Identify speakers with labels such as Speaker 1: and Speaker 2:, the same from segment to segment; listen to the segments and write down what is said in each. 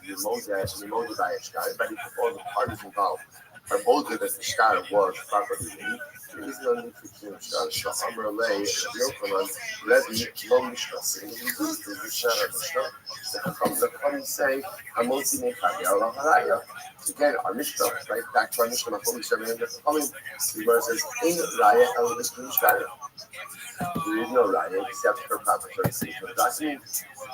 Speaker 1: Yimoda by a star, but if all the parties involved are both that the star was properly made, there is no need to change star. So Amr Lay, Rabbi Yochanan, Rabbi, Lo Mishnah, saying he used to the Mishnah, the Chachamim say, Hamotzi Mechavi Allah Haraya. Again, our Mishnah, right back to our Mishnah, Makom Yisrael, and the Chachamim, the Gemara says, Ein Raya El Mishnah Shtar. There is no raya except for proper translation of the document.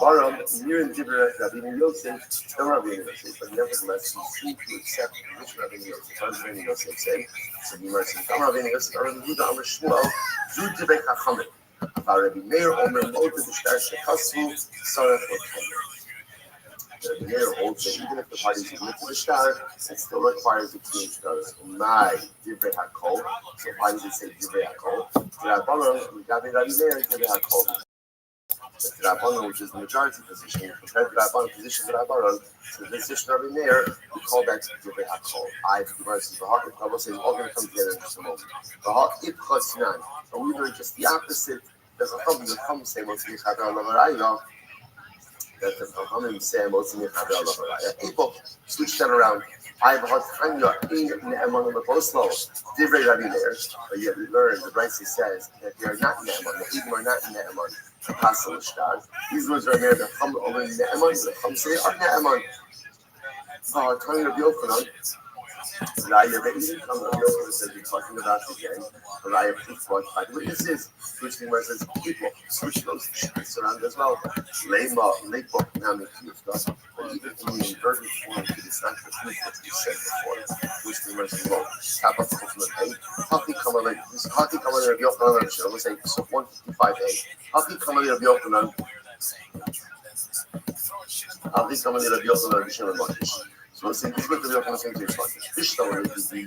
Speaker 1: Baram, near and Dibra, Rabbi Yosef, no Rabbi Yosef, but nevertheless, he seemed to accept which Rabbi Yosef. Rabbi Yosef said, so the Gemara says, Rabbi Yosef, Rabbi Yehuda, Amr Shmuel, Zu Divrei Chachamim. Rabbi Meir, Omer, Mota, B'shtar, Shekasu, Sarah, the Meir holds that even if the parties admit to the star, it still requires the key stars. My Divrei Hakol, so why does it say Divrei Hakol? Rabbanon, we got it Rabbi Meir, Divrei Hakol. The Rabbanon, which is the majority position, compared to the Rabbanon position of Rabbanon, so the position of Rabbi Meir, we call that Divrei Hakol. I, the verse of the heart, I will say, all going to come together in just a moment. The heart, Ibchasinan, and we learn just the opposite. There's a Chacham say, what's the Chadar Lavarayah? That the Chachamim say mostly Mechaber Allah Haraya. People switch that around. I have a hard time. In Ne'eman on the Poslo, Divrei Rabbi Meir, but yet we learn the Brisa says that they are not Ne'eman. The Edom are not Ne'eman. The Pasal Shtad. These words are there. The Chum over Ne'eman. The Chum say are Ne'eman. So Tony Rabbi Yochanan. Raya Be'edim come Rabbi Yochanan says we're talking about again. Raya proof what five witnesses. Which the Gemara says people switch those shits around as well. Lema, Lepo, Nami, Kiyufta, but even in the inverted form, it is not the truth what we said before. Which the Gemara says, well, Kappa Chofman A, Haki Kamalei, Haki Kamalei Rabbi Yochanan, I will say, so 155A. Haki Kamalei Rabbi Yochanan, Haki Kamalei Rabbi Yochanan, Rabbi Shimon Lakish. So we'll say, this is what the Rabbi Yochanan saying to his Lakish. Ishta will be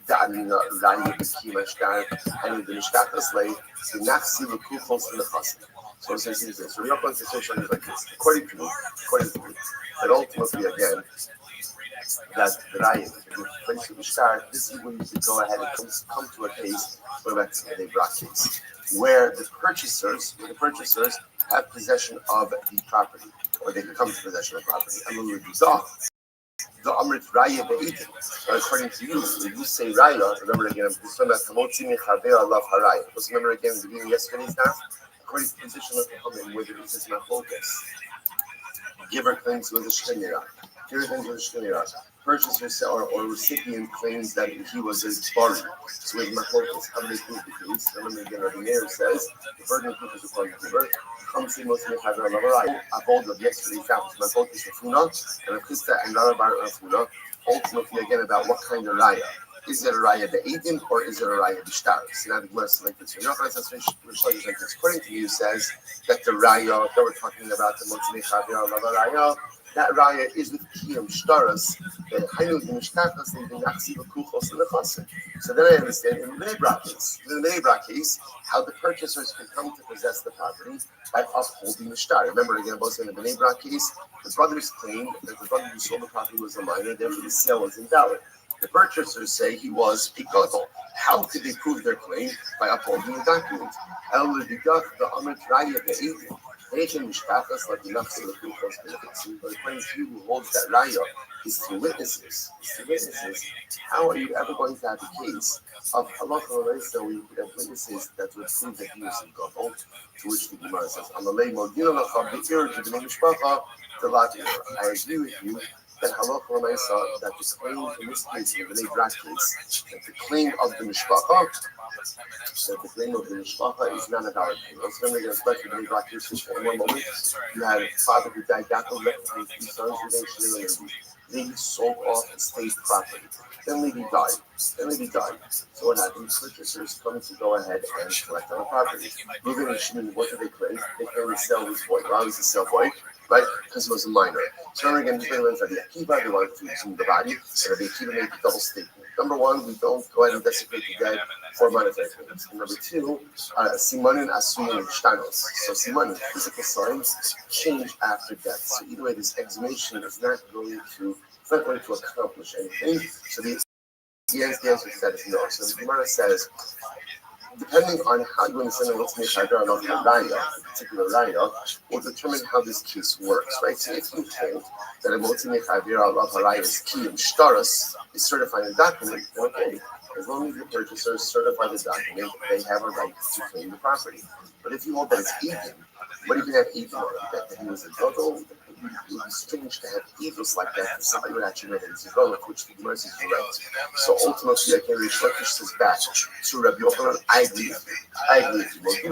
Speaker 1: Da'anina, Raya, B'Kima, Shtar, and the Nishkatas Lay, the Naxi, the Kuchos, and the Chassid. So it says this. So we're not going to say something like this. According to me, that ultimately, again, that the Raya, the place of the Shtar, this is when you could go ahead and come to a case, where that's a Bra case, where the purchasers have possession of the property, or they can come to possession of property. And when we do the Amrit Raya Be'edim, according to you, when you say Raya, remember again, this one that's Hamotzi Mechaber Allah Haraya. Let's remember again, the beginning of yesterday's now, according to the position of the Chachamim, whether it is my focus. Giver claims with a shtenira. Purchaser or recipient claims that he was his borrower. So with my focus, how many proof the case? Remember again, Rabbi Meir says, the burden of proof is upon the giver. Comes to most of the Hold of yesterday's chapter, my focus of Funa, and Krista and Larabar of Funa, ultimately again about what kind of raya. Is it a raya be'edim or is it a raya b'shtar? So now the Gemara is like this. You're not going to say like this. According to you, says that the raya that we're talking about, the Motzei Chavir Raya, that raya is with kiyum shtaras. The hainu the mishkatas and the nachsi v'kuchos and the chaser. So then I understand in the Menei case, how the purchasers can come to possess the property by upholding the shtar. Remember again, both in the Menei case, the brothers claimed that the brother who sold the property was a minor, therefore the sale was invalid. The purchasers say he was a gadol. How could they prove their claim? By upholding the document. But according to you who holds that raya is through witnesses. How are you ever going to have a case of halacha l'reisa where you could have witnesses that would prove that he was a gadol? To which the Gemara says, "Amalei modil lacha b'ir to b'nei mishpacha delati." I agree with you. That halacha l'maisa, that the claim in this case, in the Bnei case, that the claim of the mishpacha, is not a valid claim. Let's remember again, especially the Bnei case, for one moment, you had a father who died, Yaakov left his 3 sons, who they sold off estate property. Then Levi died. So what happened? Purchasers come to go ahead and collect on the property. Moving and Shimon, what do they claim? They claim the sale was void. Why was the sale void? Right? Because it was a minor. So again, they wanted to exhume the body, so Rabbi Akiva made a double statement. Number one, we don't go ahead and desecrate the dead for monetary payments. And number two, simanin asuyin shtanos. So simanin, physical signs, change after death. So either way, this exhumation is not going to accomplish anything. So the answer to that is no. So the Gemara says, depending on how you understand what's Mechaber and Raya, the particular Raya, will determine how this case works, right? So if you hold that a Motzi Mechaber Allah Raya is key and Shtaras is certifying the document, then okay. As long as the purchasers certify the document, they have a right to claim the property. But if you hold that it's Eden, what if you have Eden? That he was a Dodo? It would be strange to have Edels like that. Somebody would actually know that it's a Dodo, which the Gemara says is right. So ultimately, I can reach Lakish says back to Rabbi Yochanan. I agree with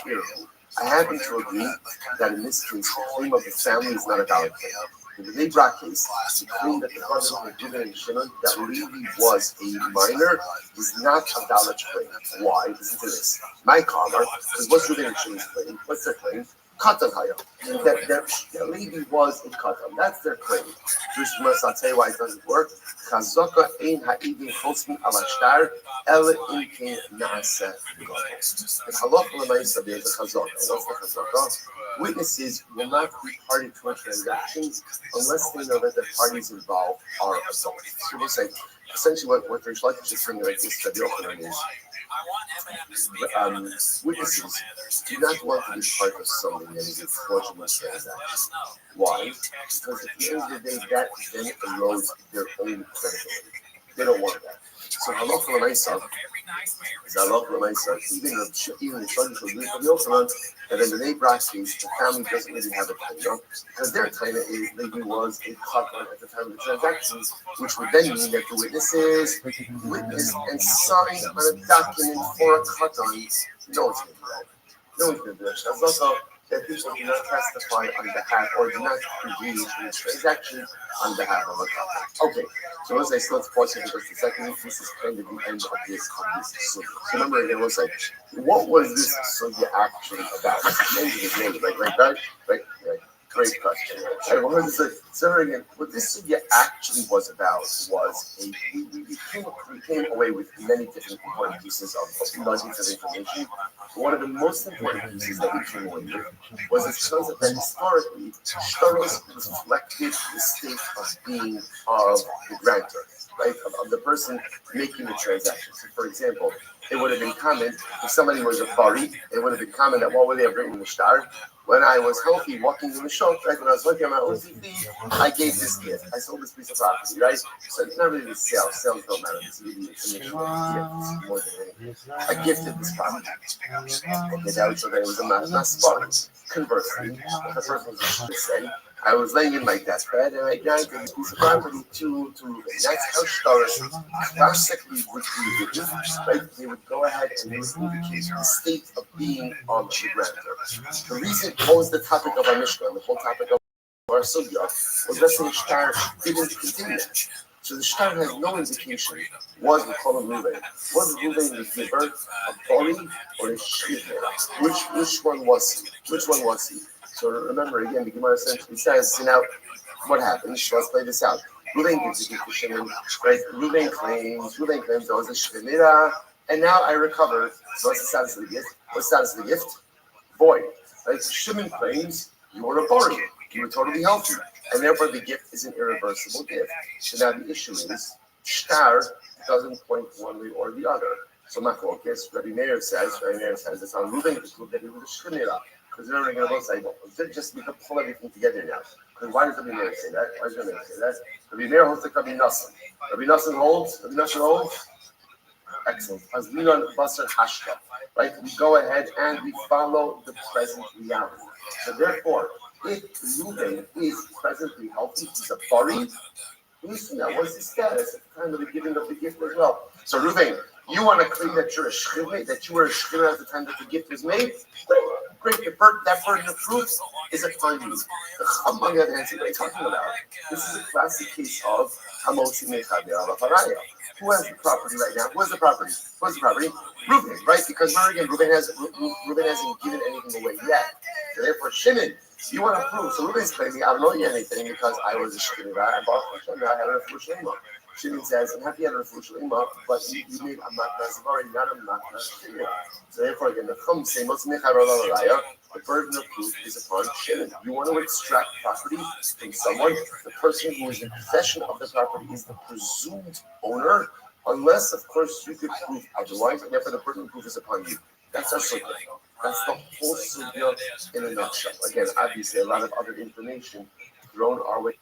Speaker 1: you. I happen to agree that in this case, the claim of the family is not a valid claim. In the Rabbi case, the claim that the husband had given in Shimon that Levi was a minor is not a valid claim. Why? Listen to this. My karma, because what's Reuben and Shimon's claim? What's their claim? Katan Haya. That Levi was a Katan. That's their claim. I'll tell you why it doesn't work. Chazaka ein ha'idin chosmin al hashtar ela im kein na'aseh gadol. In halacha l'maisa there's a chazaka. What's the chazaka? Witnesses will not be party to a transaction unless they know that the parties involved are adults. So we'll say, essentially what there's like is just saying like this, that the opening is witnesses do not want to be part of something that is a fraudulent transaction. Why? Because at the end of the day, that then erodes their own credibility. They don't want that. So halacha l'maisa is halacha l'maisa. Even the shlosh will do for the Yochanan that in the Neighbor case, the family doesn't really have a taina because their taina is maybe was a katan at the time of the transactions, which would then mean that the witnesses witnessed and signed on a document for a katan. No one's going to do that. No one's going to do that. That's also that people do not testify on behalf or do not engage in this transaction on behalf of a couple. Okay, so let's pause here for just a second. This is kind of the end of this sugya. So remember again, let's say, what was this sugya actually about? Maybe, right? Great question. So again, what this sugya actually was about was we came away with many different important pieces of nuggets of information. One of the most important pieces that we came away with was this concept that historically, shtaros reflected the state of being of the grantor, right? Of the person making the transaction. So, for example, it would have been common if somebody was a bari. It would have been common that what would they have written in the shtar? When I was healthy, walking in the shop, right? When I was working on my own TV, I gave this gift. I sold this piece of property, right? So it's not really the sale. Sales don't matter. It's really the initial gift more than anything. I gifted this property. Okay, that would show that it was a not. Conversely, if the person was to say, I was laying in my deathbed and I granted this piece of property to Ruben. That's how shtaros classically would be written, right? They would go ahead and they would indicate the state of being of the grantor. The reason, what was the topic of our Mishnah, the whole topic of our sugya, was that the shtar didn't continue. So the shtar has no indication. Was the column Ruben? Was Ruben the giver of Bori or the Shivir? Which one was he? Which one was he? So remember again, the Gemara essentially says, what happens? Let's play this out. Ruben gives the gift to Shimon, right? Ruben claims there was a Shemira, and now I recovered. So what's the status of the gift? What's the status of the gift? Void. Right? So Shimon claims you were a Bori. You were totally healthy. And therefore the gift is an irreversible gift. So now the issue is, shtar doesn't point one way or the other. So Machlokes, Rabbi Meir says it's on Ruben to prove that he was a Shemira. Because they're going to both say, well, just we can pull everything together now. Because why does Rabbi Meir say that? Why does Rabbi Meir say that? Rabbi Meir holds like Rabbi Nassim. Rabbi Nassim holds. Excellent. As we learn Basar Hashka, right? We go ahead and we follow the present reality. So therefore, if Ruben is presently healthy, he's a bari. Listen, now what's his status at the time of the giving of the gift as well? So Ruben, you want to claim that you're a shchivne, that you were a shchivne at the time that the gift was made? Great. That burden of proof is upon you. The Chacham, on the other hand, what are you talking about? This is a classic case of Hamosi Mechaber al Haraya. Who has the property right now? Who has the property? Ruben, right? Because Ruben hasn't given anything away yet. So therefore, Shimon, you want to prove. So Ruben's claiming, I don't know you anything because I was a shchivne. I bought Hashem, I had a refuah shlema. Shimon says, I'm happy I had a refuah shlema, but you made a matna zvari, not a matna shchivne. So therefore, again, the Chum say, the burden of proof is upon Shimon. You want to extract property from someone, the person who is in possession of the property is the presumed owner Unless, of course, you could prove otherwise, and therefore the burden of proof is upon you. That's our sugya. That's the whole sugya in a nutshell. Again, obviously, a lot of other information thrown our way.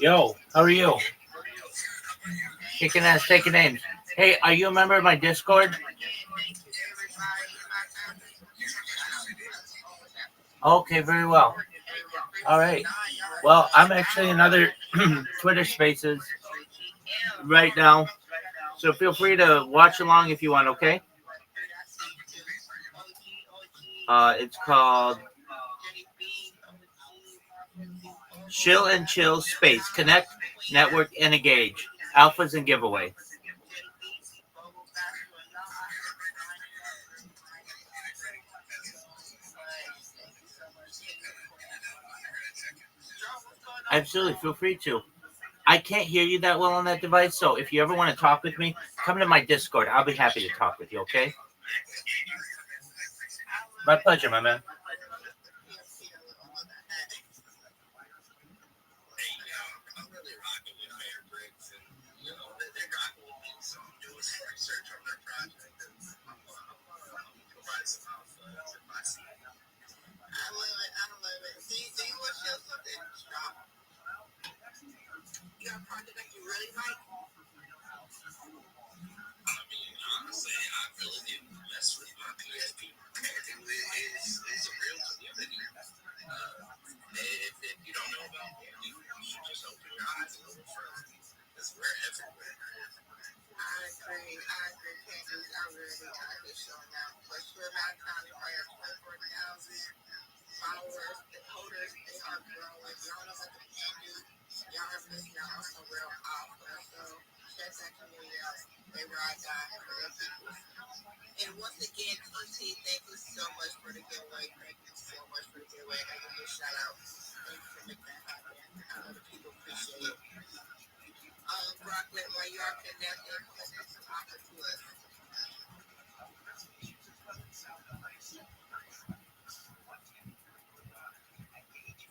Speaker 2: Yo, how are you? Kicking ass, taking names. Hey, are you a member of my Discord? Okay, very well. All right. Well, I'm actually in other Twitter spaces right now, so feel free to watch along if you want, okay? It's called Chill and Chill Space. Connect, network, and engage. Alphas and giveaway. Absolutely, feel free to. I can't hear you that well on that device, so if you ever want to talk with me, come to my Discord. I'll be happy to talk with you, okay? My pleasure, my man.
Speaker 3: And once again, TT, thank you so much for the giveaway. Thank you so much for the giveaway. I give you a shout out. Thank you for making that happen. I know the people appreciate it. Brocklet, while you are connected, please offer to us.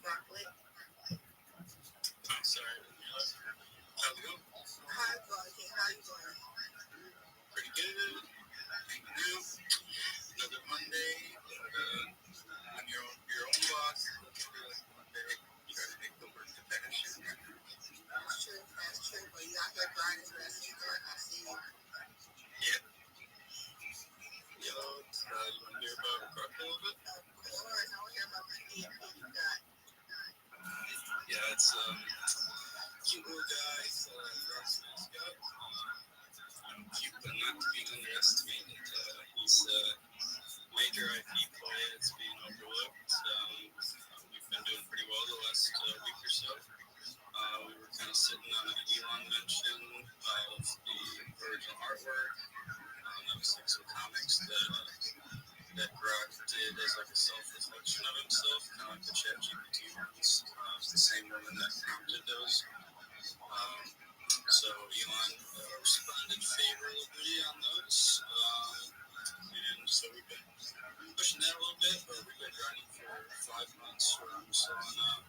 Speaker 3: Brocklet.
Speaker 4: I'm sorry. How's it going?
Speaker 3: Hi, Brocklet. How you doing?
Speaker 4: Pretty good. Thank you. Another Monday. I'm your own boss. Monday. You gotta make the work to finish.
Speaker 3: That's true. But you out there grinding for that season. I see you.
Speaker 4: Yeah. Yo, you want to hear about Croc a little bit?
Speaker 3: Of course. I want to hear about the EMP you got.
Speaker 4: Yeah, it's cute little guy. Rothschild scout. Cute, but not to be underestimated. He's a major IP play that's being overlooked. We've been doing pretty well the last week or so. We were kind of sitting on an Elon mention of the original artwork. That was like some comics that Grok did as like a self-reflection of himself, kind of like the ChatGPT ones. It's the same woman that prompted those. So Elon responded favorably on those. And so we've been pushing that a little bit, but we've been grinding for 5 months for Solana.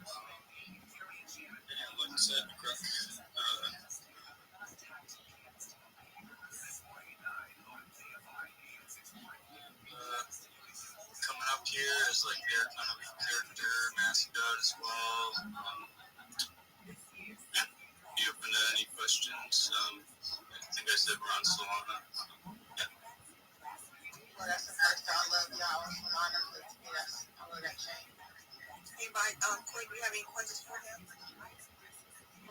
Speaker 4: And like I said, coming up here is like their kind of character mascot as well. Be open to any questions. I think I said we're on Solana.
Speaker 3: Well, that's the first I love y'all. Solana, yes, I love that chain. Anybody, Quinn, do you have any questions for him?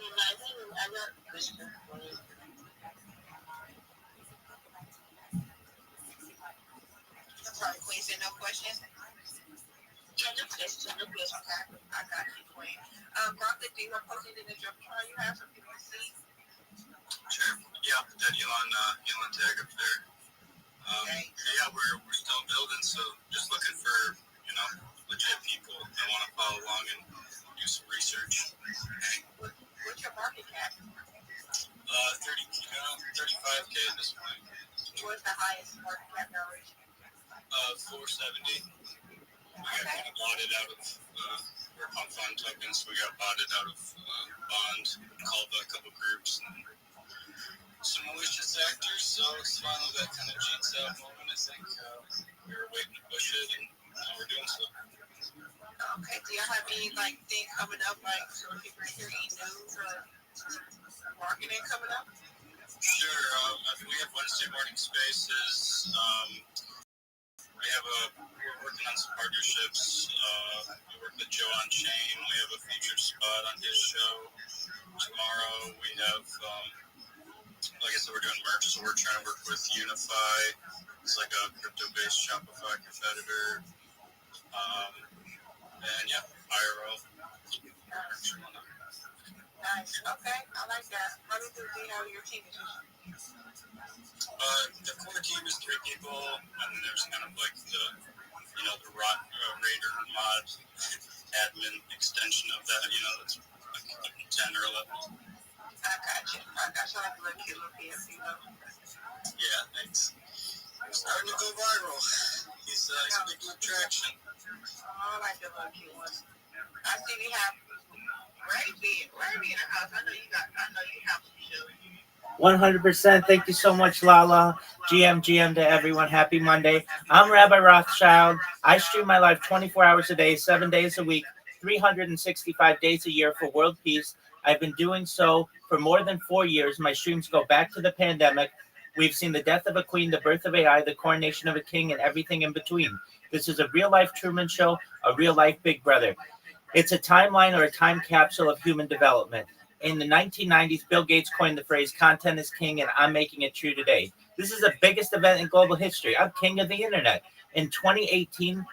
Speaker 3: I got a question for you. I'm sorry, Queen said no question? No question. Okay, I got you, Queen. Broccoli, do you want to post it in the jump trial you have so people can see?
Speaker 4: Sure. Yeah, that Elon tag up there. Yeah, we're still building, so just looking for, legit people that want to follow along and do some research.
Speaker 3: What's your market cap?
Speaker 4: 35K at this point.
Speaker 3: What's the highest market cap average?
Speaker 4: 470. We got kind of bought out of, we're pump fund tokens, so we got bought out of bond, called a couple groups, and some malicious actors, so it's finally that kind of jinx out moment, I think. We were waiting to push it, and now we're doing so.
Speaker 3: Okay, do you have any, thing coming up, so people hear any news or marketing coming up?
Speaker 4: Sure, we have Wednesday morning spaces. We're working on some partnerships. We work with Joe on Chain. We have a featured spot on his show. Tomorrow we have, like I said, we're doing merch, so we're trying to work with Unify. It's like a crypto-based Shopify competitor. And yeah, IRL.
Speaker 3: Nice. Okay, I like that. Let me do your team is.
Speaker 4: The core team is 3 people, and then there's kind of like the Raider mod admin extension of that. That's like 10 or 11.
Speaker 3: I got you. I like the little PSP.
Speaker 4: Yeah, thanks. We're starting to go viral. He's making traction.
Speaker 3: Oh, I like the little cute ones. I see we have Rabbi in the house. I know you have to do it.
Speaker 2: 100%. Thank you so much, Lala. GM to everyone. Happy Monday. I'm Rabbi Rothschild. I stream my life 24 hours a day, 7 days a week, 365 days a year for world peace. I've been doing so for more than 4 years. My streams go back to the pandemic. We've seen the death of a queen, the birth of AI, the coronation of a king, and everything in between. This is a real-life Truman Show, a real-life Big Brother. It's a timeline or a time capsule of human development. In the 1990s, Bill Gates coined the phrase, content is king, and I'm making it true today. This is the biggest event in global history. I'm king of the internet. In 2018,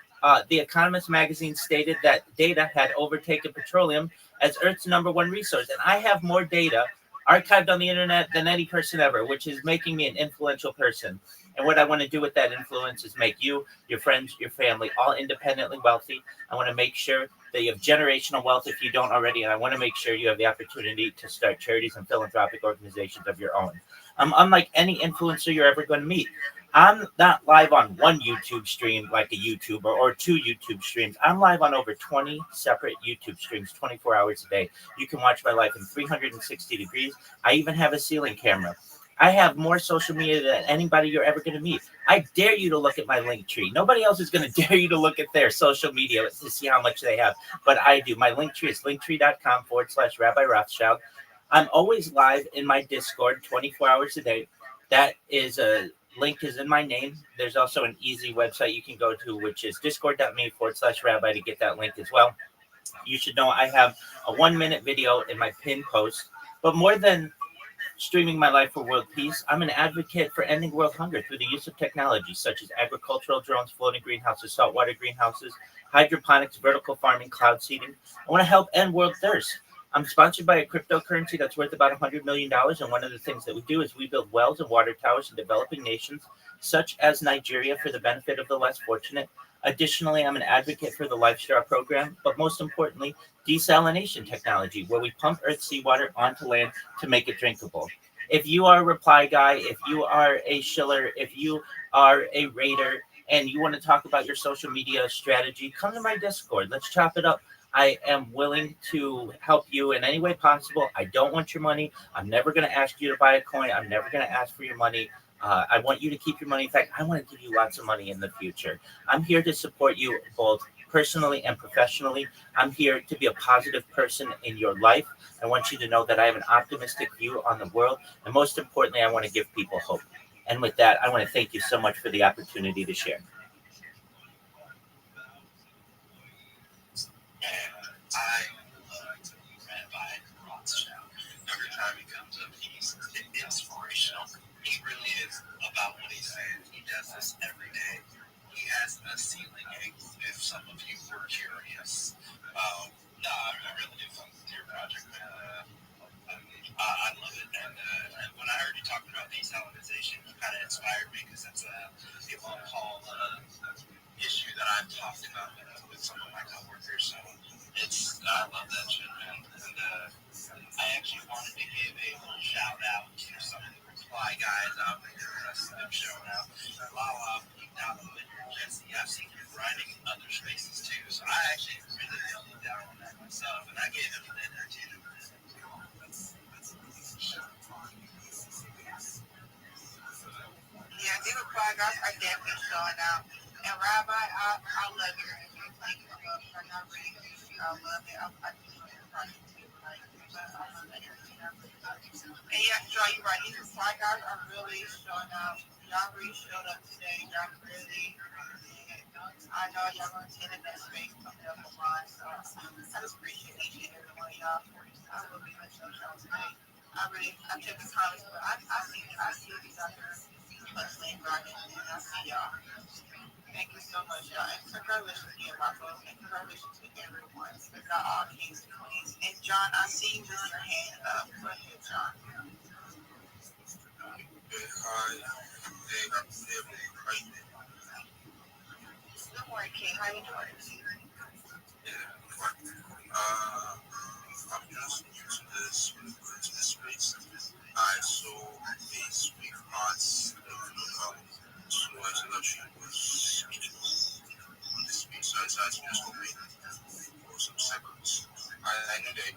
Speaker 2: The Economist magazine stated that data had overtaken petroleum as Earth's #1 resource. And I have more data archived on the internet than any person ever, which is making me an influential person. And what I want to do with that influence is make you, your friends, your family, all independently wealthy. I want to make sure that you have generational wealth if you don't already. And I want to make sure you have the opportunity to start charities and philanthropic organizations of your own. Unlike any influencer you're ever going to meet, I'm not live on one YouTube stream like a YouTuber or two YouTube streams. I'm live on over 20 separate YouTube streams 24 hours a day. You can watch my life in 360 degrees. I even have a ceiling camera. I have more social media than anybody you're ever going to meet. I dare you to look at my link tree. Nobody else is going to dare you to look at their social media to see how much they have, but I do. My link tree is linktree.com/Rabbi Rothschild. I'm always live in my Discord 24 hours a day. That is a link is in my name. There's also an easy website you can go to, which is discord.me/rabbi to get that link as well. You should know I have a 1-minute video in my pin post, but more than streaming my life for world peace, I'm an advocate for ending world hunger through the use of technology such as agricultural drones, floating greenhouses, saltwater greenhouses, hydroponics, vertical farming, cloud seeding. I want to help end world thirst. I'm sponsored by a cryptocurrency that's worth about $100 million. And one of the things that we do is we build wells and water towers in developing nations, such as Nigeria, for the benefit of the less fortunate. Additionally, I'm an advocate for the LifeStar program, but most importantly, desalination technology, where we pump Earth's seawater onto land to make it drinkable. If you are a reply guy, if you are a shiller, if you are a raider, and you want to talk about your social media strategy, come to my Discord. Let's chop it up. I am willing to help you in any way possible. I don't want your money. I'm never going to ask you to buy a coin. I'm never going to ask for your money. I want you to keep your money. In fact, I want to give you lots of money in the future. I'm here to support you both personally and professionally. I'm here to be a positive person in your life. I want you to know that I have an optimistic view on the world. And most importantly, I want to give people hope. And with that, I want to thank you so much for the opportunity to share.
Speaker 4: I love Rabbi Rothschild. Every time he comes up, he's inspirational. He really is about what he's saying. He does this every day. He has a ceiling egg. If some of you were curious, no, I really do fun with your project. I love it. And when I heard you talking about desalinization, it kind of inspired me because it's a long-haul issue that I've talked about with some of my coworkers. So I love that shit, man. And I actually wanted to give a little shout out to some of the reply guys out there. I see them showing up. Lala, Dabo, and Jesse. I've seen you writing in other spaces too. So I actually really looked down on that myself, and I gave him a dinner too.
Speaker 3: Yeah, the reply guys are definitely showing out. And Rabbi, I love your energy. Thank you so much. Like, I really appreciate you. I love it. I just want to project too. Like, but I love that energy. I really love it. And yeah, Joy, you're right. These reply guys are really showing out. Y'all really showed up today. Y'all really. I know y'all going to take in that space coming up a lot. So I just appreciate each and every one of y'all. I will be much of y'all today. I took the comments, but I see these out there. Hustling, grinding, and I see y'all. Thank you so much, y'all. And congratulations again, my folks. And congratulations to everyone. We've got all kings and queens. And John, I see you with your hand up. Go ahead, John. Good morning, King. How you doing?
Speaker 4: I'm just new to this space. I saw a sweet hearts so I said that she was on this space. So I decided to just wait for some seconds. I knew that.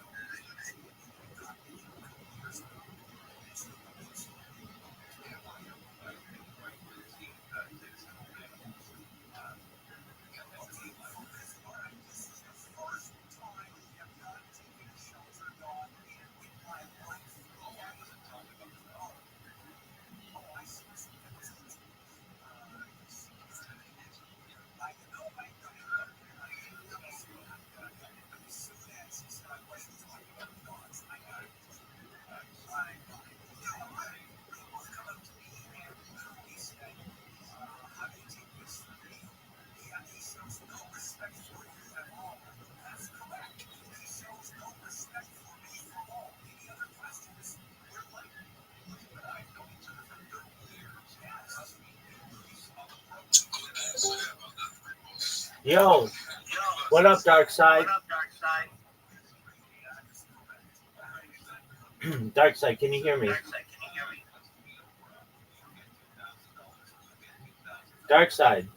Speaker 2: Yo, what up, Dark Side? Dark Side, can you hear me? Dark Side.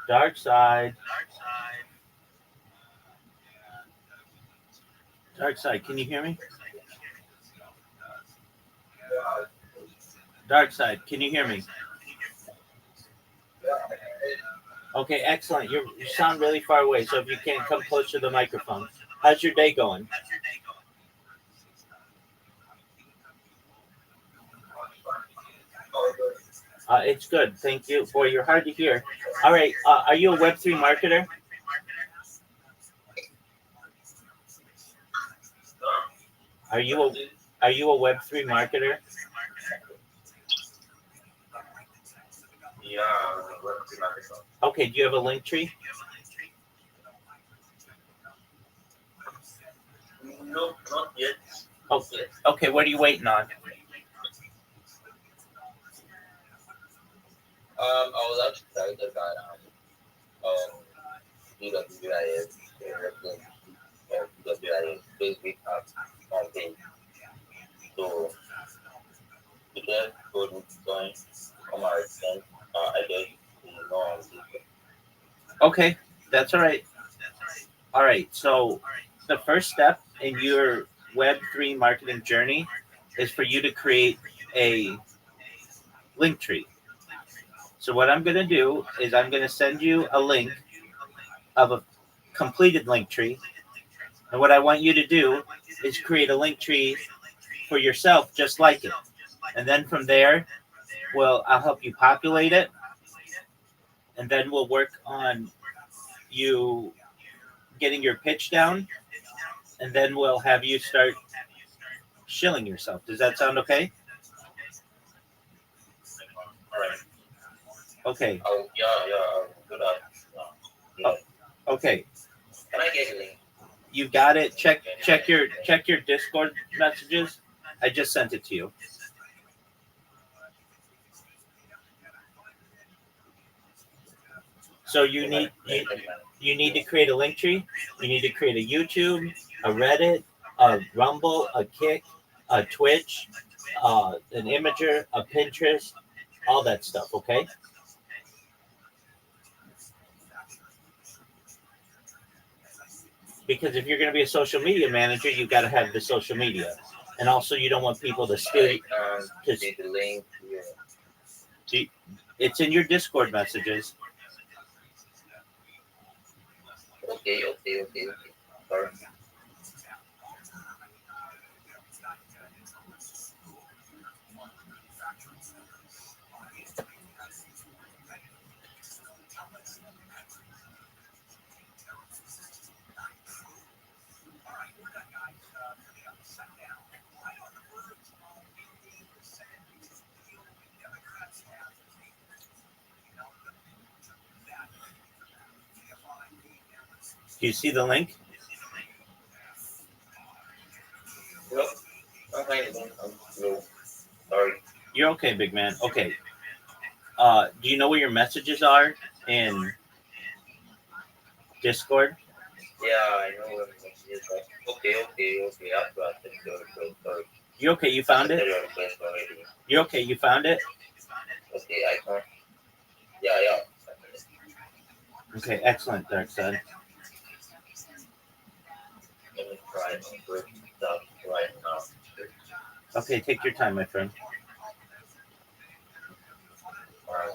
Speaker 2: Dark Side. Dark Side, can you hear me? Dark Side, can you hear me? Okay, excellent. You sound really far away, so if you can come closer to the microphone. How's your day going? It's good, thank you. Boy, you're hard to hear. All right, are you a Web3 marketer? Are you a Web3 marketer?
Speaker 4: Yeah,
Speaker 2: Okay, do you have a link tree?
Speaker 4: no, not yet.
Speaker 2: Okay, what are you waiting on?
Speaker 4: I was actually targeted by DWIS, DWIS, basic app campaign. So to get code going on my extent, I get to know on this.
Speaker 2: Okay, that's all right. All right, so the first step in your Web3 marketing journey is for you to create a link tree. So what I'm going to do is I'm going to send you a link of a completed link tree. And what I want you to do is create a link tree for yourself just like it. And then from there, I'll help you populate it. And then we'll work on you getting your pitch down. And then we'll have you start shilling yourself. Does that sound okay?
Speaker 4: Alright.
Speaker 2: Okay.
Speaker 4: Yeah, I'll do that. Yeah.
Speaker 2: Okay.
Speaker 4: Can I get a link?
Speaker 2: You got it. Check your Discord messages. I just sent it to you. So you need to create a link tree. You need to create a YouTube, a Reddit, a Rumble, a Kick, a Twitch, an Imager, a Pinterest, all that stuff. Okay. Because if you're going to be a social media manager, you've got to have the social media, and also you don't want people to steal.
Speaker 4: The link. Yeah.
Speaker 2: It's in your Discord messages.
Speaker 4: Okay. Sorry.
Speaker 2: Do you see the link?
Speaker 4: No, I'm fine. No, sorry.
Speaker 2: You're okay, big man. Okay. Do you know where your messages are in Discord?
Speaker 4: Yeah, I know what it is. Okay. Sorry.
Speaker 2: You okay? You found it? You okay? You found it?
Speaker 4: Okay, I can't. Yeah.
Speaker 2: Okay, excellent, Dark Side.
Speaker 4: Let me try and break that right now.
Speaker 2: Okay, take your time, my friend.
Speaker 4: Alright.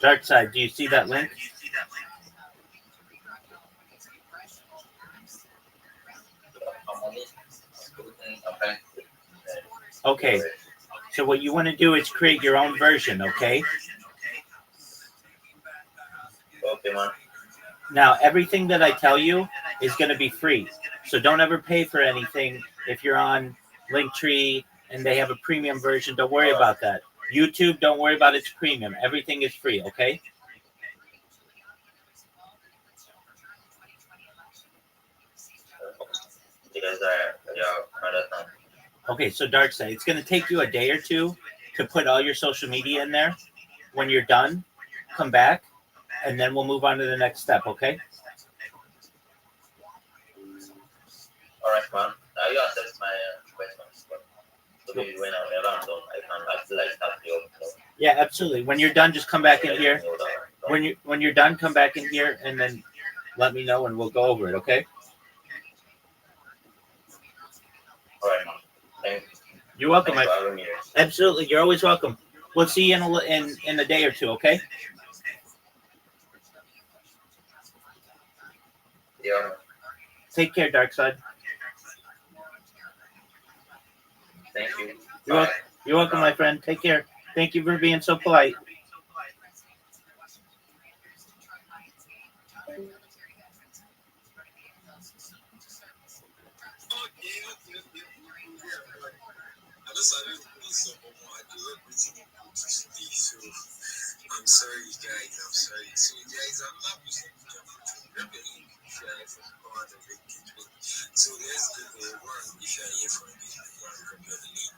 Speaker 2: Dark side, do you see that link? Okay. So what you want to do is create your own version, okay?
Speaker 5: Okay, man.
Speaker 2: Now, everything that I tell you is going to be free. So don't ever pay for anything if you're on Linktree and they have a premium version. Don't worry about that. YouTube, don't worry about its premium. Everything is free, okay?
Speaker 5: You guys understand.
Speaker 2: Okay, so Darkside, it's going to take you a day or two to put all your social media in there. When you're done, come back, and then we'll move on to the next step, okay?
Speaker 5: Alright, man. Now you accept my questions. So maybe when I'm done, I can actually like start the up.
Speaker 2: Yeah, absolutely. When you're done, just come back in here. When you're done, come back in here, and then let me know, and we'll go over it, okay?
Speaker 5: Alright, man. Thank you.
Speaker 2: You're welcome.
Speaker 5: Thanks for having me.
Speaker 2: Absolutely, you're always welcome. We'll see you in a day or two, okay?
Speaker 5: Yeah.
Speaker 2: Take care, Darkside.
Speaker 5: Thank you.
Speaker 2: You're welcome, my friend. Take care. Thank you for being so polite.
Speaker 4: I'm sorry, guys. So, guys, I'm not rebelling if you are here for the power of engagement. So, let's go for one. If you are here for engagement, one, drop your name.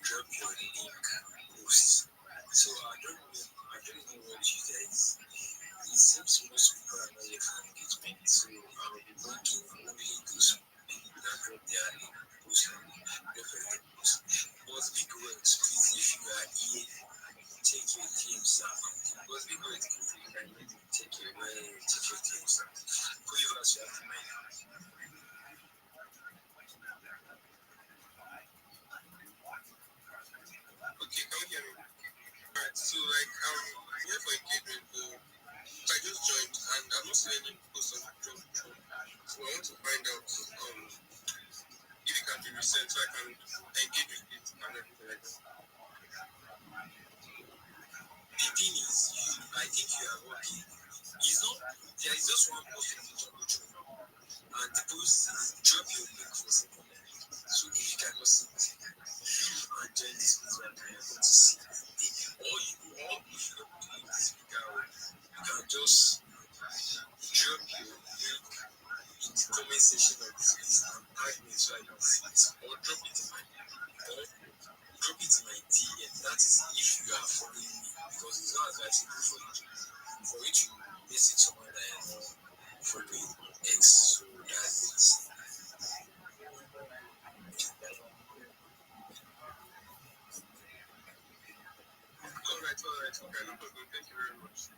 Speaker 4: Drop your link post. So I don't know what you guys. It seems most people are not here for engagement. So I will be working only those people that drop their link post and drop your link post. But big words, please, if you are here, check your teams out. But big words, please, if you are here, check your teams out. Who you have to mind? Okay, can you hear me? Alright, so like here for engagement, so I just joined and I'm not seeing any post on the job. So I want to find out if it can be reset so I can engage with it and everything like that. The thing is, I think you are working. There is just one post on the job and the post is drop your link for second. So if you cannot see it, and join this program and you're going to see it. Or if you don't believe this speaker, you can just drop your link in the comment section of this list and tag me so I can see it. Or drop it in my DM. That is if you are following me, because it's not advisable for you to message someone that is following X, so that's it. Alright, okay, no problem. Thank you very much.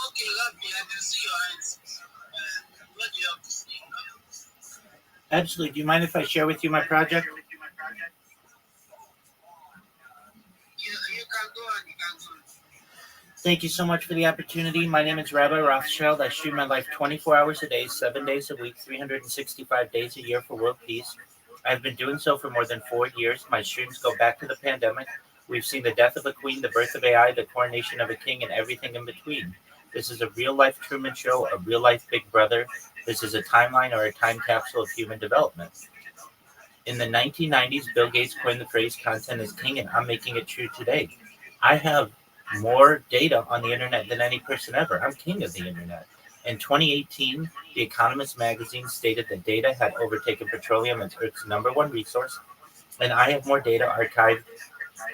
Speaker 4: Okay, Rabbi, I can see your hands. What do you have to say?
Speaker 2: Absolutely. Do you mind if I share with you my project?
Speaker 4: You can go on, you can go on.
Speaker 2: Thank you so much for the opportunity. My name is Rabbi Rothschild. I stream my life 24 hours a day, 7 days a week, 365 days a year for world peace. I've been doing so for more than 4 years. My streams go back to the pandemic. We've seen the death of a queen, the birth of AI, the coronation of a king, and everything in between. This is a real life Truman Show, a real life Big Brother. This is a timeline or a time capsule of human development. In the 1990s, Bill Gates coined the phrase content is king, and I'm making it true today. I have more data on the internet than any person ever. I'm king of the internet. In 2018, The Economist magazine stated that data had overtaken petroleum as Earth's number one resource, and I have more data archived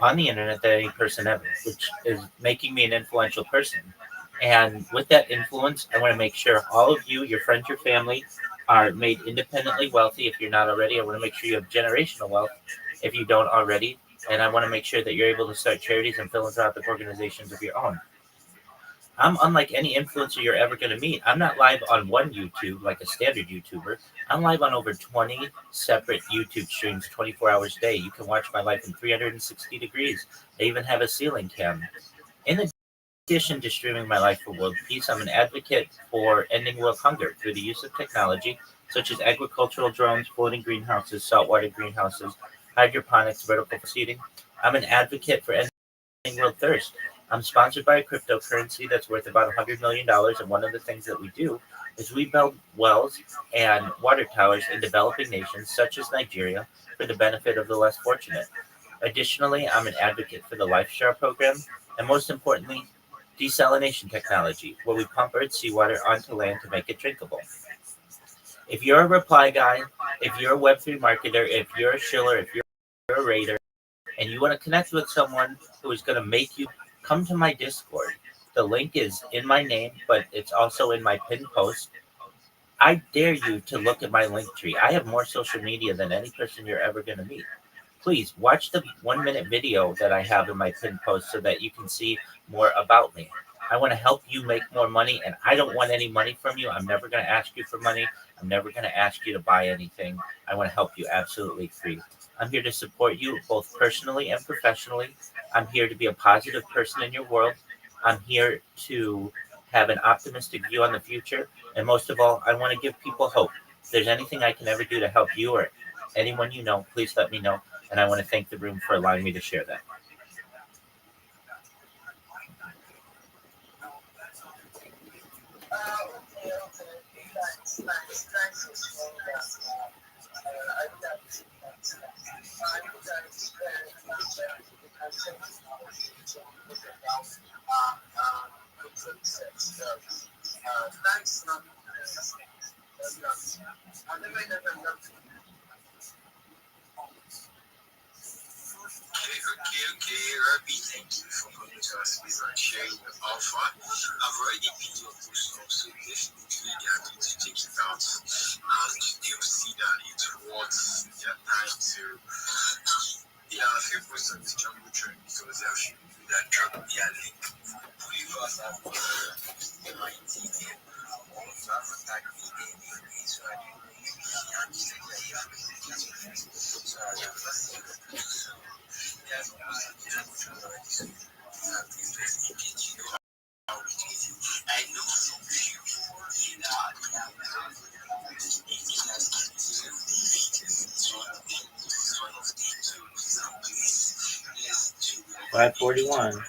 Speaker 2: on the internet than any person ever, which is making me an influential person. And with that influence, I want to make sure all of you, your friends, your family, are made independently wealthy if you're not already. I want to make sure you have generational wealth if you don't already. And I want to make sure that you're able to start charities and philanthropic organizations of your own. I'm unlike any influencer you're ever going to meet. I'm not live on one YouTube like a standard YouTuber. I'm live on over 20 separate YouTube streams 24 hours a day. You can watch my life in 360 degrees. I even have a ceiling cam. In addition to streaming my life for world peace, I'm an advocate for ending world hunger through the use of technology such as agricultural drones, floating greenhouses, saltwater greenhouses, hydroponics, vertical seeding. I'm an advocate for ending world thirst. I'm sponsored by a cryptocurrency that's worth about $100 million, and one of the things that we do is we build wells and water towers in developing nations such as Nigeria for the benefit of the less fortunate. Additionally, I'm an advocate for the LifeStar program, and most importantly, desalination technology, where we pump earth seawater onto land to make it drinkable. If you're a reply guy, if you're a Web3 marketer, if you're a shiller, if you're a raider, and you want to connect with someone who is going to make you come to my Discord, the link is in my name, but it's also in my pinned post. I dare you to look at my link tree. I have more social media than any person you're ever going to meet. Please watch the 1 minute video that I have in my pinned post so that you can see more about me. I want to help you make more money, and I don't want any money from you. I'm never going to ask you for money. I'm never going to ask you to buy anything. I want to help you absolutely free. I'm here to support you both personally and professionally. I'm here to be a positive person in your world. I'm here to have an optimistic view on the future. And most of all, I want to give people hope. If there's anything I can ever do to help you or anyone you know, please let me know. And I want to thank the room for allowing me to share that.
Speaker 3: Thanks for sharing that. I really appreciate that. I know that it's very important because thanks, I never
Speaker 4: Okay, Rabbi, thank you for coming to our space and sharing your alpha. I've already been your post up, so definitely they are going to check it out and they'll see that it's worth their time to. There are a few posts on this jungle trend
Speaker 2: 541.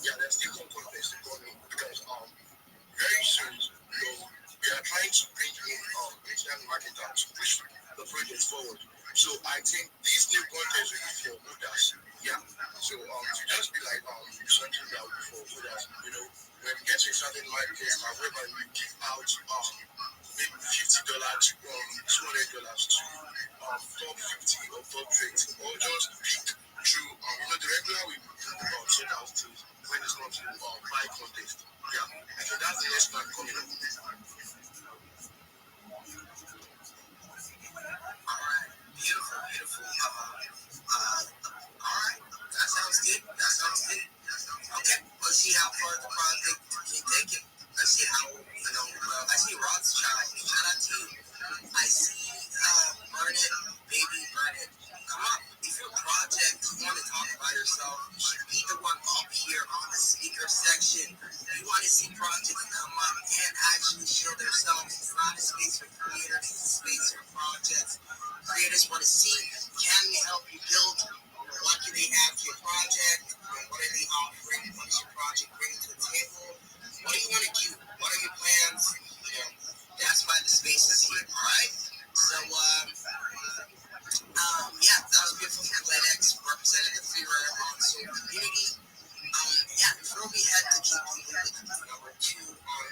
Speaker 3: Yeah, that's the whole context for me because very soon, we are trying to bring in international marketers to push the project forward. So I think this new context will be for holders. Yeah. So to just be like something that will be for holders, when we get to a certain market, however, we give out maybe $50 to $200 to top 50 or top 20 or just pick through the regular we sort out things when it's not to buy contest. Yeah. So that's the next plan coming up. Alright, beautiful, beautiful. Alright, that sounds good. That sounds good. Okay, let's see how far the project can take it. Let's see how, I see Rothschild. Shout out to you. I see Burnett, baby Burnett. Come on, if your project, you want to talk about yourself, you should be the one up here on the speaker section. You want to see projects come up and actually show themselves. It's not a space for creators, it's a space for projects. Creators want to see, can we help you build? What do they add to your project? What are they offering? What is your project bringing to the table? What do you want to do? What are your plans? That's why the space is here, all right? So, yeah, that was beautiful from Atlantics, representing the free rare on soul community. Yeah, before we head to number 2 on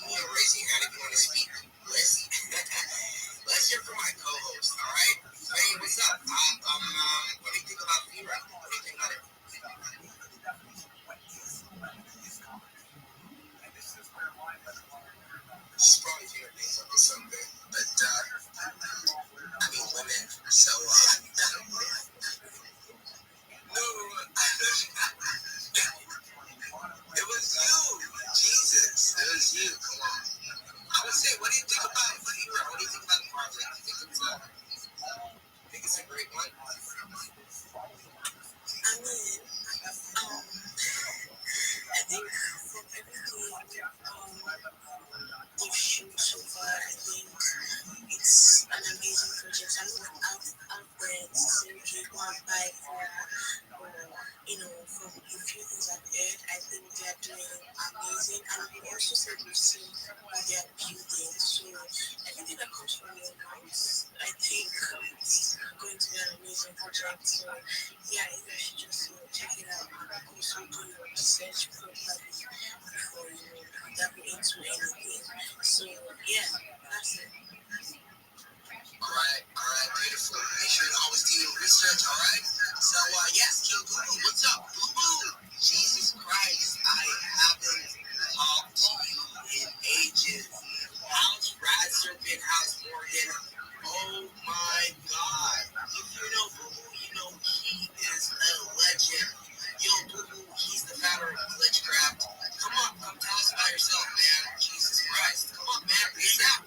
Speaker 3: the raising hand if you want to speak list. Let's hear from my co-host, all right? Hey, what's up? What do you think about Vera? What do you think about it? She's probably hearing things up or something, but I mean women, so no, it was you, Jesus, it was you. Come on. I would say, what do you think about Vera? What do you think about the project? Do you think it's a great one?
Speaker 6: I mean, I think from everything they've shown so far, I think it's an amazing project. I'm not out there to say, okay, go and buy or from a few things I've heard, I think they're doing amazing. And we also said we've seen what they're building. So everything that comes from your mouth, I think it's going to be an amazing project. So yeah, you guys should just check it out and also do your research properly before you dabble into anything. So yeah, that's it.
Speaker 3: All right, beautiful. Make sure you always do your research, all right? So, yes, King Boo, what's up? Boo Boo, Jesus Christ, I haven't talked to you in ages. How's Brad Serpent? How's Morgan? Oh my God. If you know Boo Boo, you know he is a legend. Boo Boo, he's the founder of Glitchcraft. Come on, come tell us about yourself, man. Jesus Christ. Come on, man, peace out.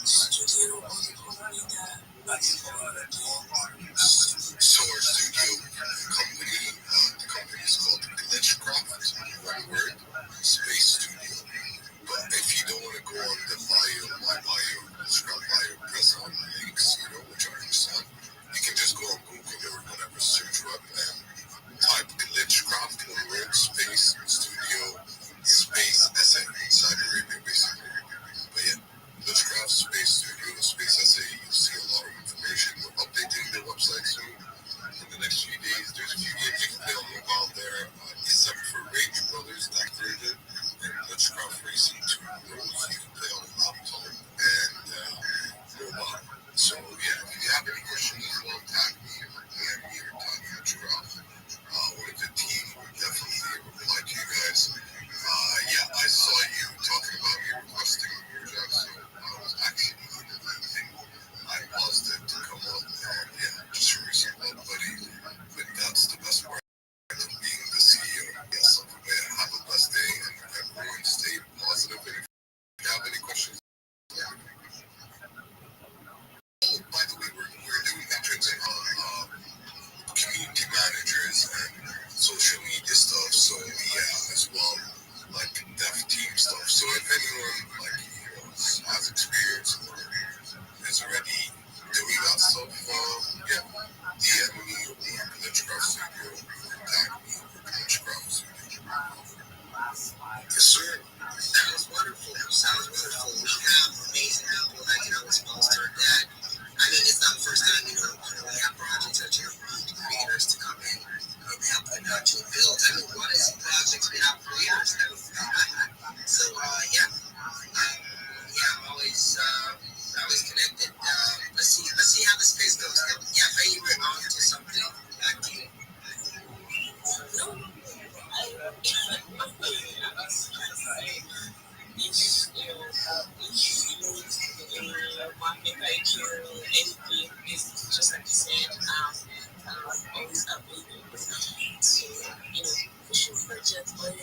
Speaker 6: studio or the company that is already
Speaker 4: So our studio company, the company is called Glitchcraft, one word, Space Studio. But if you don't want to go on the bio, my bio, Glitchcraft bio, press on the links, which I understand, you can just go on Google or whatever, search web and type Glitchcraft, one word, Space Studio, Space SA, Saudi Arabia, basically. But yeah, Glitchcraft, Space Studio, Space SA, you'll see a lot of information. We're updating the website soon. In the next few days, there's a few games you can play on mobile there, except for Rage Brothers, that version, and Glitchcraft Racing 2 Worlds, you can play on laptop and mobile. So yeah, if you have any questions, you want to tag me, DM me, or tag Glitchcraft, one of the team will definitely reply to you guys. Yeah, I saw you talking about you requesting your job, so I was actually in the meeting. I paused it to come up and yeah, just show you some love, buddy. But that's the best part of being the CEO. Yes, have a blessed day and everyone stay positive. And if you have any questions, by the way, we're doing interns on community managers and social media stuff. So yeah, as well, like dev team stuff. So if anyone has experience or is already doing that stuff, yeah, DM me or Glitchcraft Studio or tag me or Glitchcraft Studio.
Speaker 3: Yes, sir. Sounds wonderful. Sounds wonderful. We have amazing people that sponsor that. I mean, it's not the first time, we have projects that need creators to come in and help production build. I mean, what is projects without creators? So, yeah. I'm always connected. Let's see how the space goes. Yeah, Faye, you were on to something. Back to you.
Speaker 6: Just like you said, always updating to, pushing projects, but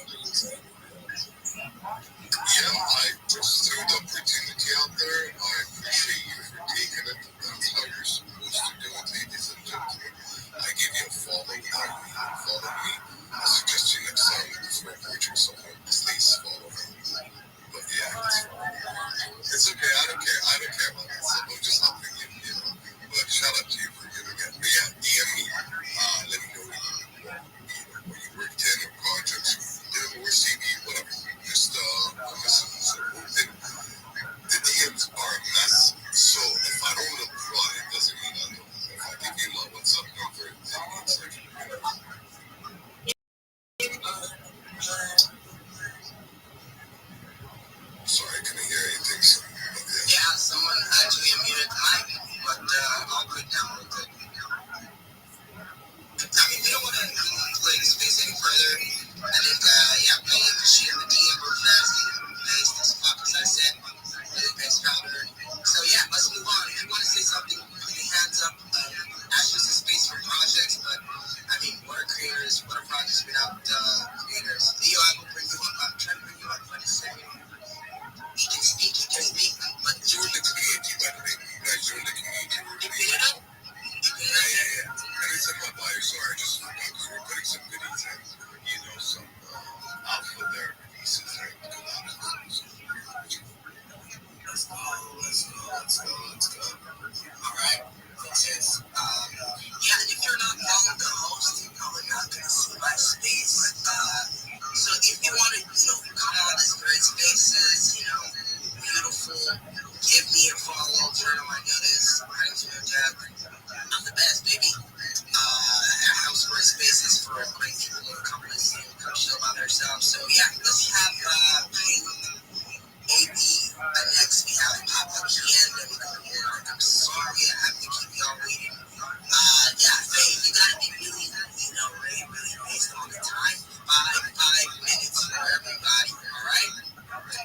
Speaker 4: Yeah, I just threw the opportunity out there. I appreciate you for taking it. That's how you're supposed to do it, ladies and gentlemen. I give you a follow. Follow me. I suggest you next time before approaching someone, please follow me. But yeah, it's okay. I don't care. About that stuff. I'm just helping you, But shout out to you for doing it. But yeah, DM me. Let me know where you worked in or projects, or CV, whatever. Just listen. So the DMs are a mess. So if I don't reply, it doesn't mean I don't. If I give you my WhatsApp number, then it's like, sorry, I couldn't hear anything. So,
Speaker 3: yeah, someone actually muted the mic, but all good now. All good. I mean, we don't want to play the space any further. I think, playing the shit in the DM real fast. Nice as fuck, as I said. Really nice founder. So yeah, let's move on. If you want to say something, put your hands up. Actually, it's a space for projects, but I mean, what are creators? What are projects without creators? Leo, I will bring you up. I'm trying to bring you up for a second. He can speak, but
Speaker 4: join the community, by the way. Guys, join the community.
Speaker 3: you put it up?
Speaker 4: Yeah. And it's in my bio, sorry, just because we're putting some goodies in, some alpha there, releases and collabs. Let's go.
Speaker 3: All right. Makes sense. And if you're not following the host, you're probably not going to see my space. So if you want to, come on this great spaces, beautiful, give me a follow, turn on my notice, I'm the best, baby. House great spaces for great people to come listen, come chill about themselves. So yeah, let's have AB next. We have Papa Kian. I'm sorry I have to keep y'all waiting. Faye, you gotta be really, really based on the time. 5 minutes for everybody. All right.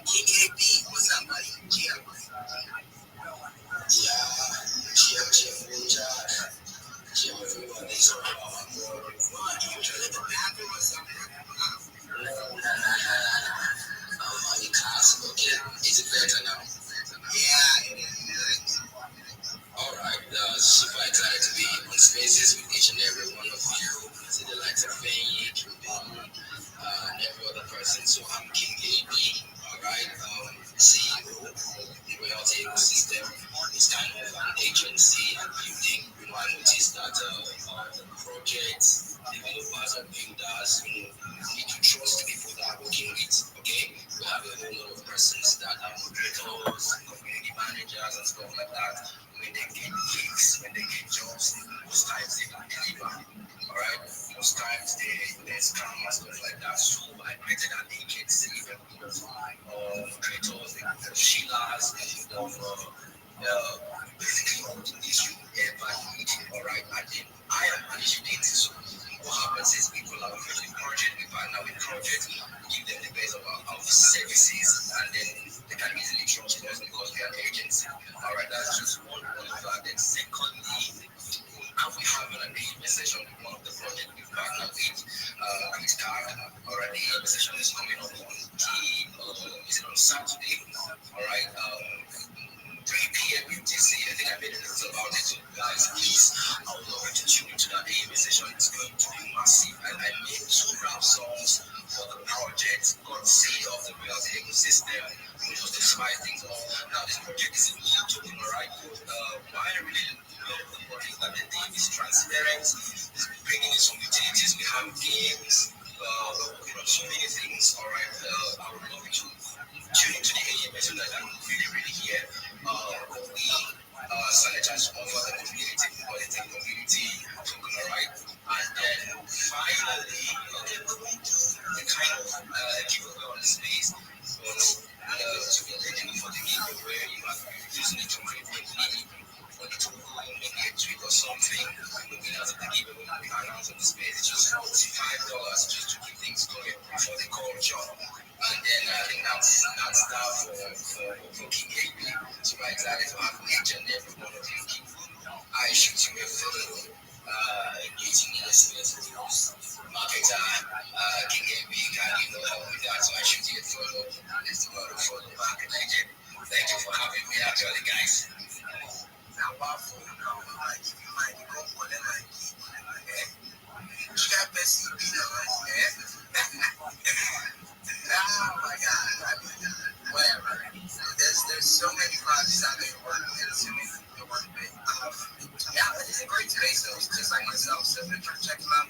Speaker 3: King AB, what's up, buddy? Gia.
Speaker 4: reality ecosystem. It's kind of an agency and building. I noticed that projects, developers, and builders, need to trust people that are working with. Okay, we have a whole lot of persons that are moderators, community managers, and stuff like that. When they get gigs, when they get jobs, most times they can deliver. All right, most times they scam and stuff like that. So I created an agency of creators, of Sheilas, of basically all the things you ever need. All right, and then I am managing it. So what happens is we collaborate with project, we partner with project, we give them the best of our services, and then they can easily trust us because we are an agency. All right, that's just one part. Then secondly, and we have an engagement session with one of the projects we partnered with, Great Card. All right, the engagement session is coming up on on Saturday. All right, 3 p.m. UTC. I think I made a note about it. So guys, please, I would love you to tune into that engagement session. It's going to be massive. And I made 2 rap songs for the project, courtesy of the reality ecosystem. Just to spice things up. Now, this project is a new token, all right? Why I really love the project that the theme is transparent. It's bringing in some utilities. We have games. We're working on so many things, all right? I would love you to tune into the AMS so that I can really hear what we sanitize over the community, quality community, all right? And then finally, the kind of giveaway on the space was to be eligible for the giveaway. You have using it to create for the tool, maybe a tweet or something. The winners of the giveaway will be announced on the space. It's just $45 just to keep things going for the culture. And then I think that's that for King AB. So we're excited to have each and every one of you keep I shoot you a photo, engaging in listeners, marketer, King AB can help with that. So I shoot you a photo, it's about a photo back and legend. Thank you for having me actually, guys. Now, powerful, like if you might go for them, like, you got best you be oh my God, whatever. There's so many projects out there working with, so many people working with. Yeah, but it's a great space, so it's just like myself. So make sure to check them out,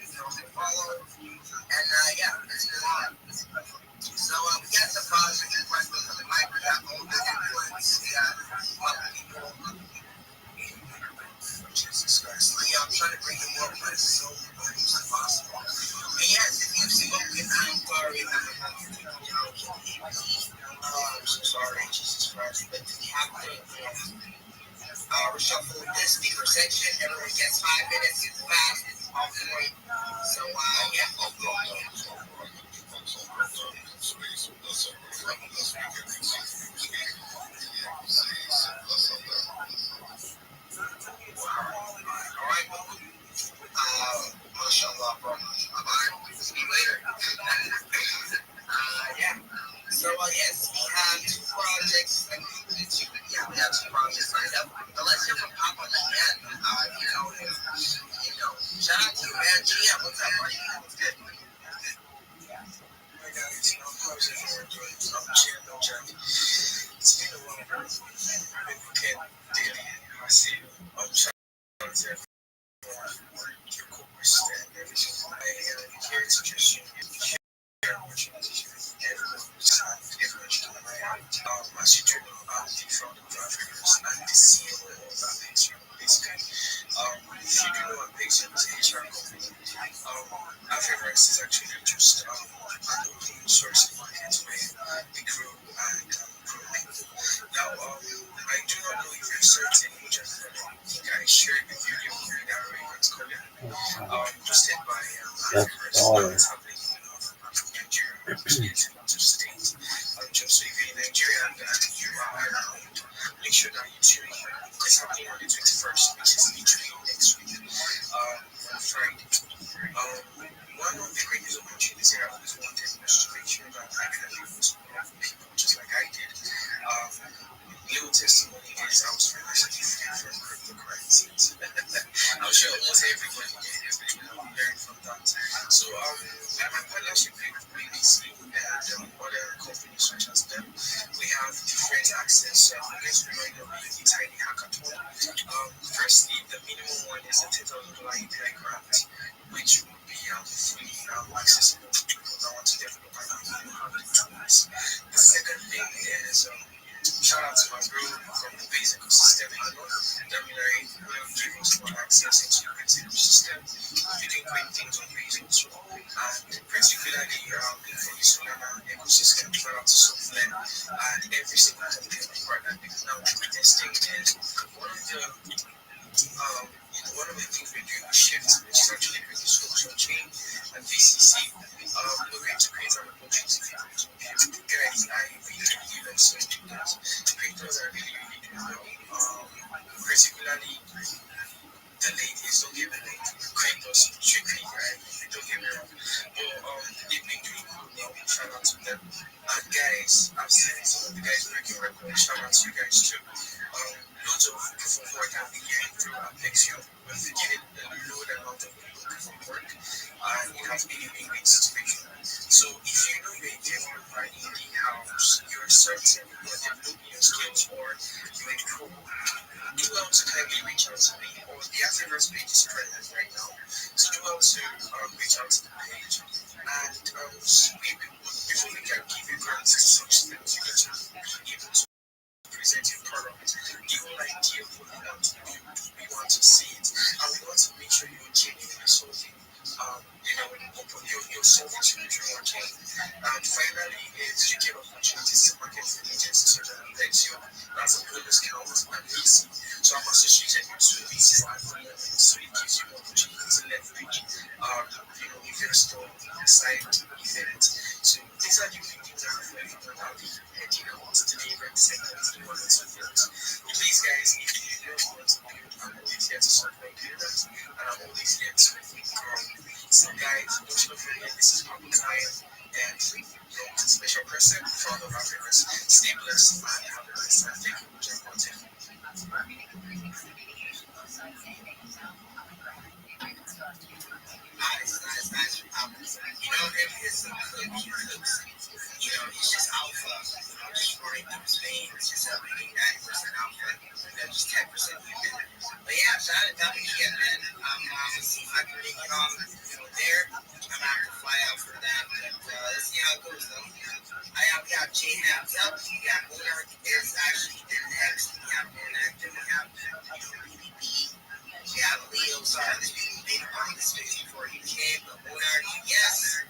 Speaker 4: follow, and yeah, it's good. So we got some projects in front of the mic. We got old influence. We got other people. Jesus Christ. I'm trying to bring you more, but it's so impossible. And yes, if you've spoken, I'm sorry. I'm so sorry, Jesus Christ. But we have to reshuffle the speaker section. Everyone gets 5 minutes. It's fast. It's off point. So, yeah. Alright, mashallah, bro. Bye-bye. See you later. Yeah. So, yes, we have 2 projects. Yeah, we have 2 projects lined up. But let's hear from Papa again. Shout out to you, man. GM, what's up, buddy? What's good? Hi, guys. How's everyone doing? I'm Jim, no Jack. It's been a while, bro. I've been looking daily. I see you. I'm trying to your course and everything. I am here to just share opportunities with everyone who's as you know, I'm the founder of Africans and the CEO of Patreon, basically. If you do know what Patreon is, a HR company, Africans is actually just an open source market where we grow and grow. Now, I do not know if you're certain which of them I shared with you the video that Ravens calling hosted by Africans that's happening in Nigeria, it's in lots of states. Just so if you're in Nigeria and you are around, make sure that you tune in. It's happening on the 21st, which is literally next week, on Friday. One of the greatest opportunities I always wanted was to make sure that I can able to love people just like I did. Little testimony is I was financially free from cryptocurrencies. I'm sure almost everybody will learn from that. So my partnership with BBC
Speaker 3: and other companies such as them. We have different access. I'm going to be running a tiny hackathon. Firstly, the minimum one is a $10,000 API grant, which will be fully accessible to people that want to develop and have the tools. The second thing is shout out to my bro from the base ecosystem. Daminari, who have given us more access into the base ecosystem. We're doing great things on base also. And particularly for the Solana ecosystem, shout out to Software and every single company we partner with now with testing is one of the one of the things we're doing with Shift, which is actually bringing solution chain and VCC. We're going to create an opportunity for people to guys. I really believe in some because cryptos are really, really doing well. Particularly the ladies, don't get me wrong, cryptos strictly, right? Don't get me wrong. But they've been doing cool now. Shout out to them. And guys, I've seen some of the guys breaking records. Shout out to you guys too. Loads of proof of work have been getting through Apexio. We've given a load amount of people proof of work, and it has been a win-win situation. So if you know you're a developer in the house, you're certain you're developing your skills, or you're a pro, do well to kindly reach out to me, or the Activerse page is present right now. So do well to reach out to the page. And before we can give you grants to such things, you need to be able to present your product, the whole idea of what we want to build. We want to see it, and we want to make sure you're genuinely solving, you're solving solution on chain. And finally, is you give opportunities to market agencies such as Alexio, as a bonus count and VC. So I'm associated with two VCs at the moment, so it gives you opportunity to leverage, investor side event. So these are the things that I'm very good at. And wants to deliver segments in one or two things. Please, guys, if you don't want to build, I'm always here to support builders, and I'm always here to grow. So, guys, don't forget, this is Papa Kaya, and the special person, founder of Africa's. Stay blessed and have a blessed time. Thank you for joining. Nice. Him is he's just alpha. Just running through his veins, just 90% alpha, just 10% human. But yeah, shout out to W, man. I'm gonna see if I can make it on, there. I'm gonna have to fly out for that, but let's see how it goes, though. We have J-Maps up, we got Monarch is actually the next, we have Monarch, then we have BBB. We have Leo, sorry, this people been on this space before you came, but Monarch, yes,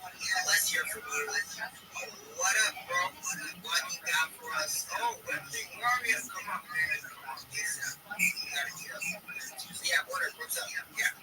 Speaker 3: let's hear from you. What up, bro? What you got for us? Oh, Web3 Warriors, come on, man. Come on, yeah, Monarch, what's up? Yeah.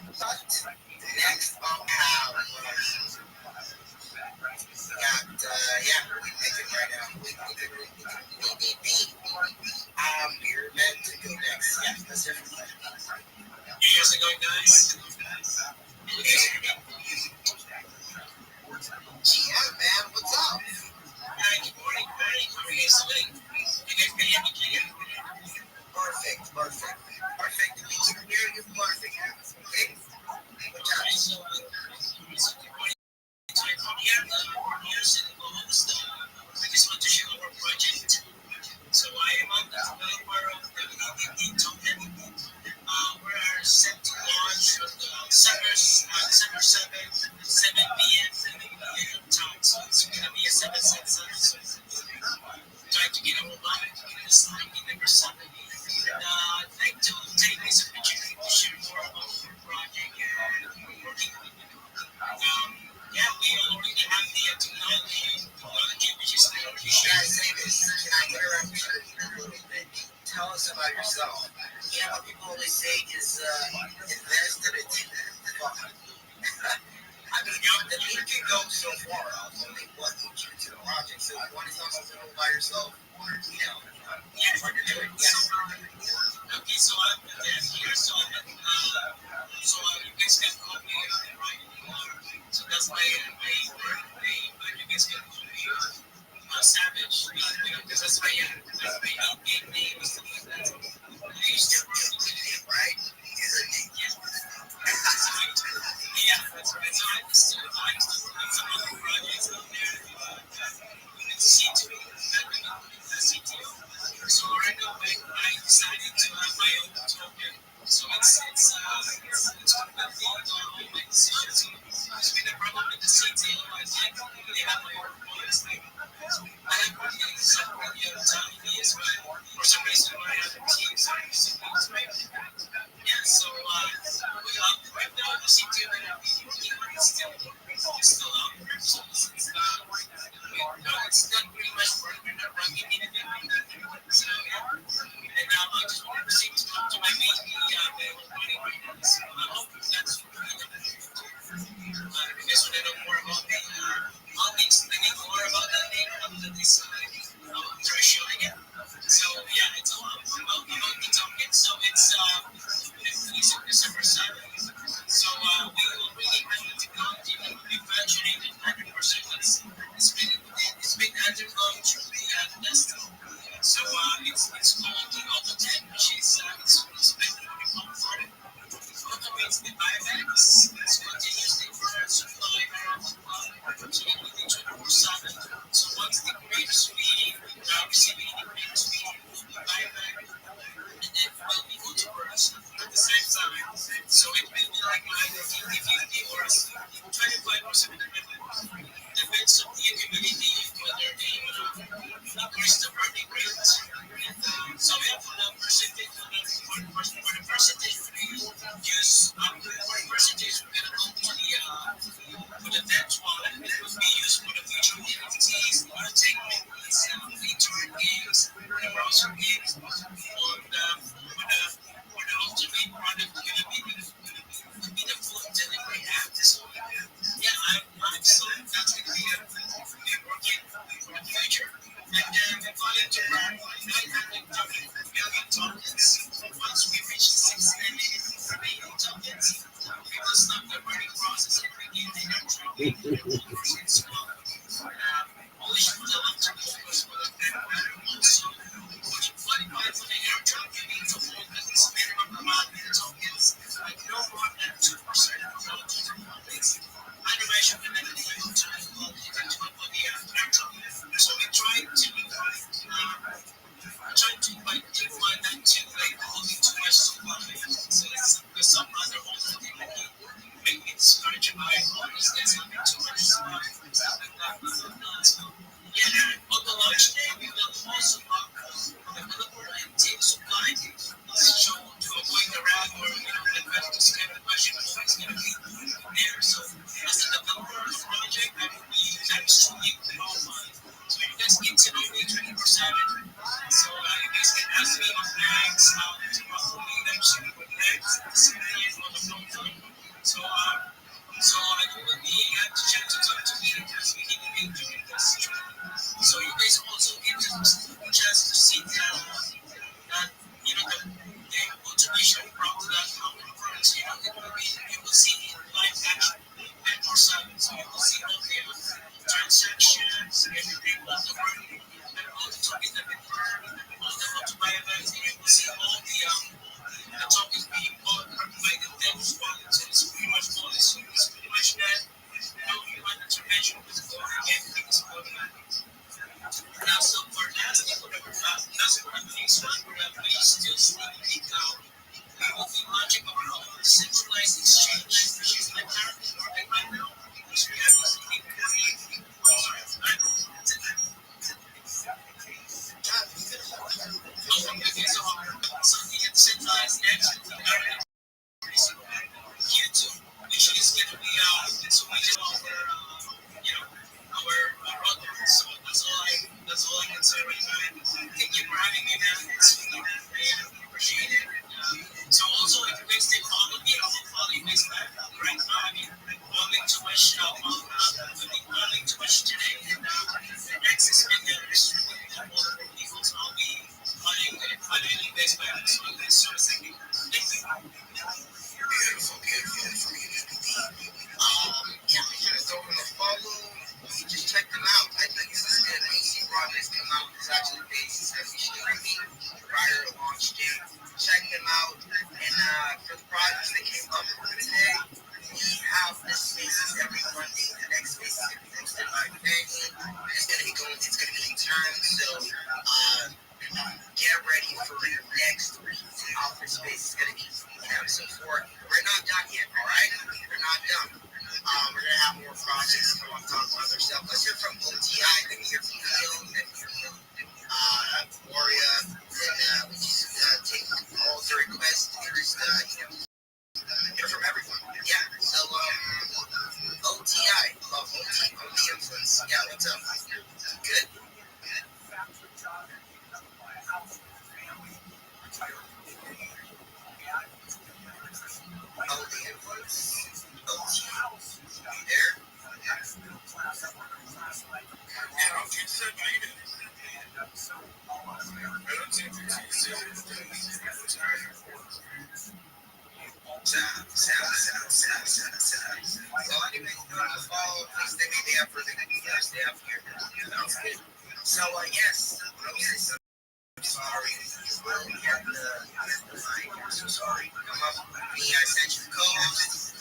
Speaker 3: Next on Pow got we're picking right now. BBB. You're meant to go next. Yeah, that's it. How's it going, guys? Yeah, man, what's up? Hi, good morning. Hi, how are you guys doing? You guys been able to get perfect. To meet you here, you're perfect. Okay? Good job. So, good morning. Yes, and I just want to share our project. So I am a developer of the BBB token. We're set to launch on December 7th, 7 p.m. time. So it's going to be a 777. So trying to get a mobile this lucky number 7. I'd like to take this opportunity to share more about our project and working with we already have the technology which is there. Should I say this? Can I interrupt you a little bit? Tell us about yourself. You know what people always say is invest in a team. I mean, the lead can go so far. Only what leads you to the project. So you want to talk a little by yourself? What you're doing. Yes. Okay, so I'm here. So you guys can call me right. So that's my name. You guys can call me Savage. Because that's my nickname name. I used to work with him, right? Yeah, that's right. So I used to work on some other projects out there. See to it. So right away, I decided to have my own token. So it's completely my decision. So it's been a problem with the city. They have my own voice. I have some radio time as well. For some reason, I have a team. So I used to use my so right now the city that I'm working on is still out there. So it's not pretty much work. We're not running anything like that. So and now I just want to proceed to my main money right now. So I hope that's really you guys want to know more about me. I'll be explaining more about that later after this show again. So it's all about the token. So it's December 7th. So we will really have the technology that will be graduated 100%. It's been undergone through the testing. So it's called the Auto 10, which is it's been really automates the buybacks. It's continuously for supply continually 24/7. So once the creators fee, receiving the creators fee, buyback, and then will be go to us at the same time. So it will be like 50/50 or 25% depends on the community whether they increase the earning rate. So we have a percentage for the percentage we use 40% we're gonna go for the debt wallet. It will be used for the future NFTs, techniques, featured games, the browser games, for the ultimate product gonna be the full delivery app. So I'm so that's gonna be working for the future. And then we're going to run 900 million tokens. Once we reach 6 million tokens, we will stop the burning process and begin the actual only should the long-term focus for the better so what you qualify for the airdrop, you need to hold at least minimum amount of tokens, like no more than 2% of all total holdings. Otherwise, you can never be able to hold it into the airdrop. So we try to like define that to like holding too much supply. So it's because some other holders they make it discouraging by holders that's having too much supply. So on the launch day we will also developer and team supply show to avoid the rag or the question always going to be there. So as a developer of the project, I will be extremely qualified. So you guys get to know me 24/7. So you guys can ask me on next, how to membership with next, on the phone.
Speaker 4: So you will be at the chance to talk to me as we keep doing this. So you guys also get the chance to see that the motivation from that conference. It will be you will see live action and more side. So you will see all the transactions, everything, all the work, and all the topics that we learn, all the how to buy events. You will see all the topics being bought by the devils. So it's pretty much all this. It's pretty much that. Human intervention with the again things about that. Now, so for that, whatever that's what I'm doing. So whatever we still speak now, we will be launching our own centralized exchange, which is my current working right now, which we have in Korea. So we get centralized next to the area here too, which is going to be so we just our brother. So that's all I can say right now. Thank you for having me, man. It's really appreciate it. So also, if you guys still follow me, I'll follow you guys back right now. I mean, calling to wish today, and next is Fingers with more people. So I'll be following you guys back. So thanks for a second. Thank you. Beautiful. Yeah, make sure to throw them a follow. Just check them out. I think this is good. AC Projects come out. It's actually based prior to launch date. Check them out. And for the projects that came up for today, we have this spaces every Monday. The next space is going to be hosted by Maggie. It's going to be in time. So get ready for your next office space. It's going to be episode 4. We're not done yet, all right? We're not done. We're going to have more projects and talk about other stuff. Let's hear from OTI, then we hear from Phil, then we hear from Gloria, then we just take all the requests and just, hear from everyone. Yeah, so OTI, OT Influence. Yeah, what's up? Good. Oh, the influence? OT. There. Well, anyways, you want to follow, please stay me there for the stay up here. Sounds good. So, yes, I'm sorry. Well, we have the mic. I'm so sorry. Come up with me. I sent you the co-host.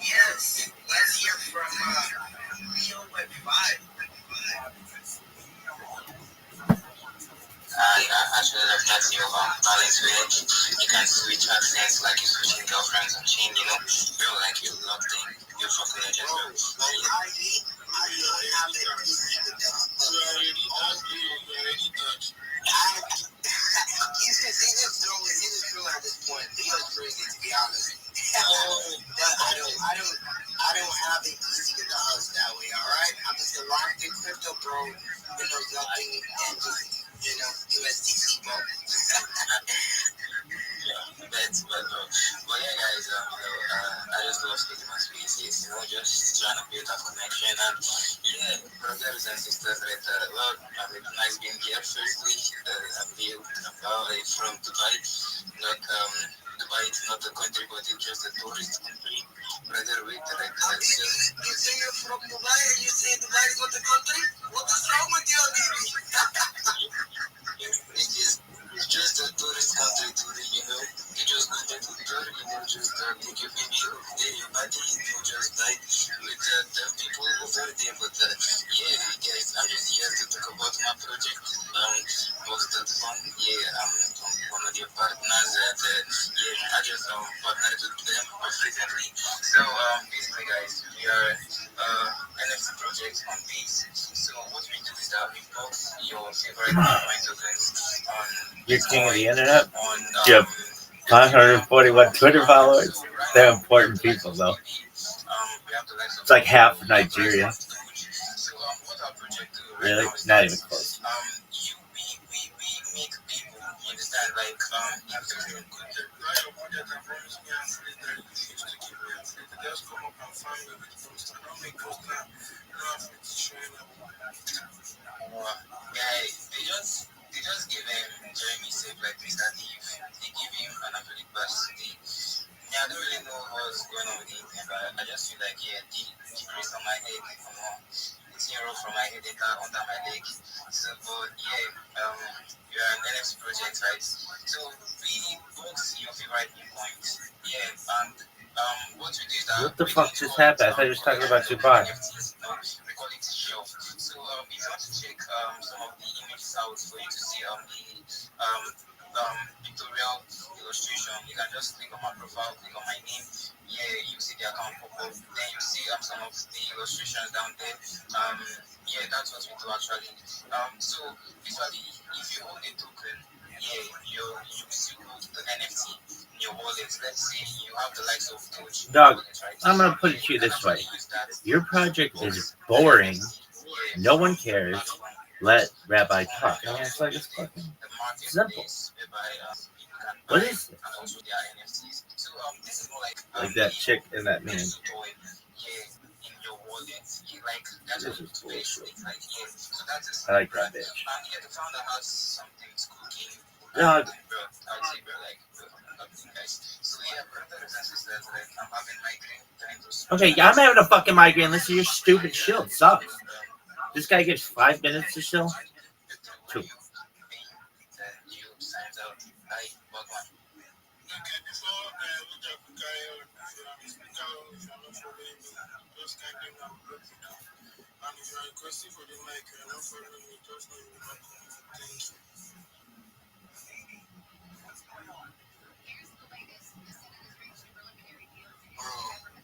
Speaker 4: Yes, let's hear from Leo at 5.
Speaker 7: Actually, that's your balance with. You can switch accents like you're switching girlfriends on chain, Bro, like you're locked in. You're fucking legend, bro.
Speaker 3: I don't have it easy with He's just throwing at this point. He was crazy, to be honest. But I don't have it easy with the house that way, alright? I'm just a locked in crypto bro, nothing and just, USDC bro.
Speaker 7: That's but yeah, guys, I just love speaking my species, just trying to build that connection. And yeah, brothers and sisters, well, nice being here. Firstly, I'm here from Dubai. Like, Dubai is not a country, but it's just a tourist country. Rather with
Speaker 3: You say you're from Dubai and you say Dubai is not a country? What is wrong with you, baby?
Speaker 7: It's just a tourist country, You just go there to tour, just take your video of your body, just like with the people over there. But yeah, guys, I'm just here to talk about my project. Most of the fun, I'm one of your partners. I just partnered with them recently. So basically, guys, we are NFT project on Base. So what we do is that we post your favorite coin tokens on
Speaker 2: You're king of the internet?
Speaker 7: on
Speaker 2: Yep. 541 Twitter followers. They're important people, though. It's like half of Nigeria. Really? Not even close.
Speaker 7: We make people understand, like, if you're good,
Speaker 3: family when it comes to don't make us that nothing to showing up.
Speaker 7: Guy, they just give him Jeremy safe like Mr. Thief. They give him an absolute bust today. Yeah, I don't really know what's going on with him, but I just feel like the grace on my head, come on, it's hero from my head, under my leg. So, but yeah, you're an NFC project, right? So we both your favorite point. Yeah, and what we do is that
Speaker 2: What the fuck just happened? I thought you was talking about Dubai.
Speaker 7: NFTs, no, we call it shelf. So if you want to check some of the images out for you to see pictorial illustration, you can just click on my profile, click on my name. Yeah, you see the account pop up. Then you see some of the illustrations down there. Yeah, that's what we do actually. So usually if you own a token, yeah, you still hold the NFT in your wallet. Let's say you have the likes of Doge.
Speaker 2: Dog,
Speaker 7: Wallet, right?
Speaker 2: I'm gonna put it to you this way. Your project is boring. No one cares. Let Rabbi talk. I mean, it's like it's fucking simple. What is it? Like that chick and that man. This is bullshit. I like that bitch. Dog. Okay, yeah, I'm having a fucking migraine. Listen to your stupid shit. It sucks. This guy gets 5 minutes to chill. 2.
Speaker 3: Okay, before we just carry on, if you're not following me, just kindly now block me down. And if you're requesting for the mic, you're not following me, just know you will not come on. Thank you.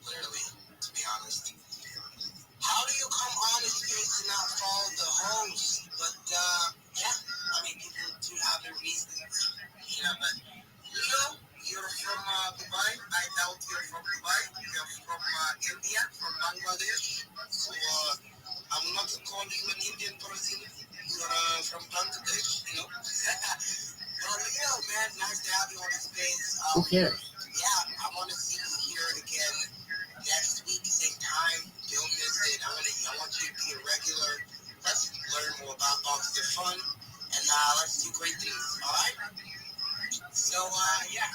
Speaker 7: Literally, to be honest. How do you come on the space to not follow the host? But yeah, I mean people do have their reasons. But you're from Dubai. I doubt you're from Dubai. You're from India, from Bangladesh. So I'm not calling you an Indian person. You're from Bangladesh, Well, man, nice to have you on the space.
Speaker 2: Who cares?
Speaker 7: Yeah, I want to see you here again next week, same time. Don't miss it. I want you to be a regular. Let's learn more about Box They're fun, and let's do great things. All right. So yeah.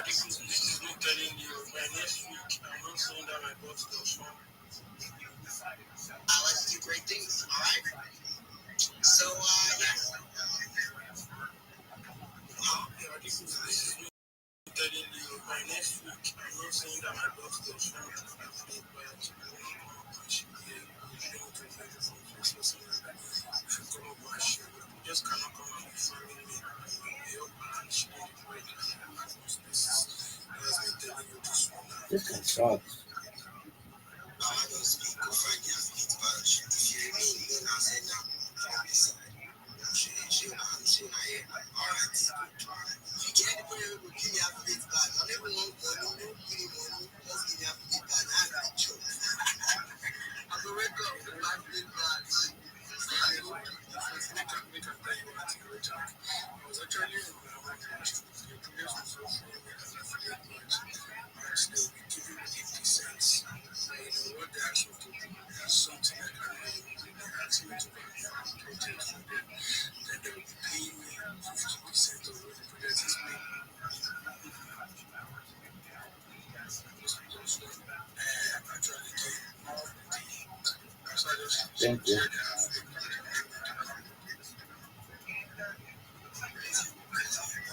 Speaker 3: This is me telling you, by next week, I'm not saying that my boss does fun.
Speaker 7: Let's do great things. All right. So yeah.
Speaker 3: This is me telling you, by next week, I'm not saying that my boss does fun. Just cannot come and be following me.
Speaker 2: This guy sucks.
Speaker 7: I don't speak of finance, but if you mean me, I said no. She all right. You can't give me a bit back. I never want to give me money. Just give me a bit back. I'm not sure. I'm going to wake up with my bit back.
Speaker 3: I was actually the previous results from an affiliate match. Still, we give you 50 cents. What they ask you to do is something like they ask you to buy a project for them. Then they will be paying me 50% of what the project is paying. Actually,
Speaker 2: Thank you.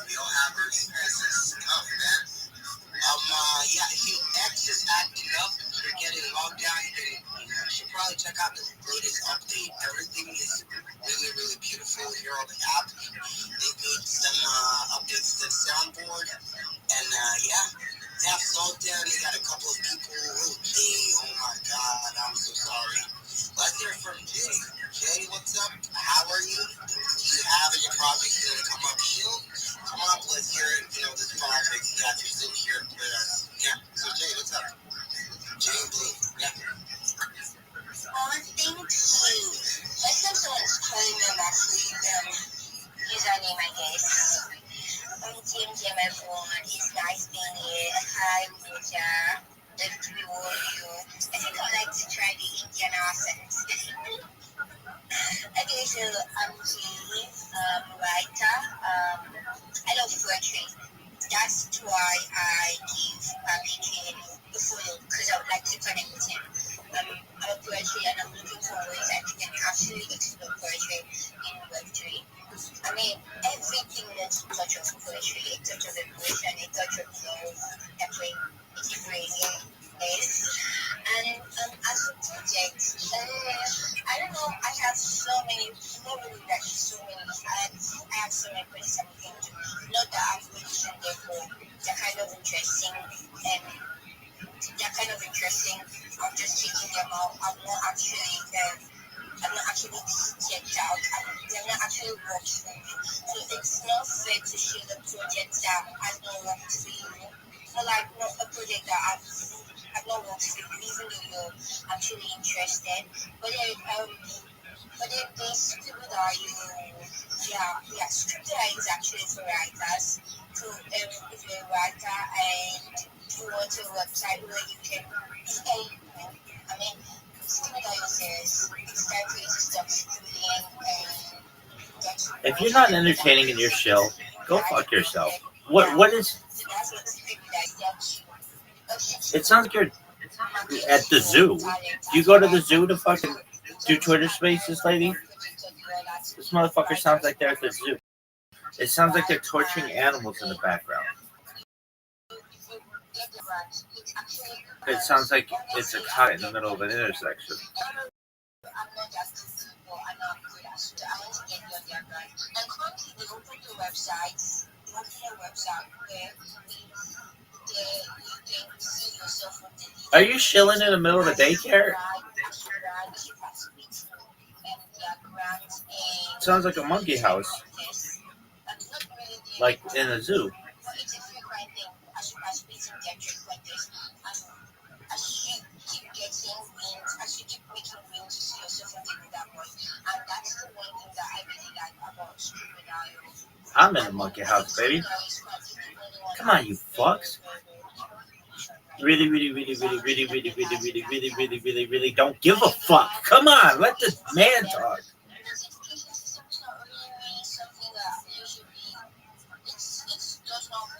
Speaker 7: We all have our experiences. Man. Yeah, if your ex is acting up, you're getting logged down, you should probably check out the latest update. Everything is really, really beautiful here on the app. They made some updates to the soundboard. And yeah, they have Sultan. They got a couple of people. Oh my God, I'm so sorry. Let's hear from Jay.
Speaker 3: Raja, the three warrior. I think I would like to try the Indian accent. Okay, so I'm Jay, writer. I love poetry. That's why I give Rabbi a follow because I would like to connect with him. I'm a poetry and I'm looking for ways I can actually explore poetry in Web3. I mean, everything that's a touch of poetry, a touch of emotion, a touch of love, everything is brilliant. And as a project, I don't know, I have so many, not really like so many, I have so many projects I'm going to, not that I've mentioned them, but they're kind of interesting, I'm just checking them out, I'm not actually checked out, they're not actually worked for me, so it's not fair to share the project that has not worked for you, not like not a project that I've not worked for you, even though you're actually interested, but then there's people that are, scripted is actually for writers, so if you're a writer and you want a website where you can, I mean,
Speaker 2: If you're not entertaining in your show, go fuck yourself. What is? It sounds like you're at the zoo. Do you go to the zoo to fucking do Twitter Spaces, lady? This motherfucker sounds like they're at the zoo. It sounds like they're torturing animals in the background. It sounds like it's a car in the middle of an intersection.
Speaker 3: I'm not just people, I'm not good at it. I want to get you on their brand. And currently, they opened a website. They opened a website where you can see yourself on the
Speaker 2: Are you shilling in the middle of a daycare? Sounds like a monkey house. Like in a zoo.
Speaker 3: It's a frequent thing as beating their trick contest. As you keep getting wins, as you keep making wins, you see yourself on the that point. And that's the one thing that I really like about Stupid Idol.
Speaker 2: I'm in a monkey house, baby. Come on, you fucks. Really don't give a fuck. Come on, let this man talk.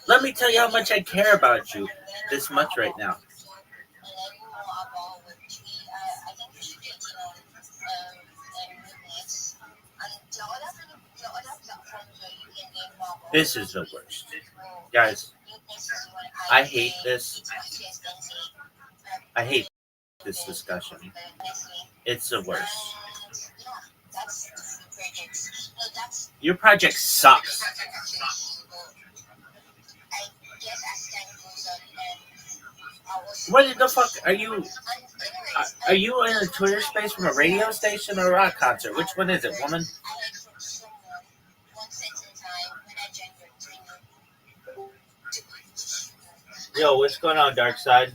Speaker 2: Let me tell you how much I care about you. This much right now. This is the worst. Guys, I hate this. I hate this discussion. It's the worst. Your project sucks. What the fuck are you? Are you in a Twitter space from a radio station or a rock concert? Which one is it, woman? Yo, what's going on, Dark Side?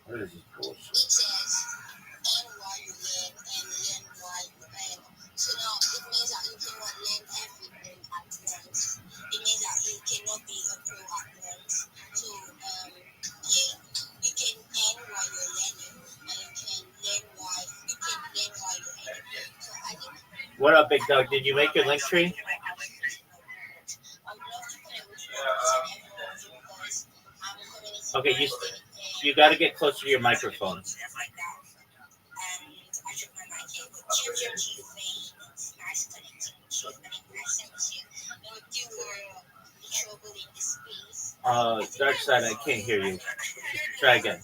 Speaker 2: What is this bullshit?
Speaker 3: It says, and why you learn and learn why you earn. So now it means that you cannot learn everything at once. It means that you cannot be a pro at once. So you can earn while you're learning, and you can learn while you're earning. So I think.
Speaker 2: What up, big dog? Did you make your link tree? Okay, you got to get closer to your microphone. Dark Side, I can't hear you. Try again.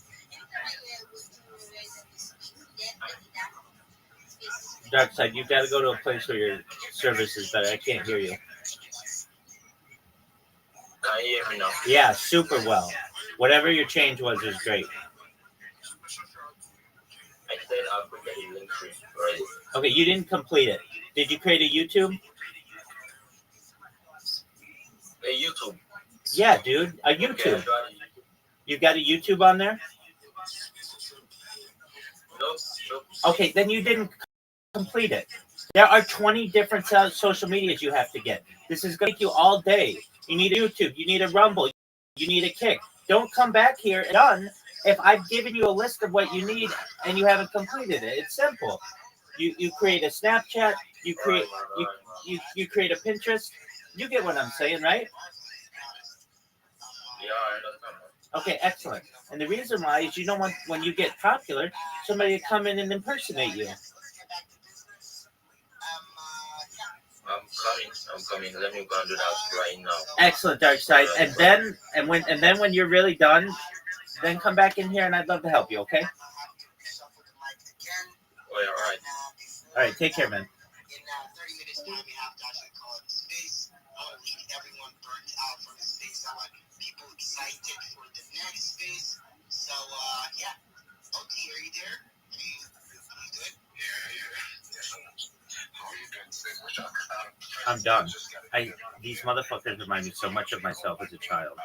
Speaker 2: Dark Side, you got to go to a place where your service is better. I can't hear you.
Speaker 5: Can you hear me now?
Speaker 2: Yeah, super well. Whatever your change was great.
Speaker 5: I said I'll put the link tree already.
Speaker 2: Okay, you didn't complete it. Did you create a YouTube?
Speaker 5: A YouTube?
Speaker 2: Yeah, dude, a YouTube.
Speaker 5: Okay,
Speaker 2: You got a YouTube on there?
Speaker 5: Nope.
Speaker 2: Okay, then you didn't complete it. There are 20 different social medias you have to get. This is going to take you all day. You need a YouTube. You need a Rumble. You need a Kick. Don't come back here and done if I've given you a list of what you need and you haven't completed it. It's simple. You create a Snapchat. You create you, you create a Pinterest. You get what I'm saying, right?
Speaker 5: Yeah, I understand.
Speaker 2: Okay, excellent. And the reason why is you don't want when you get popular, somebody to come in and impersonate you.
Speaker 5: I'm coming. Let me go and do that right now.
Speaker 2: Excellent, Dark Side. And then when you're really done, then come back in here and I'd love to help you, okay?
Speaker 5: Oh, yeah, all right.
Speaker 2: All right, take care, man.
Speaker 3: In 30 minutes time, we have to actually call it space. I want to leave everyone burnt out from the space. I want people excited for the next space. So, yeah. OT, are you there? Are you good?
Speaker 7: How are you doing today,
Speaker 2: I'm done. These motherfuckers remind me so much of myself as a child.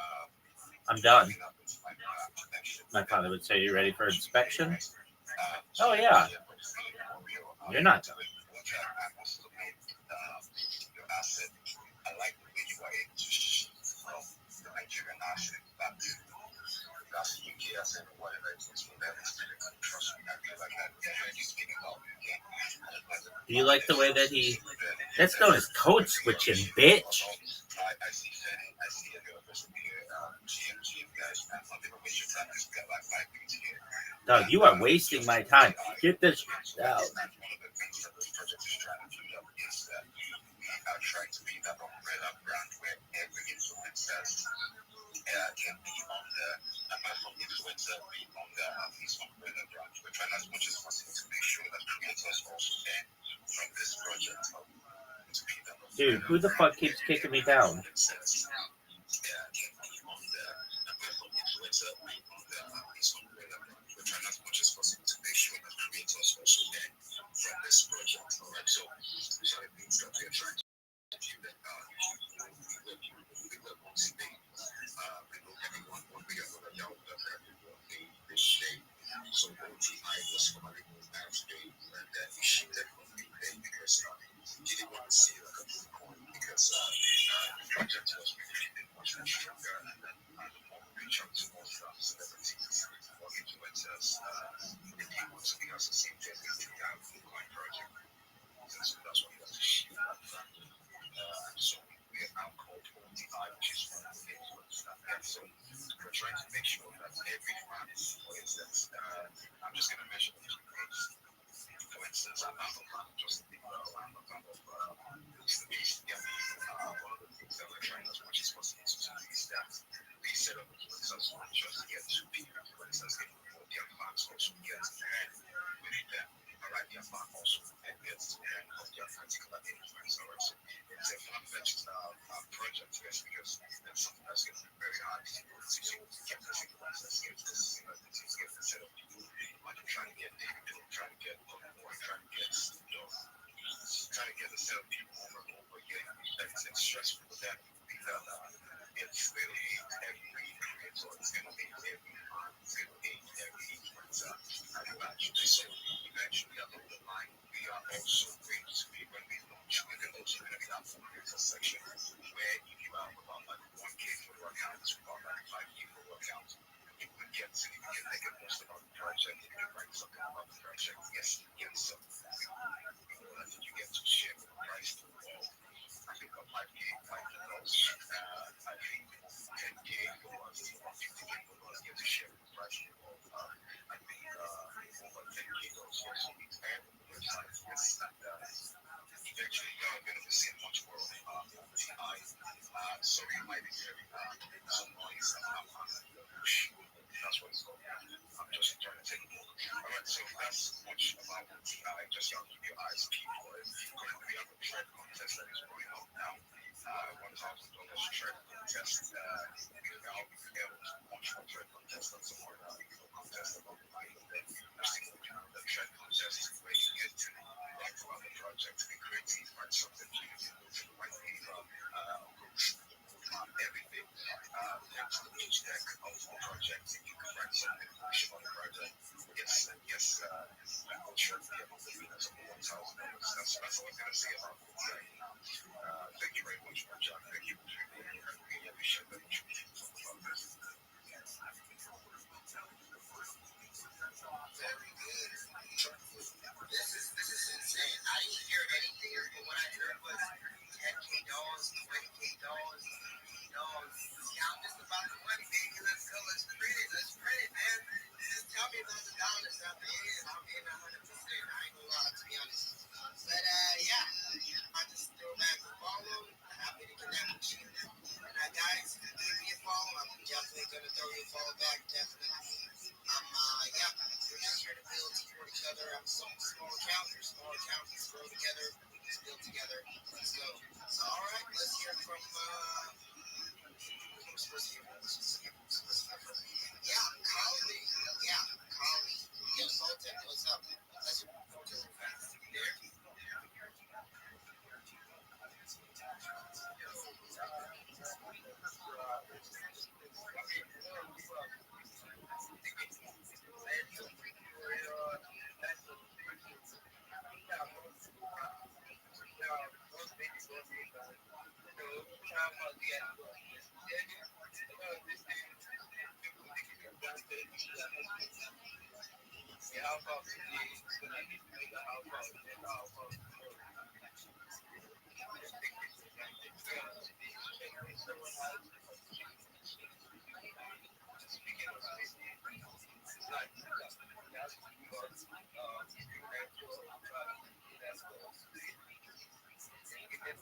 Speaker 2: I'm done. My father would say, "You ready for inspection?" Oh yeah. You're not done.
Speaker 7: I like the way you are able to shift from the Nigerian accent back to that's the UK accent or whatever it is from that. Trust me, I feel like that. You speak about UK.
Speaker 2: Do you like the way that he? That's known as code switching, bitch.
Speaker 7: I see Fanny, I see a person here, GM guys, man. I'm never waste your time. I just got like 5 minutes here.
Speaker 2: Dog, you are wasting my time. Get this out.
Speaker 7: I'm trying to be that umbrella brand where every influencer can be on the, apart from influencer, be on the his umbrella brand. We're trying as much as possible to make sure that creators also learn from this project.
Speaker 2: Dude, who the fuck keeps kicking me down?
Speaker 7: We're trying as much as possible to make sure that creators also learn from this project. Alright, so these are the things that we're trying to do that we will motivate everyone one way or another. Y'all will have this shape. So OTI was formerly moved out today and then we shifted from being there because he didn't want to see like a blue coin because the project was really much more stronger and then the more we reach out to more celebrities, more influencers, if you want to be associated with the blue coin project. So that's what we have to shift that from. So we are now called OTI, which is one of the influencers that we have. So we're trying to make sure that every fan is, for instance, I'm just going to mention a few names. For instance, I'm not a fan of Justin Bieber, I'm a fan of Mr. Beast. Yeah. One of the things that we're trying as much as possible to do is that we set up influencers not just to get to be influencers anymore, their fans also get to learn with them. Alright, their fan also gets to learn of their particular influence. Alright, so it's a far-fetched project, yes, because that's something that's going to be very hard to get this influencers, get the set of people, like trying to get David, trying to get trying to get trying to get the set of people over and over again. It's stressful for them because it's really every creator, it's going to be every fan, it's going to be every influencer, and eventually, so eventually along the line, we are also going to be, when we launch, we're also going to be that creator section where if you have about like 1K follower account, about like 5K follower account, you can get to, you can make a post about the project, you can write something about the project, yes, you get something. I think you get to share the price to all. I think a 5K, $5, I think 10K followers, 50K followers get to share the price to all. I think over 10K also it's fair on the website, yes, and eventually you're going to be seeing much more of OTI. Sorry, you might be hearing some noise. That's what it's called. I'm just trying to take a look. Alright, so that's much about OTI. Just to keep your eyes peeled for it. Currently, we have a trade contest that is going on now. $1,000 trade contest. I'll be able to launch a trade contest on some more contest about the life of them. The trade contest where you get to write about the project, be creative, write something beautiful, white paper, everything. Next to the page deck of the project, you can write something about the project. Yes, I'm sure to be able to be that's $1,000. That's what
Speaker 4: Thank you very much, John. Thank you. I appreciate that.
Speaker 3: Very good. This is insane. I didn't hear anything, but what I heard was 10K dollars, 20K dollars, $50. Yeah, I'm just about the money, baby. Let's go. Let's print it, man. Just tell me about the dollars at the end. I'm in 100%. I ain't gonna lie, to be honest. But yeah, I just throw back the follow. Happy to connect with you. Guys, give me a follow. I'm definitely gonna throw you a follow back. Definitely. Yeah, we're just here to build support each other. I'm some small account. There's small accounts. Let's grow together. Let's build together. Let's go. So, all right, let's hear from. I'm supposed to hear from. Yeah, Collie. Yeah, Collie. Yo, Sultan, what's up? Let's hear from Sultan fast. You there?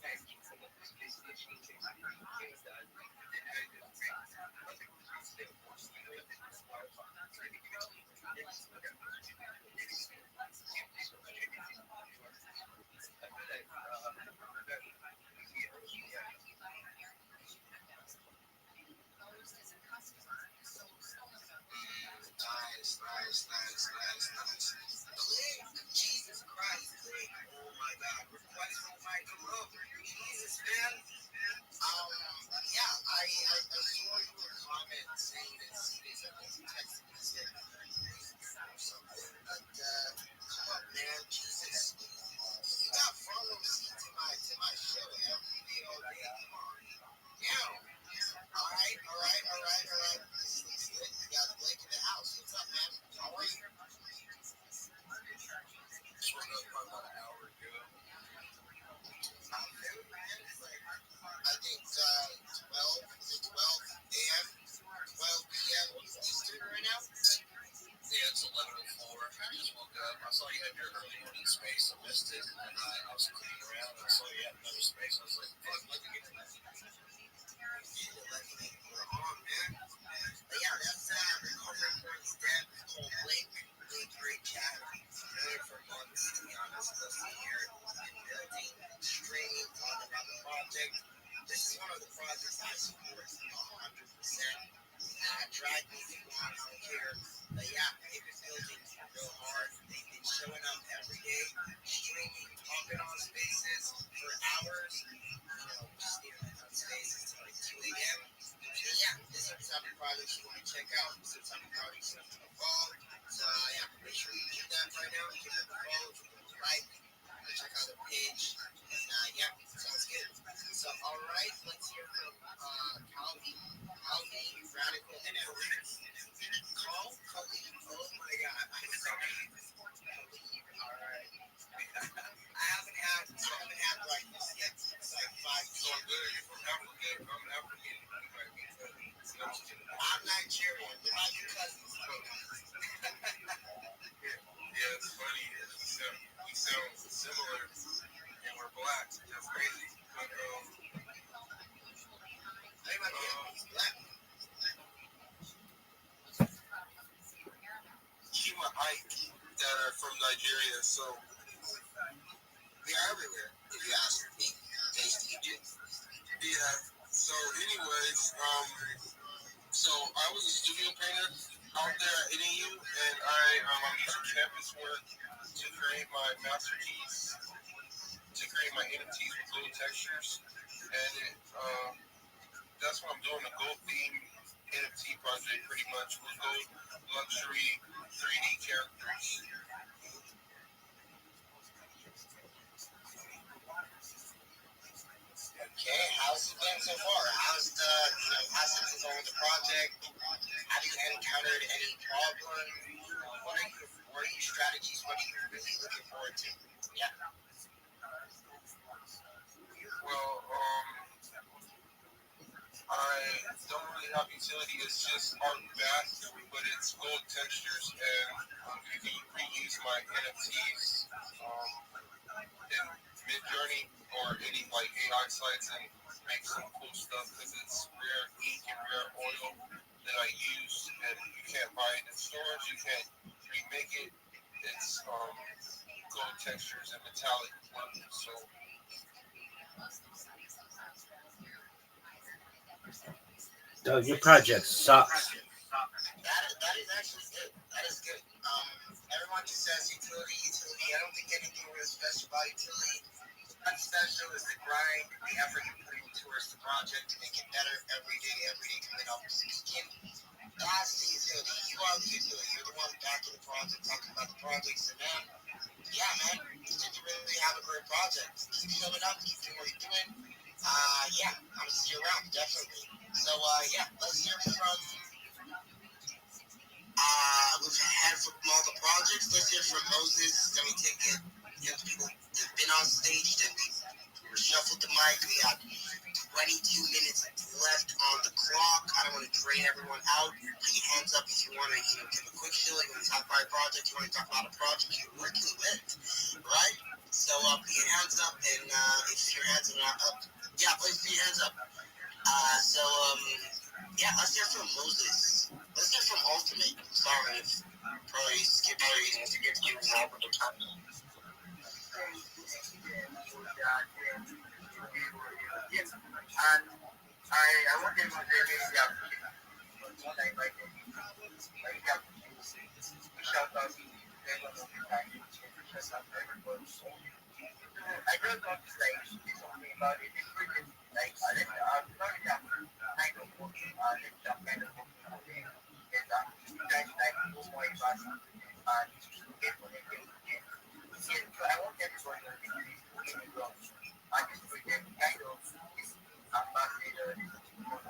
Speaker 3: Nice. Jesus Christ, oh my God, request from Michael Love. Jesus, man. Yeah, I saw your comment saying that CDs are texting me saying or something, but come on, man, Jesus. You got front row seat to my show every day, all day. Come on. Yeah. All right. You got a Blake in the house. What's up, man? How are you?
Speaker 4: Just woke up about an hour ago.
Speaker 3: I think 12 a.m., 12 p.m. Eastern right now.
Speaker 4: Yeah, it's 11:04. I just woke up. I saw you had your early morning space. I missed it, and I was clicking around, and I saw you had another space. I was like, fuck, let me get to that.
Speaker 3: We're on, man. But yeah, that's recovering points dead. Cole Blake. Really great chat. Really for months, to be honest. Listening here, building, streaming, talking about the project. This is one of the projects I support 100%. Drag me to go on out here. But yeah, they've been building real hard. They've been showing up every day, streaming, talking on spaces for hours. Just even on spaces till like 2 a.m. And yeah, there's some type of projects you want to check out. Some type of projects you want to follow. So yeah, make sure you do that right now. Give it a follow, give it a like. Check out the page. And yeah, sounds good. So all right, let's hear from Calvi, Radical Analytics. Khalid. Oh my God, I'm sorry. Khalid. All right. I haven't had breakfast yet. It's like 5
Speaker 4: So
Speaker 3: p.m.
Speaker 4: good. You're from Africa. I'm African.
Speaker 3: I'm Nigerian. We're like cousins.
Speaker 4: Yeah, it's funny. We sound similar, and we're black. That's crazy. But,
Speaker 3: He's black.
Speaker 4: Shima Ike that are from Nigeria, so
Speaker 3: They're everywhere. If you ask me, taste Egypt.
Speaker 4: yeah. So, anyways, so I was a studio painter out there at NAU, and I'm using canvas work to create my masterpiece, to create my NFTs with gold textures, and that's what I'm doing, a gold theme NFT project, pretty much with gold luxury 3D characters. top utility is just art and bath, but it's gold textures, and you can reuse my NFTs in Midjourney or any like AI sites and make some cool stuff because it's rare ink and rare oil that I use, and you can't buy it in stores. You can't remake it. It's gold textures and metallic blending. So
Speaker 2: Doug, your project sucks.
Speaker 3: That is actually good. That is good. Everyone just says utility, utility. I don't think anything really special about utility. What's special is the grind, the effort you put in towards the project to make it better every day coming up speaking. That's the utility. You are the utility. You're the one backing the project, talking about the project. So man, yeah, man, you think you really have a great project. Keep showing up, keep doing what you're doing. Yeah, I'm gonna see you around, definitely. So yeah, let's hear from we've had from all the projects. Let's hear from Moses. Then we take it. The people that've been on stage. Then we shuffled the mic. We got 22 minutes left on the clock. I don't want to drain everyone out. Put your hands up if you want to, give a quick show. You want to talk about a project. You want to talk about a project you're working with, right? So put your hands up, and if your hands are not up, yeah, please put your hands up. Yeah, let's hear from Moses. Let's hear from Ultimate. Sorry if probably skipped you to get you over the top. And I want them to say maybe what I like them. Like that. Shout out to everybody. Shout out to everybody. I don't know if like something about it. It's really like I'm sorry that kind of working kind of working on it. And you guys like go more about it and get connected with it. So I want everybody to get it wrong. And this project kind of is ambassador for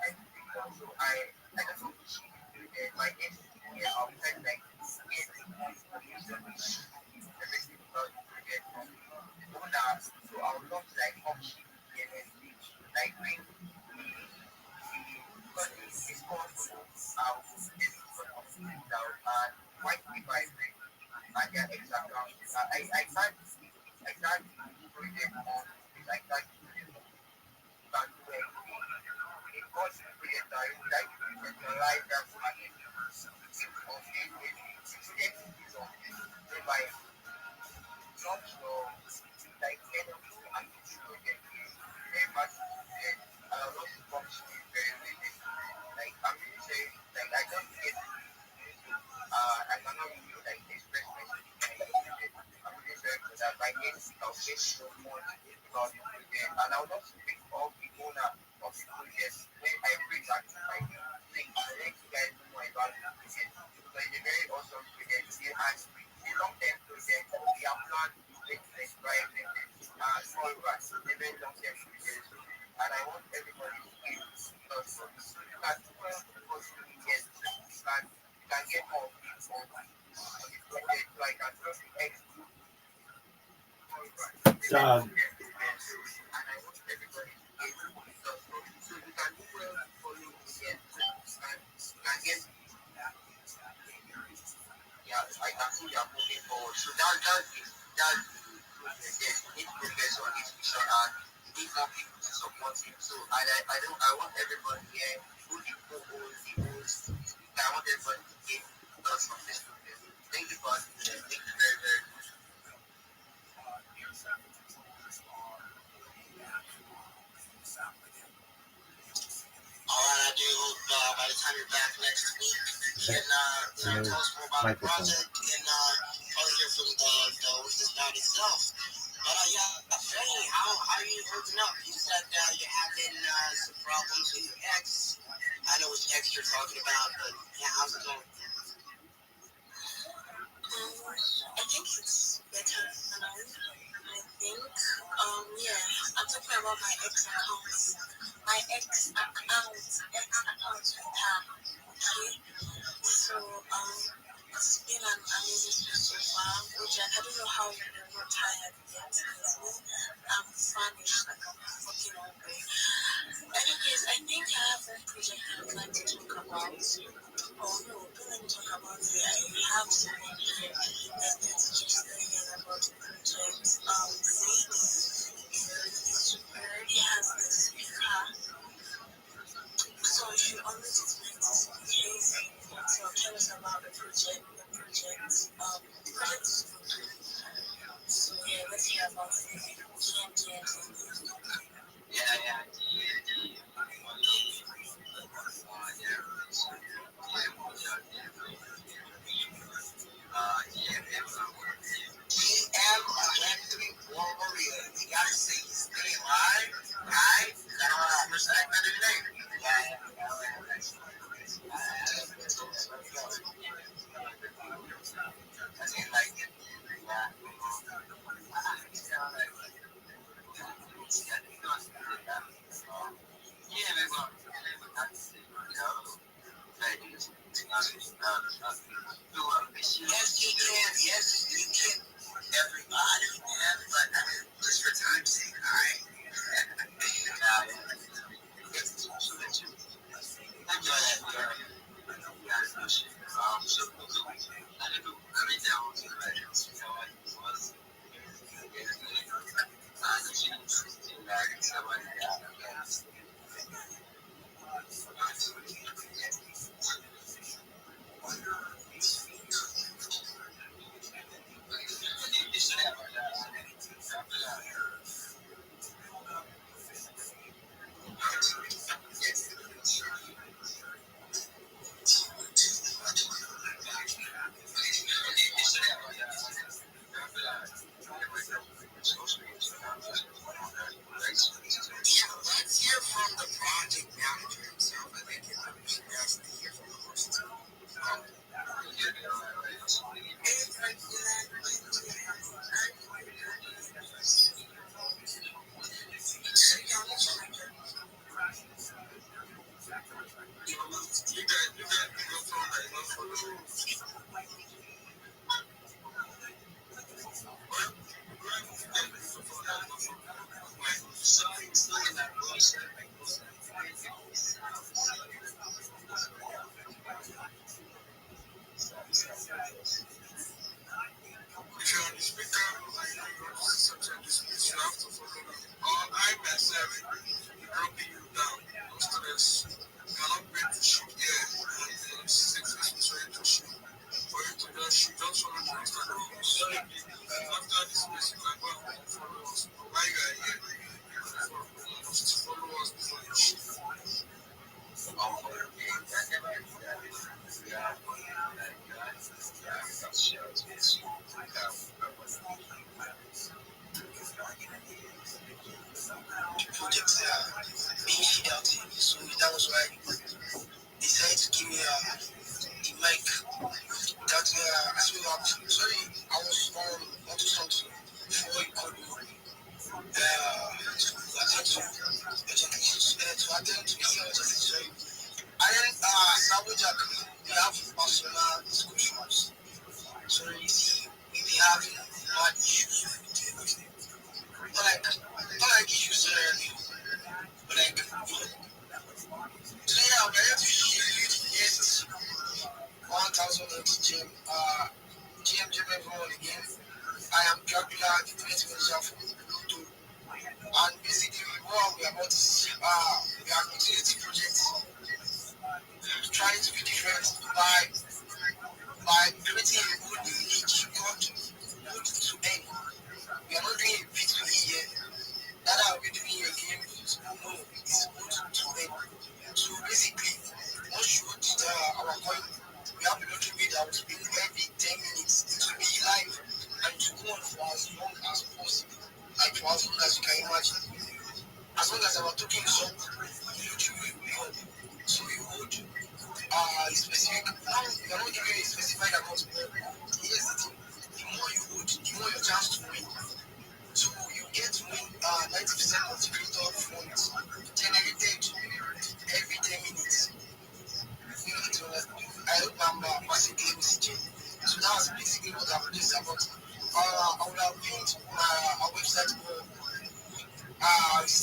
Speaker 3: everything. So I just want to share my name here outside like everything about the project. So I would love to like option like bring because it's called and white people I bring and their exact I can't put them on I can't put them on but it goes to the entire like centralize that money of the student is on by not so like and very much a lot of function is very limited. Like I'm really saying like I don't get I cannot really like express myself. I'm really sorry for that. My name is I'll get so much about the project and I would also speak for the owner of the project when I bring back to my thing to let you guys know more about the project. So it's a very awesome project. It has a long-term project. We have planned to try everything. Small rats, a very long-term project. And I want everybody to get because so you can do well possibly get you can get more people on the project so I can just execute.
Speaker 2: Doug,
Speaker 3: And I want everybody to get stuff so you can do well for you get and you can get yeah, I can see you are moving forward. So that's the process. Yes, we need progress on this mission and we need more people to support him. So I want everybody here who the co-host, the host, I want everybody to get us from this process. Thank you for asking. Thank you very, very much. Alright, I do hope by the time you're back next week, you can tell us more about the project and probably hear from the host about itself. But yeah, Faye, how are you holding up? You said you're having some problems with your ex. I know which ex you're talking about, but yeah, how's it going?
Speaker 6: I think it's better now. I think. Yeah, I'm talking about my ex accounts. My ex accounts right now. Okay. So It's been an amazing trip so far. Jack, I don't know how you're not tired yet. Because me, I'm famished, like I'm fucking hungry. Anyways, I think I have one project I would like to talk about. Oh no, don't let me talk about it. I have someone here that let's just tell you about the project. He already has the speaker, so if you always expect to see him, so tell us about the project. The project is good. So yeah, let's hear about it.
Speaker 7: Warrior. You gotta say his name, alright? Alright? Gotta respect the name. I didn't like it. Yes, you can. Yes, you can. Everybody, man. But I mean, just for time's sake, alright? Enjoy that, girl. Let's hear from the project manager himself. I think it would be nice to hear from the host. Projects being shipped out. So that was why they decided to give me the mic. That as well. Sorry, I was on to something before you called me. To attend to the sorry. I then salvage we have personal discussions. So you see, we be having bad issues with everything. Not like issues but like today I'm ready to yes 1000 gym everyone again. I am Dracula, the creative manager for Ludo. And basically what we are about is we are utility projects trying to be different by creating a good image, good to end. We are not doing a bit to the year. That are we doing a game no, it's good to end. So basically, once you did our point, we have a little bit that will be every 10 minutes. It will be live and to go on for as long as possible. Like for as long as you can imagine. As long as our talking is up, YouTube will be on. So you would specific, now you're not giving a specified amount of money. Here's the thing, the more you would, the more your chance to win. So you get to win 90% of the creator funds generated every 10 minutes. I hope I'm passing the message.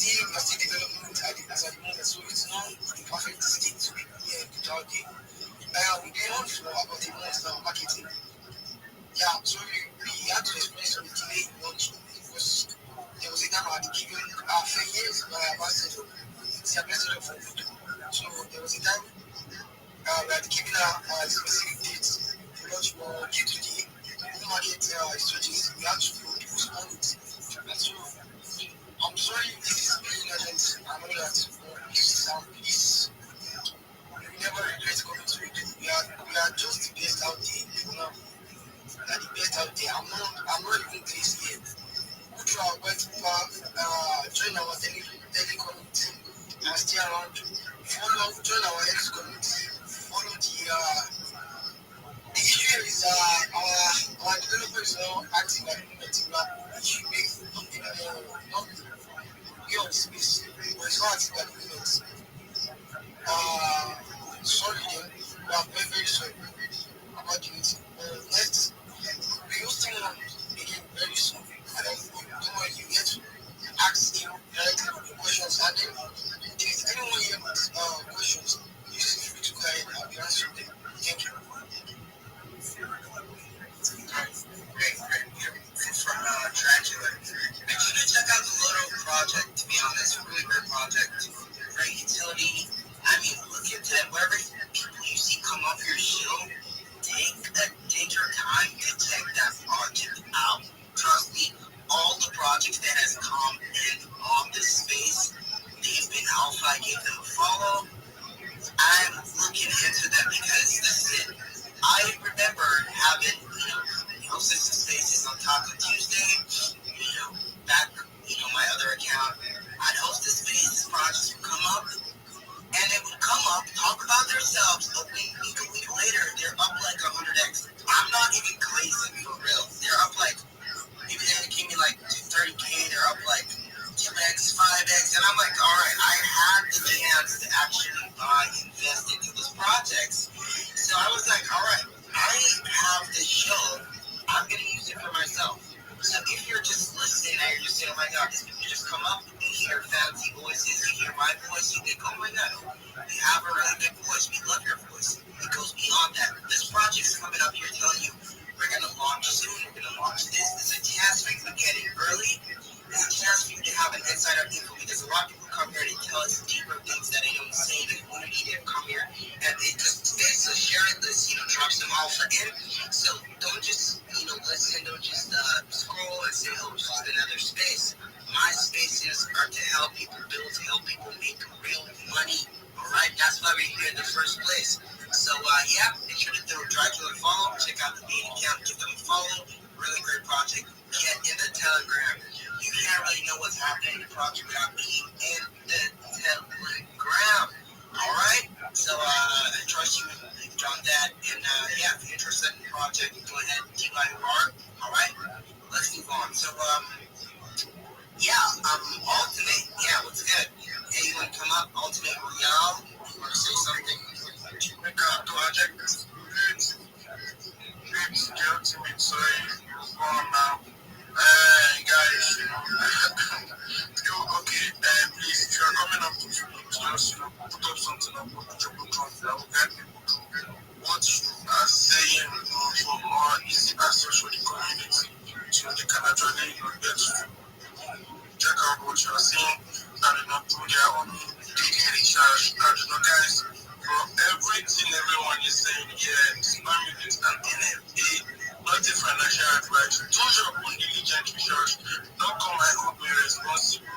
Speaker 7: still development as at the moment, so it's not the perfect state to be here without it. We've been on for about a month now, marketing. Yeah, so we had to experience some delay in launch because there was a time I had given 3 years by ambassador. It's a ambassador for food. So there was a time we had given a specific date to launch, but due to the market strategies, we had to postpone it. And so I'm sorry if this is being urgent. I know that please, we never regret coming to it. We are just the best out there for now. We are the best out there. I'm not even placed here. Go through our web join our telecom team and stay around. Join our ex community. Follow the issue is our developer is not active at the moment. We should make not your space, but it's not active at the moment. Sorry, we are very, very sorry about the meeting. Next, we will still again very soon. And then don't worry, you get to ask him directly questions. And then if anyone here has questions, you feel free to go ahead and I'll be answering them. Thank you. Great. From Dracula. Make sure to check out the Loto project, to be honest. Really great project. Great utility. I mean, look into it. Wherever people you see come up your show, take your time to check that project out. Trust me, all the projects that has come in on this space, they've been alpha. I gave them a follow. I'm looking into them because listen, I remember having, sister spaces on Taco Tuesday, back, my other account. I'd host the space, projects would come up, and they would come up, talk about themselves. A week later, they're up like 100x. I'm not even glazing for real. They're up like, maybe they came in like 30K, they're up like 2x, 5x, and I'm like, all right, I had the chance to actually invest into those projects. So I was like, all right, I have this show, I'm going to use it for myself. So if you're just listening and you're just saying, oh my God, these people just come up, you hear fancy voices, you hear my voice, you think, oh my God, you have a really good voice, we love your voice. It goes beyond that. This project's coming up here telling you, we're going to launch soon, we're going to launch this. There's a chance for you to get it early. There's a chance for you to have an insider info because a lot of people come here to tell us deeper things that they don't say in the community. They come here and they just sharing this, drop some alpha in. So don't just, listen, don't just scroll and say, oh, it's just another space. My spaces are to help people build, to help people make real money. All right, that's why we're here in the first place. So, make sure to Dracula a follow. Check out the main account, give them a follow. Really great project. Get in the Telegram. You can't really know what's happening in the project without being in the Telegram. All right? So, I trust you've done that. And, if you're interested in the project, go ahead and keep on art. All right? Let's move on. So, Ultimate. Yeah, what's good? Hey, you want to come up? Ultimate Royale? You want to say something? Project. It's the ultimate, sorry. Come now. Guys, please, if you're coming up to just, put up something up on the triple trunk that will guide people through what you are saying for more easy access for the community. So they can actually, get to check out what you are saying and not do their own daily research. And guys, for everything everyone is saying here, spamming it and NFA, not a financial advice. Do your own diligent research. Don't come and hold me responsible.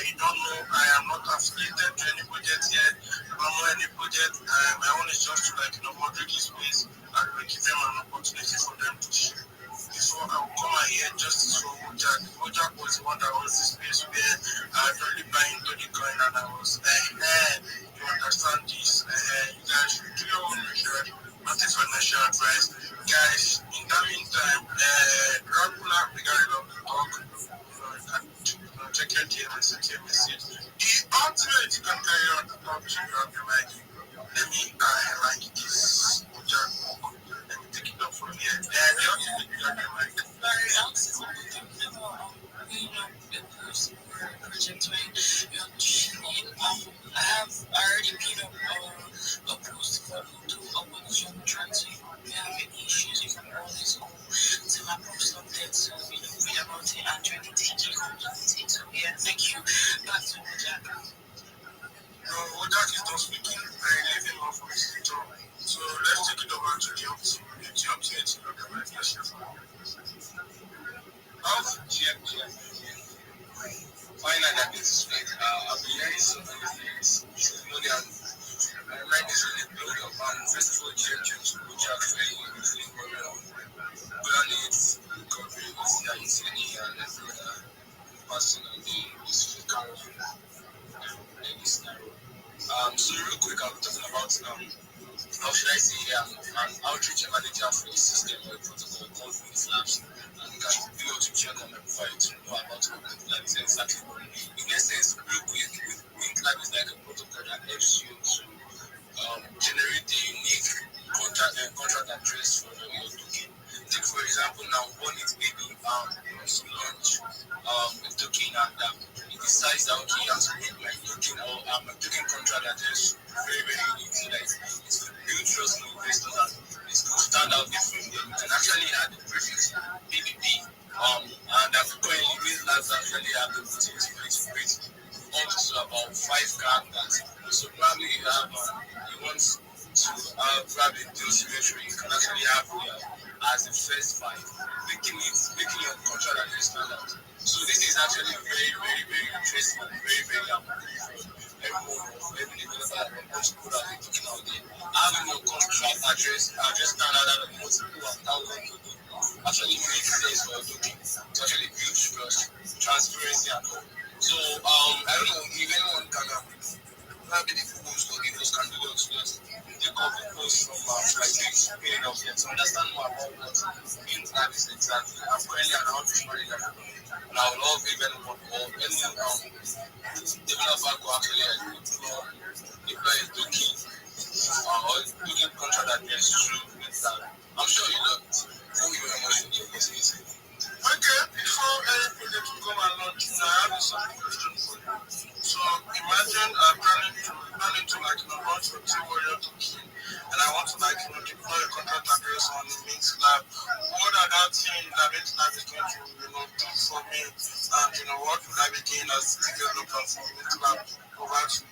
Speaker 7: You don't know, I am not affiliated to any project yet. I don't know any project. My own is just to moderate this space and give them an opportunity for them to share. Before I will come here just for Wojak. Wojak was the one that was this place where I really buying into the coin and I was you understand this. You guys should do your own research, not a financial advice. Guys, in that meantime, Dracula, we got a lot to talk. Check your DM, send your message. The ultimate you can carry on to talk to you, I'll be like, let me like this Wojak. Let me take it up from here. The ultimate you can like.
Speaker 6: Larry Alex is in person project, right? pin up a post follow to a page I'm trying to, if you have any issues, you can always go to my post on there to, read about it and try to take it home with it. So yeah, thank you. Back to you, Jack.
Speaker 8: That is not speaking. I live in North West. So let's take it over to the update. The update of the manifesto.
Speaker 4: Of GM. Finally, at this stage, I've been hearing so many things. You should know that my mind is really blown up. First of all, GM which are very doing very well. Plan it, recovery, CICD, and every other person on the speaker of any scenario. So real quick, I'll be talking about how should I say an outreach manager for a system or a protocol called Wings Labs, and you can do to check on my profile to know about what Wings Lab is exactly. In essence, real quick, Wings Lab is like a protocol that helps you to generate a unique contract address for your token. Take for example now, one is maybe wants to launch a token and it decides that okay, I have to make my token or my token contract address very very unique so that it's to build trust with investors and it's going to stand out different. Then you can actually add the prefix BBB and that currently Wings Labs actually have the ability to create up to about 5 characters. So probably you have you want to grab a deal signature, you can actually have as the first 5, making your contract and your standard. So this is actually very, very, very interesting and very, very good for everyone or every developer that wants to put out a token out there. Having your contract address standard and multiple and thousands of people actually makes sense for your token. To actually build trust, transparency and all. So I don't know if anyone can probably the post or the host can do that to us. Take off the post from my page period of to understand more about what Wings Lab is exactly. I'm currently an outreach manager and I would love if anyone or any developer could actually deploy a token or token contract address through Wings Lab. I'm sure you love it. Thank you very much for the opportunity.
Speaker 8: Okay, before any project will come and launch, I have a simple question for you. So imagine I'm planning to like launch a T-Warrior token and I want to like deploy a contract address on the Wings Lab. What are that thing that Wings Lab is going to do for me, and what would I be doing as developer for Wings Lab? Over to you.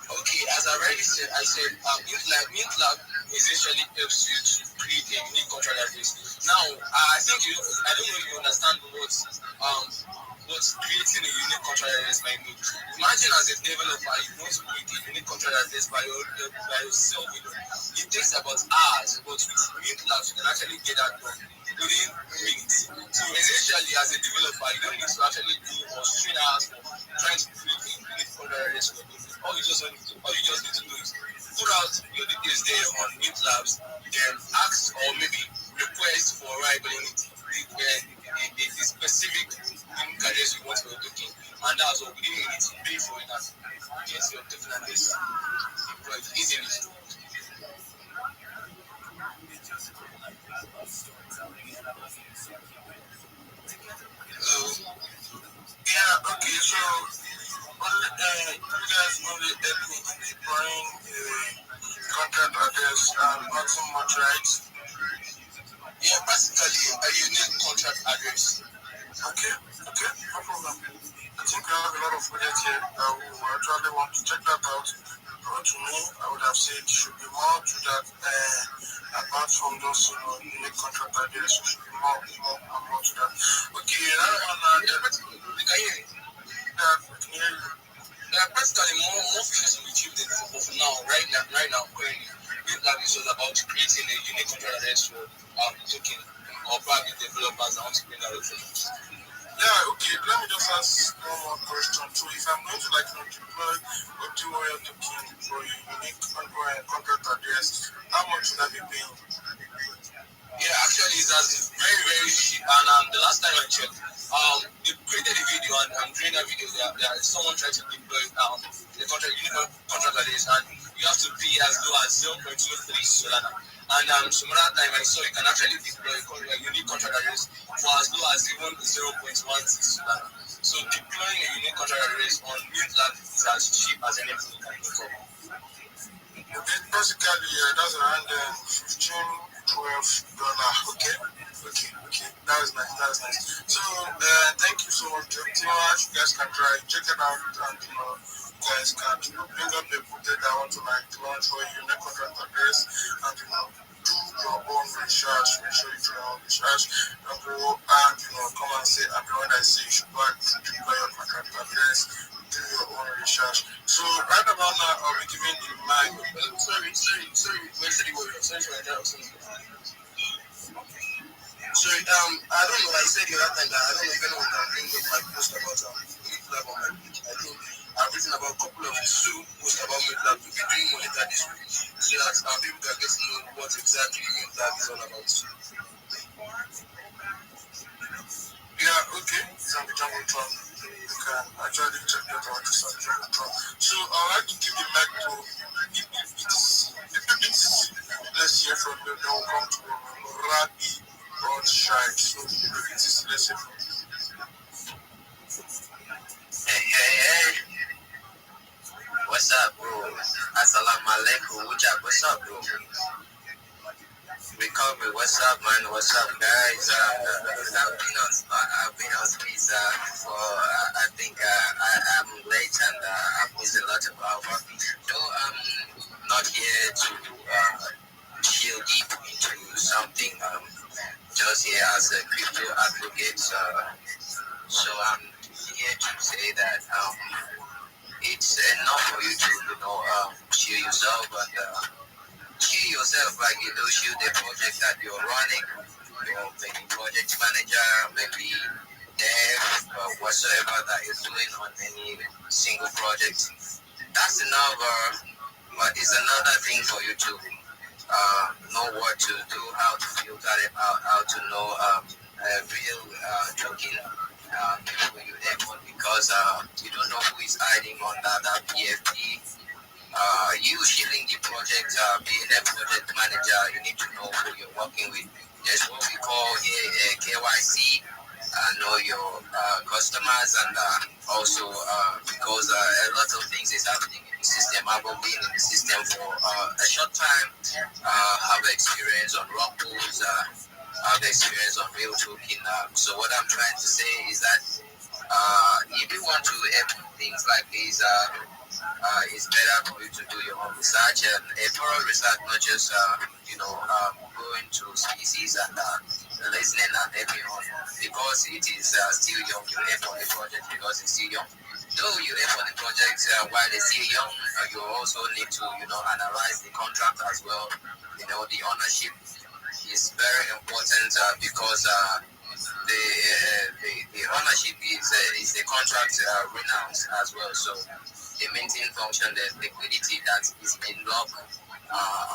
Speaker 4: Okay, as I already said, Mint Lab essentially helps you to create a unique contract address. Now, I think I don't know if you understand what creating a unique contract address might mean. Imagine as a developer, you want to create a unique contract address by yourself. It takes about hours, but with Mint Labs, you can actually get that done within minutes. So essentially, as a developer, you don't need to actually do or strain hours for trying to create a unique contract address for you. All you just need to do is put out your details there on Mint Labs, then ask or maybe request for reliability, the specific unique address you want for your token, and that's what within minutes you pay for it and get your token address deployed easily.
Speaker 8: Yeah, okay, so you guys only help me in deploying the contract address and not so much, right?
Speaker 4: Yeah, basically a unique contract address.
Speaker 8: Okay, no problem. I think we have a lot of projects here that we will actually want to check that out. But to me, I would have said should be more to that. Apart from those unique contract address, should be more to that. Okay, now on
Speaker 4: You can hear it.
Speaker 8: that we can hear you.
Speaker 4: There are practically more features we achieved of now, right now, currently. Mint Lab is all about creating a unique contract address for token or private developers that want to bring that with.
Speaker 8: Yeah, okay, let me just ask one more question. So if I'm going to deploy a T-Warrior token for a unique contract address, how much should I be paying?
Speaker 4: Yeah, actually, it's very, very cheap. And the last time I checked, they created a video, and during that video, there is someone trying to deploy the contract, unique contract address, and you have to pay as low as 0.23 Solana. And some other time I saw you can actually deploy a unique contract address for as low as even 0.16 Solana.
Speaker 8: So deploying a unique contract address on mute lab is as cheap as anything you can think of. Okay, basically, that's around $15-12. Okay. That's nice. So, thank you so much, Joe. You guys can try, check it out, and you guys can bring up the footage that want to launch for a unique contract address, and do your own research. Make sure you do your own research, and go and come and say, I'm the one that say you should buy your contract address. Do your own research. So right about now, I'll be giving the mic. Sorry, Wesley Warrior. Sorry for that. Sorry, I don't know. I said the other time that I don't know if anyone can bring up my post about MidLab on my page. I think I've written about a couple of two posts about MidLab. We'll be doing monitor this week so that people can get to know what exactly MidLab is all about. Yeah, okay. It's on the Jungle Tron. You can actually check that out. It's on the Jungle Tron. So I'd like to give the mic to let's hear from them. Then we'll come to Rabbi Rothschild. So let's hear from them.
Speaker 7: Hey. What's up, bro? Assalamu alaikum. What's up, bro? Recovery, what's up, man? What's up, guys? I've been on space for, I think I'm late and I've missed a lot of our so I'm not here to chill deep into something. Just here as a crypto advocate. So I'm here to say that it's enough for you to, chill yourself and kill yourself, like shoot the project that you're running, maybe project manager, maybe dev, whatsoever that you're doing on any single project. That's enough, but it's another thing for you to know what to do, how to filter it out, how to know real joking people you aim on, because you don't know who is hiding on that PFP. You shilling the project, being a project manager, you need to know who you're working with. There's what we call here KYC, know your customers, and also because a lot of things is happening in the system. I've been in the system for a short time, have experience on rock pools, have experience on real token. So what I'm trying to say is that if you want to have things like these, it's better for you to do your own research and a thorough research, not just going to species and listening and every on, because it is still young. You aim for the project because it's still young. Though you aim for the project while it's still young, you also need to analyze the contract as well. The ownership is very important because the ownership is the contract renounce as well. So the maintain function, the liquidity that is being locked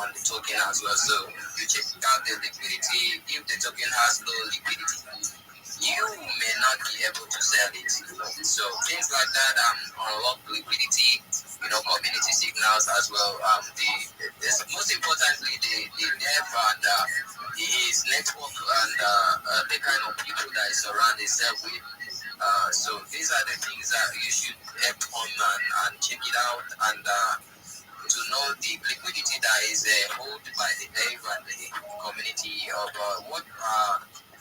Speaker 7: on the token as well. So you check out the liquidity. If the token has low liquidity, you may not be able to sell it. So things like that, unlock liquidity, community signals as well. Most importantly, the dev and his network and the kind of people that is around itself with. So these are the things that you should help on and check it out, and to know the liquidity that is held by the dev and the community of what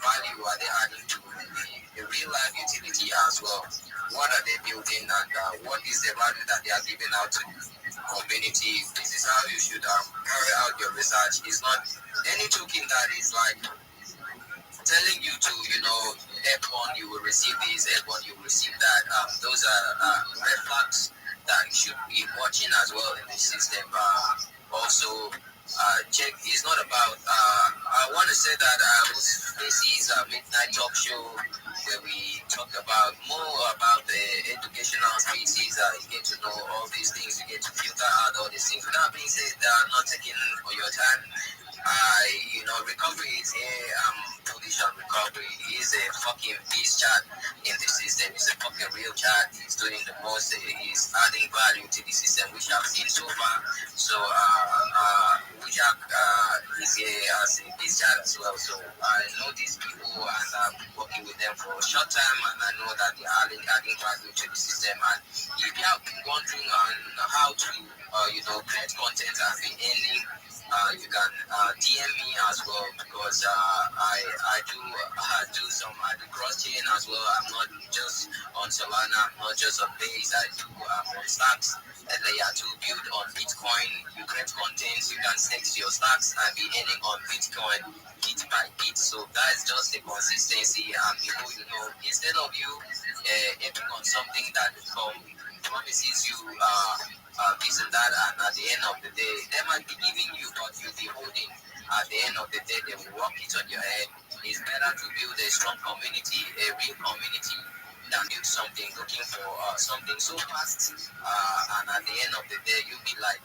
Speaker 7: value are they adding to the real life utility as well. What are they building, and what is the value that they are giving out to the community? This is how you should carry out your research. It's not any token that is like telling you to, F1 you will receive this, F1 you will receive that. Those are red flags that you should be watching as well in the system. Also, check. It's not about. I want to say that this is a midnight talk show where we talk about more about the educational spaces. You get to know all these things. You get to filter out all these things. Without being said, not taking all your time. Recovery is here. Bullish on recovery. He's a fucking beast chat in the system. He's a fucking real chat. He's doing the most. He's adding value to the system, which I've seen so far. So, Ujak is here as a beast chat as well. So, I know these people and I've been working with them for a short time, and I know that they are adding value to the system. And if you have been wondering on how to, create content and be earning, you can DM me as well because I do cross chain as well. I'm not just on Solana, I'm not just on Base. I'm on stacks and layer 2 build on Bitcoin. You create content, you can stake your stacks and be earning on Bitcoin bit by bit. So that is just the consistency. And instead of you aiming on something that promises you this and that, and at the end of the day, they might be giving you, but you'll be holding. At the end of the day, they will rock it on your head. It's better to build a strong community, a real community, than build something looking for something so fast. And at the end of the day, you'll be like,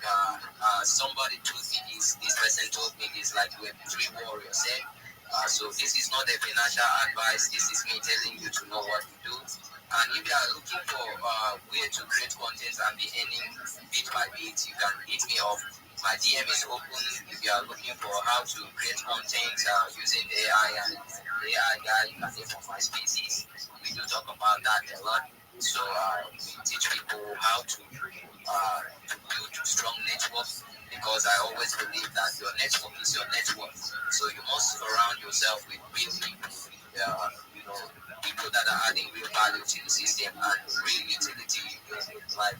Speaker 7: somebody told me this person told me this, like we're 3 warriors, eh? So this is not a financial advice. This is me telling you to know what to do. And if you are looking for way to create content and be earning bit by bit, you can hit me up. My DM is open. If you are looking for how to create content using AI and AI guy, you can hear from my species. We do talk about that a lot. So we teach people how to build strong networks, because I always believe that your network is your network. So you must surround yourself with real people. People that are adding real value to the system and real utility in your life.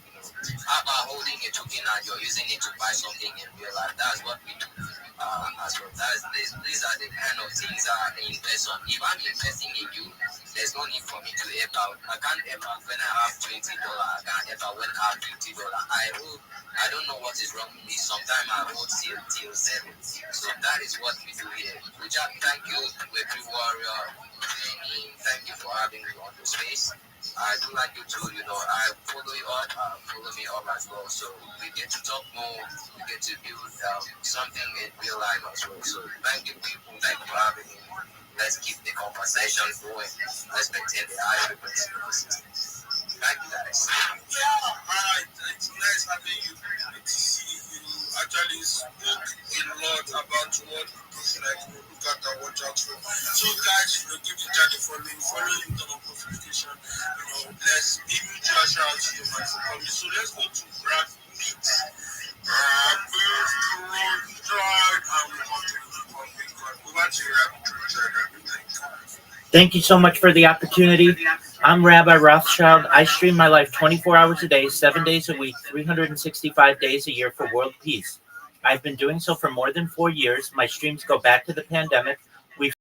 Speaker 7: How about holding a token and you're using it to buy something in real life? That's what we do. As well. These are the kind of things in person. If I'm investing in you, there's no need for me to help out. I can't help out when I have $20. I can't help out when I have $50. I don't know what is wrong with me. Sometimes I hold till 7. So that is what we do here. We just thank you, Web3 Warrior. Thank you for having me on the space. I do like you too, I follow you up, follow me up as well. So we get to talk more, we get to build something in real life as well. So thank you people, thank you for having me. Let's keep the conversation going. Let's maintain the high frequency of the system. Thank you guys.
Speaker 8: Yeah, alright. It's nice having you. Good to see you. Actually spoke a lot about what people should look at and watch out for. So guys, give the channel follow him, turn on notification. Let's be mutual shout out to you, man, for coming. So let's go to Brad Beat. Rothschild, and we want to over to Rabbi.
Speaker 2: Thank you so much for the opportunity. I'm Rabbi Rothschild. I stream my life 24 hours a day, 7 days a week, 365 days a year for world peace. I've been doing so for more than 4 years. My streams go back to the pandemic. We've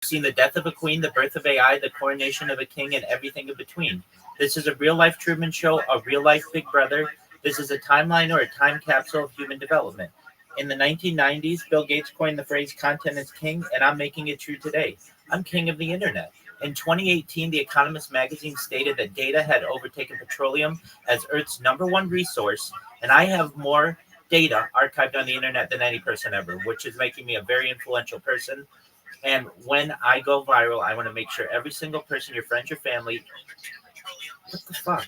Speaker 2: seen the death of a queen, the birth of AI, the coronation of a king, and everything in between. This is a real-life Truman Show, a real-life Big Brother. This is a timeline or a time capsule of human development. In the 1990s, Bill Gates coined the phrase content is king, and I'm making it true today. I'm king of the internet. In 2018, The Economist magazine stated that data had overtaken petroleum as Earth's #1 resource, and I have more data archived on the internet than any person ever, which is making me a very influential person. And when I go viral, I want to make sure every single person, your friends, your family, what the fuck?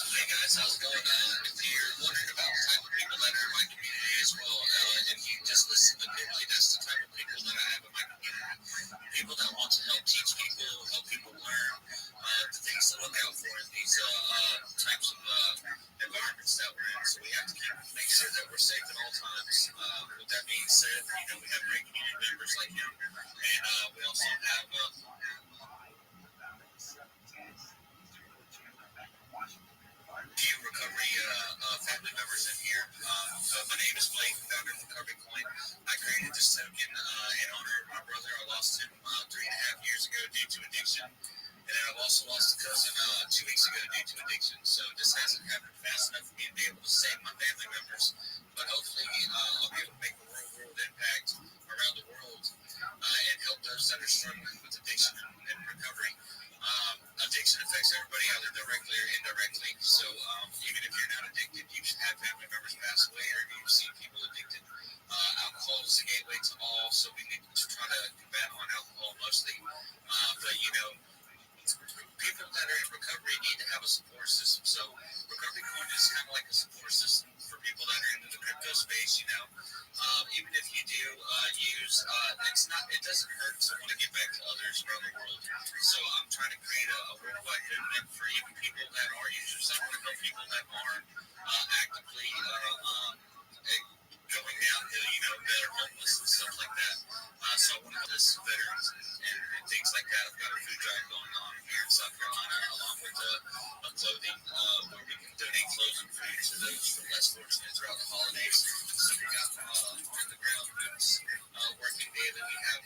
Speaker 4: Hey guys, how's it going? If you're wondering about the type of people that are in my community as well, if you just listen to Billy, that's the type of people that I have in my community. People that want to help teach people, help people learn, the things to look out for in these types of due to addiction. And then I've also lost a cousin 2 weeks ago due to addiction. So this hasn't happened fast enough for me to be able to save my family members. But hopefully I'll be able to make a world impact around the world and help those that are struggling with addiction and recovery. Addiction affects everybody either directly or indirectly. So even if you're not addicted, you've had family members pass away or you've seen people addicted. Alcohol is the gateway to all, so we need to try to combat on alcohol mostly. But people that are in recovery need to have a support system. So recovery coin is kind of like a support system for people that are into the crypto space. Even if you do it doesn't hurt to want to get back to others around the world. So I'm trying to create a worldwide movement for even people that are users. I want to help people that are actively going downhill, that are homeless and stuff like that. So I want to help this veterans and things like that. I've got a food drive going on here in South Carolina, along with a clothing where we can donate clothes and food to those less fortunate throughout the holidays. So we got on the ground boots working daily. We have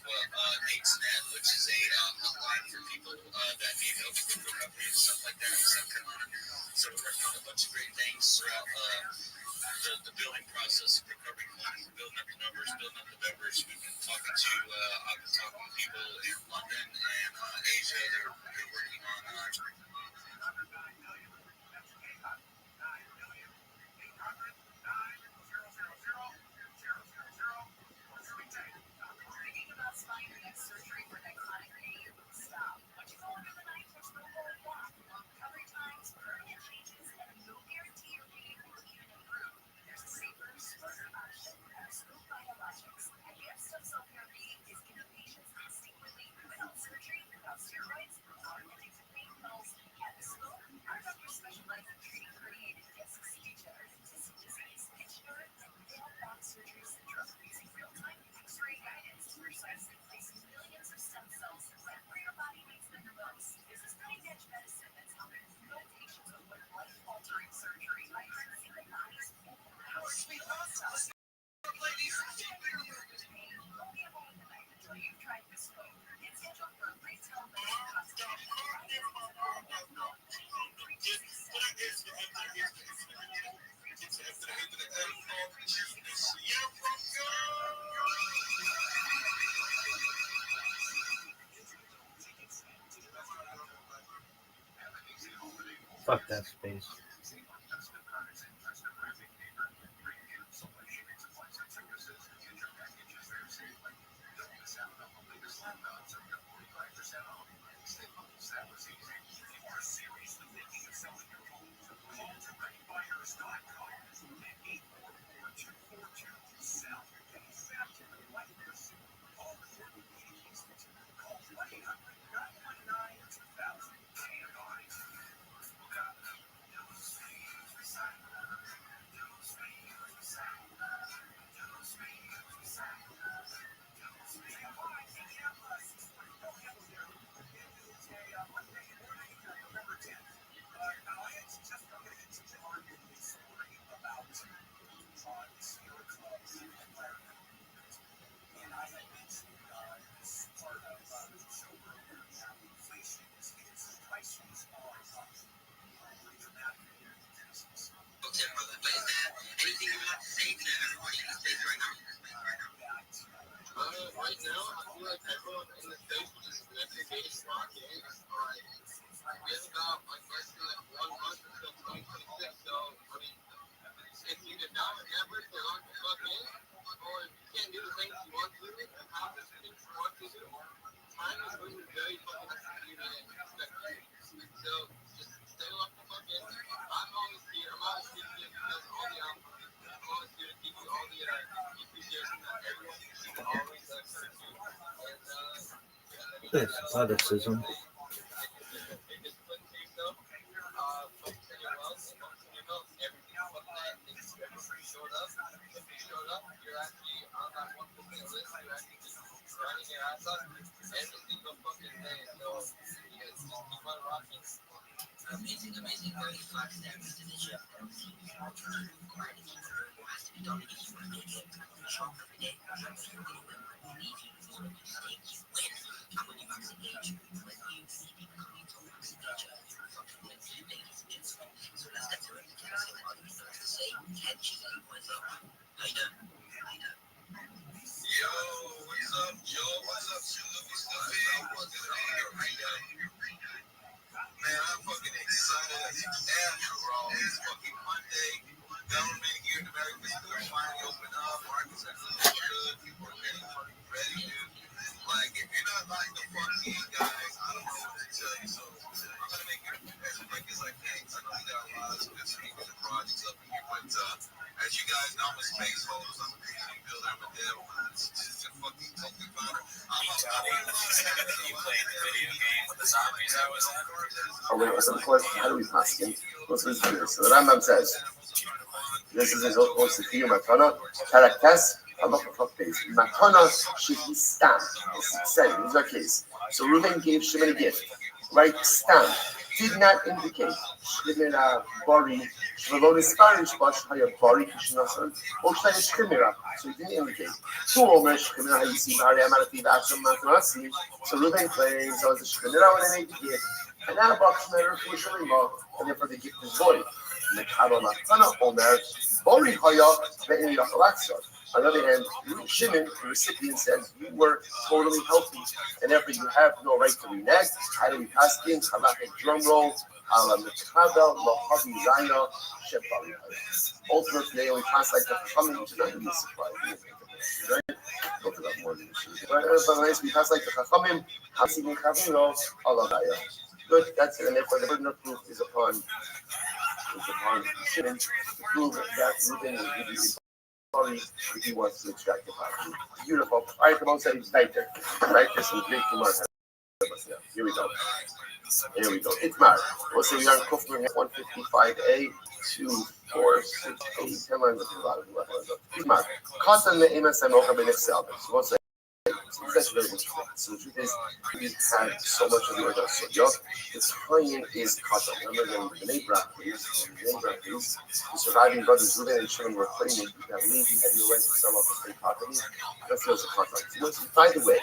Speaker 4: Nate's Net, which is a hotline for people that need help with recovery and stuff like that in South Carolina. So we're working on a bunch of great things throughout the building process of recovery clients, building up the numbers, building up the members. I've been talking to people in London and Asia. They're working on
Speaker 2: Fuck that space.
Speaker 7: Right now, I feel like everyone in the space is necessarily locked in. We have about, I guess, 1 month until 2026. So, I mean, it's either now or never to lock the fuck in, or if you can't do the things you want to do, accomplish the things you want to do, time is moving very fucking speedy and expected. So, just stay locked the fuck in. I'm always here. I'm always here because all the I'm always here to give you all the appreciation that everyone should always turn to. And,
Speaker 2: Athleticism.
Speaker 7: Amazing 35 steps to the gym. Required to keep your has to be done if you want to get show up every day. You need to win. You win.
Speaker 8: Yo, what's up, Joe? What's up, Man, I'm fucking excited as hell, bro. It's fucking Monday. Government here in America is finally open up. Markets are looking good. People are getting fucking ready, dude. Like, if you're not like the fucking guys, I don't know what to tell you. So, I'm gonna make it as quick as I can. I know we got a lot of good speakers and projects up here, but as you guys know, I'm a space host. I'm a community builder. I'm a dev. Just a fucking token founder.
Speaker 4: You played the video game with the zombies I was on?
Speaker 1: Oh, wait, so of course, how do we pass it? Let's listen to this. So the Rambam says, this is his also to you, Matana, Karaktas, Allah Faktis. Matana should be stamped. This is our case. So Reuben gave Shimon a gift, right? Stamp. Did not indicate Shemira Bari, Shvelonis Spanish, but Haya Bari Kishnasan, or Shemira. So he didn't indicate. Two Omer Shemira, you see, Bari Amarati, Action Matanasi. So Reuben claims, I was a Shemira when I made the gift. And now Bakshmer Fushima, and therefore the gift is void. Mekaba Matana Omer, Bori Haya, Ve'in Yachalaksar. On the other hand, Shimon, the recipient, says you were totally healthy, and therefore you have no right to renege. How do we pass in? Halachic drum roll. Ultimately, we pass like the Chachamim, which is not really a surprise. Right? Go to that more than but we pass like the Chachamim. Hasibin Chavino, Allah. Good. That's it. And therefore, the burden of proof is upon Shimon to prove that Reuben will give you. Sorry, if he wants to extract the power. Beautiful. All right, come on, say it's right there. Right there, some great Gemara. Here we go. Here we go. Itmar. We'll say we are in Kufman 155A, 2, 4, 6, 8, 10 lines of the bottom. Itmar. Katan the Amos and Oka Ben Excel. So we'll say, that's very interesting. So the truth is, we had so much of the order. So, the timing is Katan. Remember the name Brachis, the surviving brothers, Reuben and Shimon, were claiming that Levi had no right to sell off the state property. That's also Katan. So, by the way,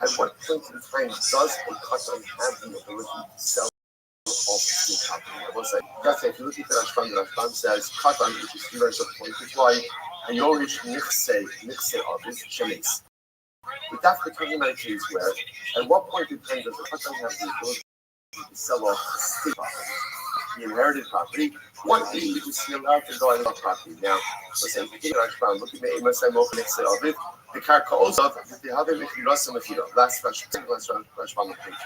Speaker 1: at what point in time does a Katan have the ability to sell off the state property? I will say, that's it. If you look at the Rashbam says Katan, which is 3 verses of point, which is why Hayorish Nichse of this Shemitz. But that's the talking about a case where, at what point in time does a Katan have the ability to sell off the state property, the inherited property? What age is he allowed to go and sell property? Now, let's say, look at me, Amos and Mocha Nichse of it. The Karkaos of the other Mechirasim of Hiro, last Rashbam page.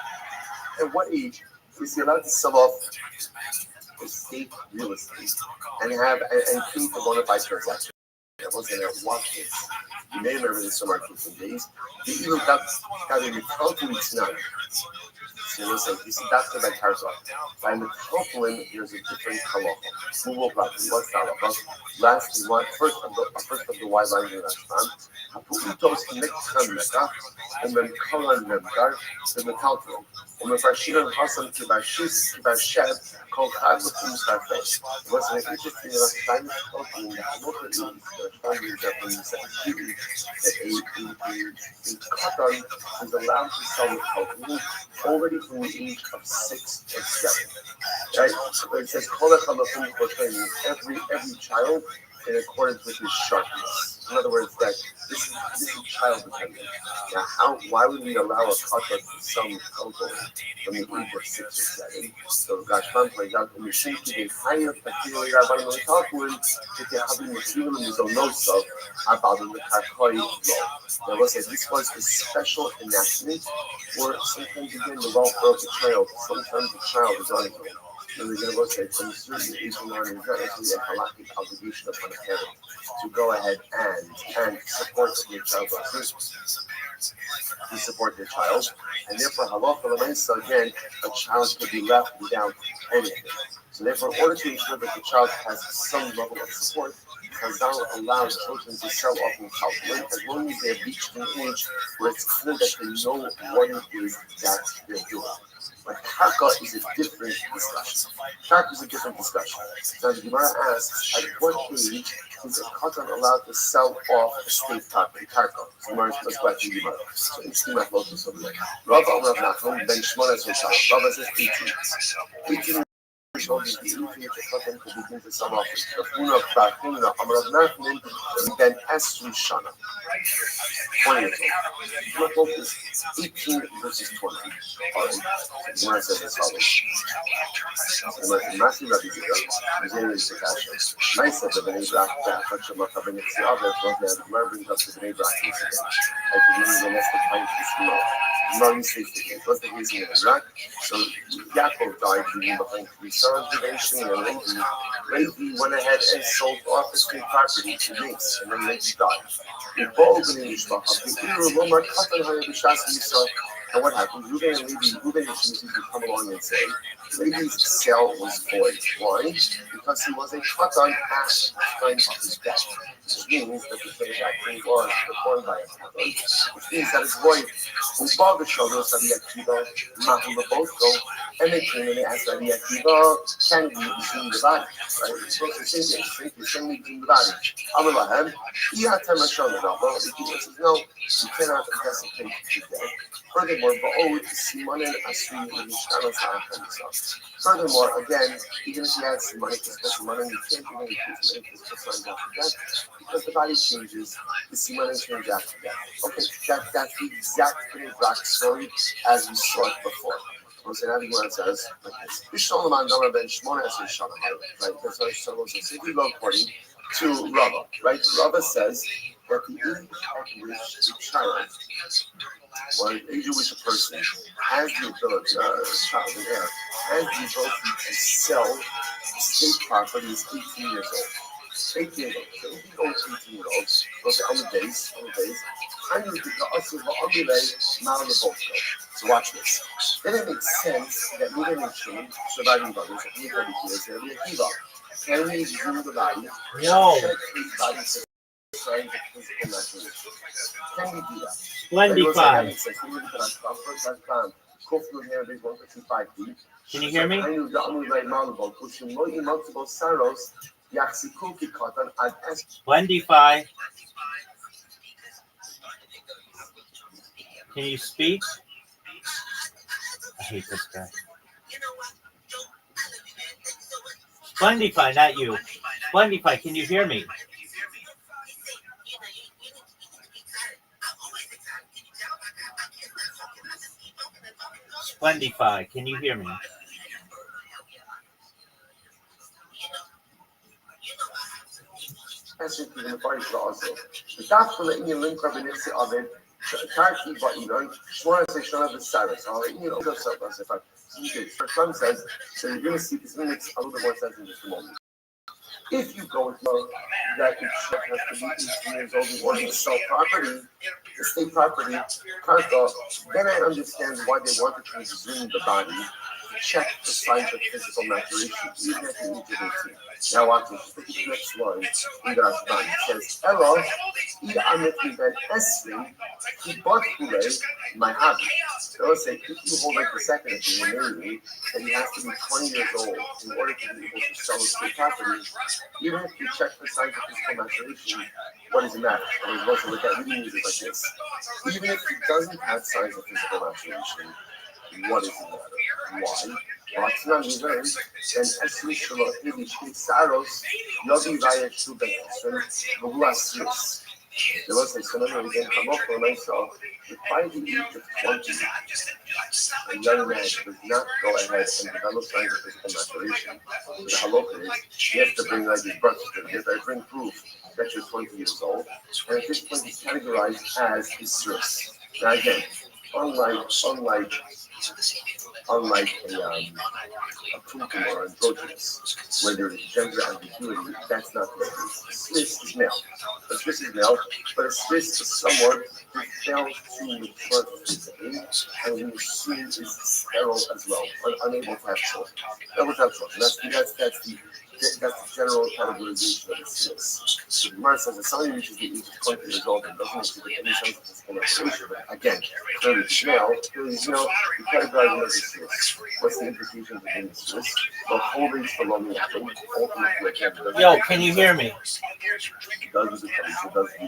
Speaker 1: At what age is he allowed to sell off estate real estate and keep a bona fide transaction? I wasn't there. Watch this. You may remember this from our teaching days. The evil got to be told to its none. So we'll say, this is Dr. by Tarzan. By Metropolitan, there's a different halacha. Who will practice? What's the halacha? Last one, first of the wide lines in Rashbam. Haputos Nekhan Mekah, Kalan Nemgar, the Metalton. Fashion Hassan Kibashis, Kibashev, called Adlakum Sarfes. It was an interesting time of the Halacha is the Japanese that a Katan is allowed to sell the Kalkun already from the age of 6 or 7. Right? So it says, every child in accordance with his sharpness. In other words, that this is child dependent. Now, why would we allow a katan to sell alcohol from the age of 6 or 7? So Rashbam plays out in the same thing. Higher particularly Rabbi Talkwood, if they have been receiving the Zonosa about the Karkoi law. Now, let's say this was a special enactment, or sometimes again the welfare of the child. Sometimes the child is on his own. And we're going to look at from a certain age on, there's actually a halakhic obligation upon a parent to go ahead and support their child's to support their child. And therefore, halacha l'maisa, again, a child could be left without anything. So therefore, in order to ensure that the child has some level of support, Chazal allows children to sell off in Chaldean as long as they have reached an age where it's clear that they know what it is that they're doing. But Karka is a different discussion. Karka is a different discussion. Now the Gemara asks, at what age is a Katan allowed to sell off estate property? Karka. So Gemara is back to Gemara. So it's not local something. Rav Nachman ben Shmona Soshana. Rav says 18. 18 years old is the 18th Katan to begin to sell off. The Puna of Bachuna, Amrav Nachman, ben Esru Shana. 20 years old. Not focus 18 versus 20. Alright. So Gemara says as follows. Matthew Rabbi Zera is the Kasha. Nice that the Bnei Brak, Hachemaka ben Yitzhak, the Gemara brings up the Bnei Brak. I believe the next time is small. Gemara states the case. What's the reason in Iraq? So Yaakov died leaving behind 3 sons, eventually, and Levi went ahead and sold off his free property to Mace, and then Levi died. And what happened? Reuben and Shimon would come along and say, Levi's sale was void. Why? Because he was a Katan at the time of his death. Which means that the transaction was performed by a Katan, which means that it's void. And they came and they asked Rabbi Akiva, can we redeem the body? Right? It's supposed to say this, can we redeem the body? Amalahem, Rabbi says, no, you cannot anticipate the death. Furthermore, again, even if you had some money, you can't even increase money after death because the body changes, the simanim change after death. Okay, that's the exact Brak story as we saw it before. So now the Gemara says like this: right? That's why Shlomo says if we go according to Rabbi, right? Rabbi says that the age at which a child or an age at which a person has the ability, child and heir, has the ability to sell state property is 18 years old. 18 years old. So if you go to 18 years old, look at on the days, and you think the us is the not on the boat. So watch this. Then it makes sense that Reuben and Shimon, surviving brothers, if you have the kids, they'll be a Kiva. Can we do the body?
Speaker 2: No.
Speaker 1: Check his body to sign the physical maturation. Can we do that?
Speaker 2: 25. Can you hear me? 25. Can you speak? I hate this guy. 25, not you. 25, can you hear me? 25, can you hear me?
Speaker 1: Some says, so you're going to see this makes a little bit more sense in just a moment. If you go with that each has to be 18 years old in order to sell property, estate property, karka, then I understand why they wanted to exhume the body to check the signs of physical maturation, even at the age of 18. Now watch this. The next line in the Rashban says, Elo, I ben Esri, he bought my hobby. So let's say if you hold like the second of the remaining, and he has to be 20 years old in order to be able to sell his property, even if you check the signs of physical maturation, what does it matter? I mean, most of the time, we use it like this. Even if he doesn't have signs of physical maturation, what does it matter? Why? Rothschild is learned, and actually, Saros, Yogi Vaya Shuben, and Guas. There was a scenario again, come up for myself. If by the age of 20, a young man does not go ahead and develop signs of physical maturation, the halacha is he has to bring like his birth certificate, I bring proof that you're 20 years old, and at this point he's categorized as his source. Now again, unlike a Putin or androgynous, where there is gender ambiguity, that's not the case. A Swiss is male. A Swiss is male, but a Swiss is someone who fails to mature physically and who is sterile as well, unable to have children. That's the that's the general categorization of the Swiss. So the Gemara says that somebody reaches the age of 20 years old and doesn't exhibit any signs of physical maturation, but again, clearly he's male, you categorize him as a Swiss. What's the implication of being a Swiss? Well, holding the lonely apple, ultimately, again,
Speaker 2: Yo, can you hear me?
Speaker 1: It does use it,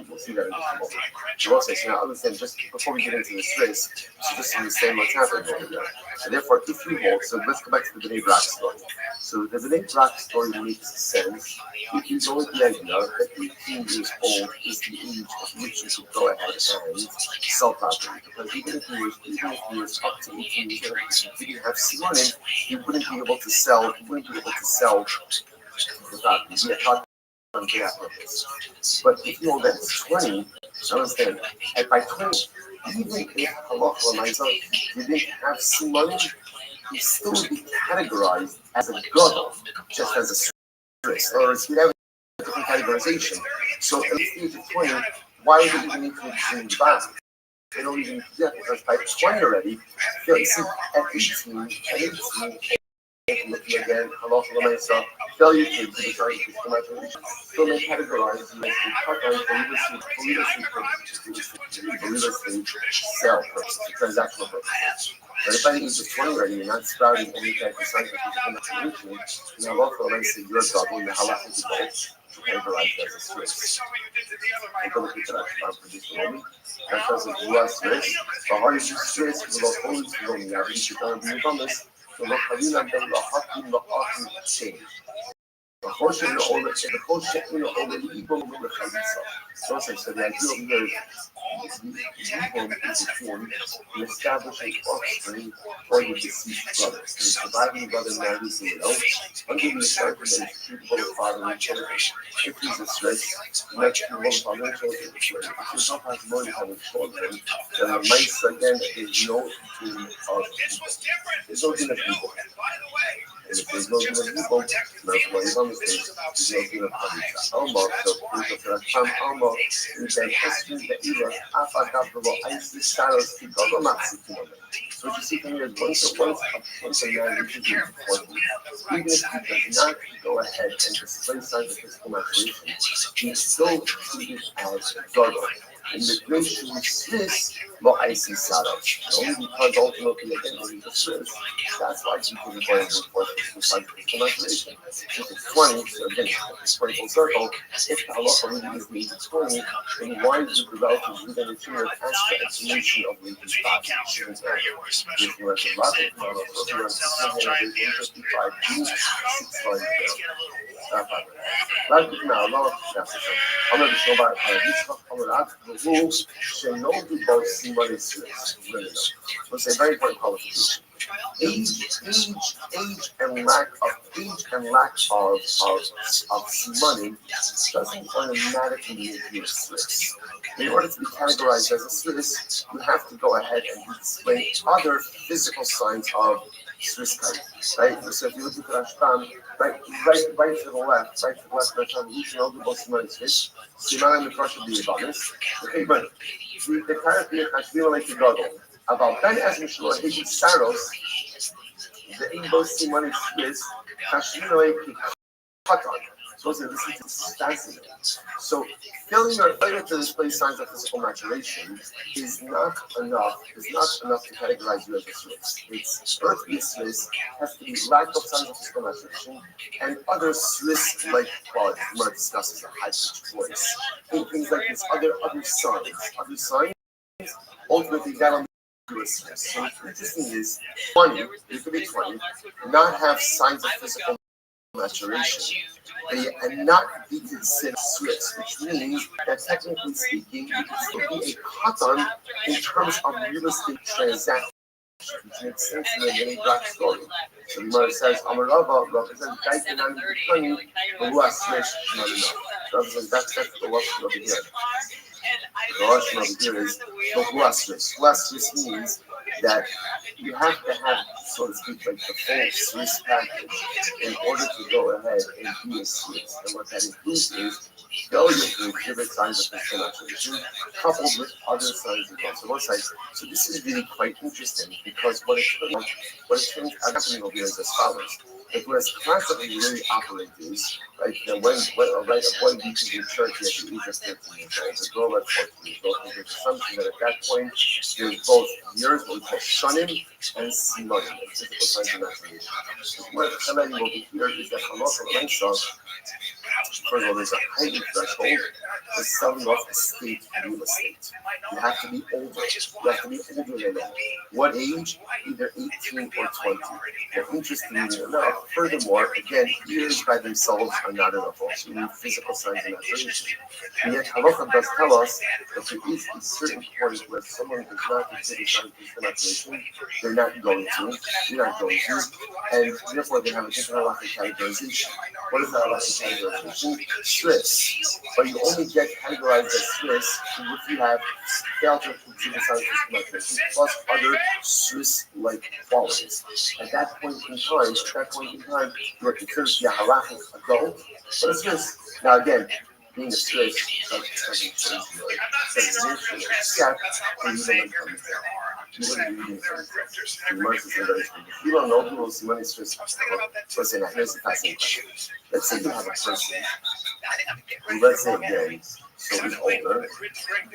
Speaker 1: we'll see that in just a moment. So also, so now understand, just before we get into the Swiss, so just to understand what's happening over there. And therefore, if you hold, so let's go back to the B'nai Brak story. So the B'nai Brak story makes sense if you go with the idea that 18 years old is the age at which you should go ahead and sell property. Because even if he was up to 18 years old, if he didn't have simanim, he wouldn't be able to sell the property. He had talked on that purpose. But if you hold that 20, understand, and by 20, even if halacha l'maisa didn't have simanim, he still would be categorized as a gadol, just as a Swiss. Or he'd have a different categorization. So at the age of 20, why would he even need to bring the back? They don't even do that because by 20 already, you see, at 18, looking again, halacha l'maisa, failure to the time to come out of still may categorize as a believers sell purpose, transactional purpose. But if by the age of 20 already, you're not sprouting any type of sign of physical maturation, you have also l'maisa, you're doubling the halacha to both, categorized as a Swiss. I'm going to put that for just a moment. That doesn't do us Swiss. But how you do Swiss, you will always be on the average, you're going to be on this. So the Kavina Ben Lahakim Lahakim change. The Hoshe in the Omer, the Hoshe in the Omer, the Ibom of the Chavisa. So the idea of the Ibom is a form in establishing offspring for the deceased brother. The surviving brother marries the widow, under the assumption that he's capable of fathering children. If he's a Swiss, the next few months fathering children, if he's not has more than having children, then the mice again is no between there's no din of people. And if there's no din of people, that's why he's on the stage. There's no din of Chavisa. Alma, so please go to that Alma, you can question the Eva, Afagabro, Isis, Saros, Kikogo, Maxi, so what you see from here is once a man reaches the 20, even if he does not go ahead and display signs of physical maturation, he's still treated as a daughter. In the creation of Swiss, well, I see Saros. Only because ultimately, again, when he's a Swiss, that's why he can go and report physical signs of physical maturation. If it's 20, so again, it's 20 full circle, if the halacha really is the age of 20, then why is it the relative within a tumor as the explanation of religious body? If you are a lot of 655 Jews, 6 רק מהעולם אומר בשלומה היצחק אמרת והוא שאינו דיבור סימן ישראלי. It's a very important qualification. Age and lack of money doesn't automatically make you a Swiss. In order to be categorized as a Swiss, you have to go ahead and display other physical signs of Swiss kind, right? So if you look at Rashbam, right to the left, Rashbam, each know the most money Swiss. Siman and the crush of the abundance. Okay, but the character of Hashvila like the goggle. About Ben as Mishua, Higgy Saros, the Igbo Siman Swiss, Hashvila like the Katan. So this is fascinating. So failure to display signs of physical maturation is not enough to categorize you as a Swiss. It's earthly Swiss has to be lack of signs of physical maturation and other Swiss-like qualities. We're discussing a high-pitched voice. And things like this, other signs, ultimately that'll make you a Swiss. So the interesting is 20, you could be 20, not have signs of physical maturation, and not be considered Swiss, which means that technically speaking, you can still be a katan in terms of real estate transactions, which makes sense in the B'nai Brak story. So the Gemara says, Amarava represents Daikinan B'Kani, but who has Swiss, not enough. Represents that's the Rothschild over here. The Rothschild over here is the Swiss. Swiss means that you have to have, so to speak, like the full Swiss package in order to go ahead and be a Swiss. And what that includes is failure to exhibit signs of physical maturation, coupled with other signs of growth. So this is really quite interesting because what it turns out happening over here is as follows. Like whereas classically really operate is like when a boy reaches maturity at the age of 13 years old, the girl at 14 years old, and there's assumption that at that point there's both years what we call shunim and simanim, and physical signs of maturation. What I'm highlighting over here is that halacha l'maisa, first of all, there's a height threshold for selling off estate real estate. You have to be older. You have to be older than that. What age? Either 18 or 20. Well, interestingly enough, furthermore, again, years by themselves are not enough. Also, you need physical signs of maturation. And yet, halacha does tell us that there is a certain point where someone does not exhibit signs of physical maturation, they're not going to, and therefore they have a different halachic categorization. What is that halachic categorization? Stress. But you only get categorized as stress if you have failed to exhibit signs of physical maturation plus other stress-like qualities. At that point in time, you are considered to be a halachic adult, but a stress. Now again, being a stress doesn't change your definition of sex or even income. You wouldn't be reading from the mercy of the you don't know who will see money stress. Let's say now, here's the fascinating question. Let's say you have a person who, let's say again, so he's older,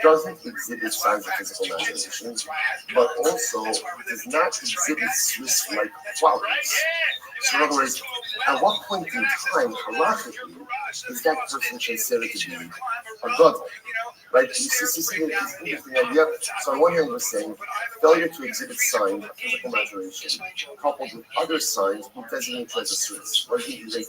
Speaker 1: doesn't exhibit signs of physical maturation, but also does not exhibit Swiss-like qualities. So in other words, at what point in time, halachically, is that person considered to be a gadol? Right? You see this interesting idea. So on one hand, we're saying failure to exhibit signs of physical maturation, coupled with other signs, will designate you as a Swiss. What do you say?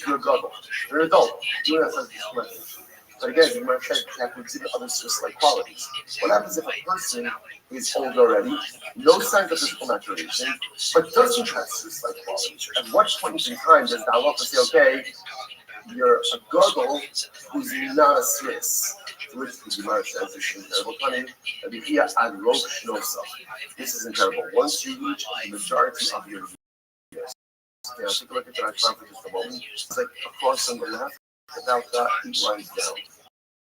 Speaker 1: You're a gadol. You're an adult. You don't have signs of physical maturation. But again, you might have to exhibit other Swiss-like qualities. What happens if a person is old already, no signs of physical maturation, but doesn't have Swiss-like qualities? At what point in time does the halacha say, okay, you're a gadol who's not a Swiss? To which the Gemara says, this is incredible, this is incredible. Once you reach the majority of your years, take a look at that for just a moment. It's like across on the left, about that, 8 lines down.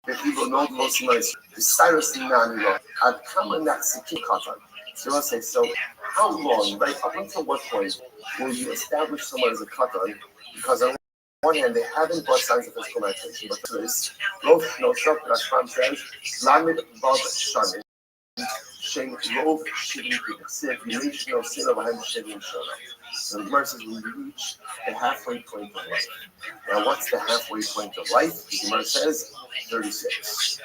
Speaker 1: If you go no most months, the Cyrus Nani I'd come in that Siki Katan. So I'll say, so how long, right? Up until what point will you establish someone as a Katan? Because on one hand, they haven't brought signs of physical maturation, but to this, Rothschild, Rashbam says, Lamed Bob Shanin, Shem Rov Shivim Siv, Relation of Sin of Ahem Shivim Shona. So the Gemara says we reach the halfway point of life. Now, what's the halfway point of life? The Gemara says 36.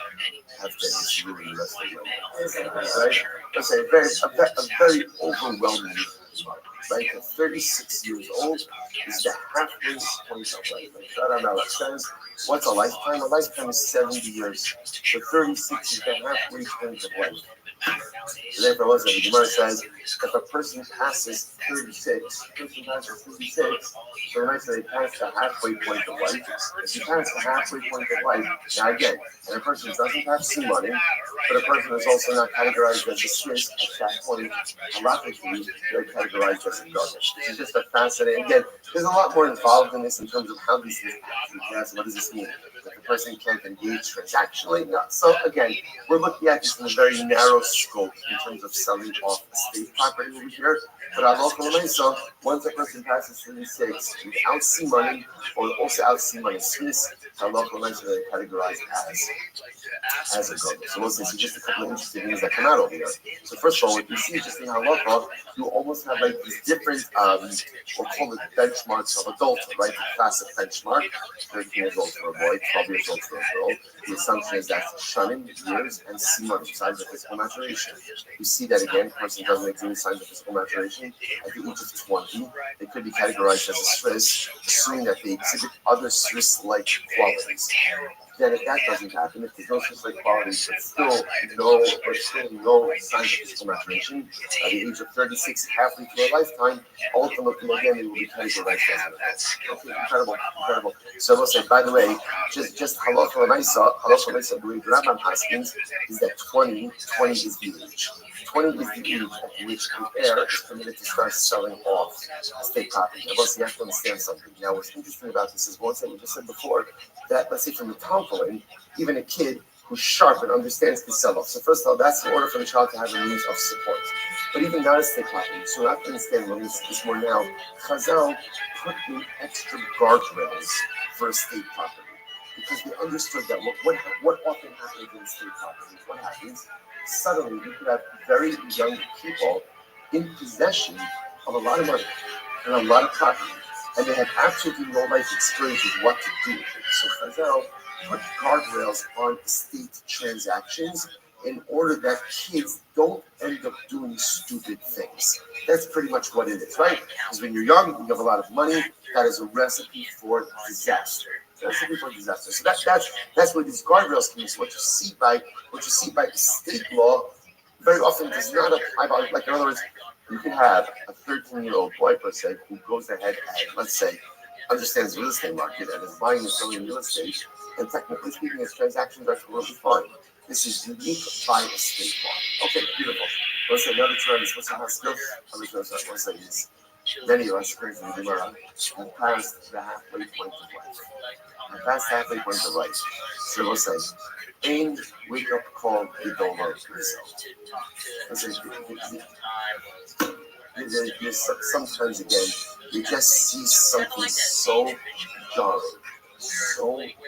Speaker 1: Have to is really the rest of the life. Right? Let's say a very overwhelming number. Right? At 36 years old is the halfway point of life. Like Shara Malach says, what's a lifetime? A lifetime is 70 years. So 36 is the halfway point of life. So therefore, the Gemara says, if a person passes 36, so when I say pass the halfway point of life, if you pass the halfway point of life, now again, and a person doesn't have some money, but a person is also not categorized as a Swiss at that point, halachically, they're categorized as a gadol. This is just a fascinating, again, there's a lot more involved in this in terms of how these things happen. What does this mean? That the person can't engage transactionally? No. So again, we're looking at this in a very narrow scope in terms of selling off estate property over here. But our local Mesa, once a person passes 36 without sea money or also out sea money Swiss, our local Mesa are categorized as a gadol. So we'll see just a couple of interesting things that come out over here. So first of all, what you see just in our local, you almost have like these different, we'll call it benchmarks of adulthood, right? The classic benchmark, 13 years old for a boy, 12 years old for a girl. The assumption is that shunning years and sea money, signs of physical maturation. You see that again, a person doesn't exhibit signs of physical maturation. At the age of 20, they could be categorized as a Swiss, assuming that they exhibit other Swiss-like qualities. Then if that doesn't happen, if there's no Swiss-like qualities, but still no signs of physical maturation, at the age of 36, halfway through a lifetime, ultimately again they will be categorized as an adult. Incredible. So we'll say, by the way, just halacha l'maisa, the way the Rabbi Haskins is that 20 is the age. 20 is the age at which the heir is permitted to start selling off estate property. Now, you have to understand something. Now, what's interesting about this is one thing we just said before, that let's say from the Talmud, even a kid who's sharp and understands can sell off. So first of all, that's in order for the child to have a means of support. but even not a state property. So I have to understand when this more now. Chazal put in extra guardrails for a state property because they understood that what often happens in state properties, what happens, suddenly you could have very young people in possession of a lot of money and a lot of property, and they have absolutely no life experience with what to do with it. So Chazal put guardrails on state transactions in order that kids don't end up doing stupid things. That's pretty much what it is, right? Because when you're young, you have a lot of money. That is a recipe for disaster. Recipe for disaster. So that's where these guardrails come in. So what you see by the state law very often does not apply. Like in other words, you can have a 13-year-old boy per se who goes ahead and let's say understands the real estate market and is buying and selling real estate, and technically speaking, his transactions are totally fine. This is unique by a state law. Okay, beautiful. What's another term? What's the last skill? What's that is? Many of us, according to the Gemara, have passed the halfway point of life. Have passed the halfway point of life. So we'll say, aim wake up call the dollar yourself. Sometimes again, you just see something so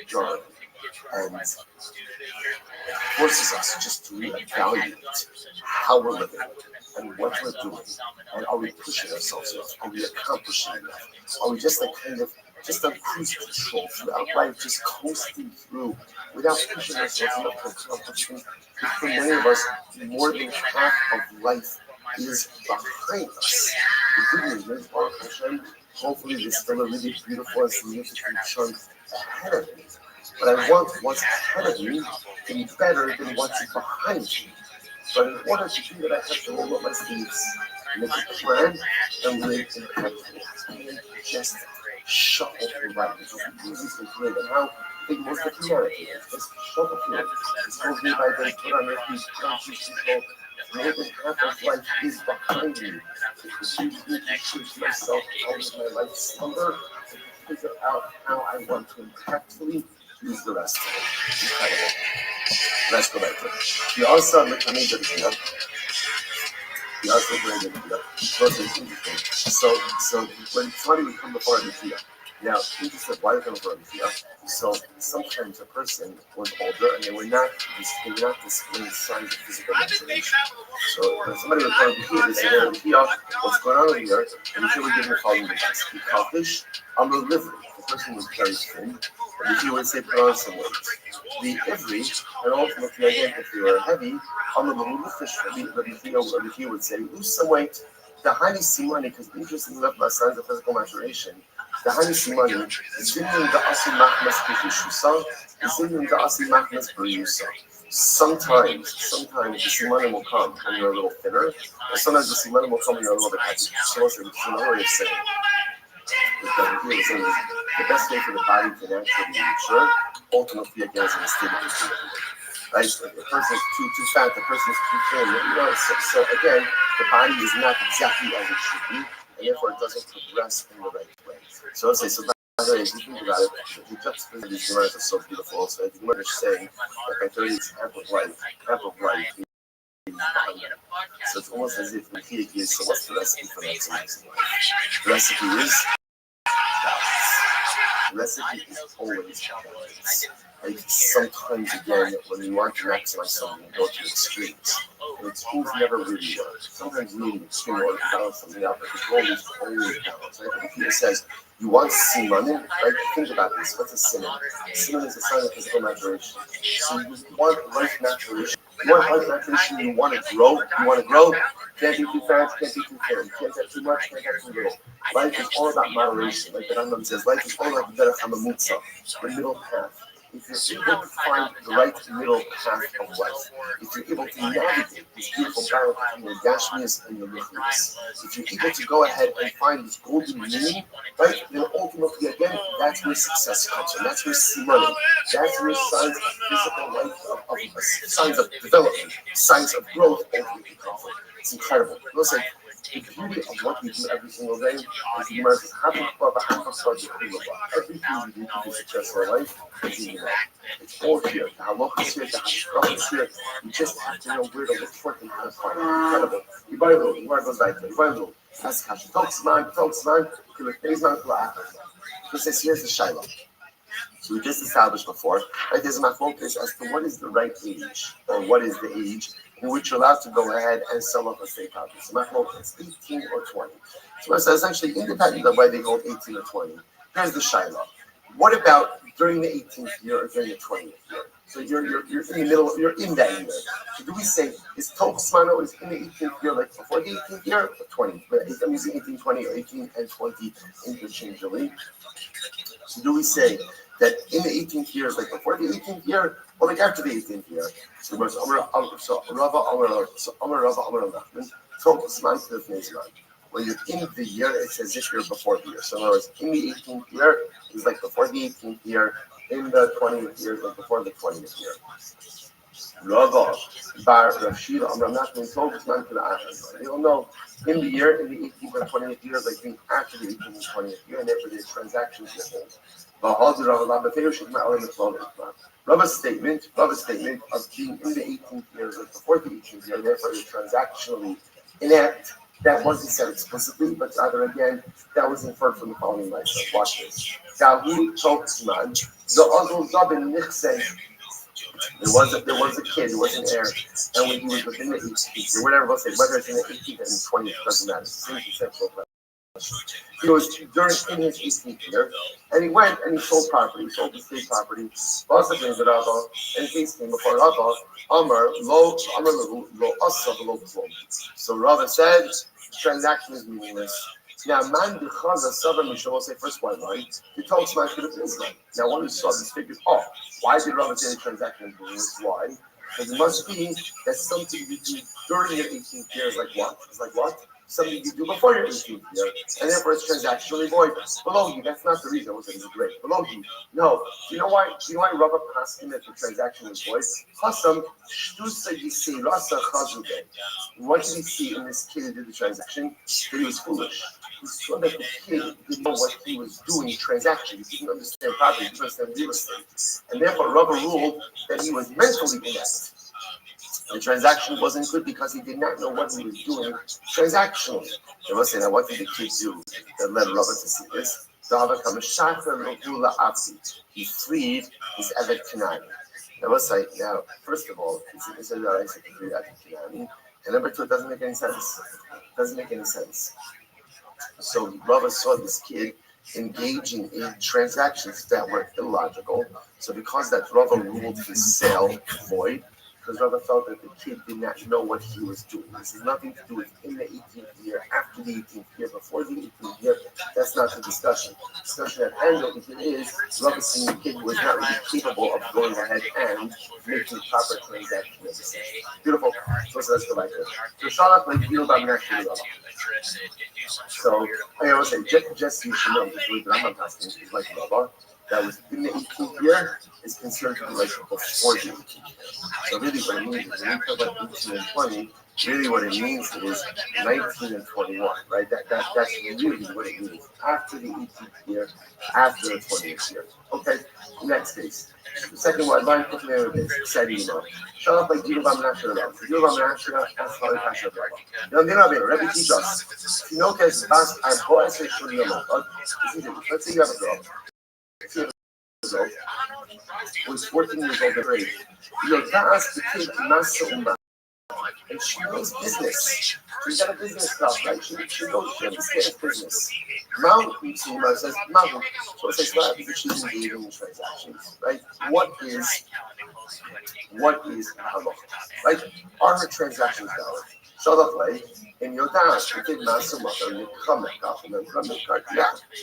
Speaker 1: jarring, and forces us just to reevaluate how we're living and what we're doing, and are we pushing ourselves enough? Are we accomplishing enough? Are we just just on cruise control throughout life, just coasting through without pushing ourselves enough to accomplish things? For many of us, more than half of life is behind us. The good news is, Baruch Hashem, hopefully there's still a really beautiful and significant chunk ahead of me. But I want what's ahead of me to be better than what's behind me. But in order to do that, I have to roll up my sleeves, make a plan, and live impactfully. Just shuffle through life. It's easy to create. And how big most of humanity is just shuffle through it. It's go day by day, put on your feet, put on cruise control. More than half of life is behind me. It's usually to push myself out of my life slumber to figure out how I want to impactfully use the rest of it. Incredible. Let's go back to it. The also becoming the the also created so when somebody would come before a Messiah, now interested why they come before a Messiah. So sometimes a person was older and they were not displaying signs of physical maturation. So when somebody would come before they say, "Hey, Messiah, what's going on over here?" And here we give them the following advice: be selfish, on the livery. The person was very thin, and he would say, "Put on some weight." The every, and ultimately again, if you are heavy, on the fish, he would say, lose some weight. The highly simony, because interestingly enough, by signs of physical maturation, the highly simony is in the asimachmas kifishusa, is in the asimachmas perusa. Sometimes the simony will come when you're a little thinner, and sometimes the simony will come when you're a little bit heavy. So it's another way of saying the best way for the body to naturally mature, ultimately again is in a state of maturity. Right? If the person is too fat, the person is too thin. So again, the body is not exactly as it should be, and therefore it doesn't progress in the right way. So let's say, by the way, if you think about it, the juxtaposition of these words are so beautiful. So if you were saying that by 30 it's half of life is so it's almost as if the key is, so what's the recipe for maximizing life? The recipe is balance. The recipe is always balance. Like sometimes again, when you want to maximize something, you go to extremes. And extremes never really work. Sometimes you need an extreme order to balance something out, but the goal is always balance. Right? When Peter says, you want simanim, right? Think about this. What's a siman? Siman is a sign of physical maturation. So you want life maturation. You want life maturation, you want to grow. You want to grow. Can't be too fast, can't be too thin. Can't have too much, can't have too little. Life is all about moderation. Like the Rambam says, life is all about the hamamutza, the middle path. If you're able to find the right middle path of life, if you're able to navigate this beautiful balance between the Gashmias and the Ruchnias, if you're able to go ahead and find this golden mean, right, then ultimately, again, that's where success comes from. That's where simanim, that's where signs of physical life, signs of development, signs of growth ultimately come from. It's incredible. Listen, The beauty of what we do every single day is the Gemara says, everything we do to be successful in life is in your life. It's all here. The halacha is here, the hashkafa is here. You just have to know where to look for it and how to find it. Incredible. Yibaylu, Gemara goes like that. Yibaylu, ask Hashem, Toksman, because this here's the Shiloh. So we just established before, right? There's my focus as to what is the right age, or what is the age in which you're allowed to go ahead and sell off a state property. So my focus, 18 or 20. So essentially, independent of whether they hold 18 or 20, here's the Shiloh. What about during the 18th year or during the 20th year? So you're in the middle, you're in that year. So do we say, is Tokosmano is in the 18th year, like before the 18th year, or 20? But I'm using 18, 20, or 18 and 20 interchangeably. So do we say that in the 18th year is like before the 18th year, or like after the 18th year? So Rava when you're in the year, it's as if you're before the year. So in other words, in the 18th year is like before the 18th year, in the 20th year is like before the 20th year. Rava bar Rothschild you'll know in the year, in the 18th and 20th year, like being after the 18th and 20th year, and therefore the transactions will hold. Rabbi's statement of being in the 18th year, like before the 18th year, therefore is transactionally inept. That wasn't said explicitly, but rather again, that was inferred from the following line. So watch this. There was a kid, there was an heir, and when he was within the 18th year, whatever we'll say, whether it's in the 18th and 20th, doesn't matter. Same conceptual question. He was in his 18th year, and he went and he sold property, sold the state property. And things came before Rabbi, so Rabbi said, transaction is meaningless. Now, man, will say first one, right? The Tokosman could have been Israel. Now, when we saw this figure, why did Rabbi say the transaction is meaningless? Why? Because it must be that something you do during your 18th year is like what? It's like what? Something you do before your 18th year, and therefore it's transactionally void. Below you, that's not the reason. I was saying it's great. Below you, no. Do you know why? Rabbi asked him that the transaction was void? What did he see in this kid who did the transaction? That he was foolish. He saw that the kid didn't know what he was doing transaction. He didn't understand property. He didn't understand real estate, and therefore Rabbi ruled that he was mentally inept. The transaction wasn't good because he did not know what he was doing transactionally. They will say, now what did the kid do that led Rabbi to see this? He freed his Evet Kanani. Now, let's say, now, first of all, it's a right to free Evet Kanani. And number two, it doesn't make any sense. It doesn't make any sense. So Rabbi saw this kid engaging in transactions that were illogical. So because that Rabbi ruled his sale void, because Rabbi felt that the kid did not know what he was doing. This has nothing to do with in the 18th year, after the 18th year, before the 18th year. That's not the discussion. The discussion at hand over here is Rabbi seeing the kid was not really capable of going ahead and making proper transactions. Beautiful. So let's go back there. So Shalach like you about naturally Rabbi. So I always say, just so you should know, this week Rambam asking is like Rabbi. That was in the 18th year is considered to be like before the 18th year. So really what it means is when we talk about 18 and 20, really what it means is 19 and 21, right? That's really what it means. After the 18th year, after the 20th year. Okay, next case. The second one, line put me with this. Exciting email. Shut up like Gilbam Nashra. Gilbam Nashra, that's how it has to be. Rabbi teach us. You know, because I'm boy, I say, let's say you have a girl. Was 14 years old at age. Asked the kid and she knows business. She's got a business stuff, right? She knows she understands business. Mount says Mount. So it says what happens if she's engaging in transactions, right? What is halakha? Right? Are her transactions valid? Shalach in your dance, you did not so much, or you come and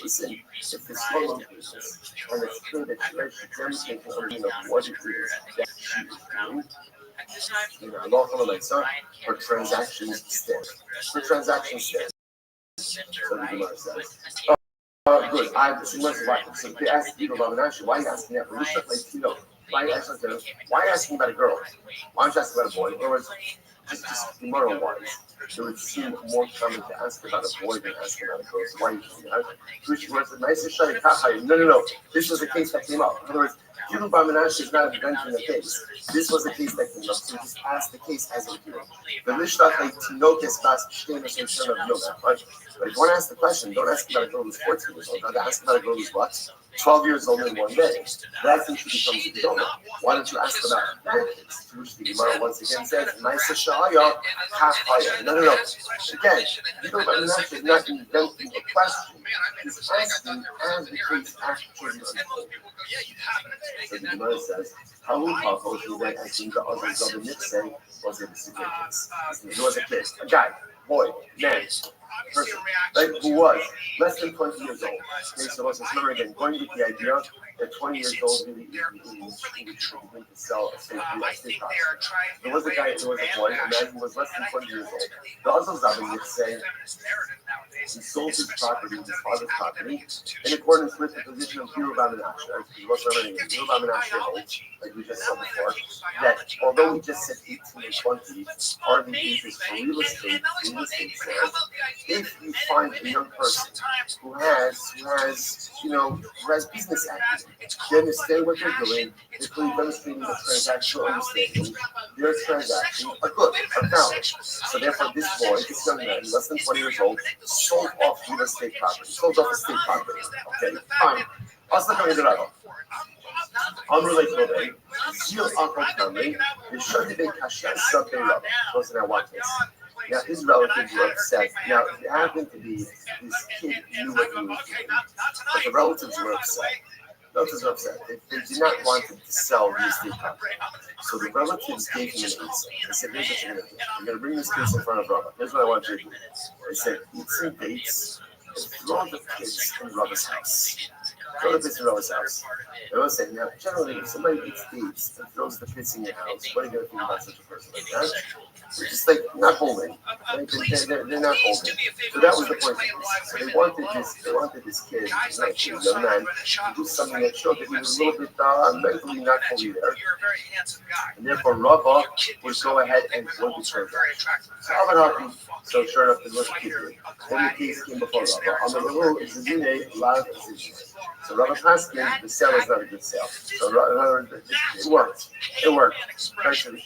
Speaker 1: listen, if it's slow business, and it's clear that she demonstrates the origin of what it is that she is doing, her transactions stand. Her transactions stand. So the Gemara says. Good. I have this much right. So they asked Tito Babanasha, why are you asking that? Why are you asking about a girl? Why aren't you asking about a boy? In other words, just moral-wise, it would seem more common to ask about a boy than ask about a girl's wife. Which was a nice shaykhah. No. This was a case that came up. In other words, Gilul Bar Menashe is not inventing a case. This was a case that came up. So just ask the case as a Gilul. The Lishtach Tinokes Bas Shtenos and Shon of Yom. But if you want to ask the question, don't ask about a girl who's 14 years old. Rather ask about a girl who's what? 12 years old in one day. That thing should become a Gilul. Why don't you ask about grandkids? To which the Gemara once again says, Maisa Shahaya, Kafaya. No. Again, Gilul Bar Menashe is not inventing a question. He's asking as the case actually unfolds. So the Gemara says, how we call that I think the other say was in the secret case. He was a kid, a guy, boy, man, person, right, who was less than 20 years old. Okay, so let's remember again, going with the idea that 20 years old really is begin to sell a state property. There was a guy, there was a boy, a man who was less than 20 years old. The other Zabin would say he sold his property, his father's property, in accordance with the position of Gilul Bar Menashe. He was learning Gilul Bar Menashe holds, like we just said before, that although we just said 18 and 20 are the ages for real estate sales, if you find a young person who has business acumen, they understand what they're doing, they're clearly demonstrating the transactional understanding, their transactions are good, are valid. So therefore, this boy, this young man, less than 20 years old, sold off real estate property, sold off estate property. Okay, fine. Also coming to Rabbi. Unrelated today, Zil Uncle Tommy, the Shadi Ben Kashan Sub Ben Rabbi. Listen, now watch this. Now, his relatives were upset. Now, it happened to be this kid knew what he was doing, but the relatives were upset. They did not want him to sell real estate property. So the relatives gave him an answer. They said, here's what you're going to do. You're going to bring this case in front of Rabbi. Here's what I want you to do. They said, eat some dates and throw the kids in Rabbi's house. Throw the kids in Rabbi's house. They always say, now, generally, if somebody eats dates and throws the kids in your house, what are you going to think about such a person like that? They're just like not holding. They're not holding. So that was the point. So they wanted this kid, like a young man, to do something that showed that he was a little bit mentally not fully there. And therefore, Rabbi would go ahead and would be turned down. So sure enough, it was a kid. Then the case came before Rabbi. On the rule is the Zine, loud is so Rabbi Paskin, the sale is not a good sale. So it worked. Right, so the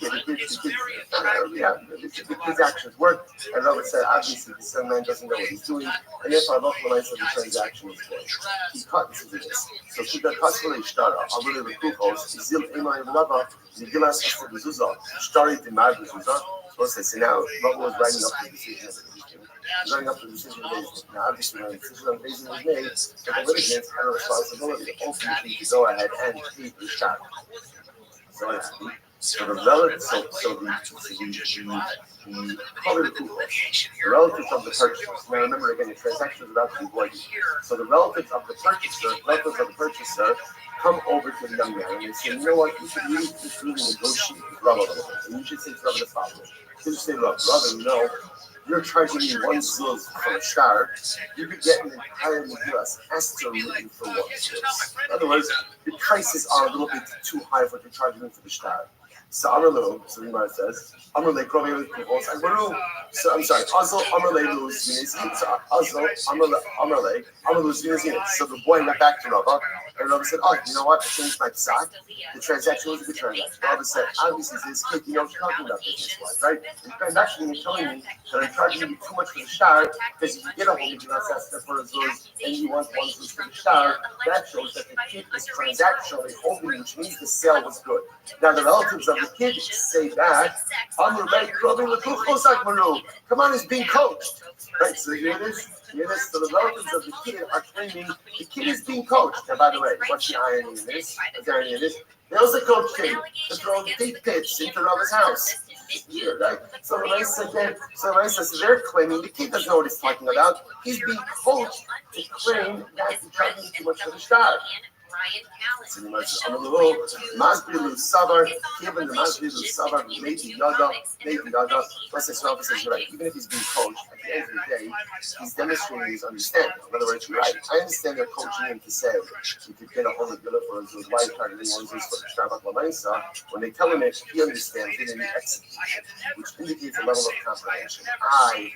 Speaker 1: kid's actions worked, and Rabbi said, obviously, the young man doesn't know what he's doing, and therefore, Allah said the transaction is good. He cut into this. So she got custody started. I'm really the Kukos, Zil Emai Rabba, Zigilas Esther Bezuza, started the Mad Bezuza. So now, Rabbi was writing up the decision of the Going up to the decision based. Now, obviously, when the decision based was made, the litigants had a responsibility ultimately to go ahead and pay the shot. So the relatives, the relatives of the purchasers. Now, remember again, the transaction is about to be voided. So the relatives of the purchaser, come over to the young man and they say, you know what, you should really negotiate with Rabbi a little bit. And you should say to Rabbi the following. You should say, Rabbi, you're charging me one zil for a shtar. You could get an entire Megillas Esther written for one zil. In other words, the prices are a little bit too high for what you're charging me for the shtar. So Amarlo, so the Gemara says, Amarle, so I'm sorry, Azul, Amarle, lose Unizin. So Azul, Amarle, lose Unizin. So the boy went back to Rabbi, and Rabbi said, oh, you know what, I changed my psak. The transaction was a good transaction. Rabbi said, obviously, this kid, you know what you're talking about business-wise, right? And actually, you're telling me that I'm charging you too much for the shtar, because if you get a whole Megillas Esther for a zuz, and you want one zuz for the shtar, that shows that the kid is transactionally holding, which means the sale was good. Now, the relatives of the kid say that, come on, he's being coached. Right, so you hear this? So the relatives of the kid are claiming the kid is being coached. Now, by the way, what's the irony in this? They also coached him to throw deep pits into Rabbi's house. Here, right? So the Rabbi says, they're claiming the kid doesn't know what he's talking about. He's being coached to claim that he's charging too much for the shtar. So the Moshe Amalu, Masbilu Savar, given the Masbilu Savar, maybe Yada, plus this officer says, you're right, even if he's being coached, at the end of the day, he's demonstrating his understanding. In other words, you're right, I understand they're coaching him to say, he could get a hold of Gila for his wife, and he wants this for the Shabbat Lamaisa. When they tell him it, he understands it and he executes it, which indicates a level of comprehension.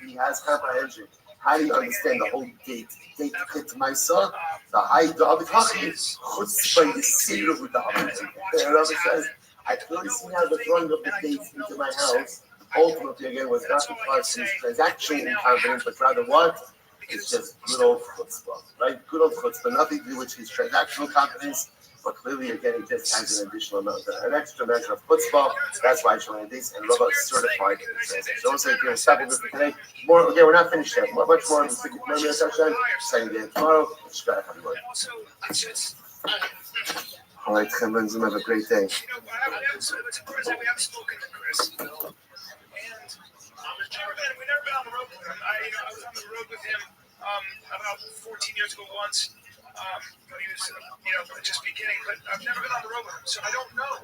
Speaker 1: He has comprehension. How do you understand the whole date to Maisa? The high dog is chutzpah yisir with the Rabbi. The Rabbi says, I clearly see how the throwing of the dates into my house ultimately again was not because he's transactional incompetence, but rather what? It's just good old chutzpah, right? Good old chutzpah, nothing to do with his transactional competence, but clearly again he just has an additional amount, an extra measure of chutzpah. That's why I'm showing this, and Rabbi is certified in the translation. So also, if you're stopping with me today, more again, we're not finished yet. Much more in the second session. Second day tomorrow. Shkaya, everyone. All right, Chemens, have a great day.
Speaker 8: We haven't spoken to Chris, and we've never been on the road with him. I was on the road with him about 14 years ago once. When he was, just beginning, but I've never been on the road with him, so I don't know.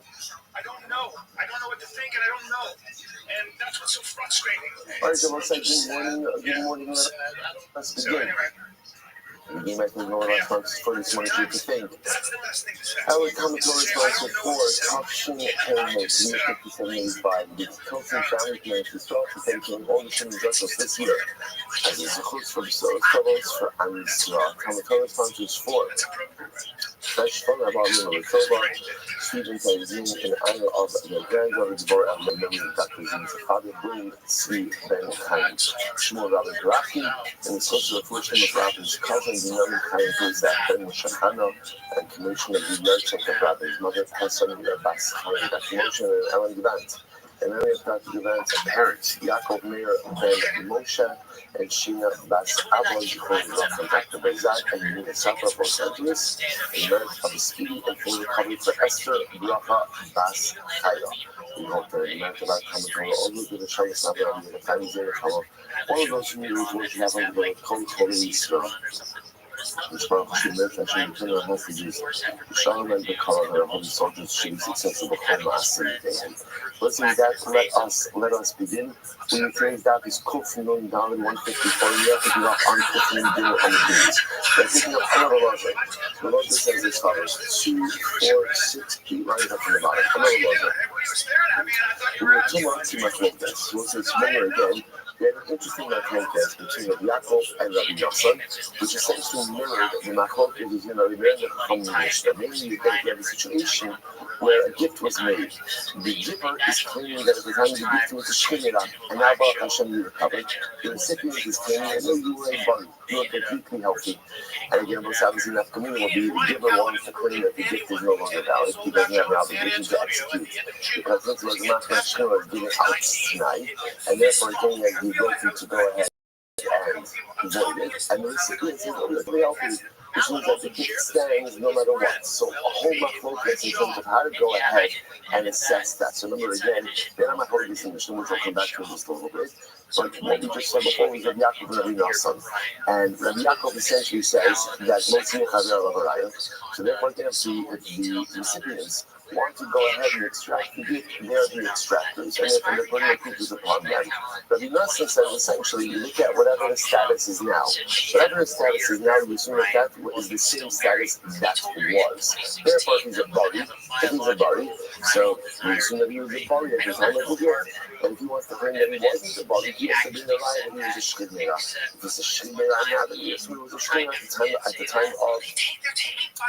Speaker 8: I don't know what to think, and I don't know, and that's what's so frustrating.
Speaker 1: All right, so we'll say good morning. Let's begin. You might be going on for this morning to think. Our commentary sponsor for Option Payments, year 5785, with Tilton Family Plans to start taking all the student vessels this year. As is a host for troubles for Amsra. Commentary sponsors for Fresh Fun about Minnesota, Stephen Tazin in honor of the granddaughter Deborah and the memory of Dr. Zin's father, Boone Sri Ben Chaim, Shmuel Rabbi Garafi, and the social affliction of Rabbi's cousin, the young Chaim Zizak Ben Shachana, and commission of the merchant of Rabbi's mother, Hassan Bas Chaim, Dr. Moshe and Ellen Givant. And many of Dr. Givant's parents, Yaakov Meir Ben Moshe, and Sheena Bas Avoy, from Dr. Bezak and Nina Safra of Los Angeles, in merit of a speedy and full recovery for Esther Bracha Bas Chaya. We hope that in merit of our commentary, all of the Shabbos Nabra and the families in the Chama, all of those who need to have on the Kol Holy Israel. Which Baruch should live and should return our messages. Shalom and the color of our holy soldiers should be successful before Maaseh Day. Listening that, let us begin. When you phrase that is Kuf Nun Down 154, you have to give up on Kuf Nun Down on the beats. We're picking up another logic. The logic says as follows: 2, 4, 6, keep right up from the bottom. Another logic. We were 2 months in my focus. We'll say tomorrow again. We had an interesting machlokes between Rabbi Yaakov and Rabbi Yossan, which essentially mirrored the machlokes between Rabbi Meir and the Chacham Mishnah. Mainly, you have a situation where a gift was made. The giver is claiming that at the time the gift was a shemira, and now Baruch Hashem you recovered. The recipient is claiming that no, you were a body, you were completely healthy. And again, most obviously, in that community will be the giver wants to claim that the gift is no longer valid. He doesn't have an obligation to execute, because this was not Hashem giving out tonight, and therefore claiming that he's guilty to go ahead and void it. And the recipient says, oh, you're healthy, which means that the gift stands no matter what. So a whole machlokes in terms of how to go ahead and assess that. So remember again, they're not machlokes in Mishnah, which we'll come back to in just a little bit. But what we just said before was Rabbi Yaakov and Rabbi Yossan. And Rabbi Yaakov essentially says that Motzi Chaver Lavaraya. So therefore, if the recipients want to go ahead and extract the gift, they're the extractors, and therefore they're putting the cookies upon them. Rabbi Yossan says essentially, you look at whatever the status is now. Whatever the status is now, you assume that is the same status that was. Therefore, if he's a bari, so you assume that he was a bari at the time of the gift. And if he wants to claim that he wasn't a bari, he has to bring the lie that he was a shkidmera. If he's a shkidmera now, then he assumes he was a shkidmera at the time of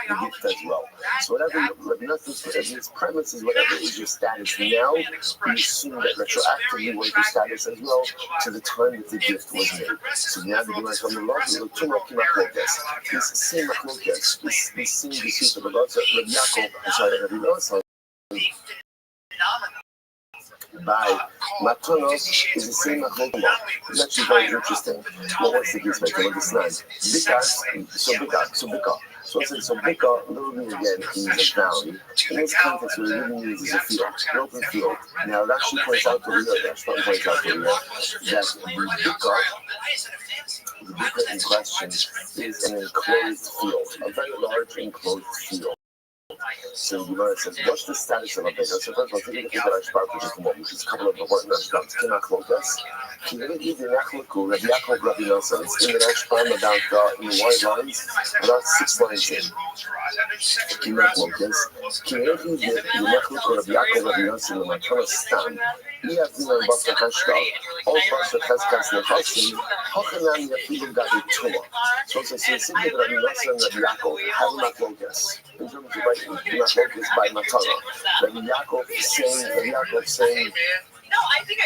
Speaker 1: the gift as well. So whatever Rabbi Yossan's premise is, whatever is your status now, you assume that retroactively was your status as well to the time that the gift was made. So now the Gemara from the law, we look two machlokes. This same machlokes, this same dispute of the law, Rabbi Yaakov, Rabbi Yossan, by Matonos is the same machlokes. It's actually very interesting. Well, what's the case maker? What's the Bika. So it says, so Bika, literally again, means a valley. In this context, what it really means is a field, an open field. Now, it actually points out to the Bika in question is an enclosed field, a very large enclosed field. So the Gemara says, what's the status of a beggar? So first of all, take a look at the Rashbar for just a moment, which is a couple of important Rashbars. Kinachlokas, Kinegi Dinachloku, Rabbi Yaakov, Rabbi Nosson. It's in the Rashbar about in white lines, about 6 lines in. Kinachlokas, Kinegi Dinachloku, Rabbi Yaakov, Rabbi Nosson, and Matana Stam. We have been on Basar Hashgal, all Basar Cheskas Nechasim, Hochanan Yafilim Gabi Tuma. So it's a specific Rabbi Nosson and Rabbi Yaakov, have Machlokas. In terms of writing, Machlokas by Matana. Rabbi Yaakov saying,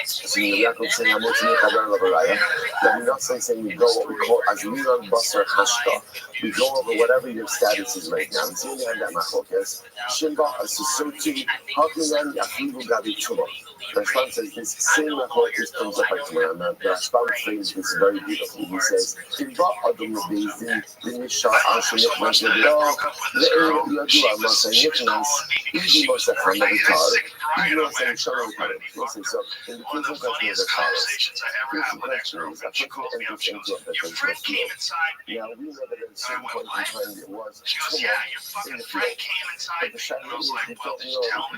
Speaker 1: so Yaakov saying, I'm watching the Chavar Lavaraya. Rabbi Nosson saying, we go what we call Azmiran Basar Hashgal. We go over whatever your status is right now. And so we have that Machlokas. Shimba, Asusuti, Hochanan Yafilim Gabi Tuma. The Rashbam says this same Machlokas comes up by tomorrow. And the Rashbam phrase this very beautifully. He says, Kimba Adam Bezin, Dinisha Ashimit Mashledo, Le'er Yadua Masa Nichnas, Idi Masa Hamavitar, Idi Masa Shalom. So, in the case of question is as follows. Here's the question is, a person enters into a potential field. Now, we know that at a certain point in time there was tumult in the field. But the shadow is, we don't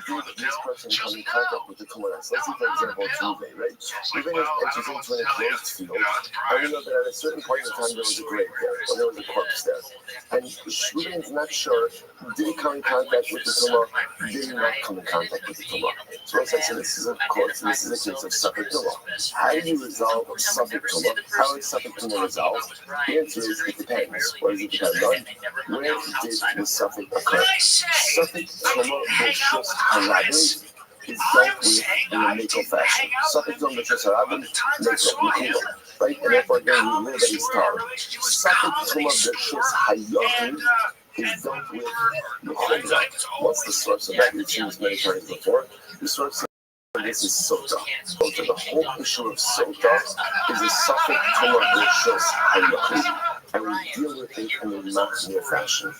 Speaker 1: know, did this person come in contact with the tumult? Let's see, for example, Tuve, right? Tuve enters into an enclosed field, and we know that at a certain point in time there was a grave there, or there was a corpse there. And Shmuel is not sure, did he come in contact with the tumah, did he not come in contact with the tumah? So as I said, this is a case of Safek Tumah. How do you resolve Safek Tumah? How is Safek Tumah resolved? The answer is, it depends. What does it depend on? Where did the Safek occur? Safek Tumah B'Shus Harabim is dealt with in a Meko fashion. Safek Tumah B'Shus Harabim, Meko, right? And therefore, again, we know that it's Tar. Safek Tumah B'Shus Hayachim is dealt with Mechumra. What's the source of that? We've seen this many times before. The source of this is Sota. Sota, the whole issue of Sota is a Safek Tumah B'Shus Hayachim. And we deal with it in a Machmir fashion.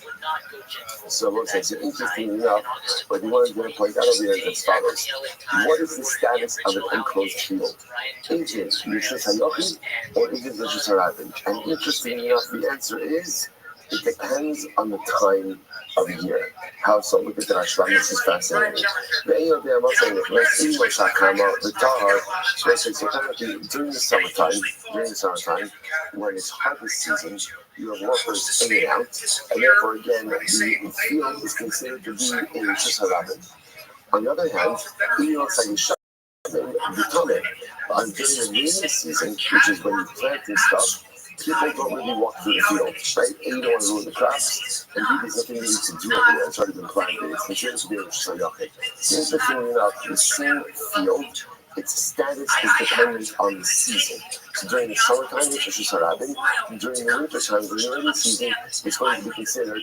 Speaker 1: So it looks like it's interesting enough, but the one I'm going to point out over here is as follows. What is the status of an enclosed field? Is it Rishus Hayachim or is it Rishus Harabim? And interesting enough, the answer is, it depends on the time of the year. How so? Look at the Rashbam, this is fascinating. During the summertime, when it's harvest season, you have workers in and out, and therefore again, the field is considered to be in Rishus Harabim. On the other hand, during the rainy season, which is when you plant and stuff, people don't really walk through the field, right? And you don't want to ruin the crops, and there's nothing really to do over there. It's already been planted. It's considered to be a Rosh Hashanah. Interestingly enough, the same field, its status is dependent on the season. So during the summertime, it's Rosh Hashanah. During the winter time, during the rainy season, it's going to be considered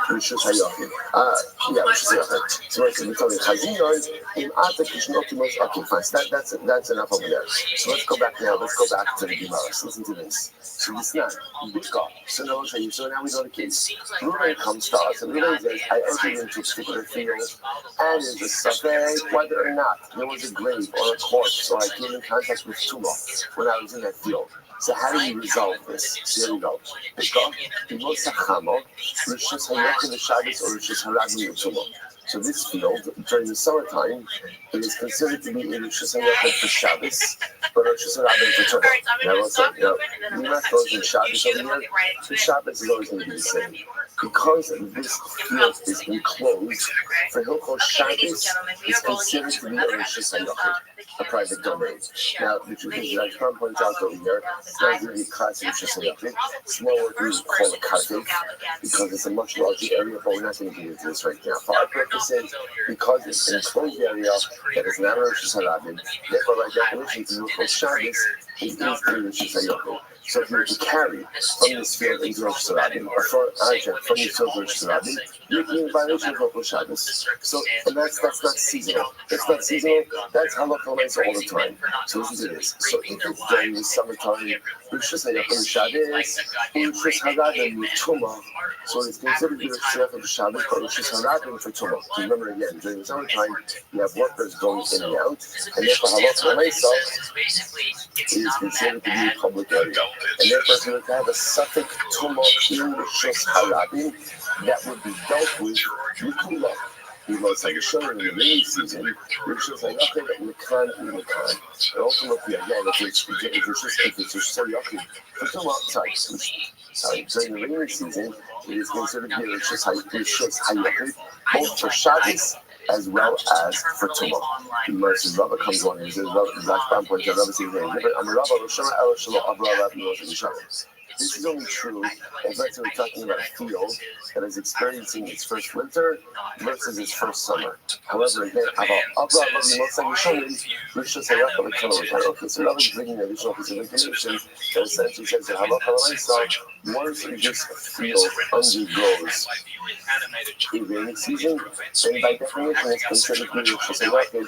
Speaker 1: Rosh Hashanah. Rosh Hashanah. So we're telling Chazinos, okay, fine. That's enough over there. So let's go back now. Let's go back to the Gemara. Listen to this. So it's not Bika. So now we know the case. Ruben comes to us and Ruben says, I entered into a particular field and there's a safek whether or not there was a grave or a corpse or I came in contact with tumah when I was in that field. So how do you resolve this? So here we go. So this field, during the summertime, it is considered to be in Rosh Hashanah for Shabbos, but Rosh Hashanah for Tumah. Now, let's say, we're not closing Shabbos over here. The Shabbos is always going to be the same. Because this field is enclosed, for Hilchos Shabbos, it's considered to be a Rosh Hashanah, a private domain. Now, the truth is, like Trump points out over here, it's not really a classic Rosh Hashanah. It's more what we call a kartik, because it's a much larger area, but we're not going to get into this right now. For our purposes, because it's an enclosed area that is not a Rosh Hashanah, therefore, by definition, to Hilchos Shabbos, it is a Rosh Hashanah. So if you were to carry from this field into Rosh Hashanah, or from this field to Rosh Hashanah, you're in violation of Hilchos Shabbos. So, and that's not seasonal. That's not seasonal. That's halakha all the time. So listen to this. So if it's during the summertime, Rishus Hayachim Shabbos, Rishus Harabim Tuma. So it's considered the Rishus of Shabbos, but Rishus Harabim for Tuma. Remember again, during the summertime, you have workers going in and out, and therefore Halach L'Meisa is considered to be a public area. And therefore, if you were to have a suffix Tuma in Rishus Harabim, that would be dealt with Mikula. Because like showing in the rainy season, which is like nothing that we can't. And ultimately, again, if it's just so yucky, during the rainy season, it is considered to be Rishus Hayachid, both for Shabbos as well as for Tumah. Because Rabbi comes on and says, Rabbi points out, Rabbi says, I'm a Rabbi, this is only true if let's say we're talking about a field that is experiencing its first winter versus its first summer. However, again, okay, so Rabbi is bringing an additional piece of information that essentially says that once this field undergoes a rainy season, then by definition it's considered to be Rishus Hayachid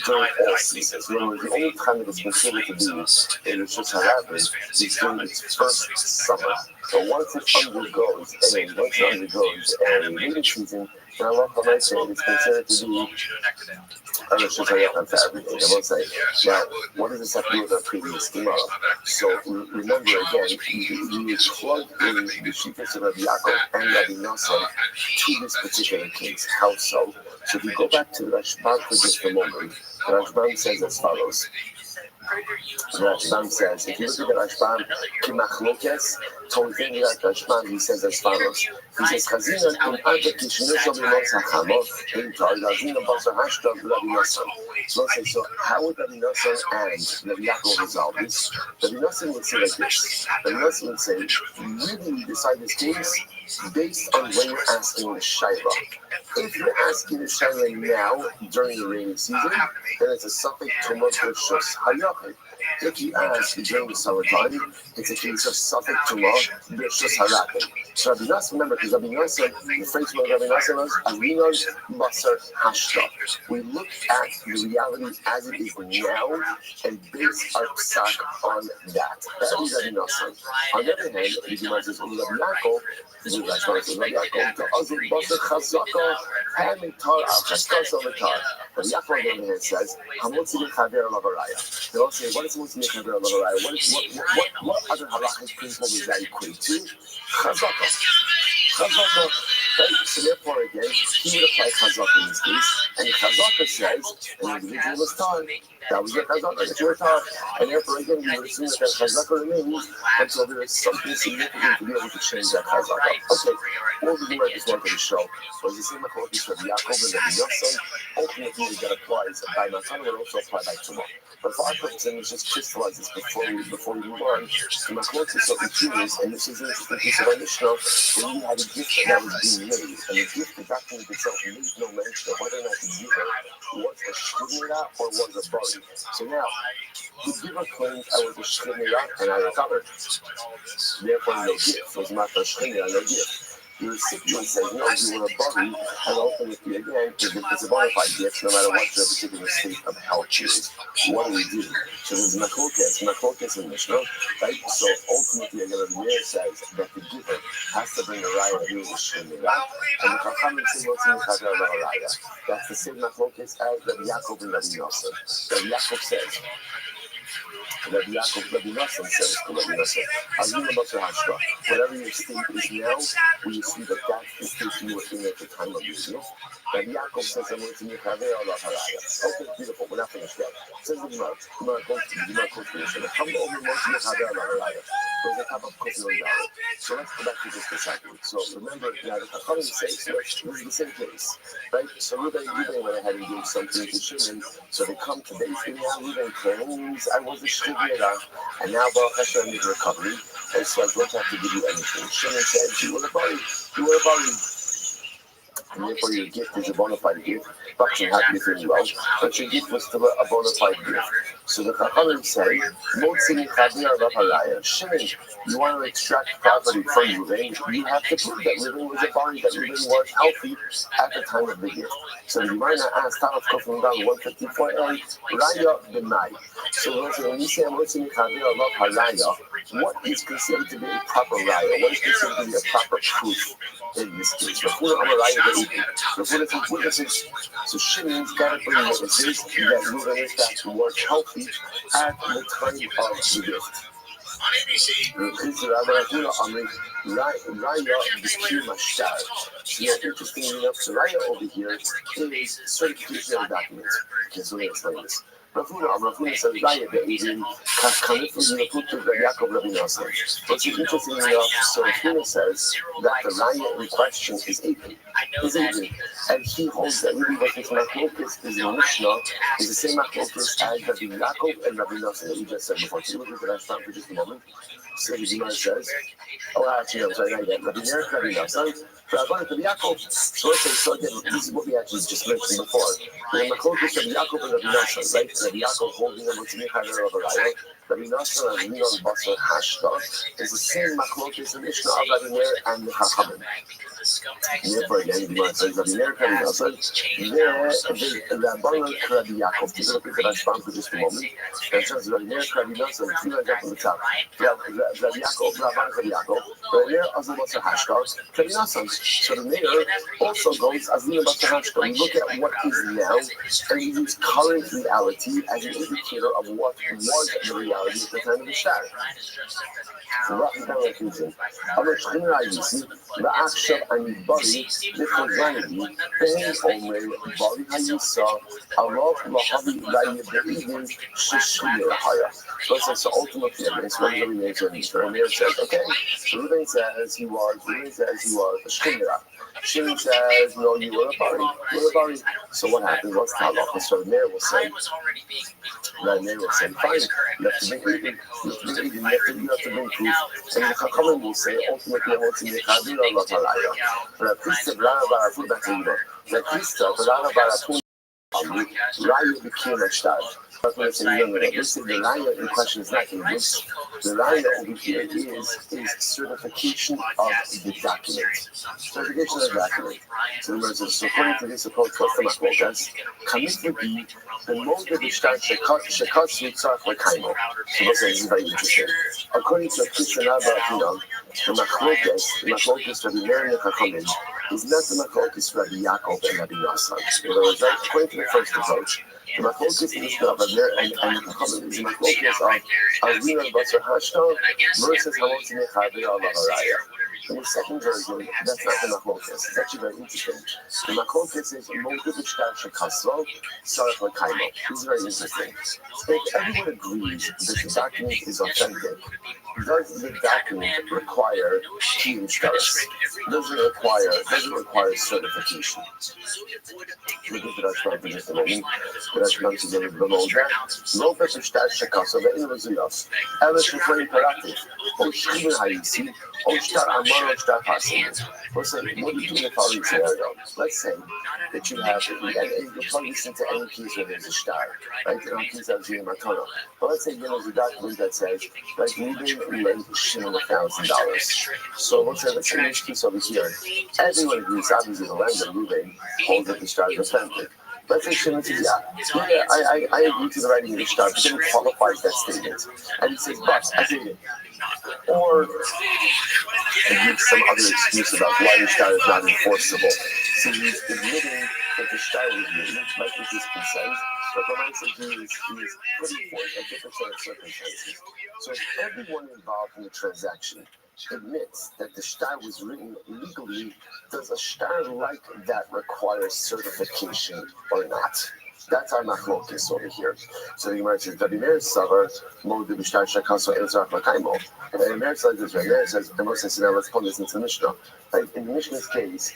Speaker 1: during all seasons. Remember, the only time that it's considered to be a Rishus Hayachid is during its first summer. So once it undergoes a rainy season, then Allah is considered to be a Rishus Hayachid for every day. I will say, now, what does this have to do with our previous Gemara? So remember again, you plug in the Shittas of Rabbi Yaakov and Rabbi Nassan to this particular case. How so? So if you go back to the Rashbam for just a moment, the Rashbam says as follows. The Rashbam says, if you look at the Rashbam, Kimachlokes, Tolvin like Rashbam, he says as follows. He says, Chazina in Anta Kishnu Shabimos Hachamo, in Targazina Basar Hashtag Rabbi Nassan. So how would Rabbi Nassan and Rabbi Yaakov resolve this? Rabbi Nassan would say like this. Rabbi Nassan would say, really we decide this case based on when you're asking the Shaila. If you're asking the Shaila now during the rainy season, then it's a suffix Tumah Rishus Hayachid. If you ask during the summertime, it's a case of suffix Tumah Rishus Hayachid. So Rabbi Nassan, remember, because Rabbi Nassan, the phrase from Rabbi Nassan was Arinod Basar Hashta. We look at the reality as it is now and base our psak on that. That is Rabbi Nassan. On the other hand, the Gemara says, Rabbi Yaakov, the Yaakov, the Azul Basar Chazaka, Hamitar Al Chazaka Samatar. Rabbi Yaakov, on the other hand, says, Hamotzi Chaver Lavaraya. They all say, what is Hamotzi Chaver Lavaraya? What other halachic principle does that equate to? Chazaka. Chazaka, right? So therefore, again, he would apply Chazaka in this case, and Chazaka says an individual is taught. That was the Chazaka that you were taught, and therefore, again, we would assume that Chazaka remains until there is something significant to be able to change that Chazaka. Okay, what we do right just wanted to show was the same machlokes of Yaakov and Rabbi Yosson. Ultimately, that applies by Matan would also apply by Tumah. But for our purposes, let's just crystallize this before we move on. The machlokes is so confused, and this is an interesting piece of our Mishnah. When you had a gift that was being made, and the gift, the document itself made no mention of whether or not the giver was a shlimira or was a bari. So now, the giver claims I was a shlimira and I recovered. Therefore, no gift was not a shlimira, no gift. The recipient says, no, you were a bari, and ultimately, again, it's a bona fide gift, no matter what your particular state of health is. What do we do? So there's machlokes in Mishnah, right? So ultimately, again, the Meir says that the giver has to bring a raya that he was a shemira, and the Chachamim say, what's in the Chazar about a raya? That's the same machlokes as Rabbi Yaakov and Rabbi Yosef. Rabbi Yaakov says, Rabbi Nassan says to Rabbi Nassan, whatever your state is now, we assume that that's the state you were in at the time of your gift. Rabbi Yaakov says, I'm going to make Haver Allah Haraya. Okay, beautiful, we're not finished yet. Says the Gemara, Gemara goes to the come over and make Haver Allah Haraya. There's a couple of questions on that. So let's go back to this for a second. So remember, now the Chachamim say, so this is the same case, right? So Ruben went ahead and gave something to Shimon, so they come to base, and now Ruben claims, I was a shemira, and now Baruch Hashem is recovery, and so I don't have to give you anything. Shimon said, you were a bari. and therefore your gift is a bona fide gift. Bakshim happy is doing well, but your gift was still a bona fide gift. So the Chachamim say, Shimon, you want to extract property from Reuven, you have to prove that Reuven was a body, that Reuven was healthy at the time of the gift. So the Gemara asks, Tav Kofim down 154a, Raya B'nai. So when we say Motzi Michavir Alav Haraya, what is considered to be a proper raya? What is considered to be a proper proof in this case? So Shimon's got to bring witnesses that Reuven in fact was healthy at the time of the gift. Interestingly enough, the raya over here is certification of documents. Okay, so let me explain this. Rafuna says, Raya be'ezin, Kamifus Yakutu Yaakov Rabbi Nosson. What's interesting enough, so Rafuna says that the Raya in question is Eitan. And he holds that really what this Machlokus is in Mishnah is the same Machlokus as Rabbi Yaakov and Rabbi Nosson that we just said before. So look at that for just a moment. So the Gemara says, actually, I'm sorry, Rabbi Nosson. So again, this is what we actually just mentioned before. The Machlokus of Yaakov and Rabbi Nosson, right? Rabbi Yaakov holding them with Michael of Raya. Rabbi Nosson and Minon Basar Hashta is the same Machlokus in Mishnah of Rabbi Meir and the Chachamim. Therefore, again, the Gemara says Rabbi Meir, Rabbi Nosson, there the Rabbanon Rabbi Yaakov. Take a look at the Rashbam for just a moment. And it says Rabbi Meir, Rabbi Nosson, if you like that from the top. Rabbi Yaakov, Rabbanon Rabbi Yaakov, Rabbi Meir, Azul Basar Hashta, Rabbi Nosson. So the Meir also goes as we look at what is now and we use current reality as an indicator of what was the reality at the time of the shtar. So what is that conclusion? Our Shechina Yisi, the action and body, the Chazaydi, Bein Omer, Bari Hayisa, Arav Lahavi Layi Be'idin, Shishir Haya. So ultimately, it's when the Meir says, okay, so Reuven says he was a Shechina. Shimon says, no, you were a bari. So what happens? What's the halacha? So the Meir will say, fine, you have to bring proof. And the Chachamim will say, ultimately, what's in the Chadir Allah Talaya. But a priest of Rana Barafun, that's a the priest of Rana Barafun, Raya became a shtar. That's what I say, the Raya in question is not English. The Raya over here is certification of the document. Certification of the document. So according to this approach, what's the Machlokas? Kamit would be the mode of the shtar shekat yitzach l'kaimo. So this is very interesting. According to Christian Rabbi, the Machlokas Rabbi Meir and Chachamim is not the Machlokas Rabbi Yaakov and Rabbi Nosson. In other words, according to the first approach, the Machlokas is the Rabbi Meir and Chachamim is the Machlokas of Azina Basar Hashta versus Hamotzi Mechavir Alav Haraya. In the second version, that's not the Machlokas. It's actually very interesting. The Machlokas is Motiv Shtar Shekasro, Sarach L'Kaimo. This is very interesting. If everyone agrees that the document is authentic, does the document require kiyum shtaros? Does it require certification? We get to that for just a moment. That's not to get it below that. No person shtar shekasa ve'in rezuyos. Elish v'tvorim parativ. O shchibur hayisi. O shtar amar o shtar pasim. What do you do in the following scenario? Let's say that you have, you'll probably listen to any case where there's a shtar, right? There are cases of Zia Matana. But let's say there's a document that says, like, Reuben lent Shimon $1,000. So let's say in this case over here, everyone agrees, obviously, the lender, Reuben, holds that the shtar is authentic. Let's say Shimon says, I agree to the writing of the shtar, but then qualifies that statement. And he says, but I did it. Or gives some other excuse about why the shtar is not enforceable. So he's admitting that the shtar was written, might be his consent, but the man says he is putting forth a different set of circumstances. So if everyone involved in the transaction admits that the shtar was written legally, does a shtar like that require certification or not? That's our machlokas over here. So the Gemara says, "Rabbi Meir savar mo de b'shtar shakaso elzar l'kaimo." And the Meir says this. Rabbi Meir says, "The most says, now let's pull this into Mishnah. Like in the Mishnah's case,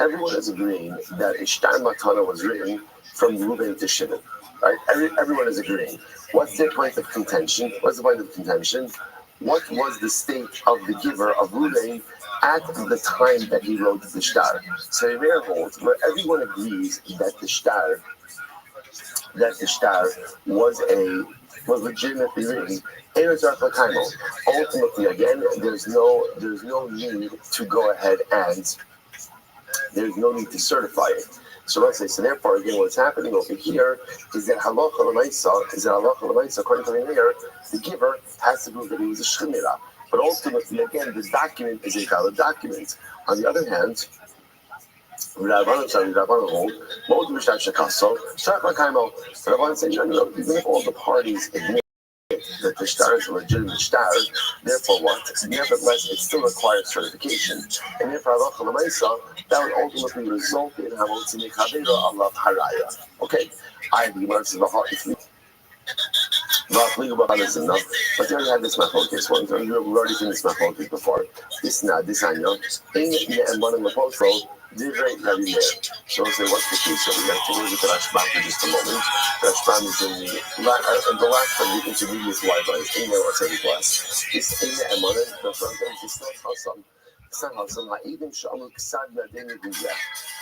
Speaker 1: everyone is agreeing that a shtar matana was written from Reuben to Shimon. Right? Everyone is agreeing. What's their point of contention? what was the state of the giver of Ruvain at the time that he wrote the shtar. So Rabbi holds where everyone agrees that the shtar was legitimately written. Ultimately, again, there's no need to go ahead and there's no need to certify it. So let's say, so therefore, again, what's happening over here is that halacha l'maisa, according to the Meir, the giver has to prove that he was a shemira. But ultimately, again, this document is a valid document. On the other hand, Rabbanan hold, Rabbanan say, no, even if all the parties admit that the shtar is a legitimate shtar, therefore what? Nevertheless, it still requires certification. And therefore, halacha l'maisa, that would ultimately result in hamotzi mechavera alav haraya. Okay, I the Gemara says but they already had this machlokas one. We've already seen this machlokas before. This anya, and one in the post road. Divrei Rabbi Meir. So we'll say, what's the case? So we have to look at Rashbam for just a moment. Rashbam is in the last of the intermediate library. In there, what's every class? This Eina and Monen, the front end, is not Hassam. It's not Hassam. Ha'edim Shamu Ksad Nadenu Guyah.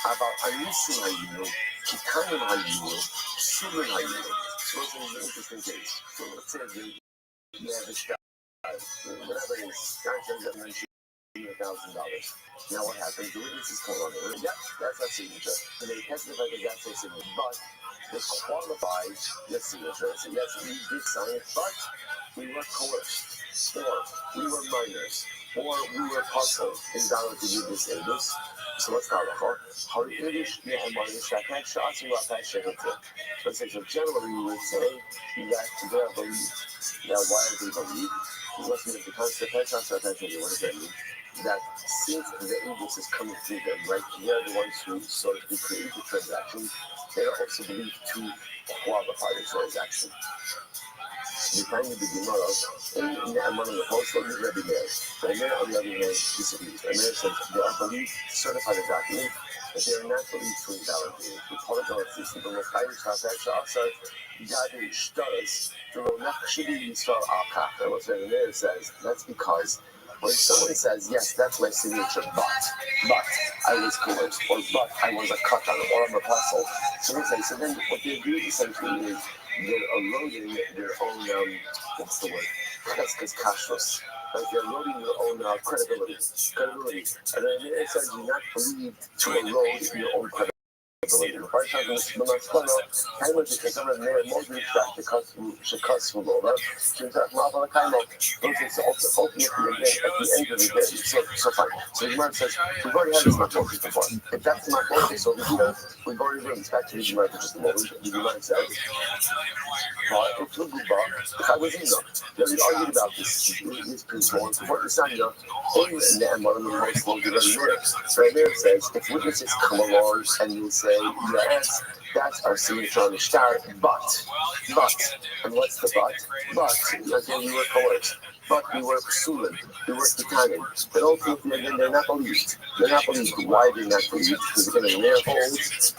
Speaker 1: About Anisim Hayinu, Kitanim Hayinu, Sulim Hayinu. So it's an interesting case. So let's say you have a shot. Whatever it is, $1,000. Now what happens? The witnesses come on there. Yep, that's our signature. And they testify that that's their signature. But this qualifies their signature. So yes, we did sign it, but we were coerced, or we were minors, or we were puzzled in order to do this and this. So let's start off. Let's say, so generally we would say that they are believed. Now why are they believed? Because we have the concept of what does that mean? That since the invoice is coming through them, right? They're the ones who sort of create the transaction. They are also believed to qualify the transaction. The time of the Gemara, in the Amman of the Post, what is Rabbi Meir? Rabbi Meir, on the other hand, disagrees. Rabbi Meir says they are believed to certify the document, but they are not believed to invalidate it. The protocol is the Mechayim Shafak Shafsar, Yadu Shtaras, the Ronachshidi Yisrael Al-Kach. And what Rabbi Meir says, that's because when someone says, yes, that's my signature, but I was coerced, or but I was a katan, or I'm a apostle. So we say, so then what they do essentially is they're eroding their own, what's the word? That's because kashrus. Like they're eroding their own credibility. And then it says you're not believed to erode your own credibility. The first time the Maskana, how much you can come in there, most of the fact the customer should cuss for over. So it's like Marvel Kaimo. It's ultimately at the end of the day. So fine. So the man says, we've already had this Marvel before. If that's not focus over here, we've already been back to the Gemara for just a moment. The Gemara says, but if you go back, if I was in there, then we argued about this principle. And before the Sanya, in the Emma and the most long the Rabbi Meir says, if witnesses come along and you say, yes, that's our signature on the shtar, but, and what's the but? But, again, we were coerced, but we were pursuing, we were kitanim. But ultimately, again, they're not believed. They're not believed. Why they're not believed? Because again, the Meir holds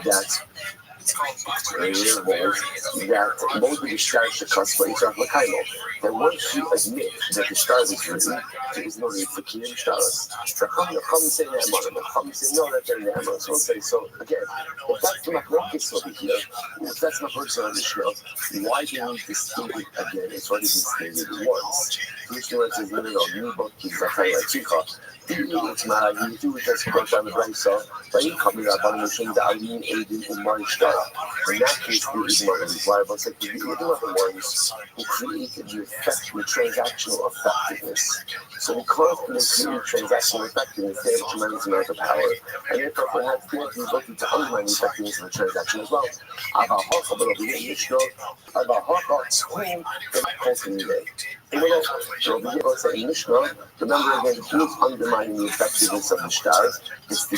Speaker 1: that that most of the shtar should cost for each other. That once you admit that the shtar was written, there is no need for kiyum shtaras. The Chum say ne'eman, the Chum say no, that they're ne'eman. So we'll say, so again, if that's the machlokes over here, if that's the person on the show, why do you need to state it again? It's already been stated once. Mishnah says, no, you both keep that kind of chicha. It's my you do just put on the right side, but you come here about the machine that I mean aiding in my shtar. In that case, the Ismail is liable. It's like you are the ones who created the transactional effectiveness. So because they created transactional effectiveness, they have a tremendous amount of power. And therefore, perhaps they have the ability to undermine the effectiveness of the transaction as well. About half of it over here, Mishnah, about half of swing, and constantly there. So over here, let's say in Mishnah, remember again, who's undermining the effectiveness of the shtar? It's the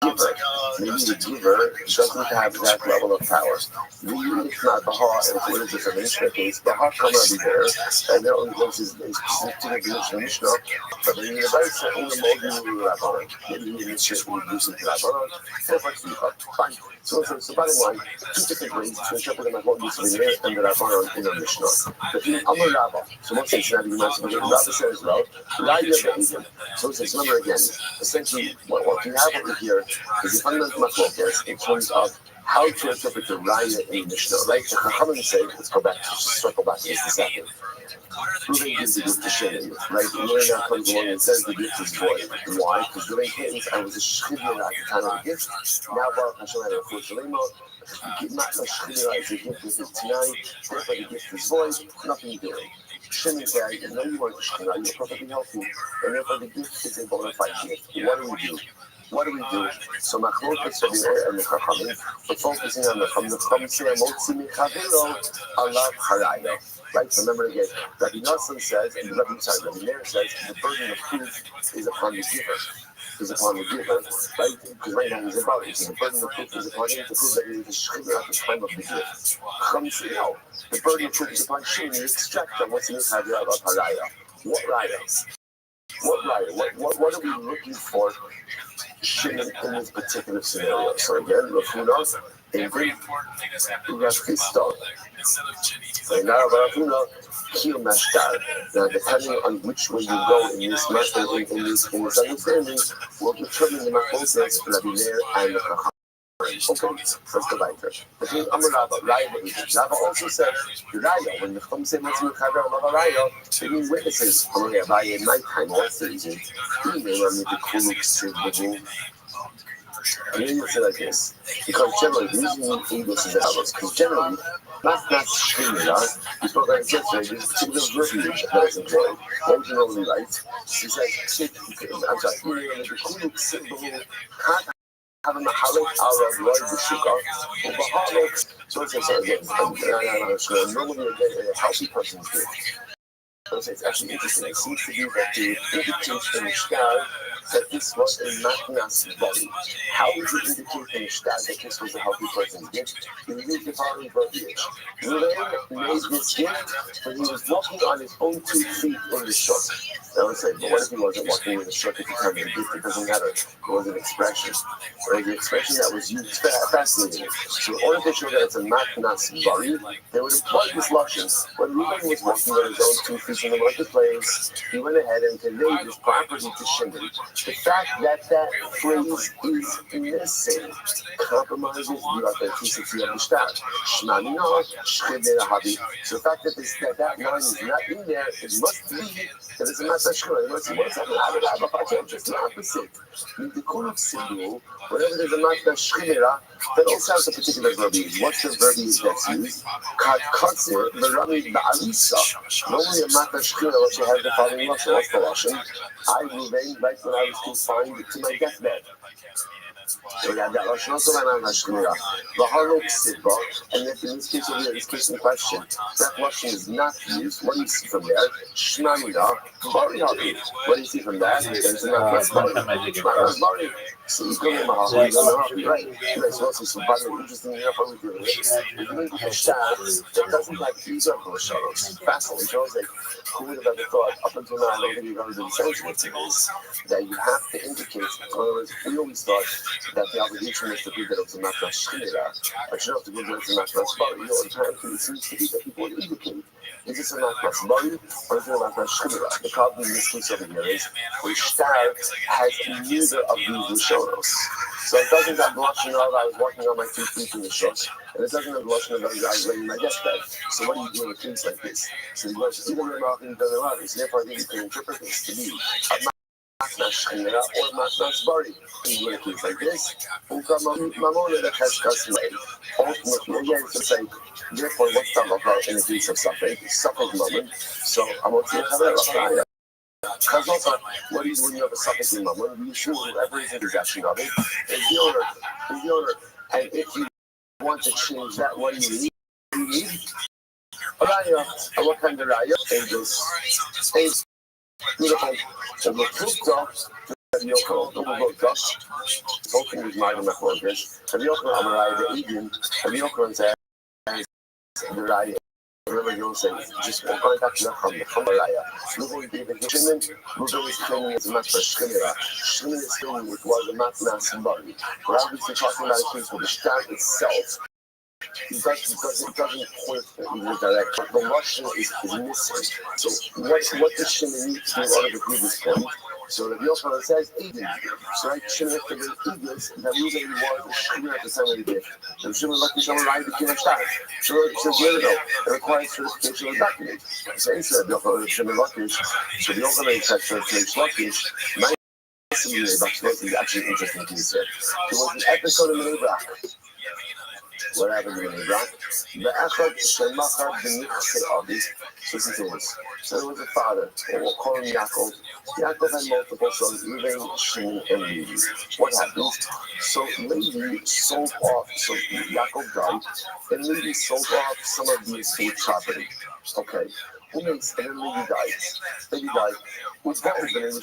Speaker 1: giver. maybe the giver doesn't have that level of power. Maybe it's not Baha, and what is this, an ancient case, Baha cannot be there, and their only place is specific to the Mishnah, but maybe the Baisa in the Modu Rabbanon, maybe he initiates and reduces to Rabbanon, fine. So bottom line, two different ways to interpret the Mahmoud Yisrael and the Rabbanon in the Mishnah. I'm a Rabbi, so one says not even mentioned, but Rabbi says as well, so it says, remember again, essentially, what you have over here is the fundamental machlokes in terms of how to interpret the Raya in the Mishnah, right? The Chachamim say, let's go back, circle back to this a second. Ruben gives the gift to Shimon, right? And then now comes along and says the gift is void. Why? Because Ruben thinks I was a Shchidra at the time of the gift. Now Baruch Hashem had a full Shalima. Not a Shchidra is a gift with his tonight. Therefore the gift is void. Nothing doing. Shimon said, I know you weren't a Shchidra. You're perfectly healthy. And therefore the gift is a bona fide gift. What do we do? So Machlokes and the Chachamim, but focusing on the Chachamim, Motzi Mechaviro, Allah Haraya. Right? Remember again, Rabbi Nassim says, and Rabbi Meir says, the burden of proof is upon the giver. Right? Because right now he's about it. So the burden of proof is upon him to prove that he is a Shchidra at the time of the gift. Chachamim say, no. The burden of proof is upon Shimon to extract from what's in his Havira about Haraya. What Raya? What are we looking for Shimon in this particular scenario? So again, Rafuna, Ingrid, Rafista, and now Rafuna, Kil Mashtar. Now, depending on which way you go in this understanding, will determine the Machlokes, Rabbi Meir, and the Chacham. Okay, let's go back there. I'm a Rabbi. Rabbi also said, Raya, when the Chum say what's in the Chaver of Raya, they mean witnesses. I'm going to buy in nighttime, what's the reason? He may not need the Kuluk Sidbu. And then you say like this, because generally, the reason you need English is that because generally, not Shemira, we spoke about it yesterday, there's a particular verbiage that is employed. What would you normally write? He says, I'm sorry, the Kuluk Sidbu, have a mahalik al Roy B'Shuka, Ubahalik. So again, normally a healthy person's good. So it's actually interesting. It seems to be that the indication in the star that this was a matnas body. How would you indicate in the star that this was a healthy person's gift? You read the following verbiage. Ruben made this gift when he was walking on his own 2 feet in the shuk. I would say, but what if he wasn't walking in the shuk at the time of the gift? It doesn't matter. It was an expression. Right? The expression that was used fascinating. So in order to show that it's a matnas body, they would apply this lashon. When Ruben was walking on his own 2 feet in the marketplace, he went ahead and conveyed his property to Shimon. The fact that phrase is missing compromises the authenticity of the shtar. Shmanina, Shchidei Havi. So the fact that that line is not in there, it must be that it's a matashkura. It must be what's happening. Just the opposite. The Kuluk Sidbu, whenever there's a matashkura, that also has a particular verbiage. What's the verbiage that's used? Katkatzer, Verami Ba'alisa. Normally a matashkura, what you have the following lashon, what's the lashon? I remained right when I was confined to my deathbed. So we have that lashon also by matashkura. V'halok sidba, and if in this case over here, this case in question, that lashon is not used. What do you see from there? Shmamida, Bari Havi. What do you see from that? There's not Bari. So you come in Mahavi, right? There's also some very interesting here for we do it. If you make a shtab, that doesn't like these are shadows. Fascinating. It shows like who would have ever thought up until now, I don't think you've ever been sensitive to this, that you have to indicate. In other words, we always thought that the obligation was to prove that it was a matras shchira. But you don't have to prove that it's a matras bari. You know, apparently it seems to be that people would indicate. Is this a matras bari or is it a matras shchira? The problem in this case over here is the shtar has neither of these rishonos. So it doesn't have blushing of I was walking on my 2 feet in the shuk, and it doesn't have blushing of I was laying in my deathbed. So what do you do in a case like this? So you go to either way off and doesn't matter. So therefore I think you can interpret this to be a matnas shchira or matnas bari. You do in a case like this. Ultimately, again, it's like, therefore, what's the about in the case of suffering? Suffering moment. So I'm going to have a because also, what do you do when you have a suffix in moment? You sure whoever is in possession of it is the owner. And if you want to change that, what do you need? You need a raya. And what kind of raya? And this is beautiful. So the proof Rabbi Yochanan. No one goes, talking with my Machlokas. Rabbi Yochanan Amarai, the Eden. Rabbi Yochanan says, the Raya. Remember, you'll say, just walk on back to the Hamaraya. Ruben even Shimon, Ruben is claiming it's a match for Shemira. Shimon is claiming it was a match body. Rabbi is talking about a case where the star itself. Because it doesn't point in the direction. The Russian is missing. So what does Shimon need to do in order to prove this point? So the Yochanan says Eden. So right, Shimon has to bring Edens, that usually was the Shimon at the time of the gift. And Shimon lucky someone right became a star. So the other no, it requires certification of a document. So instead of Yochanan Shimon Luckish, so the Yochanan says certification Luckish. Is actually interesting to say. It was the episode of Menebrak. What happened in Iraq? The Echad Shemachar B'Nichse Avis. So there was a father, and we'll call him Yaakov. Yaakov had multiple sons, Reuben, Shimon, and Levi. What happened? So Levi sold off, so Yaakov died, and Levi sold off some of the estate property. Okay. And then Levi died. Levi died. What's that? What ended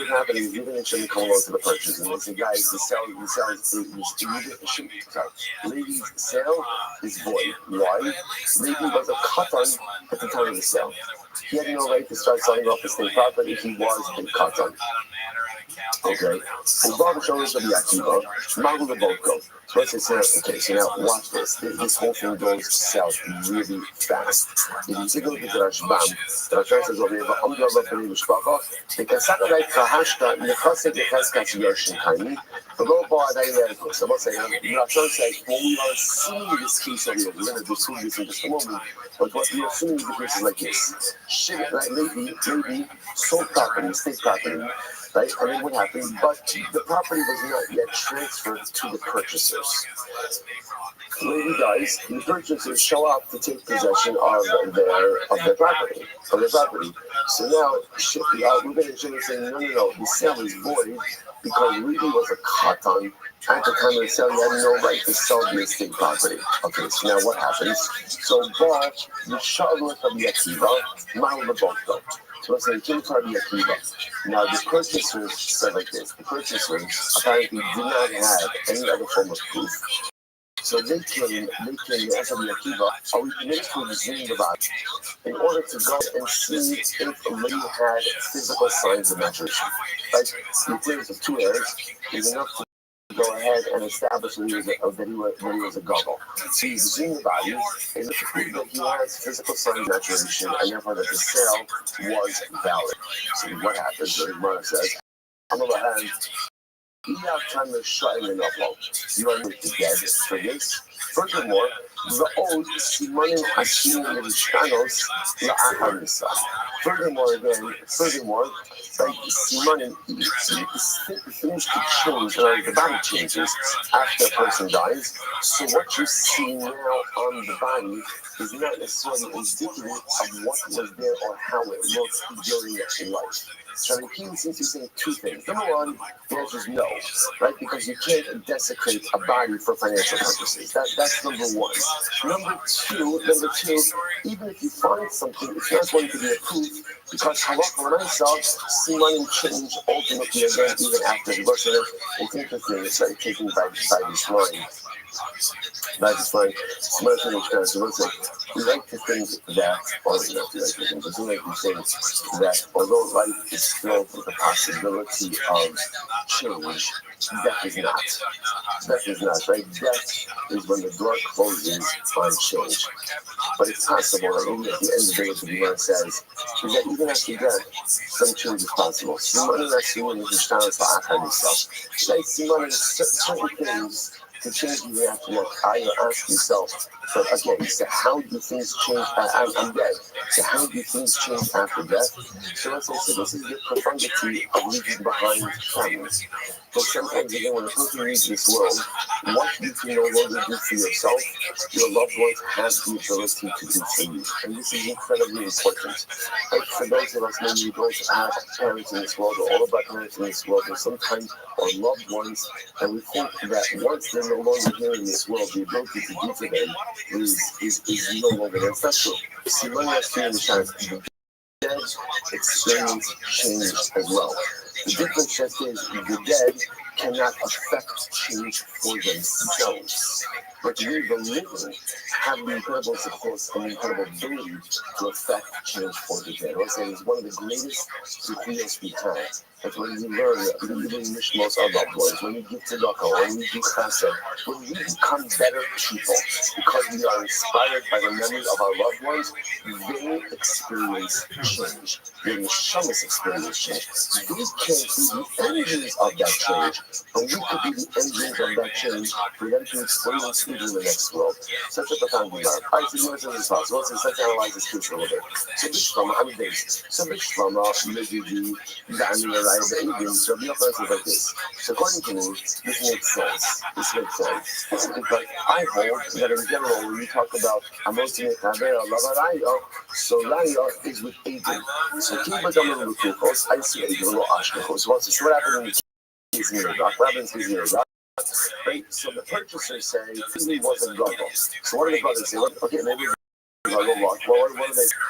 Speaker 1: up happening is Reuben and Shimon come along to the purchase, and they say, guys, Levi's sale is void. Why? Levi was a katan at the time of the sale. He had no right to start selling off the state property. He was a katan. Okay. And Bob shows Rabbi Akiva, Magu the boat go. So let's say, okay, so now watch this. This whole thing goes south really fast. If you take a look at the Rashbam, the Rashbam says, "Okay, but I'm going to bring the Shpaka. The Kasaka like Kahashta, the Kasaka Kaskachi Yoshin Kani, the low bar that you have. So what's saying? The Rashbam says, well, we are assuming this case over here. We're going to assume this in just a moment. But what we are assuming is the case is like this. Shit, like maybe sold property, state property. Right? And then what happened? But the property was not yet transferred to the purchasers. Levi dies, the purchasers show up to take possession of their property. So now Reuben and Shimon saying, no, the sale is void because Levi was a katan. At the time of the sale, he had no right to sell the estate property. Okay, so now what happens? So Bob, the Charlotte of the Akiva, Mount the boat go. So let's say Rabbi Akiva. Now the purchasers said like this: the purchasers apparently did not have any other form of proof. So they came to ask Rabbi Akiva, are we permitted to resume the body in order to go and see if Levi had physical signs of maturation? Right? The clearance of 2 errors is enough to go ahead and establish that he was a goggle. So you zoom the body and look that he has physical signs of maturation, and therefore that the sale was valid. So what happens? The Gemara says, on the other hand, you are going to get for this. Furthermore, the old Simonim Hashim Mishkanos La'achar Nisa. Furthermore, like Simonim, things could change, the body changes after a person dies. So what you see now on the body is not necessarily indicative of what was there or how it looked during life. So the king seems to be saying 2 things. Number one, the answer is no, right? Because you can't desecrate a body for financial purposes. That's number one. Number two, even if you find something, it's not going to be a proof because halacha when I saw simanim change ultimately again even after the birth. It's interesting. It's like taken by this line. We like to think that, or not like to think, but we like to think that although life is filled with the possibility of change, death is not. Death is not, right? Death is when the door closes on change. But it's possible that even at the end of the day, what the Gemara says, is that even after death, some change is possible. Like certain things to change in the afterlife, I ask yourself, but again, so how do things change? I'm dead. So how do things change after death? So let's say, so this is the profundity of leaving behind families. But sometimes, again, when a person leaves this world, what you can no longer do for yourself, your loved ones have the ability to do for you. And this is incredibly important. Like for those of us, maybe we don't have parents in this world, or all of our parents in this world, or sometimes our loved ones, and we think that once they're no longer here in this world, the ability to do for them is no longer there. It's not true. See, when you're seeing the dead experience change as well. The difference just is the dead cannot affect change for themselves. But we, the living, have the incredible success and incredible ability to affect change for the dead. I say it's one of the greatest success we have. That's when we learn, when we mishmos our loved ones, when we give tzedakah, when we do chesed, when we become better people because we are inspired by the memory of our loved ones, they experience change. Their neshamas experience change. We can't be the engines of that change, but we could be the engines of that change for them to experience it in the next world. Such a profound remark. All right, so the answer is possible. Let's analyze this case a little bit. So Bishlam, I'm based. So Bishlam, Medidi, Daniel, so the offense is like this. So according to me, this makes sense. Because I hold that in general, when we talk about Amosine Kaber, Lavarayo, so Layo is with Abel. So Kiba Daman Lukukos, I see Abel, no Ashkos. So what happened in the case in Iraq? What happens in Iraq? Right? So the purchasers say, he wasn't Gobble. So what do the brothers say? Okay, maybe what do they?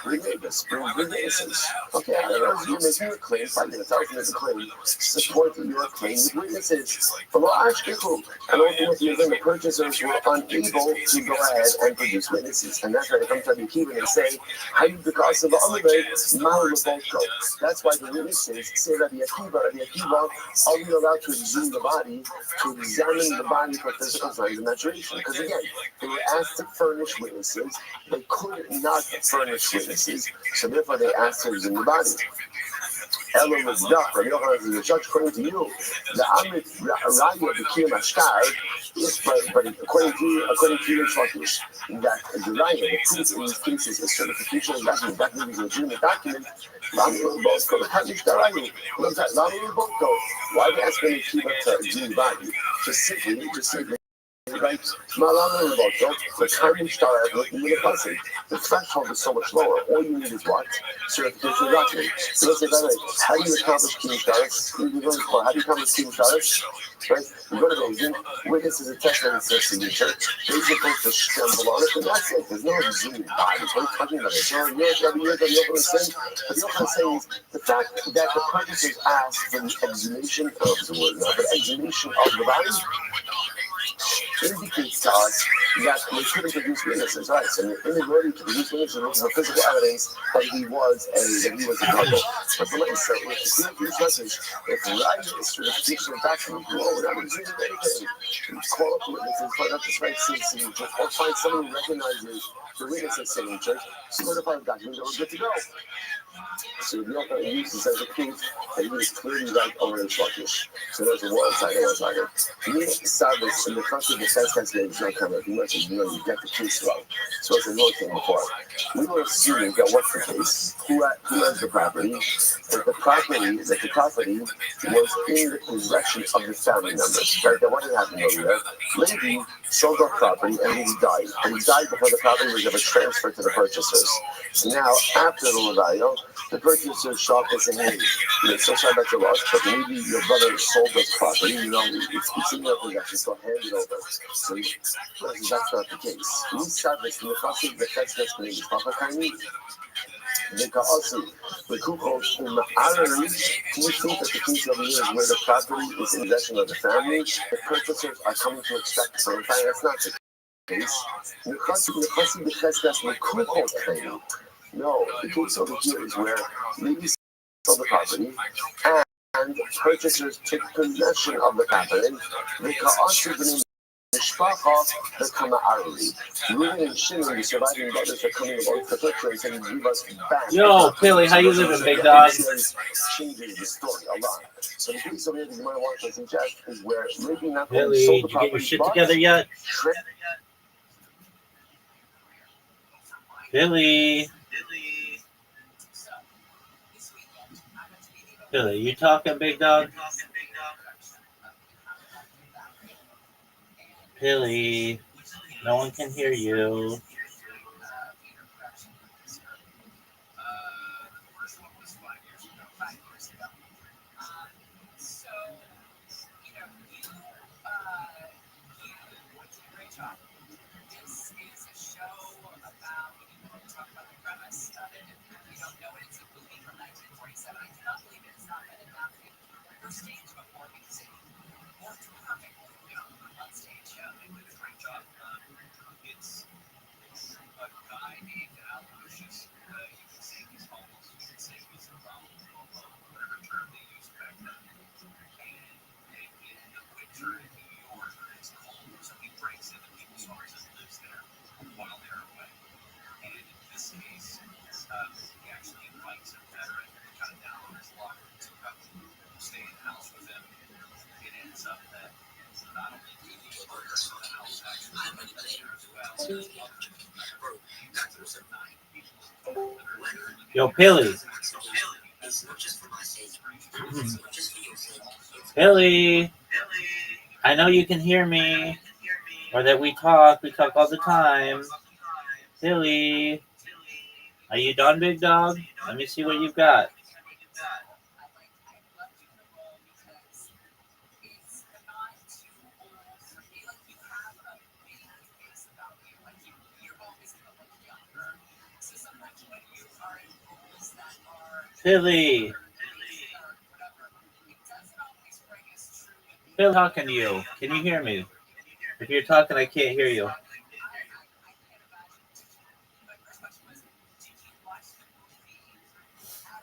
Speaker 1: We made this. Bring witnesses. Okay, I don't know. You're making a claim. Fine, it's out to make a claim. Support your claim with witnesses. From our Ashkifu. And ultimately, then the purchasers were unable to go ahead and produce witnesses. And that's why they come to the Akiva and say, how you because of the Amabay, that's why the witnesses say that the Akiva are we allowed to exhume the body, to examine the body for physical signs of maturation. Because again, they were asked to furnish witnesses. They could not furnish witnesses, so therefore they asked to exhume the body. Ella was dark, or the judge according to you, the Amit Raya became a star, but according to your Shortish, that the Raya, the proof in these cases is certification of document, that means a legitimate document. Why are they asking the keeper to exhume the body? Just simply. Right? The timing star the threshold is so much lower. All you need is what? Certification of document. So let's say that way. How do you accomplish key stars? How do you accomplish key stars? Right? You go to the agent, witnesses a testament and says signature. They're supposed to stumble on it, and that's it. There's no exhumed bodies. What are you talking about? So you're going to sin. But the other thing is the fact that the purchasers asked for the exhumation of the word, not the exhumation of the body, indicates to us that they couldn't produce witnesses, right? So the inability to produce witnesses was the physical evidence that he was a brother. But let me say, if Rabbi is certification of document, we're not exhuming anything. You call up witnesses, find out this right signature, or find someone who recognizes the witness's signature, certify the document, and we're good to go. So the Yochai uses as a proof that he was clearly right over in Shlokish. So there's one side and one side. Me, Sabbath, in the country, the defense has been no camera. He mentioned, you get the case wrong. So it's another thing before. We were assuming that what's the case? Who has the property? That the property was in the possession of the family members. Right? That what had happened over there? Lady sold our property and he died. And he died before the property was ever transferred to the purchasers. So now, after the Lavayo, the purchaser shop is saying, hey, so sorry about your loss, but maybe your brother sold this property, it's in your possession, so hand it over. So that's not the case. We start this in the process of the text that's going to be Papa Kaini. They can also, the Kukos in the islands, do you think that the case over here is where the property is in possession of the family? The purchasers are coming to extract the same thing. That's not the case. No, the case over here is where maybe sold the property and purchasers took possession of the property. They can also bring the Mishpacha, the Kama'ari. Reuben and Shimon, the surviving brothers, are coming about the picture and saying, give us back.
Speaker 2: Yo, Billy, how you living, big dog?
Speaker 1: Changes the story a lot. So the case over here that you might want to suggest is where maybe not
Speaker 2: Billy,
Speaker 1: sold the
Speaker 2: did you
Speaker 1: property,
Speaker 2: get your shit together yet? Billy, you talking, big dog? Billy, no one can hear you. Yo, Pilly. Pilly. I know you can hear me. Or that we talk all the time. Pilly. Are you done, big dog? Let me see what you've got. Pilly. Phil, talking to you. Can you hear me? If you're talking, I can't hear you.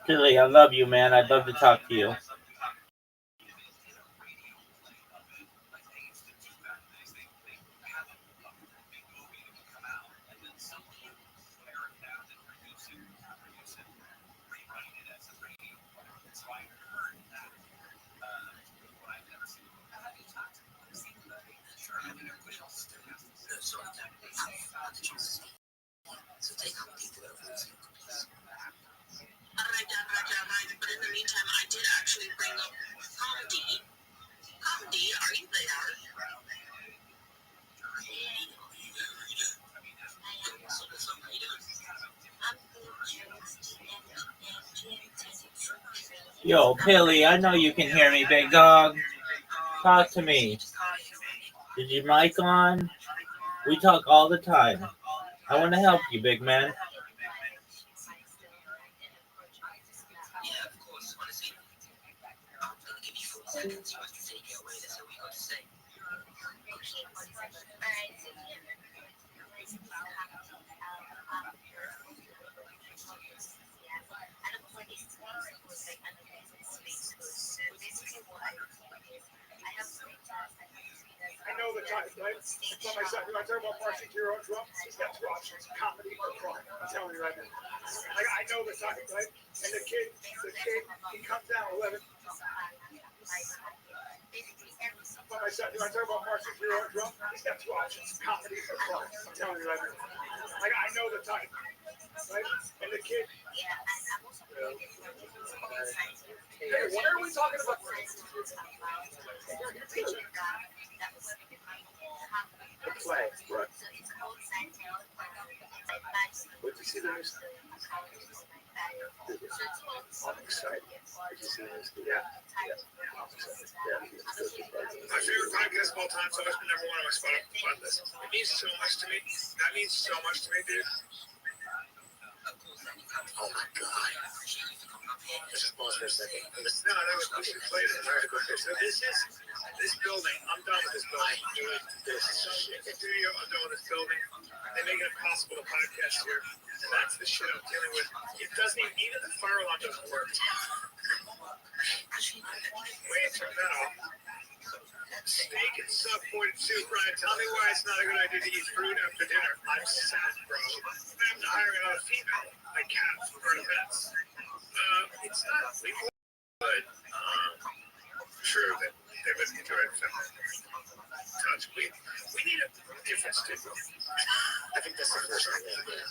Speaker 2: Pilly, I love you, man. I'd love to talk to you.
Speaker 3: Right. But in the meantime, I did actually bring up Hamdi. Hamdi, are you there?
Speaker 2: Yo, Pilly, I know you can hear me, big dog. Talk to me. Is your mic on? We talk all the time. I want to help you, big man.
Speaker 7: Yeah, of course. Honestly, I'm going to give you 4 seconds. You have to take it away. That's all we got to say.
Speaker 8: I know the type, right? Tell myself, you want to talk about marching to your own drum? He's got 2 options, comedy or crime. I'm telling you right now. I know the type, right? And the kid, he comes down 11. Tell myself, you want to talk about marching to your own drum? He's got 2 options, comedy or crime. I'm telling you right now. I know the type, right? And the kid. Hey, what are we talking about? The play, right? What did you see the news? I'm excited. Did you see the news? Yeah. My favorite podcast of all time, so it's been number 1 on my spot list. It means so much to me. That means so much to me, dude. Oh my God. Let's just pause for a second. No, we should play this. All right, okay. So this building. I'm done with this building. This studio. I'm done with this building. They make it impossible to podcast here, and that's the shit I'm dealing with. It doesn't even the fire alarm doesn't work. Wait until now. Steak and sub 42. Brian, tell me why it's not a good idea to eat fruit after dinner. I'm sad, bro. I'm hiring another female. My cat for events. It's not legal, but true that they would enjoy it. Touch. We need a different stigma. I think that's the first thing.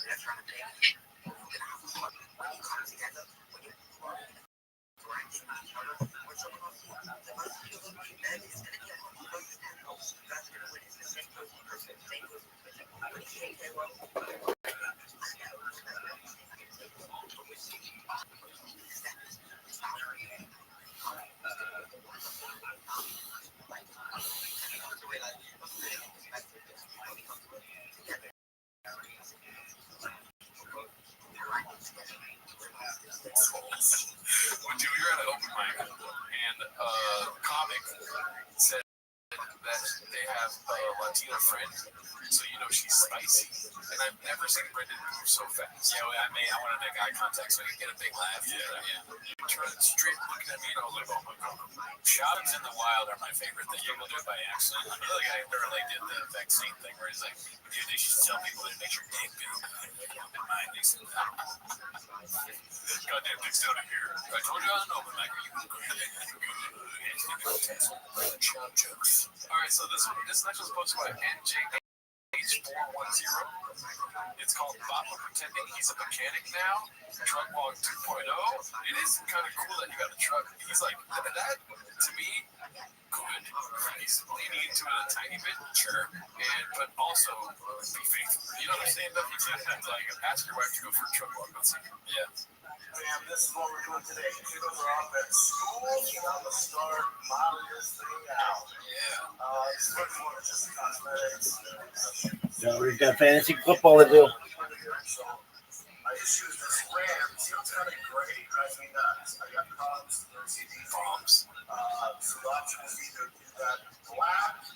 Speaker 9: Latino friend, so you know she's spicy. And I've never seen Brendan move so fast. Yeah, I want to make eye contact so I can get a big laugh. Yeah. You turn straight looking at me, and I was like, oh my god. Shout-outs in the wild are my favorite thing. People do it by accident. I feel like I literally did the vaccine thing where it's like, dude, they should tell people that it makes your dick big. In mind, they said, goddamn dick's down here. I told you I was an open mic. Shout jokes. Alright, so this next one's posted by NJH410. It's called Papa Pretending He's a Mechanic Now. Truck Walk 2.0. It is kind of cool that he got a truck. He's like, that to me, good. He's leaning into it a tiny bit, sure. But also, be faithful. You know what I'm saying? Like, ask your wife to go for a truck walk. Yeah.
Speaker 8: Damn, this is what we're doing today. Kiddos are off at school, and I'm gonna start modeling this thing out.
Speaker 9: Yeah.
Speaker 8: This first one is just cosmetics.
Speaker 2: So we've got fantasy football to do.
Speaker 8: So I just use this RAM. See, it's kind of great. I mean, I got comps, LCD comps. So the option is either do that black,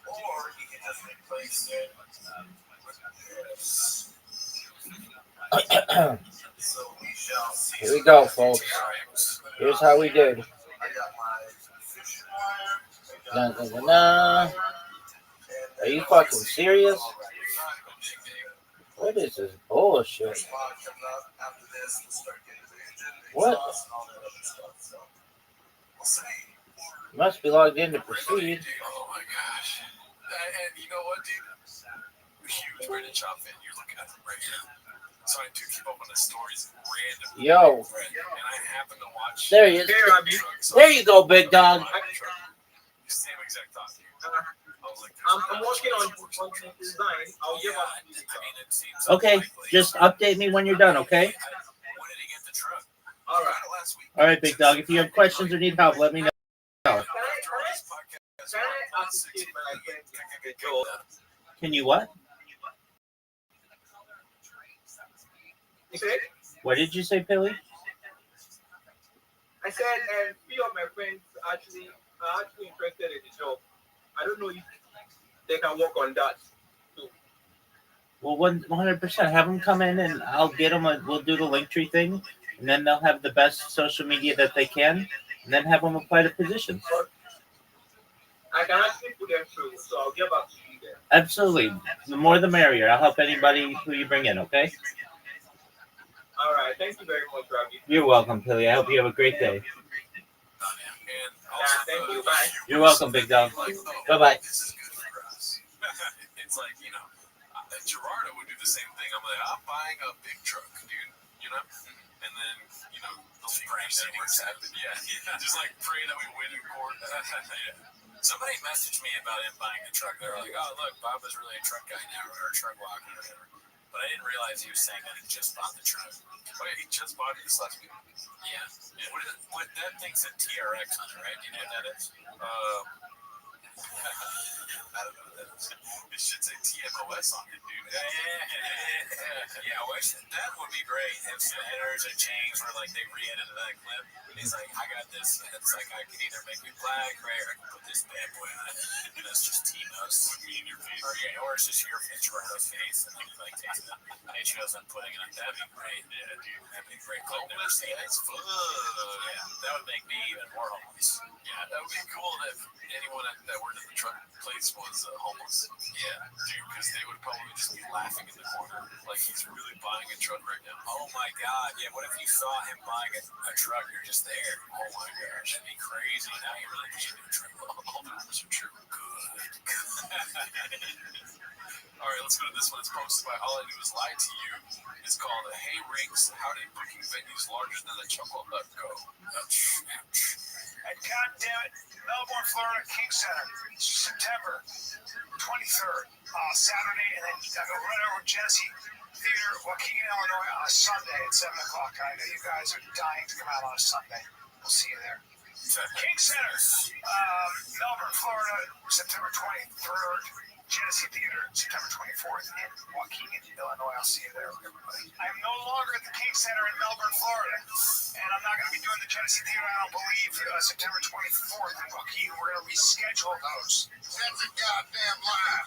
Speaker 8: or you can just replace it with this. So we shall see.
Speaker 2: Here we go, folks. Here's how we did.
Speaker 8: I got my fishing wire.
Speaker 2: Dun, dun, dun, dun. Are you fucking serious? What is this bullshit? What? You must be logged in to proceed.
Speaker 9: Oh my gosh. And you know what, dude? Huge Brandon Chop fan. You're looking at them right now. So I do keep up on the stories randomly.
Speaker 2: Yo.
Speaker 9: And I happen to watch.
Speaker 2: There he is. There you go, big dog.
Speaker 9: Same exact thought.
Speaker 10: I'm working on design. I'll give up.
Speaker 9: It seems
Speaker 2: Okay, just update me when you're done, okay?
Speaker 9: When did he get the truck?
Speaker 10: All right.
Speaker 9: Last week.
Speaker 2: All right, big dog. If you have questions or need help, let me know.
Speaker 10: Can I associate my friend?
Speaker 2: Can you what?
Speaker 10: You said?
Speaker 2: What did you say, Pilly?
Speaker 10: I said, and few of my friends are actually interested in the job. I don't know if they can work on that too.
Speaker 2: Well, 100%. Have them come in, and I'll get them. We'll do the Linktree thing, and then they'll have the best social media that they can, and then have them apply to positions.
Speaker 10: I can actually put them through, so I'll get back to you there.
Speaker 2: Absolutely. The more the merrier. I'll help anybody who you bring in, okay?
Speaker 10: All right. Thank you very much, Rabbi.
Speaker 2: You're welcome, Pilly. I hope you have a great day.
Speaker 10: Thank you. Bye.
Speaker 2: You're welcome, big dog. Bye-bye.
Speaker 9: This is good for us. It's like, Gerardo would do the same thing. I'm like, I'm buying a big truck, dude. And then, those proceedings happen. Yeah. Just like pray that we win in court. Somebody messaged me about him buying a truck. They were like, oh, look, Bob is really a truck guy now, or a truck walker, or whatever. But I didn't realize he was saying that he just bought the truck. Oh, yeah, he just bought it this last week. Yeah. What that thing said TRX on it, right? Do you know what that is? I don't know what that is. It should say TMOS on it, dude. Yeah, I wish that would be great. If the editors had changed where, like, they re-edited that clip. And he's like, I got this. And it's like, I can either make me black, right, or I can put this bad boy on it. And that's just TMOS. With me in your face. Or it's just your face, Gerardo's face. And you like taste it. And it shows them putting it on. That'd be great. Yeah, dude. That'd be great. I've never seen it. Yeah, that would make me even more homeless. Yeah, that would be cool if anyone that worked at the truck place was homeless. Yeah, dude, because they would probably just be laughing in the corner like he's really buying a truck right now. Oh my god, yeah, what if you saw him buying a truck, you're just there? Oh my gosh, that'd be crazy. Now you really need a truck. All the rumors are true. Good. Alright, let's go to this one. It's posted by All I Do Is Lie to You. It's called Hey Rigs, How Did Booking Venues Larger Than the Chuckle Go? Ouch.
Speaker 8: And goddammit, Melbourne, Florida, King Center, September 23rd, Saturday, and then I go right over to Genesee Theater, Waukegan, Illinois, on a Sunday at 7 o'clock. I know you guys are dying to come out on a Sunday. We'll see you there. King Center, Melbourne, Florida, September 23rd.
Speaker 9: Genesee Theater, September 24th in Waukegan, Illinois. I'll see you there, everybody. I'm no longer at the King Center in Melbourne, Florida, and I'm not going to be doing the Genesee Theater, I don't believe, September 24th in Waukegan. We're going to reschedule those.
Speaker 8: That's a goddamn lie.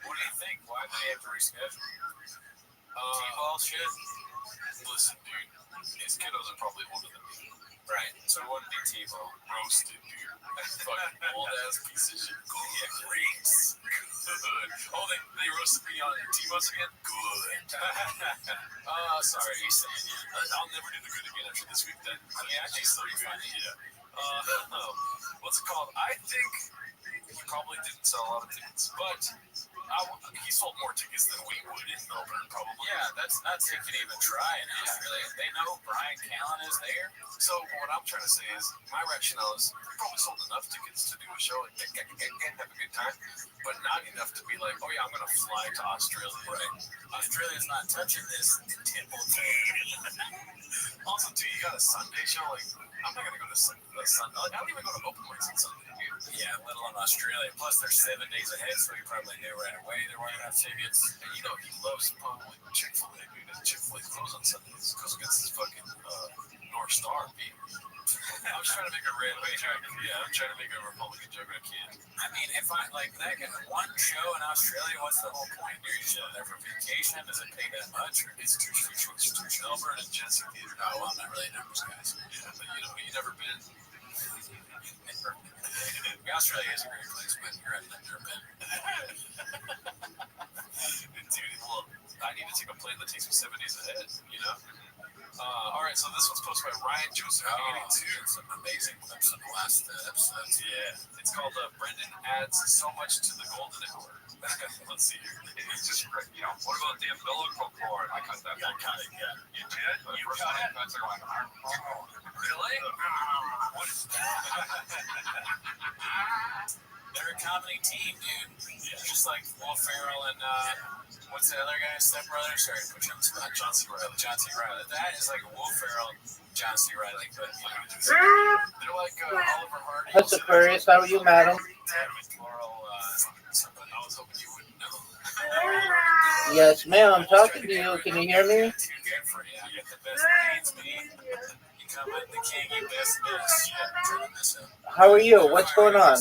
Speaker 9: What do you think? Why do they have to reschedule? T-ball shit? Listen, dude, these kiddos are probably older than me. Right, so it wouldn't be T-ball. Roasted, dude. Fucking old-ass piece of shit. Yeah, great. Good. Oh, they roasted me on T-bus again? Good. Sorry, he's saying, I'll never do the good again after this week then. I mean, actually, still good. Yeah. What's it called? I think he probably didn't sell a lot of tickets, but he sold more tickets than we would in Melbourne, probably. Yeah, that's not so you could even try in Australia. They know Brian Callen is there. So what I'm trying to say is, my rationale is we probably sold enough tickets to do a show and have a good time, but not enough to be like, oh yeah, I'm going to fly to Australia. Right. Australia's not touching this temple. Also, too, you got a Sunday show. Like, I'm not going to go to Sunday. Like, I don't even go to open mics on Sunday. Yeah, let alone Australia. Plus, they're 7 days ahead, so he probably knew right away they weren't going to have tickets. And you know, he loves probably Chick-fil-A, dude. And Chick-fil-A closed on Sundays. Goes against his fucking North Star beat. I was trying to make a red joke. Yeah, I'm trying to make a Republican joke, but I can't. I mean, if I, like, that one show in Australia, what's the whole point? You're just going there for vacation? Does it pay that much? Or it's too Melbourne and Genesee Theater. Oh, well, I'm not really numbers guys. Yeah, but you know, you never been. Australia is a great place, but I've never been. Dude, well, I need to take a plane that takes me 7 days ahead, you know? All right, so this one's posted by Ryan Joseph. Some amazing clips in the last episode. Yeah, it's called Brendan Adds So Much to the Golden Hour. Let's see here. It's just, you know, what about the umbilical cord? I cut that. Yeah, I cut it, yeah. You did? You cut it? That's like, really? What is They're a comedy team, dude. Yeah. Just like Will Ferrell and what's the other guy? Step Brother? Sorry, which one's John C. Reilly. John C. Reilly. That is like Will Ferrell, John C. Reilly. But they're like Oliver Hardy.
Speaker 2: That's Aquarius. How are you, madam?
Speaker 9: Laurel, something. I was hoping you wouldn't know.
Speaker 2: Yes, ma'am. I'm talking to you. Can you hear me?
Speaker 9: Yeah, you get the best leads, man. You come in the king, you best miss. Yeah, turning this up.
Speaker 2: How are you? What's going on?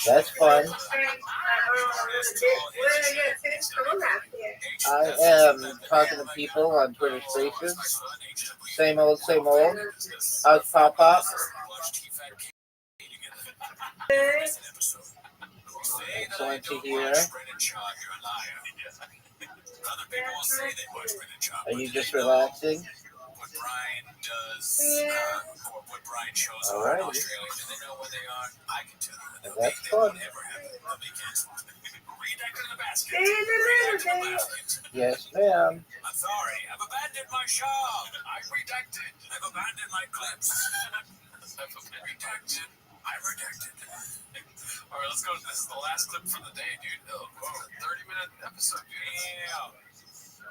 Speaker 2: That's fun. I am talking to people on Twitter Spaces. Same old, same old. How's Pop? Excellent to hear. Are you just relaxing?
Speaker 9: What Brian does, or what Brian shows in Australia. Do they know where they are? I can tell you.
Speaker 2: That's fun. Yes, ma'am.
Speaker 9: I'm sorry. I've abandoned my shop. I'm redacted. I've abandoned my clips. I've redacted. I'm redacted. All right, let's go. This is the last clip for the day, dude. 30-minute episode, dude. Yeah.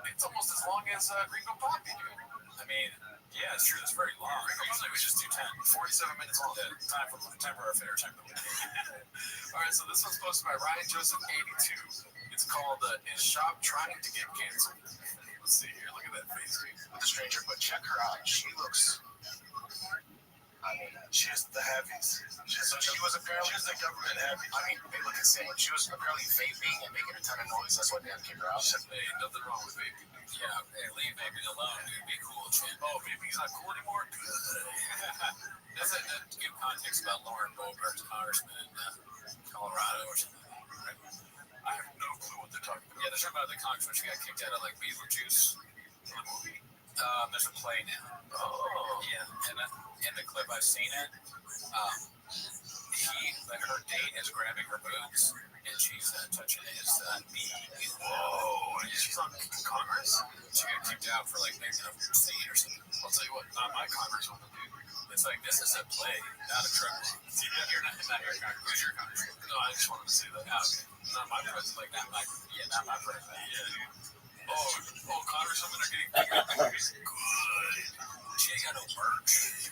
Speaker 9: It's almost as long as Gringo Poppy, dude. I mean, yeah, it's true. It's very long. Usually we just do 47 minutes long. Yeah, time for our fair time. All right, so this one's posted by Ryan Joseph 82. It's called "Is Shop Trying to Get Canceled?" Let's see here. Look at that face, dude. With the stranger, but check her out. She looks. I mean, she's the heavies. She was apparently the government heavy. I mean, they look insane. She was apparently vaping and making a ton of noise. That's why they had to kick her out. Hey, nothing wrong with vaping. Yeah, hey, leave vaping alone, dude. Be cool, champ. Oh, vaping's not cool anymore? Good. That's it. To give context about Lauren Boebert's congressman in Colorado or something. Right? I have no clue what they're talking about. Yeah, they're talking about the congressman. She got kicked out of, like, Beetlejuice. The movie. There's a play now. Oh. Yeah, and in the clip I've seen it, her date is grabbing her boobs, and she's touching his knee. Whoa, and she's on Congress? She got kicked out for, like, maybe a scene or something. I'll tell you what, not my congresswoman, dude. It's like, this is a play, not a drug. You're not your congresswoman. Who's your congresswoman? No, I just wanted to say that. Oh, okay. Not my president, like, not my president. Yeah, dude. Oh, congresswomen are getting bigger. Good. She ain't got no merch.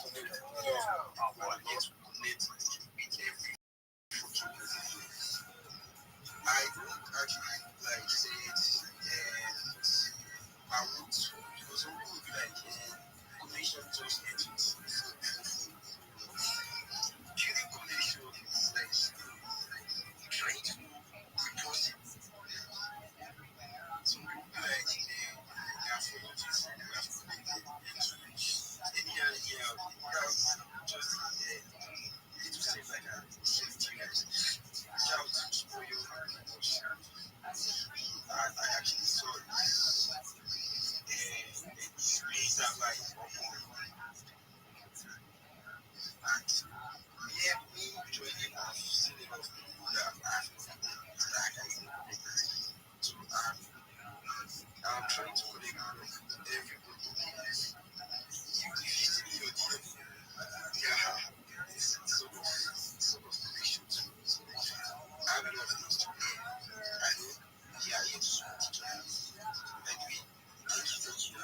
Speaker 8: I would actually like say it, and I would, because some people would be like, connection just ends. Building connection is like trying to repost it. Some people be like, they are following this, they are following them, and just it just seems like a safety net. Shout for you. I actually saw it. And it means that like and yeah, me joining, I've seen a lot of people that I've like so I'm trying to connect with everybody. You see your DM, yeah, it's sort of connection too. So I have a lot of things to do. I know, yeah, it's anyway, thank you for you.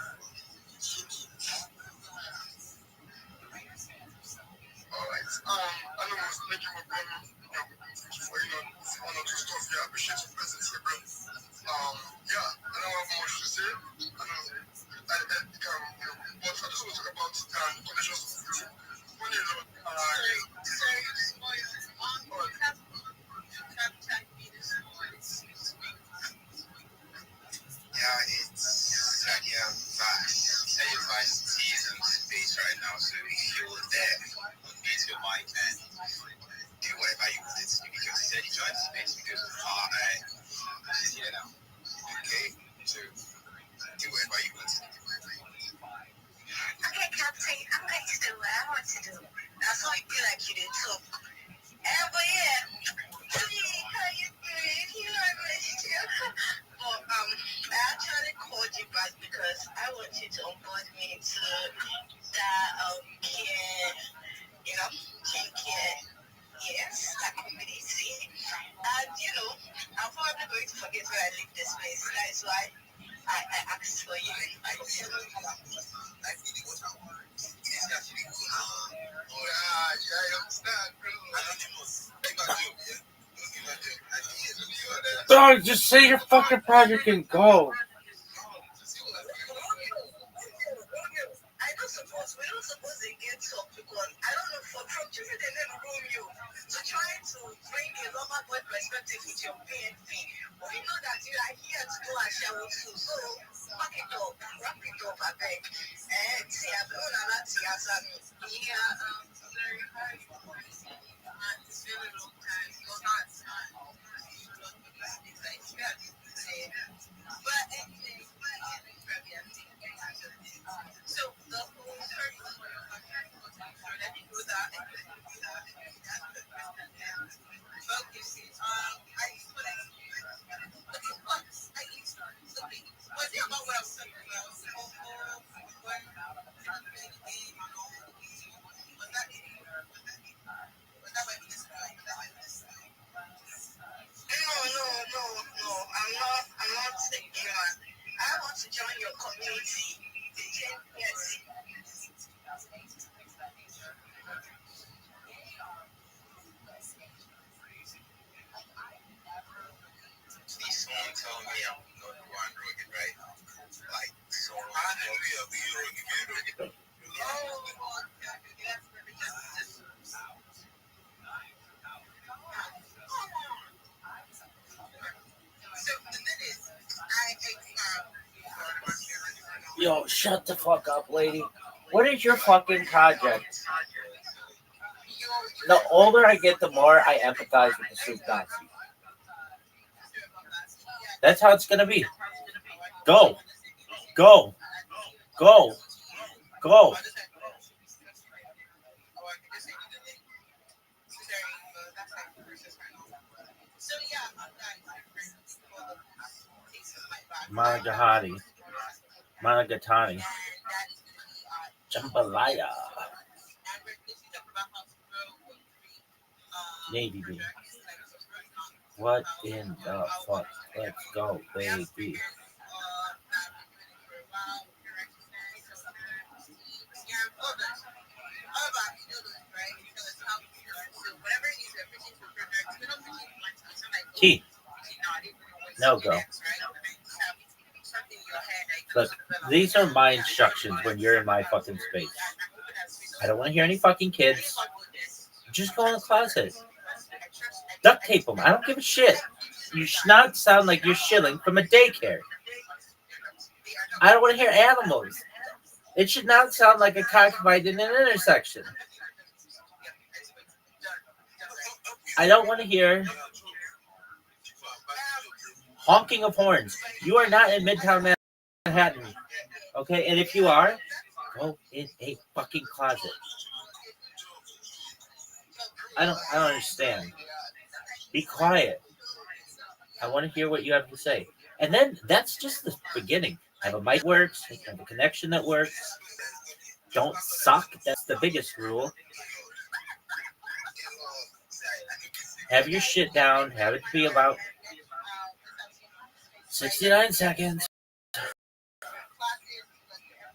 Speaker 8: Alright, I know I was making my brother, for one or two stuff, yeah, I appreciate your presence here, bro. Yeah, I don't have much to say. I know, but I just want to talk about connections of the two. When you know, yeah, it's like, yeah, vast. Say your vast is in space right now, so if you're there, unmute your mic and do whatever you want it to do, because you said you joined the space because of you know, okay, so do whatever you want to do.
Speaker 3: Okay, Captain, I'm going to do what I want to do. That's why I feel like you did talk. But yeah, hey, how you doing? You know I missed you. But I actually called you back because I want you to onboard me into that care, care. Yes, that community. And I'm probably going to forget where I live this place. That is why I asked for you. I really what I want. It's actually good. I understand, bro. Anonymous.
Speaker 2: Dog, just say your fucking project and go.
Speaker 3: We don't suppose they get up because I don't know from children they never Romeo. So trying to bring a lover boy perspective with your PNP. We know that you are here to go and share with you. So pack it up, wrap it up, I beg. And see, I've been on that yeah, very hard. And it's very long time. You're not but anyway, so the whole let me go that focus is I used to was it about what I was saying about when was that No. I'm not thinking that. I want to join your community. Yes.
Speaker 8: Please don't tell me I'm not one rugged, right? Like, so hallelujah, be rugged. So the thing is,
Speaker 2: Yo, shut the fuck up, lady. What is your fucking project? The older I get, the more I empathize with the soup Nazi. That's how it's gonna be. Go. Go. Go. Go. Monogatari. Monogatari. Jambalaya. Navy B. What in the fuck? Let's go, baby. No, go. Look, these are my instructions when you're in my fucking space. I don't want to hear any fucking kids. Just go in the closet. Duct tape them. I don't give a shit. You should not sound like you're shilling from a daycare. I don't want to hear animals. It should not sound like a cockfight in an intersection. I don't want to hear honking of horns. You are not in Midtown Manhattan. Okay? And if you are, go in a fucking closet. I don't understand. Be quiet. I want to hear what you have to say. And then that's just the beginning. Have a mic that works, have a connection that works. Don't suck. That's the biggest rule. Have your shit down. Have it be about 69 seconds.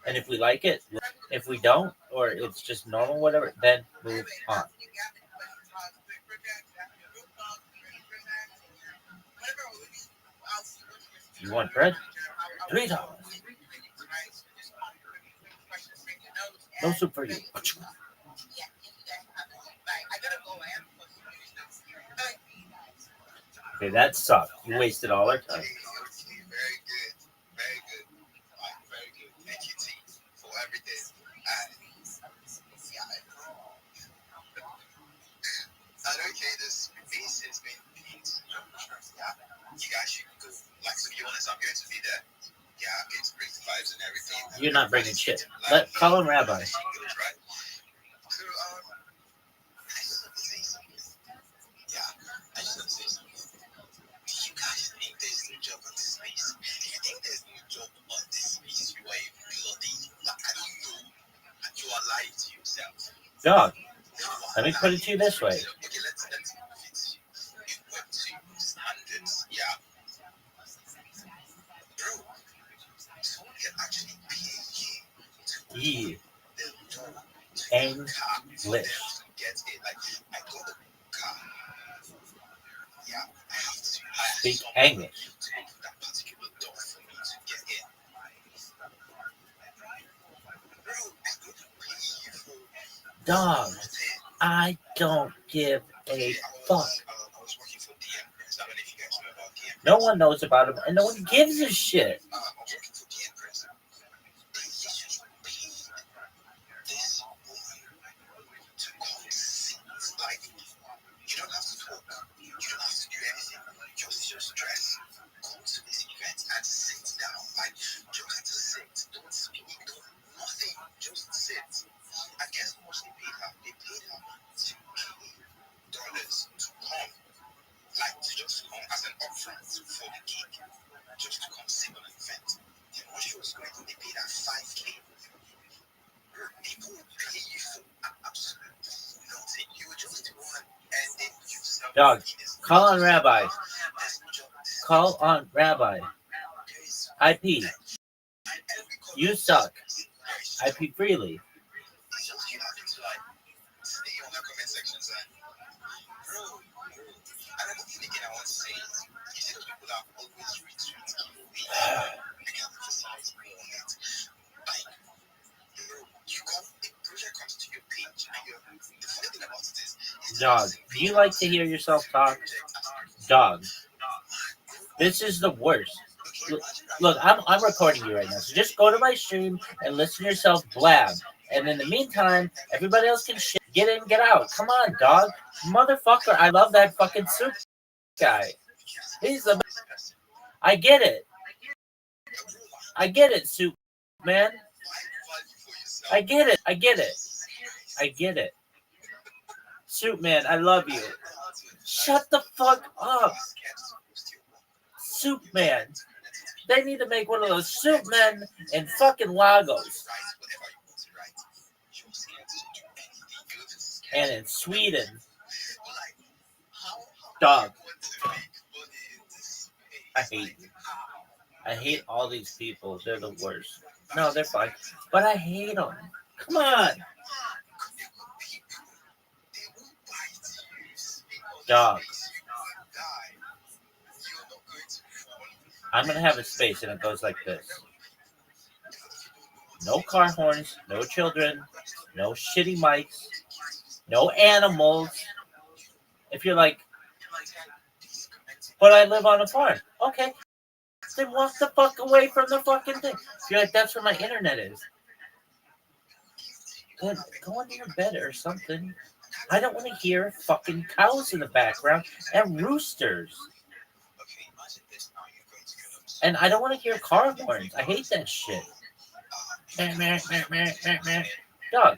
Speaker 2: And if we like it, if we don't, or it's just normal, whatever, then move on. You want bread? $3. No soup for you. Okay, that sucked. You wasted all our time.
Speaker 7: Very good. Very good. Very good. Thank you, T, for everything. Okay, this piece has been picked. Yeah. You guys should go. Like, to be honest, I'm going to be there. Yeah, I'm going to bring the vibes and everything.
Speaker 2: You're not bringing shit. Call him Rabbi.
Speaker 7: So, I just want to say something. Yeah, I just want to say something. Do you guys think there's no job on this space? Do you think there's no job on this space? You are a bloody, like, I don't know. You are lying to yourself.
Speaker 2: Dog, let me put it to you this way.
Speaker 7: Okay, let's fit you. It went to standards, yeah. Bro, someone can actually pay you to
Speaker 2: English.
Speaker 7: get it. Like, I got a car. Yeah, I have to
Speaker 2: Speak English.
Speaker 7: to open that particular door for me to get in. Bro, I could pay you for
Speaker 2: Dog, I don't give a fuck.
Speaker 7: I was working for DM Press. I don't know if you guys know about DM Press.
Speaker 2: No one knows about him, and no one gives a shit.
Speaker 7: I was working for DM Press. They usually pay this woman to come sit. Like, you don't have to talk. You don't have to do anything. Just dress. Come to this event and sit down. Like, just have to sit. Don't speak. Don't nothing. Just sit. And guess how much they paid her? They paid her $2K to come. Like, to just come as an upfront for the gig. Just to come sit on an event. Then when she was going, they paid her $5K. People will pay you for absolutely nothing. You just want and then yourself.
Speaker 2: Dog, call on Rabbi. Call on Rabbi. IP. You suck. IP freely. Dog, do you like to hear yourself talk? Dog, this is the worst. Look, I'm recording you right now, so just go to my stream and listen to yourself blab. And in the meantime, everybody else can shit. Get in, get out. Come on, dog. Motherfucker, I love that fucking soup guy. He's the best. I get it. I get it, soup man. I get it. I get it. I get it. Soup man, I love you. Shut the fuck up. Soup man. They need to make one of those soup men in fucking Lagos. And in Sweden. Dog. I hate you. I hate all these people. They're the worst. No, they're fine. But I hate them. Come on. Dog. I'm going to have a space, and it goes like this. No car horns, no children, no shitty mics, no animals. If you're like, but I live on a farm. Okay, then walk the fuck away from the fucking thing. If you're like, that's where my internet is. Then go into your bed or something. I don't want to hear fucking cows in the background and roosters. And I don't want to hear car horns. I hate that shit. Dog.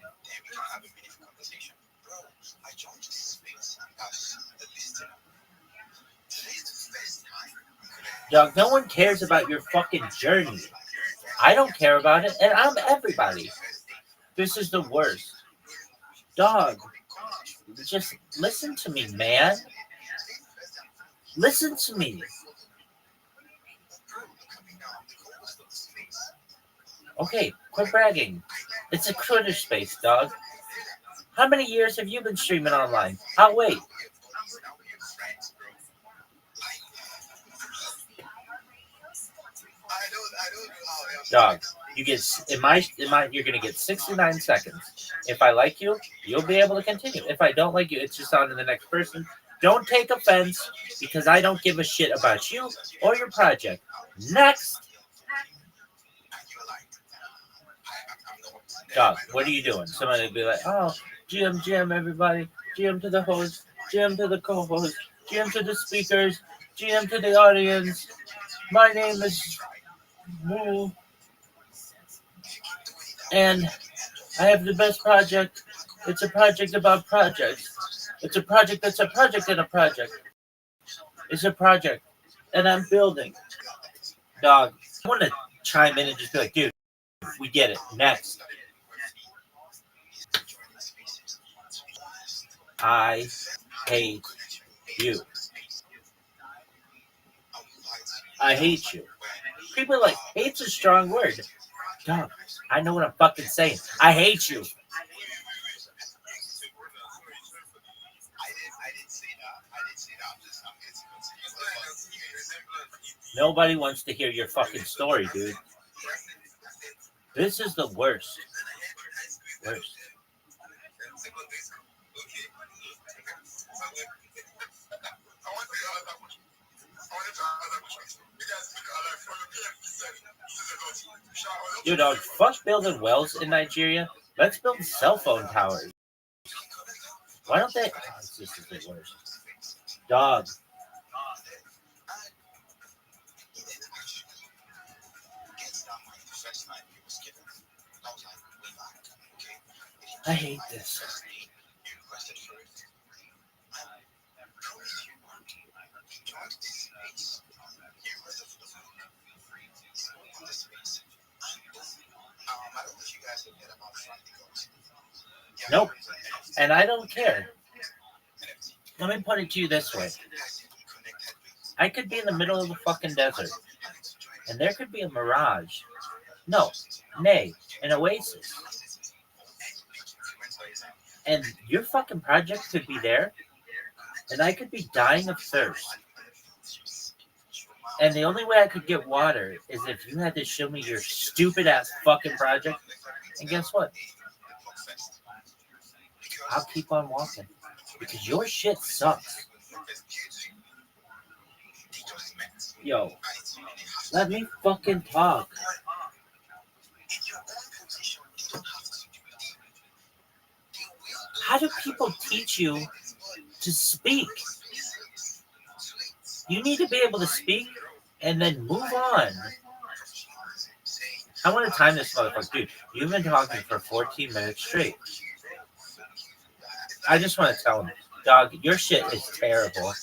Speaker 2: Dog, no one cares about your fucking journey. I don't care about it, and I'm everybody. This is the worst. Dog, just listen to me, man. Listen to me. Okay, quit bragging. It's a Twitter space, dog. How many years have you been streaming online? I'll wait. Dog, you get you're gonna get 69 seconds. If I like you, you'll be able to continue. If I don't like you, it's just on to the next person. Don't take offense because I don't give a shit about you or your project. Next. Dog, what are you doing? Somebody will be like, oh, GM, everybody. GM to the host. GM to the co-host. GM to the speakers. GM to the audience. My name is Woo. And I have the best project. It's a project about projects. It's a project that's a project and a project. It's a project. And I'm building. Dog, I want to chime in and just be like, dude, we get it. Next. I hate you. I hate you. People are like, hate's a strong word. Dog, I know what I'm fucking saying. I hate you. Nobody wants to hear your fucking story, dude. This is the worst. Worst. Dude, dog, fuck building wells in Nigeria. Let's build cell phone towers. Why don't they? Oh, this is the worst. Dog. I hate this. Nope. And I don't care. Let me put it to you this way. I could be in the middle of the fucking desert, and there could be a mirage. No, nay, an oasis. And your fucking project could be there, and I could be dying of thirst. And the only way I could get water is if you had to show me your stupid ass fucking project. And guess what? I'll keep on walking because your shit sucks. Yo, let me fucking talk. How do people teach you to speak? You need to be able to speak and then move on. I want to time this motherfucker. Dude, you've been talking for 14 minutes straight. I just want to tell him, dog, your shit is terrible.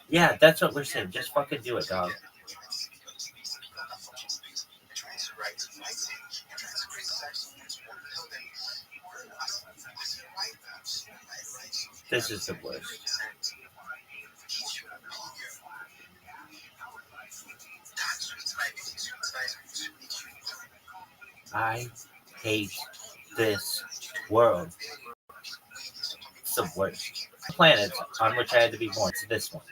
Speaker 2: Yeah, that's what we're saying. Just fucking do it, dog. This is the worst. I hate this world. It's the worst. Planets on which I had to be born. It's this one.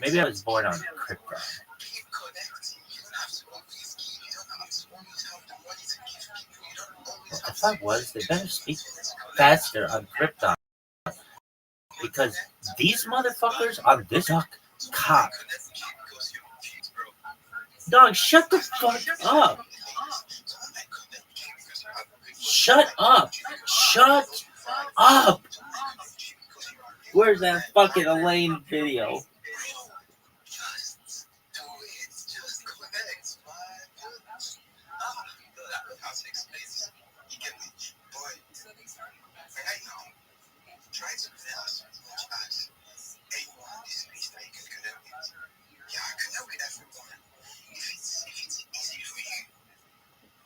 Speaker 2: Maybe I was born on Krypton.
Speaker 7: Keep connecting. You don't have to always give. You don't have to always have the money to give people. You don't always have
Speaker 2: If I was, they better speak faster on Krypton. Because these motherfuckers on this duck cop. Dog, shut the fuck up. Shut up. Shut up. Where's that fucking Elaine video?
Speaker 7: Try to connect as much as anyone on this space that you can connect with. Yeah, connect with everyone. If it's easy for you,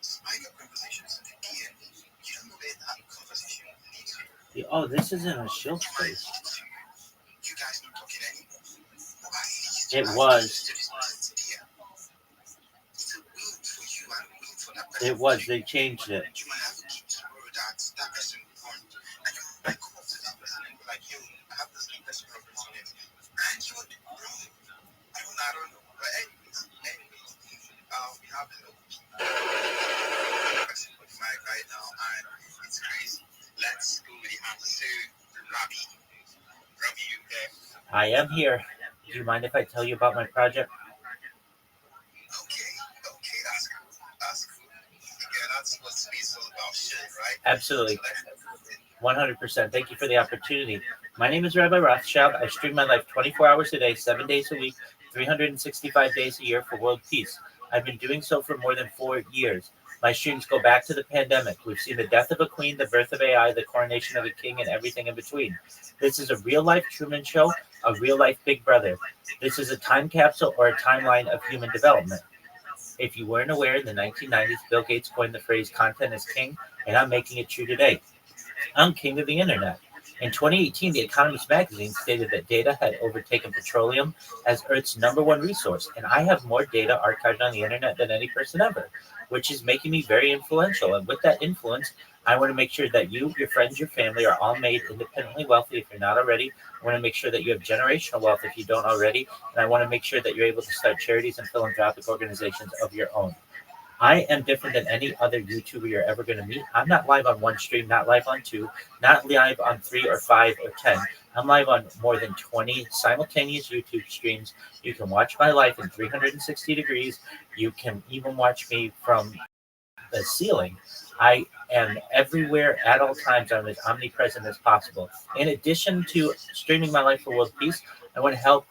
Speaker 7: spike up conversations in the DM. You don't know where that conversation leads you.
Speaker 2: Oh, this isn't a shield space.
Speaker 7: You guys not talking anymore. But at least
Speaker 2: It was.
Speaker 7: It's a win for you and a win for that person.
Speaker 2: It was. They changed it.
Speaker 7: You might have to keep tomorrow that person will want. And you might come up to this person and be like, yo, I have this link person reference on it. And you would, bro, I don't know. But anyways, we have a little person with Mike right now, and it's crazy. Let's go with the answer. Rabbi, you there?
Speaker 2: I am here. Do you mind if I tell you about my project?
Speaker 7: Okay, that's cool. Yeah, that's what space is all about, shit, right?
Speaker 2: Absolutely. 100%. Thank you for the opportunity. My name is Rabbi Rothschild. I stream my life 24 hours a day, 7 days a week, 365 days a year for world peace. I've been doing so for more than 4 years. My streams go back to the pandemic. We've seen the death of a queen, the birth of AI, the coronation of a king, and everything in between. This is a real-life Truman Show, a real-life Big Brother. This is a time capsule or a timeline of human development. If you weren't aware, in the 1990s, Bill Gates coined the phrase content is king, and I'm making it true today. I'm king of the internet. In 2018, The Economist magazine stated that data had overtaken petroleum as Earth's #1 resource, and I have more data archived on the internet than any person ever, which is making me very influential. And with that influence, I want to make sure that you, your friends, your family are all made independently wealthy if you're not already. I want to make sure that you have generational wealth if you don't already, and I want to make sure that you're able to start charities and philanthropic organizations of your own. I am different than any other YouTuber you're ever going to meet. I'm not live on one stream, not live on two, not live on 3 or 5 or 10. I'm live on more than 20 simultaneous YouTube streams. You can watch my life in 360 degrees. You can even watch me from the ceiling. I am everywhere at all times. I'm as omnipresent as possible. In addition to streaming my life for world peace, I want to help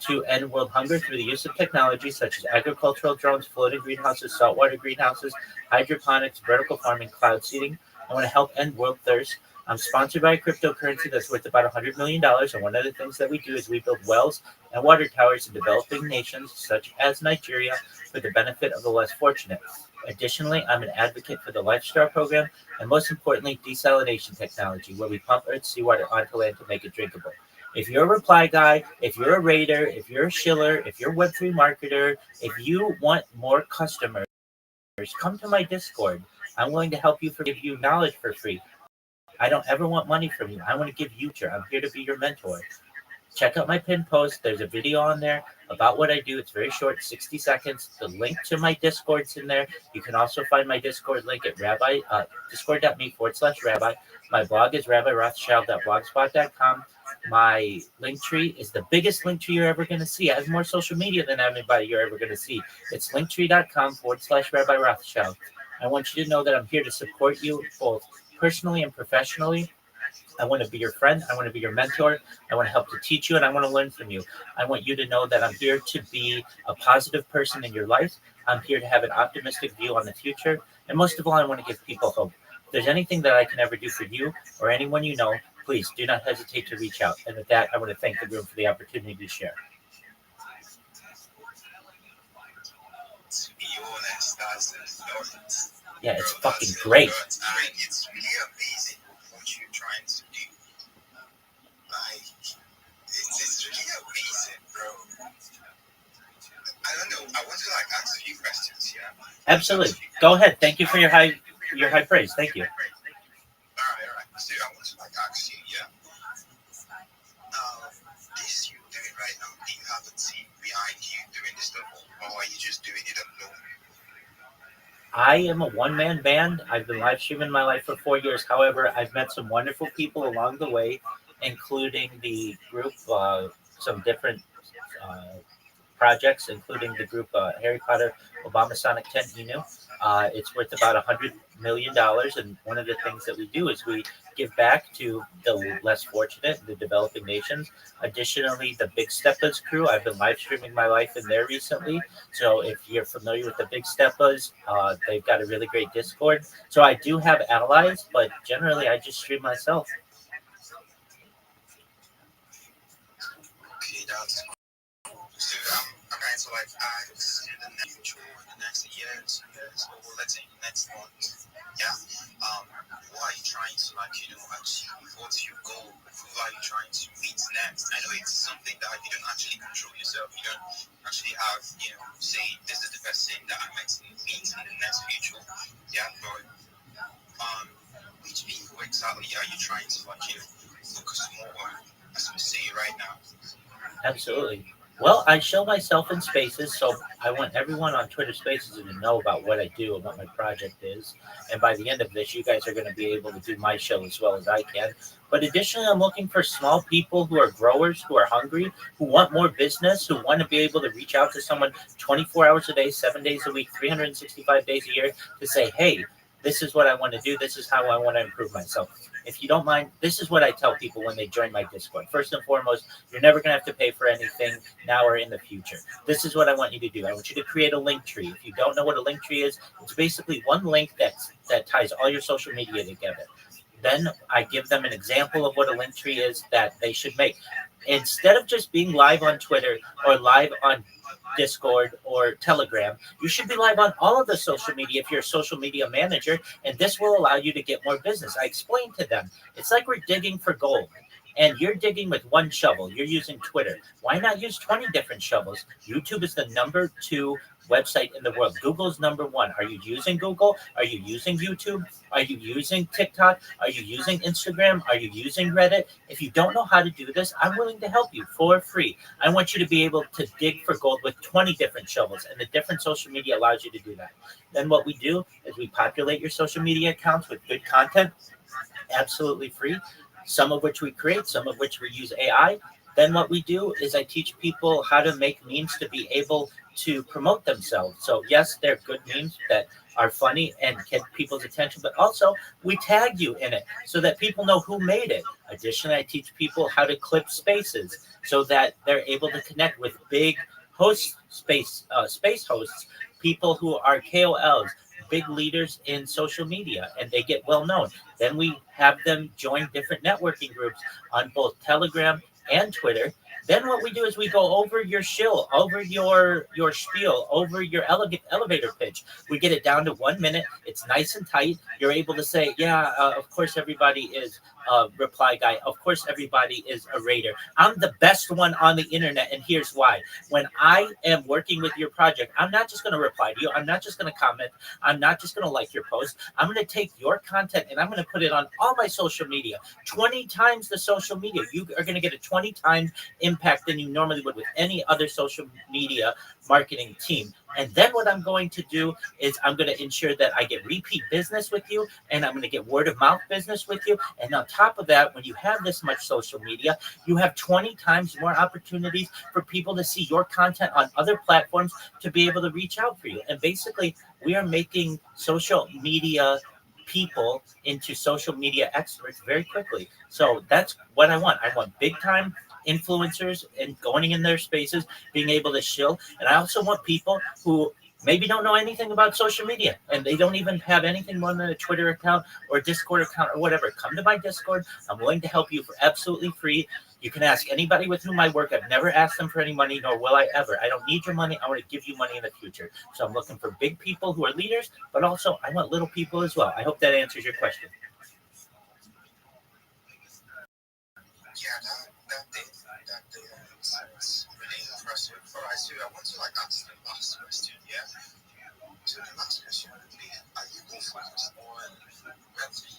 Speaker 2: to end world hunger through the use of technology such as agricultural drones, floating greenhouses, saltwater greenhouses, hydroponics, vertical farming, cloud seeding. I want to help end world thirst. I'm sponsored by a cryptocurrency that's worth about $100 million. And one of the things that we do is we build wells and water towers in developing nations such as Nigeria for the benefit of the less fortunate. Additionally, I'm an advocate for the Lifestyle program and most importantly, desalination technology, where we pump Earth's seawater onto land to make it drinkable. If you're a reply guy, if you're a raider, if you're a shiller, if you're a Web3 marketer, if you want more customers, come to my Discord. I'm willing to help you give you knowledge for free. I don't ever want money from you. I want to give you. I'm here to be your mentor. Check out my pinned post. There's a video on there about what I do. It's very short, 60 seconds. The link to my Discord's in there. You can also find my Discord link at discord.me/rabbi. My blog is rabbirothschild.blogspot.com. My link tree is the biggest link tree you're ever going to see. I have more social media than anybody you're ever going to see. It's linktree.com/Rabbi Rothschild. I want you to know that I'm here to support you both personally and professionally. I want to be your friend. I want to be your mentor. I want to help to teach you, and I want to learn from you. I want you to know that I'm here to be a positive person in your life. I'm here to have an optimistic view on the future. And most of all, I want to give people hope. If there's anything that I can ever do for you or anyone you know, please do not hesitate to reach out. And with that, I want to thank the room for the opportunity to share.
Speaker 7: To be honest, that's
Speaker 2: yeah, it's fucking great.
Speaker 7: It's really amazing what you're trying to do. Like, it's really amazing, bro. I don't know. I want to ask a few questions here.
Speaker 2: Absolutely. Go ahead. Thank you for your high praise. Thank you.
Speaker 7: All right. So I want to ask you, yeah. This you're doing right now, do you have a team? are you just doing it alone?
Speaker 2: I am a one-man band. I've been live streaming my life for 4 years. However, I've met some wonderful people along the way, including the group, some different projects, including the group Harry Potter Obama Sonic 10 Inu. It's worth about $100 million, and one of the things that we do is we give back to the less fortunate, the developing nations. Additionally, the Big Steppas crew, I've been live streaming my life in there recently. So if you're familiar with the Big Steppas, they've got a really great Discord. So I do have allies, but generally I just stream myself.
Speaker 7: Okay, that's cool. So I'm trying to like ask in the next future, in the next years, or let's say next month. Yeah. What are you trying to like, achieve? What's your goal? Who are you trying to meet next? I know it's something that you don't actually control yourself. You don't actually have, say this is the person that I'm meant to meet in the next future. Yeah, but which people exactly are you trying to like, focus more on, as we say right now?
Speaker 2: Absolutely. Well, I show myself in spaces, so I want everyone on Twitter Spaces to know about what I do and what my project is. And by the end of this, you guys are going to be able to do my show as well as I can. But additionally, I'm looking for small people who are growers, who are hungry, who want more business, who want to be able to reach out to someone 24 hours a day, 7 days a week, 365 days a year to say, hey, this is what I want to do. This is how I want to improve myself. If you don't mind, this is what I tell people when they join my Discord. First and foremost, you're never going to have to pay for anything now or in the future. This is what I want you to do. I want you to create a link tree. If you don't know what a link tree is, it's basically one link that ties all your social media together. Then I give them an example of what a link tree is that they should make. Instead of just being live on Twitter or live on Discord or Telegram, you should be live on all of the social media if you're a social media manager, and this will allow you to get more business. I explained to them, it's like we're digging for gold. And you're digging with one shovel. You're using Twitter. Why not use 20 different shovels? YouTube is the #2 website in the world. Google's #1. Are you using Google? Are you using YouTube? Are you using TikTok? Are you using Instagram? Are you using Reddit? If you don't know how to do this, I'm willing to help you for free. I want you to be able to dig for gold with 20 different shovels, and the different social media allows you to do that. Then what we do is we populate your social media accounts with good content, absolutely free, some of which we create, some of which we use AI. Then what we do is I teach people how to make memes to be able to promote themselves. So yes, they're good memes that are funny and get people's attention, but also we tag you in it so that people know who made it. Additionally, I teach people how to clip spaces so that they're able to connect with big space hosts, people who are KOLs, big leaders in social media, and they get well known. Then we have them join different networking groups on both Telegram and Twitter. Then what we do is we go over your shill, over your spiel, over your elevator pitch. We get it down to 1 minute. It's nice and tight. You're able to say, yeah, of course everybody is a reply guy. Of course everybody is a raider. I'm the best one on the internet, and here's why. When I am working with your project, I'm not just going to reply to you. I'm not just going to comment. I'm not just going to like your post. I'm going to take your content and I'm going to put it on all my social media. 20 times the social media. You are going to get a 20 times impact than you normally would with any other social media marketing team. And then what I'm going to do is I'm going to ensure that I get repeat business with you, and I'm going to get word of mouth business with you. And on top of that, when you have this much social media, you have 20 times more opportunities for people to see your content on other platforms to be able to reach out for you. And basically, we are making social media people into social media experts very quickly. So that's what I want. I want big time influencers and going in their spaces, being able to shill. And I also want people who maybe don't know anything about social media and they don't even have anything more than a Twitter account or Discord account or whatever. Come to my Discord. I'm willing to help you for absolutely free. You can ask anybody with whom I work. I've never asked them for any money, nor will I ever. I don't need your money. I want to give you money in the future. So I'm looking for big people who are leaders, but also I want little people as well. I hope that answers your question.
Speaker 7: Yeah, that's really impressive. All right, so I want to like ask the last question. Yeah. So the last question would be: are you more focused on wealthy,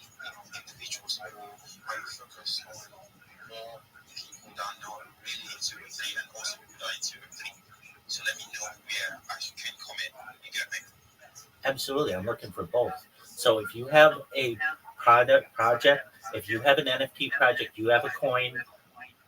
Speaker 7: individuals, or are you focused on more people that are not really into Web3 and also people that are into Web3? So to let me know where I can comment. You get me?
Speaker 2: Absolutely, I'm looking for both. So if you have a project, if you have an NFT project, you have a coin,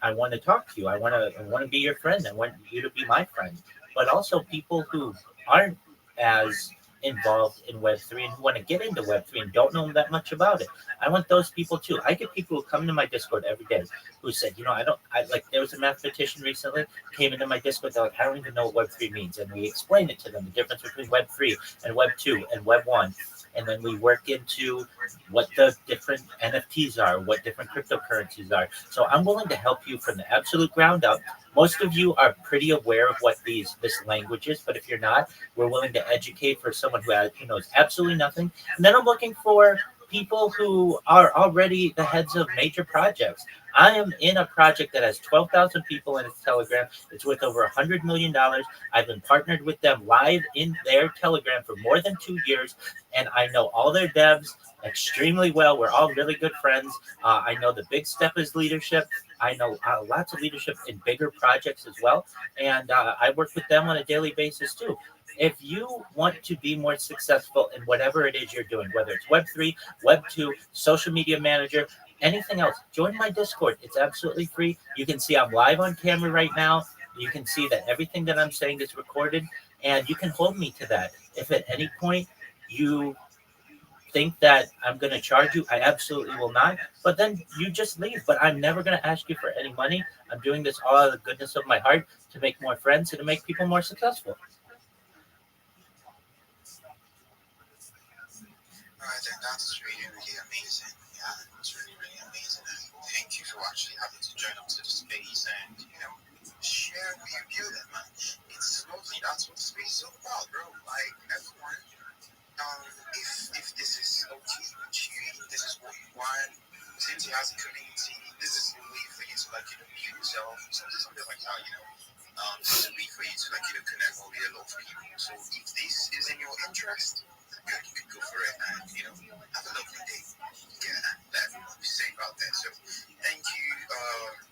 Speaker 2: I want to talk to you. I want to be your friend. I want you to be my friend. But also people who aren't as involved in Web3 and who want to get into Web3 and don't know that much about it. I want those people too. I get people who come to my Discord every day who said, I like, there was a mathematician recently came into my Discord. They're like, I don't even know what Web3 means. And we explained it to them, the difference between Web3 and Web2 and Web1. And then we work into what the different NFTs are, what different cryptocurrencies are. So I'm willing to help you from the absolute ground up. Most of you are pretty aware of what this language is, but if you're not, we're willing to educate for someone who knows absolutely nothing. And then I'm looking for people who are already the heads of major projects. I am in a project that has 12,000 people in its Telegram. It's worth over $100 million. I've been partnered with them live in their Telegram for more than 2 years, and I know all their devs extremely well. We're all really good friends. I know the big step is leadership. I know lots of leadership in bigger projects as well, and I work with them on a daily basis too. If you want to be more successful in whatever it is you're doing, whether it's Web3, Web2, social media manager, anything else, join my Discord. It's absolutely free. You can see I'm live on camera right now. You can see that everything that I'm saying is recorded, and you can hold me to that. If at any point you think that I'm going to charge you, I absolutely will not. But then you just leave. But I'm never going to ask you for any money. I'm doing this all out of the goodness of my heart to make more friends and to make people more successful.
Speaker 7: I think that's really, really amazing. Yeah, it's really, really amazing. And thank you for actually having to join up to the space and, share what you're building, man. It's lovely. That's what the space is all about, bro. Like, everyone, if this is okay with you, this is what you want, since you has a community, this is a way for you to, build yourself, something like that, this is a way for you to, connect with a lot of people. So if this is in your interest, yeah, you can go for it and, have a lovely day. Yeah, and let everyone be safe out there. So thank you,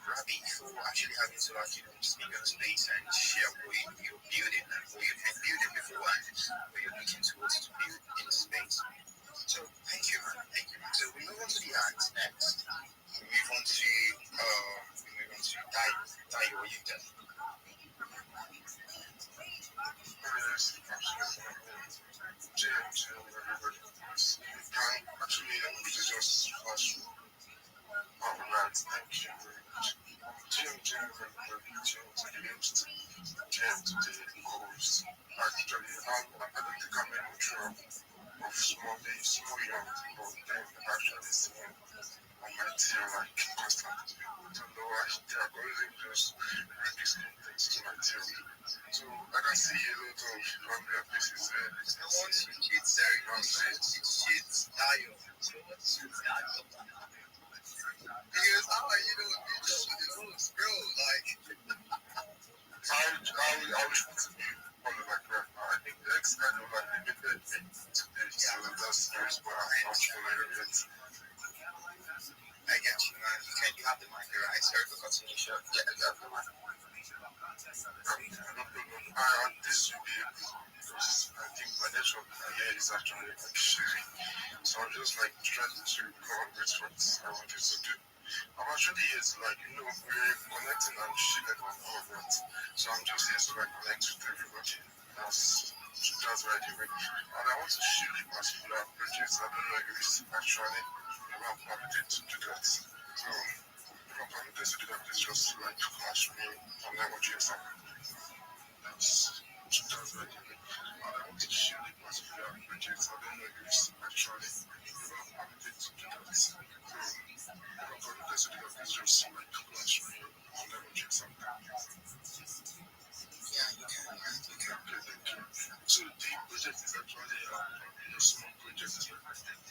Speaker 7: Rabbi, for actually having to, speak on space and share what you're building and what you've been building before and what you're looking towards to build in space. So thank you, man. Thank you, man. So we move on to the ads next. We move on to Dayo, what you've done.
Speaker 8: Actually, this is just awesome. Oh, man, thank you very much. Jim, the next. Jim, the goals. Actually, I'm becoming mature of small days, small young people, then actually seeing on my team, constantly. Don't know why the algorithm just bring these things to my team. So I can see a lot of lovely places there.
Speaker 7: I want to cheat, sorry, cheat Dayo. Because how are you doing just with the host, bro?
Speaker 8: I wish to be one of my grandma. I think that's kind of limited thing today. So that's the reason why I'm not familiar with it.
Speaker 7: I get you, man. You have the mic, right? Sorry for cutting you short. Yeah, you have the mic.
Speaker 8: No problem. This will be because I think my network here is actually sharing. So I'm just trying to come up with what I wanted to do. I'm actually here to we're connecting and sharing on all of that. So I'm just here to connect with everybody. That's what I do. And I want to share a particular project. I don't know if it's actually I'm permitted to do that. So if I'm permitted to do that, it's just flash me on that what you're saying. That's what I do. And I want to share a particular project. I don't know if it's actually I'm permitted to do that. So
Speaker 7: Yeah, you can.
Speaker 8: So the project is actually a small project. It's a project.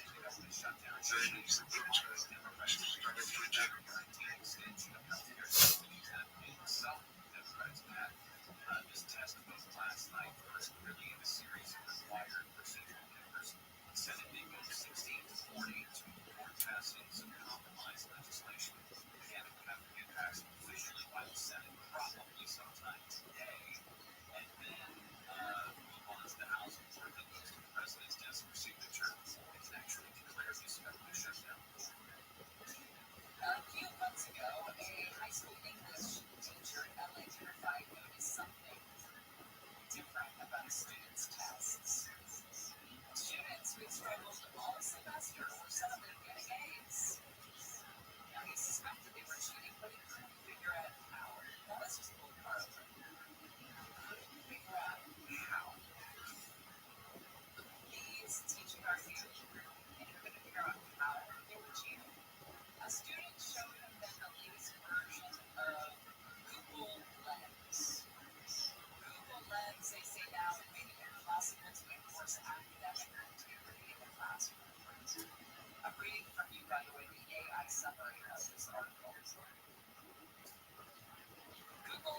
Speaker 9: Google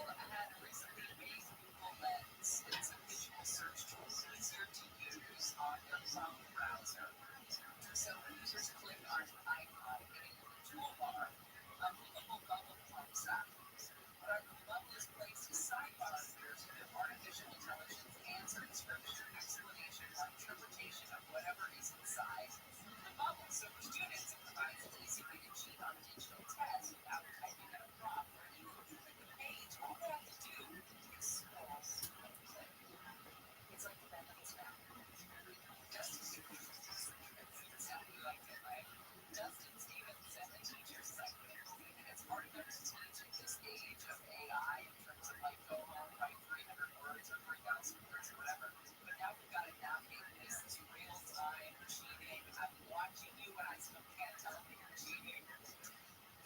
Speaker 9: had recently made Google Lens. It's a visual search tool easier to use on your phone browser. So users click on an icon in the toolbar. A movable bubble pops up. But the bubble is placed sidebar so that artificial intelligence answer description, explanation, or interpretation of whatever is inside the bubble. So for students, it provides an easy way to cheat on a digital test without typing in a prompt or even moving the page. All they have to do is scroll and click. It's like the Benedict now. Justin like it, right? Justin Stevens and the teachers segment, and it's hard enough to teach at this age of AI in terms of like go home, write 300 words or 3,000 words or whatever. But now we've got to navigate this real time cheating. I'm watching you and I still can't tell if you're cheating.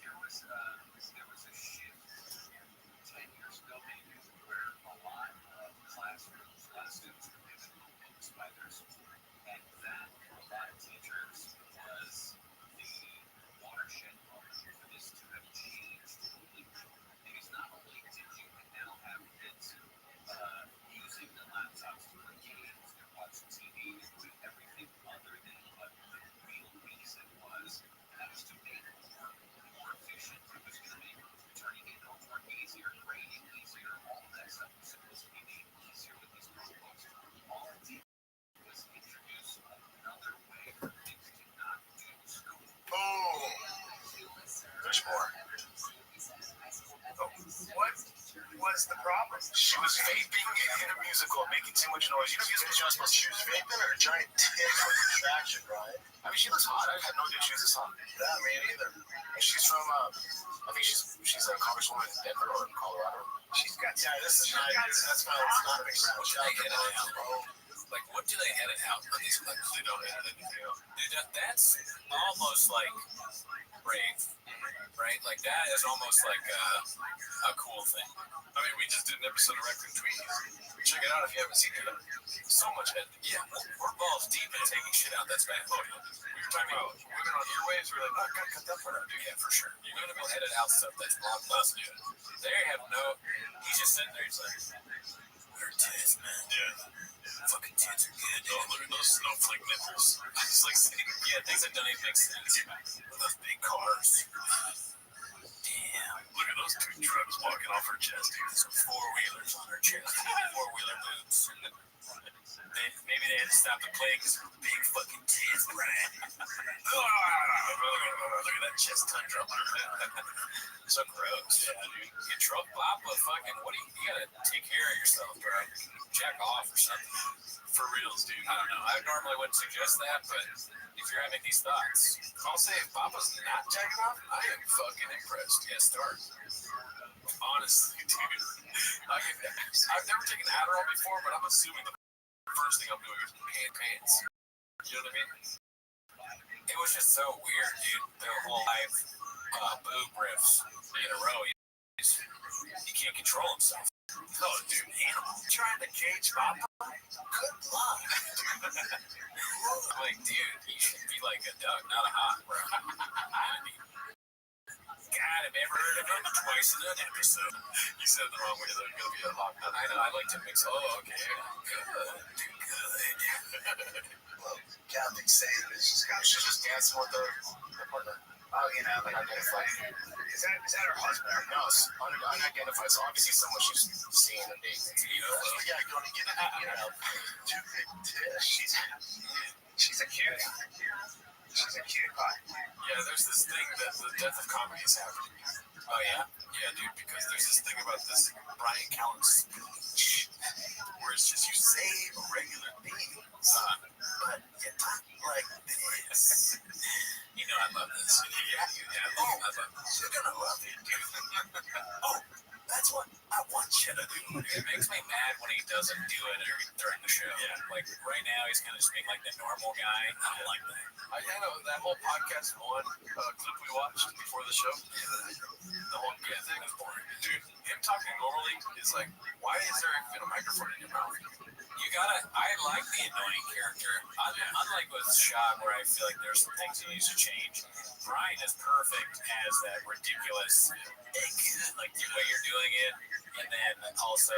Speaker 9: There was a shift 10 years ago, maybe, where a lot of classrooms, a lot of students were given books by their school, and that for a lot of teachers was the watershed moment for this to have changed totally. Because not only did you now have kids using the laptops to play games and watch TV and do everything other than what the real reason was, and that was to make work more efficient. It was going to make turning in homework easier, grading easier, all of that stuff was supposed to be made easier with these Chromebooks. All it did was introduce another way for kids to not do school.
Speaker 8: Oh, there's more.
Speaker 9: Oh, what
Speaker 8: was the problem? She was vaping in a musical, making too much noise. You know, musicals you're not supposed to. She was vaping or a giant tit for contraction, right? I mean, she looks hot. I had no idea she was this hot. Yeah, me neither. And she's from, I think she's a congresswoman in Denver or Colorado. She's got. Yeah, this is not. That's not a big crowd.
Speaker 9: Like, what do they edit out? They don't edit anything out. That's almost like Brave, right? Like, that is almost like a cool thing. I mean, we just did an episode of Raccoon Tweeties. Check it out if you haven't seen it. So much editing. Yeah, we're balls deep in taking shit out that's bad. We were talking about women on earwaves. We're like, oh, gotta cut that part out, dude. Yeah, for sure. You're gonna go edit out stuff that's blog plus, dude. They have no. He's just sitting there. He's like, we're tits, man. Yeah. Fucking tits are good. Oh, look at those snowflake nipples. It's like saying, yeah, things that don't even make sense. Look at those big cars. Damn. Look at those two trucks walking off her chest, dude. Some four-wheelers on her chest. Four-wheeler boobs. Maybe they had to stop the play because of big fucking tits, Brian. Look at that chest tundra. So gross. Yeah, dude. You truck Papa fucking, what do you gotta take care of yourself, bro. Jack off or something. For reals, dude. I don't know. I normally wouldn't suggest that, but if you're having these thoughts, I'll say if Papa's not jacking off, I am fucking impressed. Yeah, start. Honestly, dude. I've never taken Adderall before, but I'm assuming the first thing I'm doing is pants. You know what I mean? It was just so weird, dude. The whole live boob riffs in a row. He can't control himself. Oh, dude, animal. Trying to cage Papa? Good luck. I'm like, dude, you should be like a duck, not a hawk, bro. God, I've ever heard of him twice in an episode. You said the wrong way, though. You're going to be a hawk. I know, I like to mix. Oh, okay. Good.
Speaker 8: Well, Catholic saying that she's just dancing with her partner. Oh, you know, like unidentified. Is that her husband? No, it's unidentified. So obviously someone she's seeing and dating. Yeah, going to get it. Too big tits. She's a cute. She's a cute pie.
Speaker 9: Yeah, there's this thing that the death of comedy is happening. Oh, yeah? Yeah, dude, because there's this thing about this Brian Callen speech where it's just you say a regular thing, but you talk like this. You know I love this. Yeah. Oh, I love this. You're gonna love it, dude. Oh, that's what I want you to do. It makes me mad when he doesn't do it during the show. Yeah. Like, right now, he's kind of just being like the normal guy. I don't like that.
Speaker 8: I know that whole podcast one clip we watched before the show. The whole thing was boring. Dude, him talking normally is like, why is there even a microphone in your mouth?
Speaker 9: I like the annoying character. Unlike with Shaq, where I feel like there's some things he needs to change, Brian is perfect as that ridiculous, like the way you're doing it, and then also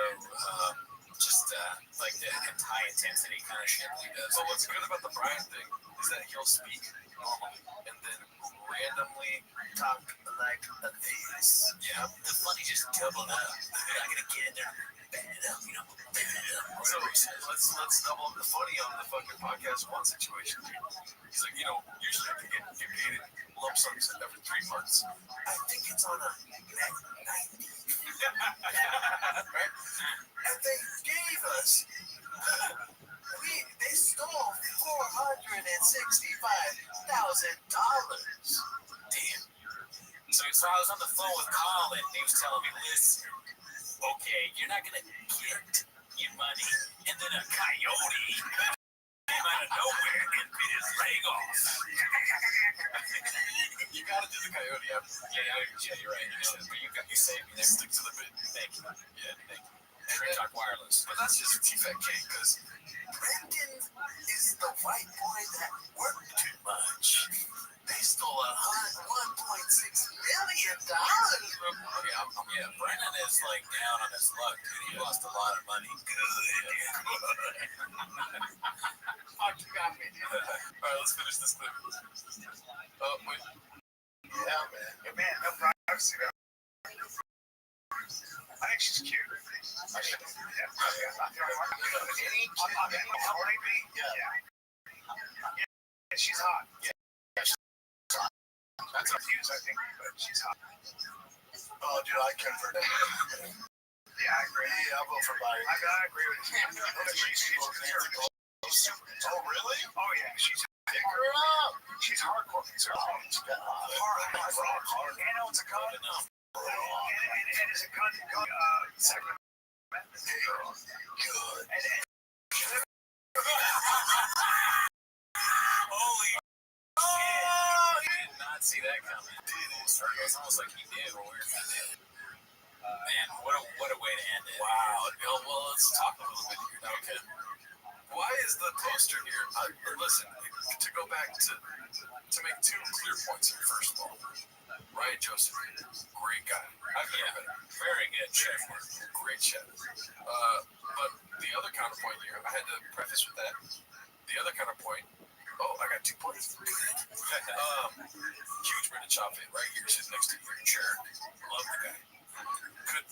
Speaker 9: just like the high intensity kind of shit he does.
Speaker 11: But what's good about the Brian thing is that he'll speak normally and then randomly talk like this.
Speaker 9: Yeah, the funny just doubled up. They're not gonna get in there.
Speaker 11: So let's double the funny on the fucking podcast one situation, dude. He's like, usually I can get paid in lump sums every 3 months. I think it's on a net 90. Right? And they gave us, they stole $465,000.
Speaker 9: Damn. So I was on the phone with Colin, and he was telling me, listen, okay, you're not gonna get your money, and then a coyote came out of nowhere and bit his leg off.
Speaker 11: You gotta do the coyote.
Speaker 9: Yeah, you're right. You saved me there.
Speaker 11: Stick to the bit.
Speaker 9: Thank you.
Speaker 11: Yeah, thank you.
Speaker 9: Straight Talk Wireless.
Speaker 11: But that's just a T-Fat K, because Brendan is the white boy that worked too much. They stole $1.6 million from him.
Speaker 9: Yeah, Brennan is like down on his luck, dude. He lost a lot of money. Good.
Speaker 11: Fuck, you got me. All right, let's finish this clip. Oh, wait. Yeah, man. No privacy, though. I think she's cute. She's hot. That's our views, I think, but she's hot. Oh, dude, I converted. Yeah, I agree. Yeah, I'll vote for Biden. I agree with you. Oh, really? Oh, yeah. She's pick her up. She's hardcore conservative. Hard. And it's a gun. And it's a gun. Second Amendment. Good.
Speaker 9: Holy shit. I did not see that coming. It's almost like he did when we were kind of. Man, what a way to end it.
Speaker 11: Wow. Well, let's talk a little bit here. Okay. Why is the poster here? Listen, to go back to make two clear points here. First of all, Ryan Joseph, great guy.
Speaker 9: Very good chef.
Speaker 11: Great chef. But the other counterpoint here, I had to preface with that. The other counterpoint. Oh, I got 2 points. Huge Brendan Chop fan right here, sitting next to you. Sure. Love the guy. Could,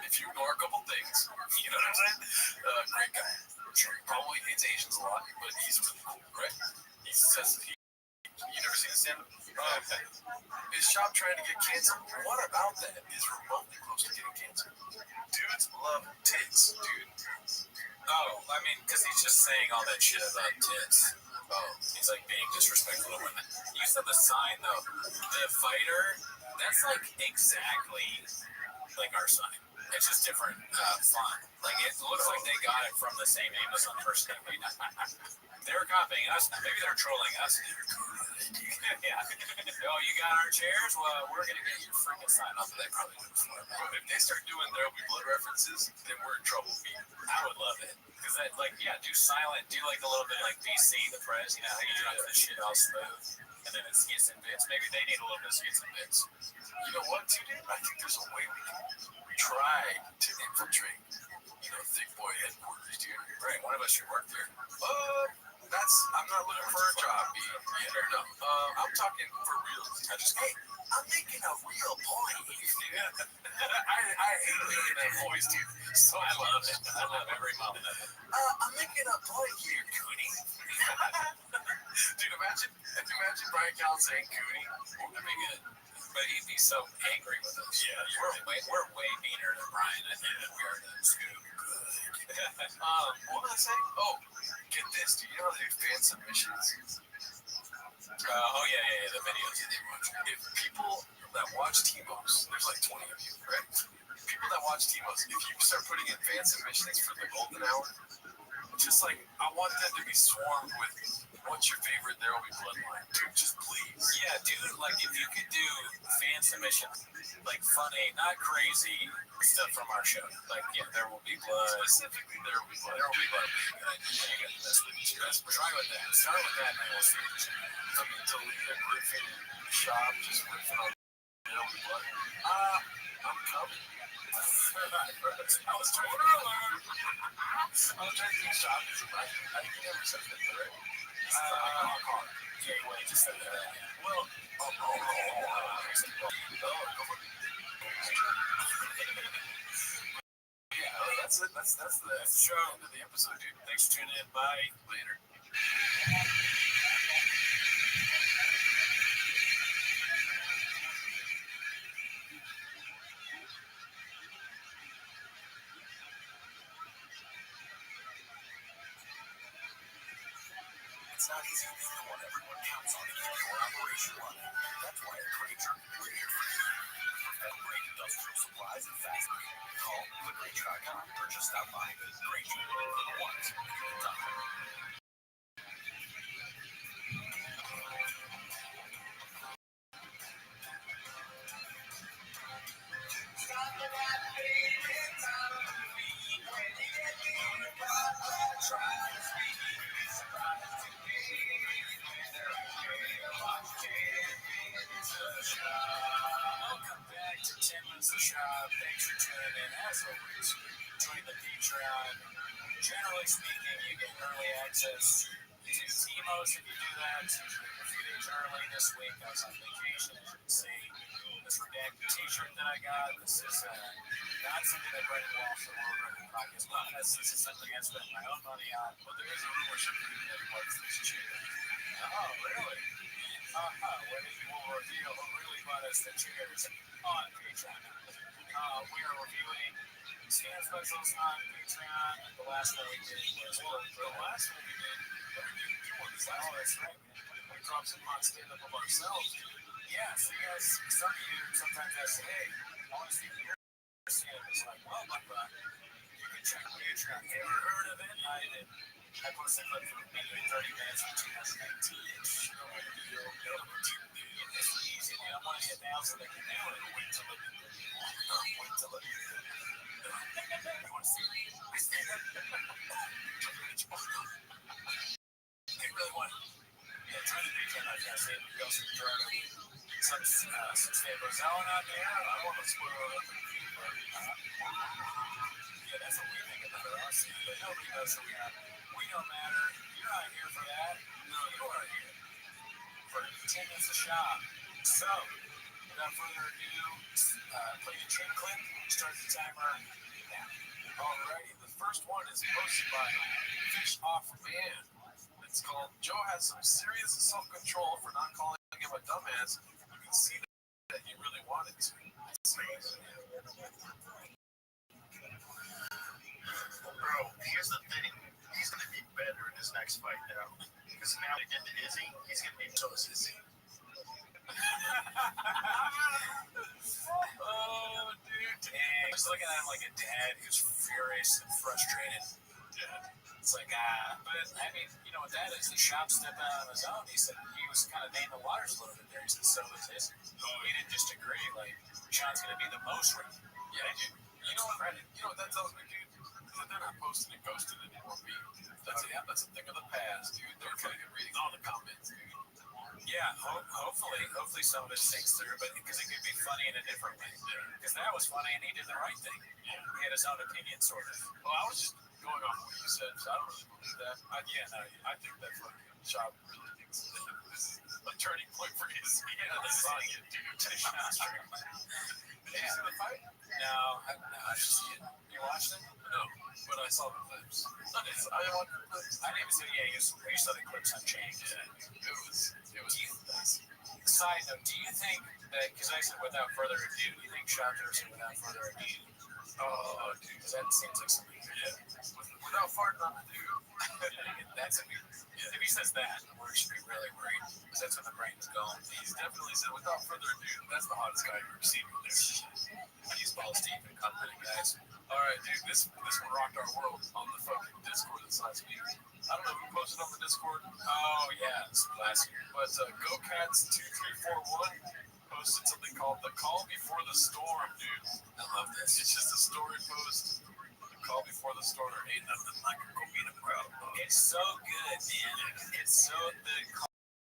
Speaker 11: if you ignore a couple things, you know what I'm saying? Great guy. Probably hates Asians a lot, but he's really cool, right? He says you never seen his stand-up? Is Chop trying to get canceled? What about that is remotely close to getting canceled? Dudes love tits, dude.
Speaker 9: Oh, I mean, because he's just saying all that shit about tits. Oh, he's like being disrespectful to women. You said the sign, though. The fighter, that's like exactly like our sign. It's just different font. Like, it looks like they got it from the same Amazon person that made it. They're copying us. Maybe they're trolling us. Yeah. Oh, you got our chairs? Well, we're going to get your freaking sign off. They probably do before.
Speaker 11: But if they start doing There'll Be Blood references, then we're in trouble.
Speaker 9: I would love it. Because that, do silent, do like a little bit like BC, the press, how you drop the shit all smooth. And then it skits and bits. Maybe they need a little bit of skits and bits.
Speaker 11: You know what, dude? I think there's a way we can try to infiltrate, thick boy headquarters, dude.
Speaker 9: Right, one of us should work there.
Speaker 11: I'm not looking for a job, B. No. I'm talking for real. I'm making a real point. I hate making that voice, dude.
Speaker 9: So I love it. I love every moment of it.
Speaker 11: I'm making a point here, Cooney. Dude, imagine Brian Callen saying Cooney.
Speaker 9: That'd be good. But he'd be so angry with us.
Speaker 11: Yeah,
Speaker 9: we're way meaner than Brian. I think we are the Scoob. Good.
Speaker 11: What was I saying? Oh, get this. Do you know how they do fan submissions?
Speaker 9: Yeah, the videos that they watch.
Speaker 11: If people that watch T-Mos, there's like 20 of you, right? People that watch T-Mos, if you start putting in fan submissions for the golden hour, just like, I want them to be swarmed with What's your favorite There Will Be Blood line? Dude, just please.
Speaker 9: Yeah, dude, like if you could do fan submissions, like funny, not crazy stuff from our show. Like, yeah, There Will Be Blood.
Speaker 11: Specifically, There Will Be Blood.
Speaker 9: There Will Be Blood. You got the best with you. Try with that. Start with that, and then we'll see.
Speaker 11: I mean, Delia, Griffin, Shop, just riffing on There Will Be Blood. I'm coming. I was trying to do Shop as a I never said that, right?
Speaker 9: Gateway just said that.
Speaker 11: Well, yeah, that's it. That's the show. End of the episode, dude.
Speaker 9: Thanks for tuning in. Bye.
Speaker 11: Later.
Speaker 9: It's not easy being the one everyone counts on to keep your operation running. That's why at Granger, we're here for you. Perfect great industrial supplies and fast food. Call clickgranger.com or just stop by. Granger, for the ones who get it done. Welcome back to 10 Minutes of Shop. Thanks for tuning in. As always, join the Patreon. Generally speaking, you get early access to Temos if you do that. A few days early this week, I was on vacation, as you can see. This redacted t-shirt that I got, this is not something that Brendan Walsh or Brendan Podcast bought. This is something I spent my own money on.
Speaker 11: Well, there is a rumor circulating that he likes this chair.
Speaker 9: Oh, really? When he will reveal who really bought us the chairs on Patreon. We are reviewing stand specials on Patreon. The last one we did was
Speaker 11: The last one we did, we didn't do one. This last one,
Speaker 9: that's right.
Speaker 11: we dropped some hot stand-up of ourselves, dude.
Speaker 9: Yeah, so you guys, some of you sometimes ask, hey, I want to see your stand. It's like, well, you can check Patreon. Ever heard of it? I did. I posted a clip from maybe 30 minutes from 2019. It's easy. I want to get down so they can do it. Wait till it. You want to see me? I stand up. They really want it. Yeah, try to Patreon. I can't say it. You also try to some staples. Oh, not there. I want to spoil it. Yeah, that's what we think about us. But nobody knows who we are. We don't matter. You're not here for that. No, you are here for 10 minutes of shop. So, without further ado, play the chain clip, start the timer now.
Speaker 11: Alrighty, the first one is posted by Fish Off Man. It's called Joe Has Some Serious Self-Control for Not Calling Him a Dumbass. You can see that he really wanted to.
Speaker 12: Bro, here's the thing. He's going to be better in his next fight now. Because now to get to Izzy, he's going to be so sissy.
Speaker 9: Oh, dude, dang. Just looking at him like a dad who's furious and frustrated. Yeah. It's like, but I mean, you know what that is? The shop stepped out on his own. He said he was kind of naming the waters a little bit there. He said, so is his. He didn't just agree. Like, Sean's going to be the most ready.
Speaker 11: Yeah, dude. You know what that tells me, dude? That they're not posting and ghosting anymore, B. That's a thing of the past, dude. They're fucking reading all the comments, dude.
Speaker 9: Yeah, hopefully some of it sinks through, but because it could be funny in a different way. Because that was funny and he did the right thing. He had his own opinion, sort of.
Speaker 11: Well, I was just going off what you said, so I don't really believe that. I think that fucking shop really thinks this is a turning point for his. Yeah, that's funny, dude.
Speaker 9: Did you see the fight? No, I didn't see it. You watched it?
Speaker 11: No, but I saw the clips. I watched the clips.
Speaker 9: I didn't even see it. Yeah, you saw the clips on Change.
Speaker 11: Yeah, it was nice.
Speaker 9: Side note, do you think that, because I said without further ado, do you think Shopper said without further ado?
Speaker 11: Oh, dude.
Speaker 9: Because that seems like something.
Speaker 11: Yeah. Without farting on the dude.
Speaker 9: That's if he says that, we should be really worried. Because that's where the brain is going.
Speaker 11: He's definitely said, without further ado, that's the hottest guy I've ever seen in there.
Speaker 9: He's balls deep in confident guys.
Speaker 11: Alright, dude, this one rocked our world on the fucking Discord this last week. I don't know who posted on the Discord. Oh, yeah, it's classic. But GoCats2341 posted something called The Call Before the Storm, dude. I love this. It's just a story post. The Call Before the Storm. Ain't nothing like a Covina crowd.
Speaker 2: It's so good, man. It's so the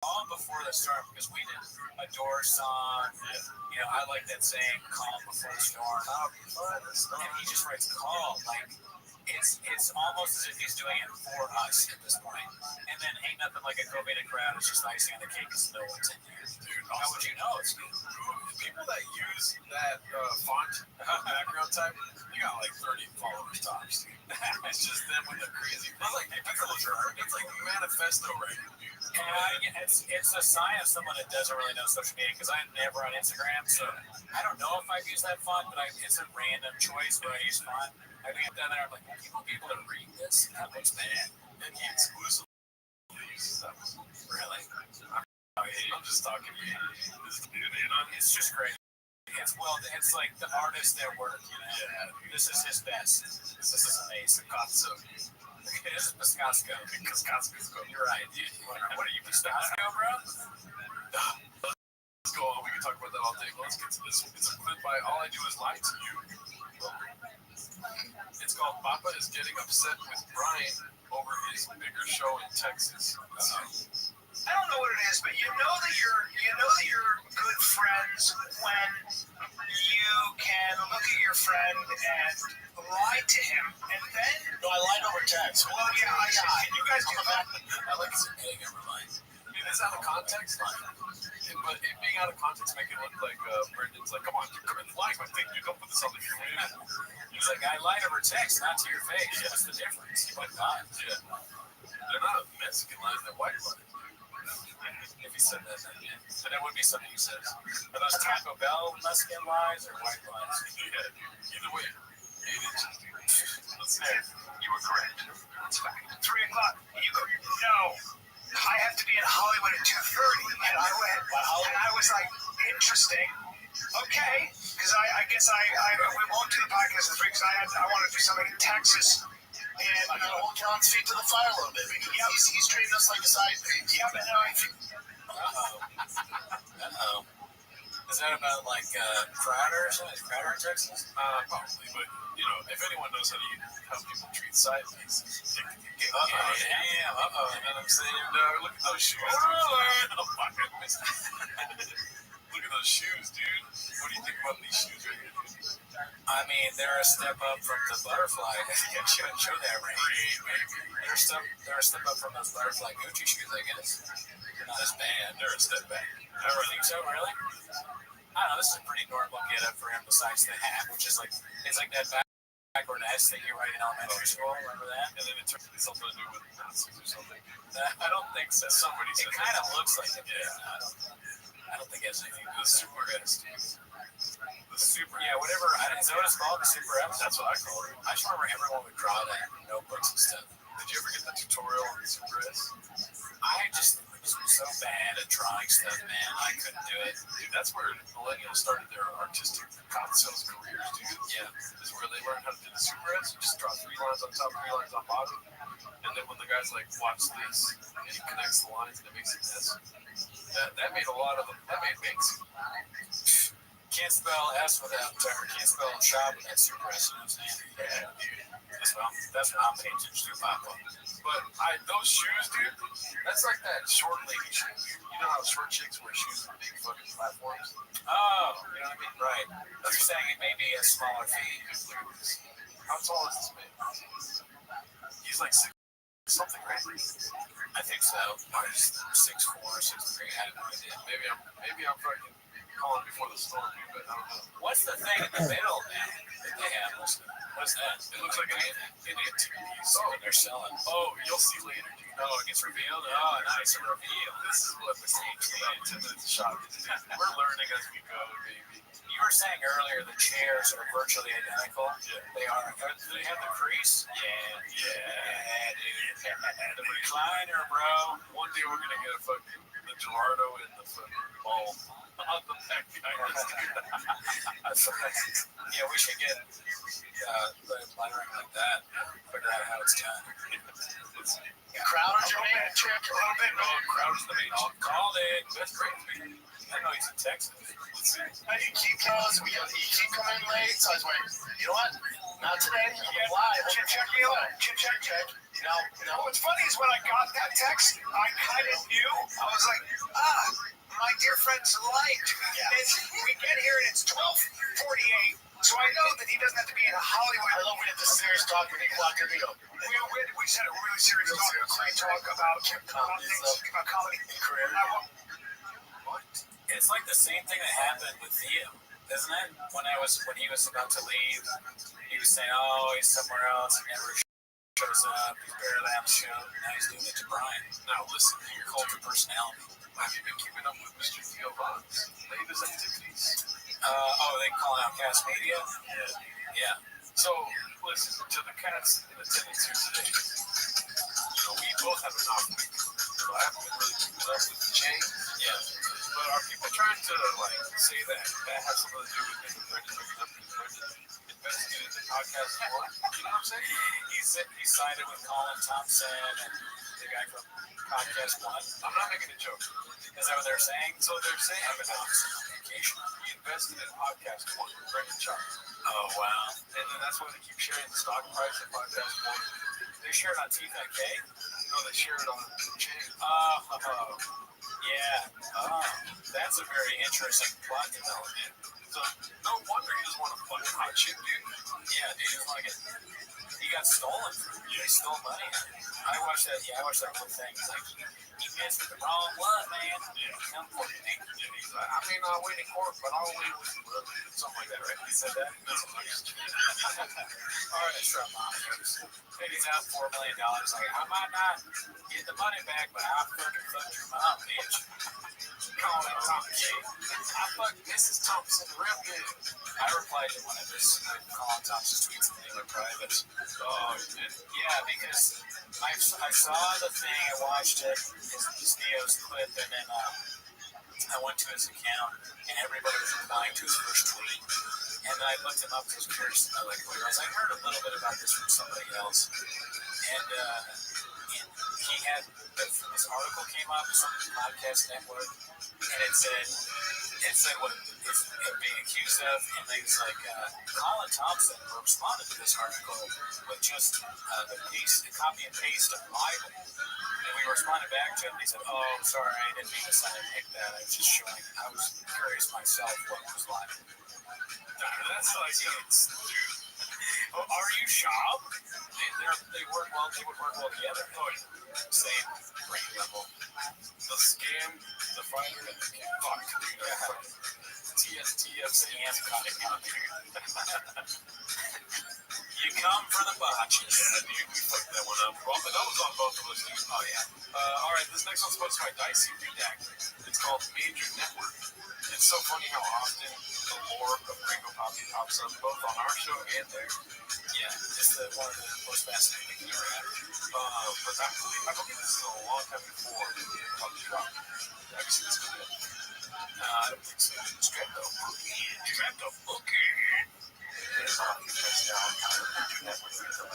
Speaker 2: calm before the storm, because we did a Doors song. You know, I like that saying, calm before the storm. Calm before the storm. And he just writes calm, like it's almost as if he's doing it for us at this point. And then ain't nothing like a COVID crowd. It's just icing on the cake because no one's in here.
Speaker 11: Dude,
Speaker 2: how would you know it's good?
Speaker 11: People that use that font background type, you got like 30 followers tops, dude. It's just them with the crazy. It's like manifesto right here, dude.
Speaker 2: It's a sign of someone that doesn't really know social media, because I'm never on Instagram, so I don't know if I've used that font, but it's a random choice where I use font. I think I'm down there, I'm like, well, people be able to read this? That looks bad.
Speaker 11: And he exclusively uses that.
Speaker 2: Really?
Speaker 11: I'm just talking to you.
Speaker 2: It's just great. It's like the artist at work, you know?
Speaker 11: Yeah.
Speaker 2: This is his best. This is amazing.
Speaker 11: Picasso.
Speaker 2: It is Piscasco. You're right. What are you, Piscasco, bro?
Speaker 11: Let's go on. We can talk about that all day. Let's get to this. It's a clip by All I Do Is Lie to You. It's called Papa is Getting Upset with Brian over his bigger show in Texas.
Speaker 12: I don't know what it is, but you know that you're good friends when you can look at your friend and lie to him, and then
Speaker 9: No, I lied over text.
Speaker 12: well, yeah, can you guys do that?
Speaker 11: I like this egg ever line. It is out of context, but it being out of context make it look like Brendan's like, come on, dude, come in, lie my thing, dude, don't put this on the computer.
Speaker 2: He's like, I lied over text, not to your face. What's the difference? What not?
Speaker 11: Yeah. They're not Mexican lies, they're white lies.
Speaker 2: If he said that, then yeah. So that would be something he says. Are those Taco Bell Mexican lies or white lies?
Speaker 11: Yeah, either way, 8 inches, dude. Let's see.
Speaker 12: You were correct. It's fact. 3 o'clock. You go. No. I have to be in Hollywood at 2:30, and I was like, interesting. Okay, because I guess we won't do the podcast this week because I want to do something in Texas. And
Speaker 9: I gotta hold John's feet to the fire a little bit because he's treating us like a side piece.
Speaker 12: yeah, but no, I think
Speaker 2: Uh-oh. Is that about like Crowder or something? Is Crowder in Texas?
Speaker 11: Probably, but you know, if anyone knows how people treat side pieces, it can get
Speaker 2: Damn,
Speaker 11: You know what I'm saying? No, look at those shoes. Oh my goodness. Look at those shoes, dude. What do you think about these shoes right here, dude?
Speaker 2: I mean, they're a step up from the butterfly. You shouldn't show that range. They're a step up from those butterfly Gucci shoes, I guess. They're not as bad.
Speaker 11: They're a step back.
Speaker 2: I don't think so, really? I don't know, this is a pretty normal get-up for him besides the hat, which is like, it's like that backward S that you write in elementary school, remember that?
Speaker 11: And then it turns into something to do with Nazis or something.
Speaker 2: I don't think so.
Speaker 11: Somebody said
Speaker 2: It kind of looks like it.
Speaker 11: Yeah.
Speaker 2: I don't think it has anything to do
Speaker 11: The
Speaker 2: with
Speaker 11: super S, dude. The super
Speaker 2: Yeah, whatever. Is that what it's called? The Super S?
Speaker 11: That's what I call it.
Speaker 2: I just remember everyone would draw that in notebooks and stuff.
Speaker 11: Did you ever get the tutorial on the super S?
Speaker 2: I just was so bad at drawing stuff, man. I couldn't do it.
Speaker 11: Dude, that's where millennials started their artistic cop sales careers, dude.
Speaker 2: Yeah.
Speaker 11: This is where they learned how to do the super S. You just draw 3 lines on top, 3 lines on bottom. And then when the guy's like, watch this, and he connects the lines and it makes an S. That made a lot of them. That made banks.
Speaker 2: Can't spell S without, or can't spell shop without Super S. You know what I'm saying?
Speaker 11: Yeah, dude.
Speaker 2: That's what I'm paying attention to, Papa.
Speaker 11: But those shoes, dude, that's like that short lady shoe. You know how short chicks wear shoes with big fucking platforms?
Speaker 2: Oh, you know what I mean? Right. You're saying it may be a smaller feet.
Speaker 11: Look at this. How tall is this man? He's like 6 something, right?
Speaker 2: I think so. Or 6'4", 6'3", I have no idea.
Speaker 11: Maybe I'm fucking calling before the storm, dude, but I don't know.
Speaker 2: What's the thing in the middle, man, that they have? What's that?
Speaker 11: It looks like an TV.
Speaker 2: Oh, they're selling.
Speaker 11: Oh, you'll see later, dude.
Speaker 2: Oh, it gets revealed? Oh, nice. A reveal.
Speaker 11: This is what this takes about 10 minutes of shopping. We're learning as we go, baby.
Speaker 2: You were saying earlier the chairs are virtually identical.
Speaker 11: Yeah.
Speaker 2: They are. Do they have the crease? Yeah, dude. The recliner, bro.
Speaker 11: One day we're gonna get a fucking the Gerardo in the football on the back guy.
Speaker 9: Yeah, we should get the lettering like that. Figure out how it's done.
Speaker 12: Crowder's your main chick a little bit.
Speaker 11: No, Crowder's the main chick.
Speaker 9: Called it. That's great. I know he's in Texas.
Speaker 12: You keep coming in late, so I was like, you know what? Not today. I'm live. Check me out. Check. No. What's funny is when I got that text, I kind of knew. I was like, my dear friend's light. We get here and it's 12:48. So I know that he doesn't have to be in Hollywood. I love when it's a serious talk when he clocked it up. We said a really serious talk about comedy career.
Speaker 9: It's like the same thing that happened with Theo, isn't it? When he was about to leave, he was saying, "Oh, he's somewhere else. He never shows up. He's barely on the show." Now he's doing it to Brian.
Speaker 11: Now listen here,
Speaker 9: Cult of personality.
Speaker 11: have you been keeping up with Mr. Theo Vaughn's latest activities?
Speaker 9: They call out Cast Media? Yeah.
Speaker 11: So, listen, to the cats in attendance here today, we both have an off week, so I haven't been really keeping up with the chain.
Speaker 9: Yeah.
Speaker 11: But are people trying to, say that has something to do with making Brendan invested in the podcast more? You know what I'm saying?
Speaker 9: He sided with Colin Thompson and the guy from Podcast One.
Speaker 11: I'm not making a joke.
Speaker 9: Is that what they're saying?
Speaker 11: So they're saying
Speaker 9: I've been
Speaker 11: that
Speaker 9: on vacation.
Speaker 11: he invested in Podcast One with Brendan Charles.
Speaker 9: Oh, wow.
Speaker 11: And then that's why they keep sharing the stock price of Podcast One.
Speaker 9: They share it on T5K?
Speaker 11: No, they share it on the chain.
Speaker 9: Yeah. That's a very interesting plot development.
Speaker 11: So no wonder he doesn't want to fucking hot shit, dude.
Speaker 9: Yeah, dude. He got stolen. He stole money. I watched that whole thing. He's like, he messed with the wrong one, man.
Speaker 11: Yeah.
Speaker 9: Come for it, Nick.
Speaker 11: Yeah, he's like, I may not win in court, but I'll win with something like that, right?
Speaker 9: He said that?
Speaker 11: No,
Speaker 9: All right, let's try mom. He's out $4 million. Like, I might not get the money back, but I fucking fucked your mom, bitch. Colin Thompson. I fucked Mrs. Thompson real good. I replied to one of Colin Thompson's tweets and they were private.
Speaker 11: oh, you did?
Speaker 9: Yeah, because I saw the thing, I watched it, this Theo's clip, and then I went to his account, and everybody was replying to his first tweet. And then I looked him up, I was curious to know who he was. I heard a little bit about this from somebody else. And he had, this article came up, some podcast network, and it said what he's being accused of, and they was like, Colin Thompson responded to this article with just the copy and paste of the Bible. And we responded back to him, and he said, "Oh, sorry, I didn't mean to sound like that. I was just showing, I was curious myself what was like."
Speaker 11: That's like, dude.
Speaker 9: Oh, are you shocked? They work well. They would work well together. Oh, same rank level.
Speaker 11: The scam, the fighter, and the fuck, dude. TFC.
Speaker 9: You come for the botches.
Speaker 11: Yeah, dude, we fucked that one up. Well, that was on both of us, dude.
Speaker 9: Oh, yeah.
Speaker 11: All right, this next one's sponsored by Dicey Redacted. It's called Major Network. It's so funny how often the lore of Gringo Poppy pops up, both on our show and there.
Speaker 9: Yeah, it's one of the most fascinating things ever happened.
Speaker 11: But I believe this is a long time before Poppy dropped. Actually, it's good.
Speaker 9: I don't think so.
Speaker 11: Streptococcus. It's off the press down. Major Network is a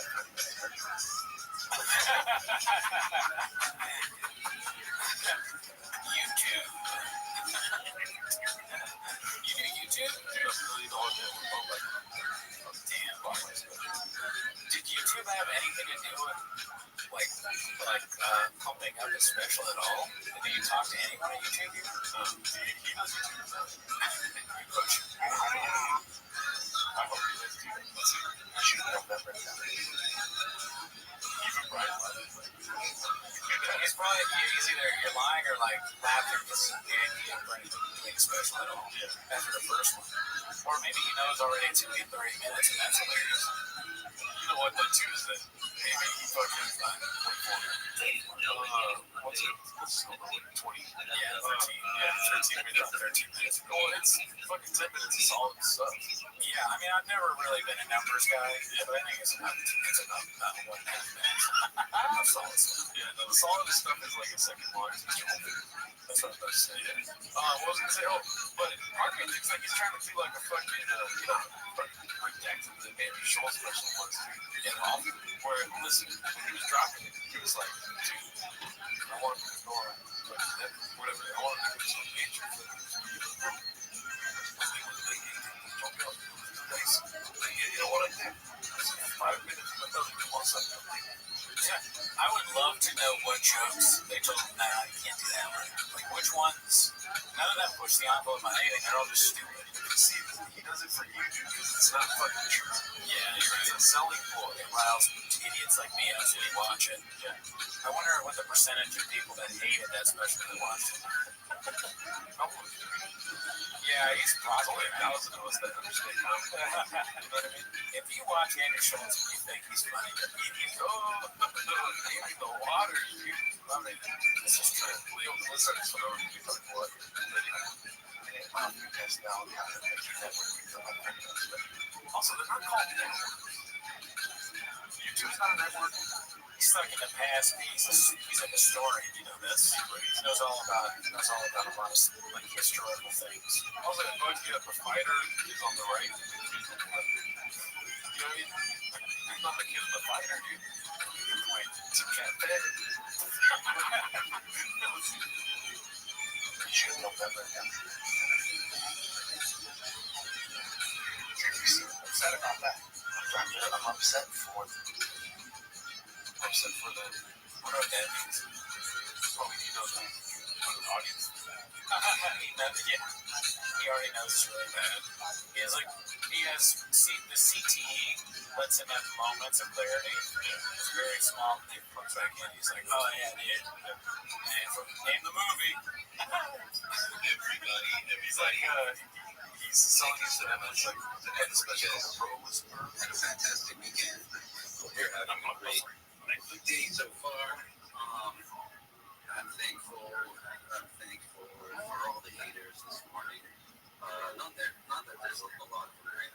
Speaker 9: YouTube. You do YouTube? Damn. Did YouTube have anything to do with pumping up a special at all? Did you talk to anyone at YouTube?
Speaker 11: He does YouTube. I hope he does too. Let's see. Shoot that right now. Even Brian
Speaker 9: It's probably either you're lying or laughing because he didn't bring anything special at all after the first one. Or maybe he knows already it's going to be 30 minutes and that's hilarious.
Speaker 11: You know what, that too is that maybe he fucking 24. What's it? 20? Yeah, 13. Yeah, 13 minutes. 13 minutes. Well, it's fucking 10 minutes of solid stuff. Yeah, I mean, I've never really been a numbers guy, but I think it's enough. It's enough. Not 1.5 minutes. Enough solid stuff. Yeah, no, the solid stuff is like a second watch. That's what I was about to say. Yeah. What was I gonna say? Oh, but part of me thinks like he's trying to do like a fucking, bring back to the Baby Show special once to get off. Where, listen, when he was dropping it, he was like, dude, I want to go on, whatever, I want to do some nature footage. You know what I did? 5 minutes, but doesn't do one second. Yeah, I would love to know what jokes they told him, nah, you can't do that one. Like, which ones? None of them push the envelope on anything. They're all just stupid. See, he does it for you, dude, because it's not fucking true. Yeah, it's a selling ploy. It riles idiots like me as we watch it. Yeah. I wonder what the percentage of people that hated that special that watched it. Yeah, he's probably 1,000 of us that understand. You know what I mean? If you watch Andrew Schultz and you think he's funny, you go, maybe the water, dude. I mean, this is true. Leo Melissa is what I'm talking about. Also, they're not called network. YouTube's not a network. He's stuck in the past. He's a historian, you know this. He knows all about a lot of like historical things. Also, it bugs me that the fighter is on the right. You know what I mean? He's not the kid of the fighter, dude. Good point. It's a cat bed. June, November. I'm upset about that. I'm upset for the what that means. Well, he knows that for the audience. He already knows it's really bad. He has the CTE lets him have moments of clarity. It's very small. He comes back in. He's like, oh yeah, dude. Name the movie. He's like, he's selling his evidence like the special pro whisperer.
Speaker 7: Had a fantastic weekend. Hope you're having a great day so far. I'm thankful for all the haters this morning. Not that there's a lot of them, right?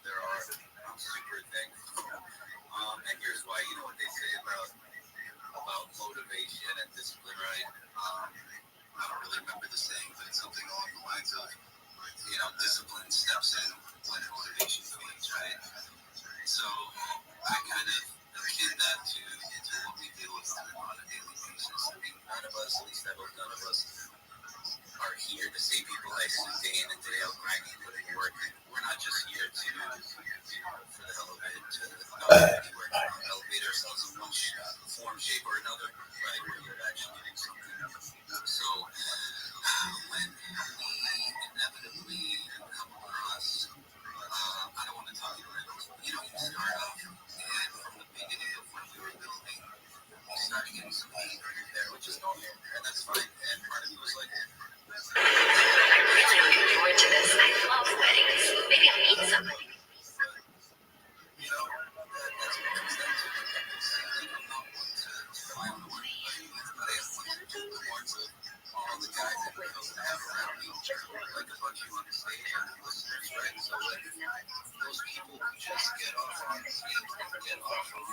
Speaker 7: There are. I'm super thankful. And here's why. You know what they say about motivation and discipline, right? I don't really remember the saying, but it's something along the lines of, discipline steps in when motivation fades, right? So I kind of akin that to what we deal with on a daily basis. I mean, none of us, at least I hope none of us, are here to see people like day in and day out grinding, putting work in. We're not just here to for the hell of it, to elevate ourselves in one form, shape, or another, right? We're here to actually do something. So when we inevitably come across, I don't want to talk around, you start off, and from the beginning of when we were building, we started getting some heat there, which is normal, and that's fine. And part of me was like,
Speaker 13: I'm really looking forward to this. I love weddings. Maybe I'll meet somebody.
Speaker 7: That's what comes down to. I'm not one to rely on the word, but I am one to do the words of all the guys and girls that I have around me, like a bunch of you on the stage and the listeners, right? So those people who just get off on stage and get off on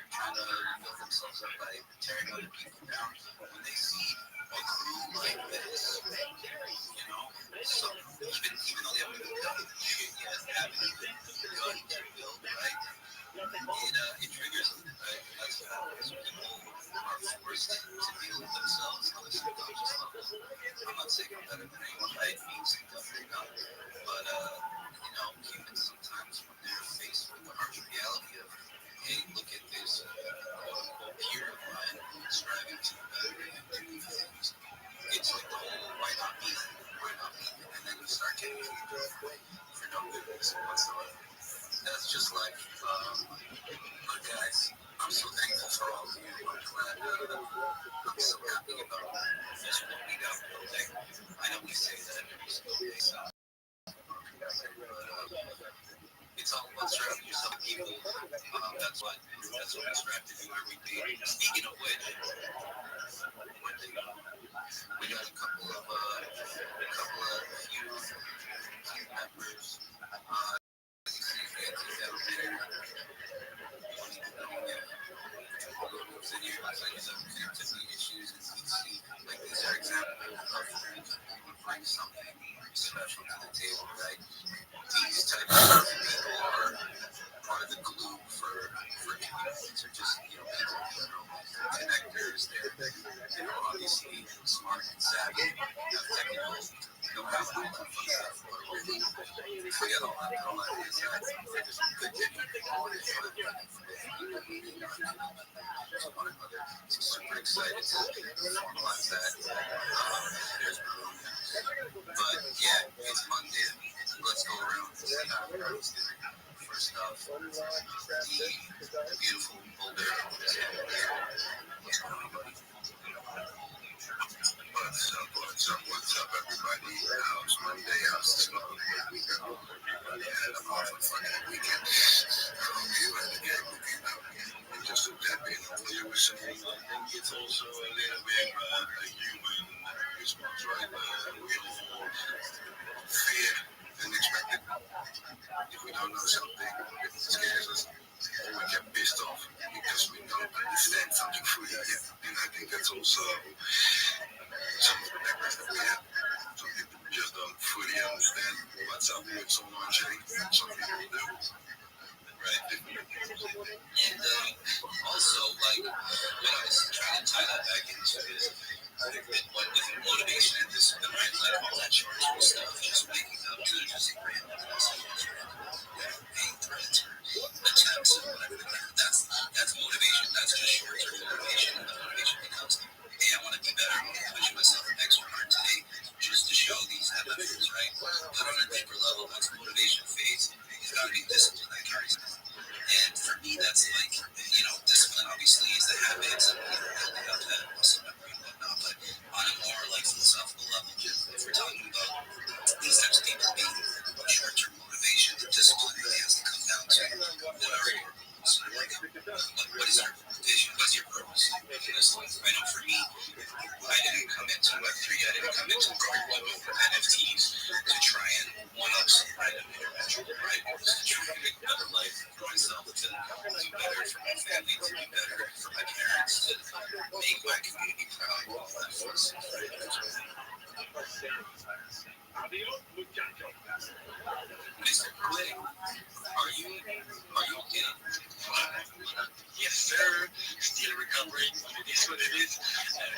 Speaker 7: trying to build themselves up by tearing other people down, when they see a crew like this, so even though they haven't been done shit yet, haven't even begun to build, right? It triggers them, right? That's what happens. People are forced to deal with themselves on a subconscious level. I'm not saying I'm better than anyone by any means, definitely not. But, humans sometimes when they're faced with the harsh reality of, hey, look at this quote-unquote peer of mine striving to be better and doing things, it's like the whole why not me? And then you start getting for no good reason whatsoever. That's just like, but guys, I'm so thankful for all of you. I'm glad, I'm so happy about just what we got building. I know we say that every single day, but it's all about surrounding yourself with people That's what I strive to do every day. Speaking of which, we got a couple of few members. Issues and see, like these are examples of who would bring something special to the table, right? These type of people are part of the glue for communities, or just people in general, connectors. They're obviously smart and savvy, have technical know-how and all that fun stuff. But really, forget all that is they're just good genuine people. They're fun for one another. So super excited to formalize that. There's room. But yeah, it's Monday. Let's go around and see how everyone's doing. First off, the beautiful Boulder is having here. What's going on, buddy? What's up, everybody? It's Monday. How's the snow? Everybody had an awful fucking weekend. You had a good weekend out. And just with that being familiar with someone, I think it's also a little bit a human response, right? We all fear the unexpected. If we don't know something, if it scares us, or we get pissed off because we don't understand something fully yet. And I think that's also some of the background that we have. Some people just don't fully understand what's up with some launching. Some people do. Right? And also, like, what I was trying to tie that back into is what with motivation and discipline, right? Like all that chargeable stuff, just waking up to just random messages, being threats or attacks or whatever. That's motivation. That's just short-term motivation, and the motivation becomes, hey, I want to be better. I want to push myself extra hard today, just to show these evidence, right? But on a deeper level, once motivation fades, you've got to be disciplined that carries on. And for me, that's like, discipline obviously is the habits and building up that muscle memory and whatnot. But on a more like philosophical level, if we're talking about these types of people being short-term motivation, the discipline really has to come down to what are your goals? Like, what is your vision? What's your purpose in this life? I know for me, I didn't come into Web3, I didn't come into crypto or NFTs to try and one-up somebody, right? It was to try and make a better life for myself, to do better for my family, to do better for my parents, to make my community proud, all that fun stuff, right? Mr. Quinn, are you okay?
Speaker 14: Yes, sir. Still recovering. It is what it is.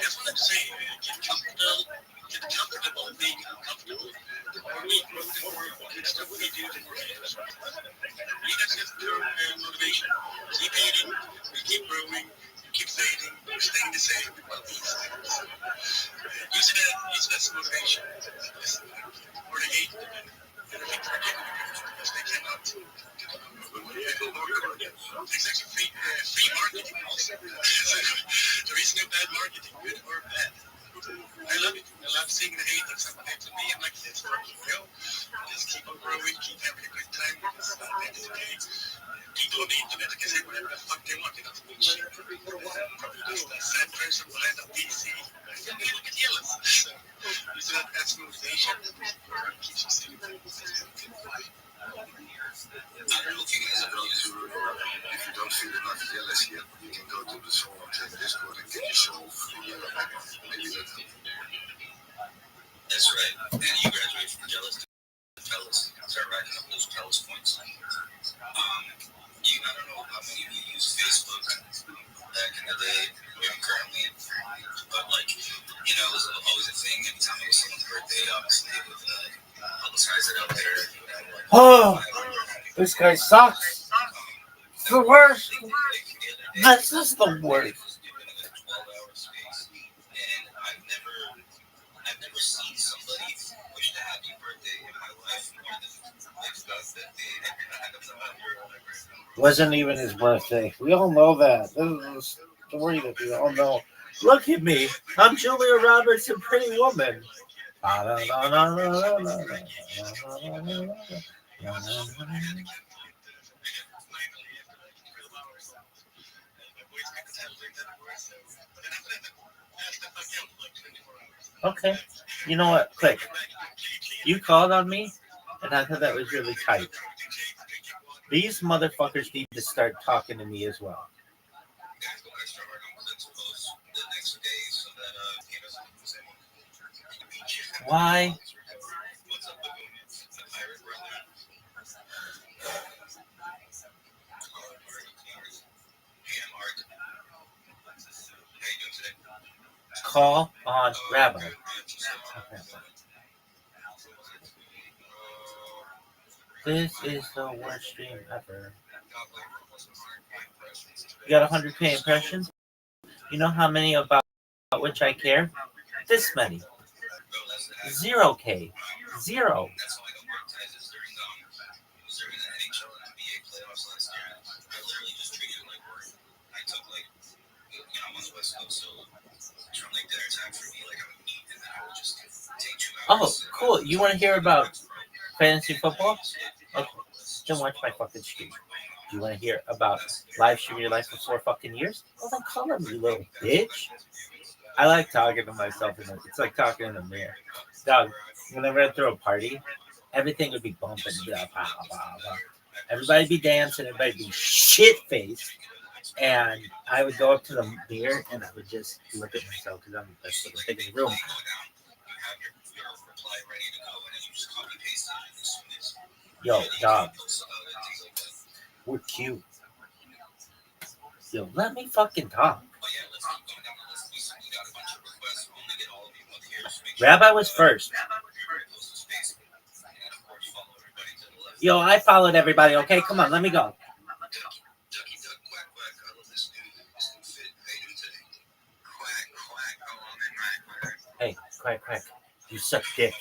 Speaker 14: That's what I'm saying. Get comfortable being uncomfortable. We grow the world, good stuff we do to grow. We just have to motivation. Keep eating, we keep growing, we keep fading, staying the same. Well, these things. Use that as motivation. Or the hate, and I think forget because they cannot. It's actually free marketing also. There is no bad marketing, good or bad. I love it. I love seeing the hate. Sometimes to me, I'm like, let's fucking go. Just keep on growing, keep having a good time. It's okay. People on the internet can say whatever the fuck they want. That's bullshit. Probably just a sad person will end up DC. And they will get jealous. So that's motivation. Keeps you sitting there.
Speaker 7: I don't know if you guys have noticed, if you don't feel enough jealous yet, you can go to the Soul Tech Discord and get yourself maybe that's it.
Speaker 5: That's right. And you graduate from jealous to jealous. Start racking up those jealous points. I don't know how many of you use Facebook back in the day, maybe currently, but like, it was always a thing. Anytime it was someone's birthday, obviously, it would publicize it out there.
Speaker 2: Oh, this guy sucks. It's the worst. This is the worst.
Speaker 5: And I've never seen somebody wish a happy birthday in my life more than like stuff that they had of the
Speaker 2: Wasn't even his birthday. We all know that. This is a story that we all know. Look at me. I'm Julia Roberts, a pretty woman. Okay. You know what? Quick. You called on me, and I thought that was really tight. These motherfuckers need to start talking to me as well. Why? Call on Rabbi. This is the worst stream ever. You got 100K impressions? You know how many about which I care? This many. 0K. 0. Oh, cool. You want to hear about fantasy football? Okay. Then watch my fucking stream. Do you want to hear about live stream your life for 4 fucking years? Well, then call him, you little bitch. I like talking to myself. It's like talking in a mirror. Dog, whenever I throw a party, everything would be bumping. Blah, blah, blah, blah. Everybody be dancing. Everybody be shit-faced. And I would go up to the mirror and I would just look at myself because I'm the best little thing in the room. Yo, dog. We're cute. Yo, let me fucking talk. Rabbi was first. Yo, I followed everybody, okay? Come on, let me go. Hey, quack, quack. You suck dick.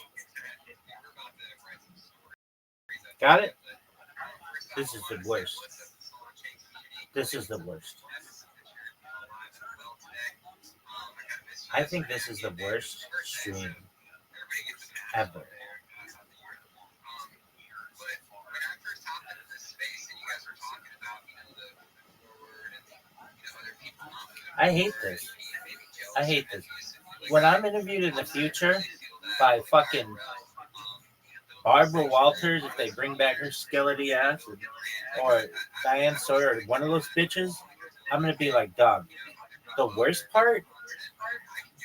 Speaker 2: Got it? This is the worst. This is the worst. I think this is the worst stream ever. I hate this. I hate this. When I'm interviewed in the future by fucking Barbara Walters, if they bring back her skeleton ass, or Diane Sawyer, or one of those bitches, I'm gonna be like, dog. The worst part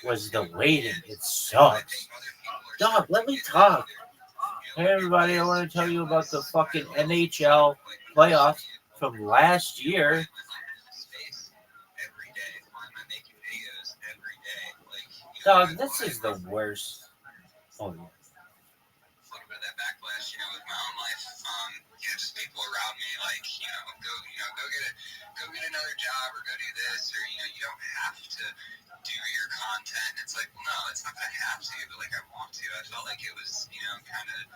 Speaker 2: was the waiting. It sucks. Dog, let me talk. Hey everybody, I want to tell you about the fucking NHL playoffs from last year. Dog, this is the worst. Oh yeah.
Speaker 5: Just people around me, like, go get another job or go do this, or you don't have to do your content. It's like, well, no, it's not that I have to, but like I want to. I felt like it was, kind of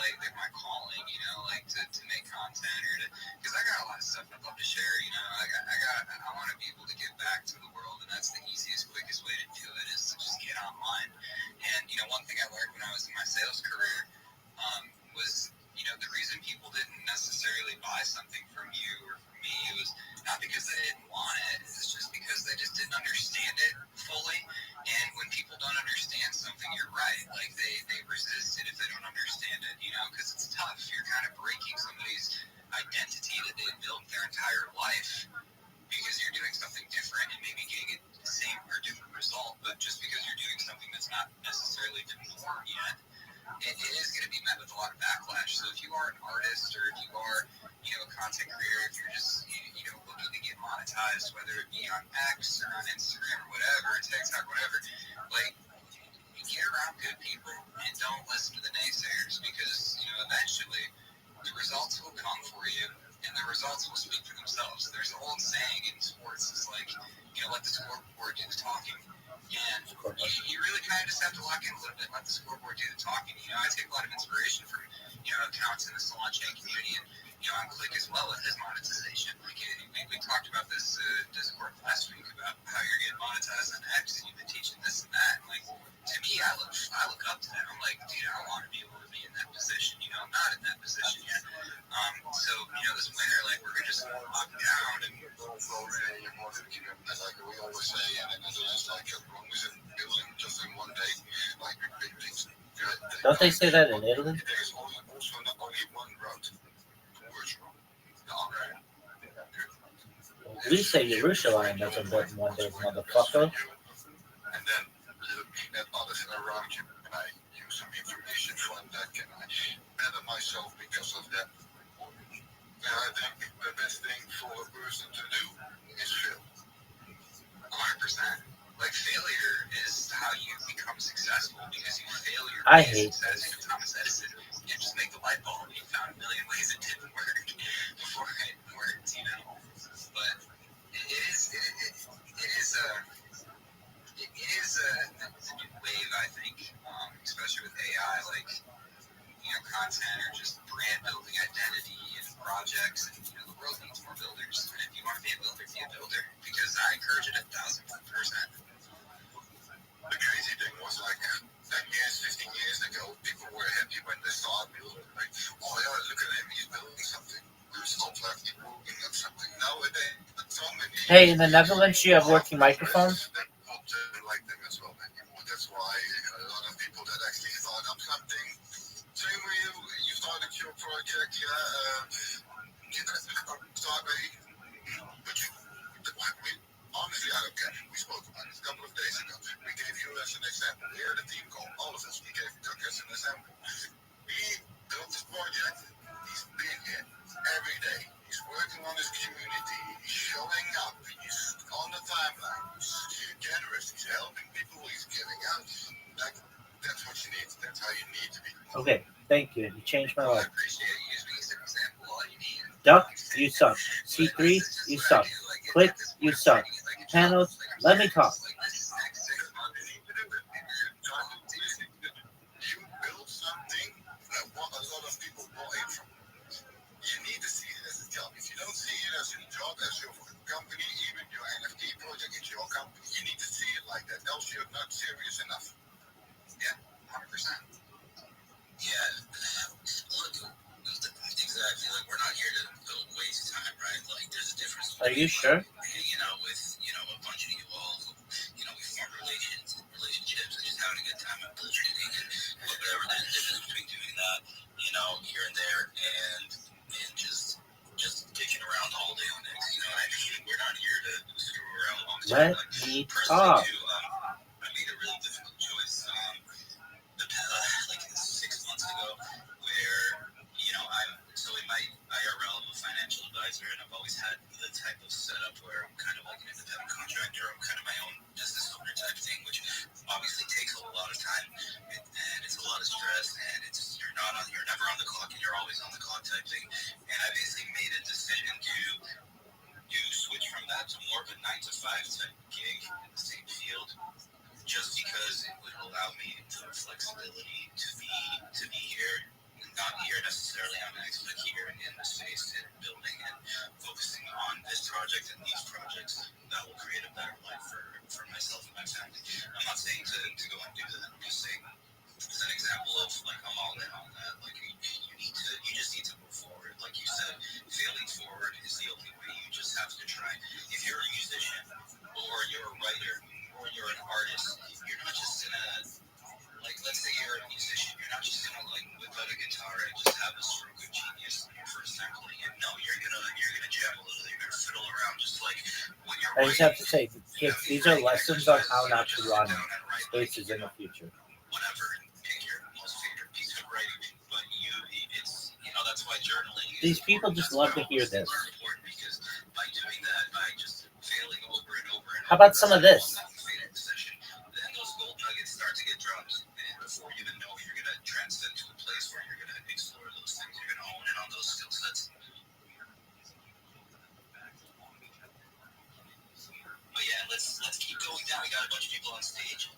Speaker 5: like my calling, like to make content or because I got a lot of stuff I'd love to share. I want to be able to give back to the world, and that's the easiest, quickest way to do it is to just get online. And one thing I learned when I was in my sales career was the reason people didn't necessarily buy something from you or from me was not because they didn't want it. It's just because they just didn't understand it fully. And when people don't understand something, you're right. Like they resist it if they don't understand it, because it's tough. You're kind of breaking somebody's identity that they've built their entire life because you're doing something different and maybe getting the same or different result. But just because you're doing something that's not necessarily the norm yet, it is going to be met with a lot of backlash. So if you are an artist or if you are, a content creator, if you're just, looking to get monetized, whether it be on X or on Instagram or whatever, or TikTok, whatever, like, get around good people and don't listen to the naysayers because, eventually the results will come for you and the results will speak for themselves. There's an old saying in sports, it's like, let the scoreboard do the talking. And you really kind of just have to lock in a little bit, let the scoreboard do the talking. I take a lot of inspiration from, accounts in the salon chain community and, on Click as well with his monetization. Like, we talked about this Discord last week about how you're getting monetized on X and you've been teaching this and that. And, like, to me, I look up to that. I'm like, dude, I want to be able to be in that position. I'm not in that position yet. So, this winter, like, we're just going to lock down and like we always say, and it's like as long as you're building just in one
Speaker 14: one day, like big things.
Speaker 2: Don't they say that in Italy?
Speaker 14: There's also not only one route towards Rome, the other.
Speaker 2: We say Jerusalem doesn't build in one day, motherfucker.
Speaker 14: And then looking at others around you, and I use some information from that, can I better myself because of that? And I think the best thing for a person to do is fail.
Speaker 5: 100%. Like failure is how you become successful because you fail your
Speaker 2: I
Speaker 5: way
Speaker 2: hate
Speaker 5: to success. Even Thomas Edison didn't just make the light bulb. He found a million ways it didn't work before it worked, you know. But it is a new wave, I think, especially with AI, like, you know, content or just brand building identity and projects, and you know, the world needs more builders. And if you want to be a builder, because I encourage it 1,000%.
Speaker 14: The crazy thing was like 10 years, 15 years ago, people were happy when they saw a builder. Like, oh yeah, look at him, he's building something. There's no like he's working on something. Nowadays, so many.
Speaker 2: Hey, in the Netherlands, you have working microphones?
Speaker 14: That like them as well anymore. That's why a lot of people that actually thought up something. Same with you. You started your project, you start ready. But honestly, I don't care. We spoke about it a couple of days ago. We gave you as an example. Here the team call. All of us. We gave Tuck as an example. We built this project. He's been here every day. He's working on his community. He's showing up. He's on the timeline. He's generous. He's helping people. He's giving out. Like, that's what you need. That's how you need to be.
Speaker 2: Okay, thank you. You changed my
Speaker 5: I
Speaker 2: life.
Speaker 5: appreciate you using me as an example. All you need.
Speaker 2: Duck, you suck. C3, you suck. Click, you suck. Panels, let me talk.
Speaker 14: You build something that a lot of people bought in from. You need to see it as a job. If you don't see it as a job, as your company, even your NFT project is your company, you need to see it like that. Else you're not serious enough.
Speaker 5: Yeah, 100%. Yeah, look, exactly. Like, we're not here to waste time, right? Like, there's a difference.
Speaker 2: Are you sure?
Speaker 5: Hanging out with, you know, a bunch of you all who, you know, we formed relationships and just having a good time and bullshitting and whatever. There's a difference between doing that, you know, here and there, and just dicking around all day on X. You know what I mean? We're not here to screw around long term.
Speaker 2: Let
Speaker 5: Like,
Speaker 2: me
Speaker 5: personally,
Speaker 2: talk.
Speaker 5: too, I made a really difficult choice. Like 6 months ago, where, you know, so in my IRL, I'm a financial advisor, and I've always had the type of setup where I'm kind of like an independent contractor. I'm kind of my own business owner type thing, which obviously takes a lot of time, and it's a lot of stress, and you're never on the clock, and you're always on the clock type thing. And I basically made a decision to switch from that to more of a 9 to 5 type gig in the same field, just because it would allow me the flexibility to be here, not here necessarily on X, but here in the space and building and focusing on this project and these projects that will create a better life for myself and my family. I'm not saying to go and do that. I'm just saying as an example of like I'm all in on that. Like you just need to move forward. Like you said, failing forward is the only way. You just have to try. If you're a musician or you're a writer or you're an artist, you're not just gonna, like, let's say you're a musician, you're not just gonna like whip out a guitar and just have a stroke of genius on your first time playing it. No, you're gonna jam a little, you're gonna fiddle around just like when you're
Speaker 2: I just have to say, kids, these are lessons on how not to run spaces in the future.
Speaker 5: whatever, and pick your most favorite piece of writing. But it's, you know, that's why journaling is
Speaker 2: These people just love to hear this.
Speaker 5: important, because by doing that, by just failing over and over and
Speaker 2: How about some of this?
Speaker 5: then those gold nuggets start to get dropped, and before you even know, you're gonna transcend to a place where you're gonna explore those things. You're gonna hone in on those skill sets. But yeah, let's keep going down. We got a bunch of people on stage.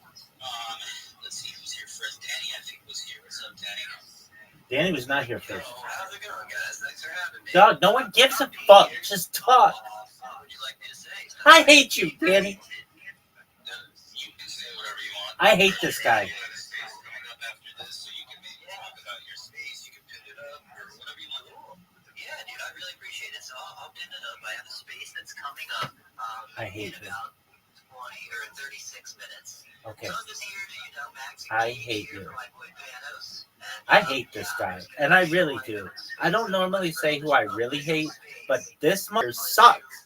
Speaker 5: Let's see who's here first. Danny, I think, was here. What's up, Danny?
Speaker 2: Danny was not here first.
Speaker 5: How's it going, guys? Thanks for having me.
Speaker 2: Dog, no one gives a fuck. Just talk.
Speaker 5: What would you like me to say?
Speaker 2: I hate you, Danny.
Speaker 5: You can say whatever you want.
Speaker 2: I hate this guy.
Speaker 5: Coming up after this, so you can maybe talk about your space. You can pin it up or whatever you want. Yeah, dude, I really appreciate it. So I'll pin it up. I have a space that's coming up
Speaker 2: I hate
Speaker 5: in
Speaker 2: this.
Speaker 5: about 20 or 36 minutes.
Speaker 2: Okay.
Speaker 5: So I'm just here to, you
Speaker 2: I hate you. I hate this guy, and I really do. I don't normally say who I really hate, but this mother sucks.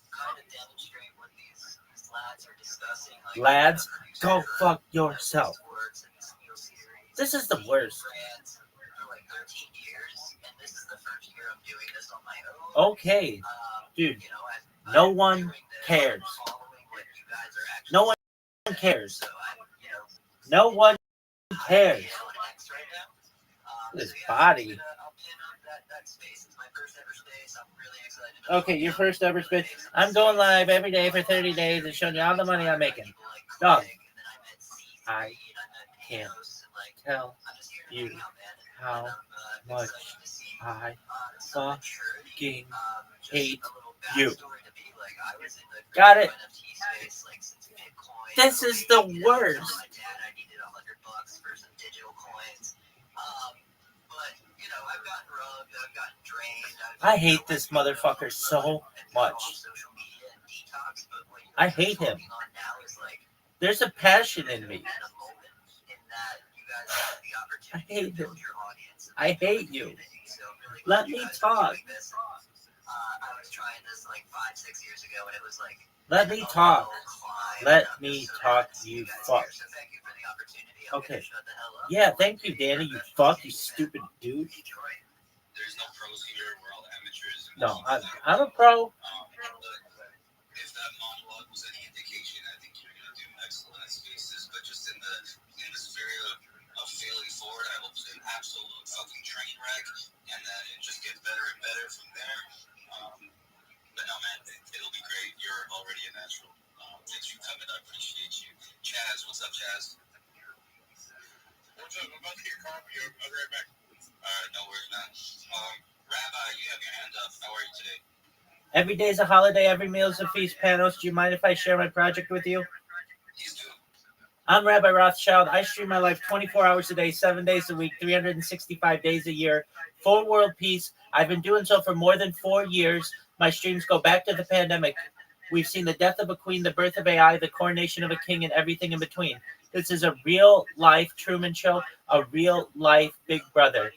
Speaker 2: Lads, go fuck yourself. This is the worst. Okay, dude, no one cares. No one cares. No one cares. His body. Okay, your first ever space. I'm going live every day for 30 days and showing you all the money I'm making. Dog, I can't tell you how much I fucking hate you. Got it? This is the worst. I hate this motherfucker so much. I hate him. There's a passion in me. I hate him. I hate you. Let me talk. Let me talk. Let me talk, you fuck. Okay. Yeah, thank you, Danny, you fuck, you stupid dude.
Speaker 5: There's no pros here. We're all amateurs.
Speaker 2: No, I'm a pro.
Speaker 5: If that monologue was any indication, I think you're going to do excellent at spaces. But just in the sphere of failing forward, I hope it's an absolute fucking train wreck, and that it just gets better and better from there. But no, man, it'll be great. You're already a natural. Thanks for coming. I appreciate you. Chaz, what's up, Chaz?
Speaker 8: What's up? I'm about to get coffee. I'll be right back.
Speaker 5: No worries, man. Rabbi, you have your hand up. How are you today?
Speaker 2: Every day is a holiday. Every meal is a feast. Panos, do you mind if I share my project with you?
Speaker 5: Please do.
Speaker 2: I'm Rabbi Rothschild. I stream my life 24 hours a day, 7 days a week, 365 days a year. For world peace. I've been doing so for more than 4 years. My streams go back to the pandemic. We've seen the death of a queen, the birth of AI, the coronation of a king, and everything in between. This is a real-life Truman Show, a real-life Big Brother.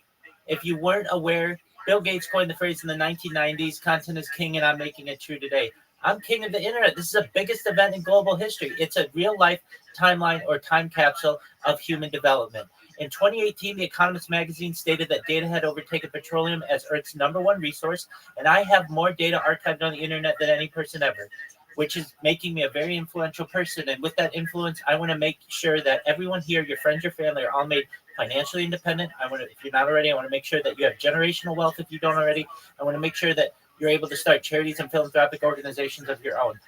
Speaker 2: If you weren't aware, Bill Gates coined the phrase in the 1990s, content is king, and I'm making it true today. I'm king of the internet. This is the biggest event in global history. It's a real-life timeline or time capsule of human development. In 2018, The Economist magazine stated that data had overtaken petroleum as Earth's #1 resource, and I have more data archived on the internet than any person ever, which is making me a very influential person. And with that influence, I want to make sure that everyone here, your friends, your family, are all made financially independent. If you're not already, I want to make sure that you have generational wealth if you don't already. I want to make sure that you're able to start charities and philanthropic organizations of your own.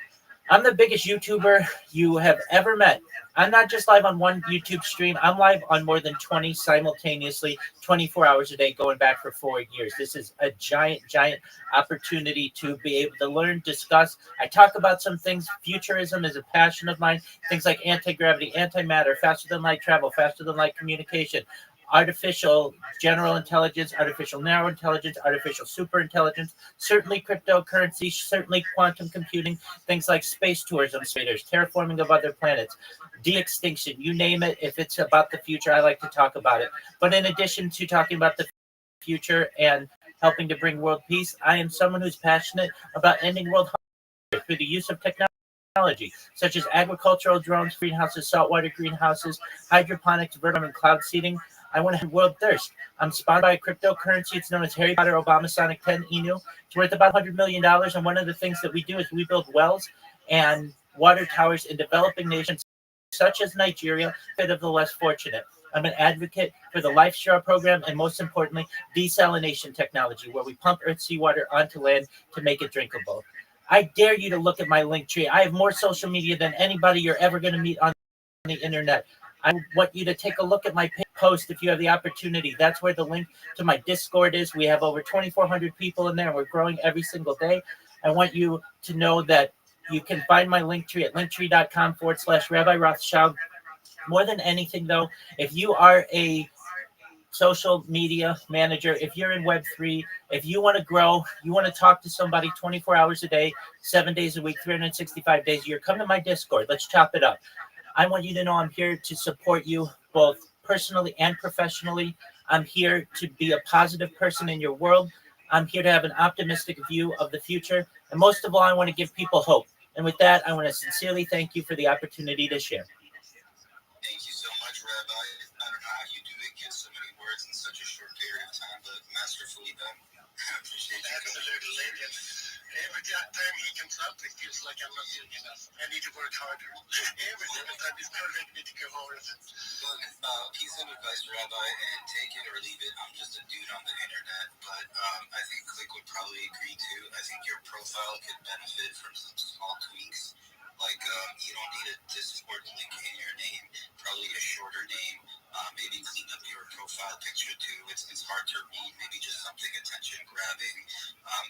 Speaker 2: I'm the biggest YouTuber you have ever met. I'm not just live on one YouTube stream. I'm live on more than 20 simultaneously, 24 hours a day, going back for 4 years. This is a giant, giant opportunity to be able to learn, discuss. I talk about some things. Futurism is a passion of mine. Things like anti-gravity, antimatter, faster than light travel, faster than light communication, artificial general intelligence, artificial narrow intelligence, artificial super intelligence, certainly cryptocurrency, certainly quantum computing, things like space tourism, terraforming of other planets, de-extinction, you name it. If it's about the future, I like to talk about it. But in addition to talking about the future and helping to bring world peace, I am someone who's passionate about ending world hunger through the use of technology, such as agricultural drones, greenhouses, saltwater greenhouses, hydroponics, vertical and cloud seeding. I want to end world thirst. I'm sponsored by a cryptocurrency. It's known as Harry Potter Obama Sonic 10 Inu. It's worth about $100 million. And one of the things that we do is we build wells and water towers in developing nations such as Nigeria, bit of the less fortunate. I'm an advocate for the Life Straw program and, most importantly, desalination technology, where we pump earth seawater onto land to make it drinkable. I dare you to look at my link tree. I have more social media than anybody you're ever going to meet on the internet. I want you to take a look at my post if you have the opportunity. That's where the link to my Discord is. We have over 2,400 people in there, and we're growing every single day. I want you to know that you can find my link tree at linktree.com/Rabbi Rothschild. More than anything, though, if you are a social media manager, if you're in Web3, if you want to grow, you want to talk to somebody 24 hours a day, 7 days a week, 365 days a year, come to my Discord. Let's chop it up. I want you to know I'm here to support you, both both personally and professionally. I'm here to be a positive person in your world. I'm here to have an optimistic view of the future. And most of all, I want to give people hope. And with that, I want to sincerely thank you for the opportunity to share.
Speaker 5: Thank you so much, Rabbi. I don't know how you do it, give so many words in such a short period of time, but masterfully done. I appreciate you.
Speaker 14: Absolutely. Every time he comes up, it feels like I'm not doing enough. I need to work harder. Every single time he's perfect, me to go harder.
Speaker 5: Look, piece of advice, Rabbi, and take it or leave it. I'm just a dude on the internet, but I think Click would probably agree too. I think your profile could benefit from some small tweaks. Like, you don't need a Discord link in your name, probably a shorter name. Maybe clean up your profile picture too. It's hard to read. Maybe just something attention grabbing.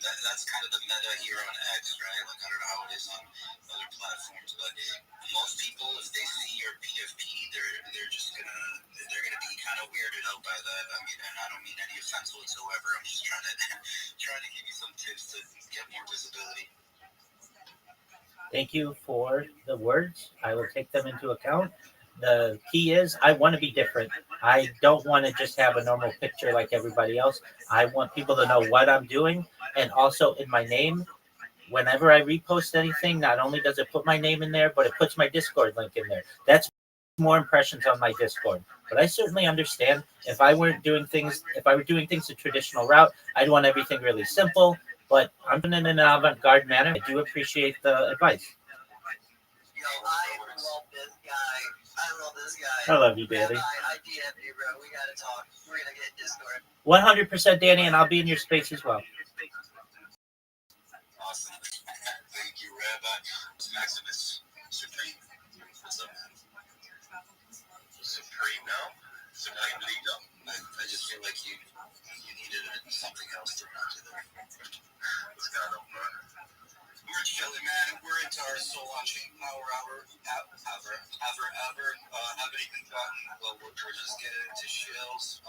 Speaker 5: That's kind of the meta here on X, right? Like, I don't know how it is on other platforms, but most people, if they see your PFP, they're just gonna be kind of weirded out by that. I mean, and I don't mean any offense whatsoever. I'm just trying to give you some tips to get more visibility.
Speaker 2: Thank you for the words. I will take them into account. The key is I want to be different. I don't want to just have a normal picture like everybody else. I want people to know what I'm doing. And also in my name, whenever I repost anything, not only does it put my name in there, but it puts my Discord link in there. That's more impressions on my Discord. But I certainly understand if I were doing things the traditional route, I'd want everything really simple. But I'm doing it in an avant-garde manner. I do appreciate the advice.
Speaker 3: Yo, I love this guy.
Speaker 2: I love you, Danny.
Speaker 3: I DM you, bro. We gotta talk. We're gonna get Discord.
Speaker 2: 100%, Danny, and I'll be in your space as well.
Speaker 5: Awesome. Thank you, Rabbi. Maximus Supreme. What's up, man?
Speaker 14: Supreme now? Supreme leader?
Speaker 5: I just feel like you needed something else to run to there.
Speaker 14: What's going on, bro?
Speaker 5: We're chilling, man. We're into our soul launching power hour. Haven't even gotten, well, we're just getting into shills.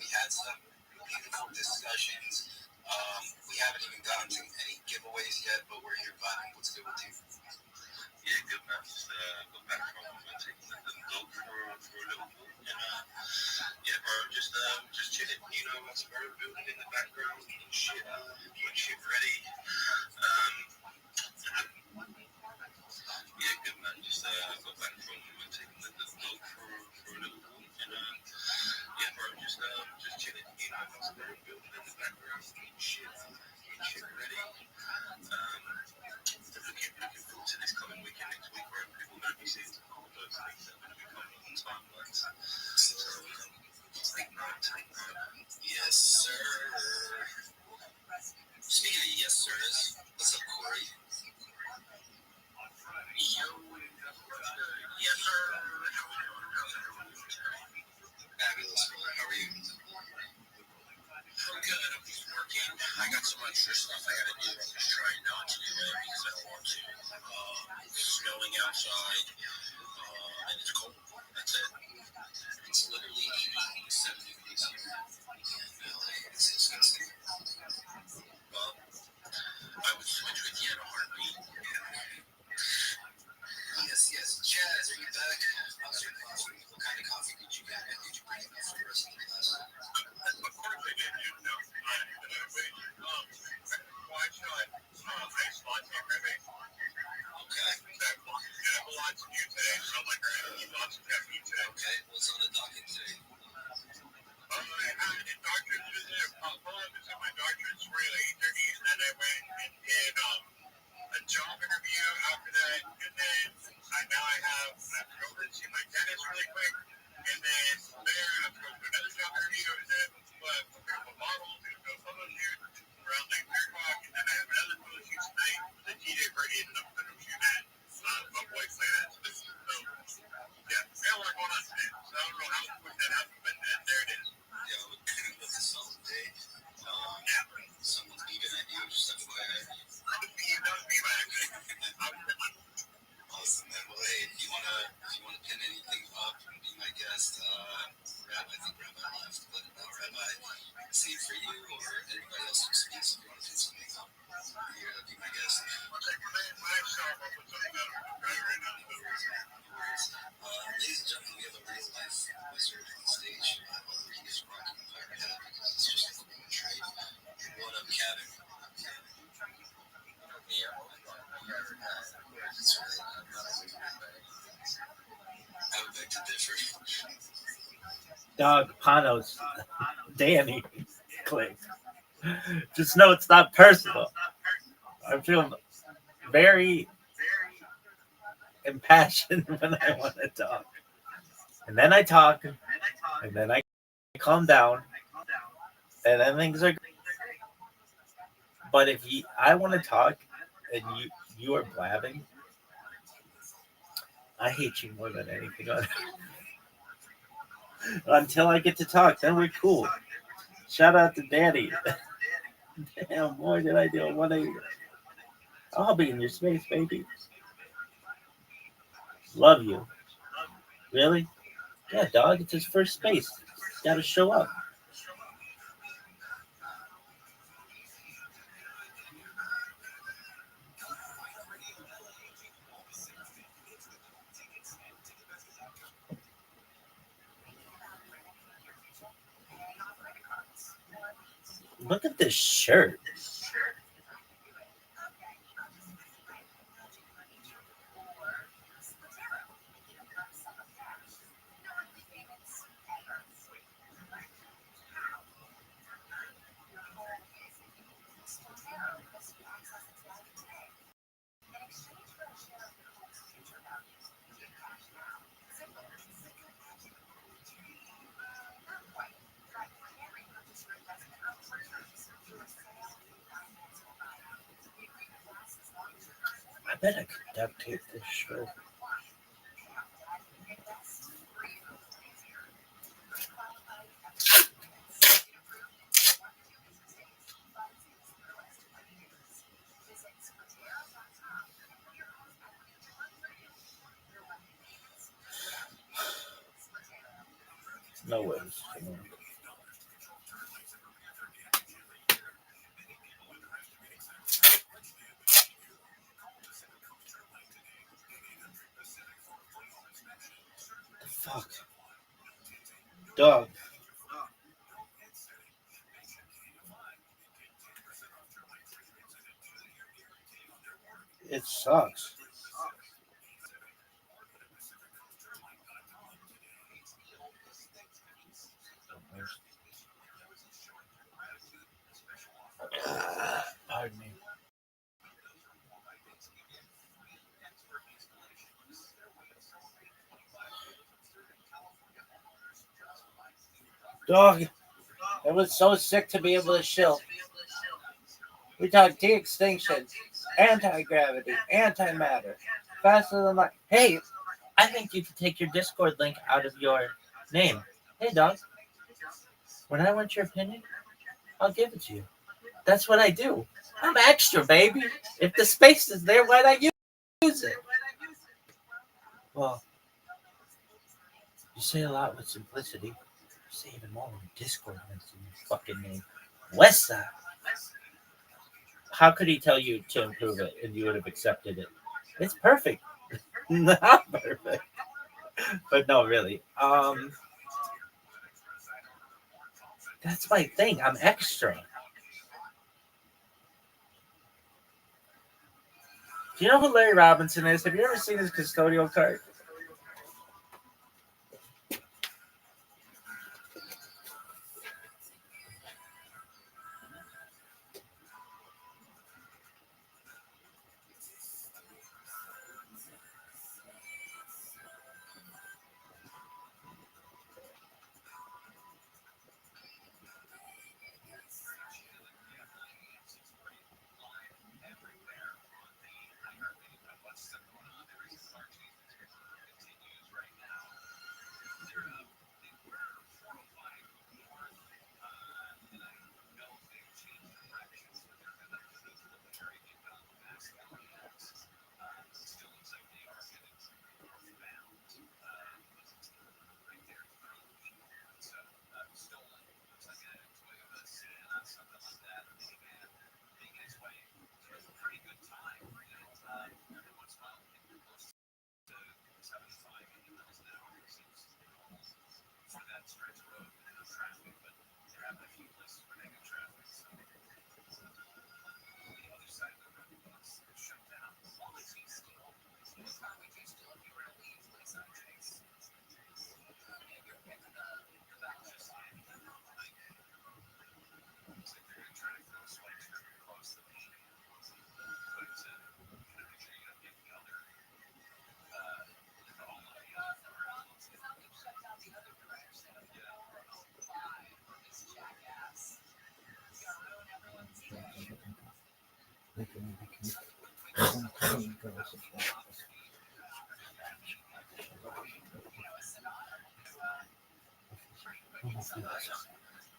Speaker 5: We had some beautiful discussions. We haven't even gotten to any giveaways yet, but we're here vibing. What's good with you?
Speaker 14: Yeah, good, man. Just got back from taking the dog for a little walk. And, yeah, bro, just chilling. You know, some bird building in the background, getting shit ready. Yeah, good, man. Just got back from taking the dog for a little walk. And, yeah, bro, just chilling. You know, some bird building in the background, getting shit ready. Looking forward to this coming weekend next week where people are going to be seeing some cool things that are going to be coming on timelines. So, take note.
Speaker 5: Yes, sir. Speaking of yes, sirs, what's up, Corey?
Speaker 14: Yo, yes, sir.
Speaker 5: Fabulous, brother. How are you?
Speaker 14: I'm good. I'm just working. I got some extra stuff I gotta do. I'm just trying not to do it because I don't want to. It's snowing outside, and it's cold. That's it.
Speaker 5: It's literally 70 degrees here in LA. It's disgusting.
Speaker 14: Well, I would switch with you in a heartbeat.
Speaker 5: Yes. Chaz, are you back? How's your coffee? What kind of coffee did you get? Did you bring enough for the rest of the class?
Speaker 14: Of course I did. No, I didn't. Why not? Ice latte, Rabbi.
Speaker 5: Okay.
Speaker 14: Yeah, a lot to do today. So I'm like, all right, I need lots of caffeine today.
Speaker 5: Okay. What's on the docket today?
Speaker 14: I had a doctor's visit. I visited my doctor's around 8:30, and then I went and did a job interview after that, and then now I have to go over and see my dentist really quick, and then from there I have to go to another job interview, and then prepare a model, do a photo shoot around like 3 o'clock, and then I have another photo shoot tonight with a DJ party and I'm going to shoot at my boy's plan. So, yeah, we have a lot going on today. So I don't know how quick that happened, but there it is.
Speaker 5: Yeah, that's a solid day. Someone's beeping at you, just FYI.
Speaker 14: That was me by accident.
Speaker 5: Awesome, man. Well, hey, if you wanna pin anything up and be my guest, I think Rabbi left, but Rabbi, see it for you or anybody else who speaks if you want to pin something up. You're gonna be my guest. Ladies and gentlemen, we have a real life
Speaker 2: Dog Panos, Danny clicked. Just know it's not personal. I feel very impassioned when I want to talk. And then I talk, and then I calm down, and then things are good. But if I want to talk, and you are blabbing, I hate you more than anything on until I get to talk. Then we're cool. Shout out to Danny. Damn, boy, did I do it. I'll be in your space, baby. Love you. Really? Yeah, dog. It's his first space. Got to show up. Look at this shirt. I bet I could duct tape this shirt. No ways. The fuck? Dog. It sucks. Pardon me. Dog, it was so sick to be able to chill. We talked de-extinction, anti-gravity, antimatter, faster than light. Hey, I think you could take your Discord link out of your name. Hey, dog. When I want your opinion, I'll give it to you. That's what I do. I'm extra, baby. If the space is there, why not use it? Well, you say a lot with simplicity. You say even more when Discord links in your fucking name. Westside. How could he tell you to improve it and you would have accepted it? It's perfect. Not perfect. But no, really. That's my thing. I'm extra. Do you know who Larry Robinson is? Have you ever seen his custodial card?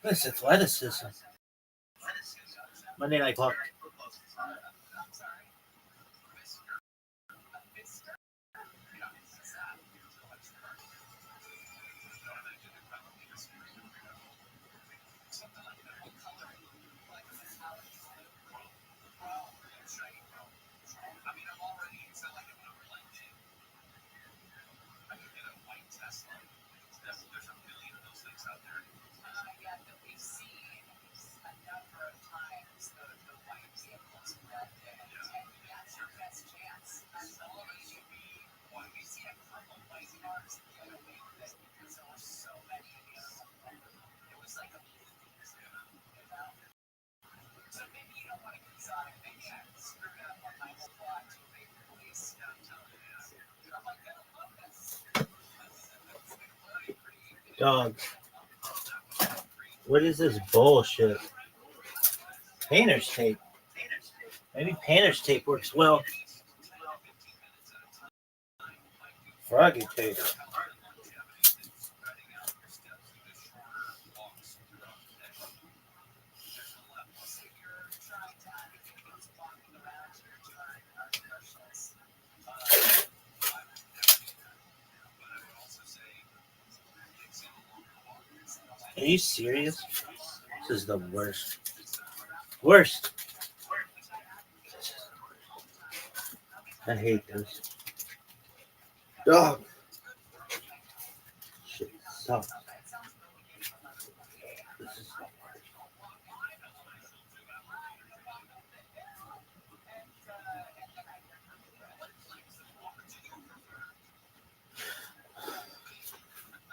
Speaker 2: This athleticism. Monday Night Football. Dog. What is this bullshit? Painter's tape. Maybe painter's tape works well. Froggy tape. Are you serious? This is the worst. Worst. I hate this. Dog. Shit sucks. This is the worst.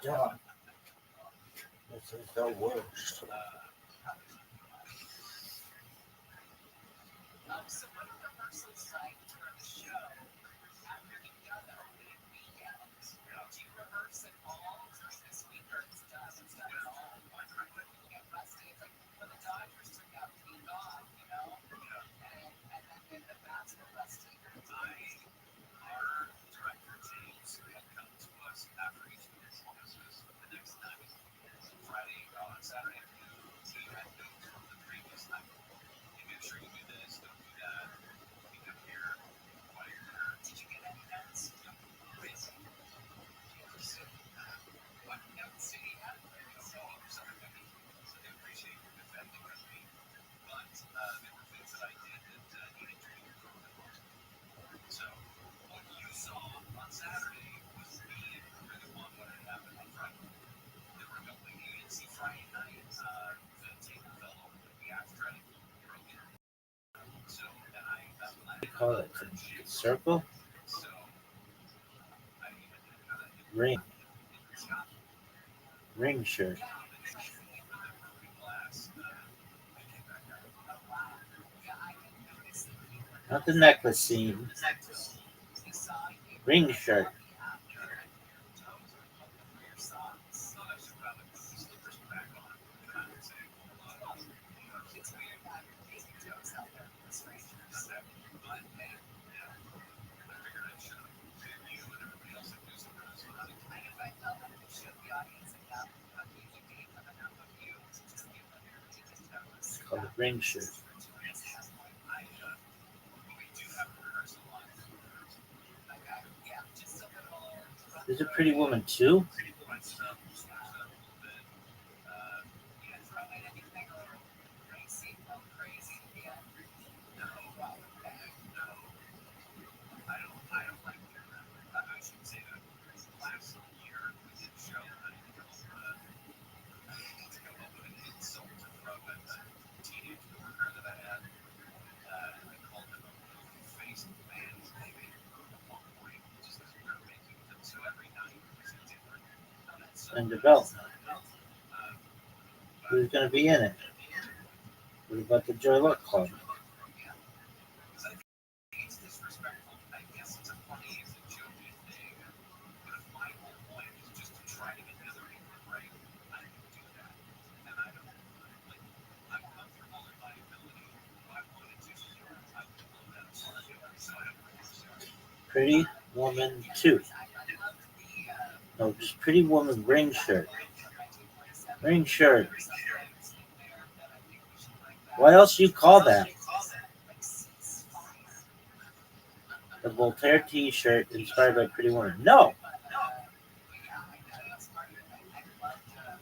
Speaker 2: Dog. This is the worst. Call it circle ring shirt. Not the necklace scene. Ring shirt. Called ring shirt. There's a Pretty Woman too. And development. Who's going to be in it? What about the Joy Luck Club? Pretty Woman 2. No, just Pretty Woman ring shirt. Ring shirt. What else do you call that? The Voltaire t-shirt inspired by Pretty Woman. No.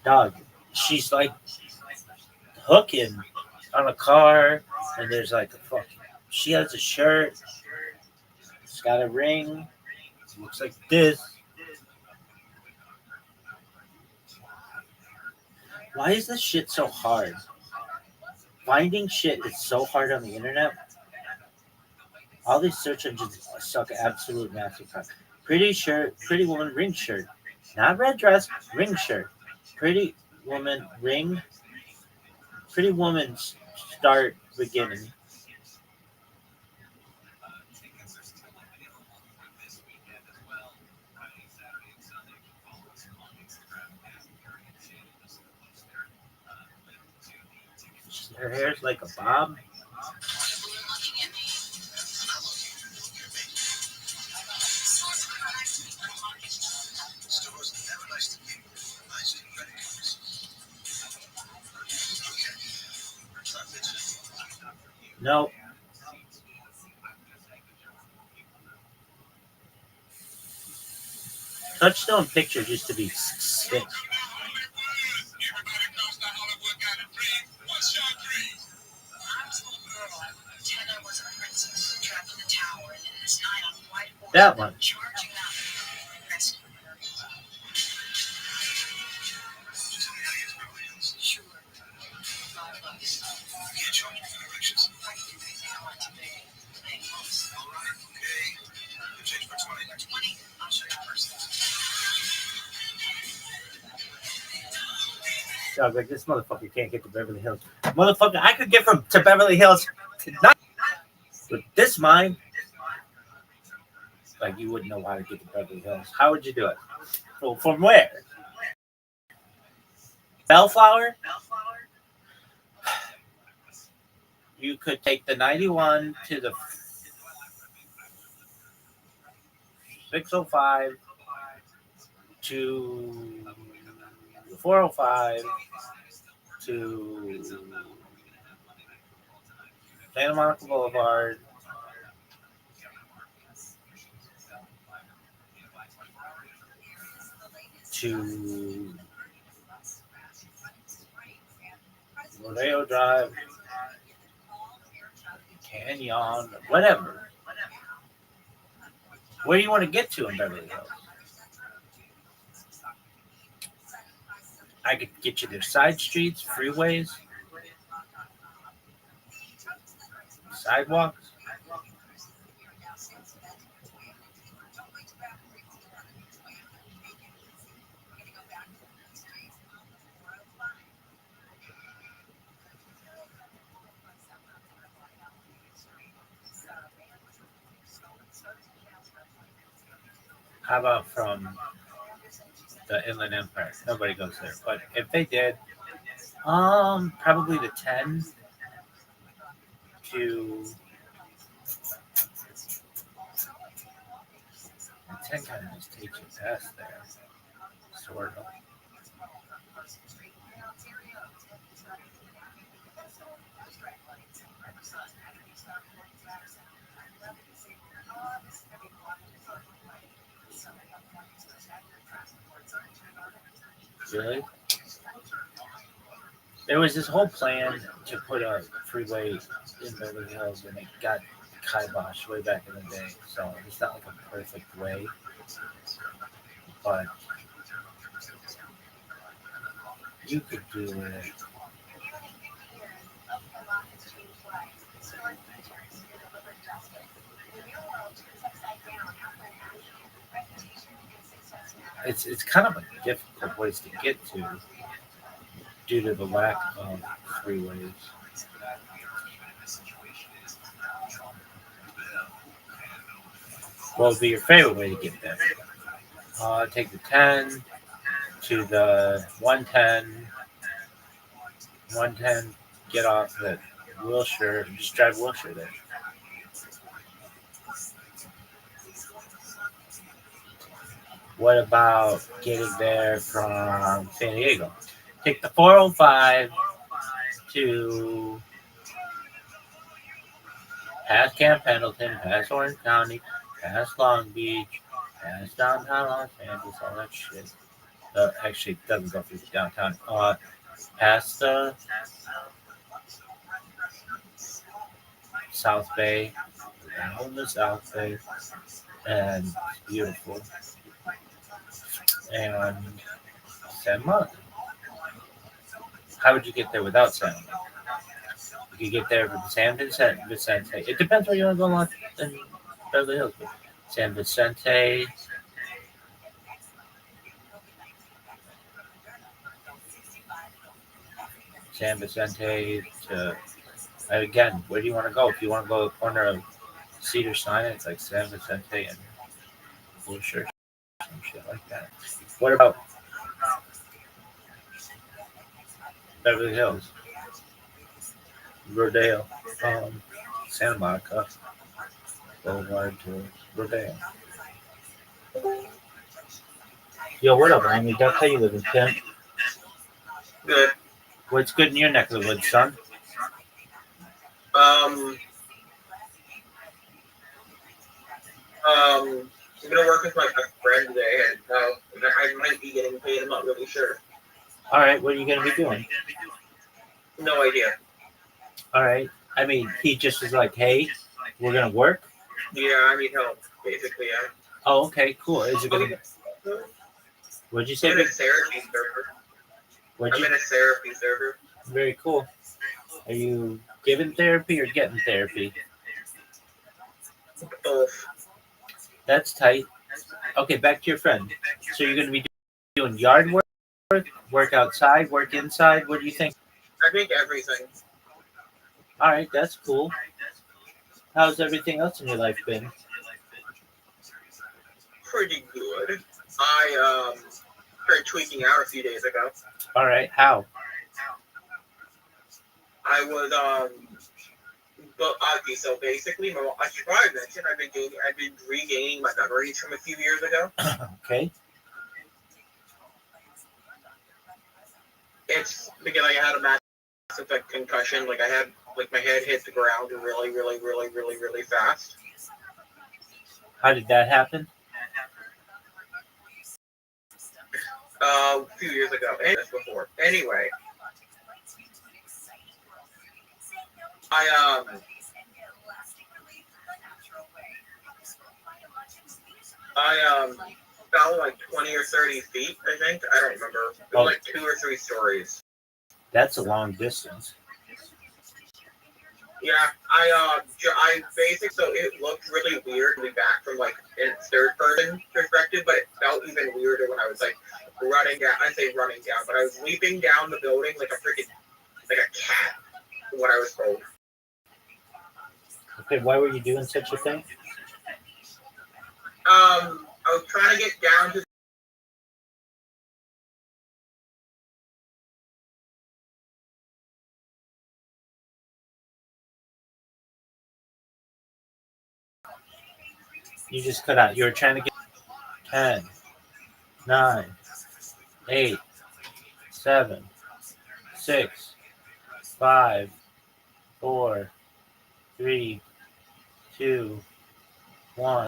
Speaker 2: Dog. She's like hooking on a car, and there's like a fucking. She has a shirt. It's got a ring. It looks like this. Why is this shit so hard? Finding shit is so hard on the internet. All these search engines suck absolute massive cock. Pretty shirt, pretty woman ring shirt. Not red dress, ring shirt. Pretty woman ring. Pretty woman start beginning. Her hair's like a bob. No. Touchstone Pictures used to be sick. That one. I was like, this motherfucker can't get to Beverly Hills. Motherfucker, I could get to Beverly Hills tonight with this mind. Like, you wouldn't know how to get to Beverly Hills. How would you do it? Well, from where? Bellflower? You could take the 91 to the 605 to the 405 to Santa Monica Boulevard to Rodeo Drive, Canyon, whatever. Where do you want to get to in Beverly Hills? I could get you to side streets, freeways, sidewalks. How about from the Inland Empire? Nobody goes there. But if they did, probably the 10 to the 10 kind of just takes you past there. Sort of. Really? There was this whole plan to put a freeway in Beverly Hills, and it got kiboshed way back in the day. So it's not like a perfect way, but you could do it. It's kind of a difficult place to get to due to the lack of freeways. What would be your favorite way to get there? Take the 10 to the 110. 110, get off at Wilshire, and just drive Wilshire there. What about getting there from San Diego? Take the 405 to past Camp Pendleton, past Orange County, past Long Beach, past downtown Los Angeles, all that shit. Actually, it doesn't go through the downtown. Past the South Bay, down the South Bay, and it's beautiful. And San Juan. How would you get there without San Juan? You could get there from San Vicente. It depends where you want to go in Beverly Hills. But San Vicente, to again, where do you want to go? If you want to go to the corner of Cedar Sinai, it's like San Vicente and Wilshire, some shit like that. What about Beverly Hills, Rodeo, Santa Monica, Boulevard to Rodeo? Yo, what up, Amy? That's how you live in Pimp.
Speaker 10: Good.
Speaker 2: What's good in your neck of the woods, son?
Speaker 10: I'm gonna work with my friend today, and I might be getting paid. I'm not really sure.
Speaker 2: All right, what are you gonna be doing?
Speaker 10: No idea.
Speaker 2: All right. I mean, he just was like, "Hey, we're gonna work."
Speaker 10: Yeah, I need help, basically. Yeah.
Speaker 2: Oh, okay, cool. Is it gonna? What'd you say?
Speaker 10: I'm in a therapy server.
Speaker 2: Very cool. Are you giving therapy or getting therapy?
Speaker 10: Both.
Speaker 2: That's tight. Okay, back to your friend. So you're gonna be doing yard work outside, work inside. What do you think?
Speaker 10: I think everything.
Speaker 2: All right, that's cool. How's everything else in your life been?
Speaker 10: Pretty good. I started tweaking out a few days ago.
Speaker 2: All right, how?
Speaker 10: I was okay. So basically, I tried mention I've been regaining my memories from a few years ago.
Speaker 2: Okay.
Speaker 10: It's because I had a massive concussion. Like I had my head hit the ground really fast.
Speaker 2: How did that happen?
Speaker 10: A few years ago, and that's before. Anyway, I fell like 20 or 30 feet. I think I don't remember. It was like 2 or 3 stories.
Speaker 2: That's a long distance.
Speaker 10: Yeah, I basically, so it looked really weird to be back from like in third person perspective, but it felt even weirder when I was like running down. I say running down, but I was leaping down the building like a cat. What I was told.
Speaker 2: Okay, why were you doing such a thing?
Speaker 10: I was trying to get down to.
Speaker 2: You just cut out. You were trying to get 10, 9, 8, 7, 6, 5, 4, 3, 2, 1.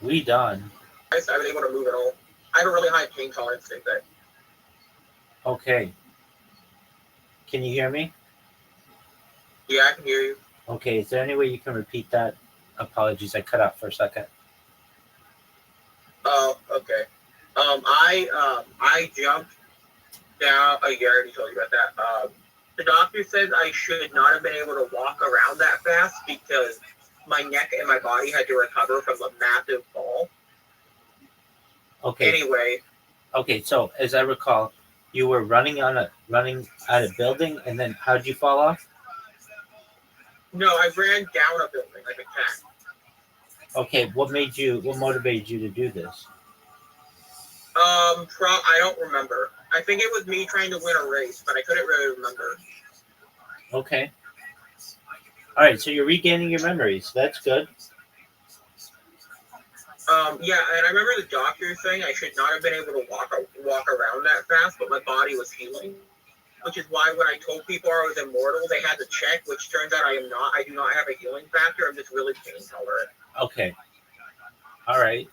Speaker 2: We done.
Speaker 10: I haven't been able to move at all. I have a really high pain tolerance, I think that.
Speaker 2: Okay. Can you hear me?
Speaker 10: Yeah, I can hear you.
Speaker 2: Okay, is there any way you can repeat that? Apologies, I cut out for a second.
Speaker 10: Oh, okay. I jumped down. Oh, yeah, I already told you about that. The doctor said I should not have been able to walk around that fast because my neck and my body had to recover from a massive fall.
Speaker 2: Okay.
Speaker 10: Anyway.
Speaker 2: Okay, so as I recall, you were running at a building, and then how'd you fall off?
Speaker 10: No, I ran down a building like a cat.
Speaker 2: Okay, what motivated you to do this?
Speaker 10: I don't remember. I think it was me trying to win a race, but I couldn't really remember.
Speaker 2: Okay. All right, so you're regaining your memories. That's good.
Speaker 10: Yeah, and I remember the doctor saying I should not have been able to walk around that fast, but my body was healing. Which is why when I told people I was immortal, they had to check, which turns out I am not. I do not have a healing factor. I'm just really pain tolerant.
Speaker 2: Okay. All right.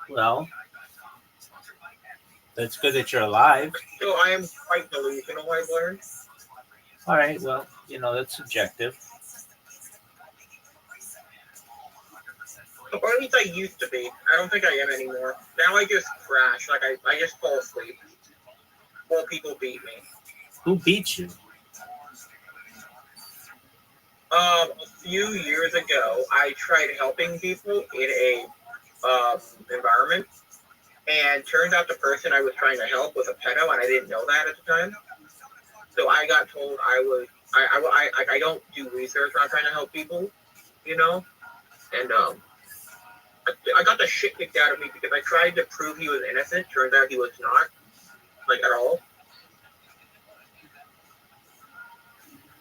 Speaker 2: Well, that's good that you're alive.
Speaker 10: So I am quite delusional, I've learned.
Speaker 2: All right. Well, that's subjective.
Speaker 10: Or at least I used to be. I don't think I am anymore. Now I just crash. Like I just fall asleep. While people beat me.
Speaker 2: Who beat you?
Speaker 10: A few years ago, I tried helping people in a environment, and turns out the person I was trying to help was a pedo, and I didn't know that at the time. So I got told I don't do research when I'm trying to help people, and I got the shit kicked out of me because I tried to prove he was innocent. Turns out he was not, like, at all.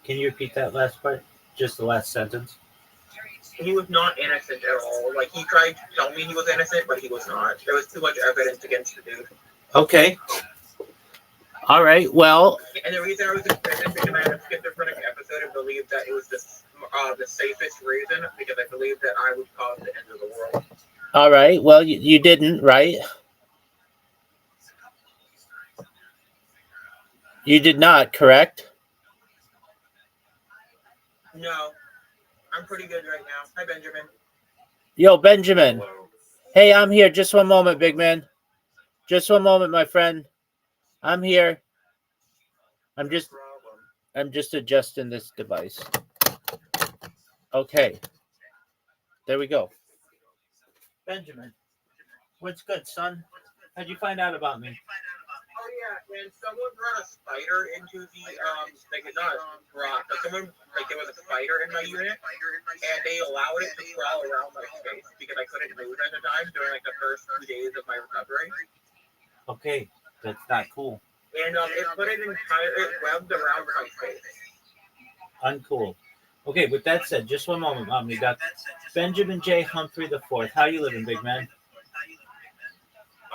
Speaker 2: Can you repeat that last part? Just the last sentence?
Speaker 10: He was not innocent at all. Like, he tried to tell me he was innocent, but he was not. There was too much evidence against the dude.
Speaker 2: Okay. All right, well...
Speaker 10: And the reason I was in prison because I had a schizophrenic episode and believed that it was the safest reason, because I believed that I would cause the end of the world.
Speaker 2: All right, well, you didn't, right? You did not, correct?
Speaker 10: No. I'm pretty good right now. Hi, Benjamin.
Speaker 2: Yo, Benjamin. Hey, I'm here. Just one moment, big man. Just one moment, my friend. I'm here. I'm just adjusting this device. Okay. There we go. Benjamin, what's good, son? How'd you find out about me?
Speaker 10: Oh yeah, and someone brought a spider into the there was a spider in my unit, and they allowed it to crawl around my face because I couldn't move at the time during like the first 2 days of my recovery.
Speaker 2: Okay, that's not cool.
Speaker 10: And it webbed around my face.
Speaker 2: Uncool. Okay, with that said, just one moment, Mom. We got Benjamin J. Humphrey IV. How you living, big man?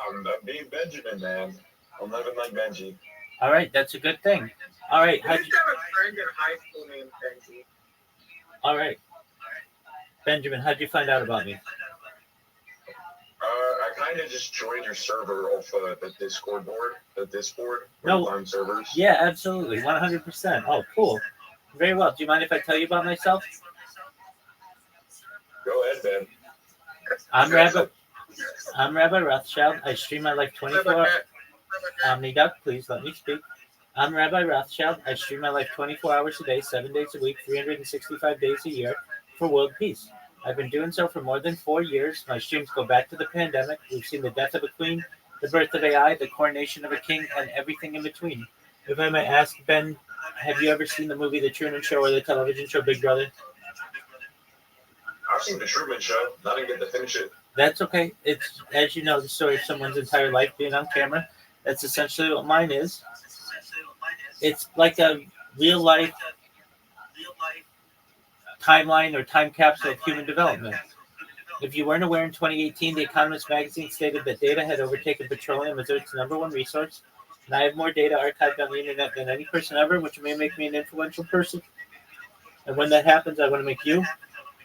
Speaker 15: I'm being Benjamin, man. I'm living like Benji.
Speaker 2: All right, that's a good thing. All right.
Speaker 10: I used to have a friend in high school named Benji.
Speaker 2: All right. Benjamin, how'd you find out about me?
Speaker 15: I kind of just joined your server off the Discord board,
Speaker 2: No.
Speaker 15: servers.
Speaker 2: Yeah, absolutely, 100%. Oh, cool. Very well. Do you mind if I tell you about myself?
Speaker 15: Go ahead, Ben.
Speaker 2: I'm Rabbi Rothschild. I stream my life 24 hours. Omniduck, please let me speak. I'm Rabbi Rothschild. I stream my life 24 hours a day, 7 days a week, 365 days a year for world peace. I've been doing so for more than 4 years. My streams go back to the pandemic. We've seen the death of a queen, the birth of AI, the coronation of a king, and everything in between. If I may ask, Ben, have you ever seen the movie The Truman Show or the television show Big Brother?
Speaker 15: I've seen The Truman Show. I didn't get to finish it.
Speaker 2: That's okay. It's, as you know, the story of someone's entire life being on camera. That's essentially what mine is. It's like a real life timeline or time capsule of human development. If you weren't aware, in 2018, The Economist magazine stated that data had overtaken petroleum as Earth's #1 resource, and I have more data archived on the internet than any person ever, which may make me an influential person. And when that happens, I want to make you,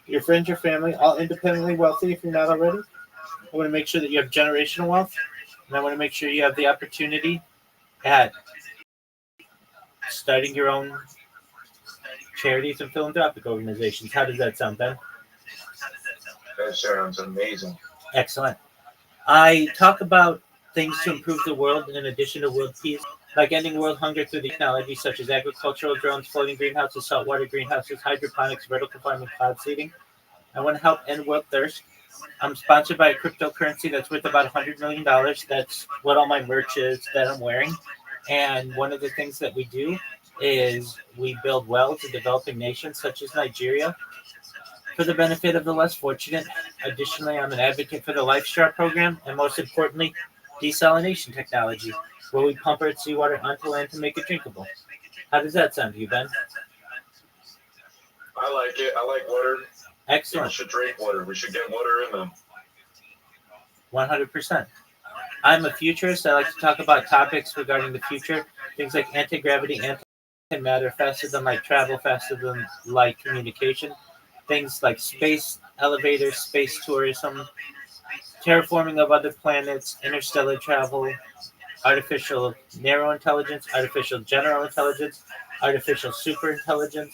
Speaker 2: your friends, your family, all independently wealthy if you're not already. I want to make sure that you have generational wealth, and I want to make sure you have the opportunity at starting your own charities and philanthropic organizations. How does that sound, Ben?
Speaker 15: That sounds amazing.
Speaker 2: Excellent. I talk about things to improve the world in addition to world peace, like ending world hunger through the technology such as agricultural drones, floating greenhouses, saltwater greenhouses, hydroponics, vertical farming, cloud seeding. I want to help end world thirst. I'm sponsored by a cryptocurrency that's worth about $100 million. That's what all my merch is that I'm wearing. And one of the things that we do is we build wells in developing nations such as Nigeria for the benefit of the less fortunate. Additionally, I'm an advocate for the LifeStar program and, most importantly, desalination technology, where we pump Earth seawater onto land to make it drinkable. How does that sound to you, Ben?
Speaker 15: I like it. I like water.
Speaker 2: Excellent.
Speaker 15: People should drink water. We should get water in them.
Speaker 2: 100%. I'm a futurist. I like to talk about topics regarding the future. Things like anti-gravity, antimatter, faster than light travel, faster than light communication. Things like space elevators, space tourism, terraforming of other planets, interstellar travel, artificial narrow intelligence, artificial general intelligence, artificial superintelligence,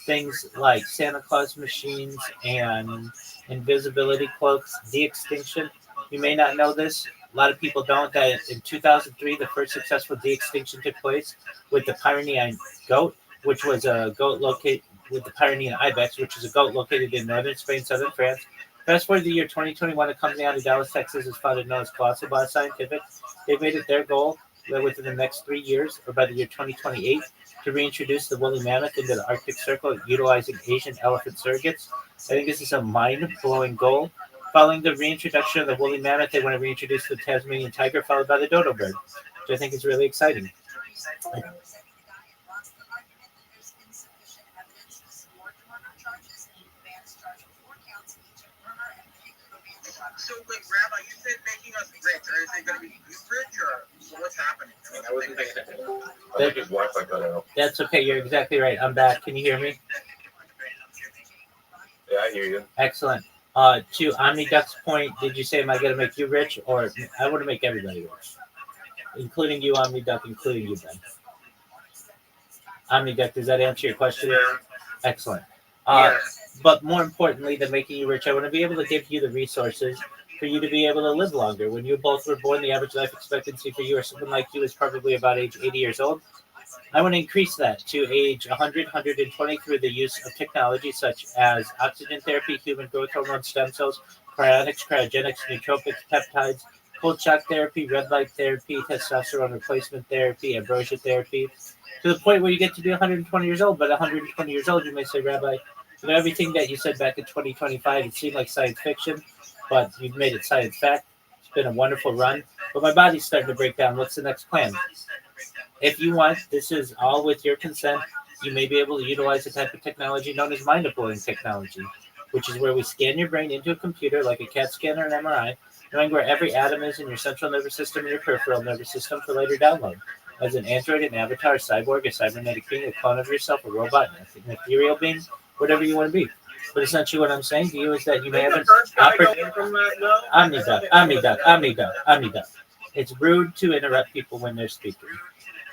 Speaker 2: things like Santa Claus machines and invisibility cloaks, de-extinction. You may not know this. A lot of people don't. That in 2003, the first successful de-extinction took place with the Pyrenean goat, which was a goat located with the Pyrenean ibex, which is a goat located in northern Spain, southern France. Fast forward to the year 2021, a company out of Dallas, Texas, is founded known as Colossal Bioscientific. They've made it their goal that within the next 3 years, or by the year 2028, to reintroduce the woolly mammoth into the Arctic Circle utilizing Asian elephant surrogates. I think this is a mind-blowing goal. Following the reintroduction of the woolly mammoth, they want to reintroduce the Tasmanian tiger, followed by the dodo bird, which I think is really exciting.
Speaker 10: So, like, Rabbi, you said making us rich. Are they going to be you rich, or what's happening? I mean, I wasn't paying attention.
Speaker 15: I think his Wi-Fi cut out.
Speaker 2: That's okay. You're exactly right. I'm back. Can you hear me?
Speaker 15: Yeah, I hear you.
Speaker 2: Excellent. To OmniDuck's point, did you say, am I going to make you rich? Or I want to make everybody rich, including you, OmniDuck, including you, Ben. OmniDuck, does that answer your question?
Speaker 10: Yeah.
Speaker 2: Excellent.
Speaker 10: Yes.
Speaker 2: But more importantly than making you rich, I want to be able to give you the resources for you to be able to live longer. When you both were born, the average life expectancy for you or someone like you is probably about age 80 years old. I want to increase that to age 100, 120 through the use of technology such as oxygen therapy, human growth hormone, stem cells, cryonics, cryogenics, nootropics, peptides, cold shock therapy, red light therapy, testosterone replacement therapy, ambrosia therapy, to the point where you get to be 120 years old. But 120 years old, you may say, Rabbi, you know, everything that you said back in 2025, it seemed like science fiction, but you've made it science fact. It's been a wonderful run. But my body's starting to break down. What's the next plan? If you want, this is all with your consent. You may be able to utilize a type of technology known as mind-blowing technology, which is where we scan your brain into a computer like a CAT scan or an MRI, knowing where every atom is in your central nervous system and your peripheral nervous system for later download. As an android, an avatar, a cyborg, a cybernetic being, a clone of yourself, a robot, an ethereal being, whatever you want to be. But essentially what I'm saying to you is that you may have an opportunity. Omniduck. It's rude to interrupt people when they're speaking.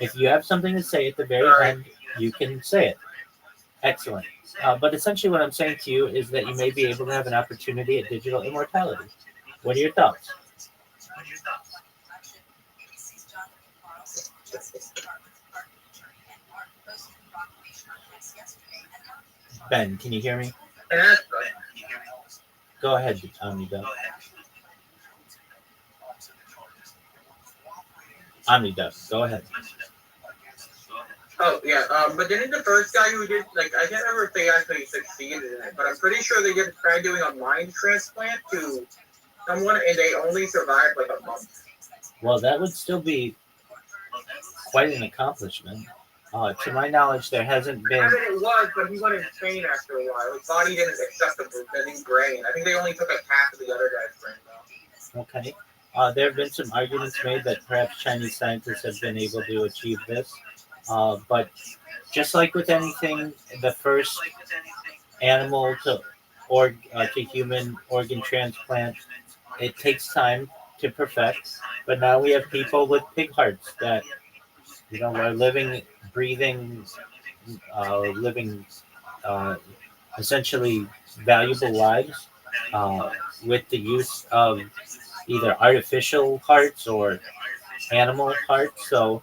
Speaker 2: If you have something to say at the very end, you can say it. Excellent. But essentially what I'm saying to you is that you may be able to have an opportunity at digital immortality. What are your thoughts? Ben, can you hear me? Go ahead, OmniDuck. OmniDuck, go ahead.
Speaker 10: Oh, yeah. But didn't the first guy who did, like, I can't remember if they actually succeeded in it, but I'm pretty sure they did try doing a mind transplant to someone, and they only survived like a month.
Speaker 2: Well, that would still be quite an accomplishment. To my knowledge, there hasn't been.
Speaker 10: I mean, it was, but he went insane after a while. His body didn't accept the new brain. I think they only took like half of the other guy's brain, though.
Speaker 2: Okay. There have been some arguments made that perhaps Chinese scientists have been able to achieve this. But just like with anything, the first animal to human organ transplant, it takes time to perfect. But now we have people with pig hearts that, you know, are living, breathing, essentially valuable lives with the use of either artificial hearts or animal hearts. So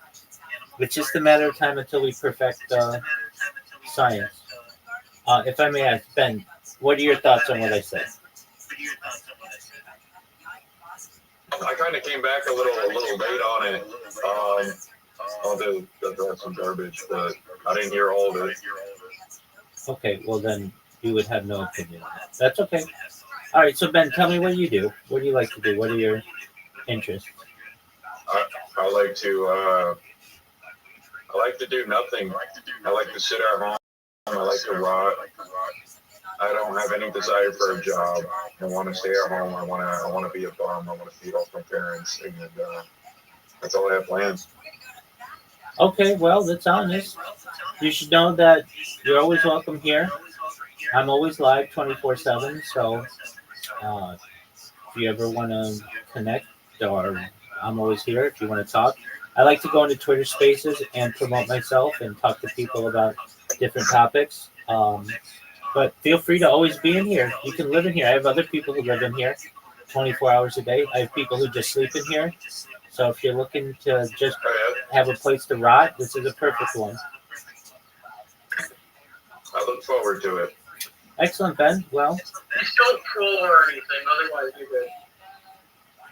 Speaker 2: it's just a matter of time until we perfect science. If I may ask, Ben, what are your thoughts on what I said?
Speaker 15: I kind of came back a little late on it. I'll throw some garbage, but I didn't hear all of it.
Speaker 2: Okay, well then you would have no opinion on that. That's okay. All right, so Ben, tell me what you do. What do you like to do? What are your interests?
Speaker 15: I like to do nothing. I like to sit at home I like to rock. I don't have any desire for a job. I want to stay at home. I want to be a bum. I want to feed off my parents, and that's all I have planned.
Speaker 2: Okay, well, that's honest. You should know that you're always welcome here. I'm always live 24/7, so if you ever want to connect, or I'm always here if you want to talk. I like to go into Twitter Spaces and promote myself and talk to people about different topics. But feel free to always be in here. You can live in here. I have other people who live in here 24 hours a day. I have people who just sleep in here. So if you're looking to just have a place to rot, this is a perfect one.
Speaker 15: I look forward to it.
Speaker 2: Excellent, Ben. Well,
Speaker 10: Just don't troll or anything, otherwise you're good.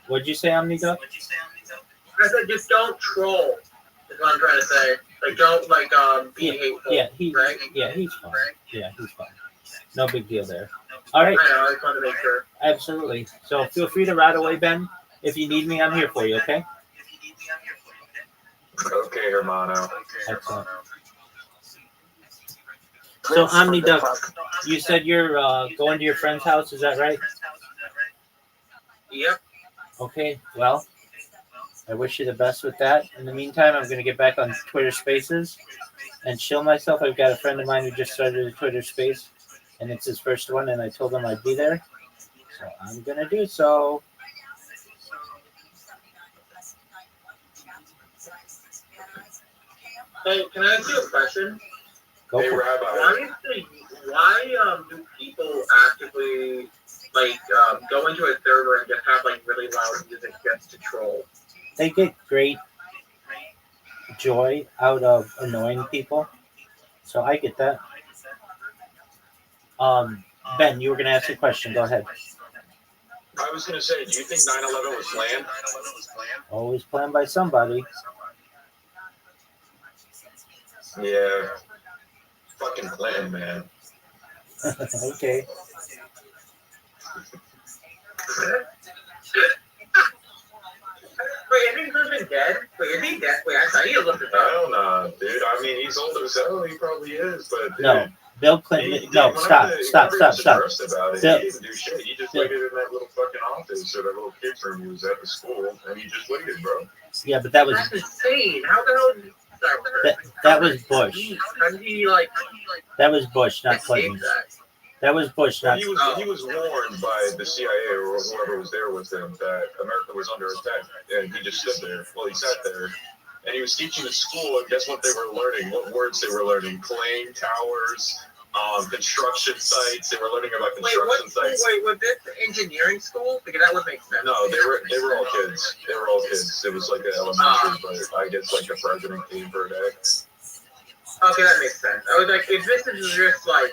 Speaker 2: what'd you say, OmniDuck?
Speaker 10: I said just don't troll. Is what I'm trying to say. Like don't be hateful.
Speaker 2: Yeah,
Speaker 10: right?
Speaker 2: he's fine. Yeah, he's fine. No big deal there. All right.
Speaker 10: I know. I just wanted to make sure.
Speaker 2: Absolutely. So feel free to ride away, Ben. If you need me, I'm here for you. Okay.
Speaker 15: Okay, hermano.
Speaker 2: Excellent. So OmniDuck, you said you're going to your friend's house. Is that right?
Speaker 10: Yep.
Speaker 2: Okay. Well, I wish you the best with that. In the meantime, I'm going to get back on Twitter Spaces and chill myself. I've got a friend of mine who just started a Twitter Space, and it's his first one, and I told him I'd be there. So I'm going to do so.
Speaker 10: Hey, can I ask you a question?
Speaker 2: Go
Speaker 15: Hey,
Speaker 2: for it.
Speaker 15: Rabbi.
Speaker 10: Why do people actively go into a server and just have really loud music just to troll?
Speaker 2: They get great joy out of annoying people. So I get that. Ben, you were going to ask a question. Go ahead.
Speaker 15: I was going to say, do you think 9/11 was planned?
Speaker 2: Always planned by somebody.
Speaker 15: Yeah. Fucking Clinton, man.
Speaker 2: Okay.
Speaker 10: Wait, isn't his husband dead? Wait, is he dead? Wait, I thought you looked at that.
Speaker 15: Hell no, dude. I mean, he's old as hell. He probably is, but dude,
Speaker 2: No, Bill Clinton. No, stop.
Speaker 15: About it,
Speaker 2: Bill,
Speaker 15: he didn't do shit. He just waited in that little fucking office or that little kid's room he was at the school, and he just waited, bro.
Speaker 2: yeah, but that was
Speaker 10: That's insane. How the hell did
Speaker 2: that was Bush.
Speaker 10: How did he
Speaker 2: That was Bush, not
Speaker 10: escape
Speaker 2: Clinton.
Speaker 10: that?
Speaker 2: That was Bush, not.
Speaker 15: He was warned by the CIA or whoever was there with him that America was under attack, and he just stood there. Well, he sat there, and he was teaching at school, and guess what they were learning? What words they were learning? Plane towers, construction sites. They were learning about construction sites.
Speaker 10: Wait, was this engineering school? Because that would make sense.
Speaker 15: No, they were all kids. They were all kids. It was like an elementary, but I guess the president came for a day.
Speaker 10: Okay, that makes sense. I was like, if this is just what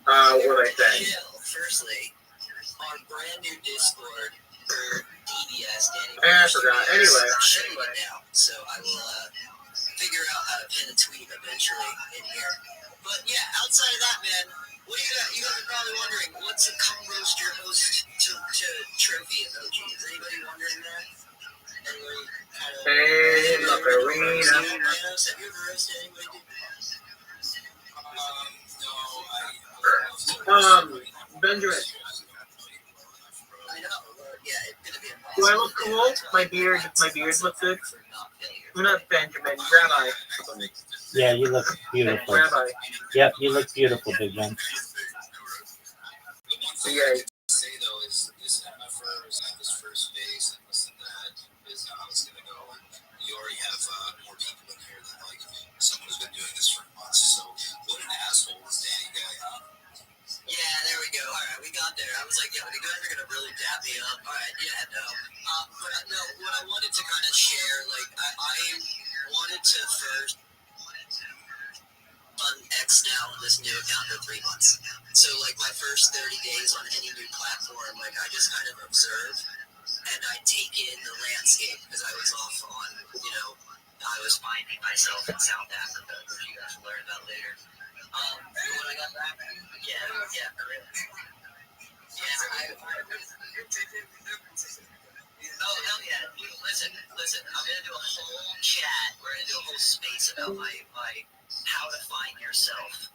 Speaker 10: I say?
Speaker 7: Firstly, our brand new Discord for DBS.
Speaker 10: I forgot. Anyway.
Speaker 7: Now, so I will figure out how to pin a tweet eventually in here. But yeah, outside of that, man, what do you got? You guys are probably wondering, what's a come roast your host to trophy emoji? Is anybody wondering that?
Speaker 10: Hey, Macarena.
Speaker 7: Have you ever roasted anybody?
Speaker 10: Benjamin.
Speaker 7: I know. Yeah, it's gonna be
Speaker 10: Do I look cool? My beard looks good. I'm not Benjamin, Rabbi.
Speaker 2: Yeah, you look beautiful.
Speaker 10: Rabbi.
Speaker 2: Yep, you look beautiful, big man.
Speaker 10: Yeah.
Speaker 5: Say though is this MFR is at this first phase and this and that is how it's gonna go, and you already have more people in here than someone who's been doing this for months. So what an asshole is Danny guy, huh?
Speaker 7: Yeah, there we go. All right, we got there. I was like, yeah, the guys are gonna really dap me up. All right, yeah, no. But no, what I wanted to kind of share, I wanted to first on X now on this new account for 3 months. So my first 30 days on any new platform, I just kind of observe and I take in the landscape because I was off on, I was finding myself in South Africa, which you guys will learn about later. When I got back, yeah, really. Yeah, oh, hell yeah. Listen, I'm going to do a whole chat. We're going to do a whole space about my how
Speaker 5: how to find yourself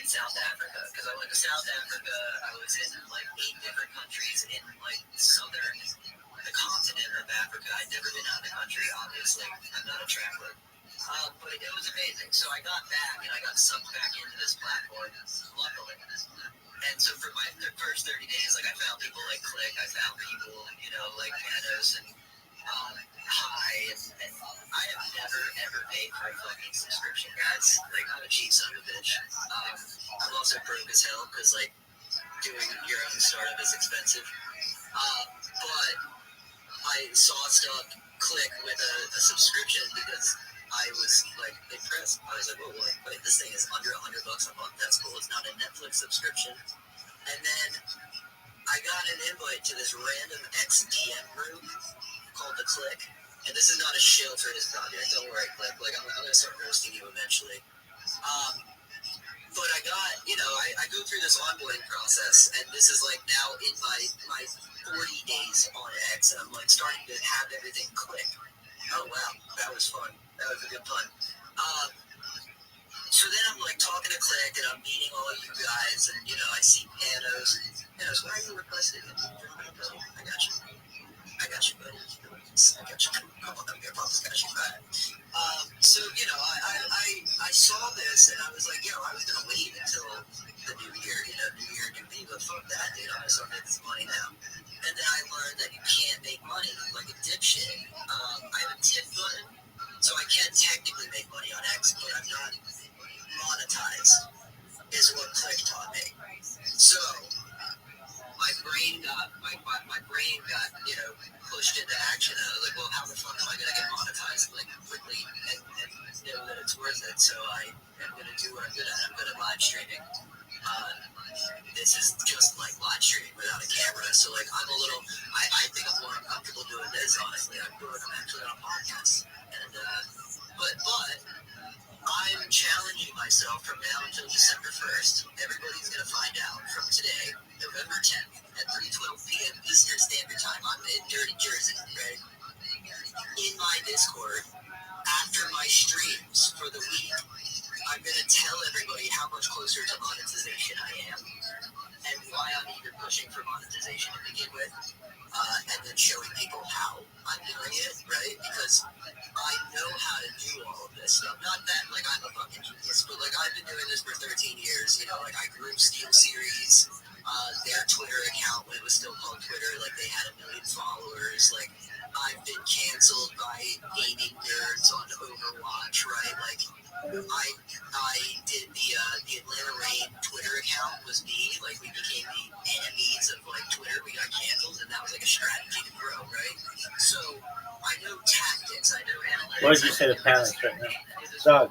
Speaker 5: in South Africa, because I went to South Africa. I was in like 8 different countries in like the continent of Africa. I'd never been out of the country, obviously. I'm not a traveler. But it was amazing. So I got back and I got sucked back into this platform, luckily. And so for the first 30 days, like I found people like Click, I found people, like Panos and Hi, and I have never ever paid for a fucking subscription, guys. Like, I'm a cheap son of a bitch. I'm also broke as hell because like doing your own startup is expensive. But I saw stuff Click with a subscription because I was like impressed. I was like, whoa, wait, this thing is under $100 a month. That's cool. It's not a Netflix subscription. And then I got an invite to this random XDM group called The Click. And this is not a shill for this project. Don't worry, Click. Like, I'm going to start roasting you eventually. But I got, I go through this onboarding process, and this is like now in my 40 days on X, and I'm like starting to have everything click. Oh, wow. That was fun. That was a good pun. So then I'm like talking to Click, and I'm meeting all of you guys, and, I see Panos. Panos, why are you requesting it? I got you. I got you, buddy. I got you. Come on, I'm Papa's got you back. So, I saw this, and I was like, I was going to wait until the new year, new year, new me, but fuck that, dude. I'm going to start making some money now. And then I learned that you can't make money like a dipshit. I have a tip button, so I can technically make money on X, but I'm not monetized, is what Click taught me. So my brain got pushed into action. I was like, well, how the fuck am I gonna get monetized like quickly and know that it's worth it? So I am gonna do what I'm good at. I'm good at live streaming. This is just like live streaming without a camera. So like I think I'm more comfortable doing this, honestly. I'm actually on a podcast. And but I'm challenging myself from now until December 1st. Everybody's going to find out from today, November 10th at 3:12 p.m. Eastern Standard Time. I'm in Dirty Jersey, right? In my Discord, after my streams for the week, I'm going to tell everybody how much closer to monetization I am and why I'm even pushing for monetization to begin with. And then showing people how I'm doing it, right? Because I know how to do all of this stuff. Not that, like, I'm a fucking genius, but, like, I've been doing this for 13 years, like, I grew Steel Series, their Twitter account when it was still called Twitter, like, they had 1 million followers, like, I've been canceled by gaming nerds on Overwatch, right? Like, I did the Atlanta Rain Twitter account was me. Like, we became the enemies of, like, Twitter. We got canceled, and that was, like, a strategy to grow, right? So, I know tactics. I know analytics.
Speaker 2: What did you say to parents right now? Dog,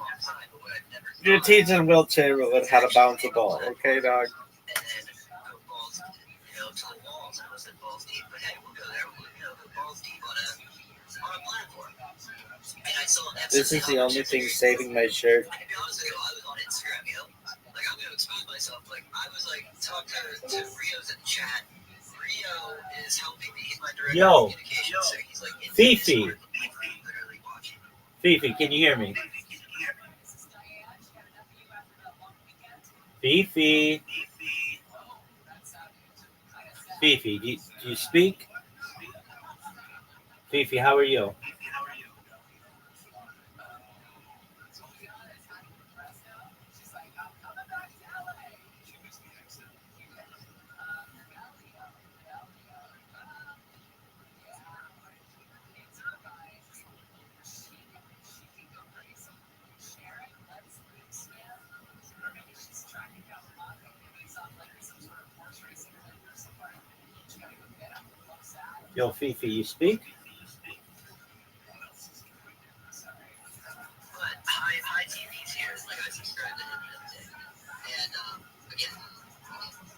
Speaker 2: you're teaching Will Chamberlain how to bounce a ball, okay, dog?
Speaker 5: And then go balls, to the walls. I was at balls deep, but hey, we'll go there. We'll go balls deep on a platform. And I saw
Speaker 2: this is the only thing saving my shirt.
Speaker 5: To be honest with you, I was on Instagram, like, I'm going to expose myself. Like, I was like, talking to Rio's in the chat. Rio is helping me in my direct communication. So he's like,
Speaker 2: Fifi. Fifi, can you hear me? Fifi. Fifi, do you speak? Fifi, how are you? Yo, Fifi, you speak?
Speaker 5: But High TV's here. Like, I subscribed to him the other day. And, again,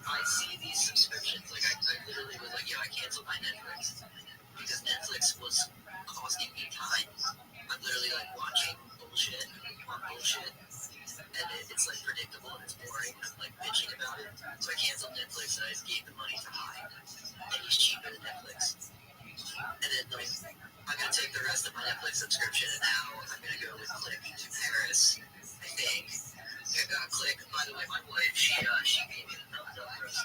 Speaker 5: I see these subscriptions. Like, I literally was like, I canceled my Netflix. Because Netflix was costing me time. I'm literally, like, watching bullshit on bullshit. And it's, like, predictable and it's boring. I'm, like, bitching about it. So I canceled Netflix and I just gave the money to High. And he's cheaper than Netflix. And then, like, I'm going to take the rest of my Netflix subscription, and now I'm going to go with Click to Paris and thing. Click. By the way, my wife, she gave me the thumbs up for us.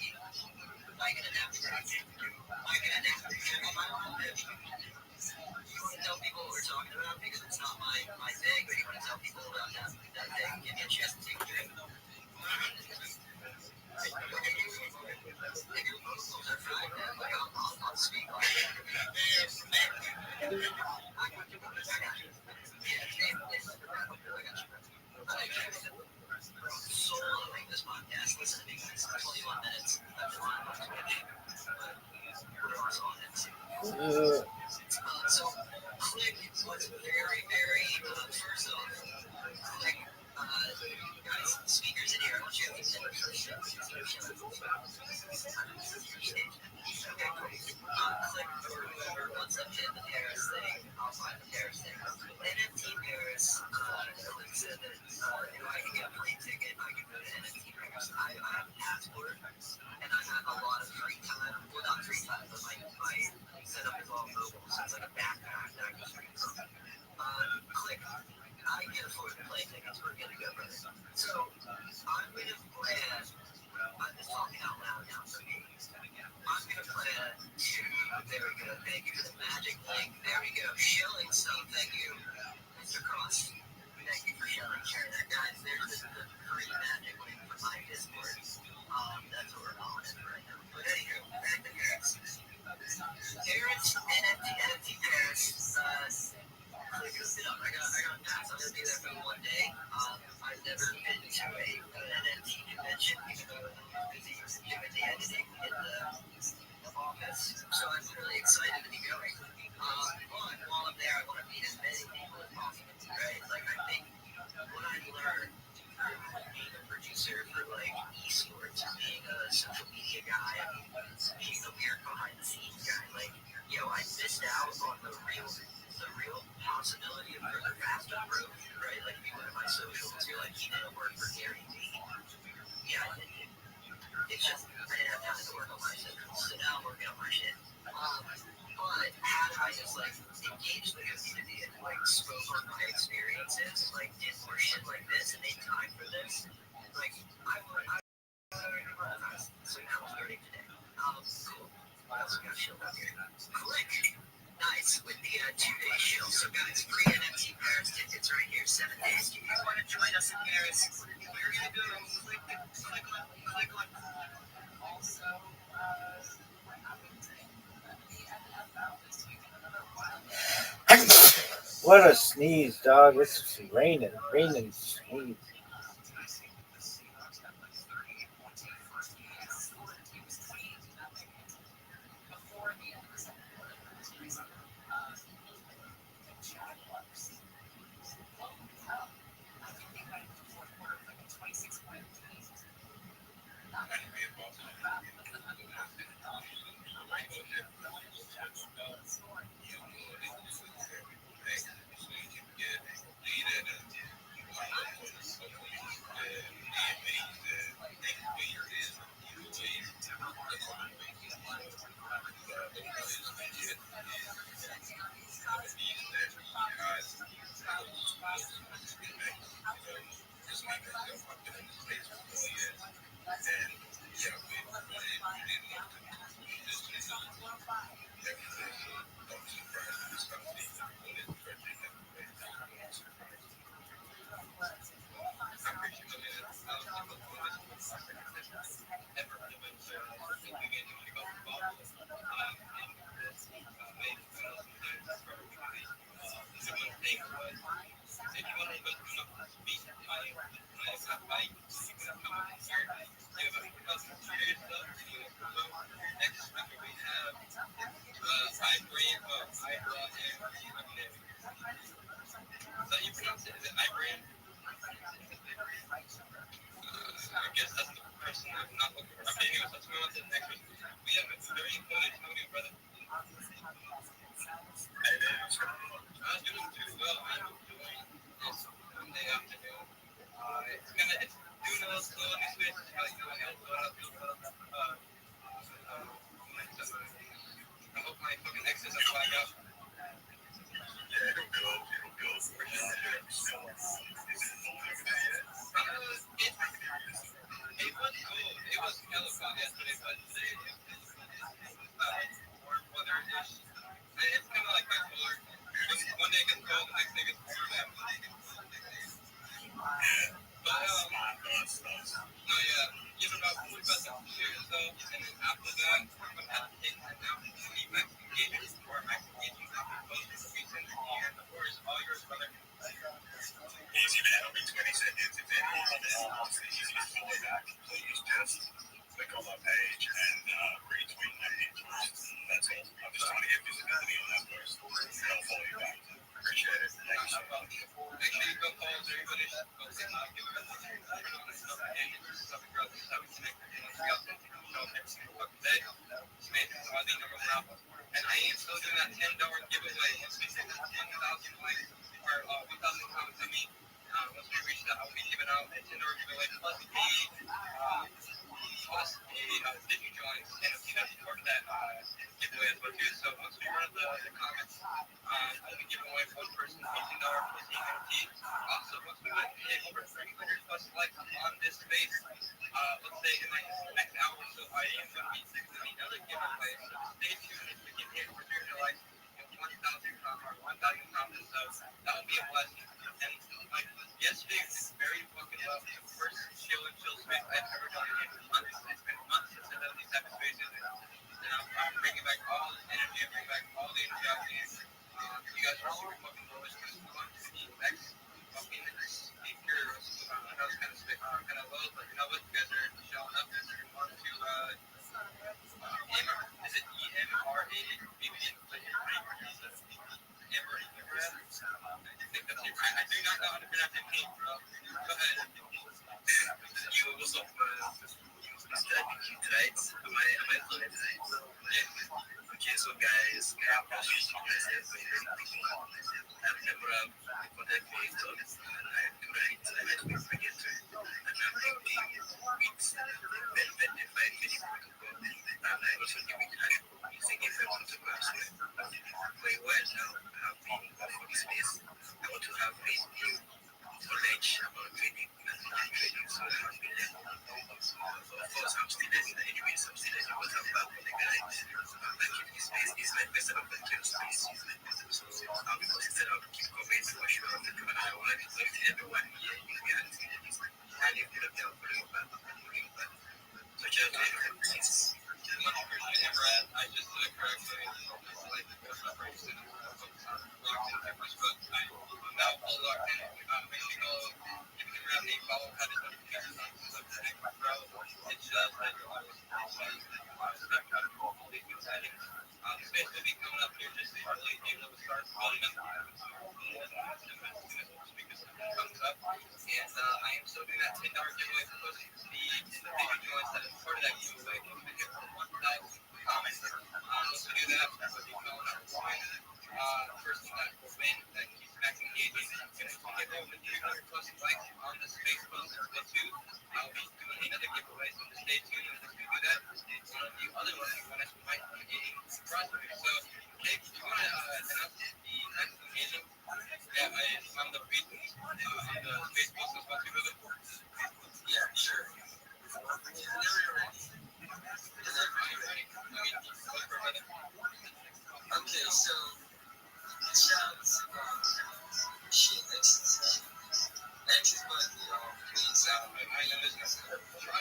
Speaker 5: Mike and an after. Mike and an after. On my own page. You want to tell people what we're talking about because it's not my thing, but you want to tell people about that thing. Give me a chance to take a drink. I'll speak on soloing this podcast. Listen to me, guys. 21 minutes. That's fine on Twitch. But we're also on it too. So, Click was very, very, first off, Click, guys, speakers in here, I want you to listen to the show. Okay, Click or whoever wants up to the Paris thing, I'll find the Paris thing. NFT Paris, Click said that if I can get a plane ticket, I can go to NFT Paris. I have a passport, and I have a lot of free time. Well, not free time, but my setup is all mobile, so it's like a backpack that I can just bring from. Click, I can afford the plane tickets. We're gonna go, brother. So, I'm gonna plan. I'm just talking out loud now for me. I'm gonna plan to. There we go. Thank you for the magic link. There we go. Shilling stuff. Thank you, Mr. Cross. Thank you for shilling. Share that, guys. There's the free magic link for my Discord. That's what we're calling it right now. But anywho, back to Paris. Paris, NFT Paris. Click us it up. I got a pass. I'm gonna be there for one day. I've never been to an NFT convention, even though I'm busy doing the editing in the office. So I'm really excited to be going. But while I'm there, I want to meet as many people as possible, right? Like, I think what I learned being a producer for, like, esports, being a social media guy, being the weird behind-the-scenes guy, like, I missed out on the real possibility of further faster growth, right? Like, if you look at my socials, you're like, you didn't work for Gary Vee. Yeah, I did. It's just, I didn't have time to work on my shit. So now I'm working on my shit. But had I just, like, engaged the community and, like, spoke on my experiences, like, did more shit like this and made time for this, like, I would so now I'm starting today. Cool. What else we got shilled up here? Click. Nice, with the 2-day shield. So guys, free NFT Paris tickets right here, 7 days. If you want to join us in Paris, we're going to go click on. Also,
Speaker 2: what a sneeze, dog. It's raining, sneeze.
Speaker 5: I guess that's the person I've that $10 giveaway. Once we hit 10,000 likes or 1,000 comments, I mean, once we reach that, I'll be giving out a $10 giveaway plus a Disney Joints NFT that's part of that giveaway as well too. So once we run the comments, I'll be giving away one person a $10 plus NFT. Also, once we hit over 300 plus likes on this space, let's say in like the next hour or so, I am going to be doing another giveaway. So stay tuned if we can hit over 300 likes and 1,000 comments. So that will be a blessing. And like yesterday was very fucking well. The first chill space I've ever done in months. It's been months since I've done these type of spaces, and I'm bringing back all the energy. I'm bringing back all the energy out here. You guys are super fucking bullish. Just move on to the next fucking speaker. I know it's kind of low, but you know what? You guys are showing up. Let's move on to is it EMRA? I do not know how to pronounce it, bro. Go ahead.
Speaker 14: Yo, what's up, right? Am I fluent today? Yeah. Okay, so guys, I've never contact me to understand and I do right and I do forget to and I'm thinking weeks then 25 minutes and I also give it actual music if I want to pass with for a while now I have been for this space. I want to have a new knowledge about trading and trading so I have been learning. Of course I'm still learning anyways, I'm still learning what I'm back with the guy. I'm liking this space, it's my best adventure space. So I'll be consistent, I'll keep comments for sure. And I want to thank everyone here in the activities. And if you don't tell me about it, so just please.
Speaker 5: I just did it correctly. Like the first operation, locked in my first book. I'm now all locked in. Make sure you go give me around the follow, have it notifications on subscribe, bro. It shows that you're always all these new settings. The space will be coming up here just shortly. Able to start building up speakers comes up. And I am still doing that $10 giveaway plus the individual joints that is part of that giveaway. If we get 1,000 comments, once we do that, we'll be calling out one person that will win that keeps back engaging. And if we get over 200 plus likes on this Facebook as well too, I'll be doing another giveaway. So just stay tuned and as we do that, one of the other lucky winners might be getting surprised. So, Jake, do you want to announce the next engagement? Yeah, I'm the Facebook on the Facebook as well too, brother.
Speaker 14: Yeah, sure. Okay, so shouts shit, X is but please
Speaker 5: I know this is try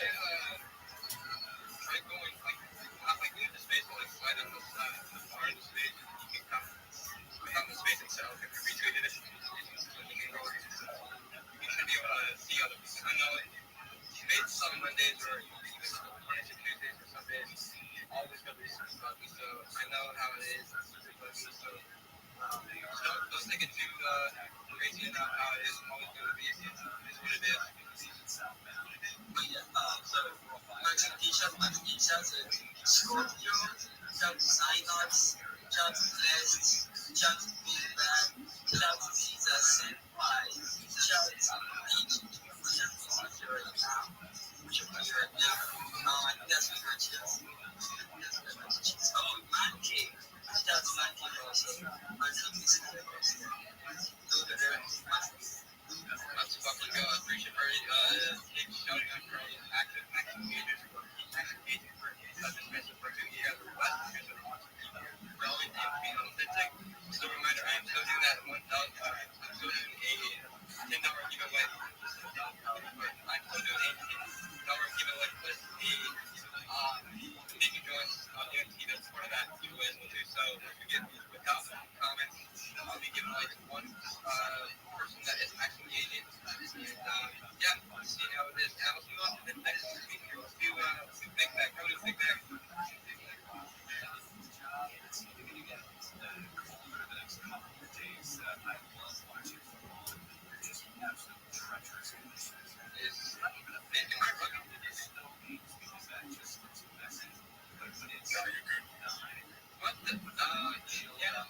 Speaker 5: going like not like in the space but like slide on the side of the space you can come on the space itself if you retweeted it. You can go you should be able to see other people. I know maybe some Mondays or even Mondays or Tuesdays or some days always gonna be super bumpy, so I know how it is. So don't take it too crazy and not how it is. Always gonna be. It is what it is.
Speaker 14: But yeah, so Martin T-shirts and Scorpio, shout to Synops, shout to Blessed, shout to Big Bang, shout to Caesar Senpai, shout to each right now. That's what we're cheers. Oh, Man Cave. Shout to Man Cave also. Man Cave is here. Those are very much.
Speaker 5: Let's fucking go. I appreciate keep shouting out for all these active engagers for engaging for this message for 2 years or less years that are growing and being authentic. Just a reminder, I am still doing that 1,000. I'm still doing a $10 giveaway. I'm still doing a $10 giveaway plus the big joints guarantee that's part of that giveaway as well too. So once we get 1,000 comments, I'll be giving like one person that is actually engaging. And yeah, seeing how it is. Now let's move on to the next speaker. Let's do Big Bag. How do Big Bag? What the? Yeah,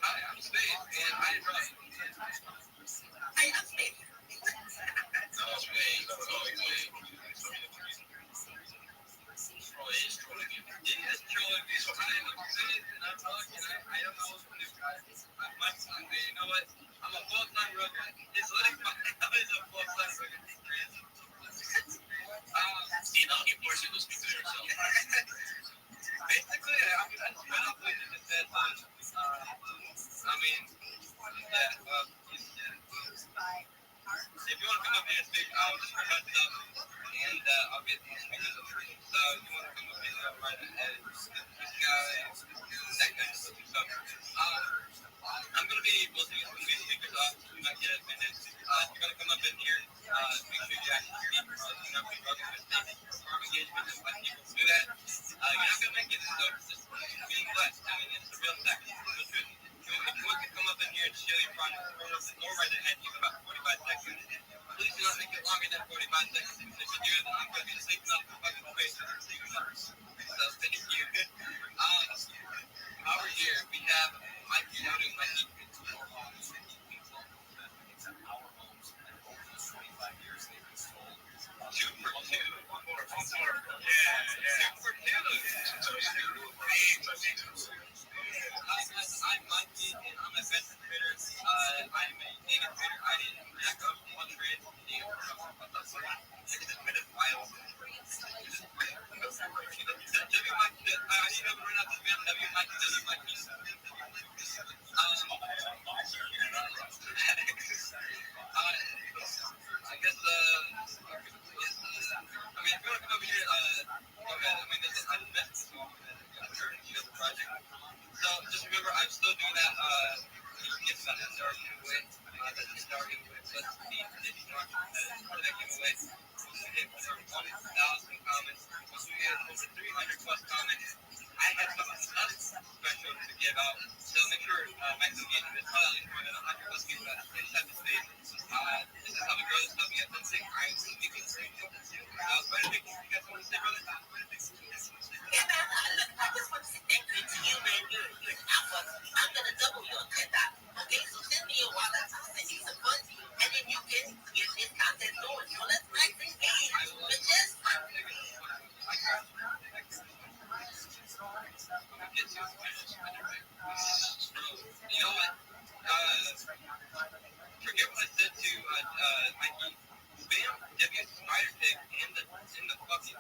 Speaker 16: Hi, I'm Spade, and I am Rothschild.
Speaker 5: If you want to come up here and speak, I'll just cut it up and I'll get these speakers over here. So you want to come up here right ahead. This guy, that guy. So I'm going to be mostly using these speakers off. You might get a minute. You're going to come up in here. Make sure you actually speak. You're not struggling with engagement and let people do that. You're not going to make it. So just being blessed. I mean, it's a real fact. It's a real truth. If you want to come up in here and share your project, go right ahead. You have about 45 seconds. Please do not make it longer than 45 seconds. If you do, then I'm going to be sleeping off the fucking space. So thank you. Over here, we have Mikey Loading. Mikey. Two for two. I'm Mikey, and I'm a veteran trader. I'm a native trader. I didn't back up one trade. Admitted file. W Mikey, I need to run out the spam. W Mikey, W Mikey. I guess, I mean, if you want to come over here, go ahead. I mean, this is unmessed. The project. So just remember, I'm still doing that. Gift that starting giveaway. That is starting with. Let's see if you want part of that giveaway. Once we get over 1,000 comments, once we get over 300 plus comments, I have something else special to give out. So make sure maximum engagement is probably more than 100 plus people inside the stage. This is how we grow this stuff. We got something. I was ready to make you guys want to say, brother?
Speaker 3: Yeah, man, I just want to say thank you to you, man. I'm going to double your $10. Okay, so send me your wallet. I'll send you some funds, and then you can get this content going. So let's make this game. But just...
Speaker 5: You know what? Forget what I said to Mikey. Spam W Spider Pig in the fucking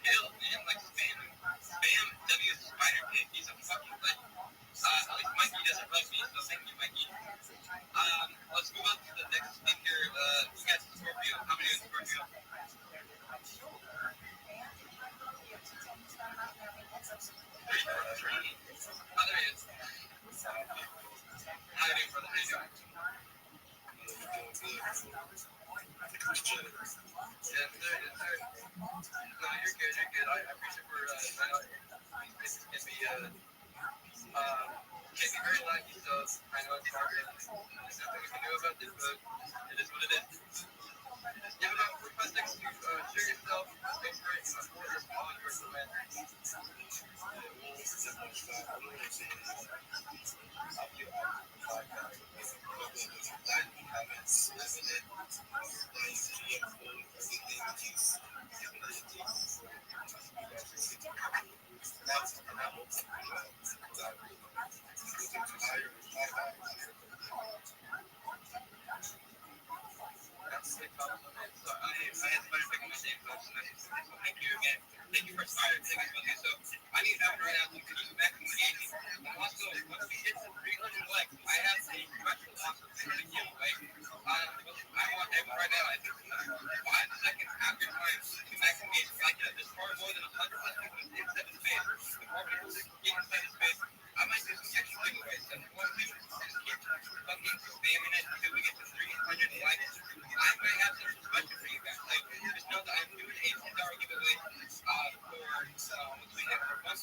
Speaker 5: hill, man. Like spam W Spider Pig. He's a fucking legend. At least Mikey doesn't love me, so thank you, Mikey. Let's move on to the next speaker. We got Scorpio. How many is Scorpio? Three. Oh, there he is. How are you doing, brother? How you doing? Yes, sir. No, you're good. I appreciate for this can be very lucky, so I know it's hard. There's nothing we can do about this, but it is what it is. You have about 45 seconds to share yourself. Thanks for it. For this call and for the man. Thank you again. Thank you for starting things with me. So I need help right now to keep back engaging. And also, once we hit 300 likes, I have a special offer to giveaway. I want everyone right now, I think 5 seconds after time to max engage. If I get this far more than 100 plus people inside the space, the more people that get inside the space, I might do some extra giveaways. And one thing is keep fucking spamming it until we get to 300 likes. I might have something special for you guys. Just know that I'm doing a $10 giveaway for once we hit 1,000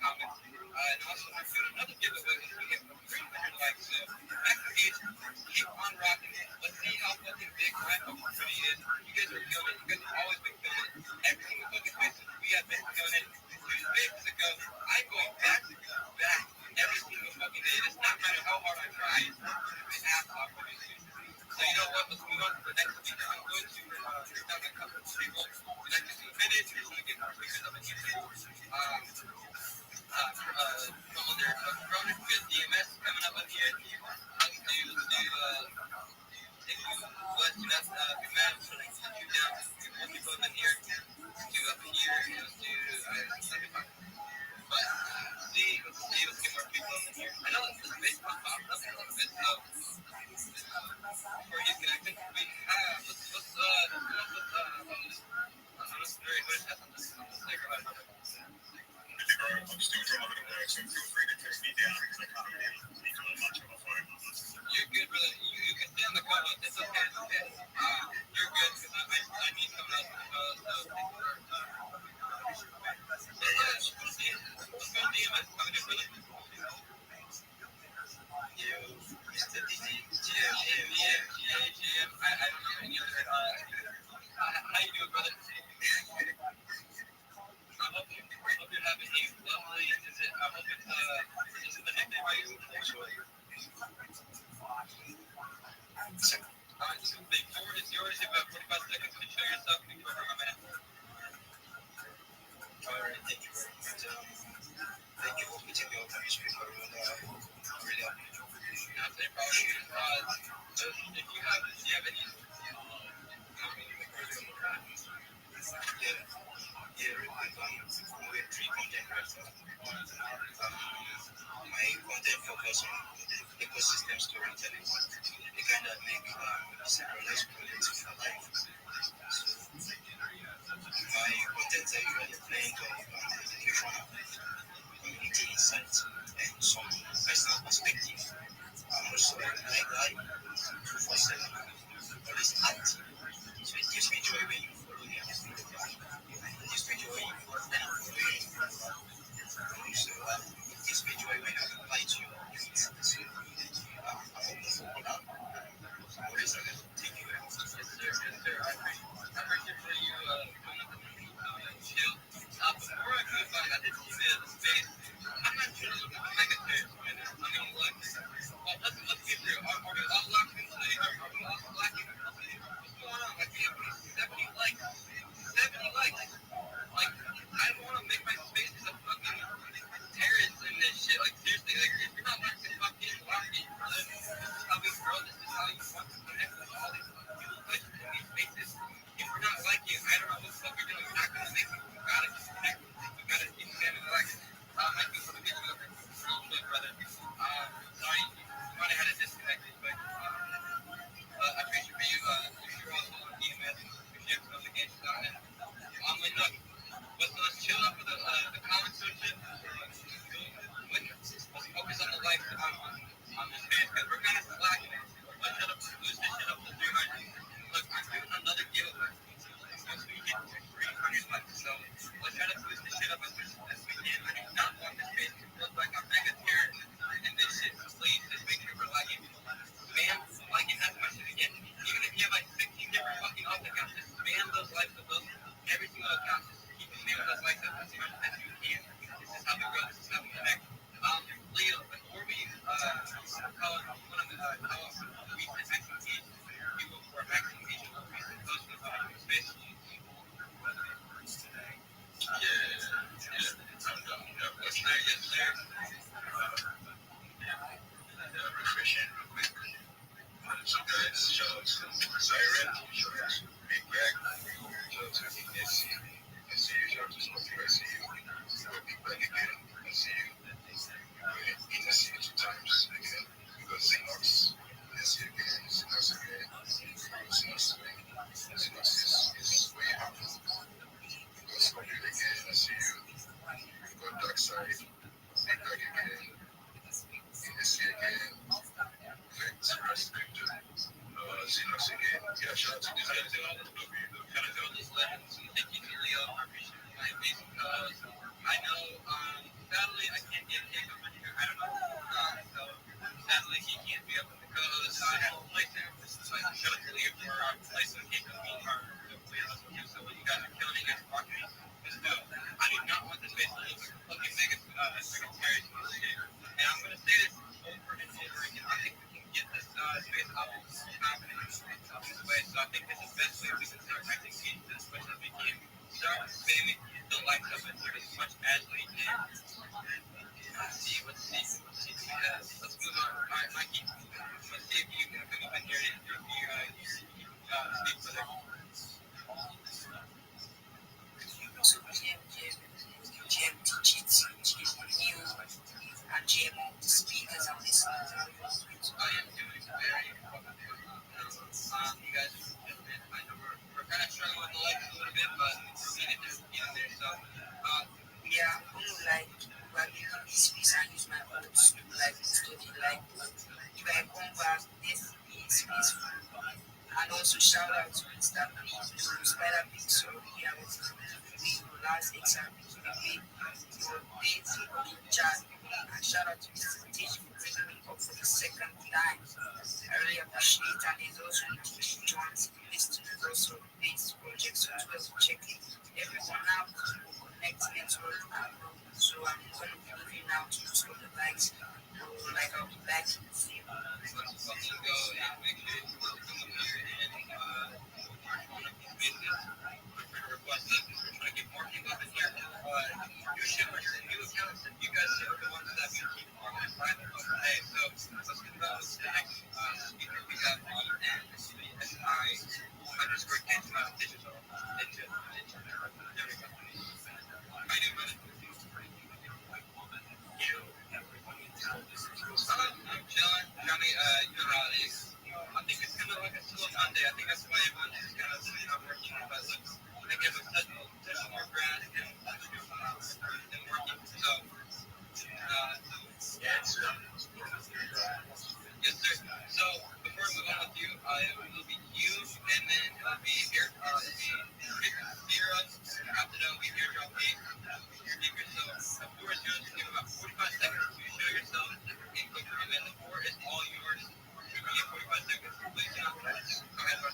Speaker 5: comments. And also I'm doing another giveaway once we hit 300 likes. So max engage, keep on rocking it. Let's see how fucking big my opportunity is. You guys are killing it. You guys have always been killing it. Every single fucking space we have been killing it. 2 spaces ago, I'm going back every single fucking day. It's not matter how hard I try. It's half opportunity. So you know what? Let's move on to the next speaker. I'm going to pick up a couple of people. The next few minutes, we're going to get more speakers up in YouTube. Come on there. I know the space popped up a little bit, so before he's connected, let's very good at something.
Speaker 15: I'm still driving to work, so feel free to text me down because I can't really speak on much on my phone.
Speaker 5: You're good, brother. You can stay on the call. It's okay. It's okay. You're good because I need someone else on the call. So, let's go DM it. How we do, brother?
Speaker 7: Yo, Mr. DJ,
Speaker 5: GM. I don't know any other. How you doing, brother? I hope you're having a lovely. I hope is it the nickname I use? Alright, so the board is yours. You have about 45 seconds to show yourself and go my man.
Speaker 7: Alright, thank you very much. Thank you for putting me on the screen for me. I really appreciate it.
Speaker 5: Not a problem. If you have any.
Speaker 7: Yeah, we're three content creators. My content focus on ecosystem storytelling. They kind of make decentralized projects for life. My content are usually playing on educational, community insights, and some personal perspective. I'm also a night guy, 247, always active. So it gives me joy when you follow me on Instagram. It gives me joy when you follow me. So it gives me joy when I reply to your tweets. So I'm open for that. Always thank you very much.
Speaker 5: Yes, sir. I appreciate you chill. Before I go back, I did see the space. I'm not sure if I'm mega serious right now. I mean, look. Well, let's get through. Are we all locked in today? Are we all locking in today? What's going on? Like, we have 70 likes. 70 likes. Like, I don't want to make my space a fucking terrace and this shit. Like, seriously, like, if you're not locked in, lock in. This is how we grow. This is how you want to connect with all these people in these spaces. If we're not liking it, I don't know what the fuck you're doing. We're not going to make it. We got to just connect with it. We got to keep standing like it. I think we'll get you up real quick, brother. Sorry, you might have had it disconnected, but I appreciate for you. You're also on DMS. Appreciate for the games on it. Look, let's chill up with the comment section. Let's focus on the likes on this page because we're kind of slacking it. Let's try to boost this shit up to 300. Look, I'm doing another giveaway. Once we get to 300 likes, so let's try to boost this shit up as much as we can. I do not want this page to look like a mega terrorist and this shit. So please, just make sure we're liking it. Spam liking as much as you can. Even if you have like 16 different fucking alt accounts, just spam those likes of those every single account. Keep spamming those likes as much as you can. This is how we grow. This is how we connect. Leo, before we call on one of the recent activities, people who are maximum engagement of recent posts in the space. Yes, sir.
Speaker 15: Refreshing real quick. So guys, shout out to Siren, shout out to Big Greg, shout out to Nessie, I see you, shout out to Smoky, I see you, Big Bang again, I see you, I see you 2 times again, we got Xenox, Nessie again, Xenox again, Xenox is way up, we got Smoky again, I see you, we got Darkside, Big Greg again, Nessie again, Xenox again. Yeah, shout out to these guys.
Speaker 5: Shout out to all these legends. Thank you to Leo. I appreciate my amazing cause. I know, sadly, I can't get Jacob in here. I don't know. So, sadly, he can't be up with the cause. I have to place him. So, shout out to Leo for placing Jacob being hard. So, when you guys are killing it, you guys are walking me. I do not want this face to look like a fucking mega terrorist. And I'm going to say this over and over again. I think we can get this space up confidence this way. So I think this is the best way we can start acting engagement as much as we can. Start spamming the likes of it as much as we can. Let's see. Let's move on. All right, Mikey. Let's see if you can come up in here and you speak for them.
Speaker 6: GM Digit, GM New, and GM Speed.
Speaker 5: am doing very fucking good. You guys have just been, I know we're kind of struggling with the legs a little bit, but we're getting there. So,
Speaker 6: Yeah, I'm gonna like probably have this space and use my oats to like study like if I come back this space and also shout out to Mr. P to Spider P so yeah I was the last exam we your dates in chat and shout out to Mr. Teach for bringing me up for the second time. I really appreciate and there's also Teach joins this student also this project so as well checking everyone out connect network so I'm gonna be moving now to use all the likes like I'll be back in the same
Speaker 5: let's fucking go and make sure you come up here and on a few business. We're trying to request it. We're trying to get more people up in here. You should new accounts that you guys are the ones that we keep on the private today. So let's get about the next speaker we got on and SI_kids digital. There we go. How you doing, brother? I'm chilling. Johnny, you know how it is. I think it's kind of like a slow Monday. I think that's why everyone's just kind of not working. But look, they give us touch more ground and working. So, yes, sir. So, before we move on with you, it will be you, and then it'll be here. It'll be Zero. After that, will be airdrop me. So, the floor is yours. You have about 45 seconds to show yourself and click, and then the floor is all yours. You can get 45 seconds. Please, go ahead, bro.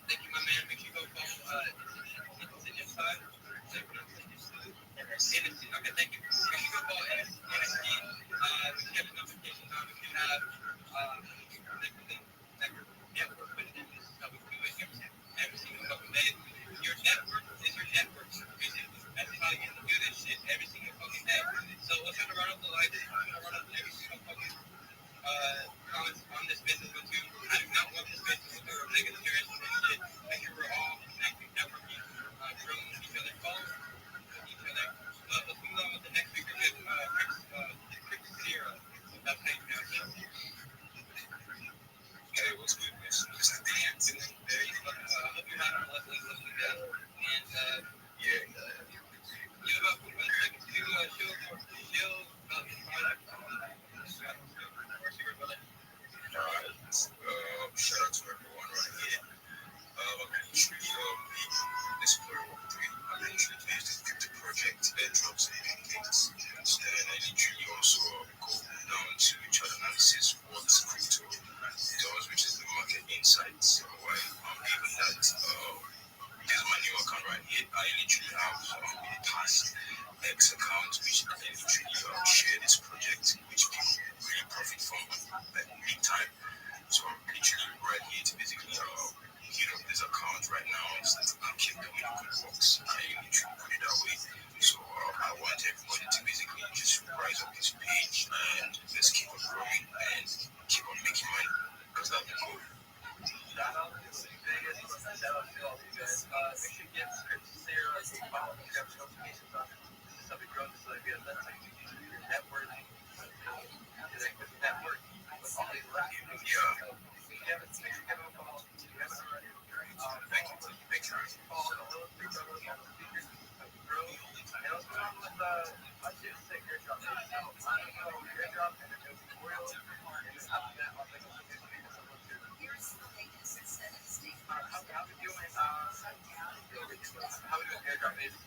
Speaker 5: Thank you, my man. Make sure you go follow inside. Okay, thank you. Make sure you go follow NSD. We should have notifications on. We should have network with it. This is how we do it every single fucking day. Your network is your network. That's how you do this shit every single fucking day. So let's try to run up the lights. I'm gonna run up every single fucking comments on this business with you. I do not want this business with you or negative shares and shit. Make sure we're all connected, networking, growing each other's phones, with each other. Let's move on with the next speaker with Chris Sierra. That's how you pronounce it.
Speaker 14: Hey, what's good, Mr. Dancing?
Speaker 5: I hope you're having a lovely day. And
Speaker 14: Yeah.
Speaker 5: you have about 45 seconds to show about your product.
Speaker 14: Shout out to everyone right here. I'm introduced this I'm introduced the crypto project airdrops and pancakes. And I literally also go down to chart analysis what crypto does, which is the market insights. Why I'm given that this is my new account right here. I literally have a past X account which I literally share this project which people really profit from like big time. So I'm literally right here to basically hit up this account right now and keep doing good works. I literally put it that way. So I want everybody to basically just rise up this page and let's keep on growing and keep on making money because that's the goal.
Speaker 5: Shout out to Vegas. Shout out to all of you guys. Make sure you give Chris Sarah a follow. You have notifications on it. This is how we grow. This is how we get that. Your network. Network. With all these last years.
Speaker 14: Yeah.
Speaker 5: If you haven't a follow, if you haven't already,
Speaker 14: Thank you.
Speaker 5: follow those three brothers on the speakers. Grow. And let's go on with let's just say airdrop. I'm going to go airdrop and then go tutorial. And then after that, I'll take a look at it. How we doing? How we doing airdrop, baby? You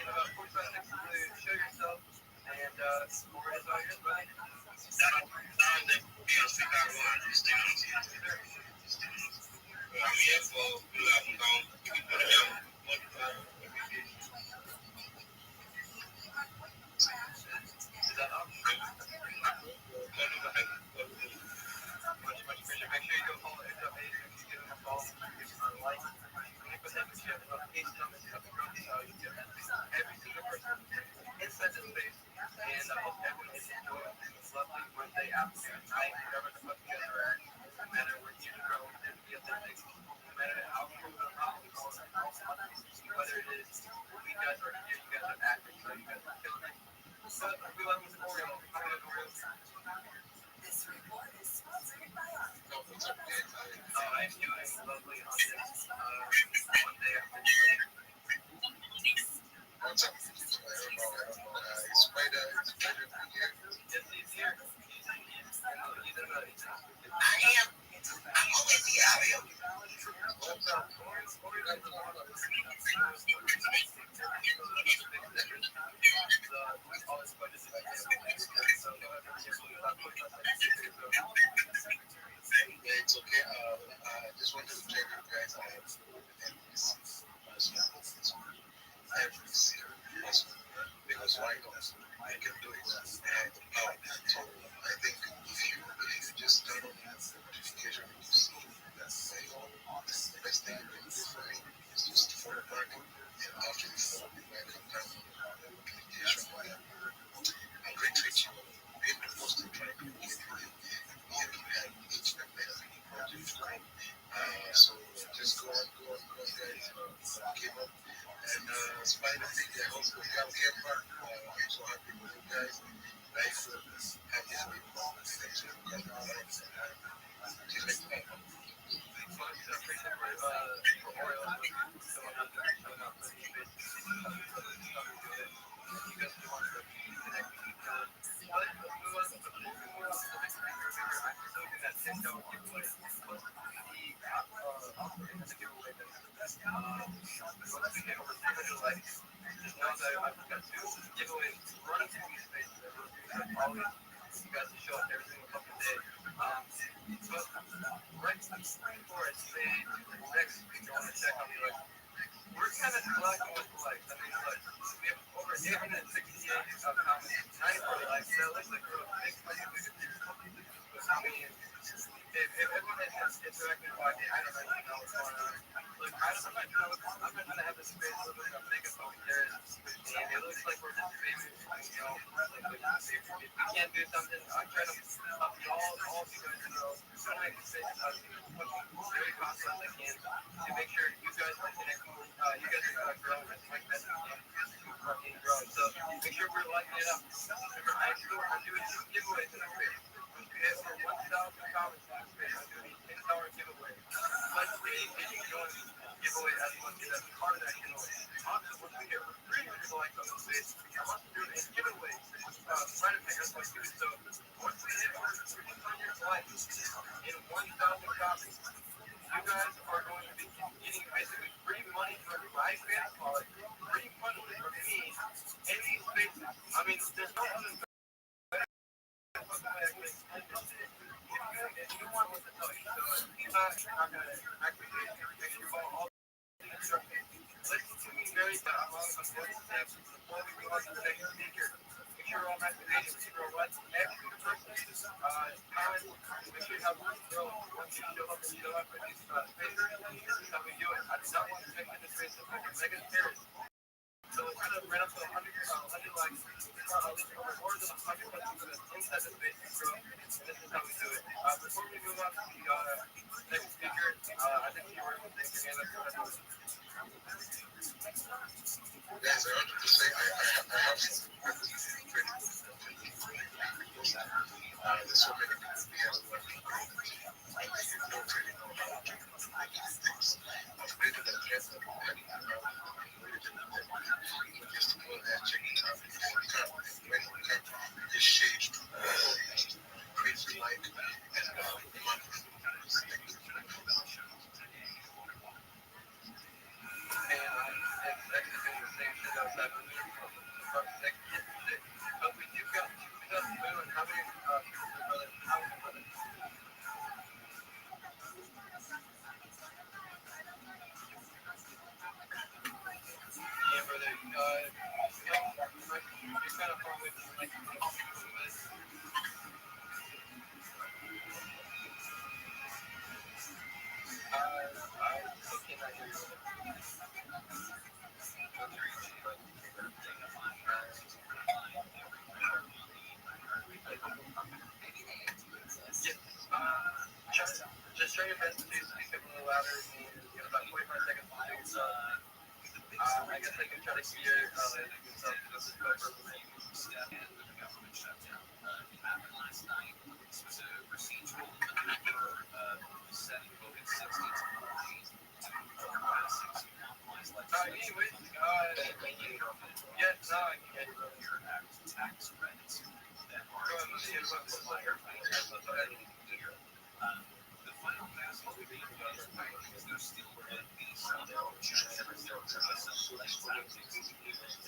Speaker 5: have about 45 seconds to show yourself, and more is all yours, buddy. Is that up?
Speaker 10: have to. Whatever the fuck you guys are at, no matter where you grow, no matter how cool the problem goes, whether it is you guys are here, you guys are acting, so you guys are killing it. But we love with Oreo. I'm gonna go real.
Speaker 6: This report is sponsored by
Speaker 10: No, what's up, man? I'm doing lovely on this one day after the
Speaker 14: What's up? Spider here.
Speaker 10: Yes, he's here. He's in the.
Speaker 3: I am. I'm always the area.
Speaker 10: What's up?
Speaker 14: Yeah, it's okay. I just wanted to tell you guys I have every single person because why not? I can do it. So I think if you just turn on the notification, you see the best thing you can do for me is just follow back and after you follow me back and down the notification. I'm going to reach you. Being the most trying to get you here to have each and every project. So just go on, guys. Keep up. And Spider thing, I hope we came back. I'm so happy with you guys. Life have this big problem. Thanks for coming out. Till next time.
Speaker 10: You guys show up every single fucking day. But right before I say next week, I want to check on you. Like, we're kind of slacking with likes. I mean, like, we have over 868 comments, 94 likes. That looks like we're a big fucking I mean, if everyone has interacted with me, I don't really know what's going on. Look, I'm going to have this space look like a megaphone there, and it looks like we're just famous, you know, like if we can't do something, I'm trying to help you all of you guys grow. I'm trying to say very confident as I can to make sure you guys are connected, you guys are growing as much as you can grow. So make sure we're lighting it up. Remember, I'm doing 2 giveaways in the space. Hit over 1,000 comments on this page. I'm doing a $10 giveaway. Let's see if you can join the giveaway as well as part of that giveaway. Also, once we get 300 likes on this page, I'm also doing a giveaway. Try to pick us like this. So once we hit over 300 likes in 1,000 copies, you guys are going to be getting basically free money for my fans, free money for me in these spaces. I mean, there's no other. Listen to me very well. Before we move on to the next speaker, make sure all activations for what every person time. Make sure you have one girl. Once you show up in these spaces, this is how we do it. I do not want to take this space like a mega terrorist. So it's going to run up to 100 likes. At least more than 100 likes inside the space to grow. And this is how we do it. Before we move on to the next speaker, I think you were going to take your hand up.
Speaker 14: Guys, I wanted to say I have something pretty good. There's so many people here who are don't really know how to do things. I've created a thread that will help you out. Just go there, check it out. If you can, when you can, just share it to create the like and
Speaker 10: louder and get about 45 seconds to do so. I guess I can try to hear some of this stuff for the government shutdown. It happened last night. This was a procedural maneuver setting voting 60 to 40 to pass 60 compromise legislation. Anyways, yes, no, I can get your tax credits that are the final passage would be because there's still going to be some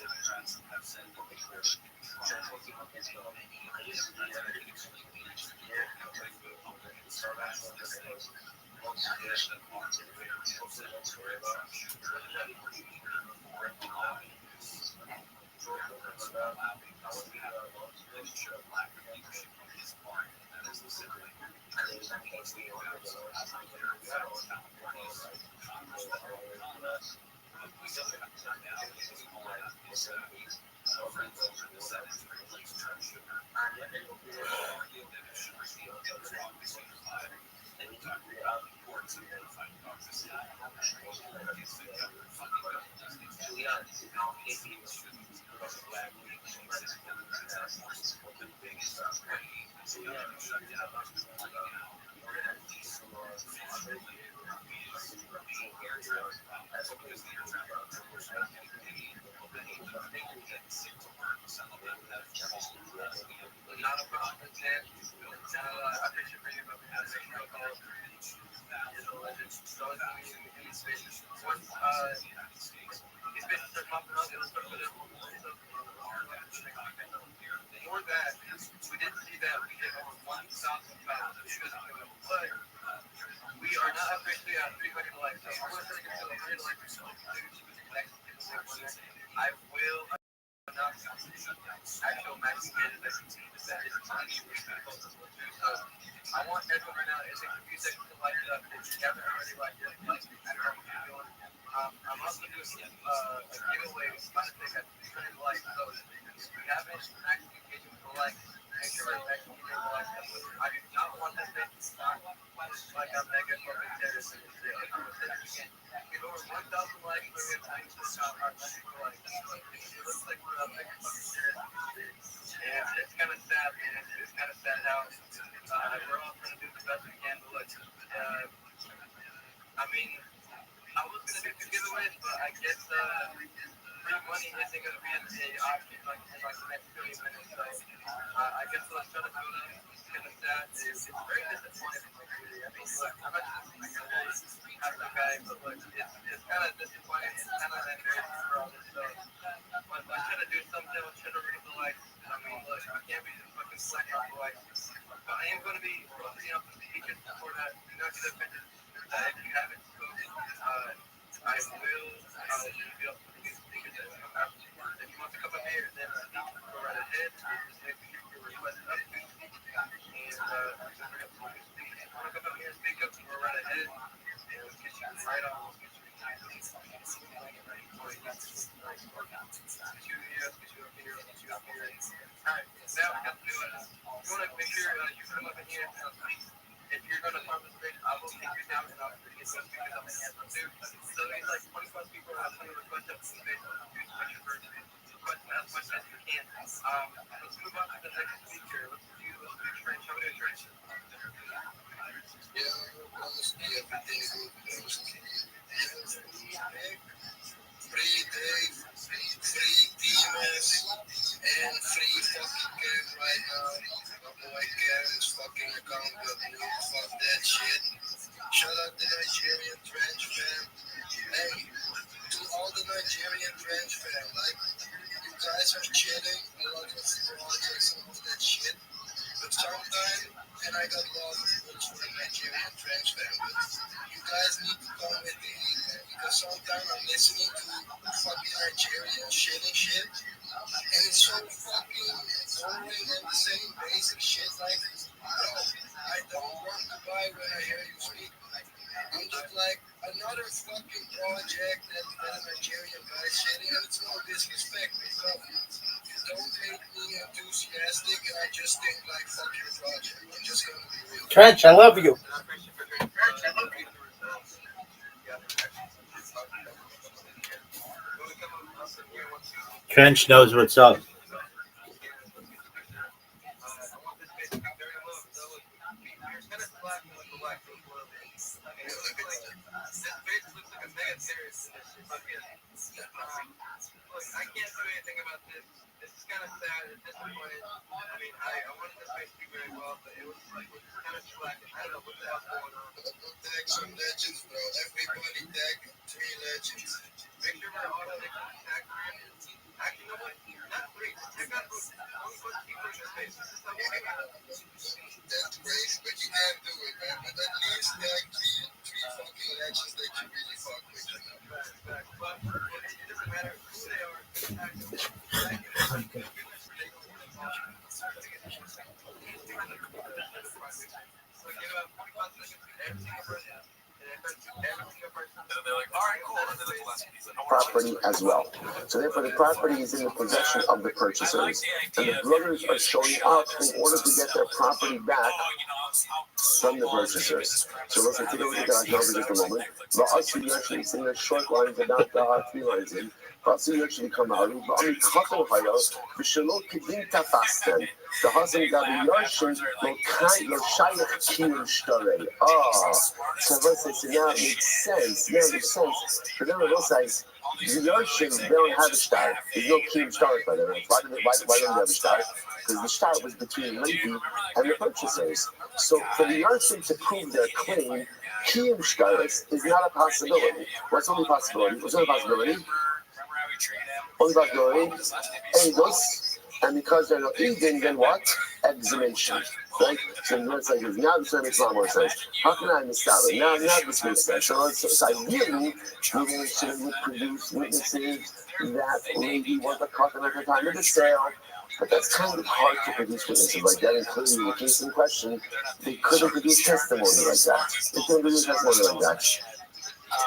Speaker 10: Democrats have said that they will not a problem with that. I appreciate bringing up the once these bitches are popping up, it'll start putting for that, we did see that we hit over 1,000 pounds of sugar, but we are not officially at 300 likes. So I'm going to get to 300 likes. I will announce actual max that is tiny. So I want everyone right now, it takes a few seconds to light it up. If you haven't already liked it, like, I don't know what you're doing. I'm also doing a giveaway. I'm about to take a 300 likes. So if you haven't actually engaged with the likes, make sure it's actually engaged with the likes. I do not want this thing to stop like I'm mega fucking terrorist. Get over 1,000 likes, we're going to change this out. It looks like we're up mega fucking terrorist. And it's kind of sad, man. It's kind of sad how we're all trying to do the best we can. But look, I mean, I was going to do 2 giveaways, but I guess free money isn't going to be an option like in like the next 30 minutes. So I guess let's try to do it. It's kind of sad. It's very disappointing. I mean, look, I'm not just a guy, but look, it's kind of disappointing. It's kind of embarrassing for all this stuff. But I'm trying to do something. I'm trying to read the likes. I mean, look, I can't be just fucking slacking off the likes. But I am going to be, speaking for that. Do not get offended if you haven't spoken. I will be able to speak it. If you want to come up here, then go right ahead. Just make sure your request is up to me. And if you want to come up here and speak up, go right ahead. And we'll get you right on. Alright, now we got to do it. You want to make sure you come up in here and speak. If you're going to participate, I will take you down and I'll get some speakers up in here too. So there's like 25 people that have requests up in the request as much as you can. Let's move on to the next speaker. Let's do French. How many French?
Speaker 16: Yeah, honestly, everything good. Free day, free demons, and free fucking game right now. My boy Cam is fucking accountable. Fuck that shit. Shout out to Nigerian French fam. Hey, to all the Nigerian French fam, like, you guys are chilling, a lot of projects and all that shit. But sometimes, and I got love for the Nigerian French fam, but you guys need to come with the heat, man, because sometimes I'm listening to fucking Nigerian shitting shit, and it's so fucking boring and the same basic shit, like, bro, I don't want to buy when I hear you speak. I'm just like, another fucking project that a Nigerian guy shitting, and it's no disrespect, bro. Don't make me enthusiastic, and I just think like, fuck your project. I'm just gonna be real.
Speaker 2: Trench, I love you. Trench knows what's up.
Speaker 3: I can't do anything about this. This is kind of sad and disappointed. I mean, I wanted this space to be very well, but it was kind of slacking. I don't know what the hell's going on.
Speaker 16: Tag some legends, bro. Everybody tag 3 legends.
Speaker 3: Make sure we're all tag 3. Actually, you know what? Not 3. Tag out those people in the space. This is not what I got.
Speaker 16: That's crazy, but you can't do it, man. But at least tag 3 fucking legends that you really fuck with.
Speaker 3: But it doesn't matter who they are.
Speaker 1: Property as well. So therefore the property is in the possession of the purchasers, and the brothers are showing up in order to get their property back from the purchasers. So let's take a look at that for just a moment. Rothschild actually it's in the short lines and not the 3 lines in. Rothschild actually come out and the husband got the Yarshin, so let's say, now it makes sense. Now it makes sense. But then it says, the Yarshin, they don't have a star. There's no kiyum star by them. Why don't they have a star? Because the star was between Levi and the purchasers. So for the Yarshin to prove their claim, kiyum stars is not a possibility. What's the only possibility? What's the only possibility? Only possibility. And because they're not eating, then what? Exhumation. Right? So it's like this. Now this makes a lot more sense. How can I miss out? Now this makes sense. So ideally, we should produce witnesses that Levi was a cousin at the time of the sale. But that's kind of hard to produce witnesses like that, including in the case in question. They couldn't produce testimony like that. They couldn't produce testimony like that.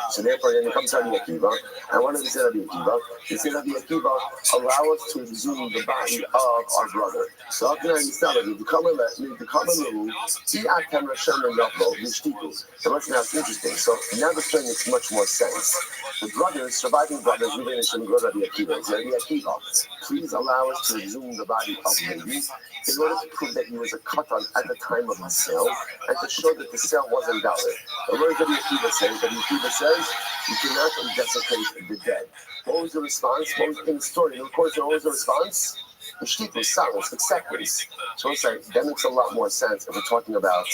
Speaker 1: So therefore, then it comes to Rabbi Akiva, and one of them said Rabbi Akiva, he said Rabbi Akiva, allow us to exhume the body of our brother. So how can I understand it? To come and so let's now it's interesting. So now the thing makes much more sense. The brothers, surviving brothers, we didn't should go to Rabbi Akiva. So Rabbi Akiva, please allow us to exhume the body of Levi in order to prove that he was a katan at the time of the sale, and to show that the sale wasn't valid. And what does Rabbi Akiva say? Rabbi Akiva says you cannot desecrate the dead. What was the response? What was in the story? And of course, what was the response? The shtick was silence, acceptance. So it's like, that makes a lot more sense if we're talking about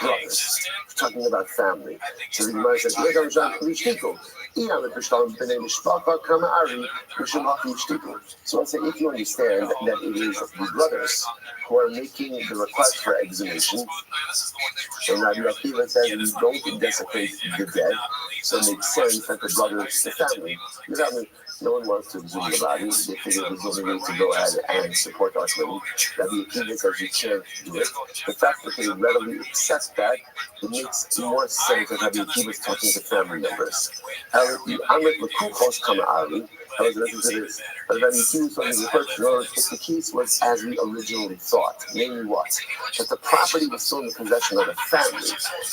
Speaker 1: brothers, if we're talking about family. So the Gemara says, so let's say if you understand that it is the brothers who are making the request for exhumation, and Rabbi Akiva says we don't desecrate the dead, so it makes sense that the brothers, the family, no one wants to exhume the body. They figure there's only way to go ahead and support us. Rabbi Akiva says you can't do it. The fact that they readily accept that, it makes more sense that Rabbi Akiva is talking to family members. I was listening to this. But then you see something referred to if the case was as we originally thought, namely what? That the property was still in the possession of the family,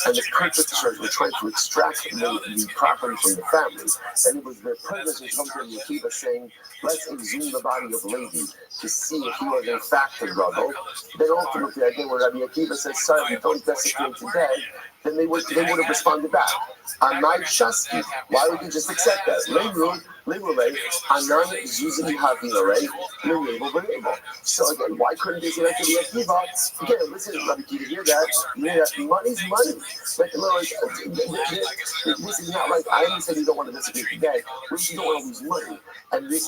Speaker 1: and the purchasers were trying to extract the property from the family. And it was their purpose to come to the Akiva saying, let's exhume the body of Levi to see if he was in fact a brother. Then ultimately, I think when Rabbi Akiva says, sorry, we don't desecrate today, then they would have responded back. On my Shasky, why would you just accept that? So again, why couldn't they say that to the Akiva? Again, listen, Rabbi Akiva, hear that? Money's money. Like, in other words, this is not like, I understand you don't want to disagree today, but you don't want to lose money. And this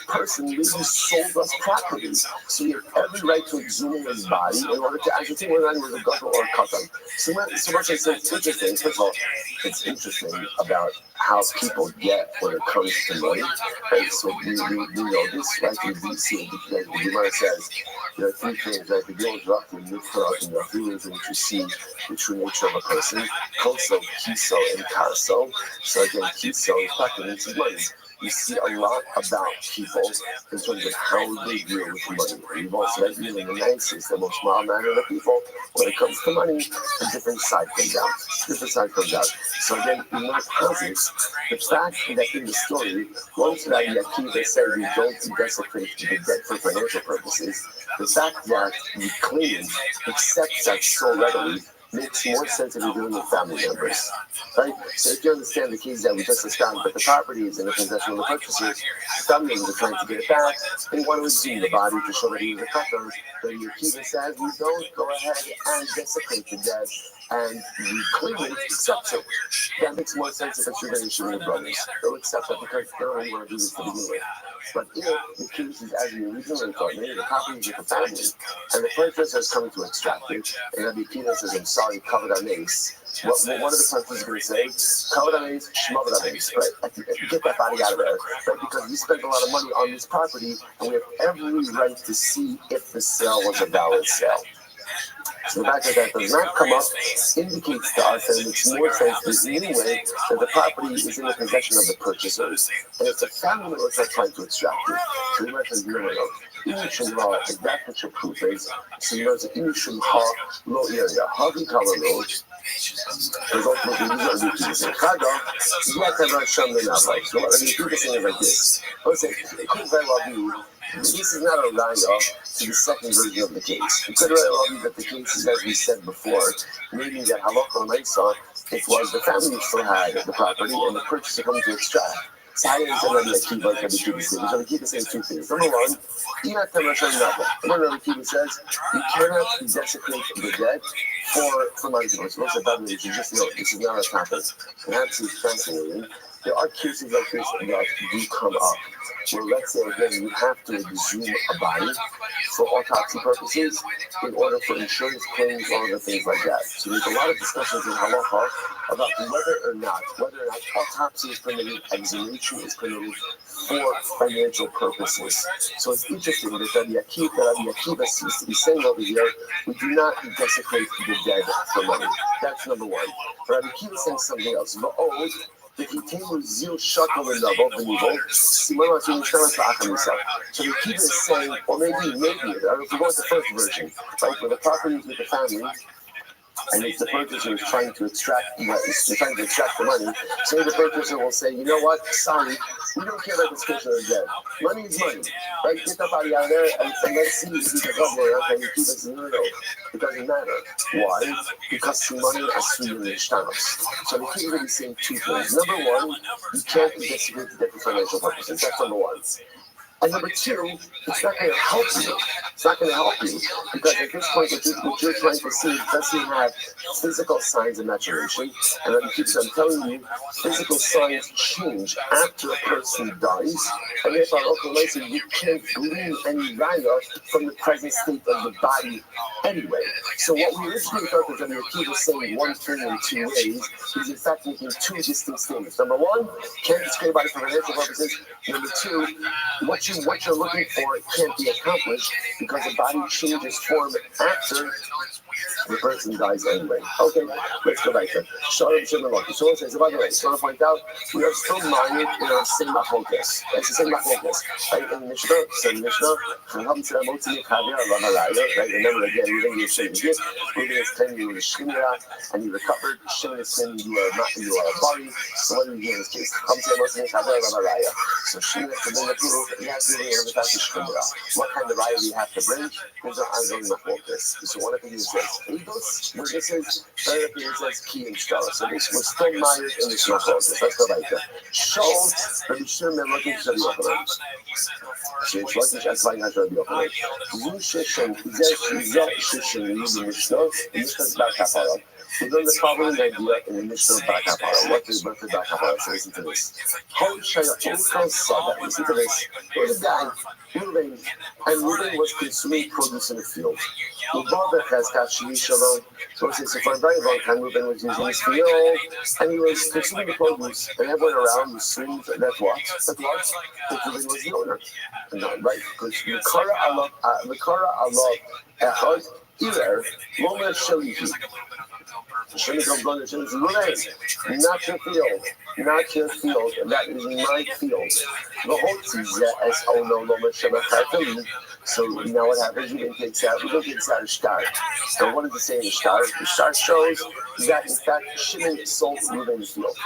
Speaker 1: person really sold us property. So we have every right to exhume his body in order to ascertain whether he was a gadol or a katan. So much I say it's interesting. First of all, it's interesting about how people get when it comes to money. Right? So we know this, right? We see the Gemara says there are 3 things, right? The Gil is rough and Mikra, and there are 3 ways in which you see the true nature of a person. Koso, Kiso, and Karso. So again, Kiso is talking into money. you see a lot about people in terms of how they deal with money. We've also had even the nicest, the most mild-mannered of people, when it comes to money, a different side comes out. Different side comes out. So again, in my posits, the fact that in the story, once Rabbi Akiva said we don't desecrate the debt for financial purposes, the fact that the claimant accepts that so readily makes more sense if you're dealing with family members, right? So if you understand the case that we just described, that the property is in the possession of the purchasers, the family members are trying to get it back, they want to exhume the body to show that he was a cutter. But Akiva says we don't go ahead and desecrate the debt, and the claimant accepts it. That makes more sense if it's your relation with brothers. They'll accept that because they don't really want to do this to begin with. But if the case is as you originally thought, maybe the property is with the family, and the purchaser is coming to extract it, and Rabbi Akiva says, I'm sorry, covered on ace. What are the purchasers going to say? Covered on ace, shmovered on ace, right? Get that body out of there, right? Because we spent a lot of money on this property, and we have every right to see if the sale was a valid sale. So the fact that that does not come up indicates to us that it makes more sense this new way that the property is in the possession of the purchasers, and it's a family member that's trying to extract it. So we mentioned a minute ago, Inishum Ha, if that's what your proof is, so you know it's an Inishum Ha, low area, Havi Kala Road. There's also the user of the say, Kaga, you have to have Sham the Navai. So what I mean, people saying like this. Let's say, it could very well be, this is not a raya to the second version of the case. It could very well be that the case is as we said before, meaning that Halakha Maisa, it was the family who still had the property and the purchaser coming to extract. So how is Rabbi Akiva can be Akiva saying? Rabbi Akiva saying two things. Number one, you have to mention another. And then Rabbi Akiva says, you cannot desecrate the dead for money. So what's the bad news? You just know this is not a topic. And that's fascinating. There are cases like this that do come up, where let's say again you have to exhume a body for autopsy purposes in order for insurance claims or other things like that. So there's a lot of discussions in halacha about whether or not autopsy is permitted, exhumation is permitted for financial purposes. So it's interesting that Rabbi Akiva seems to be saying over here, we do not desecrate the dead for money. That's number one. Rabbi Akiva is saying something else. If he came with zero shakal in the above the evil, Simon to so the keeper is saying, or maybe, if we go with the first version, right, where the property is with the family, and it's the purchaser who's trying to extract the money, so the purchaser will say, you know what, sorry, we don't care about this case of the dead. Money is money, right? Get that body out of there and let's see if we can go there. Okay, you keep it, no, it doesn't matter. Why? Because money is swinging the shtanos. So the keeper is saying two things. Number one, you can't investigate the debt for financial purposes. That's number one. And number two, it's not going to help you. It's not going to help you because at this point, what you're trying to see doesn't have physical signs of maturation. And then I'm telling you, physical signs change after a person dies. And therefore, you can't glean any raya from the present state of the body anyway. So what we originally thought was that Akiva was saying one thing in two ways is in fact making two distinct statements. Number one, can't discredit body for financial purposes. Number two, what you're looking for can't be accomplished because the body changes form after the person dies anyway. Okay, let's go back there. Shalom Shalom. So it says, by the way, I just want to point out, we are still mired in our same machlokas. It's the same machlokas. Right? In the Mishnah, so the Mishnah, right? Remember again, we didn't get Shem Yid, Reuben is claiming you were the Shemira, and you recovered. Shimon is claiming you are a body. So what do we do in this case? So Shimon has to bring the proof, and you have to bring the fact of Shemira. What kind of raya do you have to bring? Those are ongoing machlokas. So one of the things is Eagles, this is very appears as key and star. So this was still mired in the machlokas. Let's go back there. Shows Rabbi Shimon looking to the Yochanan. She's looking at Rabbi Yochanan. Zushishin, Zushishin, the Mishnah, the Mishnah's back kapara. We learned the following idea in the Mishnah back kapara. What is back kapara? So listen to this. Listen to this. There was a guy, Reuben, and Reuben was consuming produce in the field. So for a very long time, Reuben was using his field, and he was consuming the produce, and everyone around assumed that what? That Reuben was the owner. And right? Because Mikara Allah, Echad, Irer, Lomer Shalihi. Shimon comes along and says, Ruben, not your field, not your field, that is my field. So now what happens? Ruben takes out a star. So what does it say in the star? The star shows that in fact Shimon sold Ruben's field.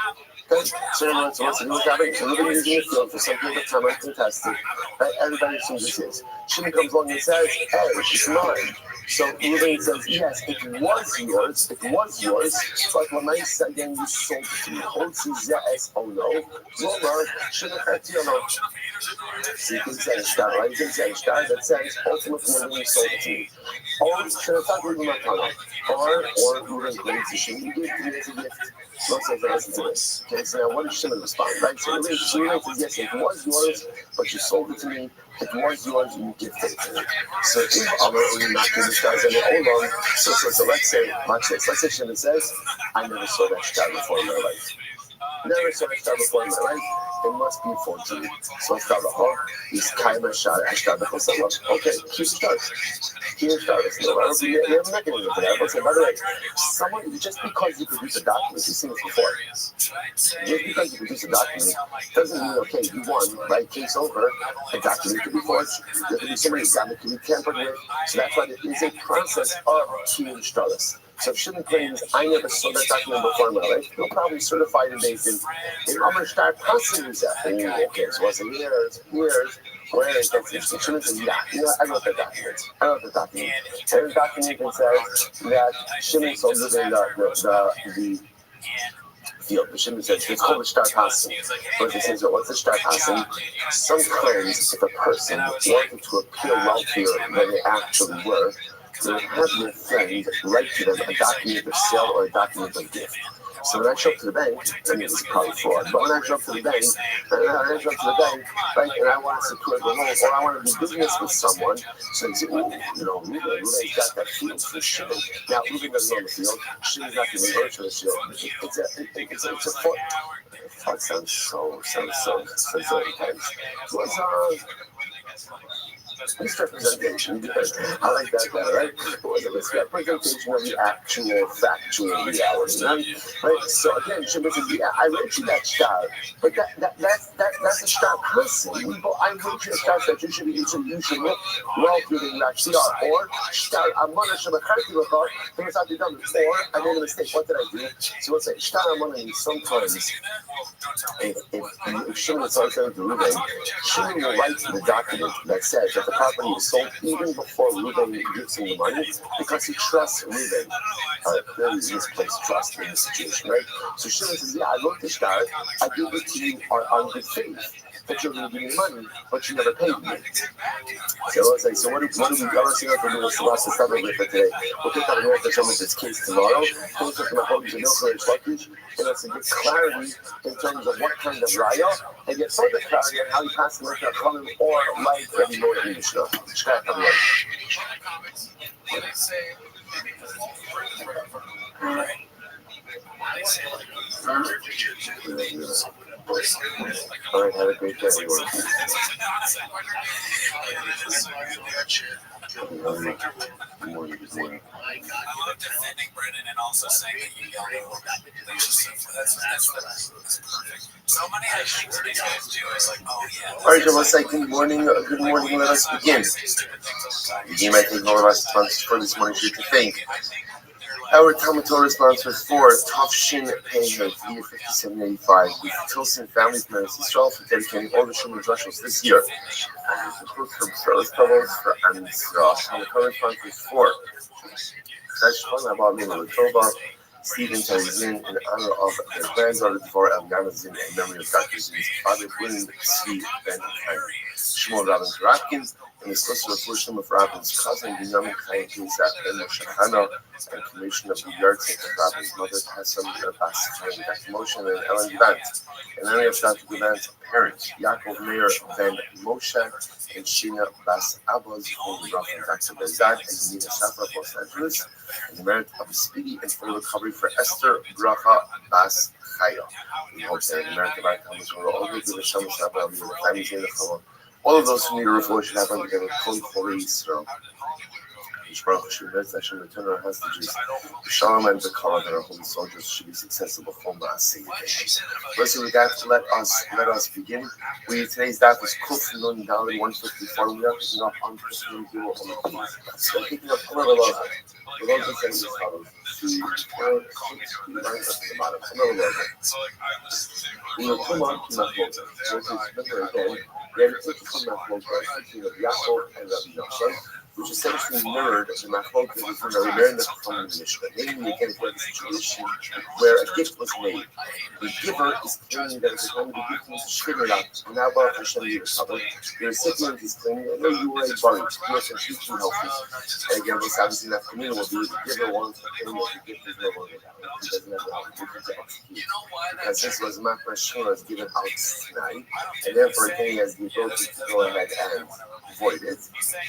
Speaker 1: Okay, so what's happening? Ruben is in the field for some period of time uncontested. Right? Everybody assumes it's his. Shimon comes along and says, hey, it's mine. So Ruben says, yes, it was yours. It was yours. But when I said again, you sold it to me. Oh no. Roma, Shimon Kartiono. So you can say a star, right? You can say a star that says, ultimately, Ruben sold it to me. Or Ruben claims to Shimon, you gave it to me as a gift. Okay, so now what does Shimon respond, right? So Ruben says, yes, it was yours, but you sold it to me. It was yours, you gifted it to me. So if you're not going to start any Olam, so let's say, watch this. Let's say Shimon says, I never saw that star before in my life. Never saw a star before in my life. It must be a forgery. So star before, he's kind of shot at star before someone. Okay, here's the stars. Here's stars. No, I don't see you have a mechanism for that. But by the way, someone, just because you produce a document, you've seen this before. Just because you produce a document doesn't mean, okay, you won, right? Case over. A document could be forged. There could be somebody's document could be tampered with. So that's why there is a process of team stars. So if Shimon claims, I never saw that document before in my life, he'll probably certify it based in I'm going to start passing this out. Okay, so what's in years, where it gets interesting. Shimon says, yeah, I wrote that document. And the document that says that Shimon sold the field. The Shimon says, it's called the star passing. But he says, what's the star passing? Sometimes if a person wanted to appear wealthier than they actually were, they would have your friend write to them a document of sale or a document of gift. So when I show up to the bank, I mean, it's probably fraud, but when I show up to the bank, right, and I want to secure the loan, or I want to do business with someone, so you say, Ruben's got that field for Shimon. Now, Ruben doesn't own the field. Shimon's not going to go to the field. It's a fraud. Fraud sounds so intense. It was, misrepresentation. I like that better, right? It was a misrepresentation of the actual factual reality, right? So again, Shimon says, yeah, I wrote you that star, but that's a star person. I wrote you a star that you should look well through that star, or star Amana Shabakati Lakar, things I've done, or I made a mistake. What did I do? So let's say star Amana means sometimes if Shimon is something to Ruben, Shimon will write the document that says that the property is sold even before Ruben gives him the money because he trusts Ruben. Clearly misplaced trust in this situation, right? So Shimon says, yeah, I wrote this star, I gave it to you on good faith that you're going to give me money, but you never paid me. So let's say, so what do we let's see what we're doing with the stuff over for today. We'll pick up here for some of this case tomorrow. We'll look at my home to milk and luggage, and let's get clarity in terms of what kind of raya, and get further clarity on how he passed the Mishnah coming or like every morning in the Mishnah. Shkai Kamiyah. All right, have a great day, everyone. Good morning.
Speaker 2: I love defending Brennan and also saying that you yelled at that's perfect. So many of the things that these guys do is like, oh yeah.
Speaker 1: All right, so let's say good morning. Good morning. Let us begin. You might think all of our sponsors for this morning should think. Our Talmud Torah sponsor for Tafshin Pei year 5785 with Tilson Family Parents Israel for dedicating all the Shuman Drushos this year. And it includes from service levels for Am Yisrael. And the current sponsor is for Shashwan Abba Mina Latova, Stephen Taizin, in honor of their granddaughter Devorah El Gamazin, in memory of Dr. Zin's father, William Tzvi Ben Chaim, Shmuel Rabin Karakin, and the sister of Fushim of Rabin's cousin, Binyamin Chaim Kinsat Ben Moshe Hano, and commission of the yardstick of Rabin's mother, Tassam Bas Chaim, Dr. Moshe and Ellen Givant, in honor of Dr. Givant's parents, Yaakov Meir Ben Moshe, and Sheena Bas Aboz, Holy Rock, and Dr. Bezad, and Nina Safa of Los Angeles, and the merit of a speedy and full recovery for Esther Bracha Bas Chaya. We hope that the merit of our comments will all give the Shem Shabbat, the families in the Chalon. All of those who need a refuah should have together Kol Chorei Yisrael. Baruch Hu Hashem return our hostages. Shalom and the call that our holy soldiers should be successful before Maaseh. First, we got to let us begin. Today's daf is Kuf Nun Daled 154. We are picking up on Kuf Nun Gimel on the keys. We're picking up Kumar Beloza. Beloza says as follows: 2, 4, 6 lines up to the bottom. Kumar Beloza. We will come on to Machlokas. So remember again, we had a teaching Machlokas, teaching of Yaakov and Rabbi Nosson, which essentially mirrored the Machlokas between the Rabbi and the Chacham and the Mishnah. Namely, again, we had a situation where a gift was made. The giver is claiming that at the time of the gift was Shkirat, and now Baruch Hashem Yerushalayim. The recipient is claiming that no, you were a bari, you were completely healthy. And again, this obviously not communal will be the giver wants to claim that the gift is no longer valid. He doesn't have the opportunity to execute. Because this was Machra Shura is given out tonight, and therefore again he has the ability to go ahead and void it.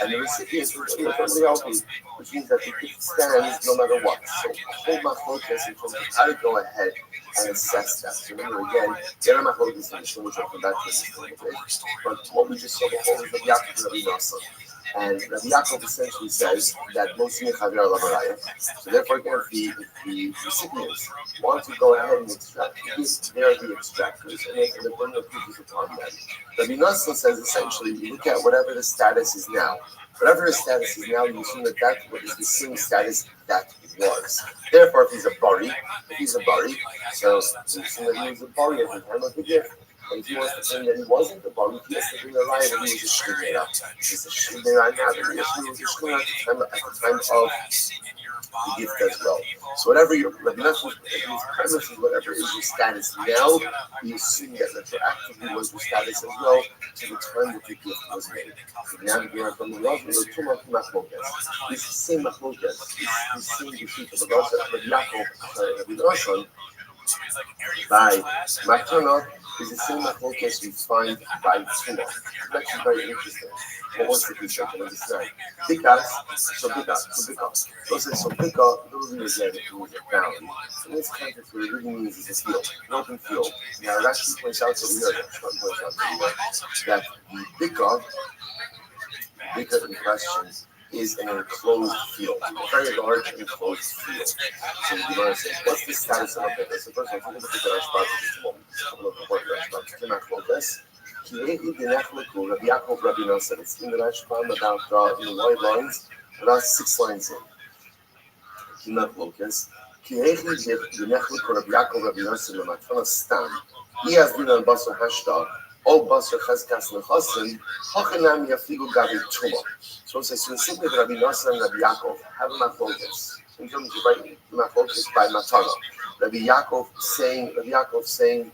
Speaker 1: And the recipient is totally healthy, which means that the gift stands no matter what. So a whole machlokas in terms of how to go ahead and assess that. So remember again, the other machlokas in the Shul, which I'll come back to this a little bit, but what we just saw before was Rabbi Yaakov and Rabbi Nosson. And Rabbi Yaakov essentially says that most of the Labaraya. So therefore, again, if the recipients want to go ahead and extract the gift, they are the extractors, and the burden of proof is upon them. Rabbi Nosson says essentially, you look at whatever the status is now. Whatever the status is now, you assume that that is the same status that it was. Therefore, if he's a bari, so you assume that he was a bari at the time of the gift. And if he wants to claim that he wasn't the bari, he has to bring a lie that he was a shkimera. He's a shkimera now, but he was a shkimera at the time of the gift as well. So whatever your Rabbi Nosson premise is, whatever is your status now, we assume that retroactively was your status as well to the time that the gift was made. So now we are from the love, we are two machlokas. This same machlokas, this same defeat of the Rabbi Yaakov, Rabbi Nosson, by Matana is the same machlokas we find by Tzuma. It's actually very interesting. But what's the piece I can understand? Because, so Bika. So Bika literally is that it was a bound. In this context, what it really means is a field, an open field. Now, it actually points out to the that the Bika in question is an enclosed field, a very large enclosed field. So the Gemara says, what's the status of a Bika? So first of all, take a look at the Rashba for just a moment. Just a couple of important Rashba. Rabbi Yaakov, Rabbi Nosson. It's in the Rashba about in the wide lines, about 6 lines in. Kimachlokas. Kirechi Rabbi Yaakov, Rabbi Nosson, Matana Stam. He has been on Basar Hashta. All Basar Chazkas Nechasim. Hachanam Yafigu Gavi Tuma. So it says, so simply Rabbi Nosson and Rabbi Yaakov have machlokas. In terms of writing machlokas by Matana. Rabbi Yaakov saying,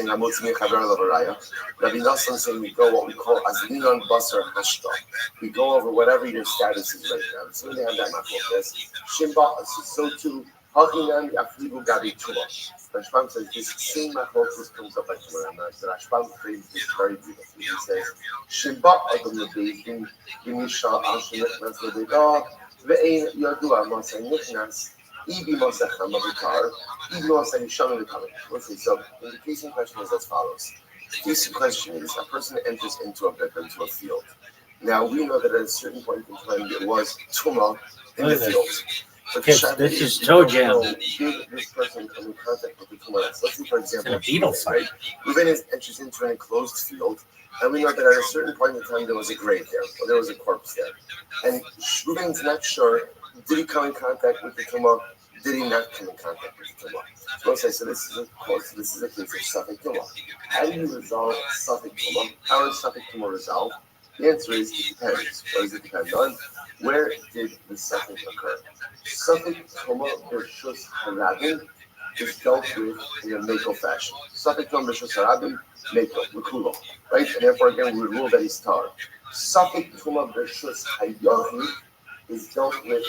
Speaker 1: Amotzmi Chaver Lavaraya. Rabbi Nosson saying we go what we call Azlinon Basar Hashta. We go over whatever your status is right now. So they have that machlokas. Shimba, so too, Hachinam Yafigu Gavi Tuma. Rashbam says this same machlokas comes up by tomorrow night. The Rashbam phrase is very beautiful. He says, "Shimba Adam Lebein Yimisha Ashenet Naslededa Ve'ein Yadua Masay Nichnas Ibi Masay Chamavitar Ibi Masay Yisham Lekamik." Okay, so the case in question is as follows. The case in question is a person enters into a field. Now we know that at a certain point in time there was Tuma in the field. But
Speaker 2: this is toe jam.
Speaker 1: Did this person come in contact with the Tumah? Let's say, for example, right? Reuben enters into an enclosed field, and we know that at a certain point in time there was a grave there, or there was a corpse there. And Reuben's not sure, did he come in contact with the Tumah? Did he not come in contact with the Tumah? So let's say, so this is a case of Safek Tumah. How do you resolve Safek Tumah? How is Safek Tumah resolved? The answer is it depends. What does it depend on? Where did the Safek occur? Safek Tumah B'Reshus Harabim is dealt with in a Meko fashion. Safek Tumah B'Reshus Harabim, Meko, Mekulo. Right? And therefore, again, we rule that he's tar. Safek Tumah B'Reshus Hayahi is dealt with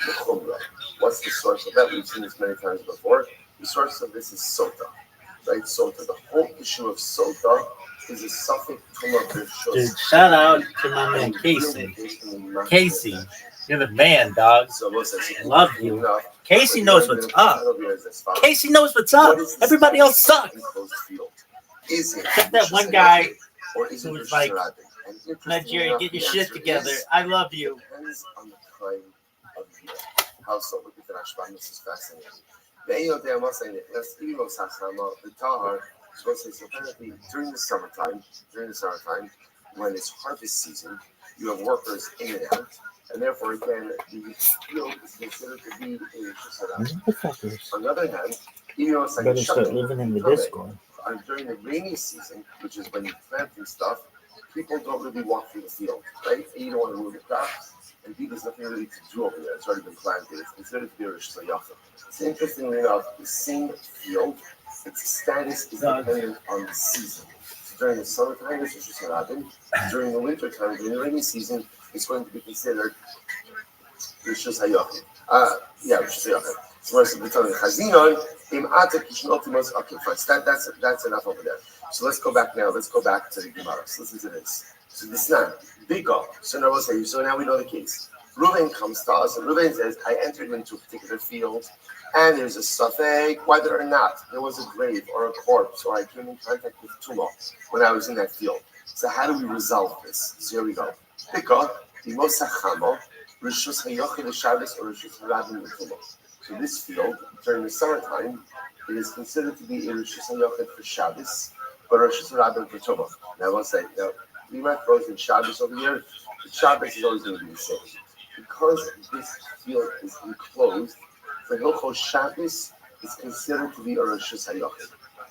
Speaker 1: Mechumra. What's the source of that? We've seen this many times before. The source of this is Sota. Right? Sota. The whole issue of Sota is a Safek Tumah B'Reshus.
Speaker 2: Dude, shout out to my man Casey. Casey. You're the man, dog. Love you. Casey knows what's up. Casey knows what's up. Everybody else sucks. Except that one guy who was like
Speaker 1: And interesting
Speaker 2: Nigeria,
Speaker 1: enough,
Speaker 2: get your
Speaker 1: the
Speaker 2: shit
Speaker 1: answer
Speaker 2: together.
Speaker 1: is,
Speaker 2: I love you.
Speaker 1: depends on the time of year. How so? Look at the Rashban. This is fascinating. The Tahar, so apparently during the summertime, when it's harvest season, you have workers in and out, and therefore again the field is considered to be a Shusarab.
Speaker 2: Motherfuckers.
Speaker 1: On the other hand, even though it's like
Speaker 2: Better
Speaker 1: a
Speaker 2: start
Speaker 1: shuttle,
Speaker 2: living in the Discord.
Speaker 1: during the rainy season, which is when you're planting stuff, people don't really walk through the field, right? And you don't want to move the crops, and there's nothing really to do over there. It's already been planted. It's considered to be a Rosh Hashanah. So interestingly enough, the same field, its status is dependent on the season. So during the summertime, it's Rosh Hashanah. During the winter time, during the rainy season, it's going to be considered Rosh Hashanah. Rosh Hashanah. So whereas the Chazinon, okay, fine. That's enough over there. So let's go back now. Let's go back to the Gemara. So listen to this. So this now, Biko. So now we know the case. Reuven comes to us, and Reuven says, I entered into a particular field, and there's a suffix whether or not there was a grave or a corpse, or I came in contact with tumah when I was in that field. So how do we resolve this? So here we go. Biko, Imosachamo, Rishus Hayochel Shabbos, or Rishus Harabim Tumah. So this field, during the summertime, it is considered to be a Rosh Hashanah for Shabbos, but Rosh Hashanah for Tumah. Now I want to say, we might throw in Shabbos over here, but Shabbos is always going to be the same. Because this field is enclosed, for Hilchos Shabbos, it's considered to be a Rosh Hashanah,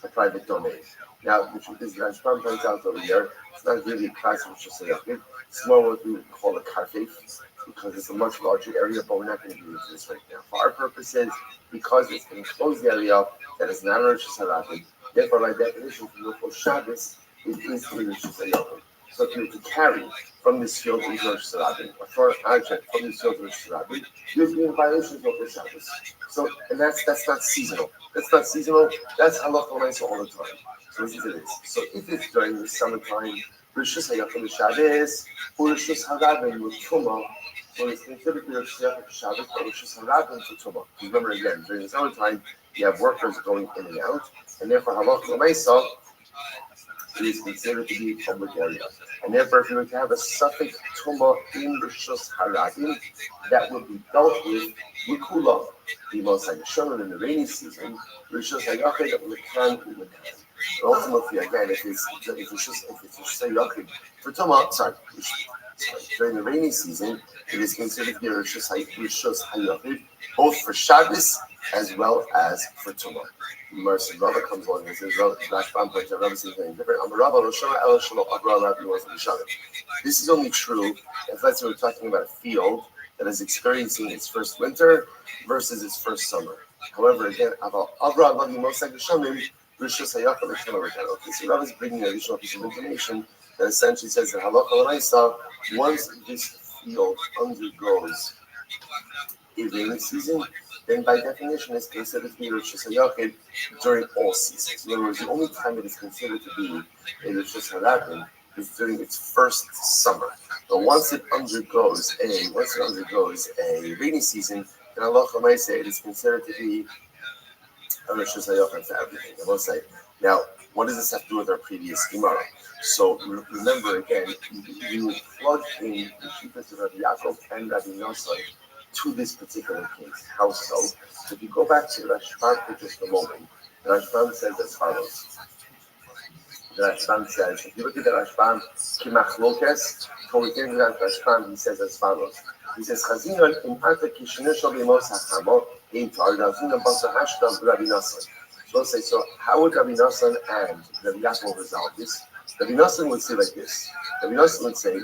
Speaker 1: a private domain. Now, the truth is, Rashban points out over here, it's not really a class of Rosh Hashanah, it's more what we would call a karfef, because it's a much larger area, but we're not going to get into this right now. For our purposes, because it's an enclosed area that is not a Rosh Hashanah, therefore, by definition, for Shabbos, it is a Rosh Hashanah. So if you were to carry from this field into Rosh Hashanah, or for an object from this field to Rosh Hashanah, you would be in violation of Hilchos Shabbos. So, and that's not seasonal. That's not seasonal. That's halacha l'maaseh all the time. So listen to this. So if it's during the summertime, Rosh Hashanah for the Shabbos, or Rosh Hashanah with Tumah, so it's considered to be Rosh Hashanah for Shabbos, or Rosh Hashanah for Tumah. Remember again, during the summertime, you have workers going in and out, and therefore halacha l'maaseh, it is considered to be a public area. And therefore, if you were to have a suffix tumah in Rishus Harabim, that would be dealt with Kula. The most like shown in the rainy season, Rishus Hayachid that we can. Ultimately, again, if it's Rishus Hayachid for tumah, during the rainy season, it is considered to be Rishus Hayachid, both for Shabbos as well as for tumah. Mercy, Rabbi comes along and says, Rashban points out, Rabbi says something different. This is only true if let's say we're talking about a field that is experiencing its first winter versus its first summer. However, again, so Rabbi is bringing an additional piece of information that essentially says that halacha l'maaseh, once this field undergoes a rainy season, then by definition it's considered to be Rosh Hashanah during all seasons. In other words, the only time it is considered to be a Rosh Hashanah is during its first summer. But once it undergoes a rainy season, then Allah might say it is considered to be a Rosh Hashanah for everything. I will say, now, what does this have to do with our previous Gemara? So remember again, you plug in the Shittas of Rabbi Yaakov and Rabbi Nosson to this particular case. How so? So if you go back to Rashban for just a moment, Rashban says as follows. The Rashban says, if you look at the Rashban, Kimachlokes, towards the end of that Rashban, he says as follows. He says, Chazinon in Ata Kishneshol B'Mos HaChamo in Targazina Basa Hashtav Rabbi Nosson. So let's say, so how would Rabbi Nosson and Rabbi Yaakov resolve this? Rabbi Nosson would say like this. Rabbi Nosson would say,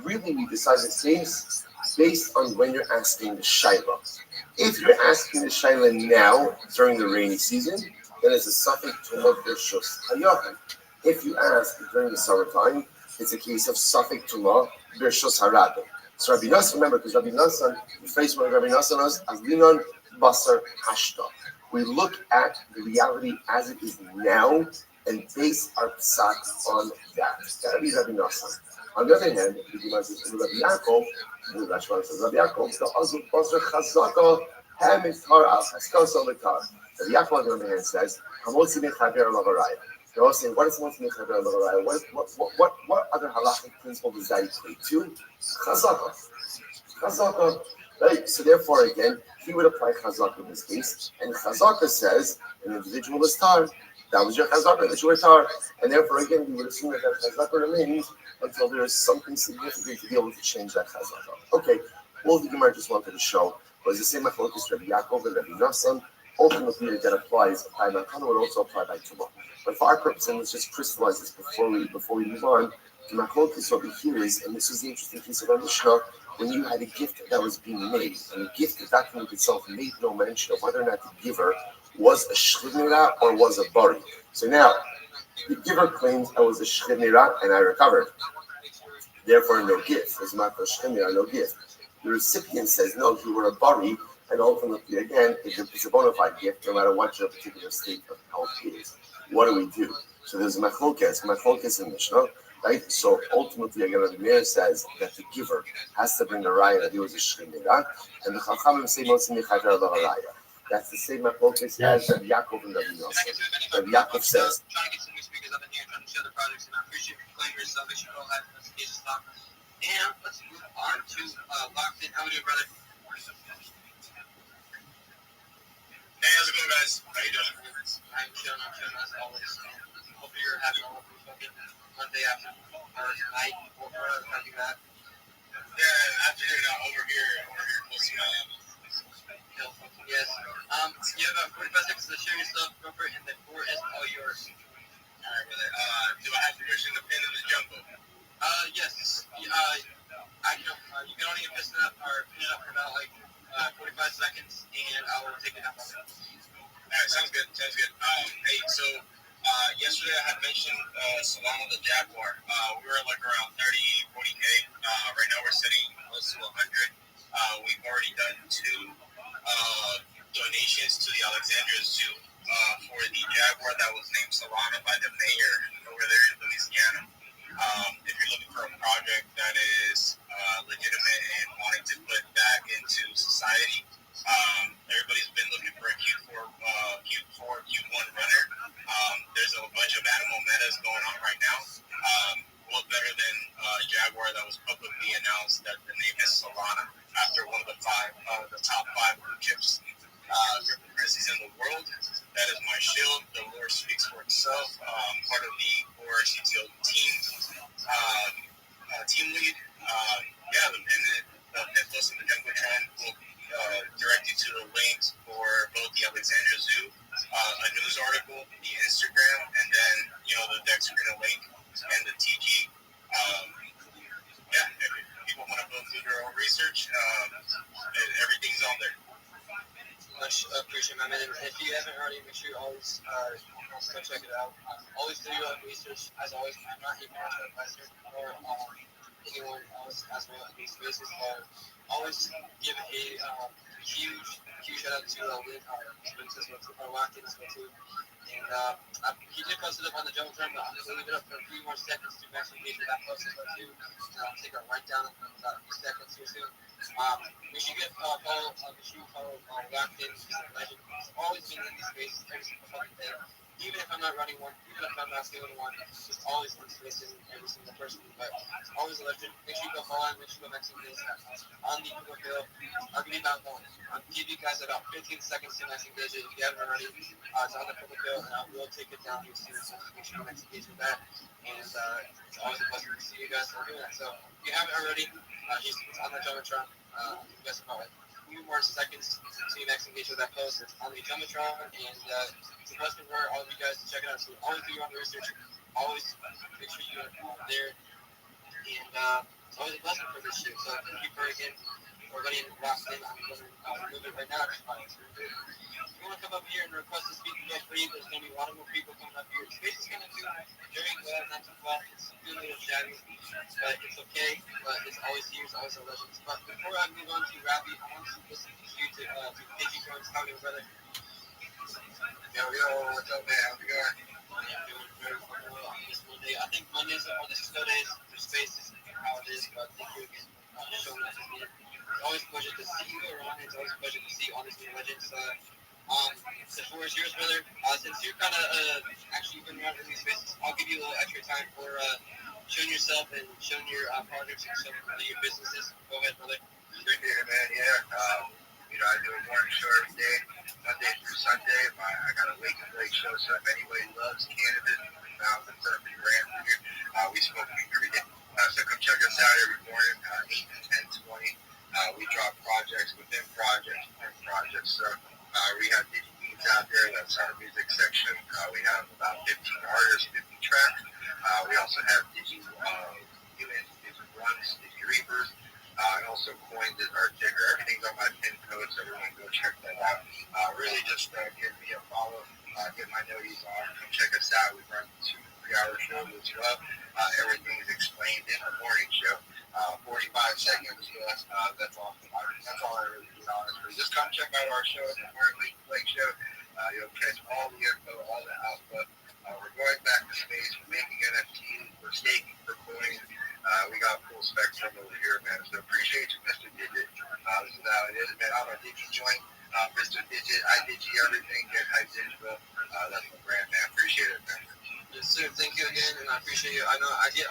Speaker 1: really we decide this case based on when you're asking the shayla. If you're asking the shayla now during the rainy season, then it's a suffix tumah b'rishus hayachid. If you ask during the summertime, it's a case of suffix tumah b'rishus harabim. So Rabbi Nosson, remember, because Rabbi Nosson, the phrase where Rabbi Nosson is as linon basar hashta. We look at the reality as it is now and base our psak on that. That would be Rabbi Nosson. On the other hand, if you says Rabbi Yaakov, the Rashban says Rabbi Yaakov, the Azul Basar Chazaka Hamitar Al Haskasa Likar. Rabbi Yaakov on the other hand says Hamotzi Mechaber Lavarai. They're all saying, what is one thing what other halachic principle does that equate to? Chazaka. Chazaka. Right? So therefore, again, he would apply chazaka in this case. And chazaka says, an individual is tar. That was your chazaka, that you were tar. And therefore, again, we would assume that chazaka remains until there is something significant to be able to change that chazaka. Okay, all the Gemara just wanted to show was the same machlokes Rabbi Yaakov and Rabbi Nassan. Ultimately, that applies by Makana would also apply by Tumah. But for our purpose, and let's just crystallize this before we move on, the machlokes over here is, and this is the interesting piece of our Mishnah, when you had a gift that was being made, and the gift, the document itself made no mention of whether or not the giver was a shchivnira or was a bari. So now, the giver claims I was a shchivnira and I recovered. Therefore, no gift. As matter of shchivnira, no gift. The recipient says, no, you were a bari, and ultimately, again, it's a bona fide gift, no matter what your particular state of health is. What do we do? So there's machlokes in Mishnah, right? So ultimately, again, the Meir says that the giver has to bring a raya that he was a shchimira, and the Chachamim say motzi michaver lo raya. That's the same machlokes as Rabbi Yaakov and Rabbi Yosef. Rabbi Yaakov says.
Speaker 7: Trying to get some new speakers up in here, trying to share the projects, and I appreciate you playing yourself. Make sure you all have notifications on. And let's move on to Locked In. How we doing, brother?
Speaker 17: Hey, how's it going, guys? How you doing?
Speaker 7: I'm chilling as always. Hope you're having a wonderful fucking Monday afternoon or night or whatever you have.
Speaker 17: Yeah, afternoon over here close to Miami.
Speaker 7: Yes. You have about 45 seconds to share your stuff, go for it, and the floor is all yours.
Speaker 17: All right, brother. Do I have permission to pin in the jumbo?
Speaker 7: Yes. I can. You can only get pissed up or pin it up for about like 45 seconds, and I will take it out.
Speaker 17: All right, sounds good. Hey, so yesterday I had mentioned Solana the Jaguar. We were like around 30, 40K. Right now we're sitting close to 100. We've already done 2 donations to the Alexandria Zoo for the Jaguar that was named Solana by the mayor over there in Louisiana. If you're looking for a project that is legitimate and wanting to put back into society, everybody's been looking for a Q4, Q1 runner. There's a bunch of animal metas going on right now. What better than Jaguar that was publicly announced that the name is Solana after one of the top 5 blue chips cryptocurrencies in the world. That is my shield. The lore speaks for itself. Part of the core CTO team lead. The Mythos and the Jumbotron will direct you to the links for both the Alexandria Zoo, a news article, the Instagram, and then the deck screen link and the TG. If people want to go through their own research, everything's on there.
Speaker 7: Much appreciate, my man. If you haven't already, make sure you always go check it out. Always do your own research. As always, I'm not a financial advisor or anyone else as well in these spaces. Always give a huge shout out to Lynn, our Watkins as well too. And he did post it up on the Jumbotron, but I'm going to leave it up for a few more seconds to actually get to that post as well too. And I'll take a write down in about a few seconds here soon. We should follow Watkins. He's a legend. He's always been in these spaces every single fucking day. Even if I'm not running one, even if I'm not doing one, just always in spaces every single person. But it's always a legend. Make sure you go follow him. Make sure you go next to this on the Google Hill. I'll give you about I'll give you guys about 15 seconds to next engage it if you haven't already. It's on the Google Hill, and I will take it down here soon. So make sure you next engage with that. And it's always a pleasure to see you guys for doing that. So if you haven't already, he's on the Jumbotron. You guys about a few more seconds to next engage with that post. It's on the Jumbotron, and it's a blessing for all of you guys to check it out. So always do your own research. Always make sure you're there. And it's always a blessing for this shit. So thank you for again. We're running Locked In. I'm going to remove it right now. If you want to come up here and request to speak, feel free. There's going to be a lot more people coming up here. Space is going to do very well, not too well. It's doing a little shabby, but it's okay. But it's always here. It's always a legend. But before I move on to Rabbi, I want to listen to you to Pidgey Jones. How are you, brother?
Speaker 17: Yo, what's up, man? How's it going?
Speaker 7: I'm doing very well on this Monday. I think Mondays are one of the slow days for spaces, how it is. But thank you again for showing up to me. It's always a pleasure to see you around. It's always a pleasure to see all these new legends
Speaker 5: The floor is yours, brother. Since you're kind of actually been around in these spaces, I'll give you a little extra time for showing yourself and showing your projects and showing your businesses. Go ahead, brother.
Speaker 16: Appreciate it, man. Yeah. I do a morning show every day, Monday through Sunday. I got a wake and bake show, so if anybody loves cannabis, the perfect brand for you. We smoke weed every day. So come check us out every morning, 8 to 10:20. We drop projects within projects. So we have DigiBeats out there. That's our music section. We have about 15 artists, 50 tracks. We also have Digi Runs, Digi Reapers. And also Coins is our ticker. Everything's on my pin code, so everyone go check that out. Really just give me a follow, get my noties on, come check us out. We run 2 to 3 hour shows as well. Everything is explained in the morning show. 45 seconds, that's awesome. That's all I really do, honestly. Just come check out our show at the Morning Lake Show. You'll catch all the info, all the output. We're going back to space. We're making NFTs. We're staking for coins. We got full spectrum over here, man. So appreciate you, Mr. Digit. This is how it is, man. I'm a Digi joint. Mr. Digit, I Digi everything. Get hype digital. That's my brand, man. Appreciate it, man.
Speaker 5: Yes, sir. Thank you again, and I appreciate you. I know I'm getting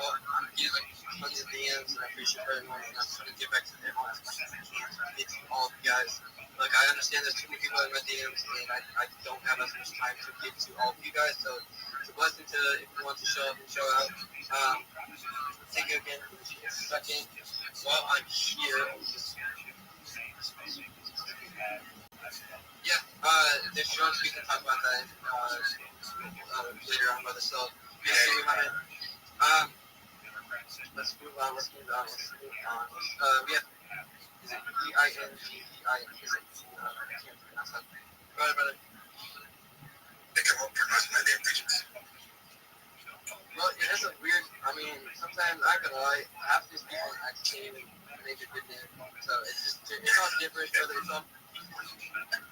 Speaker 5: like tons of DMs, and I appreciate everyone. And I'm trying to get back to everyone as much as I can. So I get to all of you guys. Like, I understand there's too many people in my DMs, and I don't have as much time to get to all of you guys. So it's a blessing to, if you want to show up and show out. Thank you again for a second. While I'm here, there's John, we can talk about that later on, brother. So, let's move on. We have, is it EINGEI? Is it? I can't pronounce that. Go ahead, brother.
Speaker 16: They can all pronounce my name, Bridget.
Speaker 5: Well, it is a weird, sometimes I can lie, half these people actually make a good name. So it's all different, whether it's all.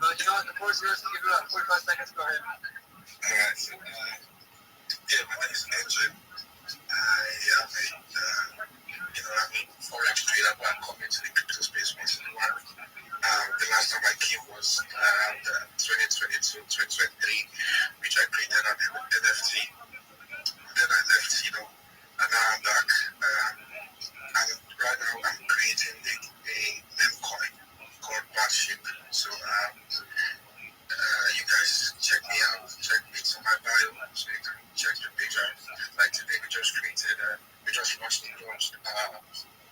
Speaker 5: But you know what, the floor is yours. Give it about 45 seconds. Go ahead.
Speaker 16: Alright, so, my name is Andrew. Forex trader, but I'm coming to the crypto space once in a while. The last time I came was around 2022, 2023, which I created an NFT. Then I left, and now I'm back. And right now I'm creating a meme coin called Batship. So you guys check me out. It's on my bio, so you can check the page out. Like today, we just launched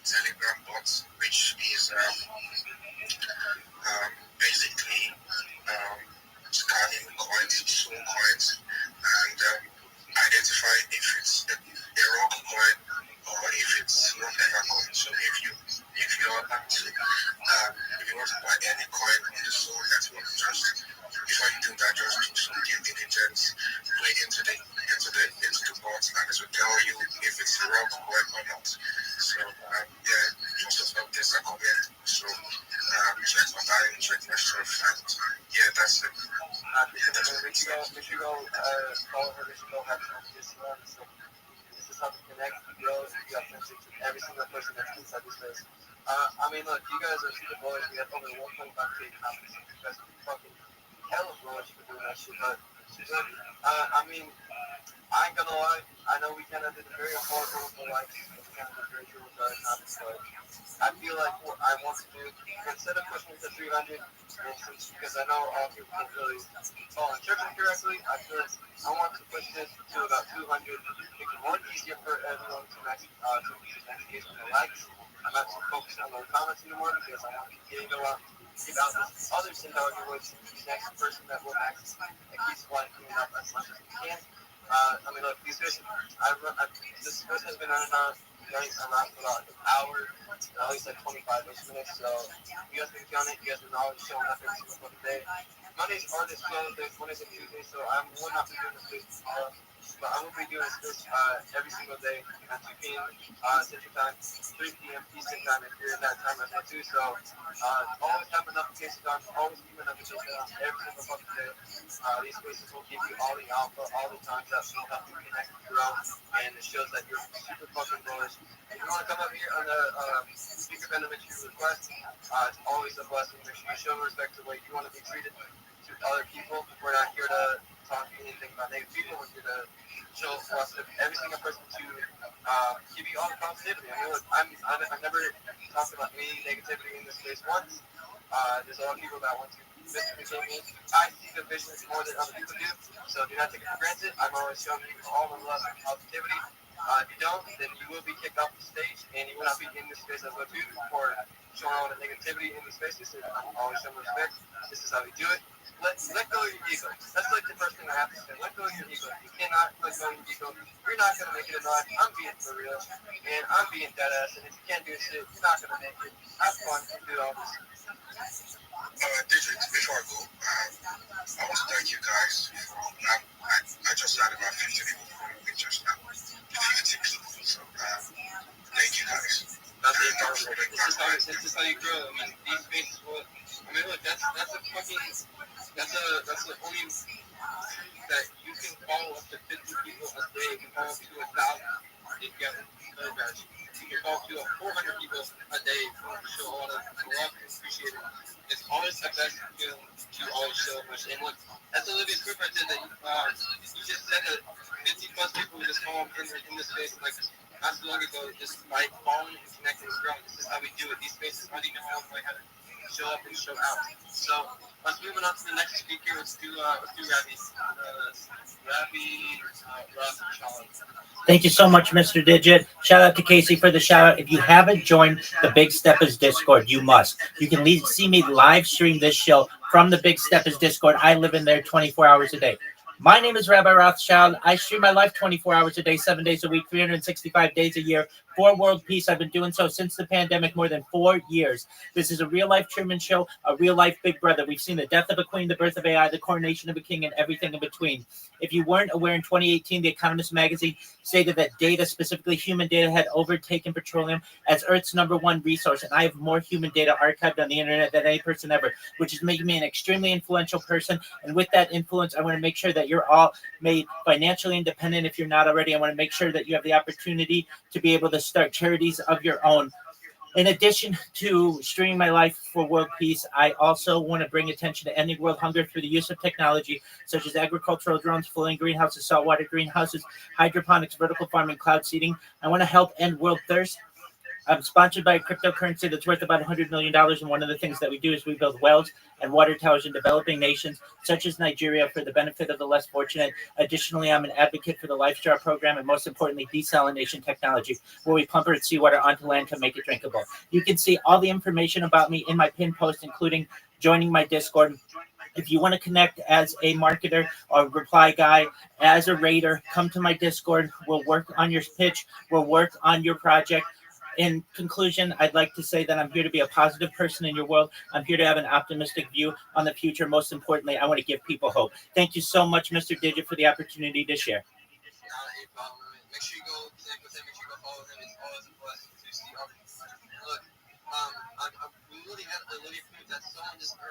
Speaker 16: Telegram bots, which is basically scanning coins, soul coins, and identify if it's a raw coin or if it's not a coin. So if you want to buy any coin on the Soul Network, just before you do that, just do some due diligence, play into the bot, and it will tell you if it's a raw coin or not. So just of this I comment. So check my buying, check my stuff, and that's it.
Speaker 5: We should go follow her. We should go have this one. So this is how to connect, grow, and be authentic to every single person that's inside this place. Look, you guys are super boys. We have over 1.5K comments. You guys are fucking hella bullish for doing that shit. But I ain't gonna lie. I know we kind of did a very affordable with the likes. We kind of did very good with our comments, but I feel like what I want to do, instead of pushing to 300, because I know all people don't really follow instructions correctly, I feel like I want to push this to about 200, make it more easier for everyone to engage with the likes. I'm not so focused on those comments anymore because I want to go out and give out this other $10 giveaways to the next person that will access and keeps liking up as much as we can. Look, these fish, this fish has been running around for about an hour, at least like 25 minutes. So you guys been killing it. You guys been always showing up every single fucking day. Mondays are the slow days, Mondays and Tuesdays, so I will not be doing this fish tomorrow. But I will be doing this every single day at 2 p.m. Central Time, 3 p.m. Eastern Time if you're in that time as well too. So always have enough notifications on, always keep a notification on every single fucking day. These spaces will give you all the alpha, all the concepts, will help you connect and grow, and it shows that you're super fucking bullish. If you want to come up here on the speaker band that you request, it's always a blessing. Make sure you show respect to the way you want to be treated, to
Speaker 14: other people. We're not here to talk anything about negative people. We're here to show every single person to give you all the positivity. I mean, look, I've never talked about any negativity in this space once. There's a lot of people that want to miscommunicate me. I see the vision more than other people do, so do not take it for granted. I'm always showing you all the love and positivity. If you don't, then you will be kicked off the stage, and you will not be in this space as well too for showing all the negativity in the space. This is always showing respect. This is how we do it. Let go of your ego. That's like the first thing I have to say. Let go of your ego. You cannot let go of your ego. You're not gonna make it in life. I'm being for real, and I'm being dead ass. And if you can't do shit, you're not gonna make it. Have fun and do all this.
Speaker 17: Before I go, I want to thank you guys. I just had about 50 people following me just now. 50 people. So thank you guys.
Speaker 14: This is how you grow. I mean, these spaces will. I mean, look, that's the only that you can follow up to 50 people a day. You can follow up to 1,000 if you have another badge. You can follow up to 400 people a day if you want to show all the love and appreciate it. It's always the best feeling to always show much. And look, that's Olivia's group right there that you just said that 50 plus people would just follow in this space. Like, not so long ago, just by following and connecting and growing. This is how we do it. These spaces already know how to show up and show out. So let's move on to the next speaker. Let's do Rabbi. Rothschild.
Speaker 2: Thank you so much, Mr. Digit. Shout out to Casey for the shout out. If you haven't joined the Big Steppers Discord, you must. You can see me live stream this show from the Big Steppers Discord. I live in there 24 hours a day. My name is Rabbi Rothschild. I stream my life 24 hours a day, 7 days a week, 365 days a year for world peace. I've been doing so since the pandemic, more than 4 years. This is a real-life Truman Show, a real-life Big Brother. We've seen the death of a queen, the birth of AI, the coronation of a king, and everything in between. If you weren't aware, in 2018, The Economist magazine stated that data, specifically human data, had overtaken petroleum as Earth's #1 resource, and I have more human data archived on the internet than any person ever, which is making me an extremely influential person. And with that influence, I want to make sure that you're all made financially independent. If you're not already, I want to make sure that you have the opportunity to be able to start charities of your own. In addition to streaming my life for world peace, I also want to bring attention to ending world hunger through the use of technology such as agricultural drones, floating greenhouses, saltwater greenhouses, hydroponics, vertical farming, cloud seeding. I want to help end world thirst. I'm sponsored by a cryptocurrency that's worth about $100 million, and one of the things that we do is we build wells and water towers in developing nations, such as Nigeria, for the benefit of the less fortunate. Additionally, I'm an advocate for the LifeStar program, and most importantly, desalination technology, where we pump earth seawater onto land to make it drinkable. You can see all the information about me in my pinned post, including joining my Discord. If you want to connect as a marketer or reply guy, as a raider, come to my Discord. We'll work on your pitch. We'll work on your project. In conclusion, I'd like to say that I'm here to be a positive person in your world. I'm here to have an optimistic view on the future. Most importantly, I want to give people hope. Thank you so much, Mr. Digit, for the opportunity to share.
Speaker 14: Make sure you go connect with him. Make sure you go follow him. It's always a blessing to see all these. Look, we really had a little proof that someone just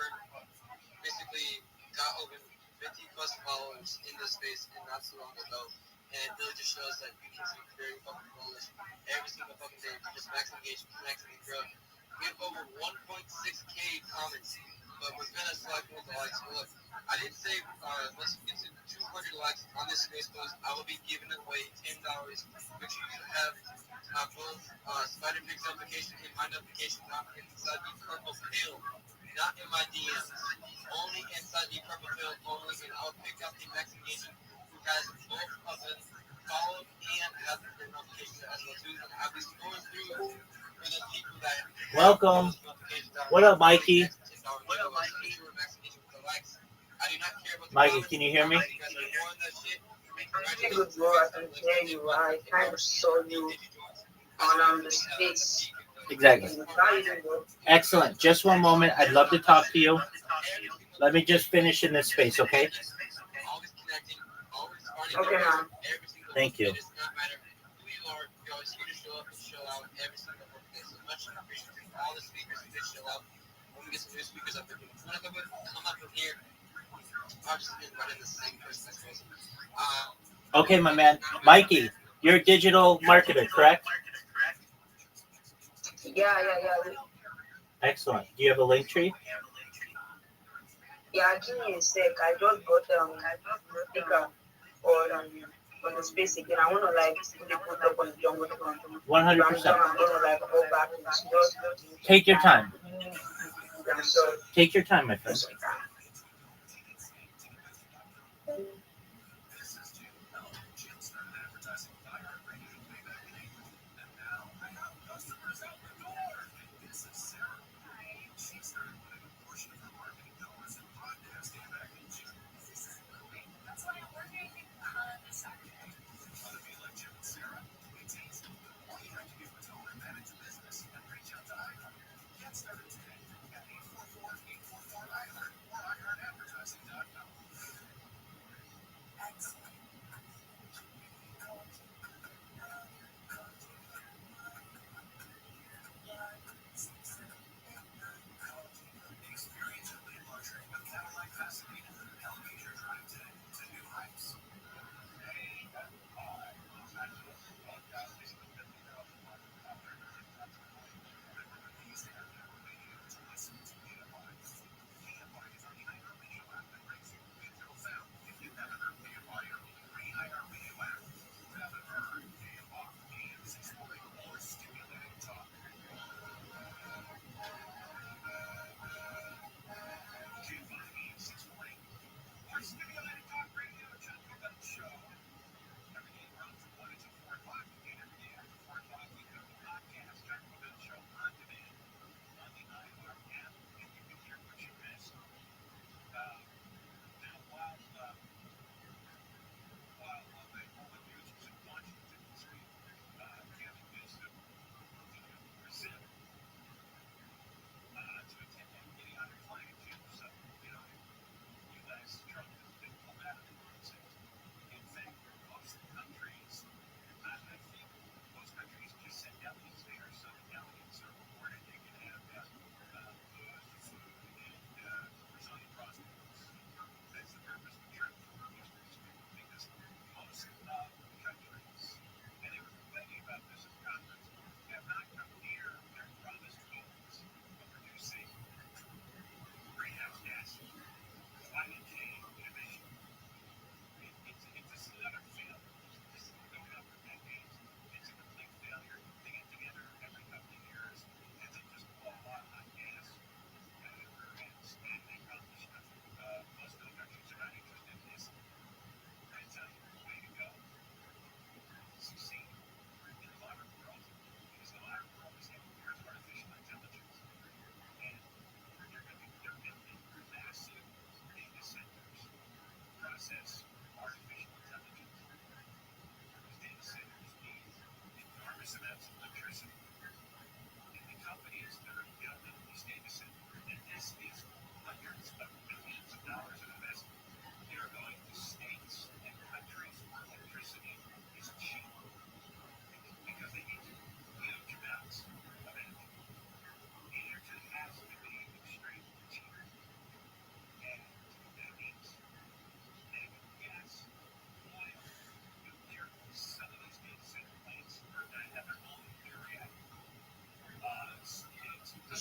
Speaker 14: basically got over 50 plus followers in this space and not so long ago. And it really just shows that you can be very fucking bullish every single fucking day. Just max engagement, max growth. We have over 1.6K comments, but we're gonna select all the likes. But look, I didn't say once we get to 200 likes on this space post, I will be giving away $10, which you have both Spider Pix application and my notification inside the purple pill, not in my DMs. Only inside the purple pill, only, and I'll pick up the max engagement who has both of them followed and have their notifications as well too. And I'll be going through for the people that
Speaker 2: welcome. What up, Mikey? Mikey, can you hear me?
Speaker 18: Good, bro. I can hear you. I kind of saw you on the space.
Speaker 2: Exactly. Excellent. Just one moment. I'd love to talk to you. Let me just finish in this space, okay?
Speaker 18: Okay, man.
Speaker 2: Thank you. Okay, my man. Mikey, you're a digital marketer, correct?
Speaker 18: Yeah.
Speaker 2: Excellent. Do you have a link tree?
Speaker 18: Yeah, give me a sec. I just got sticker on the space again. I wanna like put the put up on the jungle.
Speaker 2: 100%.
Speaker 18: I'm gonna like go back to the just
Speaker 2: Take your time.
Speaker 18: so
Speaker 2: Take your time, my friend.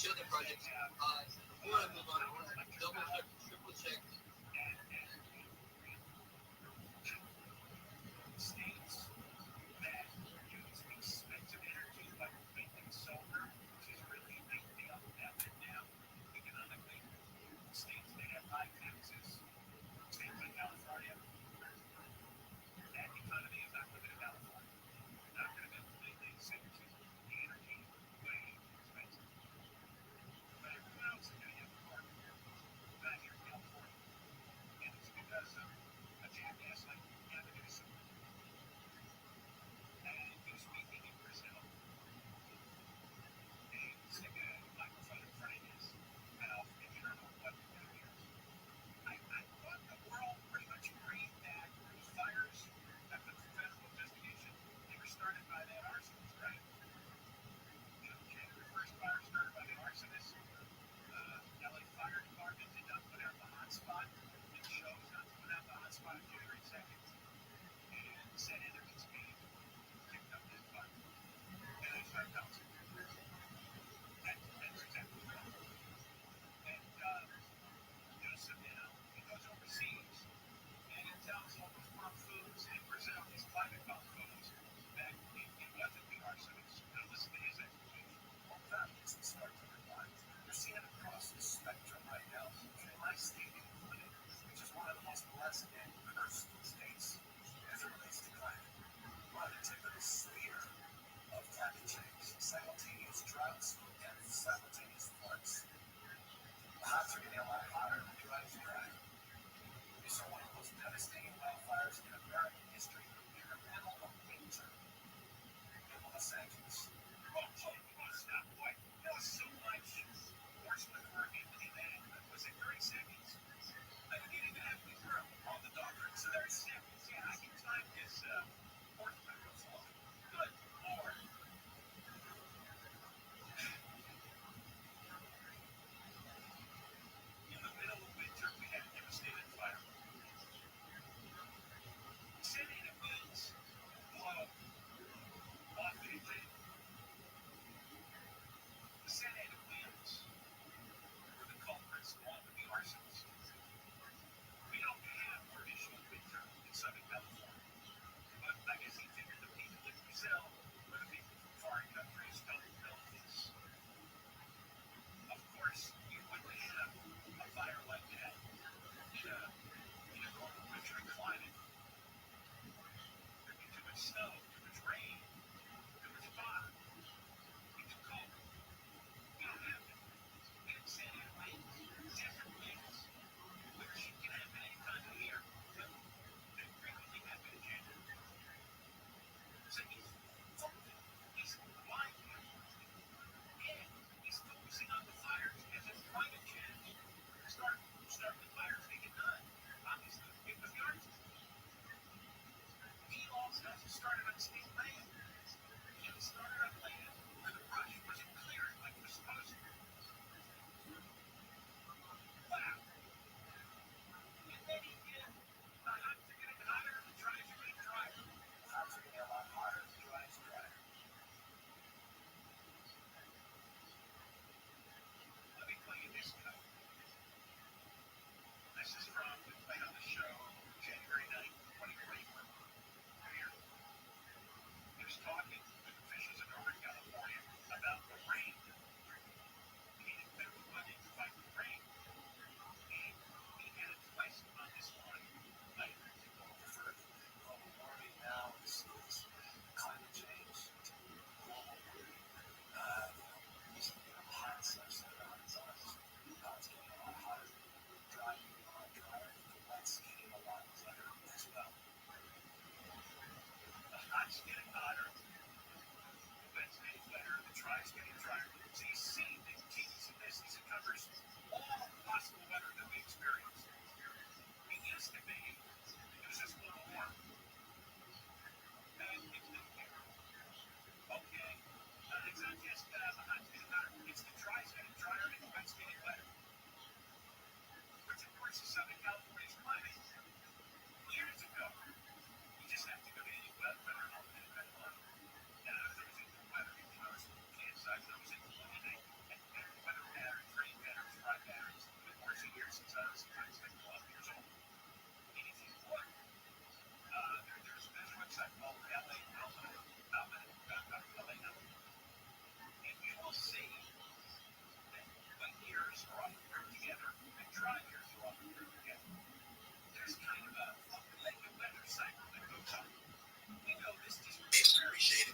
Speaker 7: Show the project. Before I move on, I want to double check, triple check.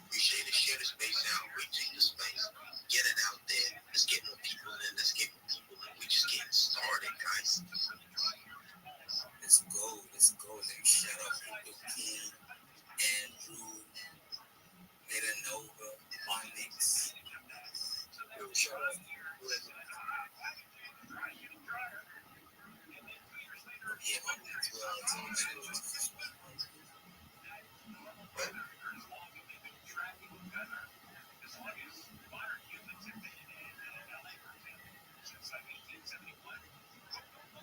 Speaker 7: Appreciate it. Share the space out. Reaching the space. Get it out there. Let's get more people in. Let's get more people in. We just getting started, guys. Let's go. Let me shout out Uncle King, Andrew, Metanova, Onyx. Shout out yeah, my next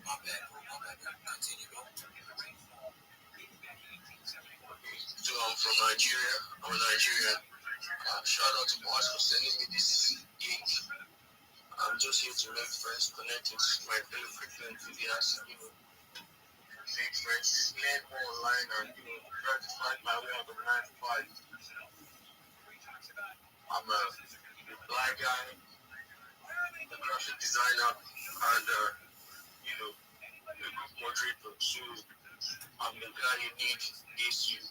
Speaker 7: my bad. Continue. So I'm from Nigeria. I'm a Nigerian. Shout out to Boss for sending me this gig. I'm just here to make friends, connect with my fellow crypto enthusiasts, make friends, learn more online, and try to find my way out of 9 to 5. I'm a black guy, a graphic designer, and a group moderator. So I'm the guy you need this you.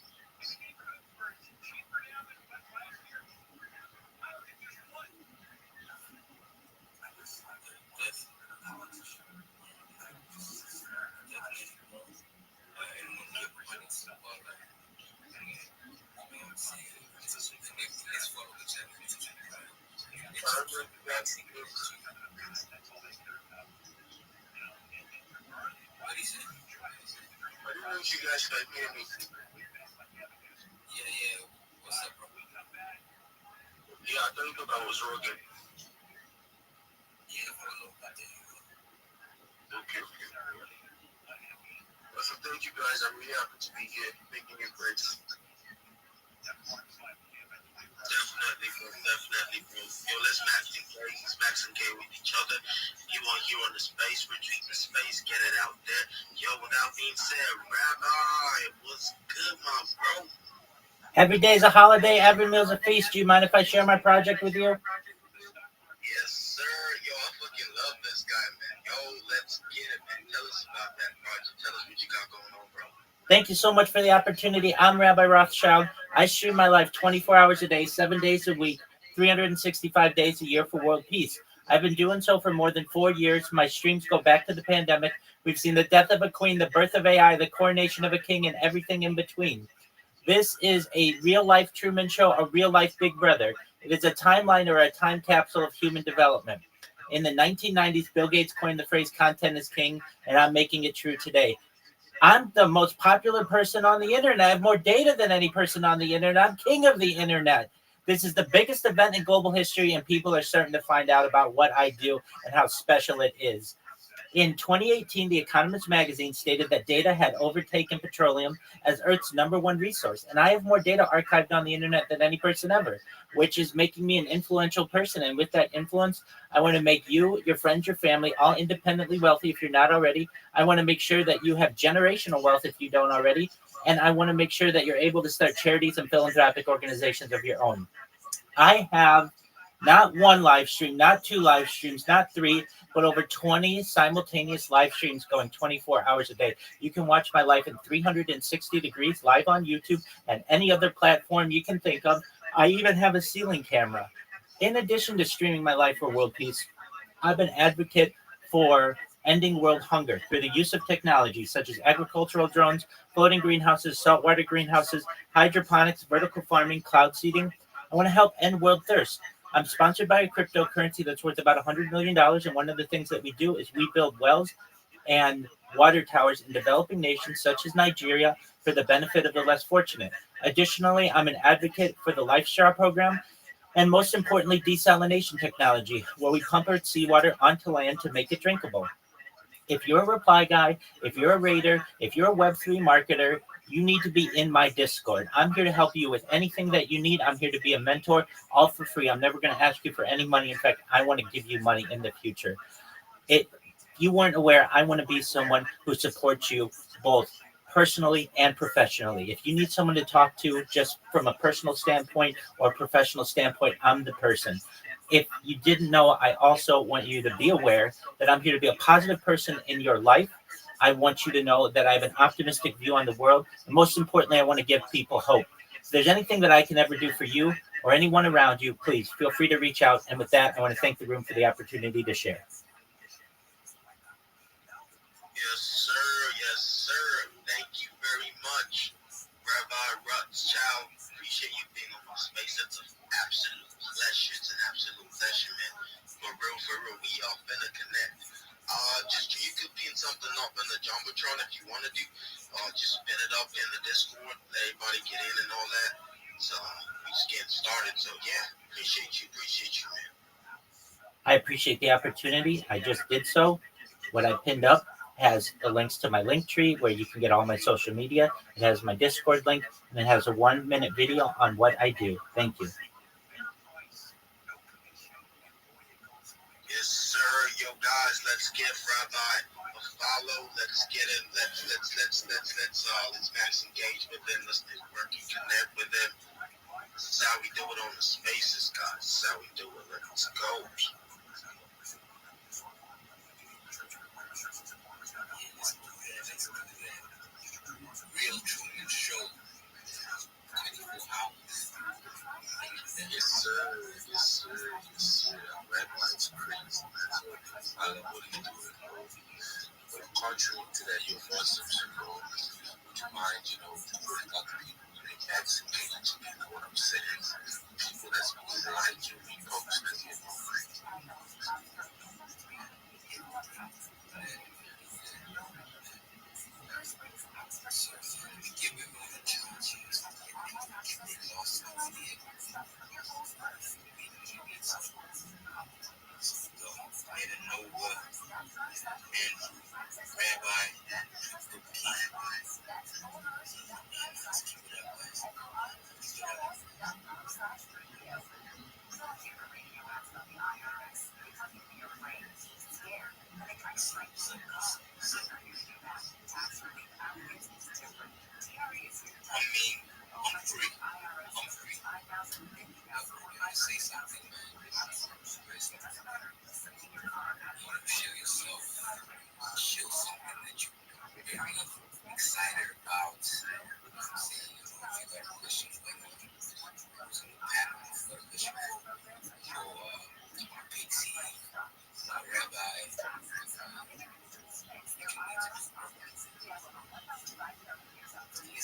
Speaker 7: I don't know if you guys can hear me. Yeah. What's up, bro? Yeah, I don't think I was working. Yeah, okay. Well, so thank you guys. I'm really happy to be here, making you friends. Definitely, bro. Yo, let's match the plays. Let's match some game with each other. You are here on the space, retreat the space, get it out there. Yo, without being said, Rabbi, what's good, my bro?
Speaker 2: Every day is a holiday, every meal's a feast. Do you mind if I share my project with you?
Speaker 7: Yes, sir. Yo, I fucking love this guy, man. Yo, let's get it, man. Tell us about that project. Tell us what you got going on, bro.
Speaker 2: Thank you so much for the opportunity. I'm Rabbi Rothschild. I stream my life 24 hours a day, 7 days a week, 365 days a year for world peace. I've been doing so for more than 4 years. My streams go back to the pandemic. We've seen the death of a queen, the birth of AI, the coronation of a king, and everything in between. This is a real life Truman Show, a real life Big Brother. It is a timeline or a time capsule of human development. In the 1990s, Bill Gates coined the phrase content is king, and I'm making it true today. I'm the most popular person on the internet. I have more data than any person on the internet. I'm king of the internet. This is the biggest event in global history, and people are starting to find out about what I do and how special it is. In 2018, The Economist magazine stated that data had overtaken petroleum as Earth's #1 resource. And I have more data archived on the internet than any person ever, which is making me an influential person. And with that influence, I want to make you, your friends, your family, all independently wealthy if you're not already. I want to make sure that you have generational wealth if you don't already. And I want to make sure that you're able to start charities and philanthropic organizations of your own. I have not one live stream, not 2 live streams, not 3, but over 20 simultaneous live streams going 24 hours a day. You can watch my life in 360 degrees live on YouTube and any other platform you can think of. I even have a ceiling camera. In addition to streaming my life for world peace, I've been an advocate for ending world hunger through the use of technology such as agricultural drones, floating greenhouses, saltwater greenhouses, hydroponics, vertical farming, cloud seeding. I want to help end world thirst. I'm sponsored by a cryptocurrency that's worth about $100 million. And one of the things that we do is we build wells and water towers in developing nations such as Nigeria for the benefit of the less fortunate. Additionally, I'm an advocate for the Life Straw program and most importantly, desalination technology, where we pump our seawater onto land to make it drinkable. If you're a reply guy, if you're a raider, if you're a Web3 marketer, you need to be in my Discord. I'm here to help you with anything that you need. I'm here to be a mentor, all for free. I'm never going to ask you for any money. In fact, I want to give you money in the future. If you weren't aware, I want to be someone who supports you both personally and professionally. If you need someone to talk to just from a personal standpoint or professional standpoint, I'm the person. If you didn't know, I also want you to be aware that I'm here to be a positive person in your life. I want you to know that I have an optimistic view on the world. And most importantly, I want to give people hope. If there's anything that I can ever do for you or anyone around you, please feel free to reach out. And with that, I want to thank the room for the opportunity to share.
Speaker 16: Yes, sir. Yes, sir. Thank you very much, Rabbi Rothschild. Appreciate you being on my space. That's an absolute pleasure. It's an absolute pleasure, man. For real, we are finna connect. Just you could pin something up in the Jumbotron if you want to do. Just spin it up in the Discord. Let everybody get in and all that. So we just getting started. So yeah, appreciate you, man.
Speaker 2: I appreciate the opportunity. I just did so. What I pinned up has the links to my link tree where you can get all my social media. It has my Discord link, and it has a 1-minute video on what I do. Thank you.
Speaker 16: Yes, sir. Yo, guys, let's give Rabbi a follow. Let's get it. Let's max engage with him. Let's network and connect with him. This is how we do it on the spaces, guys. This is how we do it. Let's go.
Speaker 5: Real Truman Show. 24 hours.
Speaker 16: Yes, sir. Yes, sir. Yes, sir. Rabbi's crazy. I love what he's doing, bro. But contrary to that, your consumption, bro, would you mind, putting out the people who make max engage? You know what I'm saying? People that's behind you, folks that you know.
Speaker 5: Give me more challenges. Get lost in the I didn't know what and Rabbi the key. I mean, I'm free. Say something, man. You want to share yourself.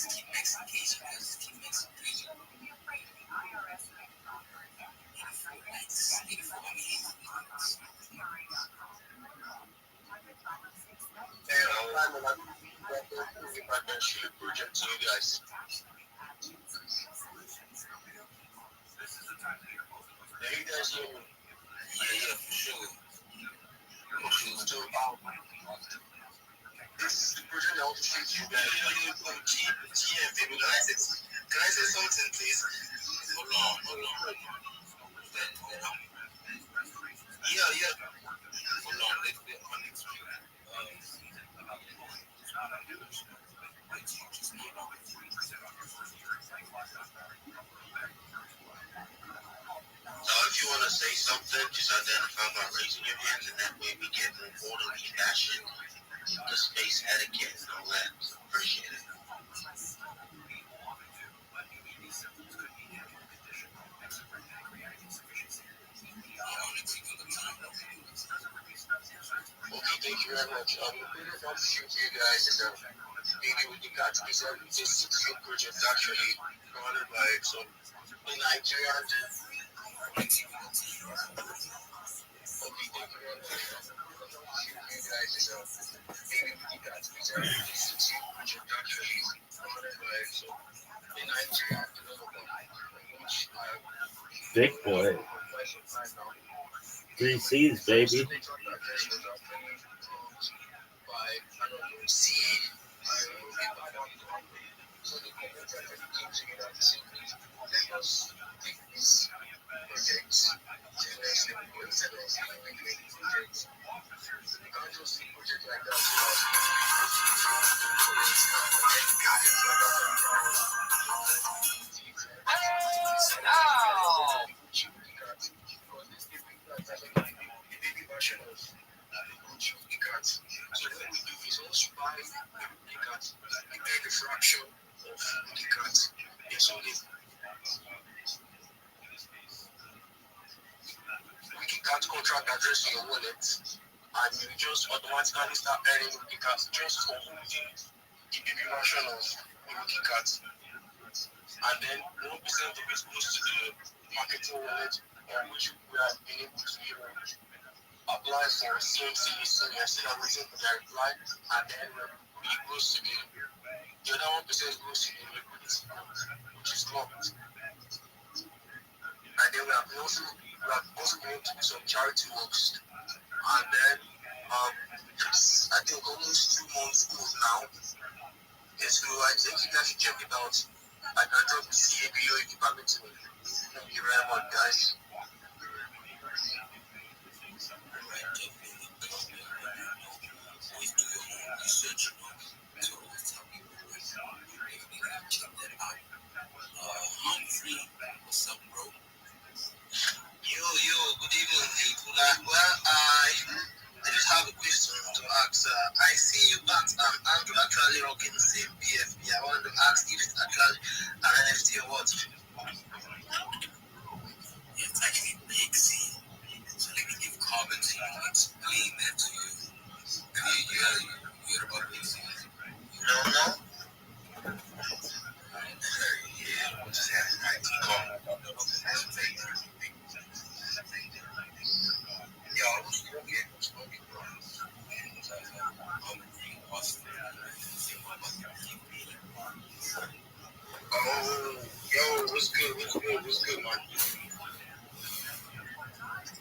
Speaker 7: keep mixing case, you guys just keep mixing case.
Speaker 14: Project to you guys. Yeah, you guys hear me? Yeah, for sure. So, this is the project I want to shoot you guys. From TM, baby. Can I say something, please? Hold on. Yeah. Hold on, let's be honest. If you want to say something, just identify by raising your hand, and that way we get an orderly fashion, the space etiquette and all that. Appreciate it. Okay, thank you very much. I'm going to shoot you guys, and maybe we can catch this project actually running by some in Nigeria. Okay, thank you very much. You guys, maybe we can catch this project actually running by some in Nigeria.
Speaker 2: Big boy. 3 C's, baby.
Speaker 14: Contract address in your wallet, and you just automatically start earning rookie cards just for holding the baby version of rookie cards. And then 1% of it goes to the marketing wallet, which we have been able to apply for CMC listing. We are still waiting for their reply, and then it goes to the other 1% goes to the liquidity fund, which is locked. And then we have also been able to do some charity works. And then it's, I think, almost 2 months old now. And so I think you guys should check it out. I can drop the CABO if you permit to me. Thank you very much, guys. Always do your own research, to always tell people check that out. Humphrey, what's up, bro? Yo, good evening, people. Well, I just have a question to ask. I see you at Andrew actually rocking the same PFP. I wanted to ask if it's actually an NFT or what. It's actually Big C. So let me give Carbon to you and explain that to you. You heard about Big C? No. Yeah, we'll just have an ID card. Yo, what's smoking, bro? Oh, yo, what's good, man?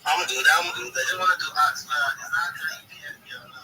Speaker 14: I'm good. I just wanted to ask, is that PFP or no?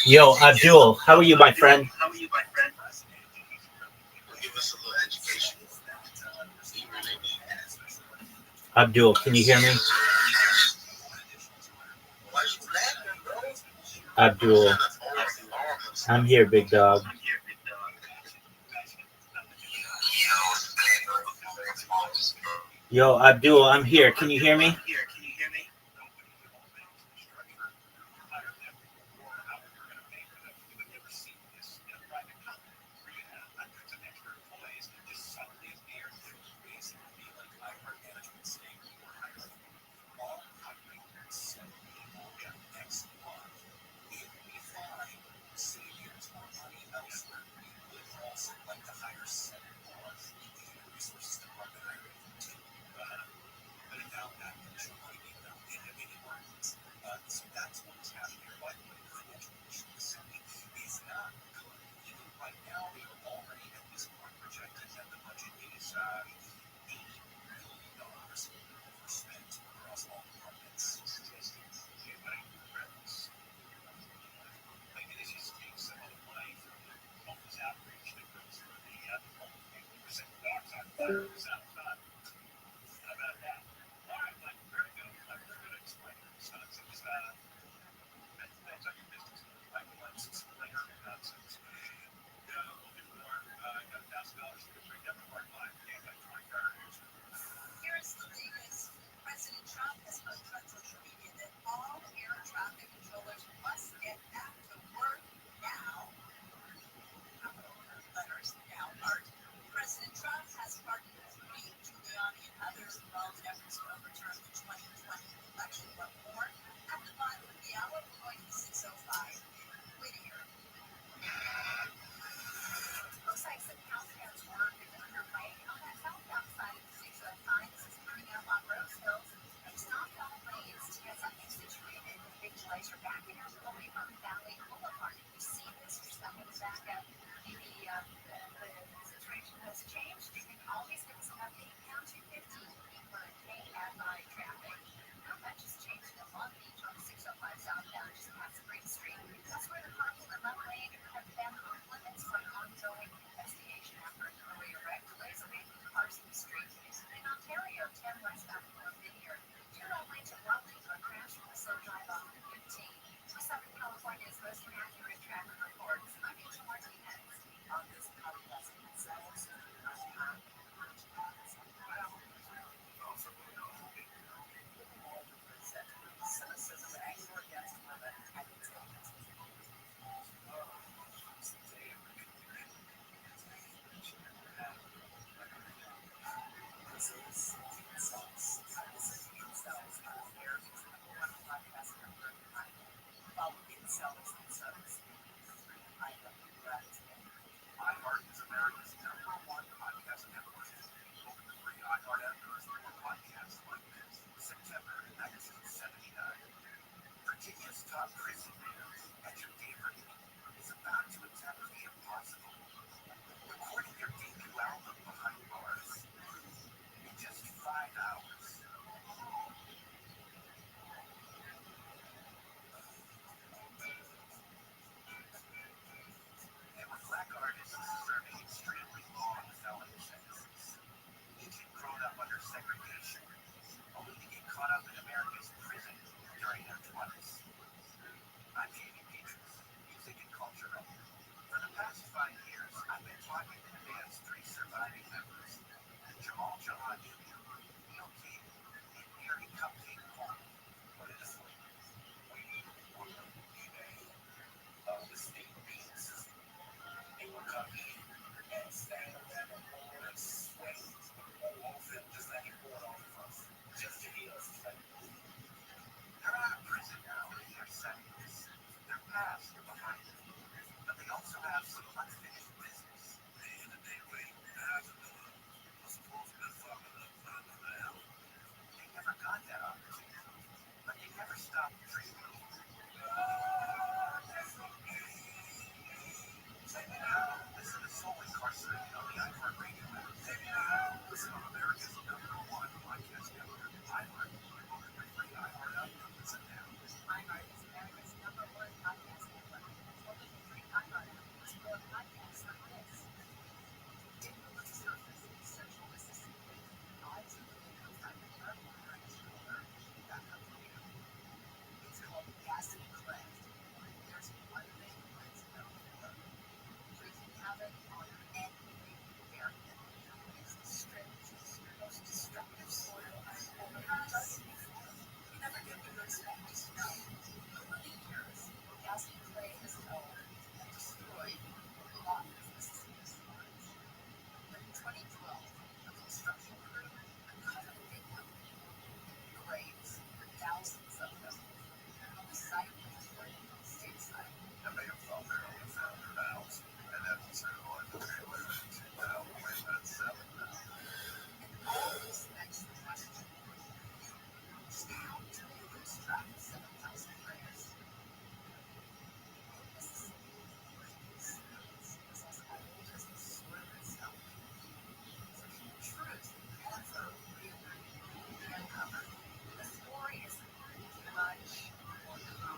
Speaker 2: Yo, Abdul, how are you, my friend? Abdul, can you hear me? Abdul, I'm here, big dog. Yo, Abdul, I'm here. Can you hear me?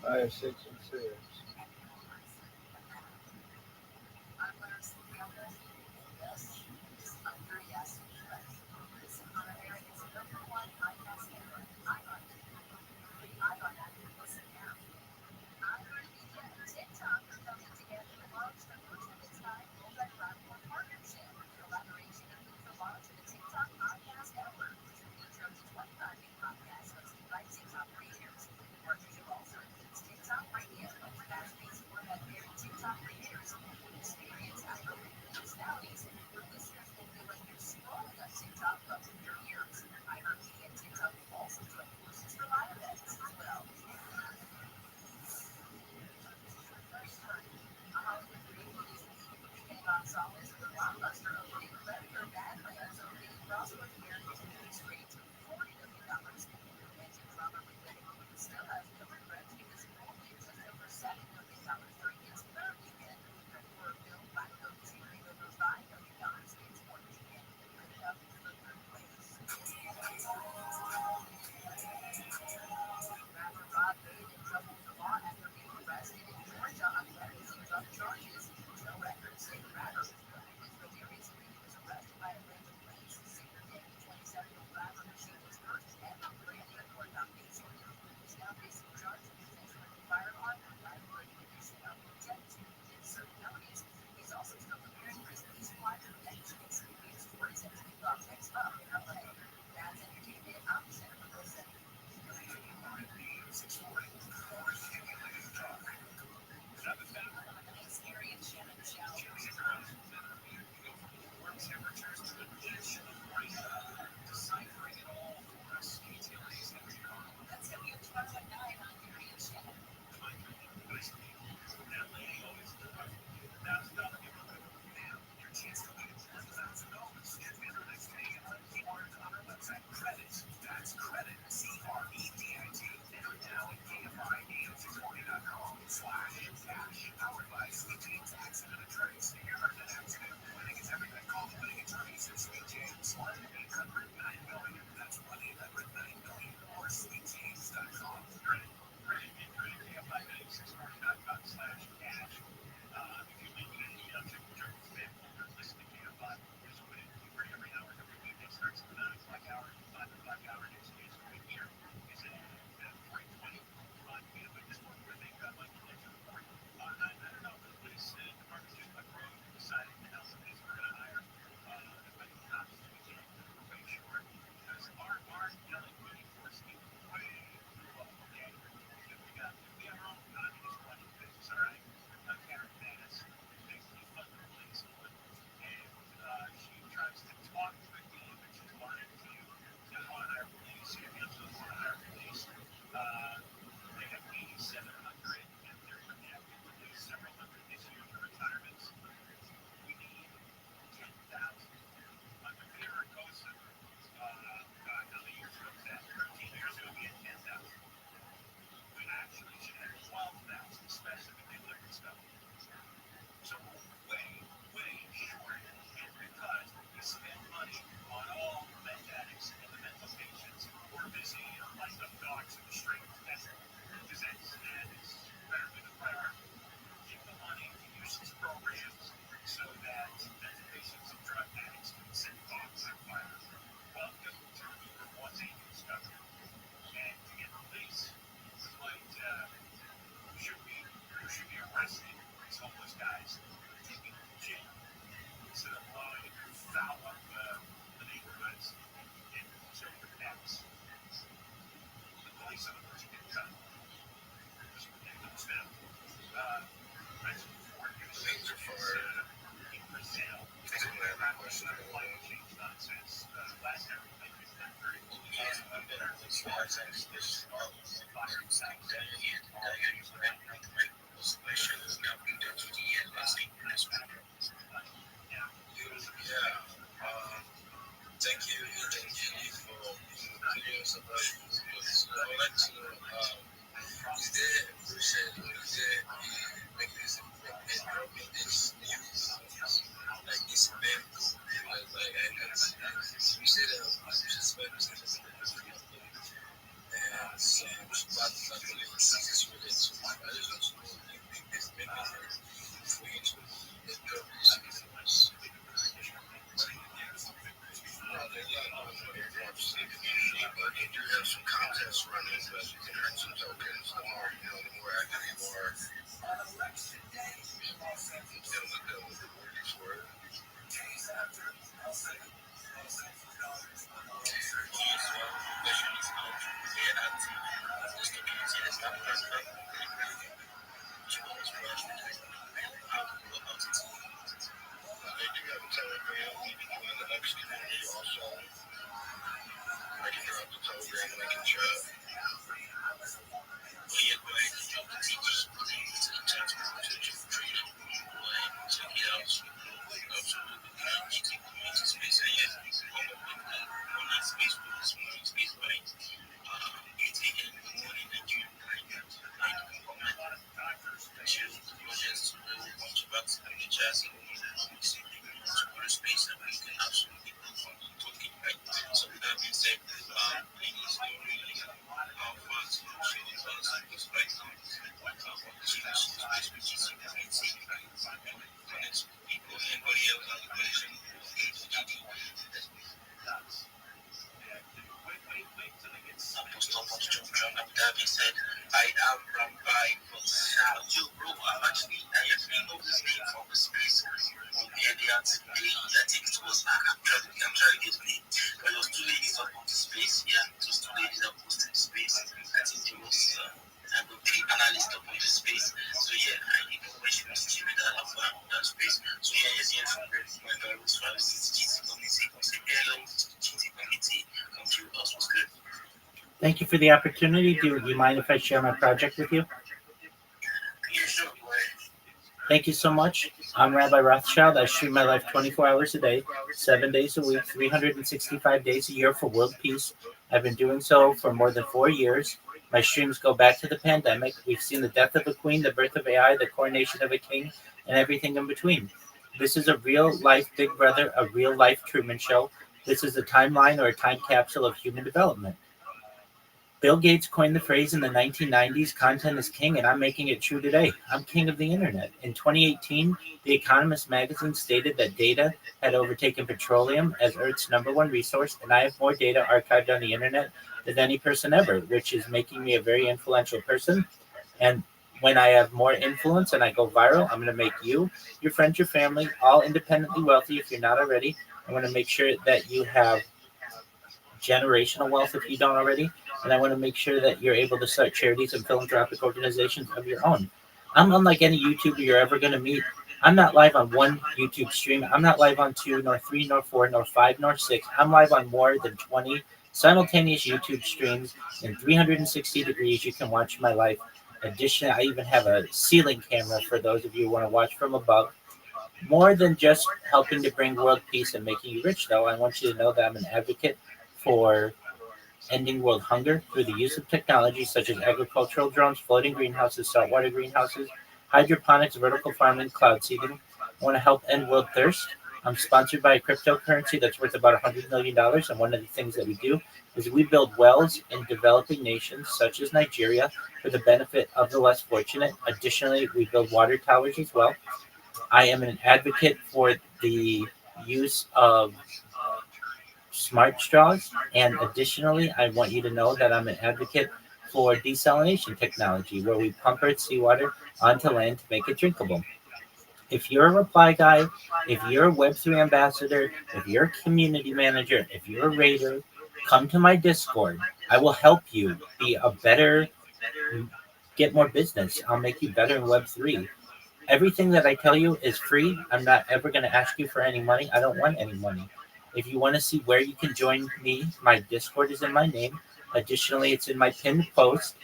Speaker 2: I have 6 and 6. Thank you for the opportunity. Do you mind if I share my project with you?
Speaker 17: Yeah, sure, go ahead.
Speaker 2: Thank you so much. I'm Rabbi Rothschild. I stream my life 24 hours a day, 7 days a week, 365 days a year for world peace. I've been doing so for more than 4 years. My streams go back to the pandemic. We've seen the death of a queen, the birth of AI, the coronation of a king, and everything in between. This is a real life Big Brother, a real life Truman Show. This is a timeline or a time capsule of human development. Bill Gates coined the phrase in the 1990s, content is king, and I'm making it true today. I'm king of the internet. In 2018, The Economist magazine stated that data had overtaken petroleum as Earth's number one resource, and I have more data archived on the internet than any person ever, which is making me a very influential person. And when I have more influence and I go viral, I'm going to make you, your friends, your family, all independently wealthy if you're not already. I want to make sure that you have generational wealth if you don't already. And I want to make sure that you're able to start charities and philanthropic organizations of your own. I'm unlike any YouTuber you're ever going to meet. I'm not live on one YouTube stream. I'm not live on two, nor three, nor four, nor five, nor six. I'm live on more than 20 simultaneous YouTube streams in 360 degrees. You can watch my life. Additionally, I even have a ceiling camera for those of you who want to watch from above. More than just helping to bring world peace and making you rich, though, I want you to know that I'm an advocate for ending world hunger through the use of technology such as agricultural drones, floating greenhouses, saltwater greenhouses, hydroponics, vertical farming, cloud seeding. I want to help end world thirst. I'm sponsored by a cryptocurrency that's worth about $100 million. And one of the things that we do is we build wells in developing nations such as Nigeria for the benefit of the less fortunate. Additionally, we build water towers as well. I am an advocate for the use of smart straws. And additionally, I want you to know that I'm an advocate for desalination technology, where we pump Earth seawater onto land to make it drinkable. If you're a reply guy, if you're a Web3 ambassador, if you're a community manager, if you're a raider, come to my Discord. I will help you be a better, get more business. I'll make you better in Web3. Everything that I tell you is free. I'm not ever going to ask you for any money. I don't want any money. If you want to see where you can join me, my Discord is in my name. Additionally, it's in my pinned post.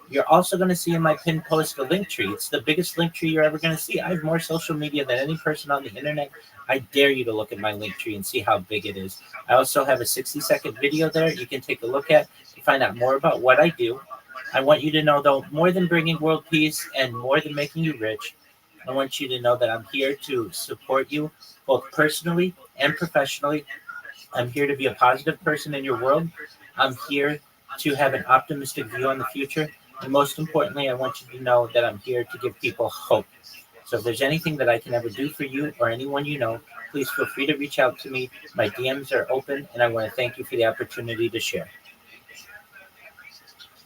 Speaker 2: You're also going to see in my pinned post a link tree. It's the biggest link tree you're ever going to see. I have more social media than any person on the internet. I dare you to look at my link tree and see how big it is. I also have a 60-second video there you can take a look at to find out more about what I do. I want you to know, though, more than bringing world peace and more than making you rich, I want you to know that I'm here to support you both personally and professionally. I'm here to be a positive person in your world. I'm here to have an optimistic view on the future. And most importantly, I want you to know that I'm here to give people hope. So if there's anything that I can ever do for you or anyone you know, please feel free to reach out to me. My DMs are open, and I want to thank you for the opportunity to share.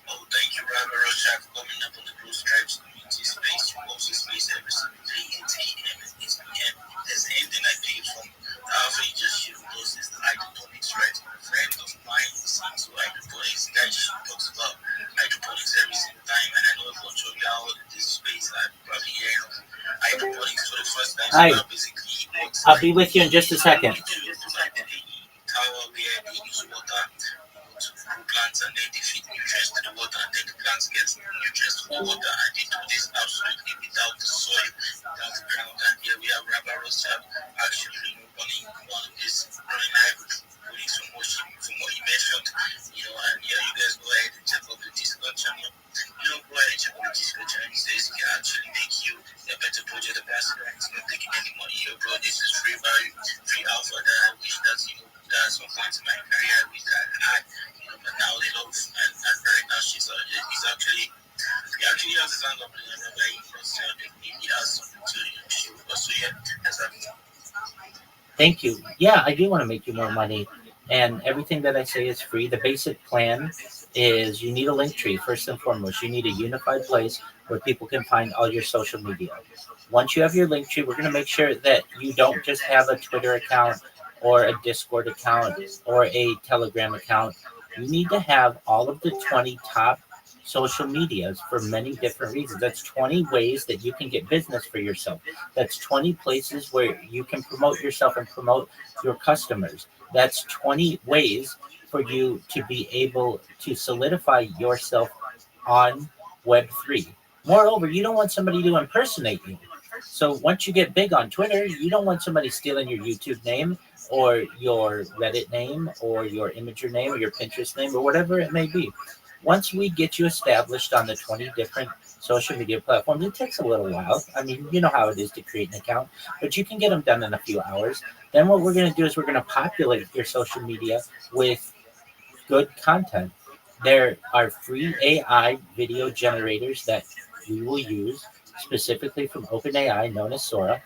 Speaker 17: Oh, thank you, Rabbi Rothschild, for coming up on the Blue Stripes Community Space. You host this space every single day at 10 a.m. and 8 p.m. There's anything I pay from. However, you just shoot those is the hydroponics, right? A friend of mine who seems to hydroponics, the guy just talks about hydroponics every single time. And I know a bunch of y'all in this space are probably hearing of hydroponics for the first time.
Speaker 2: Hi.
Speaker 17: So basically,
Speaker 2: I'll be with you in just a second.
Speaker 17: Tower where they use water to grow plants and then they feed nutrients to the water and then the plants get nutrients from the water and they do this absolutely without the soil, without the ground. And here we have Rabbi Rothschild actually running one of this running hybrid from what he mentioned, and yeah, you guys go ahead and check out the Discord channel. Go ahead and check out the Discord channel. He says he can actually make you a better project ambassador. It's not taking any money here, bro. This is free value, free alpha that I wish that at some point in my career I wish that I had, but now they love and right now he's actually he actually has his hand up in the way he has something to show. So yeah, that's everything.
Speaker 2: Thank you. Yeah, I do want to make you more money. And everything that I say is free. The basic plan is you need a link tree, first and foremost. You need a unified place where people can find all your social media. Once you have your link tree, we're going to make sure that you don't just have a Twitter account or a Discord account or a Telegram account. You need to have all of the 20 top social medias for many different reasons. That's 20 ways that you can get business for yourself. That's 20 places where you can promote yourself and promote your customers. That's 20 ways for you to be able to solidify yourself on Web3. Moreover, you don't want somebody to impersonate you. So once you get big on Twitter, you don't want somebody stealing your YouTube name or your Reddit name or your Imager name or your Pinterest name or whatever it may be. Once we get you established on the 20 different social media platforms, it takes a little while. I mean, you know how it is to create an account, but you can get them done in a few hours. Then what we're going to do is we're going to populate your social media with good content. There are free AI video generators that we will use specifically from OpenAI, known as Sora.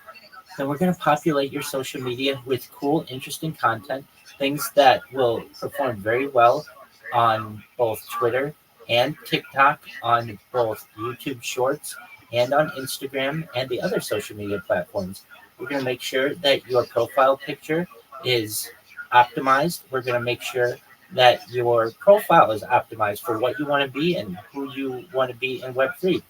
Speaker 2: And we're going to populate your social media with cool, interesting content, things that will perform very well on both Twitter and TikTok, on both YouTube Shorts and on Instagram and the other social media platforms. We're going to make sure that your profile picture is optimized. We're going to make sure that your profile is optimized for what you want to be and who you want to be in Web3.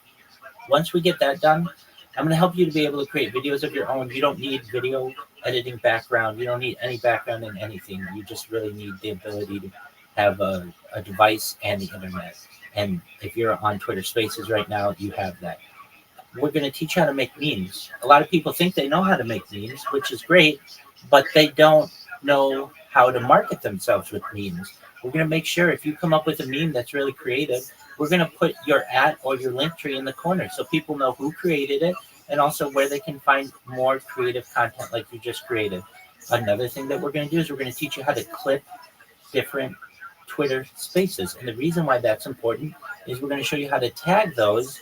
Speaker 2: Once we get that done, I'm going to help you to be able to create videos of your own. You don't need video editing background. You don't need any background in anything. You just really need the ability to have a device and the internet. And if you're on Twitter Spaces right now, you have that. We're going to teach you how to make memes. A lot of people think they know how to make memes, which is great, but they don't know how to market themselves with memes. We're going to make sure if you come up with a meme that's really creative, we're going to put your @ or your link tree in the corner so people know who created it and also where they can find more creative content like you just created. Another thing that we're going to do is we're going to teach you how to clip different Twitter spaces. And the reason why that's important is we're going to show you how to tag those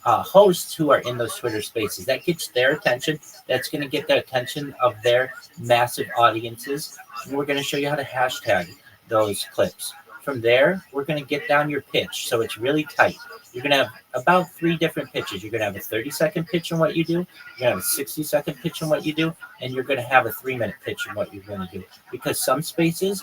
Speaker 2: hosts who are in those Twitter spaces. That gets their attention. That's going to get the attention of their massive audiences. And we're going to show you how to hashtag those clips. From there, we're going to get down your pitch so it's really tight. You're going to have about 3 different pitches. You're going to have a 30-second pitch in what you do. You're going to have a 60-second pitch in what you do. And you're going to have a 3-minute pitch in what you're going to do. Because some spaces,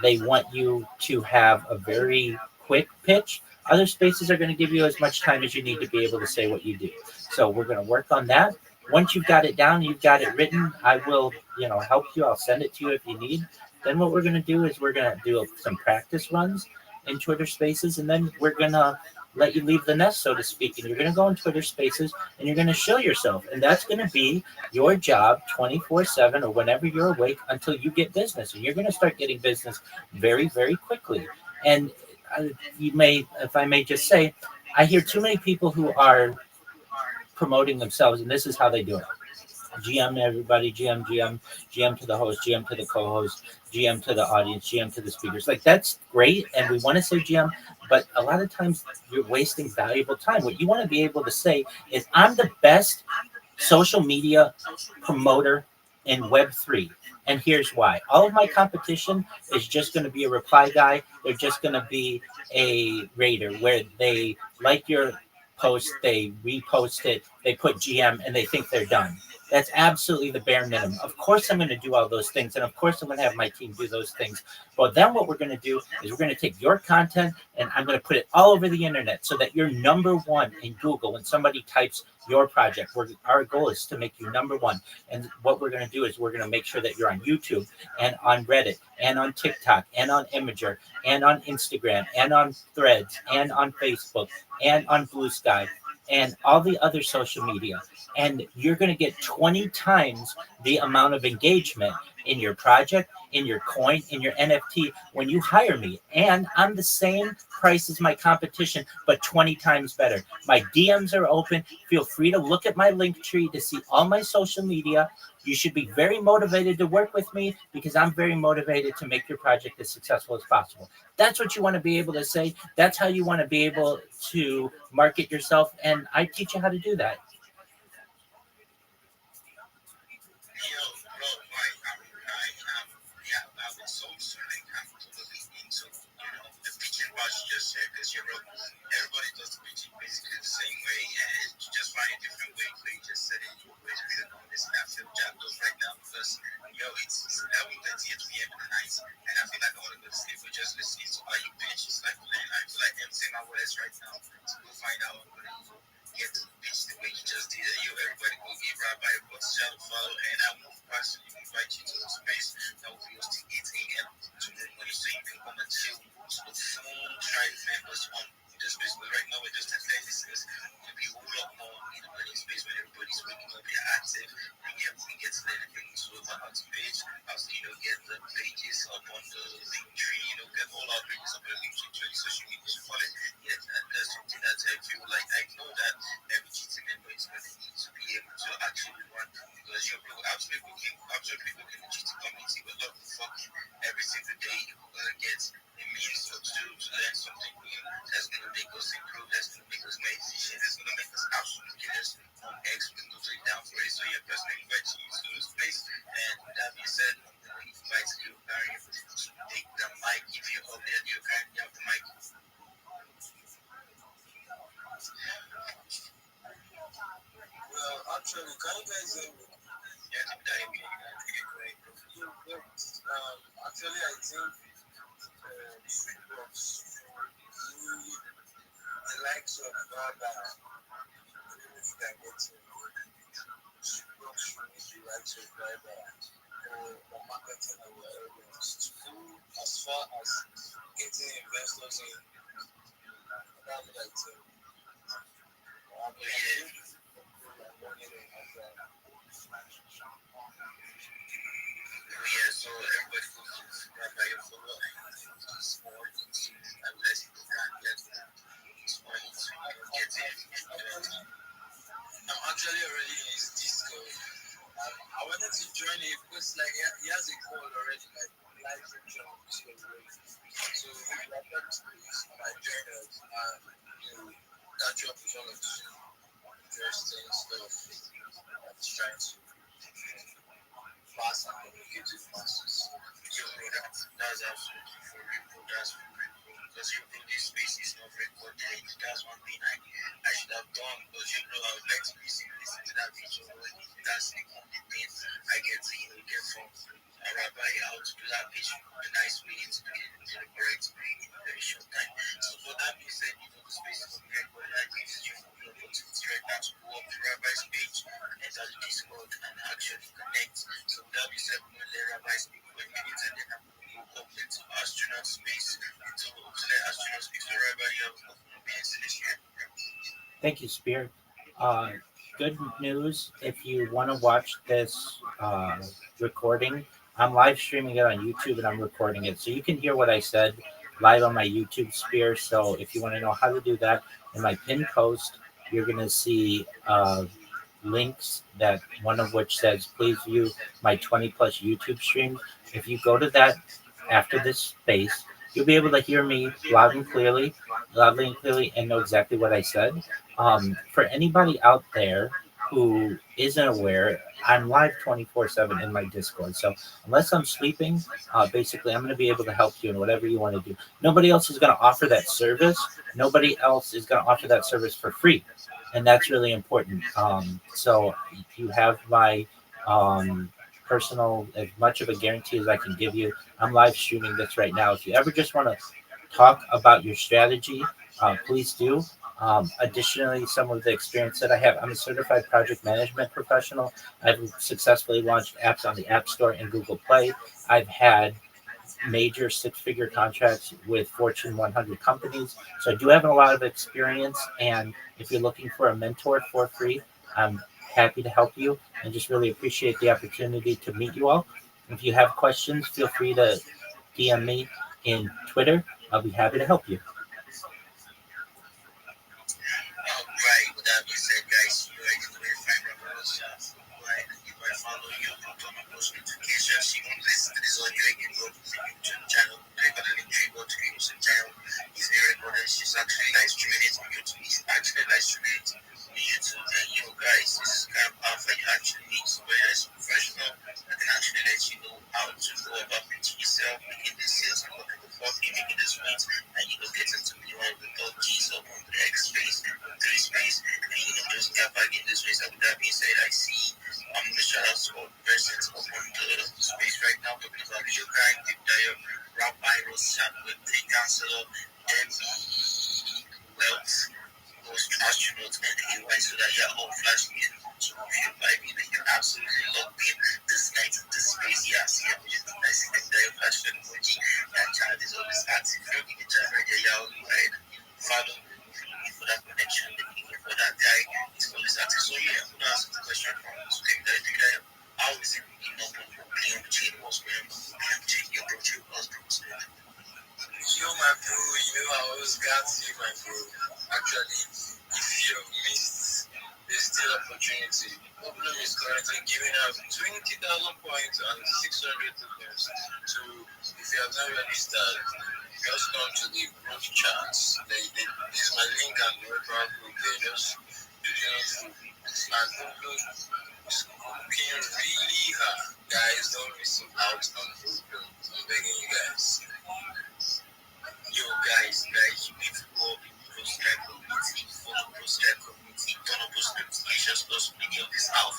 Speaker 2: they want you to have a very quick pitch. Other spaces are going to give you as much time as you need to be able to say what you do. So we're going to work on that. Once you've got it down, you've got it written, I will, help you. I'll send it to you if you need. Then what we're going to do is we're going to do some practice runs in Twitter Spaces, and then we're going to let you leave the nest, so to speak. And you're going to go in Twitter Spaces, and you're going to show yourself. And that's going to be your job 24/7 or whenever you're awake until you get business. And you're going to start getting business very, very quickly. And if I may just say, I hear too many people who are promoting themselves, and this is how they do it. GM to everybody, GM to the host, GM to the co-host, GM to the audience, GM to the speakers. Like, that's great, and we want to say GM, but a lot of times you're wasting valuable time. What you want to be able to say is, I'm the best social media promoter in Web3. And here's why. All of my competition is just going to be a reply guy. They're just going to be a raider where they like your post, they repost it, they put GM, and they think they're done. That's absolutely the bare minimum. Of course, I'm going to do all those things, and of course, I'm going to have my team do those things. But then what we're going to do is we're going to take your content, and I'm going to put it all over the internet so that you're number one in Google when somebody types your project. Our goal is to make you number one. And what we're going to do is we're going to make sure that you're on YouTube and on Reddit and on TikTok and on Imager and on Instagram and on Threads and on Facebook and on Blue Sky and all the other social media. And you're going to get 20 times the amount of engagement in your project, in your coin, in your NFT when you hire me. And I'm the same price as my competition, but 20 times better. My DMs are open. Feel free to look at my link tree to see all my social media. You should be very motivated to work with me because I'm very motivated to make your project as successful as possible. That's what you want to be able to say. That's how you want to be able to market yourself. And I teach you how to do that.
Speaker 5: Just said, because everybody does the pitching basically the same way, and you just find a different way. So you just said it, you always feel on this, and I feel Jack goes right now because it's 11:30 p.m. in the night, and I feel like I want to go to sleep, but just listening to how you pitch, it's like, man, I feel like I'm saying my words right now. So we'll find out I'm going to get to the pitch the way you just did it. Everybody go give Rabbi a Rothschild follow, and I will personally invite you to the space that will be hosting 8 a.m. tomorrow morning, so you can come and
Speaker 16: Actually, can you guys hear me?
Speaker 5: Yeah, to die me. Great.
Speaker 16: Actually, I think the likes of Rabbi, I don't know if you can get to Brooks need the likes of Rabbi for marketing our areas to go as far as getting investors in. That's what I think.
Speaker 5: Yeah, so everybody goes to Rabbi for small things and less people can get small things get it.
Speaker 16: I'm actually already in his Disco. I wanted to join it because like he has a call already, like live section of Disco already. So we are going to my joiners and catch up with all of the interesting stuff that's trying to pass and communicate with masses.
Speaker 5: You know that's absolutely for real. That's for real. Because you know this space is not recorded. That's one thing I should have done. Because you know I would like to listen to that video. That's the only thing I get to get from Rabbi how to do that pitch a nice way to get into the correct way in a very short time. So for that being said, you know the space is not recorded. I give you the opportunity right now to go up to Rabbi's page, enter the Discord and actually connect. So with that being said, we're going to let Rabbi speak for a minute and then I'm going to go up into astronaut space to let astronaut speak to Rabbi. You have a couple of minutes in this year.
Speaker 2: Thank you, Spear. Good news. If you want to watch this recording, I'm live streaming it on YouTube and I'm recording it. So you can hear what I said live on my YouTube, Spear. So if you want to know how to do that, in my pinned post, you're going to see links that one of which says, please view my 20 plus YouTube streams. If you go to that after this space, you'll be able to hear me loudly and clearly, and know exactly what I said. For anybody out there who isn't aware, I'm live 24/7 in my Discord. So unless I'm sleeping, basically I'm going to be able to help you in whatever you want to do. Nobody else is going to offer that service. Nobody else is going to offer that service for free, and that's really important. So you have my personal, as much of a guarantee as I can give you. I'm live streaming this right now. If you ever just want to talk about your strategy, please do. Additionally, some of the experience that I have, I'm a certified project management professional. I've successfully launched apps on the App Store and Google Play. I've had major six-figure contracts with Fortune 100 companies. So I do have a lot of experience. And if you're looking for a mentor for free, I'm happy to help you and just really appreciate the opportunity to meet you all. If you have questions, feel free to DM me in Twitter. I'll be happy to help you.
Speaker 5: Right, with that being said, guys, you already know where to find Rabbi Rothschild. Right, you might follow you on post notifications. You won't listen to this audio again, go to the YouTube channel. Click on the link tree, go to the YouTube channel. He's very recorded. She's actually live streaming it on YouTube. He's actually live streaming it on YouTube. And you know, guys, this is kind of powerful. You actually need somebody that's professional that can actually let you know how to go about reaching yourself, making this sales and what the fuck, making this wins, and you know, getting to be one of the top G's up on the X space, three space, and you know, just get back in this race. And with that being said, I see I'm going to shout out to all the persons up on the space right now, but because I'm your guy, Deep Dive, Rabbi Rothschild, with the counselor, Debbie Wealth, most astronauts, and the invite so that you're all flashing in. So if you're vibing, then you're absolutely locked in this night in this space. Yeah, see, I'm just the nice thing that you're flashing emoji. That child is always active. You're going to try right there, you're all right. Follow me. For that connection, for that guy, it's always active. So yeah, I'm gonna ask the question from today that how is it you know BMJ was when BMJ your approach was
Speaker 16: Yo, my bro, you know I always got you, my bro. Actually, if you have missed, there's still opportunity. Problem is currently giving out 20,000 points and 600 tokens. So if you have not registered, just come to the group chats. This is my link and the referral group. They just join through. And Google is cooking really hard. Guys, don't miss out on Google. I'm begging you guys.
Speaker 5: Yo, guys, you need to go Prostrate community, follow Prostrate community, turn on post notifications, plus video of this house.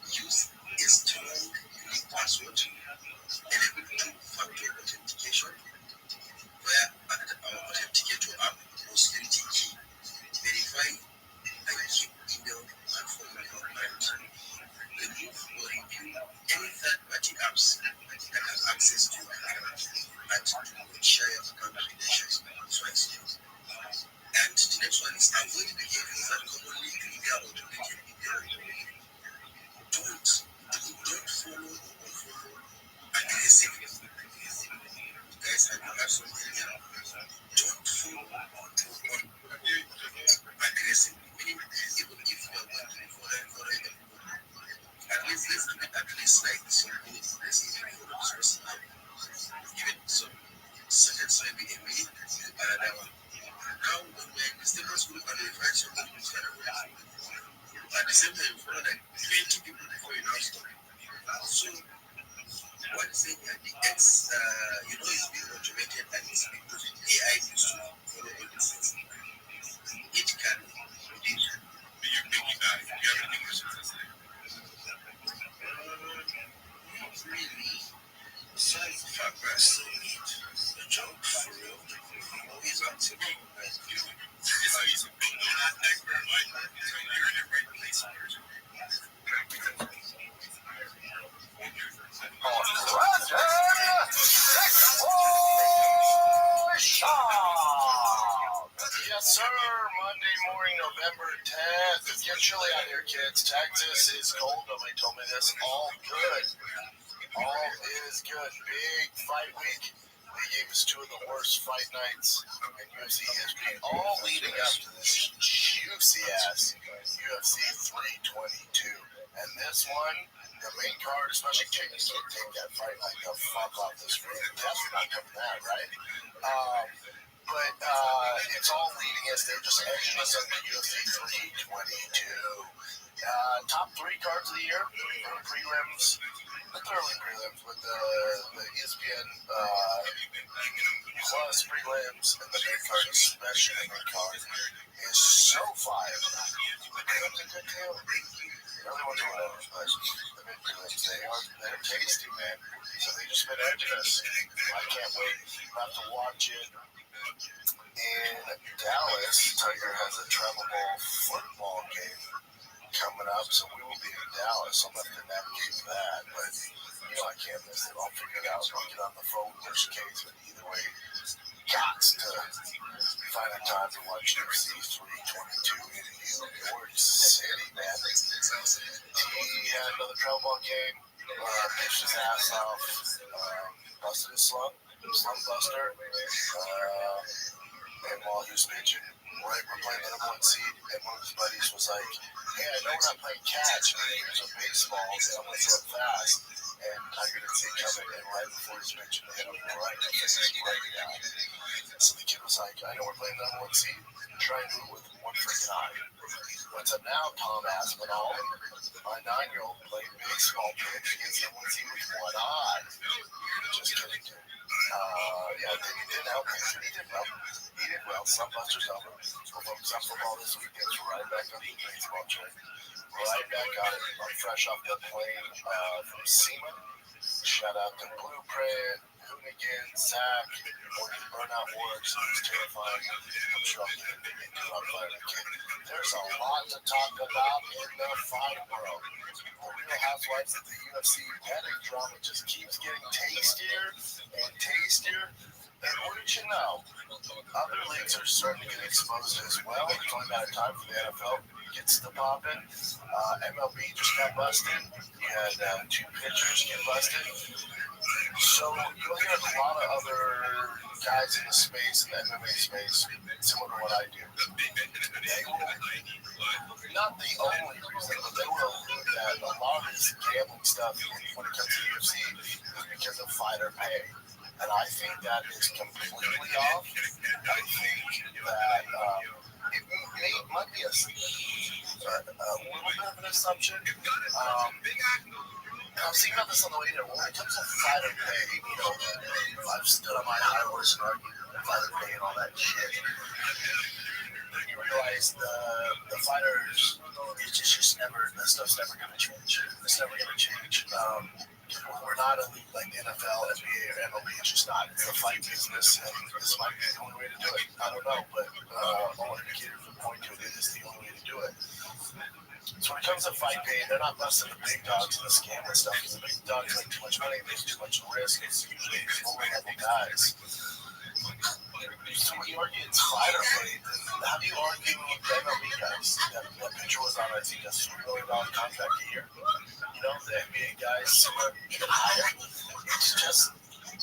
Speaker 16: Use a strong, unique password, enable two-factor authentication via our authenticator app or security key. Verify and keep email and phone number private. Remove or review any third-party apps that have access to your account and do not share your account credentials twice. And the next one is avoid behaviors that commonly trigger automated email. Don't follow or unfollow aggressive. Guys, have you heard something here? Don't follow or aggressive. Meaning, even if you are going to be following everybody, at least let's give it at least like some minutes. Let's say you follow this person now. Give it some seconds, maybe a minute, another one. Now, when we're in the status group and we find something to say, at the same time, you follow like 20 people before you now stop. So, what is saying here, the X, it's being automated and it's because AI used to follow all these things. It can indeed be your big guy. Do you have any questions to say? Not really. Besides the fact that I still need a job for real. I'm always active. It's like you're in the right place.
Speaker 19: Yes, sir. Monday morning, November 10th. It's getting chilly out here, kids. Texas is cold. Nobody told me this. All good. All is good. Big fight week. They gave us two of the worst fight nights in UFC history, all leading up to this juicy ass UFC 322. And this one, the main card, especially Chase, can't take that fight like the fuck off the screen. That's not coming out, right? But it's all leading us. They're just edging us up to UFC 322. Top three cards of the year, prelims, not thoroughly prelims, but the ESPN plus prelims and the main card, especially the main card, is so fire. The prelims are good too. The other ones are whatever, but the mid prelims, they're tasty, man. So they just been edging us. I can't wait. I'll have to watch it in Dallas. Tiger has a travel ball football game coming up, so we will be in Dallas. I'm going to navigate that, but I can't miss it. I'll figure it out. I'll get on the phone, worst case, but either way, got to find a time to watch UFC 322 in New York City, man. He had another travel ball game, pitched his ass off, busted his slump buster, and while he was pitching, we're playing the number one seed, and one of his buddies was like, hey, I know we're not playing catch, but here's a baseball, and I'm going to throw it fast. And Tiger didn't see it coming, and right before his pitch, they hit him right down. So the kid was like, I know we're playing the number one seed, try and do it with one freaking eye. What's up now, Tom Aspinall? My 9-year-old played baseball pitch against the one seed with one eye. Just kidding, dude. He did help me. He did well. Some busters help him. We'll focus on football this week. Gets right back on the baseball train. Right back on it. I'm fresh off the plane from SEMA. Shout out to Blueprint, who again, Zach, or Burnout Wars, it's terrifying. I'm sure I'll get into it on Fire again. There's a lot to talk about in the fight world. The Real Housewives of the UFC betting drama just keeps getting tastier and tastier. And what did you know? Other leagues are starting to get exposed as well. It's only a matter of time for the NFL gets to popping. MLB just got busted. You had 2 pitchers get busted. So you'll hear a lot of other guys in the space, in the MMA space, similar to what I do. They will, not the only reason, but they will allude that a lot of this gambling stuff when it comes to UFC is because of fighter pay. And I think that is completely off. I think that it might be a little bit of an assumption. I was thinking about this on the way here. When it comes to fighter pay, you know, I've stood on my high horse and argued fighter pay and all that shit. Then you realize the fighters, it's just never, that stuff's never going to change. It's never going to change. We're not a league like the NFL, NBA, or MLB. It's just not. It's a fight business, and this might be the only way to do it. I don't know, but all indicators would point to it is the only way to do it. So when it comes to fight pay, they're not busting the big dogs in the scam and stuff, because the big dogs make too much money, make too much risk. It's usually lower-level guys. So when you argue it's fighter pay, how do you argue with the MLB guys? That pitcher was on, I think, a $3 million contract a year. You know, the NBA guys, even higher. It's just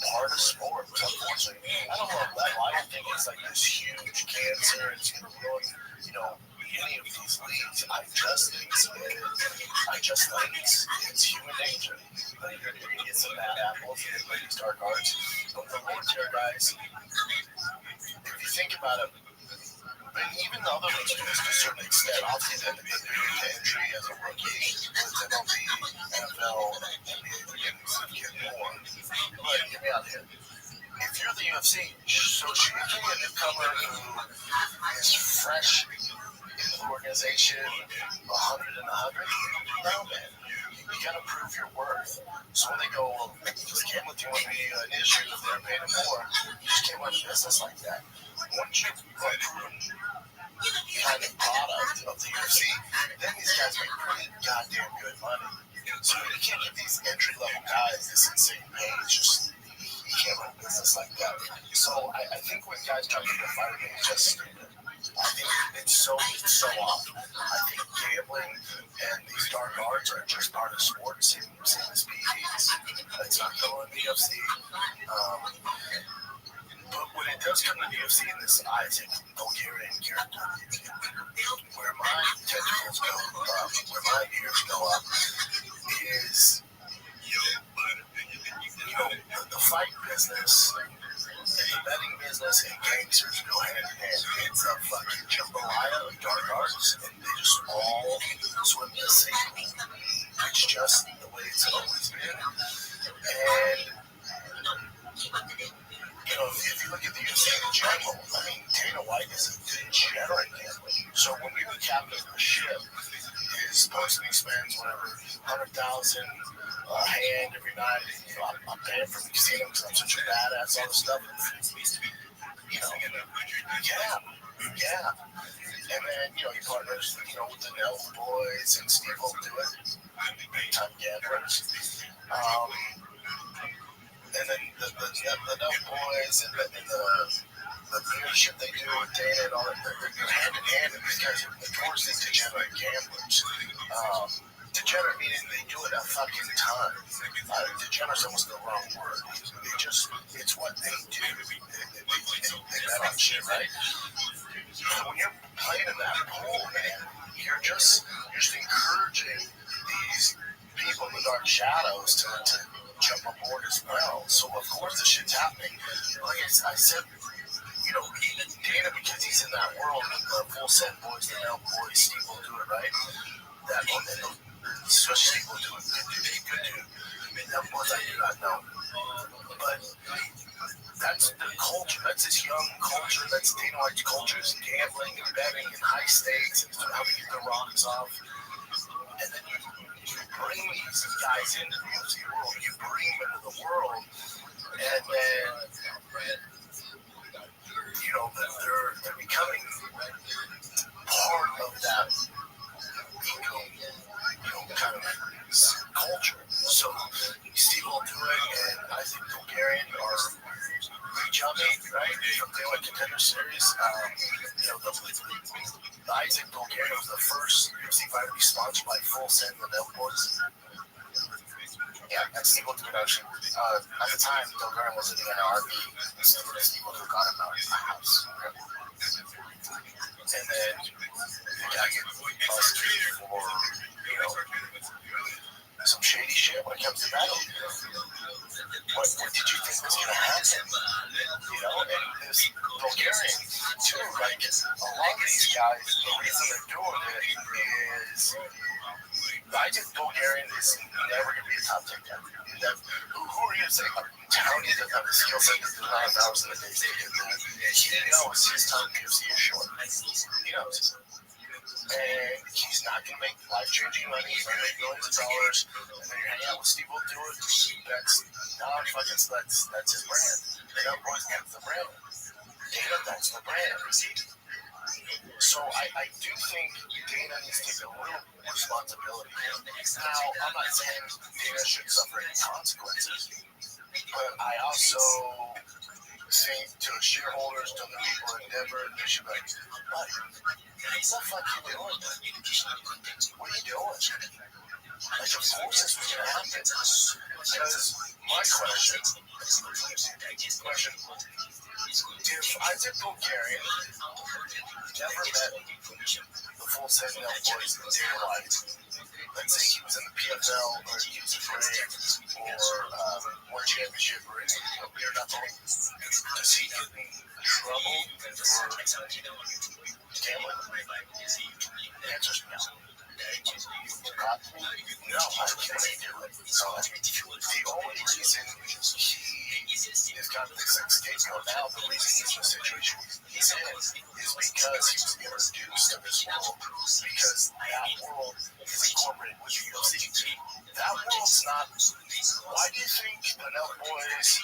Speaker 19: part of sports, unfortunately. I don't know what level. I don't think it's like this huge cancer. It's going to ruin, you know, any of these leagues. I just think it's human nature. Like, you're going to get some bad apples and play these dark arts. But the lower tier guys, if you think about it, but even the other leagues do this to a certain extent. Obviously, the entry as a rookie with MLB, NFL, NBA, they're getting more. But get me out here. If you're the UFC, so should you bring a newcomer who is fresh in the organization, 100 and 100? No, man. You gotta prove your worth. So when they go, well, this gambling thing would be an issue if they're paying more. You just can't run a business like that. Once you've proven kind of product of the UFC, then these guys make pretty goddamn good money. So you can't give these entry-level guys this insane pay. It's just, you can't run a business like that. So I think when guys jump into fighting, it's just stupid. I think it's so off. I think gambling and these dark arts are just part of sports, same as PEDs. It's not going to the UFC. But when it does come to the UFC in this Isaac Bulgarian character, where my tentacles go up, where my ears go up, is, you know, the fight business and the betting business and gangsters go hand in hand. It's a fucking jambalaya of dark arts, and they just all swim in the same pool. It's just the way it's always been. And you know, if you look at the UFC in general, I mean, Dana White is a degenerate gambler. So when you're the captain of the ship, his supposedly spends whatever, 100,000 a hand every night. You know, I'm paying for the casino because I'm such a badass, all this stuff. You know, yeah. And then, you know, he partners, you know, with the Nell boys, and Steve will do it. Big time gamblers. And then the Nell boys and the leadership they do with Dana and all that, they're hand in hand, and these guys are notoriously degenerate gamblers. Degenerate meaning they do it a fucking ton. Degenerate's almost the wrong word. It's what they do. They bet on shit, right? So when you're playing in that pool, man, you're just encouraging these people in the dark shadows to jump aboard as well. So of course the shit's happening. Like I said, you know, Dana, because he's in that world with the full set boys, the Nell boys, Steve will do it, right? That one, especially Steve will do it. Good dude. Nell boys I do not know. But that's the culture. That's his young culture. That's Dana White's culture, is gambling and betting and high stakes and how to get the rocks off. And then you bring these guys into the UFC world. You bring them into the world And then, you know, they're becoming part of that ego, you know, kind of culture. So Steve will do it, and I think Bulgarian are reach out, right? Something like Contender Series. You know, Isaac Bulgarian was the first UFC fighter to be sponsored by Full Send and the Boys. Yeah, and Steve will do it actually. At the time, Bulgarian was living in an RV. Steve will do got him out of the house. And then the guy gets prosecuted for, you know, some shady shit when it comes to battle. What did you think was going to happen? You know, and this Bulgarian, too, like, a lot of these guys, the reason they're doing it is, I think Bulgarian is never going to be a top 10 guy. Who are you to say? Tony doesn't have the skill set, does not have hours in the day to get that. He knows his time in UFC is short. He knows. And he's not going to make life-changing money. He's going to make millions of dollars. And then you're hanging out with Steve will do it. That's his brand. Dana Boys, that's the brand. Dana, that's the brand. So I do think Dana needs to take a little responsibility. Now, I'm not saying Dana should suffer any consequences, but I also think to the shareholders, to the people in Denver, they should be like, buddy, what the fuck are you doing? What are you doing? Like, of course this was going to happen. Because my question, if Isaac Bulgarian never met the Full Send Boys in Dana White, let's say he was in the PFL or he was a Brave or one championship or anything, you know, bare nothing, does he get in trouble for gambling? The answer is no. No, I can't do it. So the only reason he has got this scapegoat now, the reason he's in the situation he's in is because he was introduced to this world. Because that world is incorporated with the UFC. That world's not. Why do you think the Nell Boys,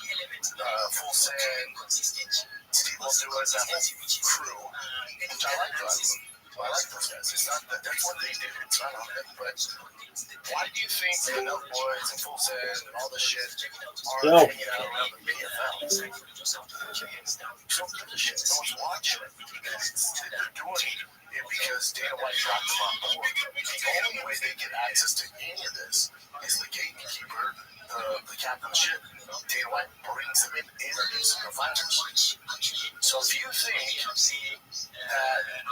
Speaker 19: Full Send, Steve will do it, that whole crew, which I like those. I like those guys. It's not that that's what they do. It's not on them. But why do you think the Nell Boys and Full Send and all this shit are hanging out around the PFL? You don't give a shit. No one's watching it. They're doing it because Dana White dropped them on board. The only way they get access to any of this is the gatekeeper, the captain of shit. Dana White brings them in, introduces them to fighters. So if you think that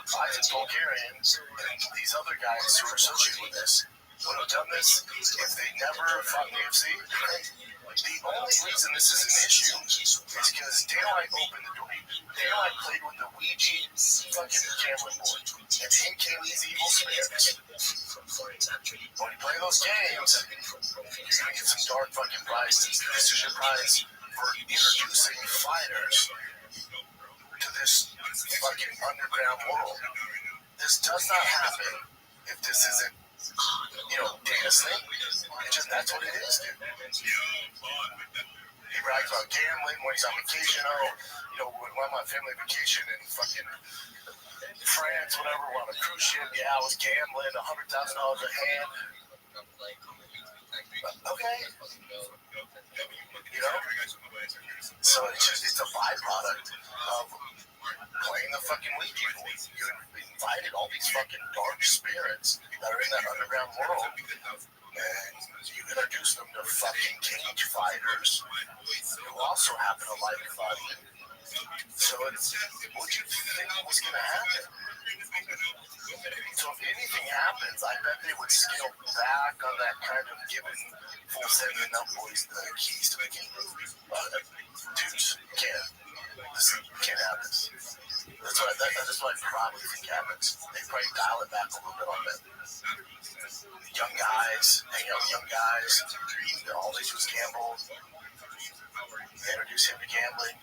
Speaker 19: Isaac Bulgarian and these other guys who are associated with this would have done this if they never fought in the UFC, the only reason this is an issue is because Dana White opened the door. Dana White played with the Ouija fucking gambling board and Kaylee's evil spirits. When you play those games, you're gonna get some dark fucking prizes. This is your prize for introducing fighters to this fucking underground world. This does not happen if this isn't, you know, Dana's thing. That's what it is, dude. He brags about gambling when he's on vacation. Oh, you know, when I'm on family vacation in fucking France, whatever, we're on a cruise ship. Yeah, I was gambling $100,000 a hand. Okay. You know? So it's a byproduct of playing the fucking Ouija board. You invited all these fucking dark spirits that are in that underground world, and you introduce them to fucking cage fighters who also happen to like your body. So it's, what do you think was going to happen? So if anything happens, I bet they would scale back on that kind of giving Full Send and Nell Boys the keys to the game. Dudes, can't have this. That's what I probably think happens. They probably dial it back a little bit on that. Young guys, hang out with young guys, all they do is gamble. They introduce him to gambling.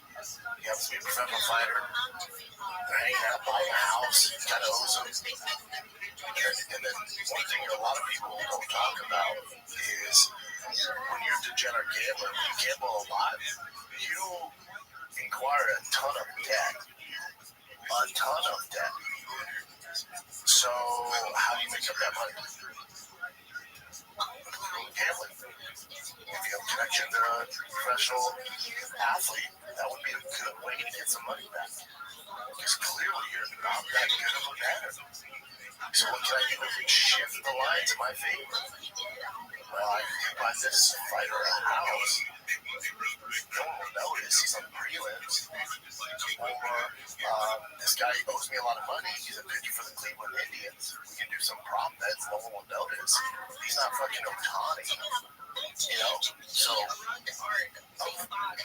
Speaker 19: He happens to be a professional fighter. They're hanging out, buying a house, kind of owes them. And then one thing a lot of people don't talk about is when you're a degenerate gambler, when you gamble a lot, you acquire a ton of debt. A ton of debt. So, how do you make up that money? Gambling. If you have a connection to a professional athlete, that would be a good way to get some money back. Because clearly you're not that good of a batter. So what can I do to shift the lines in my favor? Well, I can buy this fighter a house. No one will notice. He's on prelims. Or this guy owes me a lot of money. He's a pitcher for the Cleveland Indians. We can do some prop bets. No one will notice. He's not fucking Ohtani. You know? So,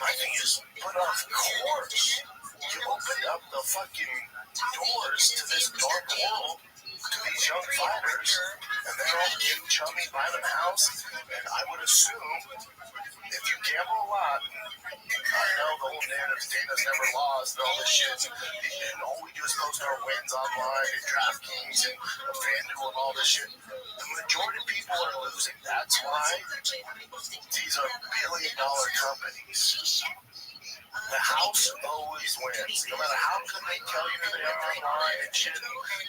Speaker 19: my thing is, but of course, you opened up the fucking doors to this dark world to these young fighters, and they're all getting chummy, buying a house, and I would assume if you gamble a lot, I know the whole narrative is Dana's never lost and all this shit, and all we do is post our wins online and DraftKings and FanDuel and all this shit. The majority of people are losing. That's why these are billion-dollar companies. The house always wins. No matter how good they tell you they are online and shit,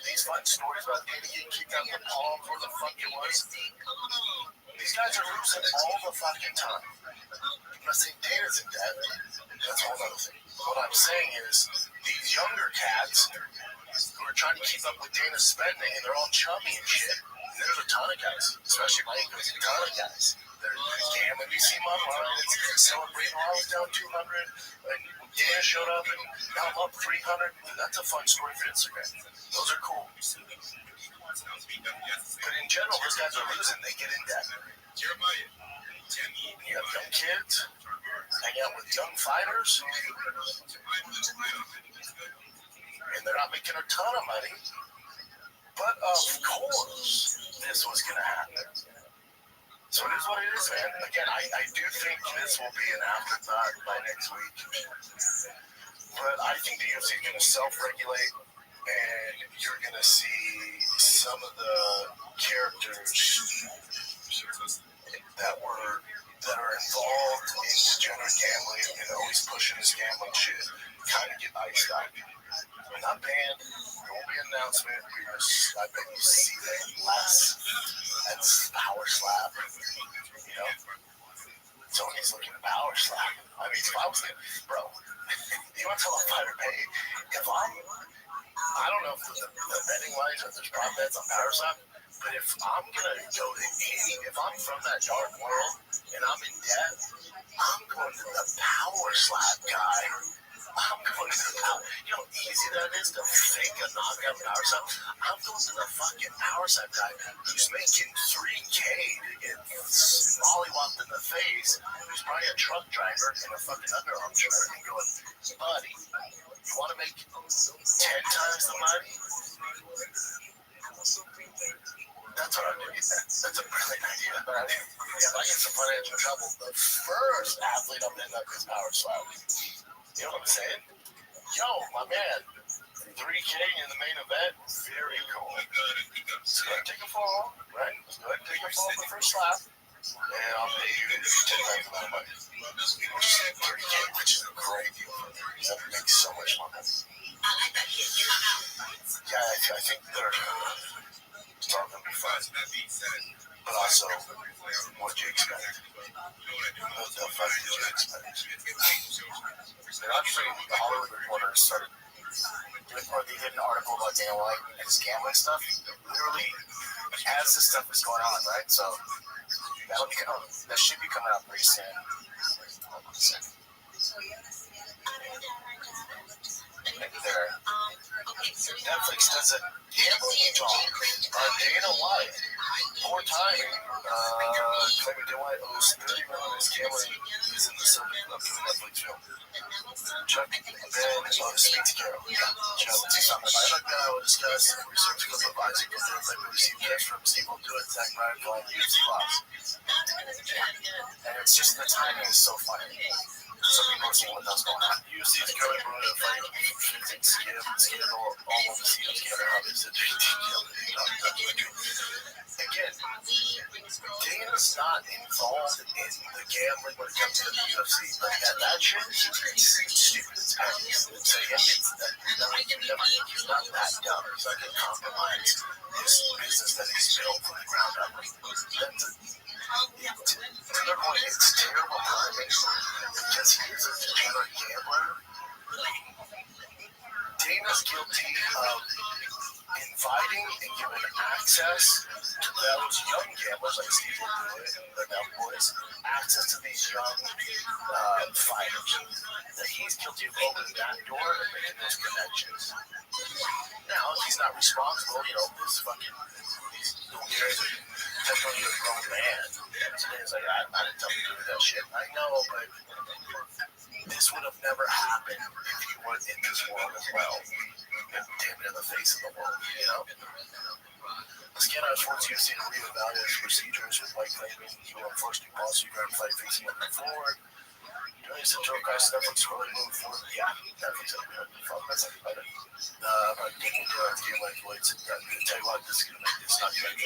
Speaker 19: these fun stories about Dana getting kicked out of the palms, where the fuck it was. These guys are losing all the fucking time. I'm not saying Dana's in debt. That's a whole other thing. What I'm saying is, these younger cats who are trying to keep up with Dana's spending, and they're all chummy and shit. And there's a ton of guys, especially my age, a ton of guys. They're gambling. You see them online. It's celebrating. I was down 200, and Dana showed up, and now I'm up 300. That's a fun story for Instagram. Those are cool. But in general, those guys are losing. They get in debt. You have young kids, hang out with young fighters, and they're not making a ton of money. But of course, this was going to happen. So it is what it is, man. Again, I do think this will be an afterthought by next week. But I think the UFC is going to self-regulate, and you're going to see some of the characters that are involved in degenerate gambling and always pushing this gambling shit kind of get iced out. They're not banned. There won't be an announcement. I bet you see that less. That's power slap. You know? Tony's looking at power slap. I mean, if I was in, bro, you want to tell a fighter, hey, if I don't know if the betting lines or there's prop bets on power slap, but if I'm going to go to if I'm from that dark world and I'm in debt, I'm going to the power slap guy. I'm going to the power. You know how easy that is to fake a knockout power slap? I'm going to the fucking power slap guy who's making $3K to get mollywopped in the face, who's probably a truck driver in a fucking underarm shirt, and going, buddy, you want to make 10 times the money? That's what I'm doing. That's a brilliant idea. But if I get some financial trouble, the first athlete I'm hitting up is power slap. You know what I'm saying? Yo, my man, 3K in the main event, very cool. Let's go ahead and take a fall, right? Let's go ahead and take a fall for the first slap, and I'll pay you 10 times the amount of money. 30K, which is a great deal for me, because that makes so much money. Yeah, I think they're starting to be fun. But also, what do you expect? The fuck did you expect? And actually, the Hollywood Reporter started doing, or they did an article about Dana White and his gambling stuff. Literally, as this stuff is going on, right? So that should be coming out pretty soon. Netflix does a gambling talk on Dana White. Poor timing. Claiming Dana White owes $30 million his gambling is in the subject of the Netflix film. Chuck Ben speak to Carol. Chuck, do something about Chuck and I will discuss research clip of Isaac and the we received cash from Steve O'Doyle, Zach Bryan, flying the UFC box. And it's just the timing is so funny. Some people see what that's going on. UFC is going to fight Skip all of the CEOs get out. It's a big deal. Again, Dana's not involved in the gambling when it comes to the UFC. But yeah, that shit is stupid. It's obvious. He's not that dumb. He's not going to compromise his business that he's built from the ground up. To their point, it's terrible timing because he is a degenerate gambler. Dana's guilty of inviting and giving access to those young gamblers like Steve Lewis and the Now Boys, access to these young fighters. That he's guilty of opening that door and making those connections. Now, he's not responsible, this fucking, he's definitely a grown man. So he's like, I didn't tell him to do that shit. I know, but this would have never happened if you weren't in this world as well. Damn it in the face of the world, Let's get our sports UFC to reevaluate his procedures with Mike Clayton. He will unfortunately also grab fight facing moving forward. Doing Central Cross Netflix really moving forward. Yeah, Netflix will be able to follow that better. But getting to a game like Lloyd's, tell you what, this is going to make this not good. The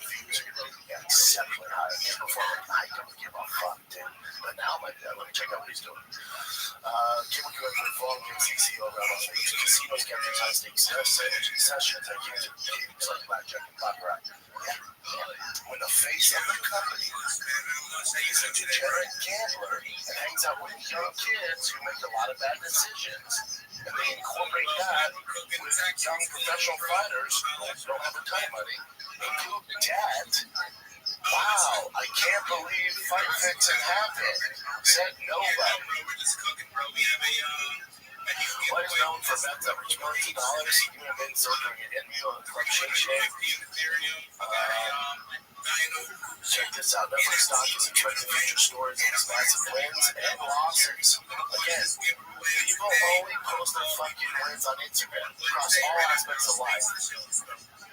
Speaker 19: views are going to be exceptionally high. Before, I don't give a fuck, dude. But now, let me check out what he's doing. Cable Crew for fall games CCO around Las Vegas. Casinos capture high stakes sessions at games like Blackjack and Baccarat. Yeah. When the face of the company is a degenerate gambler and hangs out with young kids who make a lot of bad decisions, and they incorporate that with young professional fighters who don't have a ton of money, include debt. Wow, I can't believe fight fixing happened. Said nobody. What is known for bets that reach millions of dollars? You have been circling an NBO and Club Shake Shake. Check this out. Netflix stock is expected to feature stories of massive wins and losses. Again, people only post their fucking wins on Instagram across all aspects of life.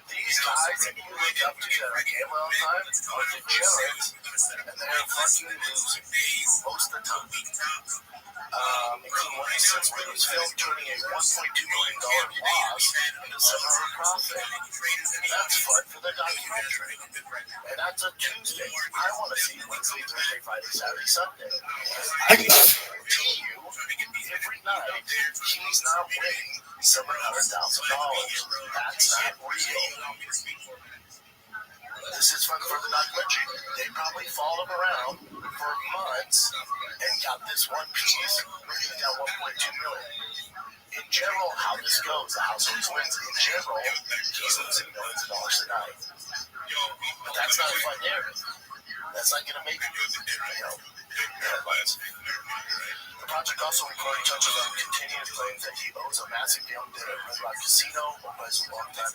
Speaker 19: These guys that you look up to that are gambling all the time are degenerates, and they're fucking losing most of the time. Including one instance where it was filmed turning a $1.2 million loss into $700 profit. That's fun for the documentary. And that's a Tuesday. I want to see Wednesday, Thursday, Friday, Saturday, Sunday. I guarantee you, every night, he's not winning $700,000. That's not real. This is fun for the documentary. They probably followed him around for months and got this one piece where he's down $1.2 million. In general, how this goes, the household wins. In general, he's losing millions of dollars a night. But that's not a fun narrative. That's not going to make headlines. The project also recorded touches on continuous claims that he owes a massive gambling debt at Red Rock Casino, owned by his longtime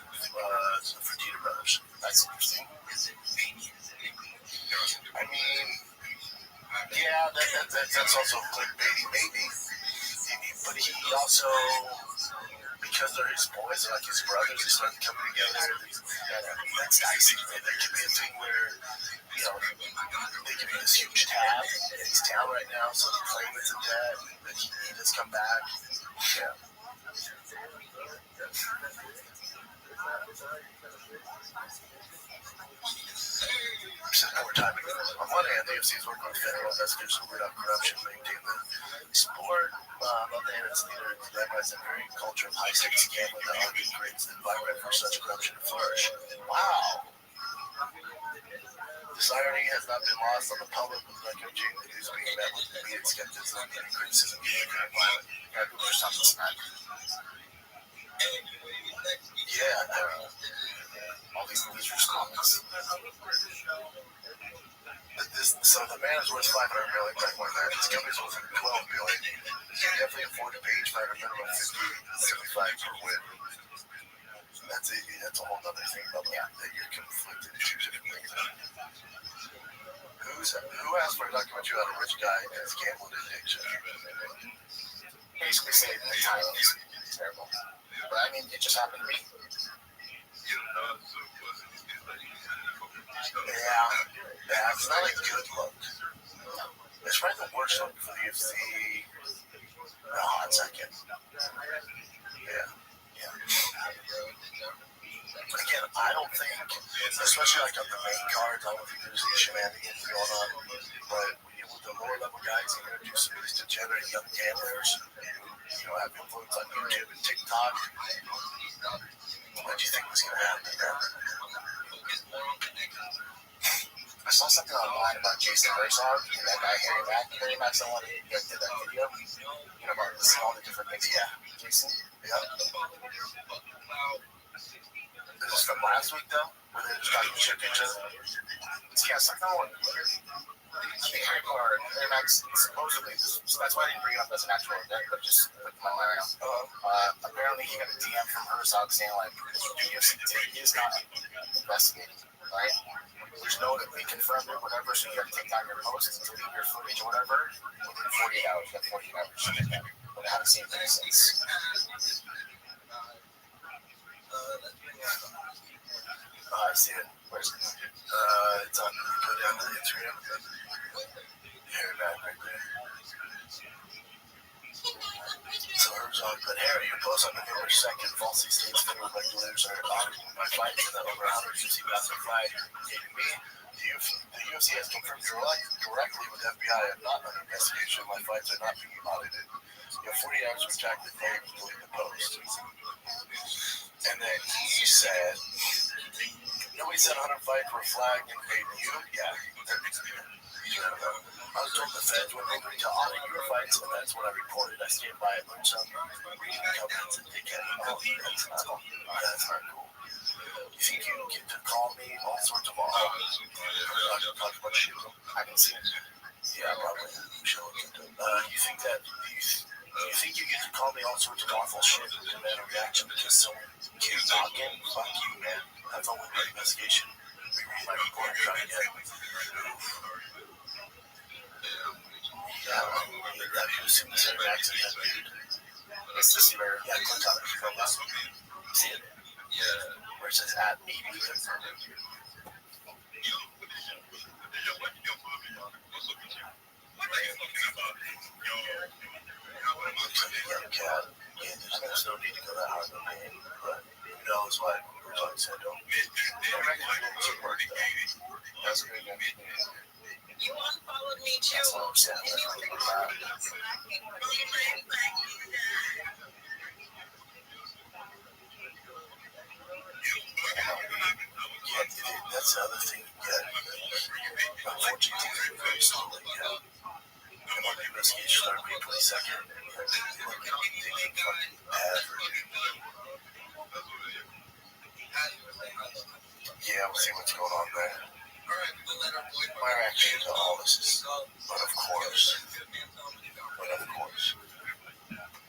Speaker 19: Fertitta brothers. That's interesting. I mean, yeah, that's also clickbaity, maybe. But he also, because they're his boys, they're like his brothers, they started coming together. That's nice. There could be a thing where, they give him this huge tab, and he's down right now, so they claim it's a debt, but he does come back. Yeah. More time. On one hand, the UFC is working on federal investigation of corruption, maintain the sport. On the other hand, it's leader glamorized a very culture of high-stakes gambling that arguably creates an environment for such corruption to flourish. Wow. This irony has not been lost on the public, with documentary news being met with immediate skepticism and criticism of the current climate. There's something snack. Yeah, all these losers' comments. So the man is worth $500 million, like one man. His company's worth $12 billion. He can definitely afford to pay each fighter minimum $50-$75 per win. That's a whole other thing about that you're conflicted two different things. Who asked for a documentary about a rich guy and his gambling addiction? Basically saying the title is terrible. But I mean, it just happened to me. Yeah, it's not a good look. It's right the got the main cards. I don't think there's any shenanigans going on. But with the lower level guys, you're going to do some of these degenerate young gamblers who have influence on YouTube and TikTok. What do you think was going to happen there? I saw something online about Jason Herzog and that guy Harry Mack. Harry Mack's the one who did that video. About listing all the different things. Yeah, Jason. Yeah. This is from last week, though, where they just talking shit to each other. Yeah, it's like, no one. Harry Mack's supposedly, so that's why I didn't bring it up as an actual event, but just put my mind out. Apparently, he got a DM from Herzog saying, like, he is not investigating, right? There's no that we confirmed it, whatever, so you got to take down your post, delete your footage or whatever, within 48 hours. You got 48 hours to do that. But I haven't seen anything since. I see it. Where's it? It's on, go down to Instagram. Harry Mack right there. So Herzog put, Harry, your post on November 2nd falsely states federal regulators are auditing my flight to the over 150,000 flight me. The UFC has confirmed directly with FBI I'm not under investigation. My flights are not being audited. You have 40 hours to retract the claim and delete the post. And then he said, nobody said 100 fights were flagged and paid you? Yeah. I was told the feds were able to audit your fights, and that's what I reported. I stand by it, but some reading companies and they can't. That's not cool. You think you get to call me all sorts of I can see it. Yeah, probably. You think that you think you get to call me all sorts of awful shit and demand a reaction because someone keeps talking? Fuck you, man. That's only my investigation. Reread my report and try again. Yeah, you assume the same accident, dude. It's this where, yeah, click on it. See it? Yeah. Where it says at me. There's no need to go that hard on me, but who knows what Rothschild said, don't that's great.
Speaker 3: You unfollowed me too.
Speaker 19: That's what I'm saying. That's the other thing. Unfortunately, very slowly. And when the investigation started May 22nd, yeah, we'll see what's going on there. My reaction to all this is, but of course,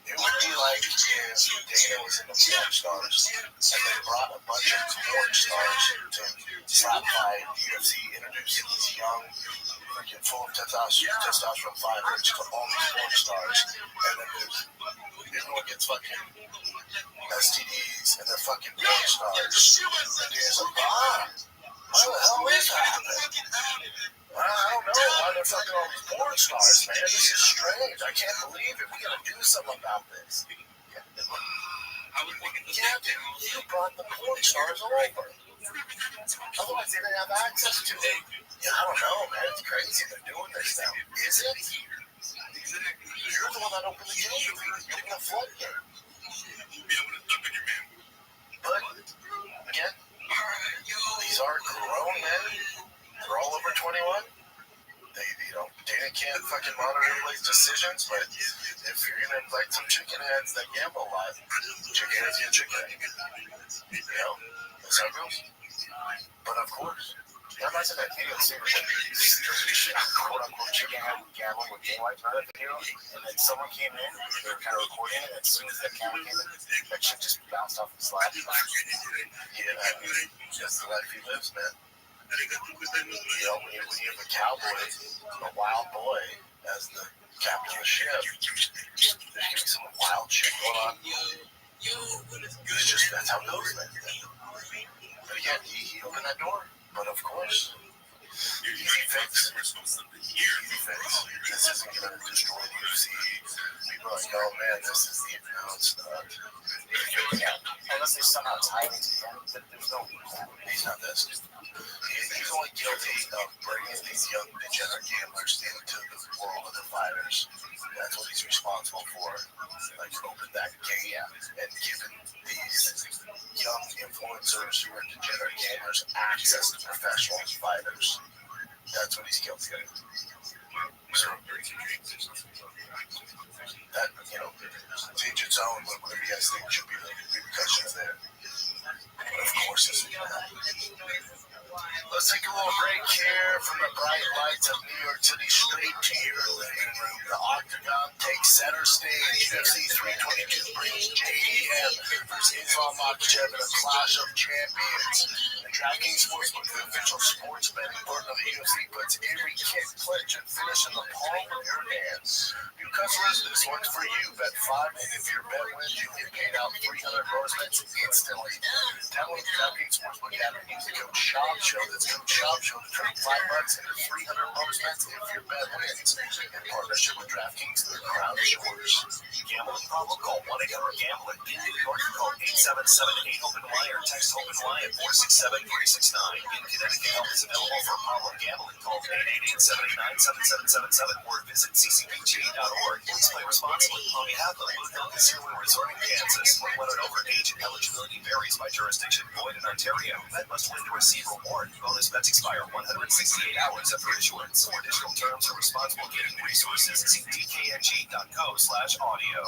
Speaker 19: it would be like if Dana was in the porn stars and they brought a bunch of porn stars to slap fight UFC, introducing these young, freaking full of testosterone fighters to all these porn stars, and then everyone gets fucking STDs and they're fucking porn stars. And Dana's like, why the hell is that happening? I don't know why they're fucking all these porn stars, man. This is strange. I can't believe it. We gotta do something about this. Yeah, dude, you brought the porn stars over. Otherwise, they didn't have access to it. Yeah, I don't know, man. It's crazy. They're doing this now. Is it? You're the one that opened the gate. You're the floodgate. But, again, these are grown men. They're all over 21. Dana can't fucking monitor everybody's decisions, but if you're gonna invite some chicken heads that gamble a lot, chicken heads get chicken heads. That's how it goes. But of course, I'm not saying that video seriously, quote unquote chicken head gambling with gay whites, right? Video, and then someone came in, they were kind of recording it, and as soon as that camera came in, that chick just bounced off the slab. Yeah, that's the life he lives, man. When you have a cowboy, a wild boy, as the captain of the ship, there's gonna be some wild shit going on. It's just, that's how it goes, man. But again, he opened that door. But of course, easy fix. This isn't gonna destroy the UFC. People are like, oh man, this is the announced. Yeah, unless they somehow tie it to him, there's no reason. He's not this. definitely guilty of bringing these young degenerate gamblers into the world of the fighters. That's what he's responsible for. Like, open that gate and giving these young influencers who are degenerate gamblers access to professional fighters. That's what he's guilty of. So, that, you know, to each its own, but whatever you guys think should be the repercussions there. But of course, this is let's take a little break here from the bright lights of New York City straight to your living room. The Octagon takes center stage. UFC 322 brings JDM versus Islam Makhachev in a clash of champions. The DraftKings Sportsbook, the official sports betting partner of the UFC, puts every kick, clinch, and finish in the palm of your hands. New customers, this one's for you. Bet 5, and if your bet wins, you get paid out 300 bonus bets instantly. Download the DraftKings Sportsbook app and use the code SHOP. That's code SHOP to turn $5 into 300 bonus bets if your bet wins. In partnership with DraftKings, the crown is yours. Gambling problem? Call 1-800-GAMBLER. In New York, call 877-8-OPEN-Y or text OPEN-Y at 467-369. In Connecticut, help is available for problem gambling. Call 888-789-7777 or visit ccpg.org. Please play responsibly. On behalf of Blue Hill Casino and Resort in Kansas, 21 and over age and eligibility varies by jurisdiction. Void in Ontario. Bet must win to receive reward. Bonus bets expire 168 hours after issuance. For additional terms and responsible gaming resources, see dkng.co/audio.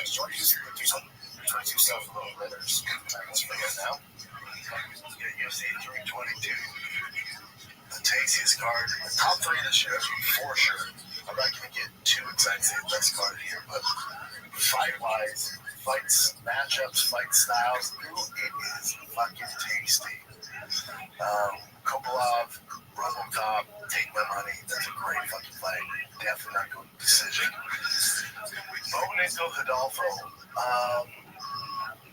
Speaker 19: Just want to do some 22 stuff a little bit. Let's figure it out. UFC 322. The tastiest card. The top 3 this year, for sure. I'm not going to get too excited to say the best card here, but fight-wise, fights, matchups, fight styles, it is fucking tasty. Kopolov, Robocop, take my money. That's a great fucking fight. Definitely not going to decision. Boninko Hidalgo.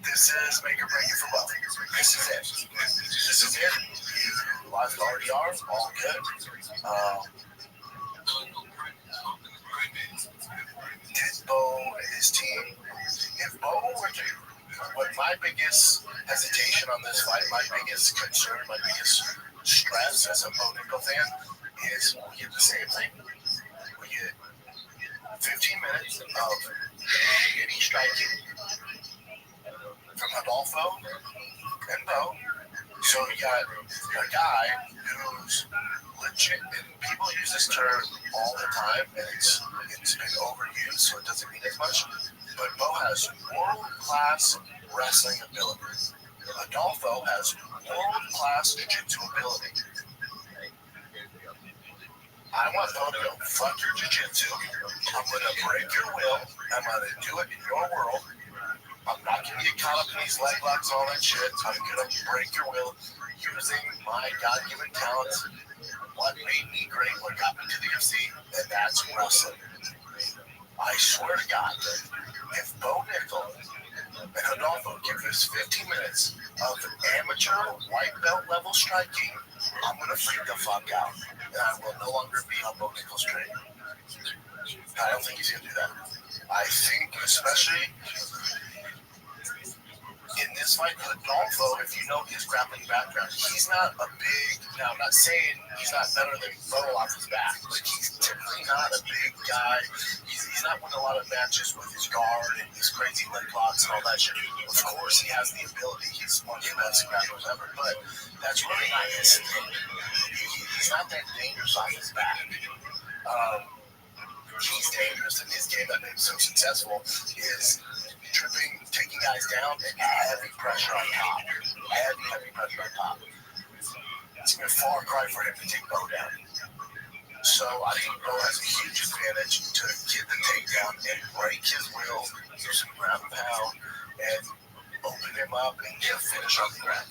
Speaker 19: This is make or break it for both. This is it. This is it. You lost RDR, all good. Did Bo and his team, if Bo were to, what my biggest hesitation on this fight, my biggest concern, my biggest stress as a Boninko fan is we get the same thing. We get 15 minutes of getting striking from Adolfo and Bo. So you got a guy who's legit, and people use this term all the time, and it's been overused, so it doesn't mean as much. But Bo has world-class wrestling ability. Adolfo has world-class jiu-jitsu ability. I want Bo to go, fuck your jiu-jitsu. I'm going to break your will. I'm going to do it in your world. I'm not going to get caught up in these leg locks and all that shit. I'm going to break your will using my God-given talents. What made me great, what got me to the UFC, and that's wrestling. I swear to God, if Bo Nickel and Adolfo give us 15 minutes of amateur white belt level striking, I'm going to freak the fuck out. And I will no longer be on Bo Nickel's train. I don't think he's going to do that. I think, especially in this fight, Adolfo, if you know his grappling background, he's not a big, now I'm not saying he's not better than Bo off his back, but he's typically not a big guy. He's not winning a lot of matches with his guard and his crazy leg locks and all that shit. Of course, he has the ability. He's one of the best grapplers ever, but that's really not his thing. He's not that dangerous off his back. He's dangerous in his game that made him so successful is tripping, taking guys down, and heavy pressure on top. Heavy pressure on top. It's going to be a far cry for him to take Bo down. So I think Bo has a huge advantage to get the takedown and break his will, do some ground and pound, and open him up and get a finish on the ground.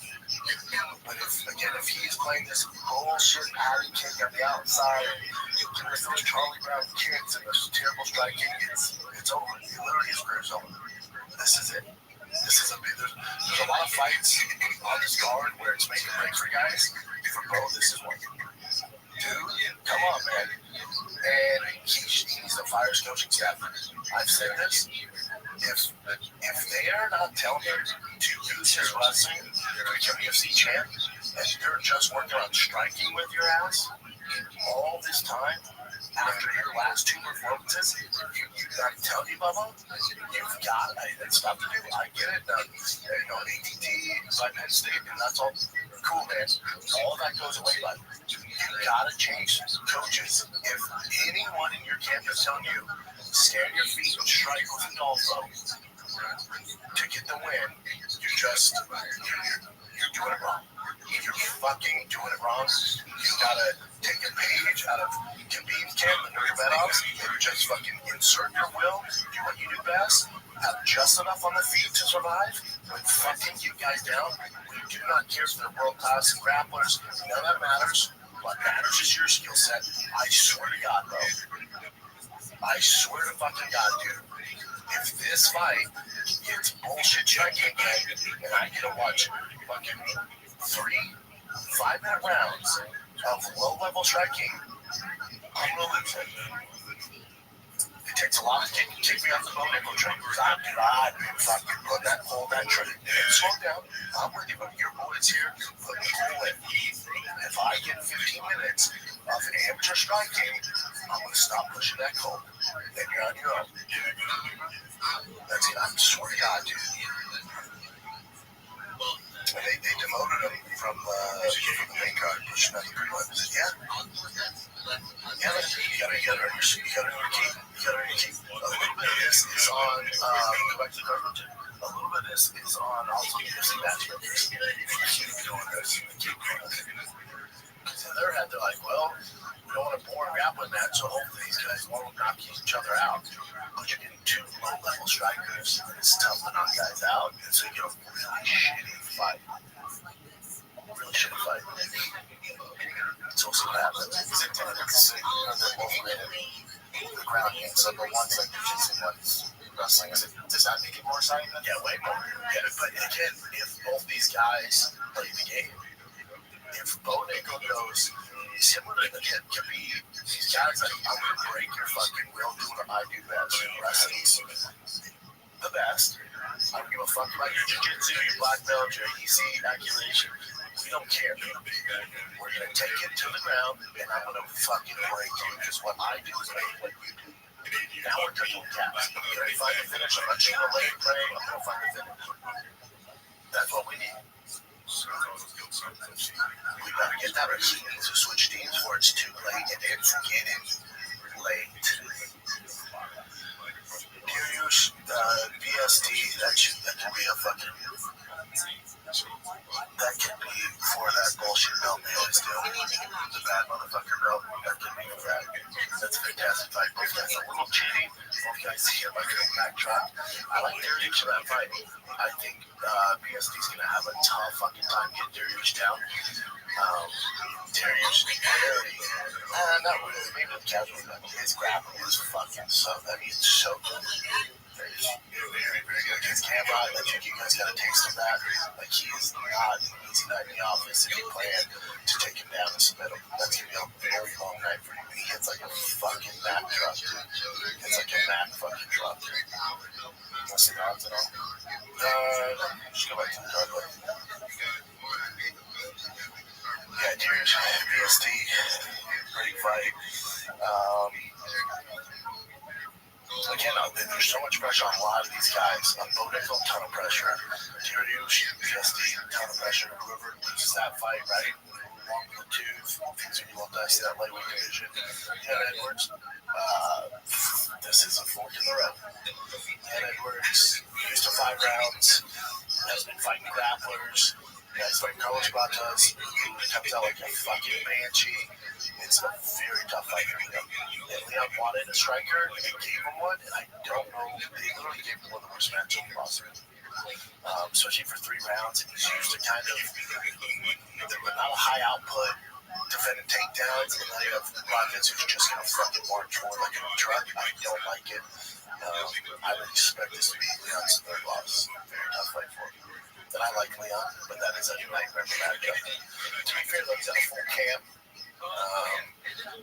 Speaker 19: But if he's playing this bullshit alley kick on the outside, giving us those Charlie Brown kicks and those terrible striking, it's over. Literally his career's over. This is it. There's a lot of fights on this card where it's make or break for guys. For Bo, this is one. Dude, come on, man. And he needs to fire his coaching staff. I've said this. If they are not telling him to use his wrestling to become UFC champ, and you're just working on striking with your ass all this time after your last two performances. I'm telling you, Bubba, you've got stuff to do. I get it. ATT, inside Penn State, and that's all cool, man. All that goes away, but you gotta change coaches. If anyone in your camp is telling you, stand your feet and strike with a golf throw to get the win, you're doing it wrong. You're fucking doing it wrong. You gotta take a page out of Khabib's camp and Nurmagomedov's and just fucking insert your will, do what you do best, have just enough on the feet to survive, but fucking you guys down. We do not care if they're world-class grapplers. None of that matters. What matters is your skill set. I swear to God, bro. I swear to fucking God, dude. If this fight gets bullshit striking again, and I get to watch fucking 3 5-minute rounds of low-level striking, I'm gonna lose it. It takes a lot to take me off the bone nickel train. I've been fucking putting that hold that train. Slow down. I'm with you, but your boys here put me cool in. If I get 15 minutes of amateur striking, I'm gonna stop pushing that cold. And you're on your own. That's it. I swear to God, dude. And they demoted him from the main card, pushing that 3 months. Yeah. Yeah, you gotta earn your seat. You gotta earn your keep. A little bit of this is on, go back to the card. A little bit of this is on also the UFC matchmakers. Keep doing this. Keep doing this. Because in their head, they're like, well, we don't want a boring grappling match, so hopefully these guys won't knock each other out. But you're getting 2 low-level strikers, and it's tough to knock guys out, and so you get a really shitty fight. It's also what happens. They're both made the ground game, so the one's like chasing one's wrestling. Does that make it more exciting? Yeah, way more. Yeah, but again, if both these guys play the game, if Bo Nickel goes similar to again, could be these guys like, I'm gonna break your fucking will, do what I do best. Wrestling's the best. I don't give a fuck about your jiu-jitsu, your black belt, your EC accusation. We don't care. We're gonna take it to the ground, and I'm gonna fucking break you, because what I do is make what you do. Now we're taking caps. I'm gonna find the finish. I'm not gonna lay and pray. I'm gonna find the finish. That's what we need. We better get that receipt to switch teams before it's too late, and it's getting late. Darius, BST, that could be a fucking. That could be for that bullshit belt they always do. The bad motherfucker belt. That could be for that. That's a fantastic fight. Both guys a little cheating. Both guys here like a backtrack. I like Darius for that fight. I think BST's gonna have a tough fucking time getting Darius down. Darius very, not really, maybe the casual, but his grappling is fucking so, it's so good. Very, very good against camera. I think you guys got a taste of that. Like, he is not an easy night in the office if you plan to take him down and submit him. That's going to be a very long night for him. He hits like a fucking Mac truck, dude. It's like a Mac fucking truck. What's the odds at all? Just go back to the card, but. Yeah, Darius, BST, great fight. Again, there's so much pressure on a lot of these guys. On Bo Nickel, a ton of pressure. Darius, BST, a ton of pressure. Whoever loses that fight, right? Along with the tooth, things are going to dice that lightweight division. Yeah, Edwards, this is a fork in the road. And Edwards, used to 5 rounds, has been fighting grapplers. Yeah, he's fighting Carlos Batas, who comes out like a fucking banshee. It's a very tough fight for him. And Leon wanted a striker, and they gave him one, and I don't know, they literally gave him one of the worst matchups possible. Especially for 3 rounds, and he's used to kind of, not a high output, defending takedowns, and now you have Rothschild who's just going to fucking march forward like a truck. I don't like it. I would expect this to be Leon's third loss. Very tough fight for him. And I like Leon, but that is a nightmare for matchup. To be fair, though, he's at a full camp.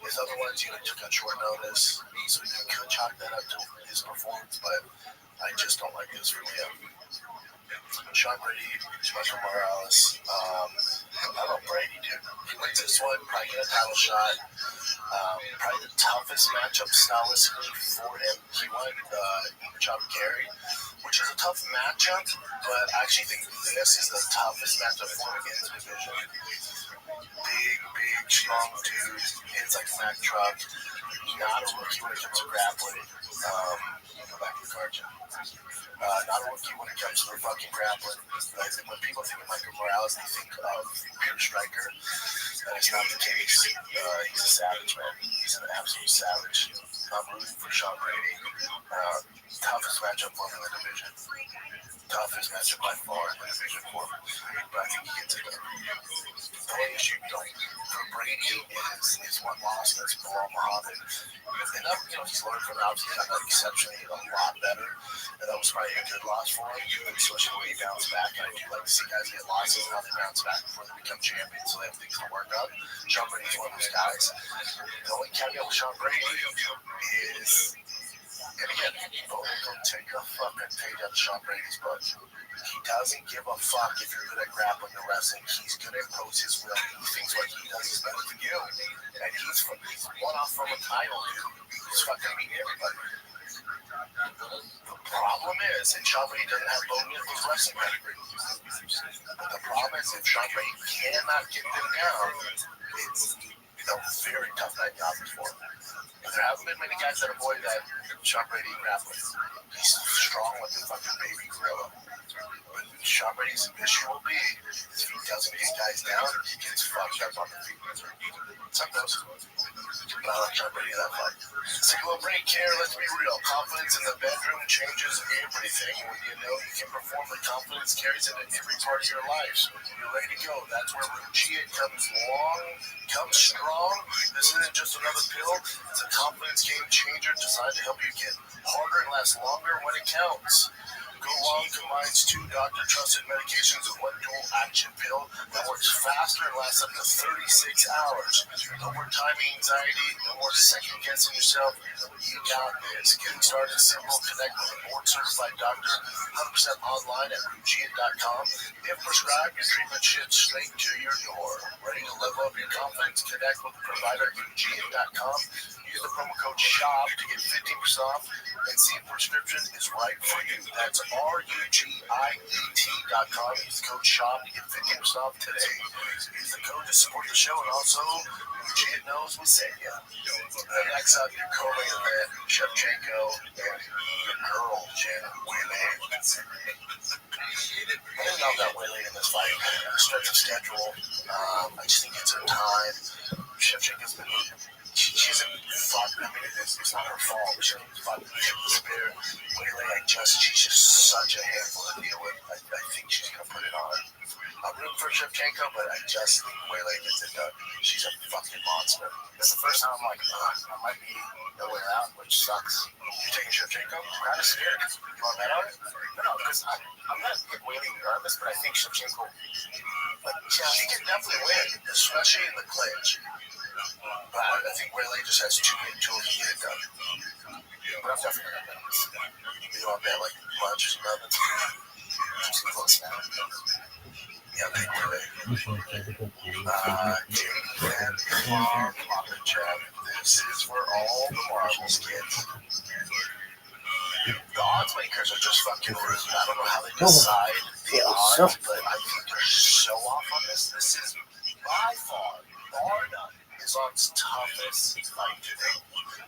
Speaker 19: His other ones, took on short notice, so you could chalk that up to his performance, but I just don't like this for Leon. Sean Brady, Michael Morales. I love Brady, dude. He wins this one, probably get a title shot. Probably the toughest matchup stylistically for him. He won John Kerry, which is a tough matchup, but I actually think this is the toughest matchup for him in the division. Big, strong dude. Hits like a Mack truck. Not a rookie when it comes to grappling. Go back to the card, Jim. Not a rookie when it comes to fucking grappling. When people think of Michael Morales, they think of pure striker. That is not the case. He's a savage, man. He's an absolute savage. I'm rooting for Sean Brady. Toughest matchup for him in the division. Toughest matchup by far in the division for him. But I think he gets it done. The only issue, for Brady is one loss against Bilal Muhammad. And he's learned from it. Obviously, he's got exceptionally a lot better. And that was probably a good loss for him, especially when he bounced back. And I do like to see guys get losses and how they bounce back before they become champions, so they have things to work on. Sean Brady's one of those guys. The only caveat with Sean Brady is, and again, don't take a fucking page out of Sean Brady's book. He doesn't give a fuck if you're good at grappling or wrestling. He's going to impose his will. He thinks what he does is better than you. And he's one off from a title, dude. He's fucking beating everybody. The problem is, and Sean Brady doesn't have Bo Nick's wrestling pedigree. But the problem is, if Sean Brady cannot get them down, it's a very tough night job for him. But there haven't been many guys that avoid that Sean Brady grappling. He's strong like a fucking baby gorilla. But Sean Brady's issue will be, if he doesn't get guys down, he gets fucked up on the feet. Sometimes. But I like Sean Brady in that fight. Let's take a little break here. Let's be real. Confidence in the bedroom changes everything. When you know you can perform, the confidence carries into every part of your life. So you're ready to go. That's where Rothschild comes strong. This isn't just another pill. It's a confidence game changer designed to help you get harder and last longer when it counts. Go Long combines 2 doctor-trusted medications in one dual-action pill that works faster and lasts up to 36 hours. No more timing anxiety, no more second-guessing yourself. You got this. Getting started is simple. Connect with a board-certified doctor, 100% online at Rothschild.com. If prescribed, your treatment ships straight to your door. Ready to level up your confidence? Connect with the provider at Rothschild.com. Use the promo code SHOP to get 15% off and see if prescription is right for you. That's RUGIET.com. Use the code SHOP to get 15% off today. Use the code to support the show, and also Rothschild knows we sent you. Next up, your co-main event, Shevchenko and your girl, Jen Whaley. I didn't know that Whaley in this fight. Stretch of schedule. I just think it's her time. Shevchenko's been she hasn't fought. I mean, it's not her fault. She hasn't fought the despair. Whaley, she's just such a handful to deal with. I think she's going to put it on her. I'm rooting for Shevchenko, but I just think Whaley gets it done. She's a fucking monster. This is the first time I'm like, I might be nowhere out, which sucks. You're taking Shevchenko? I'm kind of scared. You want that on? No, because I'm not like Whaley regardless, but I think Shevchenko, she can definitely win, especially in the clinch. But I think Whaley just has too many tools to get it done. But I'm definitely going to bet this. You want to bet like much or nothing? I'm too close now. Yeah, big Whaley. And Mom, and Chad, this is where all the marbles get. The odds makers are just fucking rude. I don't know how they decide the odds, but I think they're so off on this. This is by far, bar none, Islam's toughest fight today.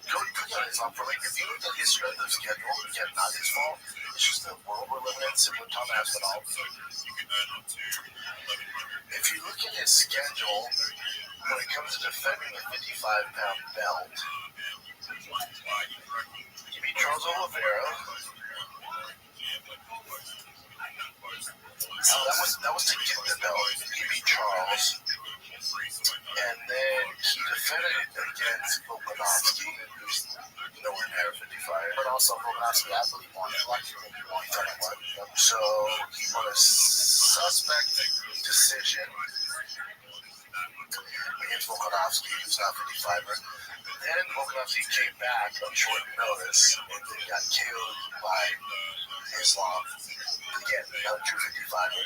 Speaker 19: Go to Islam for like, if you look at his strength of schedule, again, not his fault. It's just the world we're living in, similar to Tom Aspinall. If you look at his schedule, when it comes to defending the 55-pound belt, you beat Charles Oliveira. That was to get the belt. He beat Charles. And then he defended it against Volkanovski, who's nowhere near 55. But also Volkanovski athlete won. So he won a suspect decision against Volkanovski, who's not 55er. Then Volkanovski came back on short notice and then got killed by Islam. again, another 255er.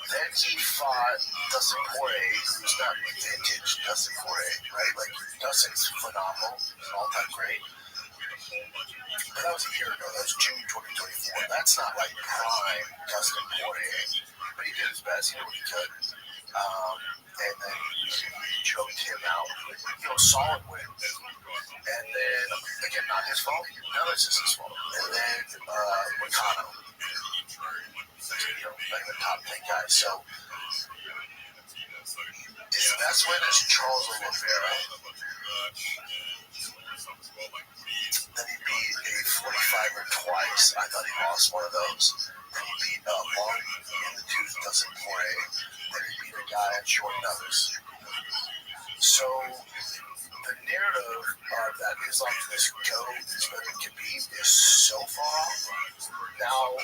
Speaker 19: Then he fought Dustin Poirier, who's not vintage Dustin Poirier, right? Like, Dustin's phenomenal, all-time great. But that was a year ago. That was June 2024. That's not like prime Dustin Poirier. But he did his best. He did what he could. And then he choked him out. Solid win. And then, again, not his fault. None of this is his fault. And then Moicano. Like the top 10 guys. So his best win is Charles Oliveira. Then he beat a 45er twice. I thought he lost one of those. Then he beat Long in the tooth, Dustin Poirier. Then he beat a guy on short notice. So the narrative of that Islam's this GOAT is better than Khabib is so far off. Now,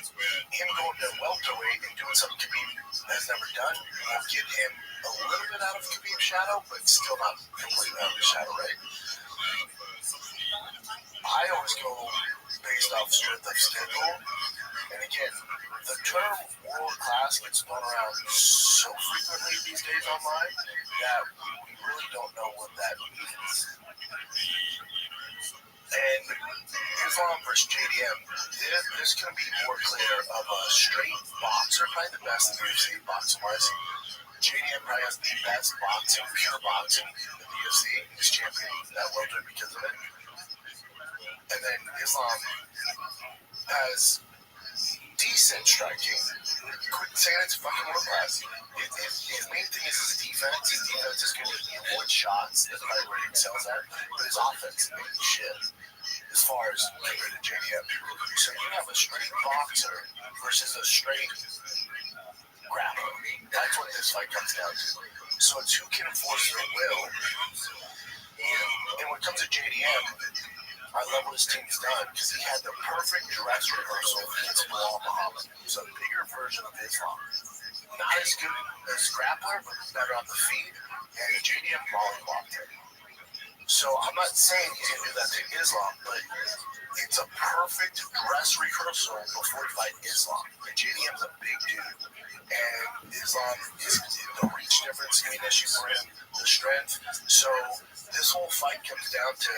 Speaker 19: him going to welterweight and doing something Khabib has never done will get him a little bit out of Khabib's shadow, but still not completely out of his shadow, right? I always go based off strength of schedule. And again, the term world class gets thrown around so frequently these days online that we really don't know what that means. And Islam versus JDM, this can be more clear of a straight boxer, probably the best in the UFC boxing-wise. JDM probably has the best boxing, pure boxing in the UFC. He's champion that welterweight because of it. And then Islam has decent striking. Quit saying it's fucking world class. His main thing is his defense. His defense is good. He avoids shots. That's probably where he excels at. But his offense is making shit as far as compared to JDM. So you have a straight boxer versus a straight grappler. That's what this fight comes down to. So it's who can enforce their will. And when it comes to JDM, I love what his team's done because he had the perfect dress rehearsal against Bilal Muhammad. He's a bigger version of Islam. Not as good as grappler, but better on the feet. And JDM mollywopped him. So I'm not saying he's going to do that to Islam, but it's a perfect dress rehearsal before he fight Islam. And JDM's a big dude. And Islam is the reach difference being an issue for him, the strength. So this whole fight comes down to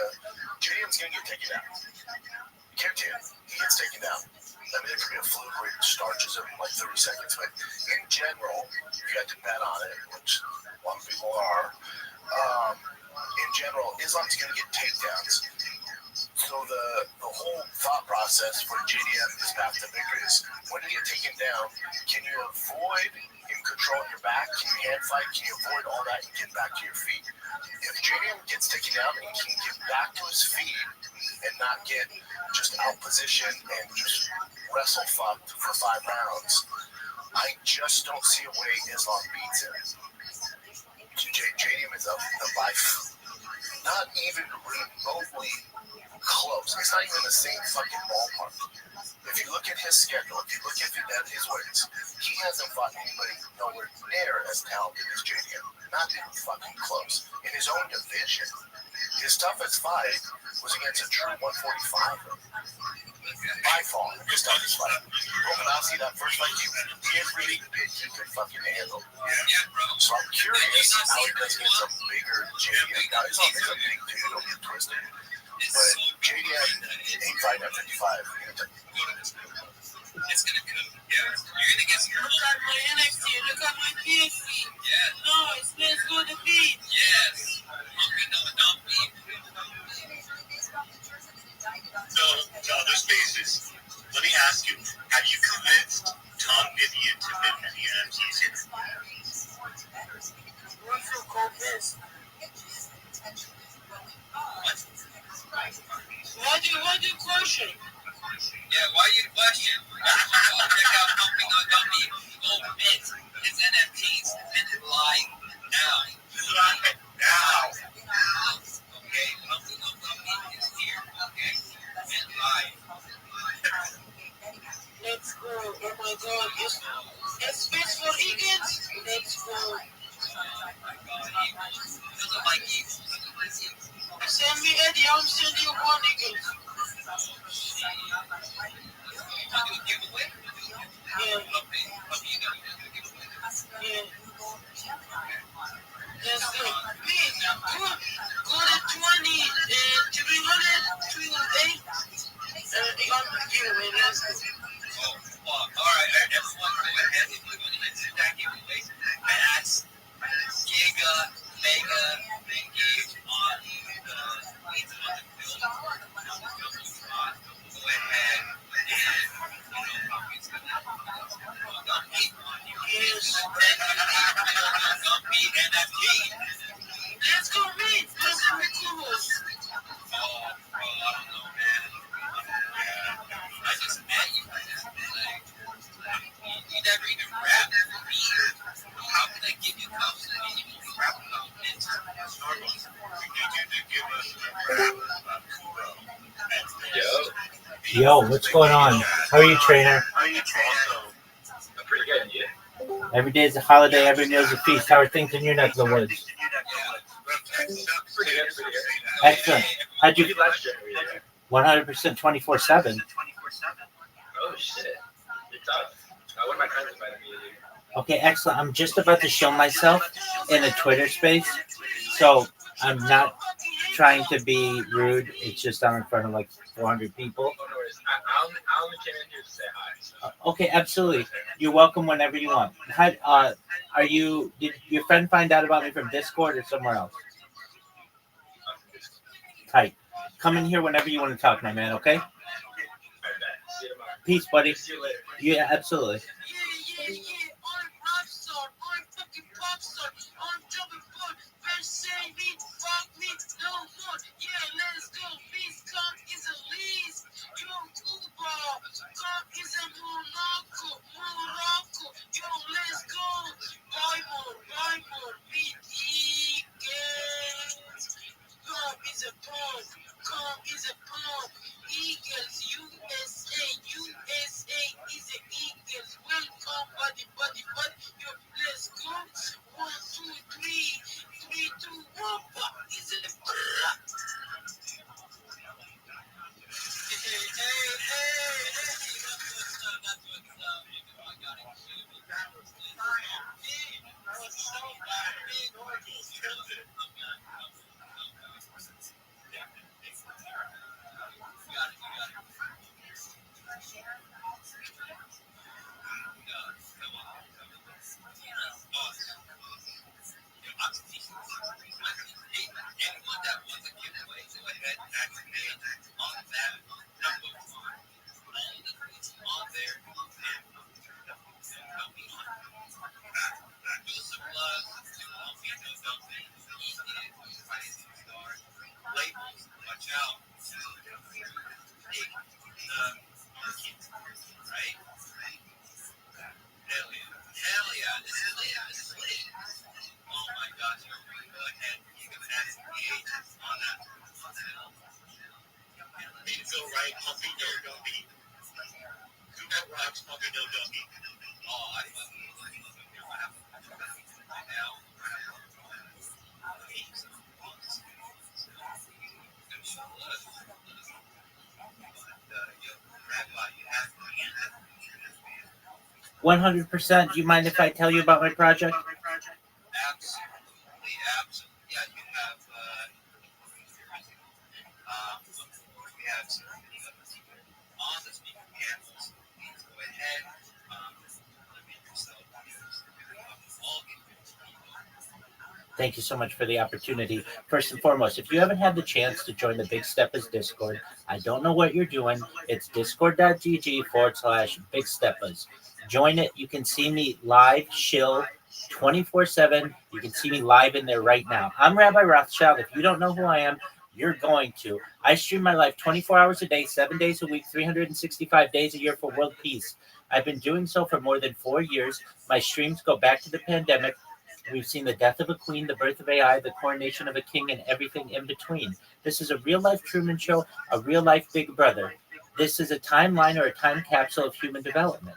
Speaker 19: JDM's going to get taken down. Guarantee it. He gets taken down. I mean, it could be a fluke where he starches him in like 30 seconds. But in general, if you had to bet on it, which a lot of people are, in general, Islam's going to get takedowns. So the whole thought process for JDM is path to victory is when you get taken down, can you avoid him controlling your back? Can you hand fight? Can you avoid all that and get back to your feet? If JDM gets taken down and he can get back to his feet and not get just out positioned and just wrestle fucked for 5 rounds, I just don't see a way Islam beats him. JDM is a life, not even remotely close. It's not even the same fucking ballpark. If you look at his schedule, if you look at his weights, he hasn't fought anybody nowhere near as talented as JDM. Not even fucking close. In his own division, his toughest fight was against a true 145er. By far, his toughest fight. Volkanovski, that first fight, every bit he could fucking handle. So I'm curious how he does against a bigger JDM guy. He's a big dude, don't get twisted. But JDM ain't fighting at 55.
Speaker 5: It's gonna come. Yeah, you're gonna get some.
Speaker 6: Look at my NXT, look at my PXT.
Speaker 5: Yeah.
Speaker 6: No, it smells good to beat.
Speaker 5: Yes. Okay, no, don't beat.
Speaker 17: So, to other spaces, let me ask you, have you convinced Tom Vivian to bid for the NFC series?
Speaker 6: What you convinced? What do you question?
Speaker 5: Yeah, why you question? Check out Pumping on Gumby. Go bid his NFTs and it live now.
Speaker 17: Live now.
Speaker 5: Okay, Pumping on Gumby is here. Okay, and live.
Speaker 6: Let's go. Oh my God. It's space for Eagles. Let's go.
Speaker 5: Doesn't like you.
Speaker 6: Send me Eddie. I'm sending you one Eagles.
Speaker 3: Let's go. Please, go to 20 and 300 to 8. Giveaway, let's go.
Speaker 5: All right, everyone go ahead and do that giveaway. That's Giga Mega Gig on the field. Go ahead and
Speaker 3: Let's go meet. Let's go meet Kuros.
Speaker 5: I just met you. You never even rap for me. How can I give you confidence if you rap about it? Starbucks. You need to give us a
Speaker 2: Yo, what's going on? How are you, trainer?
Speaker 15: I'm pretty good, yeah.
Speaker 2: Every day is a holiday, every meal is a feast. How are things in your neck of the woods?
Speaker 15: Pretty good.
Speaker 2: Excellent. How'd you?
Speaker 15: Last year,
Speaker 2: 100% 24/7.
Speaker 15: Oh shit, you're tough. One of my friends invited me to do.
Speaker 2: Okay, excellent. I'm just about to show myself in a Twitter space, so I'm not trying to be rude. It's just I'm in front of like 400 people.
Speaker 15: Oh, no worries. I only came in here to say hi. So.
Speaker 2: Okay, absolutely. You're welcome whenever you want. How, are you? Did your friend find out about me from Discord or somewhere else? Tight. Come in here whenever you want to talk, my man. Okay. Peace, buddy.
Speaker 15: See you later.
Speaker 2: Yeah, absolutely.
Speaker 3: Yeah. I'm Rothschild. I'm fucking Rothschild. I'm jumping for. First say me, fuck me, no more. Yeah, let's go. Peace, come is a lease. Yo, Cuba. Come is a Morocco. Yo, let's go. Bible. Beat Eagles. Come is a bomb. Eagles, USA is a Eagles. Welcome, buddy. Yo, let's go. 1, 2, 3, 3, 2, 1. Is it a
Speaker 5: Anyone that wants a giveaway, go ahead and activate on that number 1. All the things on there and help me on. Do some love to all me know something. Rising star. Labels, watch out. Hey, right? Hell yeah, this is lit. Oh my gosh, go ahead. You can ask me on that. Need to feel right, pumpy, no dummy. Who got rocks, pumpy, no dummy? Oh, I love it. Right now. Rabbi, you have my hand.
Speaker 2: 100%. Do you mind if I tell you about my project?
Speaker 5: Absolutely. Yeah, you have, we have some on the speaker panels. Please go ahead, limit yourself. All get
Speaker 2: Thank you so much for the opportunity. First and foremost, if you haven't had the chance to join the Big Steppers Discord, I don't know what you're doing. It's discord.gg/Big Steppers. Join it. You can see me live, shill, 24/7. You can see me live in there right now. I'm Rabbi Rothschild. If you don't know who I am, you're going to. I stream my life 24 hours a day, 7 days a week, 365 days a year for world peace. I've been doing so for more than 4 years. My streams go back to the pandemic. We've seen the death of a queen, the birth of AI, the coronation of a king, and everything in between. This is a real-life Truman Show, a real-life Big Brother. This is a timeline or a time capsule of human development.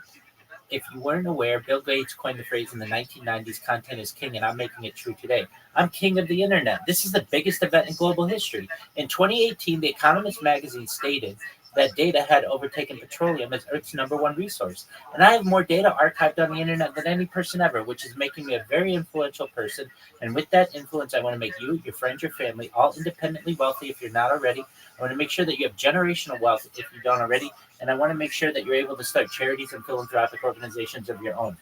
Speaker 2: If you weren't aware, Bill Gates coined the phrase in the 1990s, content is king, and I'm making it true today. I'm king of the internet. This is the biggest event in global history. In 2018, The Economist magazine stated that data had overtaken petroleum as Earth's #1 resource. And I have more data archived on the internet than any person ever, which is making me a very influential person. And with that influence, I want to make you, your friends, your family, all independently wealthy if you're not already. I want to make sure that you have generational wealth if you don't already. And I want to make sure that you're able to start charities and philanthropic organizations of your own.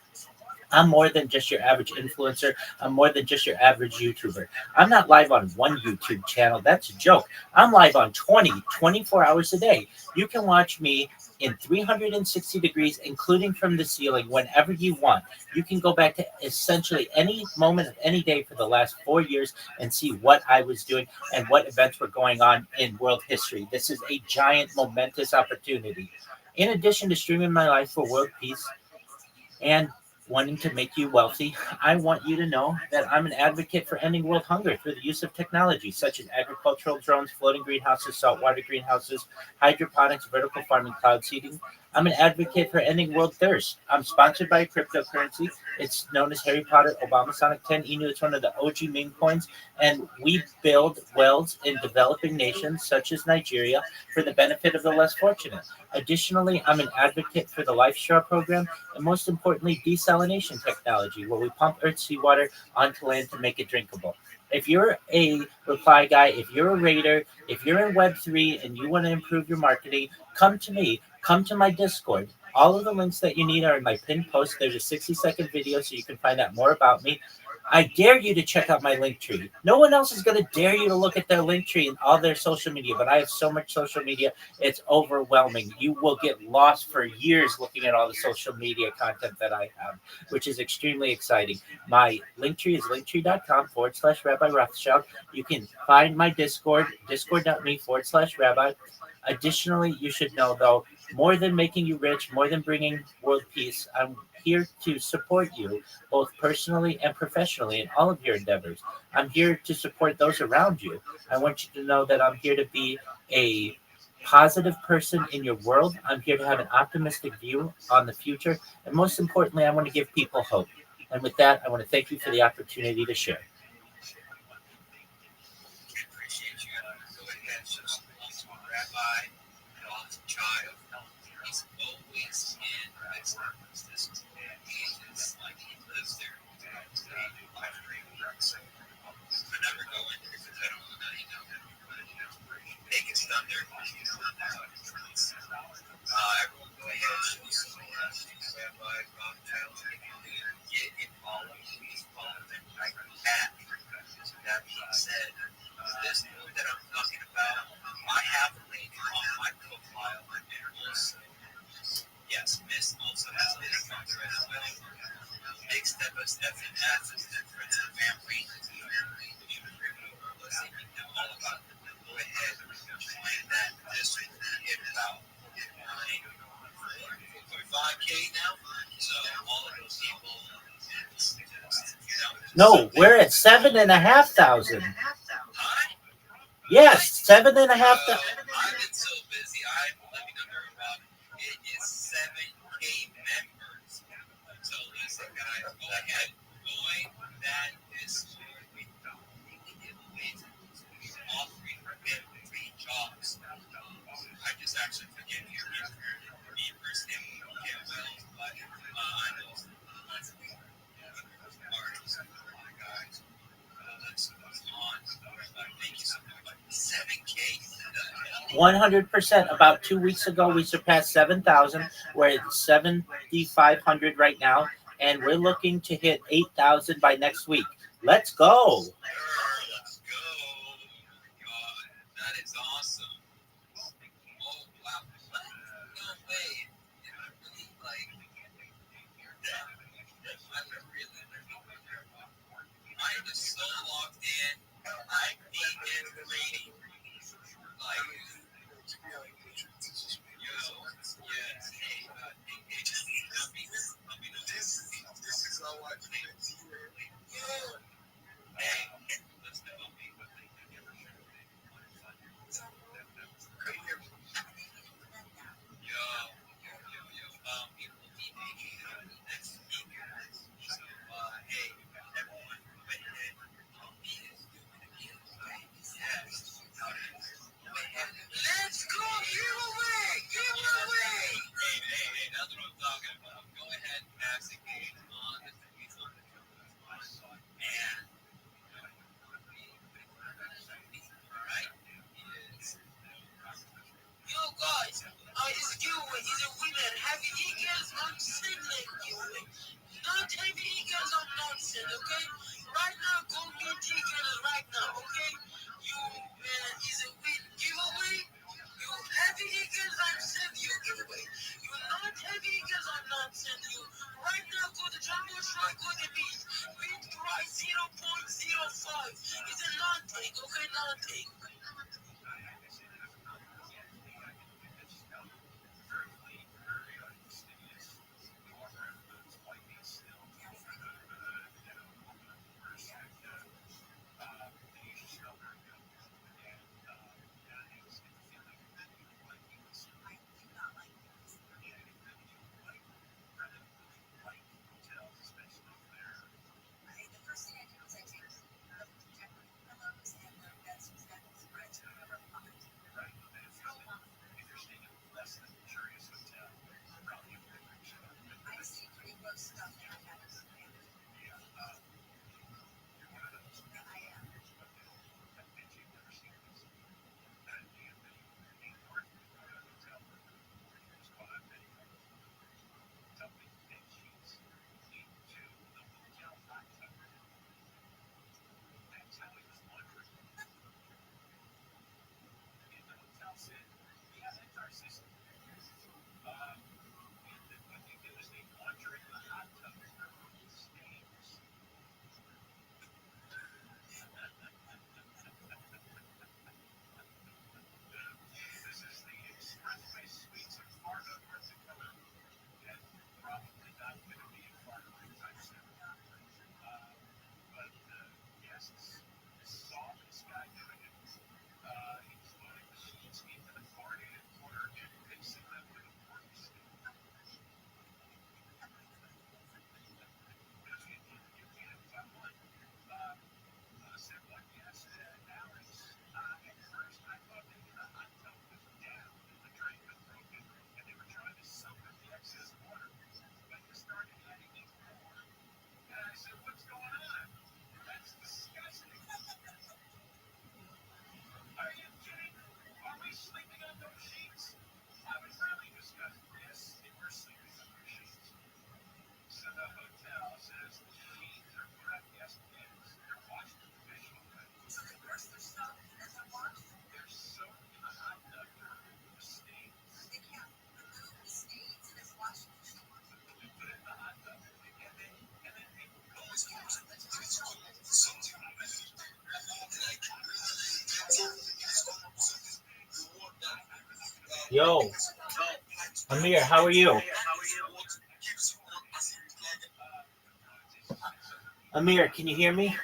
Speaker 2: I'm more than just your average influencer. I'm more than just your average YouTuber. I'm not live on one YouTube channel. That's a joke. I'm live on 24 hours a day. You can watch me in 360 degrees, including from the ceiling, whenever you want. You can go back to essentially any moment of any day for the last 4 years and see what I was doing and what events were going on in world history. This is a giant, momentous opportunity. In addition to streaming my life for world peace, and wanting to make you wealthy, I want you to know that I'm an advocate for ending world hunger through the use of technology such as agricultural drones, floating greenhouses, saltwater greenhouses, hydroponics, vertical farming, cloud seeding. I'm an advocate for ending world thirst. I'm sponsored by a cryptocurrency. It's known as Harry Potter Obama Sonic 10 Inu. It's one of the OG meme coins. And we build wells in developing nations such as Nigeria for the benefit of the less fortunate. Additionally, I'm an advocate for the Life Straw program and most importantly, desalination technology, where we pump Earth's seawater onto land to make it drinkable. If you're a reply guy, if you're a raider, if you're in Web3 and you want to improve your marketing, come to me. Come to my Discord. All of the links that you need are in my pinned post. There's a 60-second video so you can find out more about me. I dare you to check out my link tree. No one else is going to dare you to look at their link tree and all their social media, but I have so much social media, it's overwhelming. You will get lost for years looking at all the social media content that I have, which is extremely exciting. My link tree is linktree.com/Rabbi Rothschild. You can find my Discord, discord.me/Rabbi. Additionally, you should know, though, more than making you rich, more than bringing world peace, I'm here to support you both personally and professionally in all of your endeavors. I'm here to support those around you. I want you to know that I'm here to be a positive person in your world. I'm here to have an optimistic view on the future. And most importantly, I want to give people hope. And with that, I want to thank you for the opportunity to share.
Speaker 5: Appreciate you. Go ahead, show some love to my rabbi, God's child. He's always in this like he lives there. I never go in there because I don't know Vegas Thunder. Everyone go ahead, show some love to Rabbi Rothschild. Get involved. Please follow them like that. So that being said, this move that I'm talking about, I have a link on my profile. Also, yes, Miss also has a link on there as well. Big step by step in assets and friends and family. Let's see if you know all about it. Go ahead, join that. This will hit about 5K now. So all of those people,
Speaker 2: No, we're at 7,500. Yes, 7,500.
Speaker 5: I've been so busy. I'm living under a rock. It is 7K members. So listen, guys, go ahead, join that Discord. Offering him 3 jobs. I just actually forget your first name. Okay, well, but I know artists, guys. That's on. Thank you so much. 7K.
Speaker 2: 100%. About 2 weeks ago, we surpassed 7,000. We're at 7,500 right now, and we're looking to hit 8,000 by next week. Let's go.
Speaker 5: Let's go. God, that is awesome. Oh, wow. No way. I really like that. I am just so logged in. I'm being ready. Like,
Speaker 19: This is how I feel.
Speaker 5: Hey, let's go. People need next week. So, hey, everyone, go ahead. Yes.
Speaker 19: Let's go giveaway!
Speaker 2: Yo, Amir, how are you? Amir, can you hear me?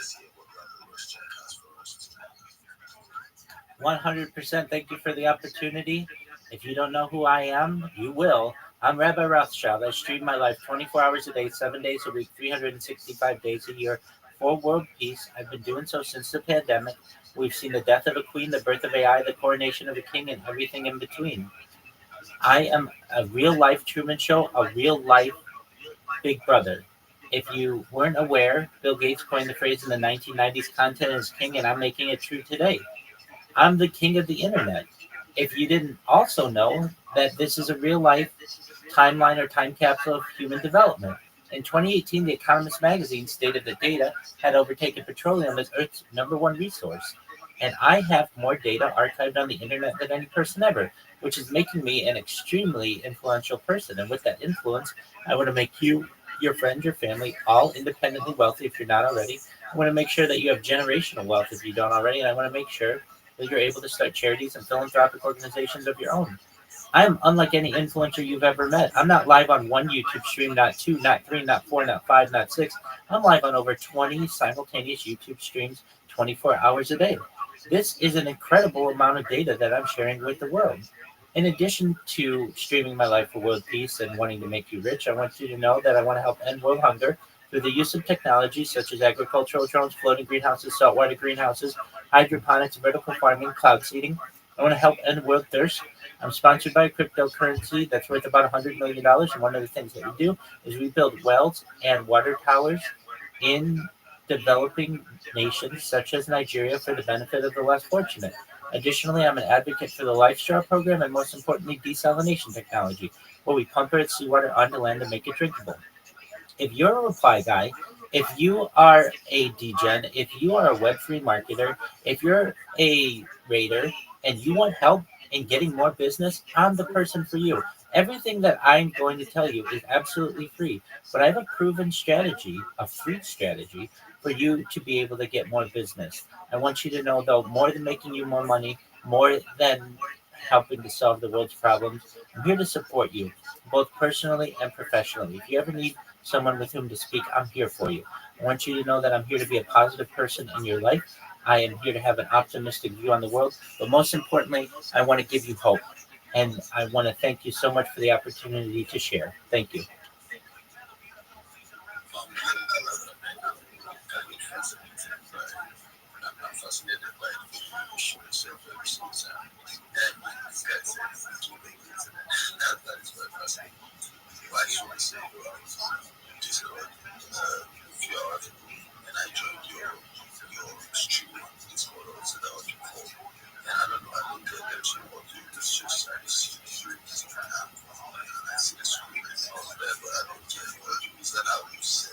Speaker 19: Let's hear what Rabbi Rothschild has for us.
Speaker 2: 100%. Thank you for the opportunity. If you don't know who I am, you will. I'm Rabbi Rothschild. I stream my life 24 hours a day, 7 days a week, 365 days a year for world peace. I've been doing so since the pandemic. We've seen the death of a queen, the birth of AI, the coronation of a king, and everything in between. I am a real life Truman Show, a real life Big Brother. If you weren't aware, Bill Gates coined the phrase in the 1990s, content is king, and I'm making it true today. I'm the king of the internet. If you didn't also know that this is a real life timeline or time capsule of human development. In 2018, The Economist magazine stated that data had overtaken petroleum as Earth's #1 resource. And I have more data archived on the internet than any person ever, which is making me an extremely influential person. And with that influence, I want to make you your friends, your family, all independently wealthy if you're not already. I want to make sure that you have generational wealth if you don't already. And I want to make sure that you're able to start charities and philanthropic organizations of your own. I'm unlike any influencer you've ever met. I'm not live on one YouTube stream, not two, not three, not four, not five, not six. I'm live on over 20 simultaneous YouTube streams 24 hours a day. This is an incredible amount of data that I'm sharing with the world. In addition to streaming my life for world peace and wanting to make you rich, I want you to know that I want to help end world hunger through the use of technology such as agricultural drones, floating greenhouses, saltwater greenhouses, hydroponics, vertical farming, cloud seeding. I want to help end world thirst. I'm sponsored by a cryptocurrency that's worth about $100 million. And one of the things that we do is we build wells and water towers in developing nations such as Nigeria for the benefit of the less fortunate. Additionally, I'm an advocate for the Life Straw program and most importantly, desalination technology, where we pump earth seawater onto land to make it drinkable. If you're a reply guy, if you are a degen, if you are a web3 marketer, if you're a raider and you want help in getting more business, I'm the person for you. Everything that I'm going to tell you is absolutely free, but I have a proven strategy, a free strategy for you to be able to get more business. I want you to know though, more than making you more money, more than helping to solve the world's problems, I'm here to support you, both personally and professionally. If you ever need someone with whom to speak, I'm here for you. I want you to know that I'm here to be a positive person in your life. I am here to have an optimistic view on the world, but most importantly, I want to give you hope. And I want to thank you so much for the opportunity to share. Thank you.
Speaker 19: I'm fascinated by the way you show yourself every single time. And you guys say two things. That is very fascinating. I just want to say, Discord, if you are and I joined your stream Discord also that was before. And I don't know, I don't get them to what you just I see the streams and I see the screen all there, but I don't get what you is that how you say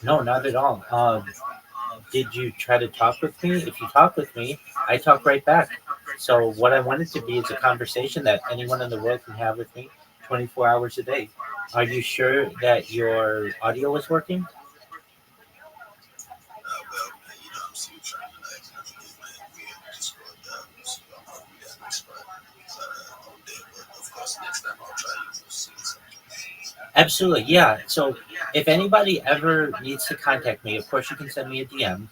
Speaker 2: No, not at all. Did you try to talk with me? If you talk with me, I talk right back. So what I want it to be is a conversation that anyone in the world can have with me 24 hours a day. Are you sure that your audio is working?
Speaker 19: well, I'm still trying to like navigate my way on Discord, so I'm not really an expert on there, but of course next time I'll try to see something.
Speaker 2: Absolutely, yeah. So if anybody ever needs to contact me, of course you can send me a DM.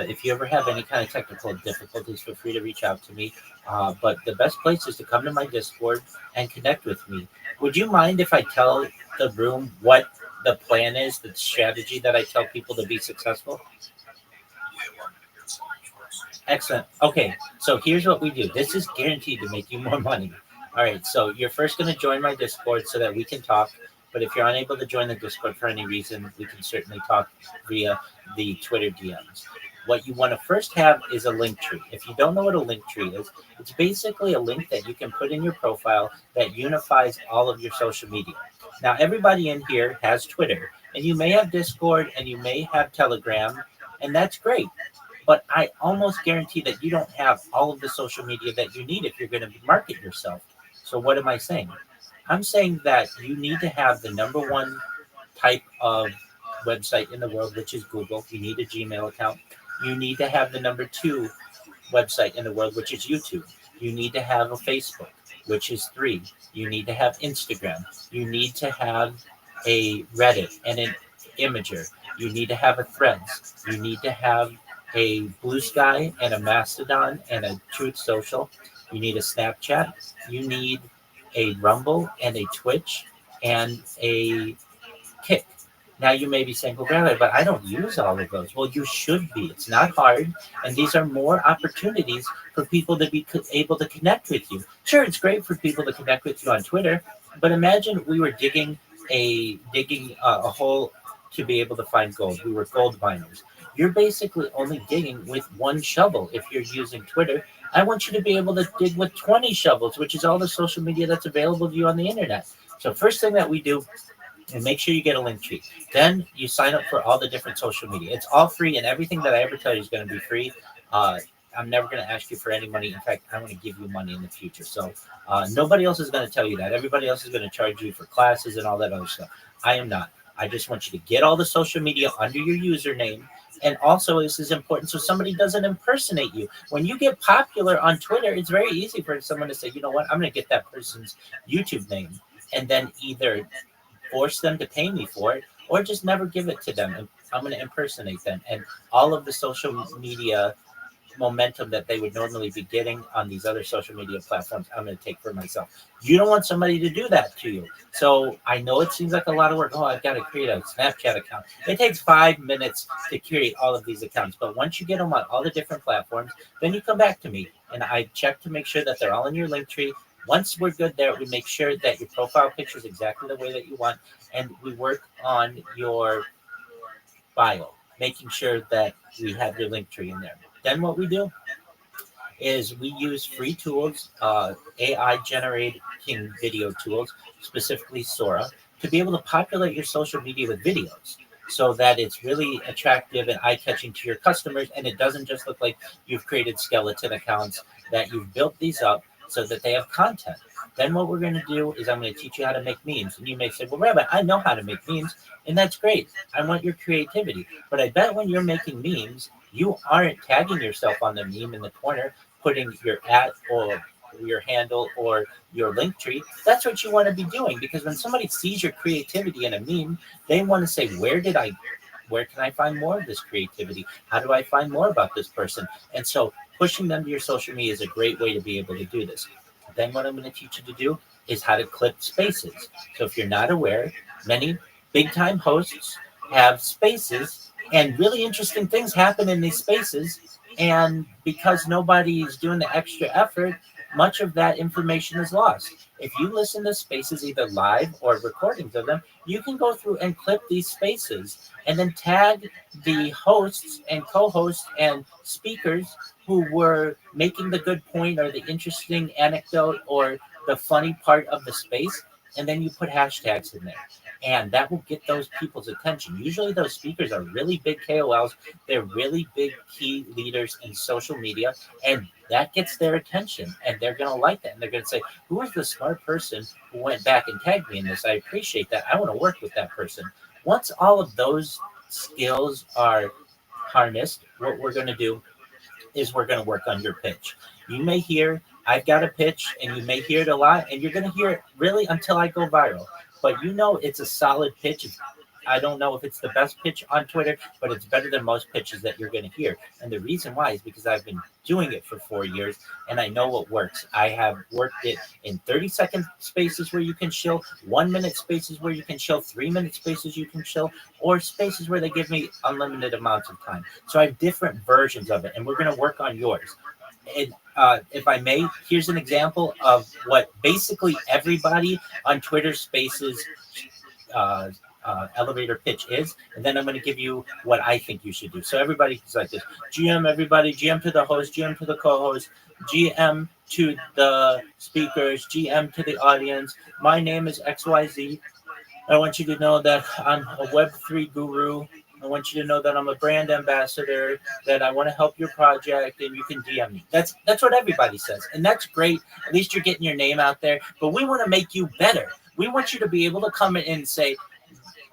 Speaker 2: If you ever have any kind of technical difficulties, feel free to reach out to me. But the best place is to come to my Discord and connect with me. Would you mind if I tell the room what the plan is, the strategy that I tell people to be successful? Excellent. Okay, so here's what we do. This is guaranteed to make you more money. All right, so you're first going to join my Discord so that we can talk. But if you're unable to join the Discord for any reason, we can certainly talk via the Twitter DMs. What you want to first have is a link tree. If you don't know what a link tree is, it's basically a link that you can put in your profile that unifies all of your social media. Now, everybody in here has Twitter, and you may have Discord, and you may have Telegram, and that's great. But I almost guarantee that you don't have all of the social media that you need if you're going to market yourself. So what am I saying? I'm saying that you need to have the number one type of website in the world, which is Google. You need a Gmail account. You need to have the number two website in the world, which is YouTube. You need to have a Facebook, which is three. You need to have Instagram. You need to have a Reddit and an Imager. You need to have a Threads. You need to have a Blue Sky and a Mastodon and a Truth Social. You need a Snapchat. You need a Rumble and a Twitch and a Kick. Now you may be saying, well, Rabbi, but I don't use all of those. Well, you should be. It's not hard. And these are more opportunities for people to be able to connect with you. Sure, it's great for people to connect with you on Twitter, but imagine we were digging a hole to be able to find gold. We were gold miners. You're basically only digging with one shovel if you're using Twitter. I want you to be able to dig with 20 shovels, which is all the social media that's available to you on the internet. So first thing that we do, and make sure you get a link tree. Then you sign up for all the different social media. It's all free, and everything that I ever tell you is going to be free. I'm never going to ask you for any money. In fact, I'm going to give you money in the future. So nobody else is going to tell you that. Everybody else is going to charge you for classes and all that other stuff. I am not. I just want you to get all the social media under your username. And also, this is important so somebody doesn't impersonate you. When you get popular on Twitter, it's very easy for someone to say, you know what, I'm going to get that person's YouTube name and then either force them to pay me for it or just never give it to them. And I'm going to impersonate them. And all of the social media momentum that they would normally be getting on these other social media platforms, I'm going to take for myself. You don't want somebody to do that to you. So I know it seems like a lot of work. Oh, I've got to create a Snapchat account. It takes 5 minutes to create all of these accounts. But once you get them on all the different platforms, then you come back to me and I check to make sure that they're all in your link tree. Once we're good there, we make sure that your profile picture is exactly the way that you want. And we work on your bio, making sure that we have your link tree in there. Then what we do is we use free tools, AI generating video tools, specifically Sora, to be able to populate your social media with videos so that it's really attractive and eye-catching to your customers, and it doesn't just look like you've created skeleton accounts, that you've built these up so that they have content. Then what we're going to do is I'm going to teach you how to make memes. And you may say, well, Rabbi, I know how to make memes, and that's great. I want your creativity. But I bet when you're making memes, you aren't tagging yourself on the meme in the corner, putting your at or your handle or your link tree. That's what you want to be doing, because when somebody sees your creativity in a meme, they want to say, where can I find more of this creativity? How do I find more about this person? And so pushing them to your social media is a great way to be able to do this. Then what I'm going to teach you to do is how to clip spaces. So if you're not aware, many big time hosts have spaces and really interesting things happen in these spaces. And because nobody is doing the extra effort, much of that information is lost. If you listen to spaces, either live or recordings of them, you can go through and clip these spaces and then tag the hosts and co-hosts and speakers who were making the good point or the interesting anecdote or the funny part of the space, and then you put hashtags in there. And that will get those people's attention. Usually those speakers are really big KOLs. They're really big key leaders in social media, and that gets their attention, and they're going to like that. And they're going to say, who is the smart person who went back and tagged me in this? I appreciate that. I want to work with that person. Once all of those skills are harnessed, what we're going to do is we're going to work on your pitch. You may hear, I've got a pitch, and you may hear it a lot, and you're going to hear it really until I go viral. But you know it's a solid pitch. I don't know if it's the best pitch on Twitter, but it's better than most pitches that you're going to hear. And the reason why is because I've been doing it for 4 years, and I know what works. I have worked it in 30-second spaces where you can show, 1 minute spaces where you can show, 3 minute spaces you can show, or spaces where they give me unlimited amounts of time. So I have different versions of it, and we're going to work on yours. And if I may, here's an example of what basically everybody on Twitter Spaces elevator pitch is, and then I'm going to give you what I think you should do. So everybody is like this: GM, everybody, GM to the host, GM to the co-host, GM to the speakers, GM to the audience. My name is XYZ. I want you to know that I'm a Web3 guru. I want you to know that I'm a brand ambassador, that I want to help your project, and you can DM me. That's what everybody says, and that's great. At least you're getting your name out there, but we want to make you better. We want you to be able to come in and say,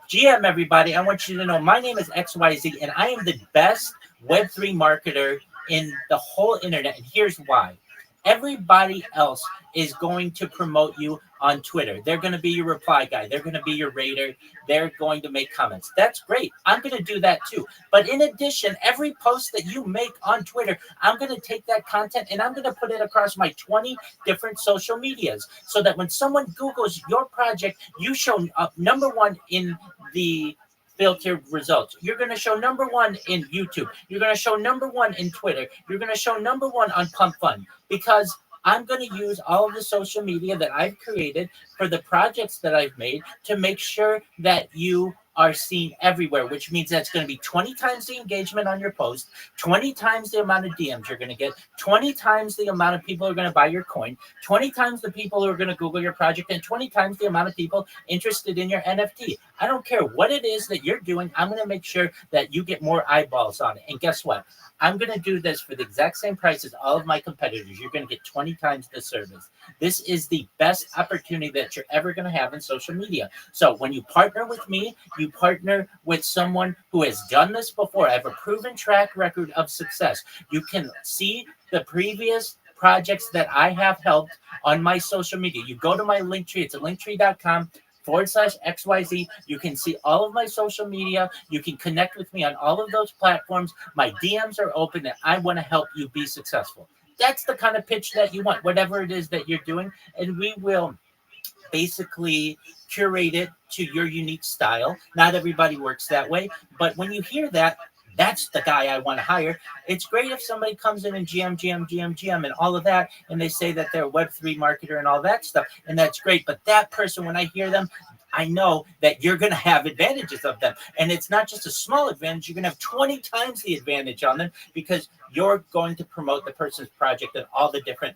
Speaker 2: GM, everybody, I want you to know my name is XYZ, and I am the best Web3 marketer in the whole internet, and here's why. Everybody else is going to promote you on Twitter. They're going to be your reply guy. They're going to be your rater. They're going to make comments. That's great. I'm going to do that too. But in addition, every post that you make on Twitter, I'm going to take that content and I'm going to put it across my 20 different social medias so that when someone Googles your project, you show up number one in the filtered results. You're going to show number one in YouTube. You're going to show number one in Twitter. You're going to show number one on Pump Fund, because I'm going to use all of the social media that I've created for the projects that I've made to make sure that you are seen everywhere, which means that's going to be 20 times the engagement on your post, 20 times the amount of DMs you're going to get, 20 times the amount of people who are going to buy your coin, 20 times the people who are going to Google your project, and 20 times the amount of people interested in your NFT. I don't care what it is that you're doing. I'm going to make sure that you get more eyeballs on it. And guess what? I'm going to do this for the exact same price as all of my competitors. You're going to get 20 times the service. This is the best opportunity that you're ever going to have in social media. So when you partner with me, you partner with someone who has done this before. I have a proven track record of success. You can see the previous projects that I have helped on my social media. You go to my link tree. It's a linktree.com/XYZ. You can see all of my social media. You can connect with me on all of those platforms. My DMs are open and I want to help you be successful. That's the kind of pitch that you want, whatever it is that you're doing. And we will basically curate it to your unique style. Not everybody works that way, but when you hear that, that's the guy I want to hire. It's great if somebody comes in and GM and all of that, and they say that they're a Web3 marketer and all that stuff, and that's great. But that person, when I hear them, I know that you're going to have advantages of them. And it's not just a small advantage. You're going to have 20 times the advantage on them because you're going to promote the person's project and all the different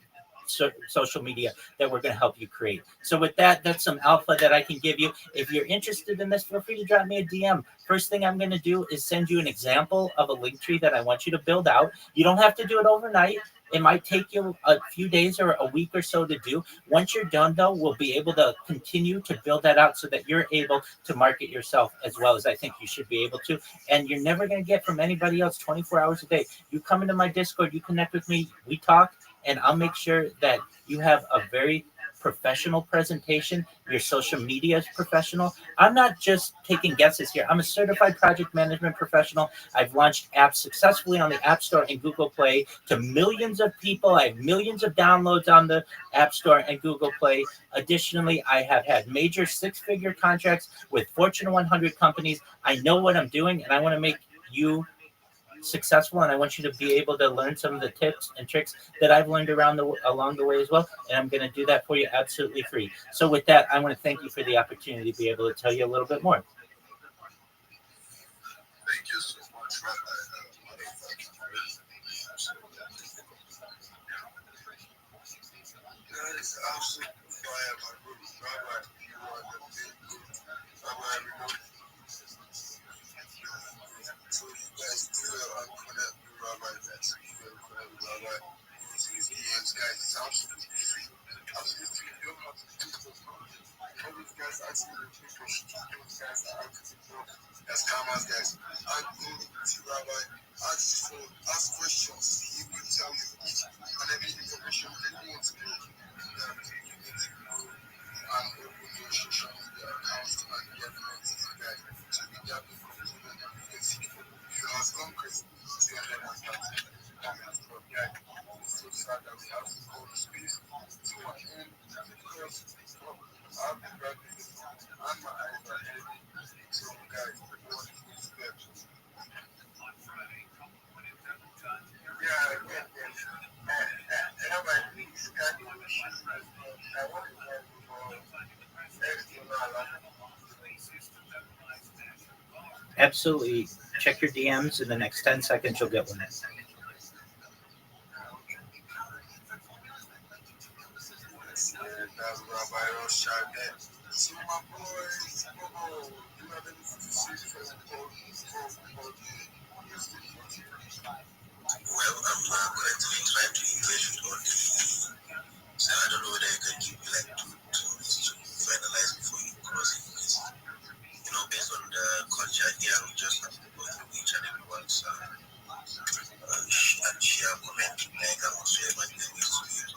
Speaker 2: social media that we're going to help you create. So with that, that's some alpha that I can give you. If you're interested in this, feel free to drop me a DM. First thing I'm going to do is send you an example of a link tree that I want you to build out. You don't have to do it overnight. It might take you a few days or a week or so to do. Once you're done, though, we'll be able to continue to build that out so that you're able to market yourself as well as I think you should be able to. And you're never going to get from anybody else 24 hours a day. You come into my Discord, you connect with me, we talk, and I'll make sure that you have a very professional presentation. Your social media is professional. I'm not just taking guesses here. I'm a certified project management professional. I've launched apps successfully on the App Store and Google Play to millions of people. I have millions of downloads on the App Store and Google Play. Additionally, I have had major six-figure contracts with Fortune 100 companies. I know what I'm doing, and I want to make you successful, and I want you to be able to learn some of the tips and tricks that I've learned along the way as well, and I'm going to do that for you absolutely free. So with that, I want to thank you for the opportunity to be able to tell you a little bit more.
Speaker 19: Thank you so much, Rabbi. That is absolutely fire, my good Rabbi. You are the big Rabbi. So you guys will connect with Rabbi. That's you will connect with Rabbi. His DMs, guys, it's absolutely free. Absolutely free. You don't have to do this. All these guys asking the people, those guys are asking for as cameras, guys. And go to Rabbi, ask questions. He will tell you each and every information that you want to know. That you need to know and open your social media accounts and get notices, guys. So we got the information that you can see. You have gone crazy. 230 comments from guys. It's so sad that we have to go to space to an end because I've been graduating and my eyes are heavy. So guys, what is this step? Yeah, yes. Rabbi, please, can you I want to know for everything
Speaker 2: Absolutely. Check your DMs. In the next 10 seconds, you'll get one.
Speaker 19: That's Rabbi Rothschild there. So my boys, you have anything to say for
Speaker 5: Well, I'm currently trying to engage with all the. So I don't know whether you can give me like 2 minutes to finalize before you cross it. Because, based on the culture here, we just have to go through each and everyone's and share, comment, like, and whatsoever the name is to you.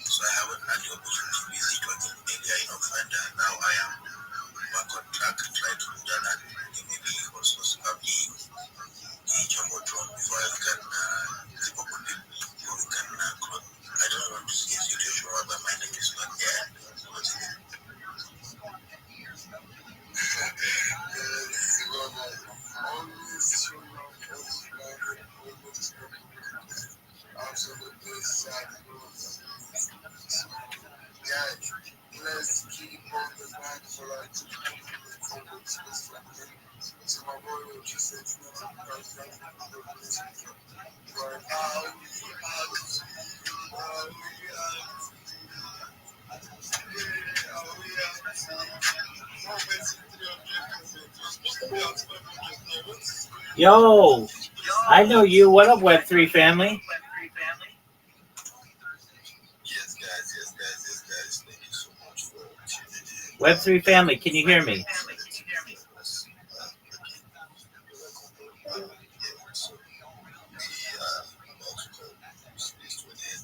Speaker 5: So I haven't had the opportunity to visit working earlier enough, and now I am back on track to try to do that, and maybe also have the jumbotron before I can keep up with people, before we can close. I don't want to see a situation where my name is not there.
Speaker 19: Absolutely sad. Guys, let's keep on the line for like 2 minutes forward to this family. So my boy will just say to me,
Speaker 2: Yo, I know you. What up, Web3 family?
Speaker 19: Yes, guys. Thank you so much for tuning in.
Speaker 2: Web3 family, can you hear me?
Speaker 19: So we about to call space to an end.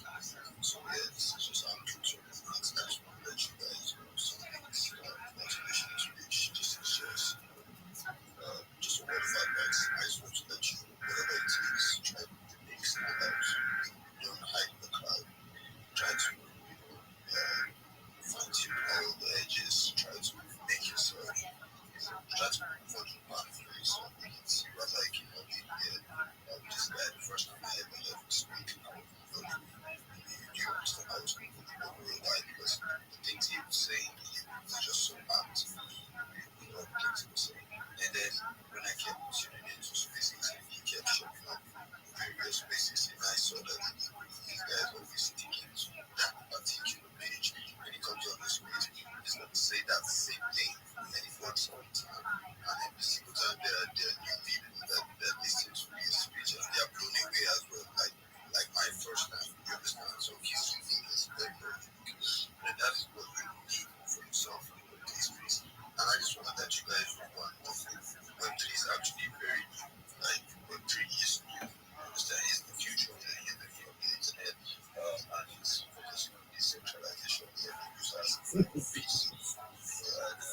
Speaker 19: So yeah, this is just our culture. I just want to let you guys know some things. Motivation is rich. This is just a word of advice. I just want to let you know whatever it is, try to make stand out. Don't hide in the cloud. Try to fine tune all the edges. Try to make yourself. Try to forge a path for yourself. It's not like this guy, the first time I ever heard him speak, you understand how to move the real guy because the things he was saying were just so apt. The things he was saying. And then when I kept tuning into spaces, he kept showing up various spaces, and I saw that these guys always sticking to that particular page. When he comes on the space, he's going to say that same thing, and it works all the time. And every single time there are new people that listen to his speech, and they are blown away as well. Like my first time, you understand? So his speaking is very, very unique. And that is what we need for yourself in this space. And I just want to let you guys know one more thing. Web3 is actually very new. Like, Web3 is new. Understand? It's the future of the internet. And it's focusing on decentralization where the users peace. And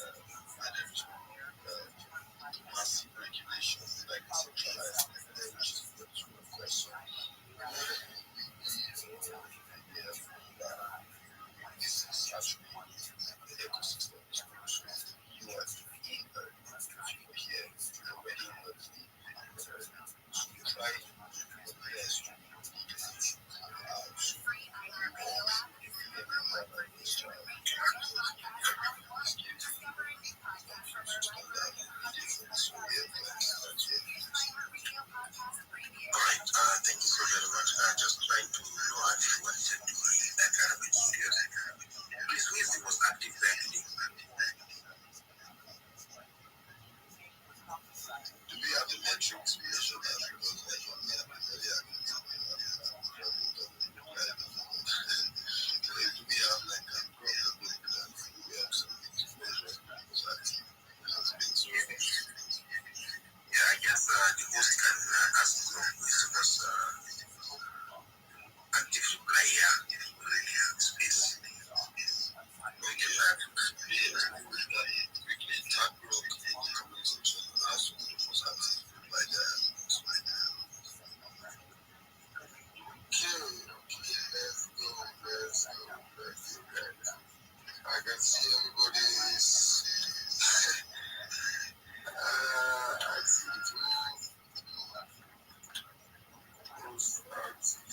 Speaker 19: there's massive regulations like decentralized which is Web2 of course. So, this is actually the ecosystem is pretty sweet. You are doing here already in Web3. So you try your best to come out. So Alright, thank you so very much. Just trying to know how you wanted to do that kind of a studio. Please, who is the most active there today? Do we have the metrics to measure that? Because I don't have earlier. Do we have like a problem with that? Do we have something to measure? Because I think it has been so. Yeah, I guess the host can ask the visitors active player space. Okay, quickly tag block in the comment section and ask who the most active player. Okay, let's go. I can see everybody is I see it most active.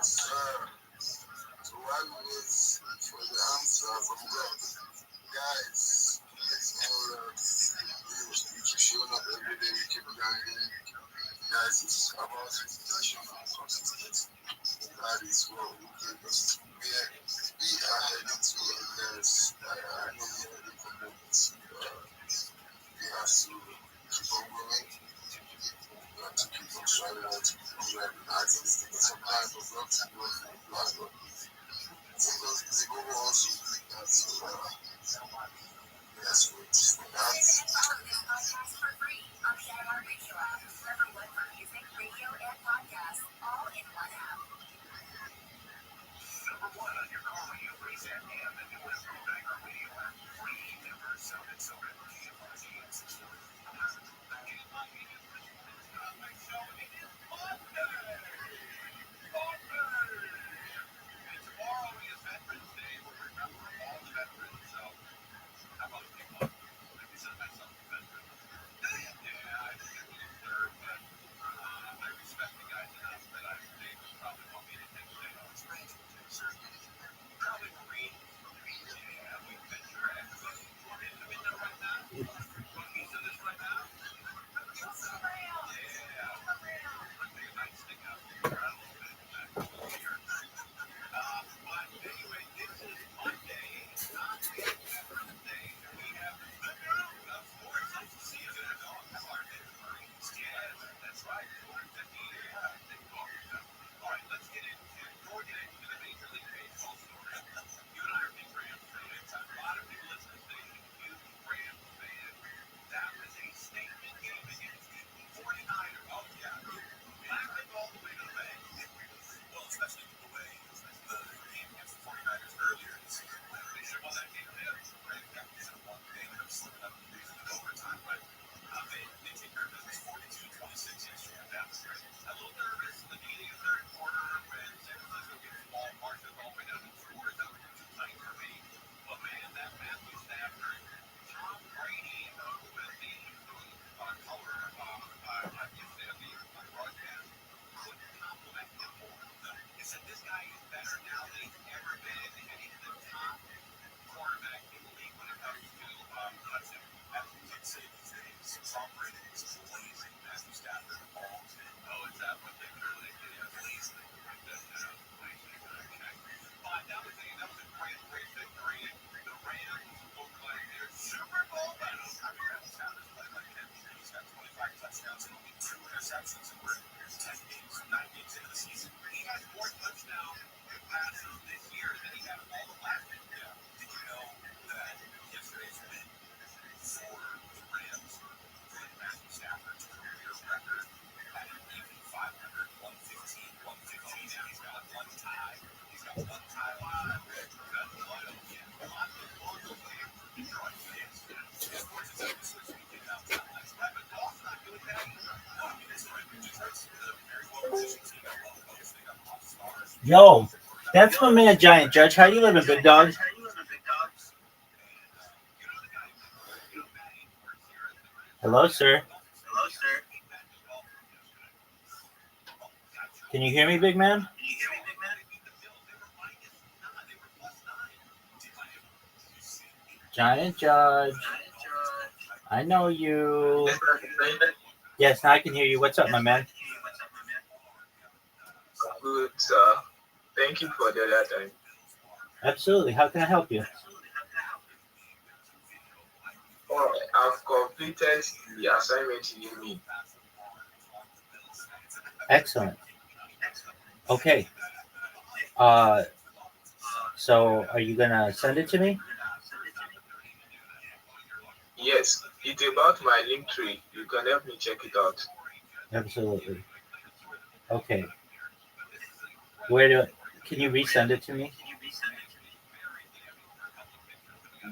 Speaker 19: So while we wait for the answer from God, guys, please know that we keep showing up every day, we keep grinding. Guys, it's about dedication and consistency. That is what we do. We are heading to a mess. I know we are heading for moments. We have to keep on going. We have to keep on striving. We have to keep on driving. I think it's taking some time for God to go for the plan, but because it's a global also doing that. So let's wait for that.
Speaker 2: Yo, that's my man, Giant Judge. How you living, big dog? Hello, sir. Can you hear me, big man? Giant Judge. I know you. Yes, now I can hear you. What's up, my man?
Speaker 20: Good, sir. Thank you for the other time.
Speaker 2: Absolutely. How can I help you?
Speaker 20: Oh, I've completed the assignment you gave me.
Speaker 2: Excellent. Okay. So are you gonna send it to me?
Speaker 20: Yes, it's about my link tree. You can help me check it out.
Speaker 2: Absolutely. Okay. Can you resend it to me?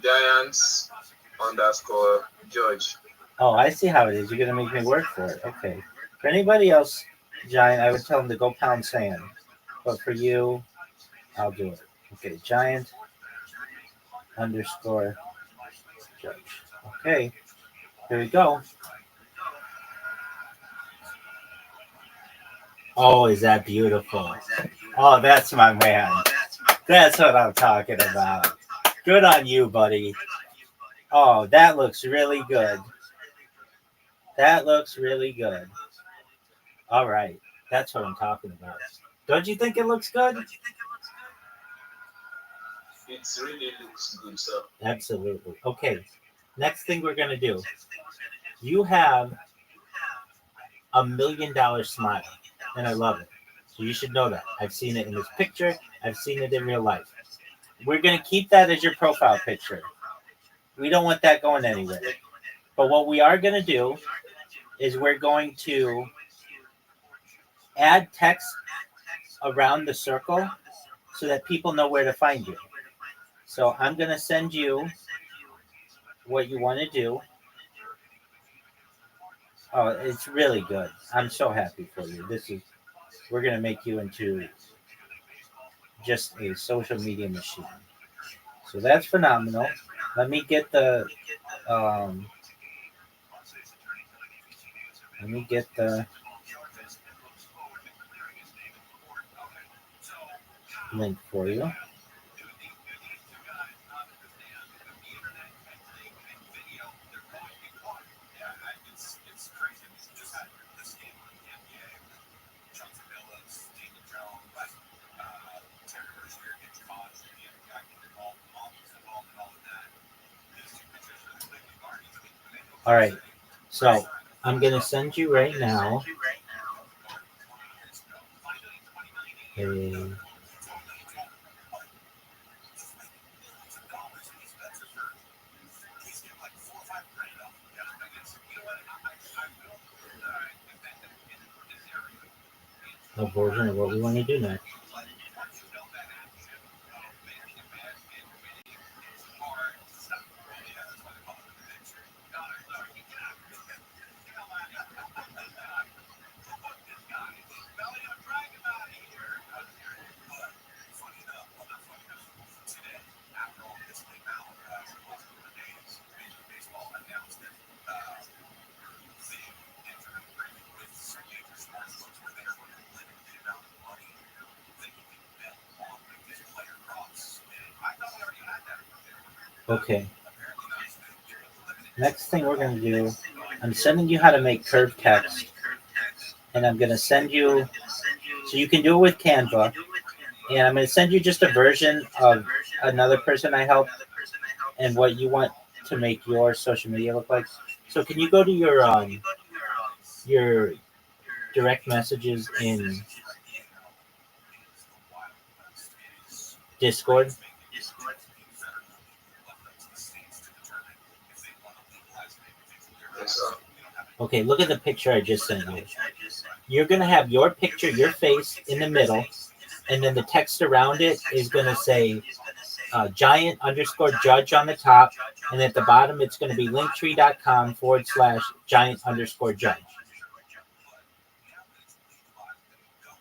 Speaker 20: Giants _ George.
Speaker 2: Oh, I see how it is. You're gonna make me work for it. Okay. For anybody else, Giant, I would tell them to go pound sand. But for you, I'll do it. Okay, Giant _ Judge. Okay. Here we go. Oh, is that beautiful? Oh, that's my man. That's what I'm talking about. Good on you, buddy. Oh, that looks really good. That looks really good. All right. That's what I'm talking about. Don't you think it looks good?
Speaker 20: It really looks good, sir.
Speaker 2: Absolutely. Okay. Next thing we're going to do. You have $1 million smile, and I love it. So you should know that. I've seen it in this picture. I've seen it in real life. We're going to keep that as your profile picture. We don't want that going anywhere. But what we are going to do is we're going to add text around the circle so that people know where to find you. So I'm going to send you what you want to do. Oh, it's really good. I'm so happy for you. We're going to make you into just a social media machine. So that's phenomenal. Let me get the link for you. All right. So I'm going to send you right now a version of what we want to do next. Okay. Next thing we're going to do, I'm sending you how to make curved text. And I'm going to send you, so you can do it with Canva. And I'm going to send you just a version of another person I helped and what you want to make your social media look like. So can you go to your direct messages in Discord? Okay, look at the picture I just sent you. You're going to have your picture, your face in the middle, and then the text around it is going to say giant underscore judge on the top, and at the bottom it's going to be linktree.com/giant underscore judge.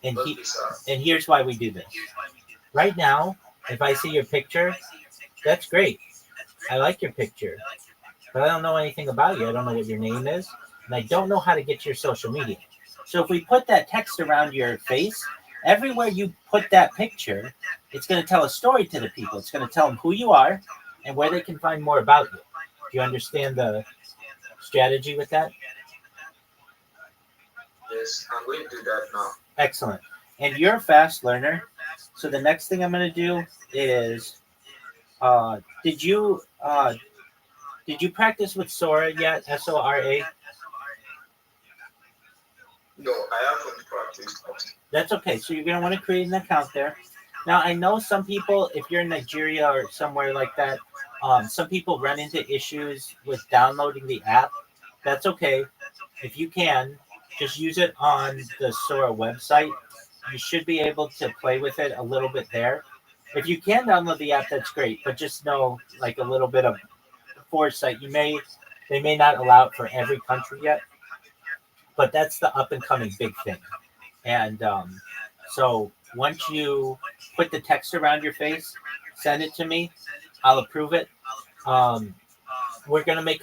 Speaker 2: And here's why we do this. Right now, if I see your picture, that's great. I like your picture. But I don't know anything about you. I don't know what your name is. And I don't know how to get to your social media. So if we put that text around your face, everywhere you put that picture, it's going to tell a story to the people. It's going to tell them who you are and where they can find more about you. Do you understand the strategy with that?
Speaker 20: Yes, I'm going to do that now.
Speaker 2: Excellent. And you're a fast learner. So the next thing I'm going to do is, did you practice with Sora yet? SORA?
Speaker 20: No, I haven't practiced.
Speaker 2: That's okay. So you're going to want to create an account there. Now, I know some people, if you're in Nigeria or somewhere like that, some people run into issues with downloading the app. That's okay. If you can, just use it on the Sora website. You should be able to play with it a little bit there. If you can download the app, that's great. But just know, like, a little bit of foresight. They may not allow it for every country yet, but that's the up and coming big thing. And so once you put the text around your face, send it to me. I'll approve it. We're going to make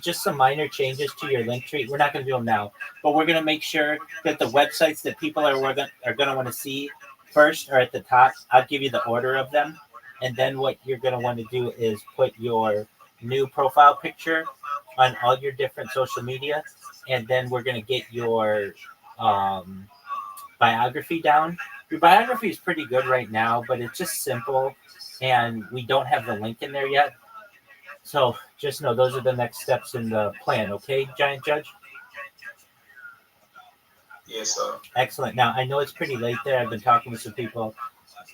Speaker 2: just some minor changes to your link tree. We're not going to do them now, but we're going to make sure that the websites that people are going to want to see first are at the top. I'll give you the order of them. And then what you're going to want to do is put your new profile picture on all your different social media. And then we're going to get your biography down. Your biography is pretty good right now, but it's just simple. And we don't have the link in there yet. So just know those are the next steps in the plan. Okay, Giant Judge?
Speaker 20: Yes, sir.
Speaker 2: Excellent. Now, I know it's pretty late there. I've been talking with some people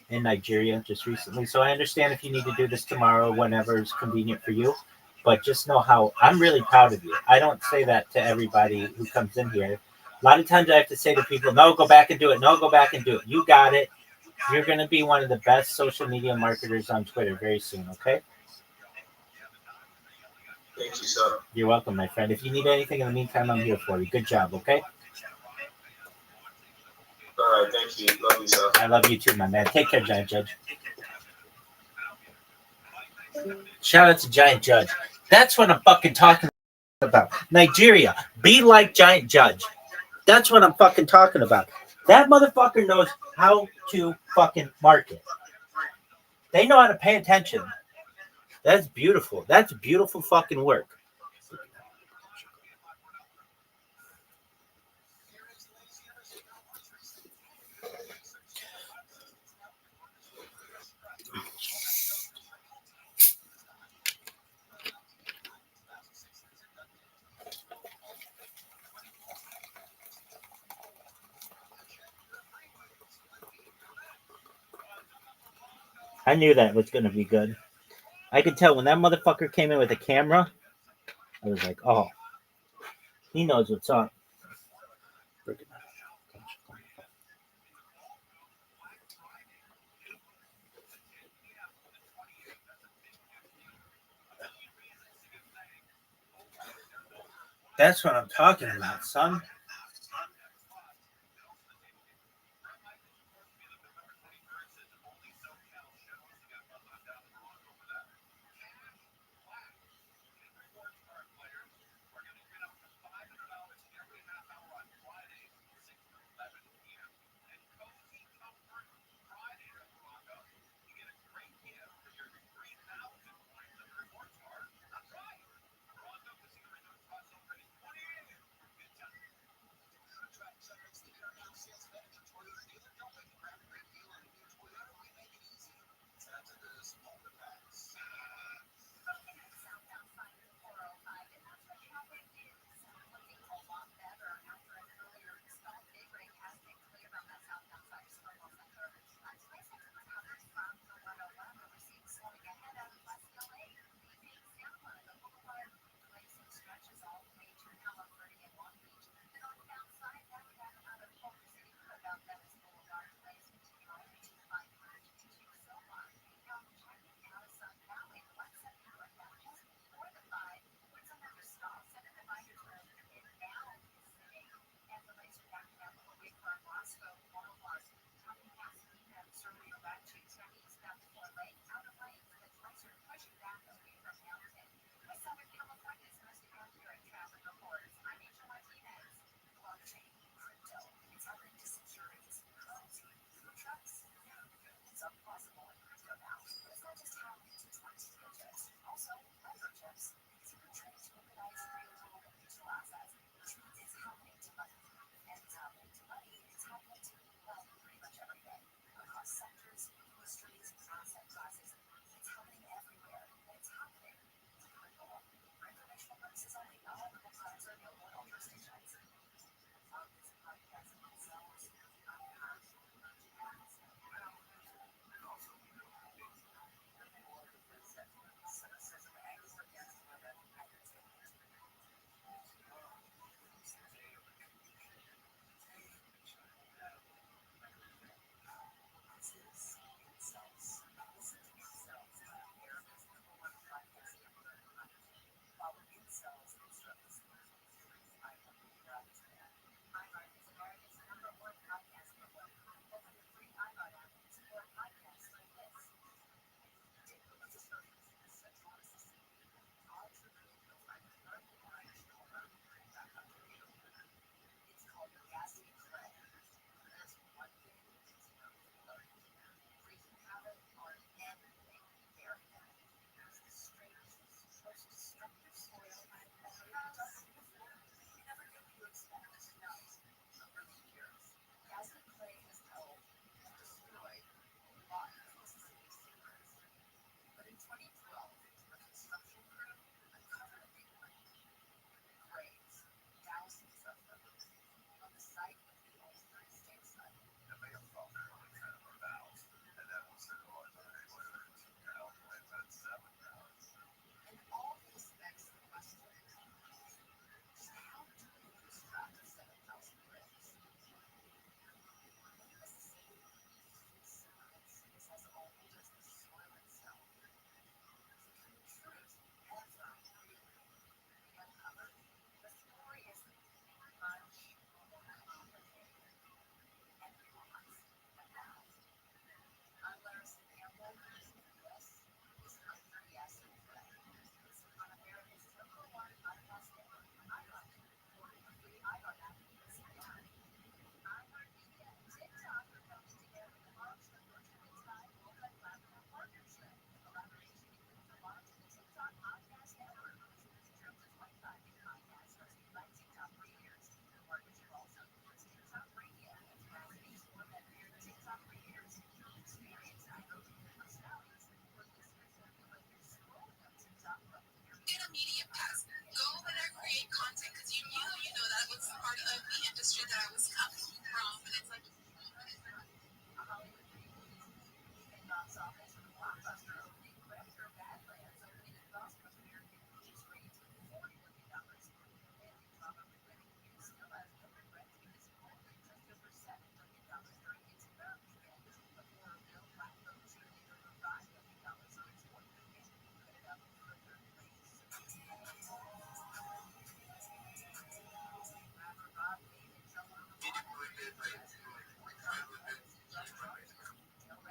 Speaker 2: in Nigeria just recently. So I understand if you need to do this tomorrow, whenever is convenient for you. But just know how I'm really proud of you. I don't say that to everybody who comes in here. A lot of times I have to say to people, no, go back and do it. No, go back and do it. You got it. You're going to be one of the best social media marketers on Twitter very soon, okay?
Speaker 20: Thank you, sir.
Speaker 2: You're welcome, my friend. If you need anything in the meantime, I'm here for you. Good job, okay?
Speaker 20: All right, thank you. Love you, sir.
Speaker 2: I love you too, my man. Take care, Giant Judge. Shout out to Giant Judge. That's what I'm fucking talking about. Nigeria, be like Giant Judge. That's what I'm fucking talking about. That motherfucker knows how to fucking market. They know how to pay attention. That's beautiful. That's beautiful fucking work. I knew that was going to be good. I could tell when that motherfucker came in with a camera, I was like, oh, he knows what's up. That's what I'm talking about, son.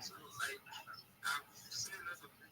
Speaker 14: So like I'm sitting at the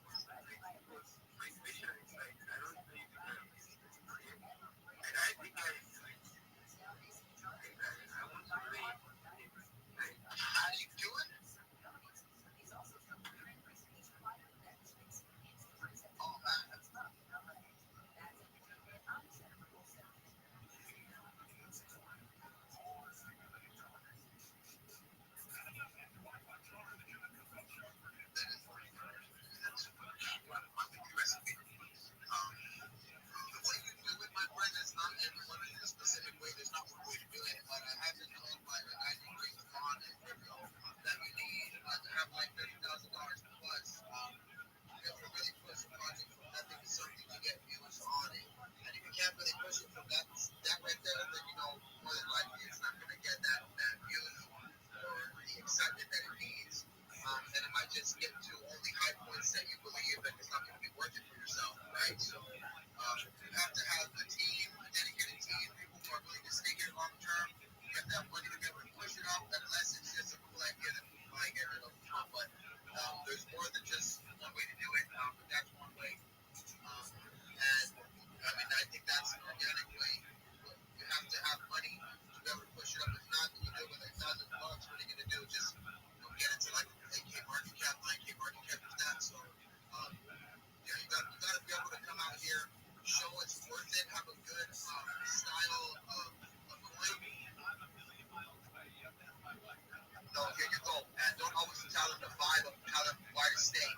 Speaker 16: tell them why to stay.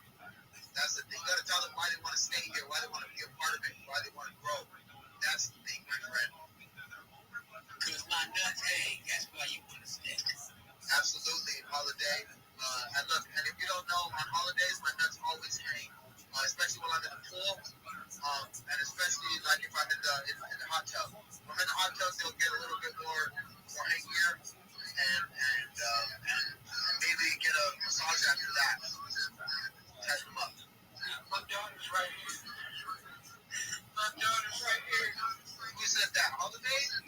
Speaker 16: That's the thing. You gotta tell them why they want to stay here, why they want to be a part of it, why they want to grow. That's the thing, my friend.
Speaker 7: Because my nuts hang. That's why you want to stay.
Speaker 16: Absolutely, holiday. And look, and if you don't know, on holidays, my nuts always hang. Especially when I'm in the pool, and especially like if I'm in the hot tub. When I'm in the hot tub, they'll get a little bit more hangier, and maybe get a massage after that. Tighten them up.
Speaker 7: My daughter's right here. My daughter's right here.
Speaker 16: Who said that? Holidays?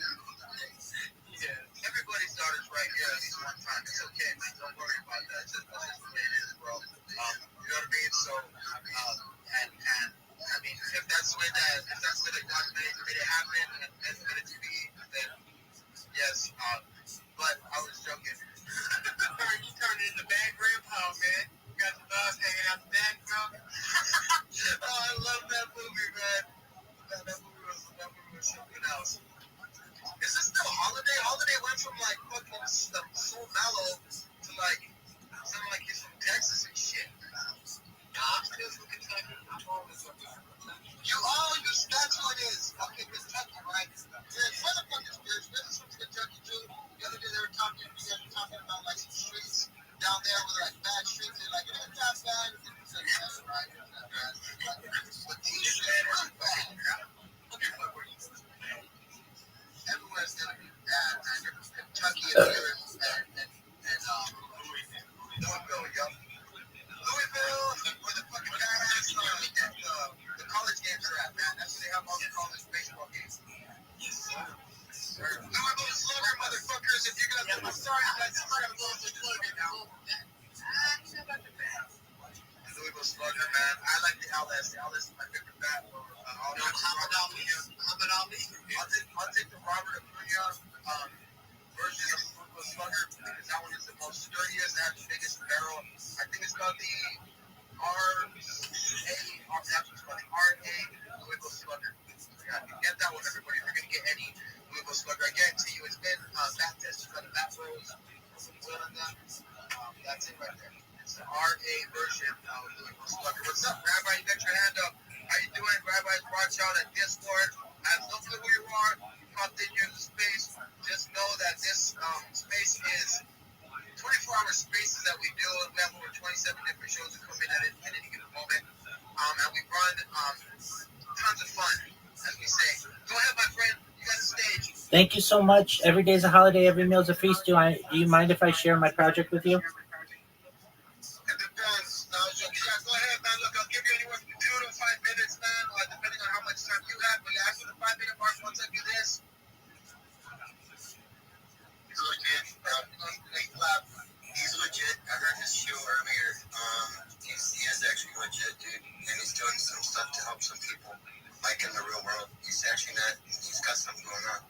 Speaker 16: Yeah. Everybody's daughter's right here at least one time. It's okay, man. Don't worry about that. It's just what it is, bro. You know what I mean? So, and I mean, if that's the way that God made it happen and meant it to be, then yes. But I was joking.
Speaker 7: You turned into bad grandpa, man. You got the nuts hanging out the back, bro.
Speaker 16: Oh, I love that movie, man. That movie was something else. Is this still Holiday? Holiday went from like fucking so mellow to like sounding like he's from Texas and shit.
Speaker 7: Nah, I'm still from Kentucky.
Speaker 16: That's what it is. Okay, Kentucky, right? Yeah, motherfuckers, bitch. This is from Kentucky too. The other day they were talking about like some streets down there with like bad streets. They're like, it's not bad. It's not bad, right? It's not bad. But these streets are bad. Everywhere's gonna be bad, man. Kentucky and Louisville, yo. Louisville, where the fucking badass the college games are at, man. That's where they have all the college baseball games. Yes, sir. Louisville Slugger, motherfuckers. If you guys, I'm sorry, guys. I'm not gonna go into Slugger now. Louisville Slugger, man. I like the LS. The LS is my favorite bat. I'll take the Robert Acuna version of Louisville Slugger because that one is the most sturdiest. That has the biggest barrel. I think it's called the RA Louisville Slugger. Yeah, get that one, everybody. If you're gonna get any Louisville Slugger, I guarantee you it's been bat tested by the bat pros. That's it right there. It's the RA version of Louisville Slugger. What's up, Rabbi? You got your hand up. How you doing? Rabbi's Rothschild at Discord. I have no clue who you are. You popped in here in the space. Just know that this space is 24-hour spaces that we do. We have over 27 different shows that come in at any given moment. And we run tons of fun, as we say. Go ahead, my friend. You got the stage.
Speaker 2: Thank you so much. Every day's a holiday, every meal's a feast. Do you mind if I share my project with you?
Speaker 16: It depends. No, yeah, go ahead, man. Look, I'll give you anywhere from 2 to 5 minutes, man, depending on how much time you have. But after the 5-minute mark, once I do this,
Speaker 7: He's legit. He's legit. I heard his show earlier. He is actually legit, dude. And he's doing some stuff to help some people. Like in the real world. He's actually not, he's got something going on.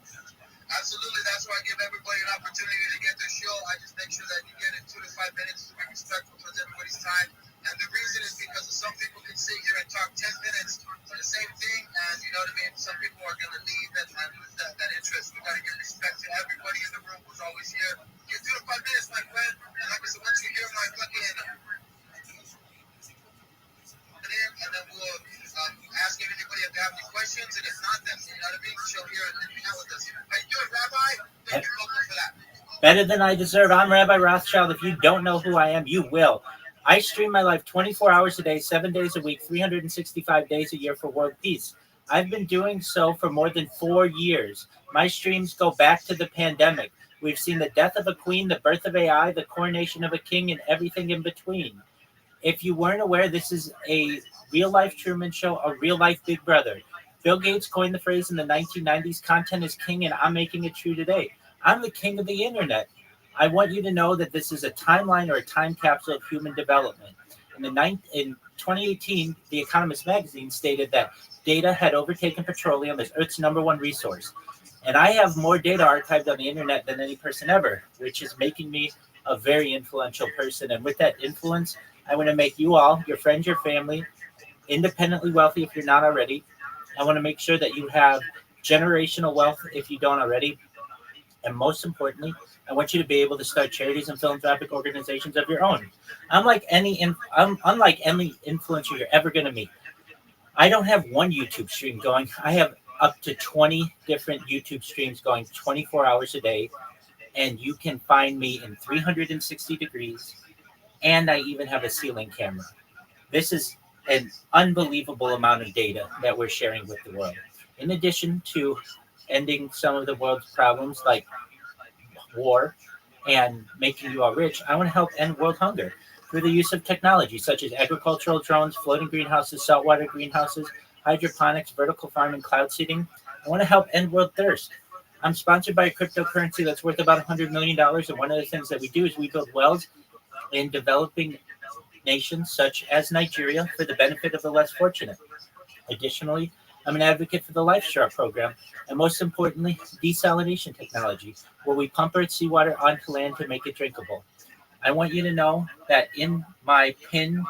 Speaker 16: Absolutely. That's why I give everybody an opportunity to get their show. I just make sure that you get in 2 to 5 minutes to be respectful towards everybody's time. And the reason is because some people can sit here and talk 10 minutes for the same thing, and you know what I mean? Some people are going to leave and lose that interest. We got to give respect to everybody in the room who's always here. Get 2 to 5 minutes, my friend. And like I said, once you hear my fucking and then we'll ask if anybody if they have any questions, and if not, then you know what I mean? She'll hear and hang out with us. How you doing, Rabbi? Thank you for that.
Speaker 2: Better than I deserve. I'm Rabbi Rothschild. If you don't know who I am, you will. I stream my life 24 hours a day, 7 days a week, 365 days a year for world peace. I've been doing so for more than 4 years. My streams go back to the pandemic. We've seen the death of a queen, the birth of AI, the coronation of a king, and everything in between. If you weren't aware, this is a real-life Truman Show, a real-life Big Brother. Bill Gates coined the phrase in the 1990s, content is king, and I'm making it true today. I'm the king of the internet. I want you to know that this is a timeline or a time capsule of human development. In 2018, The Economist magazine stated that data had overtaken petroleum as Earth's #1 resource. And I have more data archived on the internet than any person ever, which is making me a very influential person. And with that influence, I want to make you all, your friends, your family, independently wealthy if you're not already. I want to make sure that you have generational wealth if you don't already. And most importantly, I want you to be able to start charities and philanthropic organizations of your own. I'm unlike any influencer you're ever going to meet. I don't have one YouTube stream going. I have up to 20 different YouTube streams going 24 hours a day, and you can find me in 360 degrees, and I even have a ceiling camera. This is an unbelievable amount of data that we're sharing with the world. In addition to ending some of the world's problems like war and making you all rich, I want to help end world hunger through the use of technology such as agricultural drones, floating greenhouses, saltwater greenhouses, hydroponics, vertical farming, cloud seeding. I want to help end world thirst. I'm sponsored by a cryptocurrency that's worth about $100 million. And one of the things that we do is we build wells in developing nations such as Nigeria for the benefit of the less fortunate. Additionally, I'm an advocate for the LifeStraw program, and most importantly, desalination technology, where we pump Earth seawater onto land to make it drinkable. I want you to know that in my pin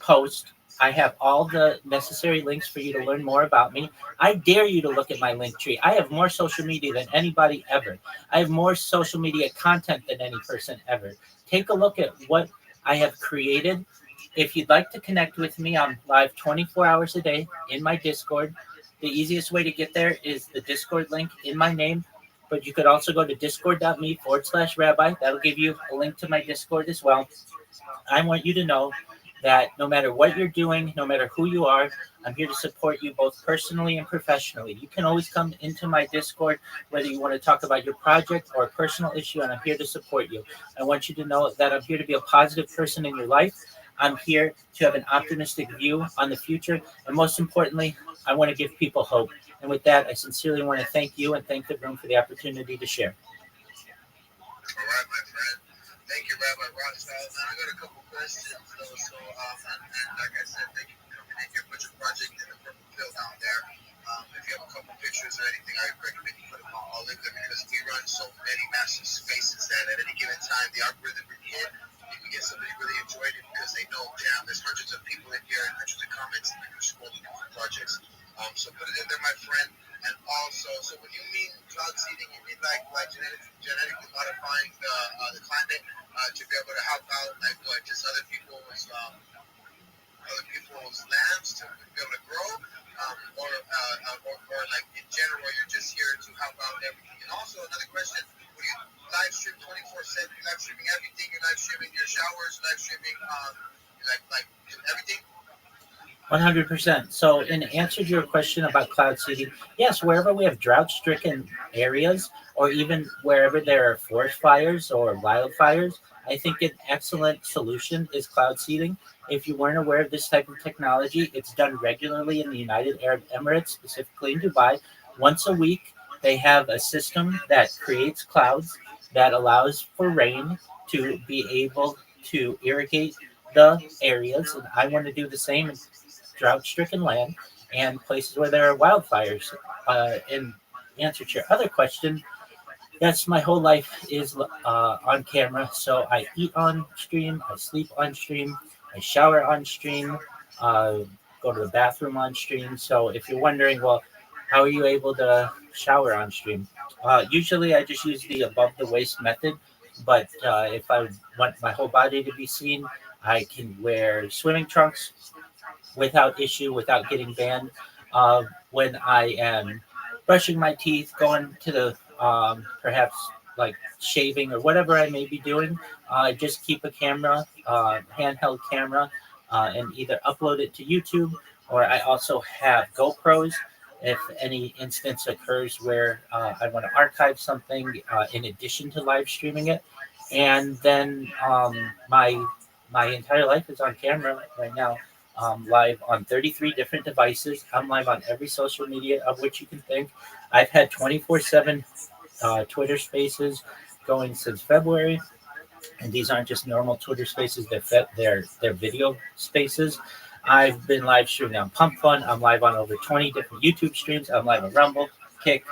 Speaker 2: post, I have all the necessary links for you to learn more about me. I dare you to look at my link tree. I have more social media than anybody ever. I have more social media content than any person ever. Take a look at what I have created. If you'd like to connect with me, I'm live 24 hours a day in my Discord. The easiest way to get there is the Discord link in my name, but you could also go to discord.me/rabbi. That'll give you a link to my Discord as well. I want you to know that no matter what you're doing, no matter who you are, I'm here to support you both personally and professionally. You can always come into my Discord, whether you want to talk about your project or a personal issue, and I'm here to support you. I want you to know that I'm here to be a positive person in your life. I'm here to have an optimistic view on the future. And most importantly, I want to give people hope. And with that, I sincerely want to thank you and thank the room for the opportunity to share.
Speaker 16: All right, my friend. Thank you, Rabbi Rothschild. Now, I got a couple questions, though. So, and like I said, thank you for coming in here. Put your project in the purple pill down there. If you have a couple pictures or anything, I recommend you put them all in there because we run so many massive spaces that at any given time, the algorithm will hit. You can get somebody really enjoyed it because they know, damn, there's hundreds of people in here and hundreds of comments and you're scrolling through projects. So put it in there, my friend. And also, so when you mean cloud seeding, you mean like genetically modifying the climate to be able to help out, like what, just other people's lands to be able to grow, or like in general, you're just here to help out everything. And also another question: when you live stream 24/7, you're live streaming everything. You're live streaming your showers, live streaming like everything.
Speaker 2: 100%. So, in answer to your question about cloud seeding, yes, wherever we have drought-stricken areas, or even wherever there are forest fires or wildfires, I think an excellent solution is cloud seeding. If you weren't aware of this type of technology, it's done regularly in the United Arab Emirates, specifically in Dubai. Once a week, they have a system that creates clouds that allows for rain to be able to irrigate the areas. And I want to do the same in drought-stricken land and places where there are wildfires. In answer to your other question, yes, my whole life is on camera. So I eat on stream, I sleep on stream, I shower on stream, go to the bathroom on stream. So if you're wondering, well, how are you able to shower on stream? Usually I just use the above the waist method, but if I want my whole body to be seen, I can wear swimming trunks without issue, without getting banned. When I am brushing my teeth, going to the perhaps like shaving or whatever I may be doing, just keep a camera, handheld camera, and either upload it to YouTube, or I also have GoPros. If any instance occurs where I want to archive something in addition to live streaming it, and then my entire life is on camera right now. Live on 33 different devices. I'm live on every social media of which you can think. I've had 24/7 Twitter Spaces going since February, and these aren't just normal Twitter Spaces. They're video spaces. I've been live streaming on Pump Fun. I'm live on over 20 different YouTube streams. I'm live on Rumble, Kick.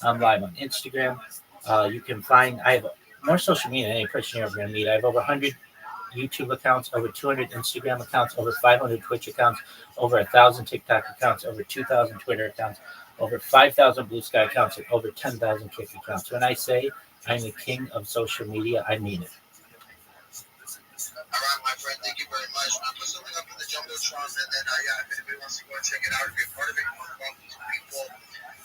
Speaker 2: I'm live on Instagram. You can find I have more social media than any person you're ever going to meet. I have over 100 YouTube accounts, over 200 Instagram accounts, over 500 Twitch accounts, over 1,000 TikTok accounts, over 2,000 Twitter accounts, over 5,000 Blue Sky accounts, and over 10,000 Kick accounts. When I say I'm the king of social media. I mean it.
Speaker 16: All right, my friend, thank you very much. I'll put something up in the Jumbotron, and then, yeah, if anybody wants to go and check it out or be a part of it, you want to welcome some people.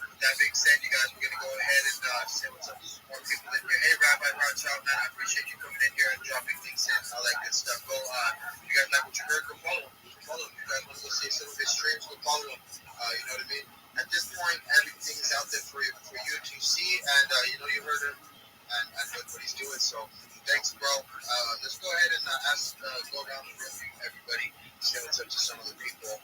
Speaker 16: With that being said, you guys, we're going to go ahead and say what's up to some more people in here. Hey, Rabbi Rothschild, man, I appreciate you coming in here and dropping things in, all that good stuff. Go, if you guys like what you heard, go follow him. Follow him. If you guys want to go see some of his streams, go follow him. You know what I mean? At this point, everything is out there for you to see, and you heard him and what he's doing. So thanks, bro. Let's go ahead and go around the room, everybody. Say what's up to some of the people.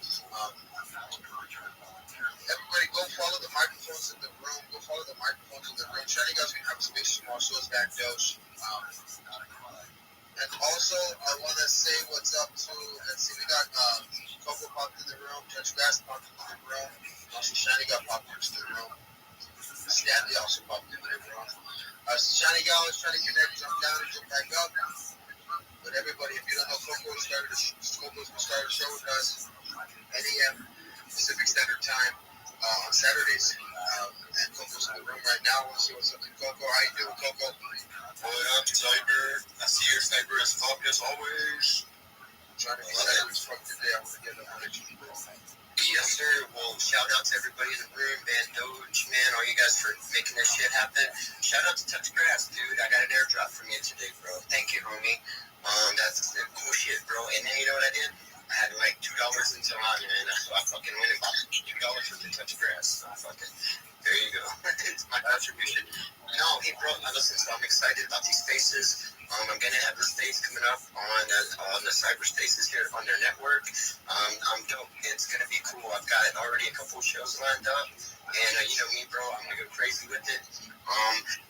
Speaker 16: Everybody, go follow the microphones in the room. Go follow the microphones in the room. Shiny guys can have a space tomorrow, so is that Doge. And also, I want to say what's up to, let's see, we got Coco popped in the room, Judge Grass popped into the room, also Shiny got popped into the room. Stanley also popped into the room. Shiny Gal is trying to connect, jump down and jump back up. But everybody, if you don't know, Coco started a show with us, 8 a.m. Pacific Standard Time on Saturdays. And Coco's in the room right now. We'll see what's up to Coco. How you doing, Coco?
Speaker 5: What up, Cyber? I see your Cyber is up as always.
Speaker 16: I'm trying to be Cyber as fuck today. I want to get a energy.
Speaker 5: Yes, sir. Well, shout out to everybody in the room, man. Doge, man, all you guys for making this shit happen. Shout out to Touch Grass, dude. I got an airdrop from you today, bro. Thank you, homie. That's cool shit, bro. And then you know what I did? I had like $2 into mine, man. So I fucking went and bought $2 worth of Touch Grass. So there you go. It's my contribution. No, hey, bro. Listen, so I'm excited about these spaces. I'm gonna have the space coming up on the cyber spaces here on their network. I'm dope. It's gonna be cool. I've got already a couple shows lined up, and you know me, bro. I'm gonna go crazy with it.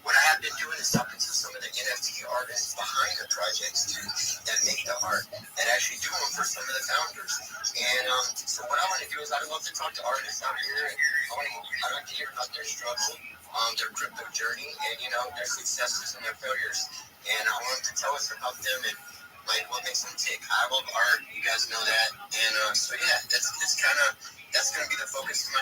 Speaker 5: What I have been doing is talking to some of the NFT artists behind the projects too, that make the art, and actually do them for some of the founders. And so what I want to do is I'd love to talk to artists out here, and I like to hear about their struggle, their crypto journey, and their successes and their failures. And I wanted to tell us about them and like what makes them tick. I love art, you guys know that. And so yeah, that's gonna be the focus of my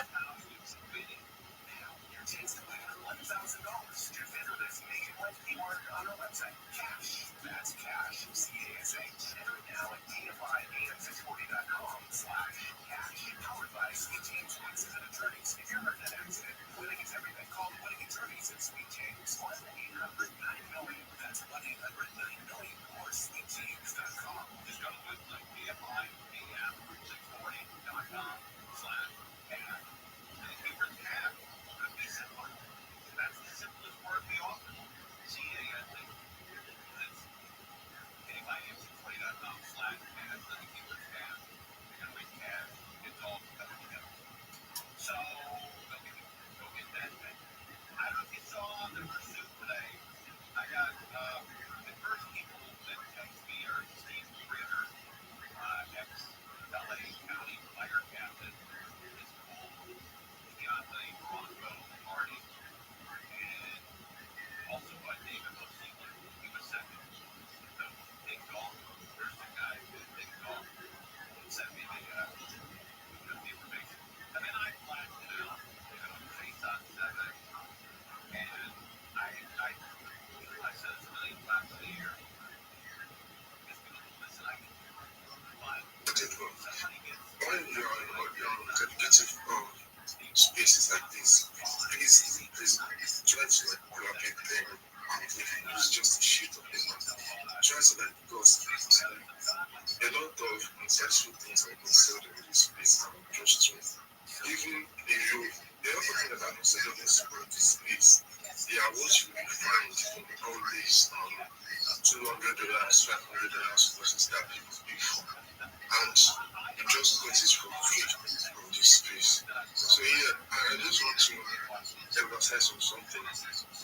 Speaker 9: That's cash. C-A-S-H. Enter it now at DFIAM640.com/cash. Powered by Sweet James Watson and Attorneys. If you're hurt in an accident, winning is everything. Call Winning Attorneys at Sweet James. 1-800-9-million. That's 1-800-9-million or sweetjames.com. Just go to the website DFIAM640.com/cash. And if you're cash, could be simple. That's the simplest word we offer. C-A-S-H. DFIAM640.com/cash. The keyword cash. You're going to win cash. It's all coming together. So, go get that thing. I don't know if you saw the pursuit today. I got the first people that text me are Steve Ritter, ex-LA County fire captain, his cool fiance Bronco Marty, and also David O'Sealer. He was second. So, big golf. There's some guys who big golf. Sent me the information. And then I flashed it out, based on 7. And I said it's a million times a year. Just because, listen, I can find somebody gets
Speaker 19: dedicated spaces like this, please try to collaborate with them. It's just a sheet of paper. Try to because a lot of insightful things are considered in this space and just to even if you the other thing that I'm considering is this space. Yeah, what you will find from all these $200, $500 versus that people pay for. And you just get it from free from this space. So yeah, I just want to emphasize on something.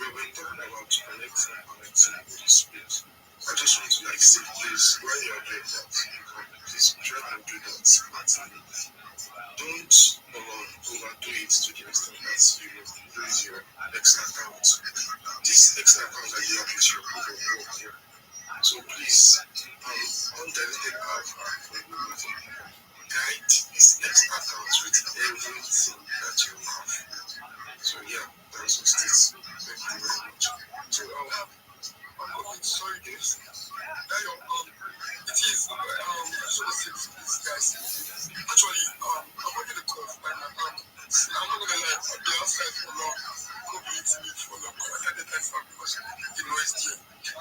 Speaker 19: We've been talking about connecting with this space. I just want to say please, when you are doing that, please try and do that smartly. Don't overdo it to the extent that you lose your extra account. This extra account that you have is your proof of work here. So please, undiluted alpha guide this extra account with everything that you have. So yeah, that's just it. Thank you very much. So, okay, sorry, guys. It is, I just want to say this, guys. Actually, I wanted to call right now. I'm not gonna lie, I've been outside for long. I've been eating it for long. I had the time for because the noise here.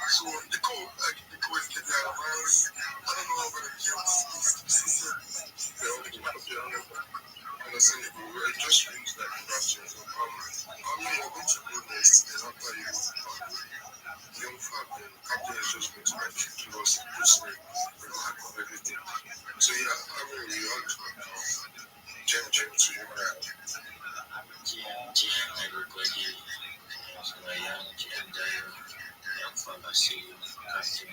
Speaker 19: So, the call is getting out of my house. I don't know how I'm gonna be able to see. They're already up there, and I said, it just rings like a question. I'm going to go next, and after you, young Falcon, Captain is just going to like give us a personal remark of everything. So yeah, I really want to jump to you now.
Speaker 7: GM, everybody. So I am GM Dayo, young pharmacy, Captain,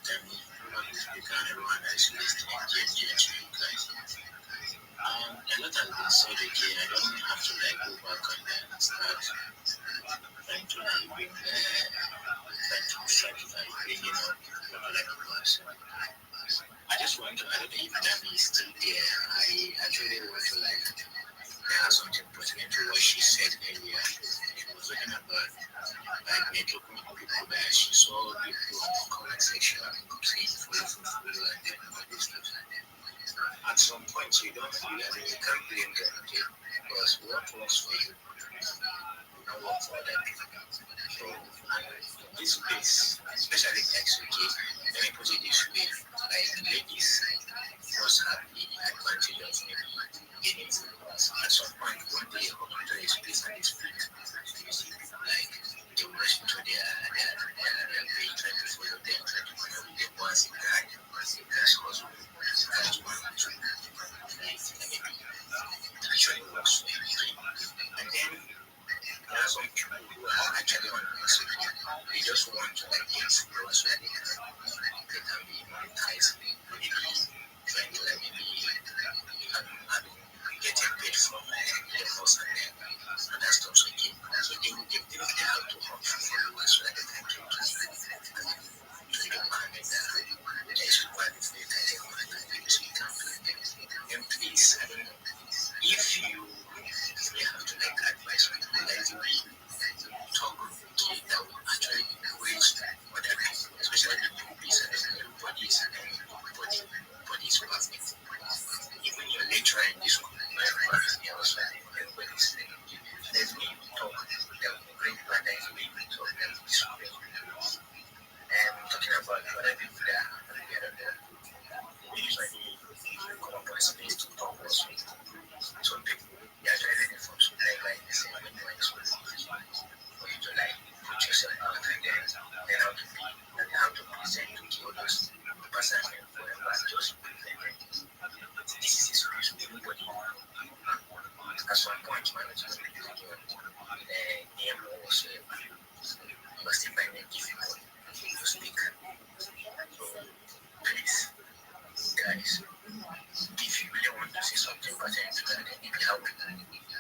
Speaker 7: Demi, everyone is speaking, everyone that is listening, GM to you guys. A lot has been said again. I don't have to like go back and start trying to like bring bringing up popular people. I just want to, I don't know if Dami is still there. I actually want to like have something pertaining to what she said earlier. She was talking about like networking with people that she saw people on the comment section saying follow and then all these stuff. At some point you don't feel as if you can't blame them, okay? Because what works for you will not work for other people. So, this space, especially next week, let me put it this way, like ladies must have the advantage of maybe gaining followers. At some point, when they come into a space and it's free, you see people like they rush into their page, trying to follow them, trying to follow them once in guy, that's also that's one of the maybe actually works for you. And then there are some people who are actually on this with you. They just want to like get followers so that they can be monetized. Maybe trying to like maybe getting paid from the host and other stuff again. So they will definitely have to hunt for followers so that they can get to the requirement that is required before you can get monetized. So you can play them. And please, I don't know, if you have to like advise people like the way talk that will actually encourage other people, especially the newbies and everybody's perfect. Even your lecturer in this school, everybody else, everybody's saying, there's me talk, that will bring back the information to them this way. And talking about other people that are together there, we usually come up with space to talk also. Some people, they are trying to from school, like the same when you're in school, for you to like put yourself out and then how to be, and how to present to others, the person for them, and just present it. This is a space for everybody. At some point, management will be doing name also, you must find it difficult to speak. So, please, guys, if you really want to say something pertaining to that, then maybe help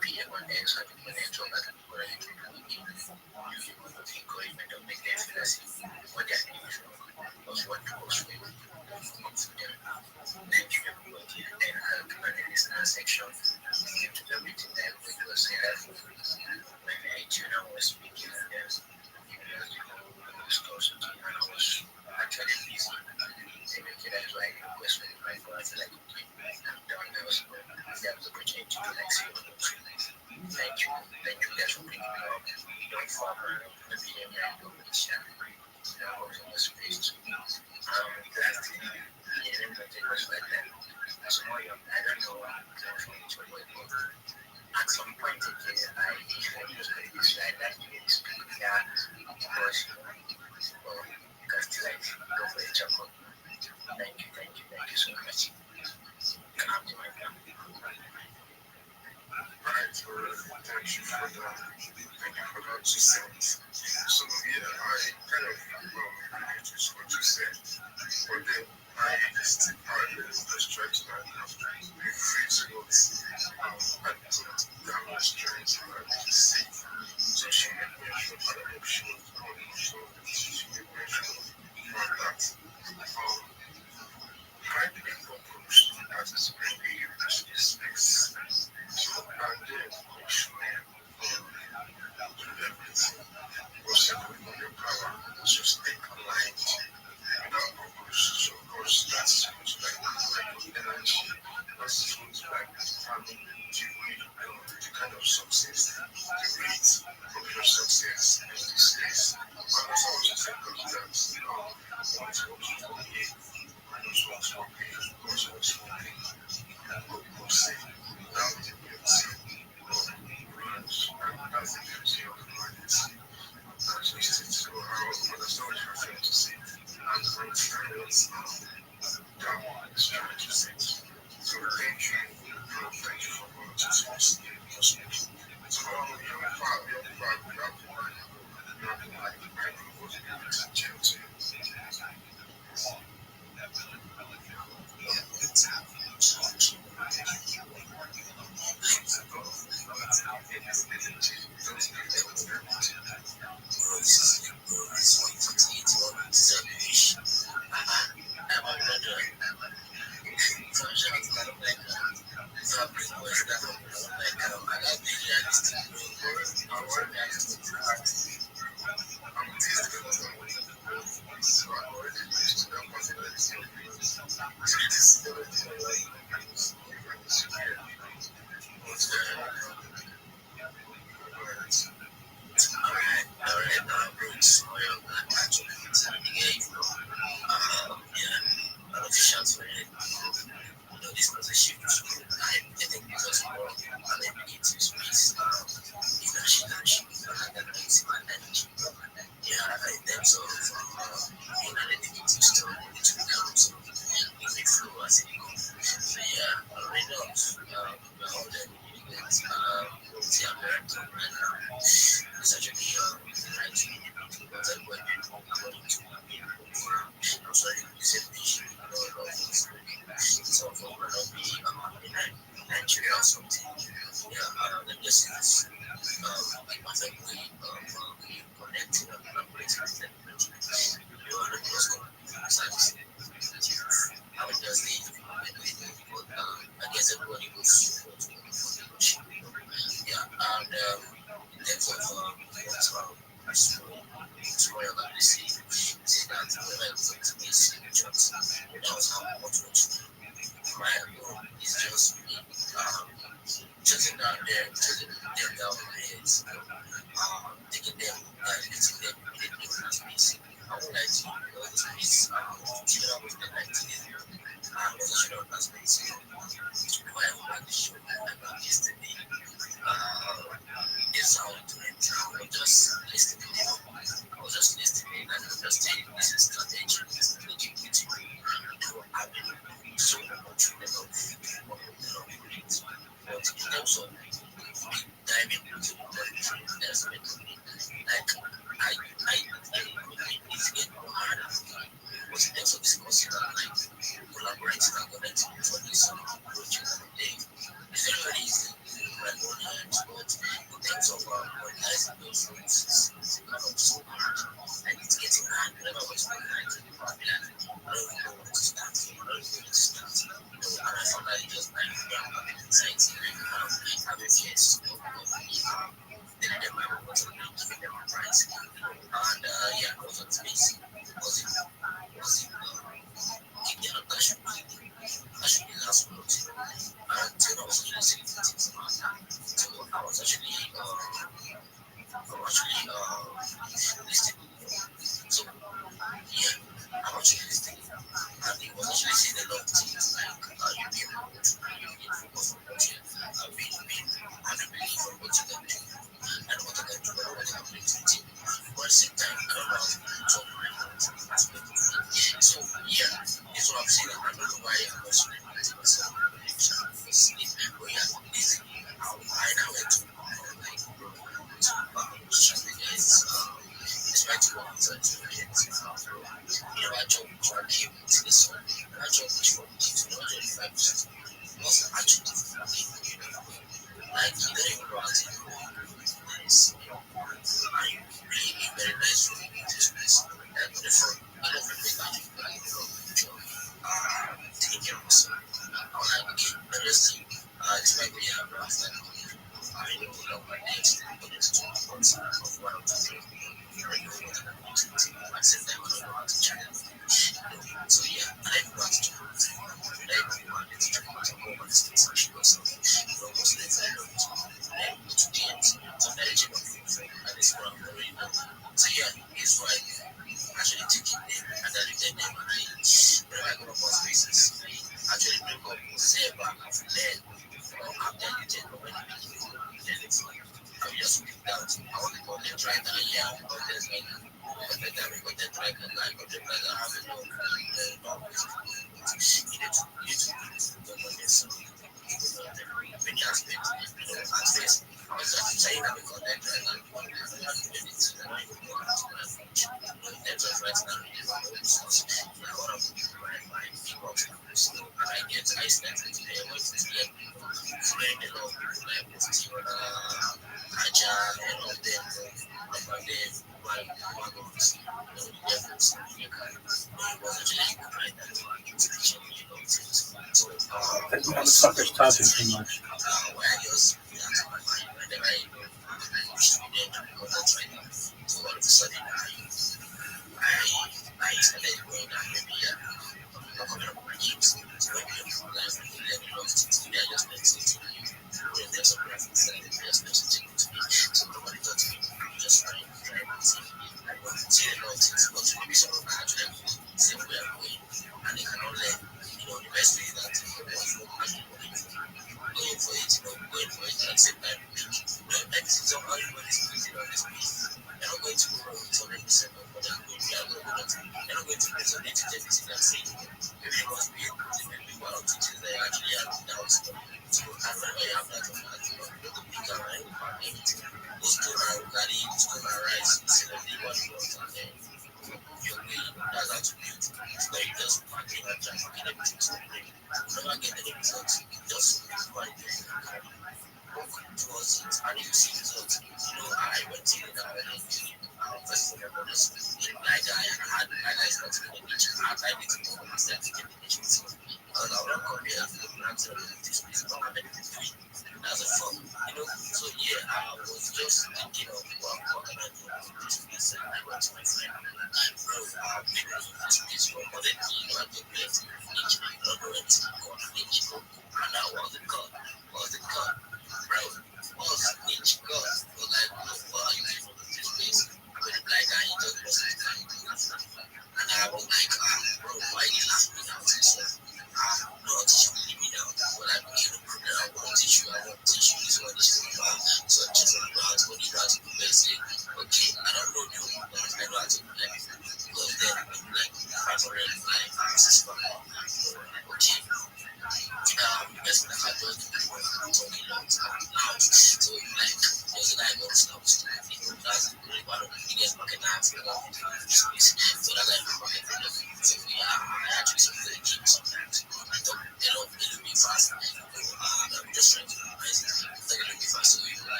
Speaker 7: PM on the extra people and talk about what are you doing. You want to encouragement or make them feel as if what they're doing is wrong. Also, what works for you, work for them. Thank you, everybody. Then I'll be on the listener section. To the meeting that everybody was saying that when Tuna was speaking and there's discussion and I was actually busy. That's why I requested my phone. I feel like, okay, I'm done now. So I have the opportunity to like say what I'm saying. Thank you guys for bringing me up. Young farmer, the video and the mission. I was in the space too. Last thing, everything was like that. Small young, I don't know what at some point again, I just like this, I like to speak here because you can still like go for a chapel. Thank you so much. Come to my family.
Speaker 19: Alright, thank you for that. Thank you for that you said. So yeah, I kind of just what you said. But then I still let's try to like be free to notes. I put down the strength to like see social media, I don't know if she was going to show
Speaker 2: That motherfucker's talking too much.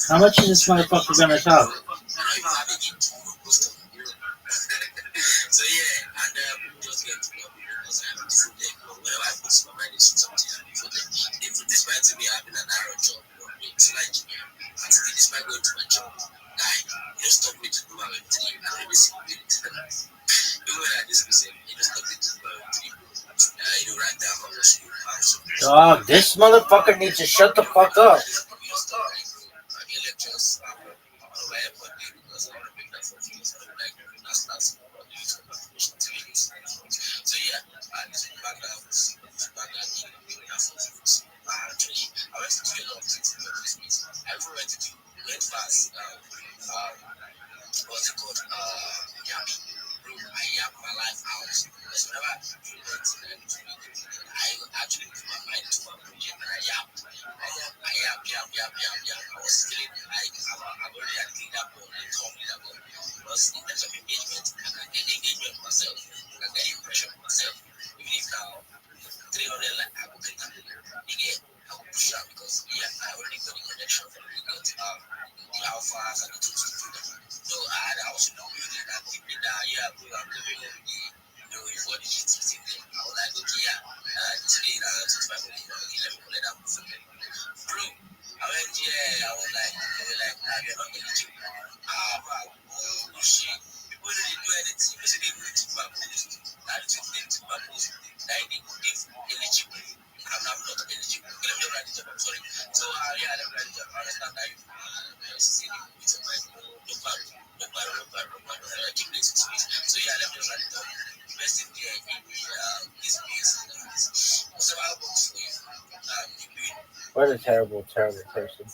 Speaker 2: How much is this motherfucker gonna talk? Dog, this motherfucker needs to shut the fuck up. What a terrible, terrible person.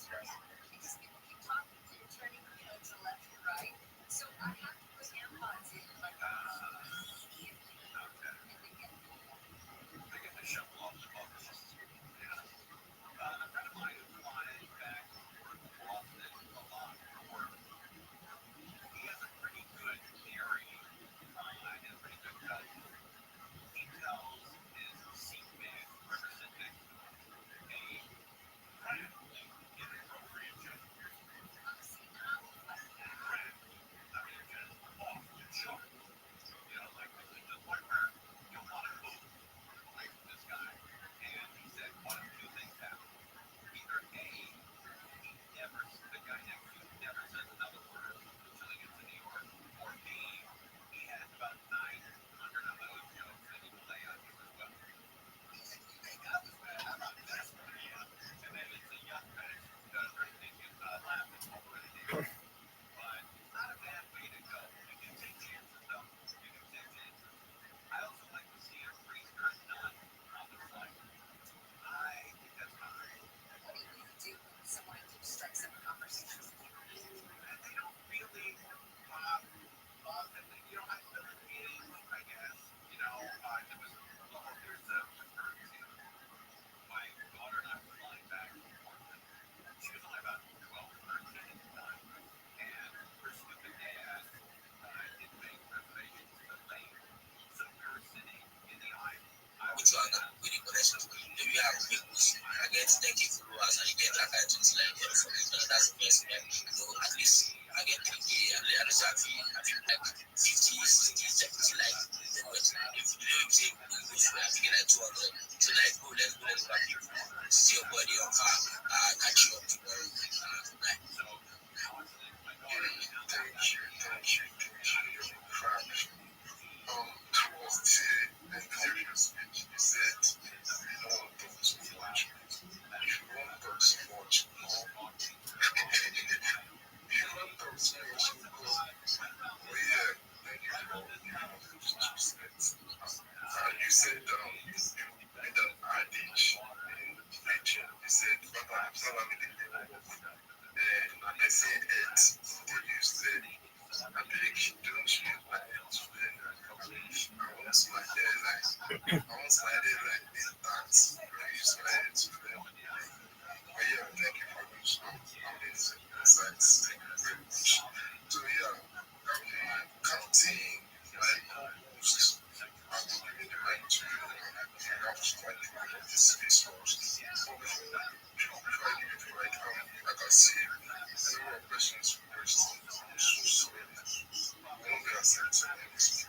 Speaker 5: Which one with the connection? If you have vehicles, I get 10K followers and you get like I just like from it. That's the best, man. So at least I get 3K. I just have like 50, 60, 70 like the West. If you don't say you go for it, you get like 200. So like go, let's go back here. See your body on car. Catch you up tomorrow. Like, so
Speaker 19: Thank you. Towards the previous speech, you said you don't want those to watch. If you want those to watch more, if you want those to watch more, oh yeah, then you know those 2 cents. You said you made an adage in preaching. You said, "Papa, I'm not in the name of," and I said it. You said, "I beg, don't use my head to learn." I want my hairline. I want my hairline intact. I use my head to learn. But yeah, thank you for those amazing insights. Thank you very much. So yeah, counting my co-hosts, I'm giving the mic to you. I have to try to get this space first. Before I give it the mic, I can see a number of questions from Christian. I'm so sorry. I won't be accepting this.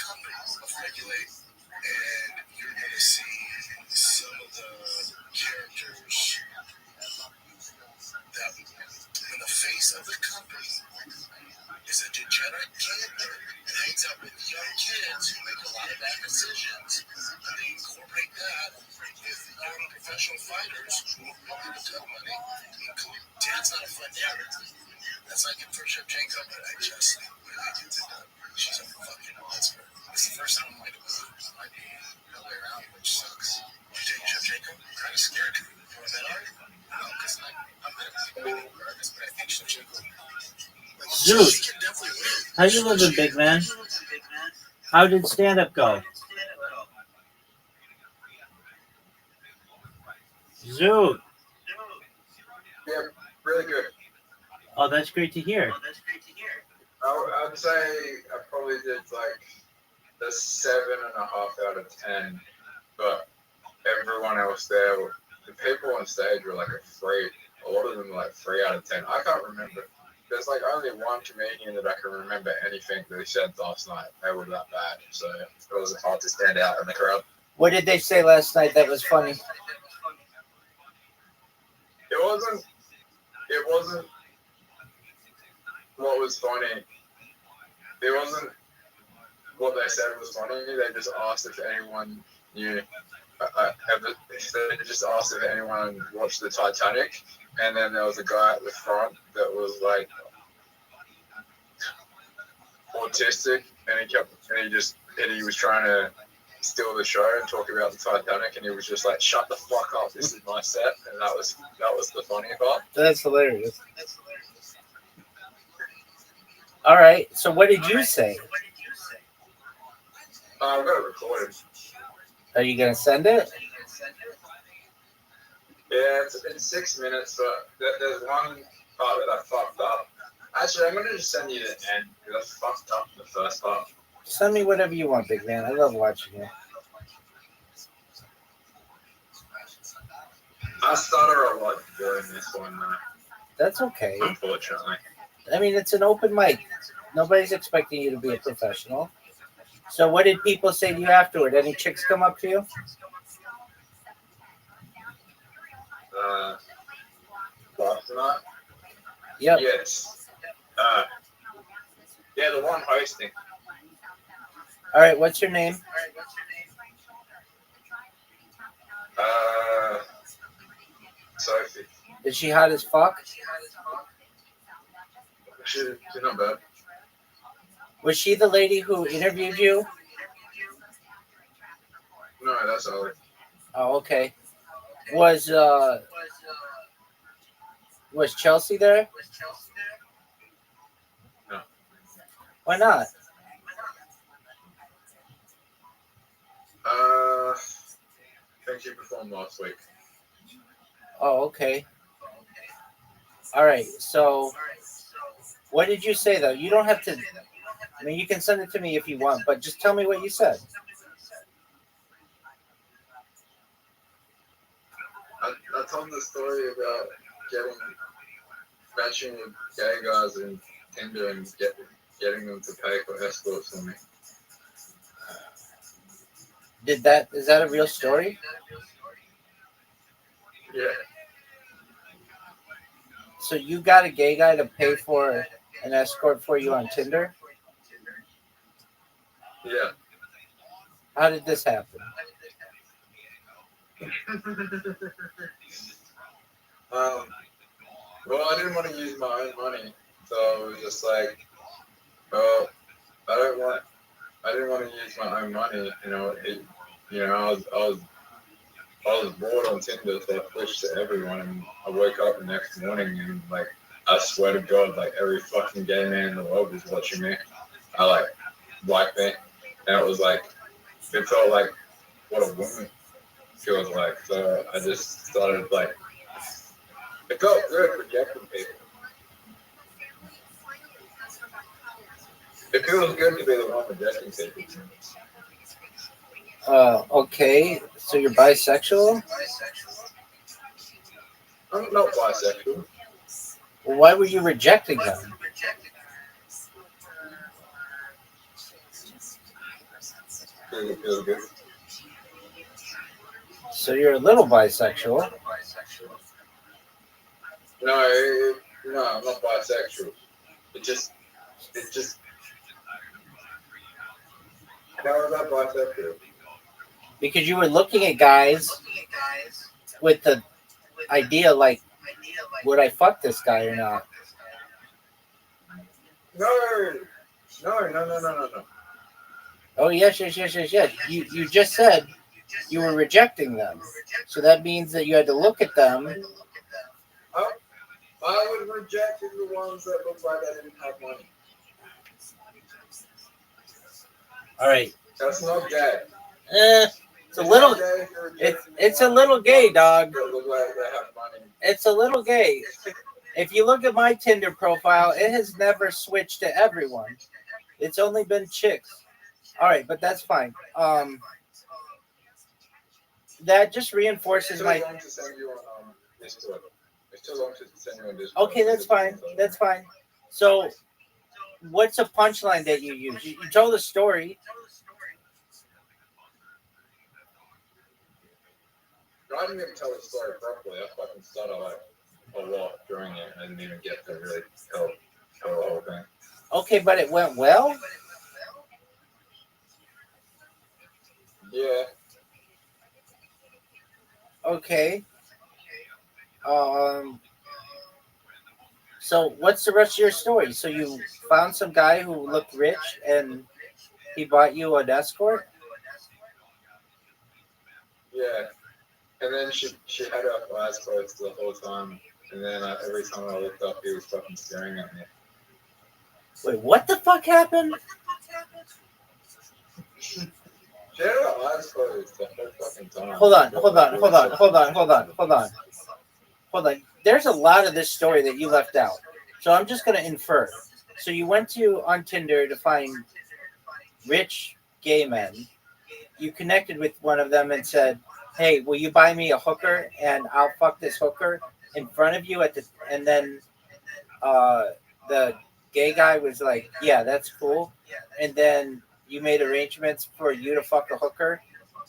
Speaker 19: regulate, and you're going to see some of the characters that in the face of the company is a degenerate gambler and hangs out with young kids who make a lot of bad decisions, and they incorporate that with young professional fighters who are willing to cut money. Dad's not a fun narrative. That's like in First Shevchenko, but I just really do think that she's a fucking monster. It's the first time I'm like, ooh, might be the way around, which sucks. You take Shevchenko? I'm kind of scared. You want to bet on it? No, because I'm betting regardless, but I think Shevchenko.
Speaker 2: Zeus, how you living, big man? How did stand-up go? Zeus.
Speaker 20: Yeah, really good.
Speaker 2: Oh, that's great to hear.
Speaker 20: I would say I probably did like the 7.5 out of 10, but everyone else there, the people on stage were like a 3. A lot of them were like 3 out of 10. I can't remember. There's like only one comedian that I can remember anything that he said last night. They were that bad, so it was hard to stand out in the crowd.
Speaker 2: What did they say last night that was funny?
Speaker 20: It wasn't what was funny. It wasn't what they said was funny. They just asked if anyone knew. They just asked if anyone watched the Titanic, and then there was a guy at the front that was like autistic, and he was trying to steal the show and talk about the Titanic, and he was just like, "Shut the fuck up! This is my set," and that was the funny part.
Speaker 2: That's hilarious. All right. So what did you say?
Speaker 20: I've got it recorded.
Speaker 2: Are you gonna send it?
Speaker 20: Yeah, it's 6 minutes, but there's one part that I fucked up. Actually, I'm gonna just send you the end because I fucked up the first part.
Speaker 2: Send me whatever you want, big man. I love watching you.
Speaker 20: I stutter a lot during this one,
Speaker 2: That's okay.
Speaker 20: unfortunately.
Speaker 2: I mean, it's an open mic. Nobody's expecting you to be a professional. So what did people say to you afterward? Any chicks come up to you?
Speaker 20: Last night?
Speaker 2: Yep.
Speaker 20: Yes. Yeah, the one hosting.
Speaker 2: All right, what's your name?
Speaker 20: Sophie.
Speaker 2: Is she hot as fuck?
Speaker 20: She's not bad.
Speaker 2: Was she the lady who interviewed you?
Speaker 20: No, that's Ollie.
Speaker 2: Oh, okay. Was Chelsea there?
Speaker 20: No.
Speaker 2: Why not?
Speaker 20: I think she performed last week.
Speaker 2: Oh, okay. All right. So, what did you say though? You don't have to. I mean, you can send it to me if you want, but just tell me what you said.
Speaker 20: I told the story about matching with gay guys in Tinder and getting them to pay for escorts for me.
Speaker 2: Is that a real story?
Speaker 20: Yeah.
Speaker 2: So you got a gay guy to pay for an escort for you on Tinder?
Speaker 20: Yeah.
Speaker 2: How did this happen?
Speaker 20: Well, I didn't want to use my own money, so I was just like, well, I didn't want to use my own money. I was bored on Tinder, so I pushed to everyone, and I woke up the next morning and like, I swear to God, like every fucking gay man in the world was watching me. I liked me, and it was like, it felt like what a woman feels like. So I just started like, it felt good rejecting people. It feels good to be the one rejecting people.
Speaker 2: Okay. So you're bisexual?
Speaker 20: I'm not bisexual.
Speaker 2: Well, why were you rejecting them?
Speaker 20: It feels good.
Speaker 2: So you're a little bisexual.
Speaker 20: No, I'm not bisexual. It just. How is that bisexual?
Speaker 2: Because you were looking at guys with the idea like, would I fuck this guy or not?
Speaker 20: No.
Speaker 2: Oh, yes. You just said you were rejecting them. So that means that you had to look at them.
Speaker 20: I would reject the ones that look like I didn't have money.
Speaker 2: All right.
Speaker 20: That's not gay.
Speaker 2: It's a little. It's a little gay, dog.
Speaker 20: That look like they have money.
Speaker 2: It's a little gay. If you look at my Tinder profile, it has never switched to everyone. It's only been chicks. All right, but that's fine. That just reinforces my.
Speaker 20: It's too long to send you on Discord. It's too long to send you on Discord.
Speaker 2: Okay, that's fine. That's fine. So, what's a punchline that you use? You told a story.
Speaker 20: I didn't even tell the story properly. I fucking started like a lot during it. I didn't even get to really tell the whole thing.
Speaker 2: Okay, but it went well?
Speaker 20: Yeah.
Speaker 2: Okay. So what's the rest of your story? So you found some guy who looked rich and he bought you an escort?
Speaker 20: Yeah. And then she had her eyes closed the whole time. And then every time I looked up, he was fucking staring at me.
Speaker 2: Wait, what the fuck happened?
Speaker 20: She had her eyes closed the whole fucking time.
Speaker 2: Hold on. There's a lot of this story that you left out. So I'm just going to infer. So you went on Tinder to find rich gay men. You connected with one of them and said, hey, will you buy me a hooker and I'll fuck this hooker in front of you and then the gay guy was like, yeah, that's cool. And then you made arrangements for you to fuck a hooker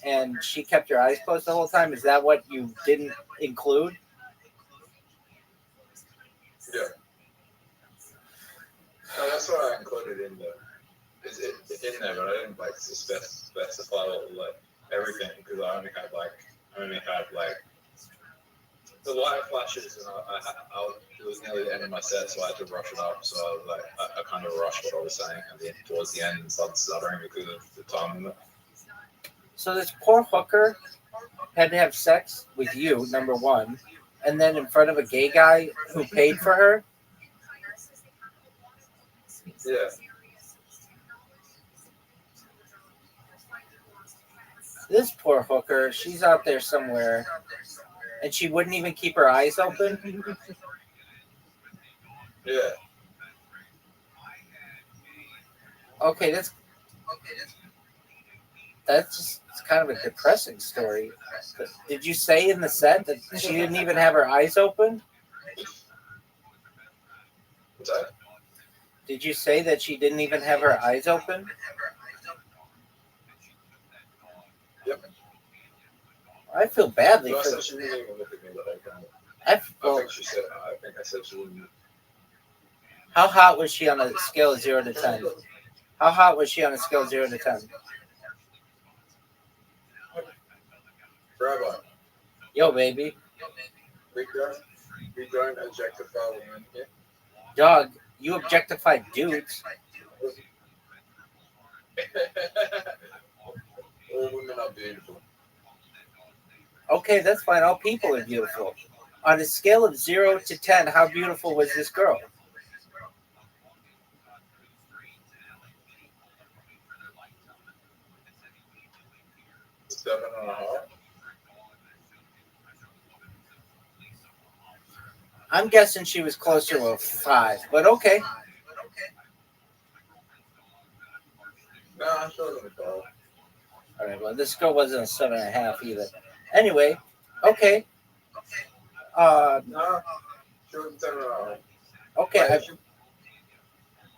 Speaker 2: and she kept her eyes closed the whole time. Is that what you didn't include?
Speaker 20: Yeah. No, that's what I included in there. But I didn't like specify like everything because I only had the light flashes and it was nearly the end of my set, so I had to rush it up. So I was like, I kind of rushed what I was saying, and then towards the end, and started stuttering because of the time limit.
Speaker 2: So this poor hooker had to have sex with you, number one, and then in front of a gay guy who paid for her.
Speaker 20: Yeah.
Speaker 2: This poor hooker, she's out there somewhere, and she wouldn't even keep her eyes open.
Speaker 20: Yeah.
Speaker 2: Okay, that's just it's kind of a depressing story. Did you say in the set that she didn't even have her eyes open?
Speaker 20: What's that?
Speaker 2: Did you say that she didn't even have her eyes open?
Speaker 20: Yep.
Speaker 2: I feel badly
Speaker 20: No, I
Speaker 2: for.
Speaker 20: said she didn't even look at me the whole time.
Speaker 2: I
Speaker 20: think I said she wouldn't.
Speaker 2: How hot was she on a scale of 0 to 10? How hot was she on a scale of 0 to 10?
Speaker 20: Rabbi.
Speaker 2: Yo, baby.
Speaker 20: We don't objectify women here.
Speaker 2: Dog, you objectify dudes.
Speaker 20: All women are beautiful.
Speaker 2: Okay, that's fine. All people are beautiful. On a scale of 0 to 10, how beautiful was this girl?
Speaker 20: 7.5.
Speaker 2: I'm guessing she was closer to a 5, but okay.
Speaker 20: No, I'm sure it was a 12.
Speaker 2: All right, well, this girl wasn't a 7.5 either. Anyway, okay.
Speaker 20: No, she was 7.5.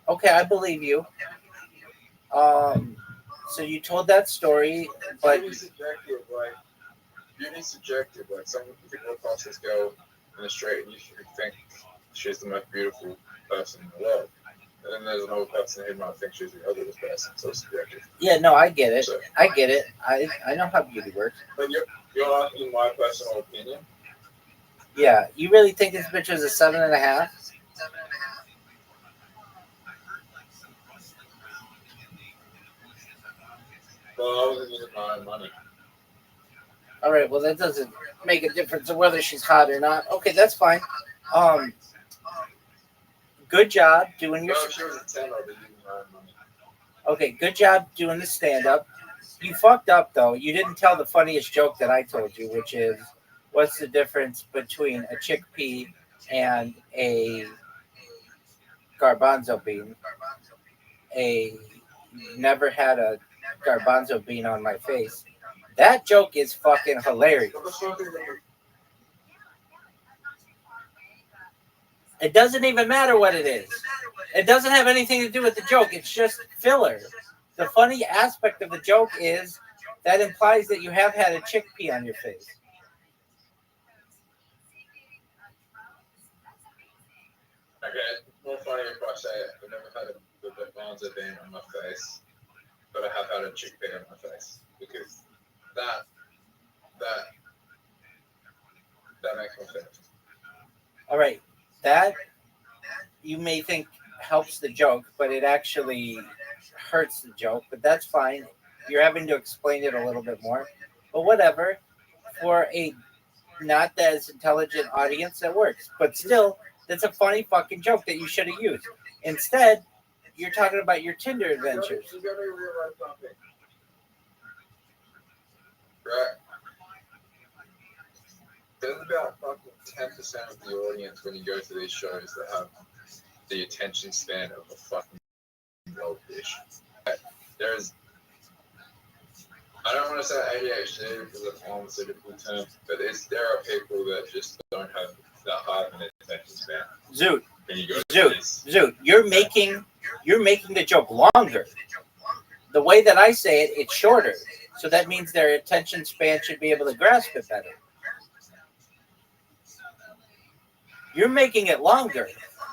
Speaker 2: Okay, I believe you. So you told that story, but
Speaker 20: Beauty's subjective. Like some people will cross this girl in the street and you think she's the most beautiful person in the world. And then there's another person who might think she's the ugliest person. So it's subjective.
Speaker 2: yeah, no, I get it.
Speaker 20: So,
Speaker 2: I get it. I know how beauty works.
Speaker 20: but you're asking my personal opinion.
Speaker 2: Yeah, you really think this bitch was a 7.5?
Speaker 20: Well, I wasn't using my own money.
Speaker 2: All right, well that doesn't make a difference of whether she's hot or not. Okay, that's fine. Good job doing your.
Speaker 20: No, she was a 10. I'd be using my own money.
Speaker 2: Okay, good job doing the stand up. You fucked up though. You didn't tell the funniest joke that I told you, which is, what's the difference between a chickpea and a garbanzo bean? Never had a garbanzo bean on my face. That joke is fucking hilarious. It doesn't even matter what it is. It doesn't have anything to do with the joke. It's just filler. The funny aspect of the joke is that implies that you have had a chickpea on your face.
Speaker 20: Okay, it's more funny if I say I've never had a garbanzo bean on my face, but I have had a chickpea on my face because that makes more sense.
Speaker 2: All right, that you may think helps the joke, but it actually hurts the joke. But that's fine. You're having to explain it a little bit more. But whatever. For a not as intelligent audience, that works. But still, that's a funny fucking joke that you should have used. Instead, you're talking about your Tinder adventures.
Speaker 20: You gotta realize something. Right. There's about fucking 10% of the audience when you go to these shows that have the attention span of a fucking goldfish. There's, I don't want to say ADHD because it's a pharmaceutical term, but there are people that just don't have that high of an attention span.
Speaker 2: Zoot, you're making the joke longer. The way that I say it, it's shorter. So that means their attention span should be able to grasp it better. You're making it longer,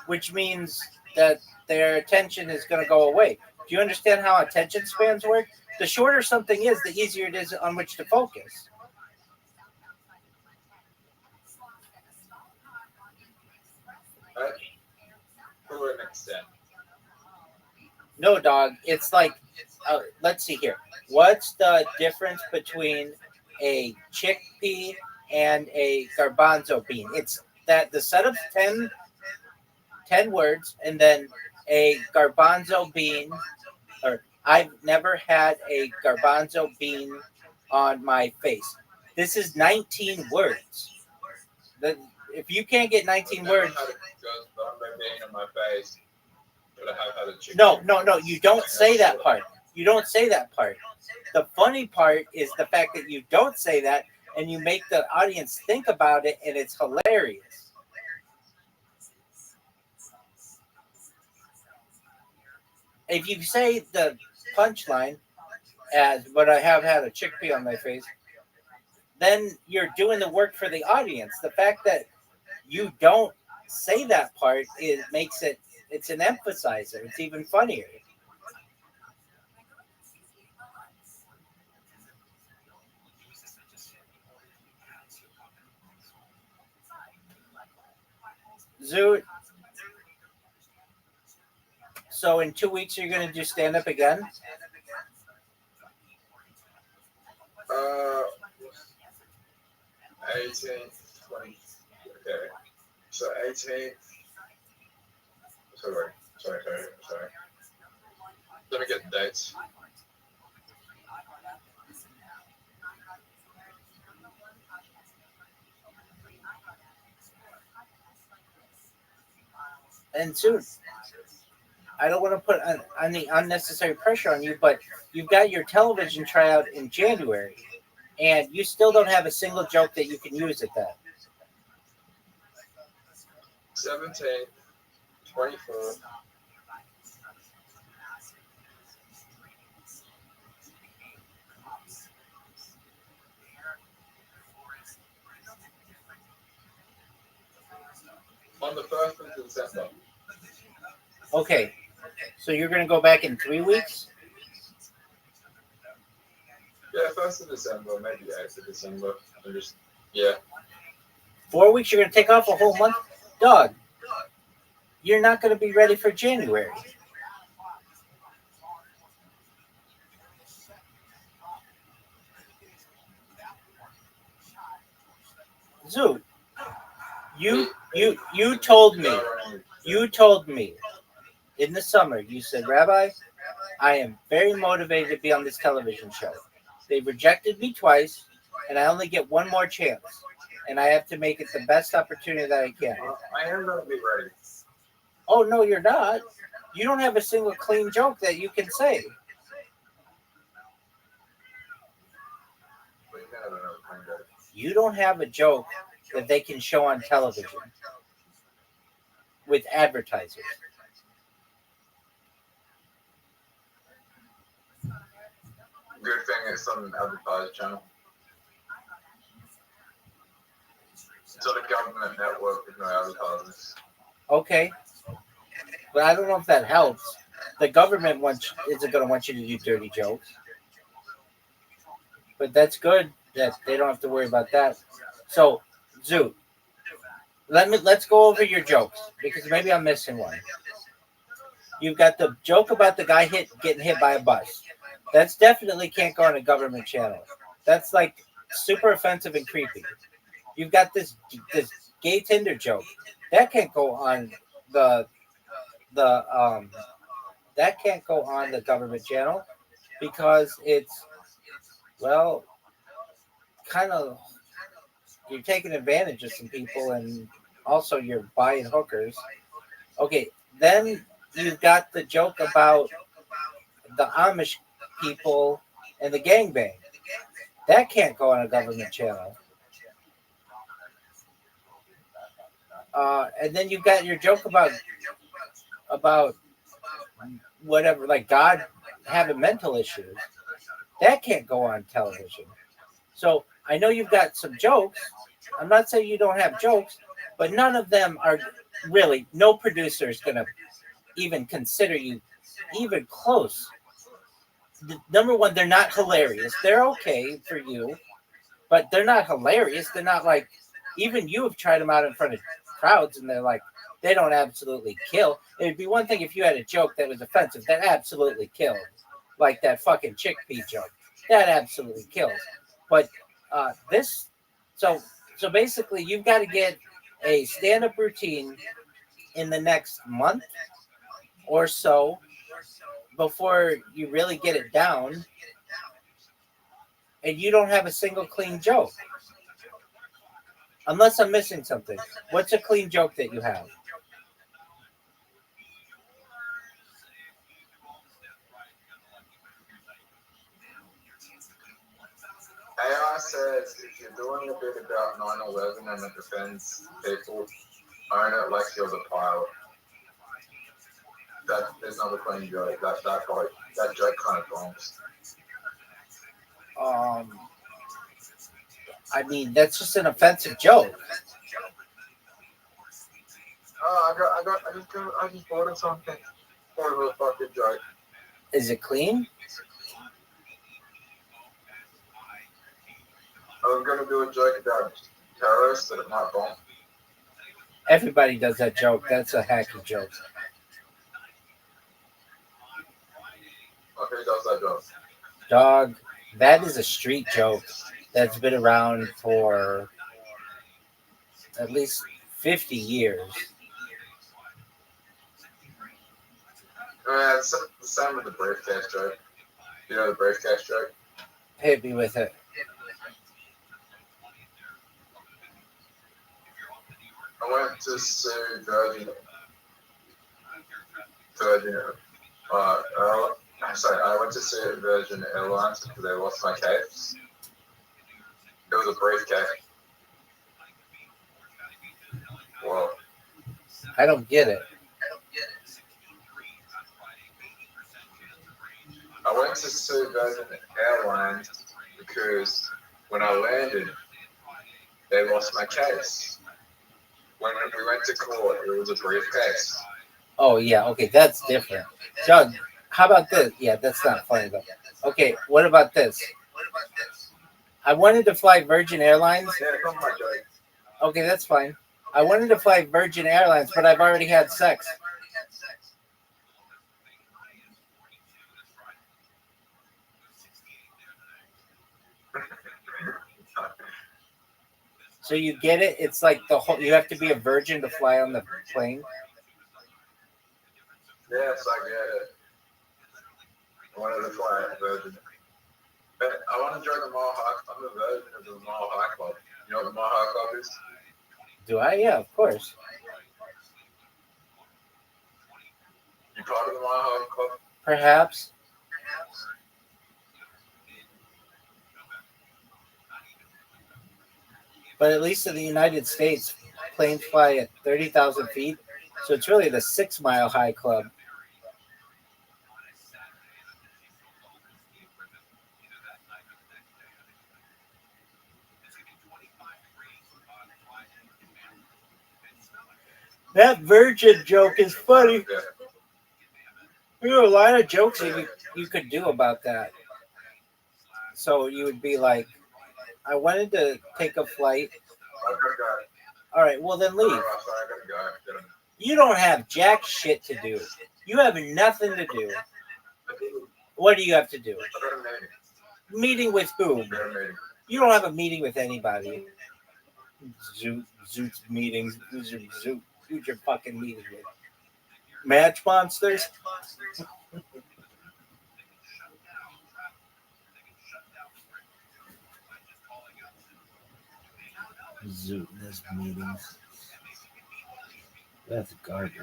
Speaker 2: which means that their attention is going to go away. Do you understand how attention spans work? The shorter something is, the easier it is on which to focus.
Speaker 20: To an extent.
Speaker 2: No, dog. It's like, let's see here. What's the difference between a chickpea and a garbanzo bean? It's that the setup's 10 words, and then a garbanzo bean, or I've never had a garbanzo bean on my face. This is 19 words. If you can't get 19 words. No, you don't say that part. You don't say that part. The funny part is the fact that you don't say that and you make the audience think about it, and it's hilarious. If you say the punchline as, but I have had a chickpea on my face, then you're doing the work for the audience. The fact that you don't say that part makes it, it's an emphasizer. It's even funnier. Zoot. So in 2 weeks, you're going to do stand-up again?
Speaker 20: 18th, 20. Okay. So 18th. Sorry. Let me get the dates.
Speaker 2: And soon. I don't want to put any unnecessary pressure on you, but you've got your television tryout in January, and you still don't have a single joke that you can use at that.
Speaker 20: 17th, 24th. December.
Speaker 2: Okay. So you're going to go back in 3 weeks?
Speaker 20: Yeah, 1st of December, maybe 8th of December. I'm just, yeah.
Speaker 2: 4 weeks? You're going to take off a whole month? Dog, you're not going to be ready for January. Zoot, you told me in the summer, you said, Rabbi, I am very motivated to be on this television show. They've rejected me twice, and I only get one more chance. And I have to make it the best opportunity that I can.
Speaker 20: I am going to be ready.
Speaker 2: Oh, no, you're not. You don't have a single clean joke that you can say. You don't have a joke that they can show on television with advertisers.
Speaker 20: Good thing it's on an advertised channel. It's on a government network with no advertisers.
Speaker 2: Okay. But I don't know if that helps. The government isn't going to want you to do dirty jokes. But that's good that they don't have to worry about that. So, Zoot, let's go over your jokes because maybe I'm missing one. You've got the joke about the guy getting hit by a bus. That's definitely can't go on a government channel. That's like super offensive and creepy. You've got this gay Tinder joke. That can't go on that can't go on the government channel because it's, well, kind of, you're taking advantage of some people and also you're buying hookers. Okay, then you've got the joke about the Amish people and the gangbang. That can't go on a government channel. And then you've got your joke about whatever, like God having mental issues. That can't go on television. So I know you've got some jokes. I'm not saying you don't have jokes, but none of them are really, no producer is going to even consider you even close. Number one, they're not hilarious. They're okay for you, but they're not hilarious. They're not like, even you have tried them out in front of crowds and they're like, they don't absolutely kill. It'd be one thing if you had a joke that was offensive that absolutely killed, like that fucking chickpea joke. That absolutely kills. But so basically, you've got to get a stand-up routine in the next month or so before you really get it down, and you don't have a single clean joke. Unless I'm missing something. What's a clean joke that you have?
Speaker 20: AI says if you're doing a bit about 9/11 and it defends people, own it like you're the pilot. That is not a clean joke. That joke kind of bombs.
Speaker 2: I mean, that's just an offensive joke.
Speaker 20: I just bought of something. Thought it was a fucking joke.
Speaker 2: Is it clean?
Speaker 20: I was gonna do a joke about terrorists that it might bomb.
Speaker 2: Everybody does that joke. That's a hacky joke.
Speaker 20: Who does that joke?
Speaker 2: Dog, that is a street joke that's been around for at least 50 years.
Speaker 20: It's the same with the briefcase joke. You know the briefcase joke?
Speaker 2: Hit me with it.
Speaker 20: I went to see Virgin. I went to see Virgin Airlines because they lost my case. It was a briefcase. Well,
Speaker 2: I don't get it.
Speaker 20: I went to see Virgin Airlines because when I landed, they lost my case. When we went to court, it was a briefcase.
Speaker 2: Oh yeah, okay, that's different. Doug, how about this? Yeah, that's not funny though. Okay, what about this? I wanted to fly Virgin Airlines.
Speaker 20: Yeah, come on, Joey.
Speaker 2: Okay, that's fine. I wanted to fly Virgin Airlines, but I've already had sex. So you get it? It's like the whole. You have to be a virgin to fly on the plane.
Speaker 20: Yes, I get it. I wanted to fly a virgin. But I want to join the Mohawk. I'm a virgin of the Mohawk Club. You know what the Mohawk Club is?
Speaker 2: Do I? Yeah, of course.
Speaker 20: You part of the Mohawk Club?
Speaker 2: Perhaps. But at least in the United States, planes fly at 30,000 feet. So it's really the 6 Mile High Club. That virgin joke is funny. There are a lot of jokes that you could do about that. So you would be like, I wanted to take a flight. All right, well then leave. You don't have jack shit to do. You have nothing to do. What do you have to do? Meeting with whom? You don't have a meeting with anybody. Zoot meetings. Who's your fucking meeting with? Match monsters? Zootless meetings. That's garbage.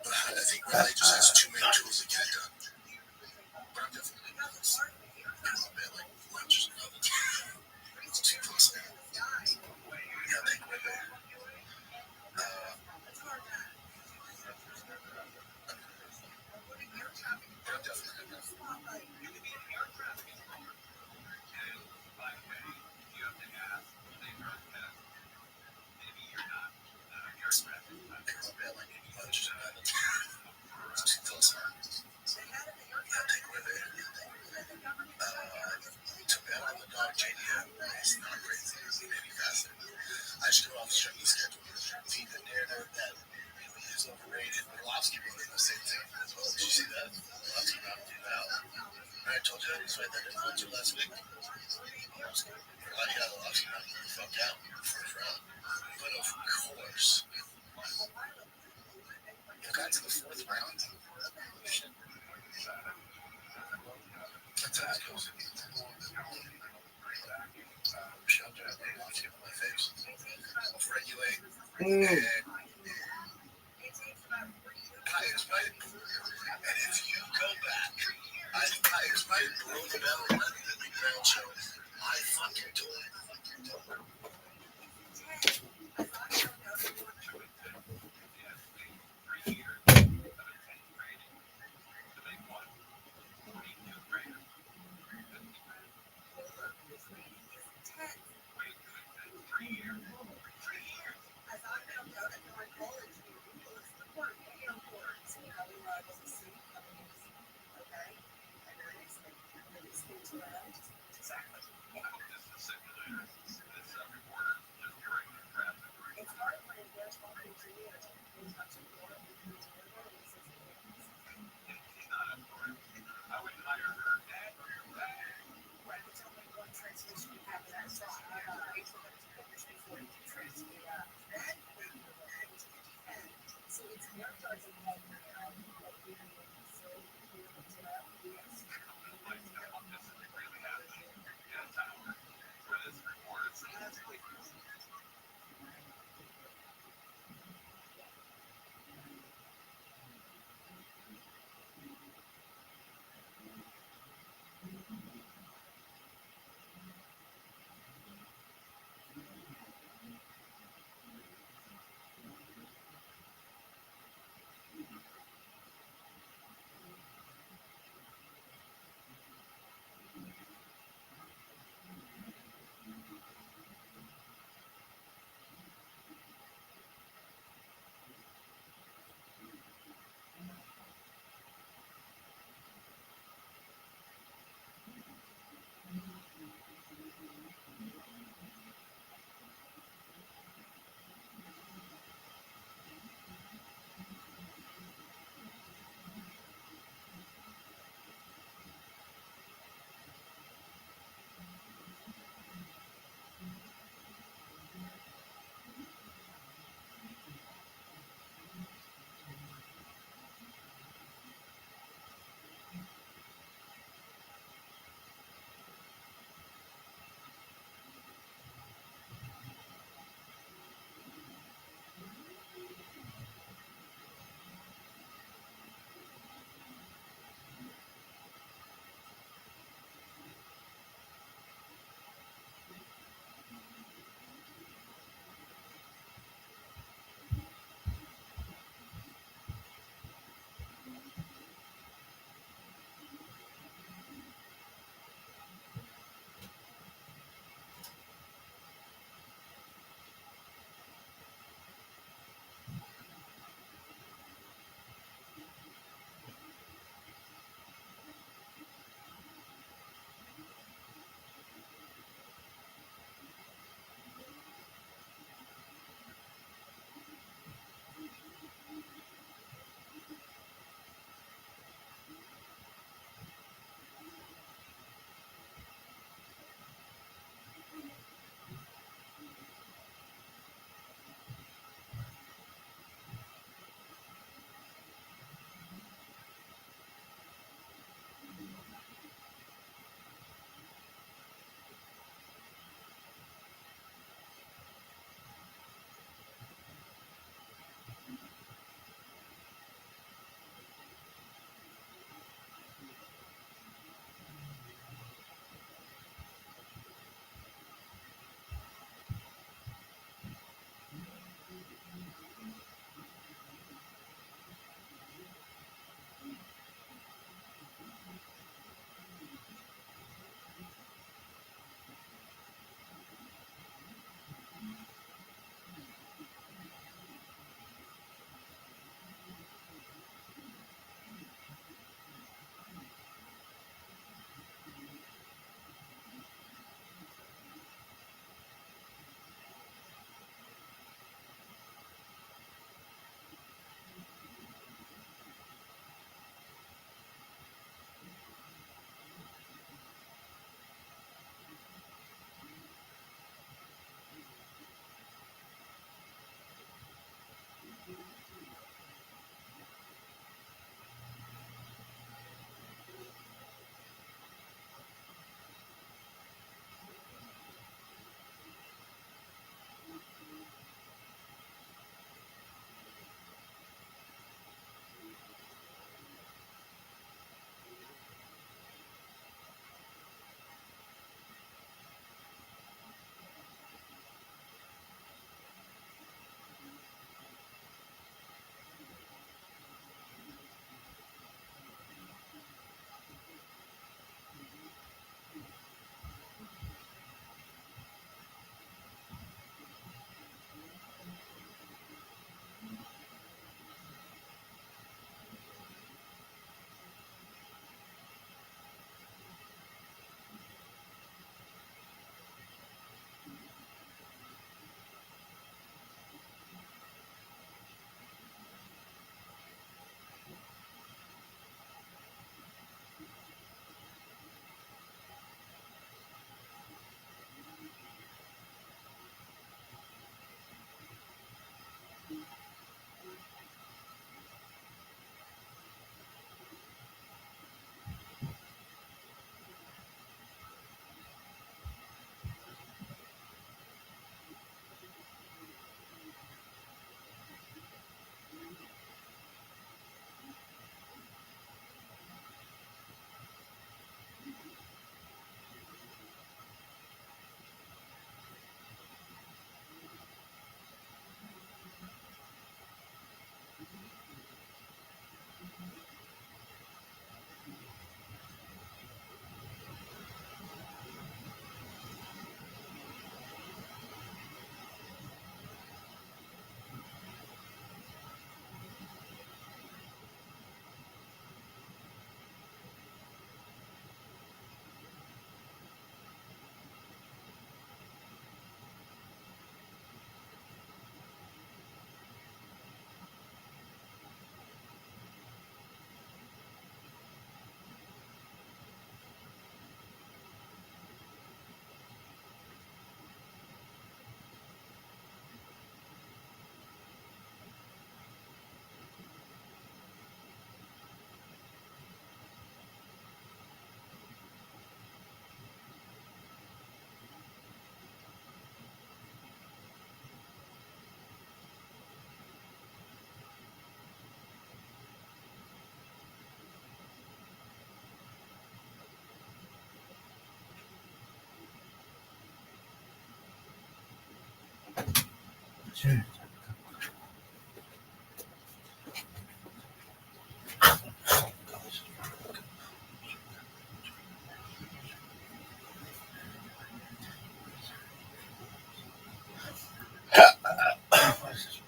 Speaker 19: I think Riley just has too many tools to get it done. But I'm definitely not this. I'm a bit like lunch and other time. It's too close now. Yeah, I think we're there. But I'm definitely not. I should go off the streaming schedule. See the narrative that is overrated. Orlovsky wrote the same thing as well. Did you see that? Orlovsky not do that. I told you that he's right there influencer last week. Yeah, Orlovsky not the fuck out in the first round. But of course, you got to the fourth round. That's how it goes. Michelle just made Orlovsky on my face. Off-regulate. And Pires might, and if you go back, I think Pires might blow the bell in the Big Brown Show. I fucking do it.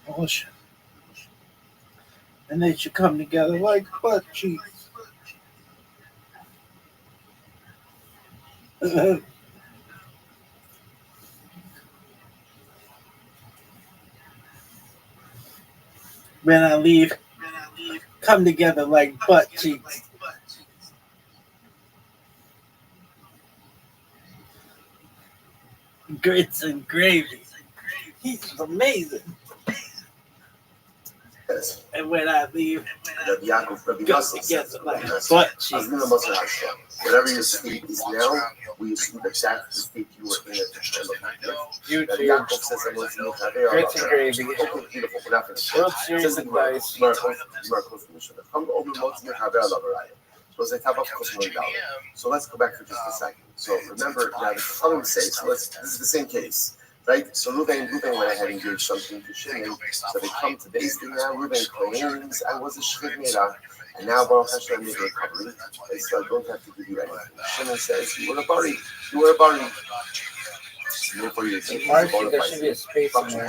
Speaker 2: Bullshit. And they should come together like butt cheeks. When I leave, come together like butt cheeks. Grits and gravy. He's amazing.
Speaker 1: Yes.
Speaker 2: And when I leave,
Speaker 1: Rabbi Yaakov, Rabbi
Speaker 2: go
Speaker 1: Nosson
Speaker 2: together
Speaker 1: says,
Speaker 2: like butt cheeks.
Speaker 1: whatever your state is now, we assume that that's the state you were in at the time of the Rabbi Yaakov says,
Speaker 2: Grits and gravy.
Speaker 1: Okay, beautiful. We're not finished.
Speaker 2: World Series of Dice.
Speaker 1: So let's go back for just a second. So remember, now the Chachamim say, this is the same case, right? So Reuben went ahead and gave something to Shimon. So they come to base thing now. Reuben claims, I was a Shvig and now Baruch Hashem made a recovery. And so I don't have to give you anything. Shimon says, you were a bari. Therefore, you think
Speaker 2: There should be a space in there.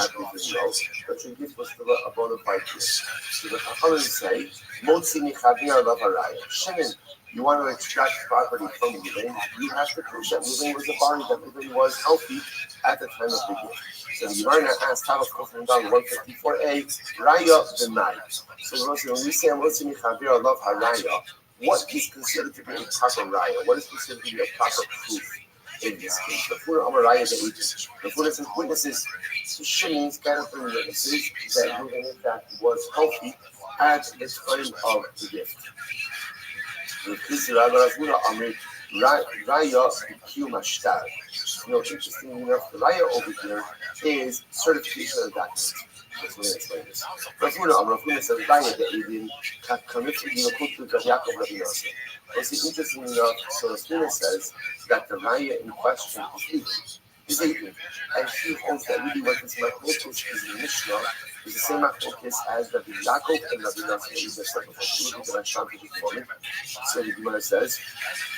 Speaker 1: but your gift was still a bona fide gift. So the Chachamim say, Motzi Michavir Alav Haraya. Shimon, you want to extract property from Reuben, you have to prove that Reuben was a bari, that Reuben was healthy at the time of the gift. So the Gemara asked, Tav Kofim Dal 154a, Raya denied. So when we say Motzi Michavir Alav Haraya, what is considered to be a proper raya? What is considered to be a proper proof? In this case, the Fura Amaraya is the agent. The Fura says witnesses, Shimon's got to bring witnesses that Reuben in fact was healthy at the time of the gift. Interesting enough, the Raya over here is certification of documents. That's what I explain this. Rafuna says, Raya the alien, what's interesting enough, so Rafuna says that the Raya in question is alien. And he holds that really what this Machlokas is in Mishnah is the same Machlokas as Rabbi Yaakov and Rabbi Nosson. So the Gemara says,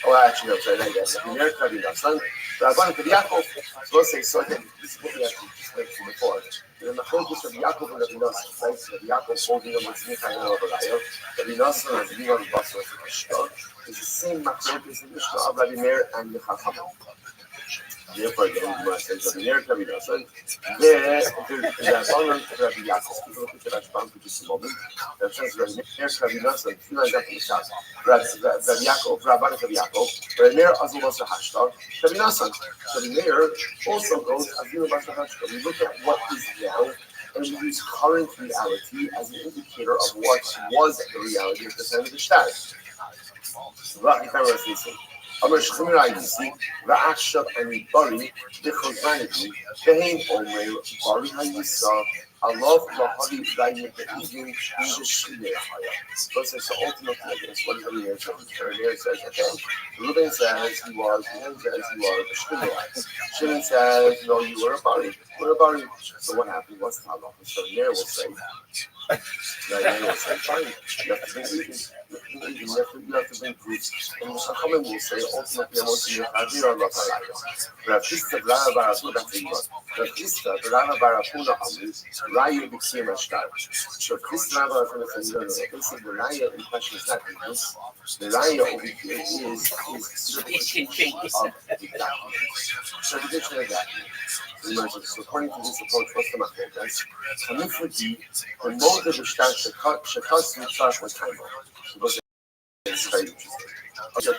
Speaker 1: actually, no, sorry, not yet. Rabbi Nosson, Rabbi Yaakov, so let's say, so again, this is what we have to just make from before. The Machlokas Rabbi Yaakov and Rabbi Nosson, right? So Rabbi Yaakov holding on with Michael and Rabbi Rabbi Nosson and Rabbi Nosson Basra for Mishnah is the same Machlokas in Mishnah of Rabbi Meir and the Chachamim. Therefore, again, the Gemara says, Rabbi Meir, Rabbi Nosson, there, the following Rabbi Yaakov, if you look at the Rashbam for just a moment, that says, Rabbi Meir, Rabbi Nosson, two lines up in the top, Rabbi Yaakov, Rabbi Yaakov, Rabbi Meir, Azul Basra Hashtar, Rabbi Nosson. Rabbi Meir also goes, Azul Basra Hashtar. We look at what is now, and we use current reality as an indicator of what was the reality at the time of the shtar. Amar Shchumir Ayisi, Ra'ashav and Bari, Dechozmanity, Behain Omer, Bari Hayisa, Allah, Lahadi, Rayim, Be'ivim, Shishmir Haya. So ultimately, against what Rabbi Meir says, Rabbi Meir says, okay, Reuben says he was, Shimon says he was, Shimon says, no, you were a Bari. So what happened? What's the halacha? So Meir will say, Meir will say, fine, you have to bring evidence. You have to bring proofs. And the Chachamim will say, ultimately, Moshe Yechazir Allah Haraya. Rav Chisda, Rava Barakuna, that's the one. Rav Chisda, Rava Barakuna, Raya became a shtar. So Chisda, Rava Barakuna says, no. Basically, the Raya in question is not this. The Raya over here is certification of the document. Certification of document. So according to this approach, what's the machlokas? Chamif would be the mode of the shtar shekas mitzvah with time. It's very interesting. So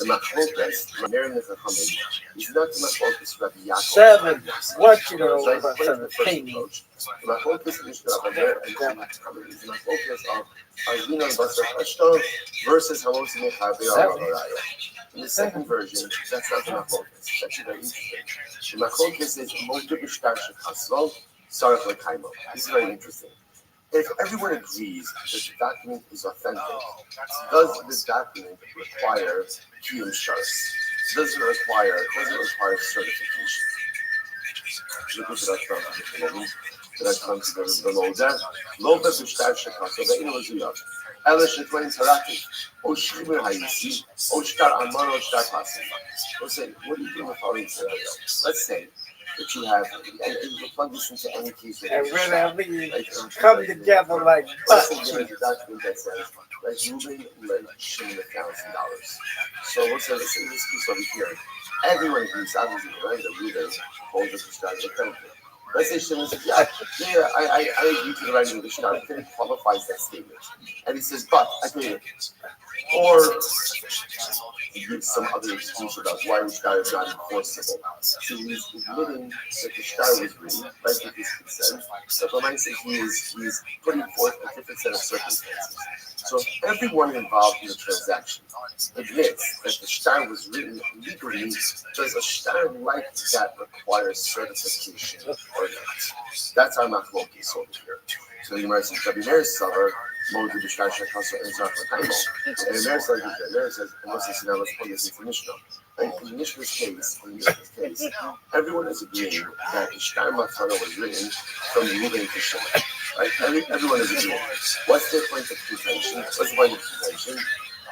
Speaker 1: the machlokas, Meir and the Chachamim, is not the machlokas Rabbi Yaakov.
Speaker 2: 7. What you know about 7? Painting.
Speaker 1: The machlokas is Rabbi Meir and the Chachamim. Is the machlokas of Azina and Basra Hashtar versus Hamosi Mechaber al-Raya. In the second version, that's not the machlokas. That's very interesting. The machlokas is Motiv B'Shtar Shechaslo, Sarach L'Kaimo. This is very interesting. If everyone agrees that the document is authentic, does this document require kiyum shars? Does it require certification? לא בפשטה שכתוב, ואינו מזויף, אלא שטוען תרקי, או שחיבר היסי, או שטר אמן או שטר פסי. Let's say, what do you do in the following scenario? Let's say that you have, and you plug this into any case.
Speaker 2: And when everything come together like
Speaker 1: let's say you have a document that says that Ruben lent Shimon $1,000. So let's say this piece over here. Everyone agrees, obviously, right? That Ruben holds the shtar of the credit. Let's say Shimon says, yeah, I agree to the writing of the shtar. It qualifies that statement. And he says, but I paid it. Or he gives some other excuse about why the shtar is not enforceable. So he's admitting that the shtar was written, right, with his consent, but the man says he's putting forth a different set of circumstances. So if everyone involved in the transaction admits that the shtar was written legally, does a shtar like that require certification or not? That's our mathematics over here. So the Gemara says, Rabbi Meir Savar, Mo de Bishkar Shekhaso and Zachakaimo. And Meir says, unless it's now, let's put this into Mishnah. Right? In Mishnah's case, everyone is agreeing that the shtar matana was written from the Ruben to Shimon. Right? Everyone is agreeing. What's the point of contention? What's the point of contention?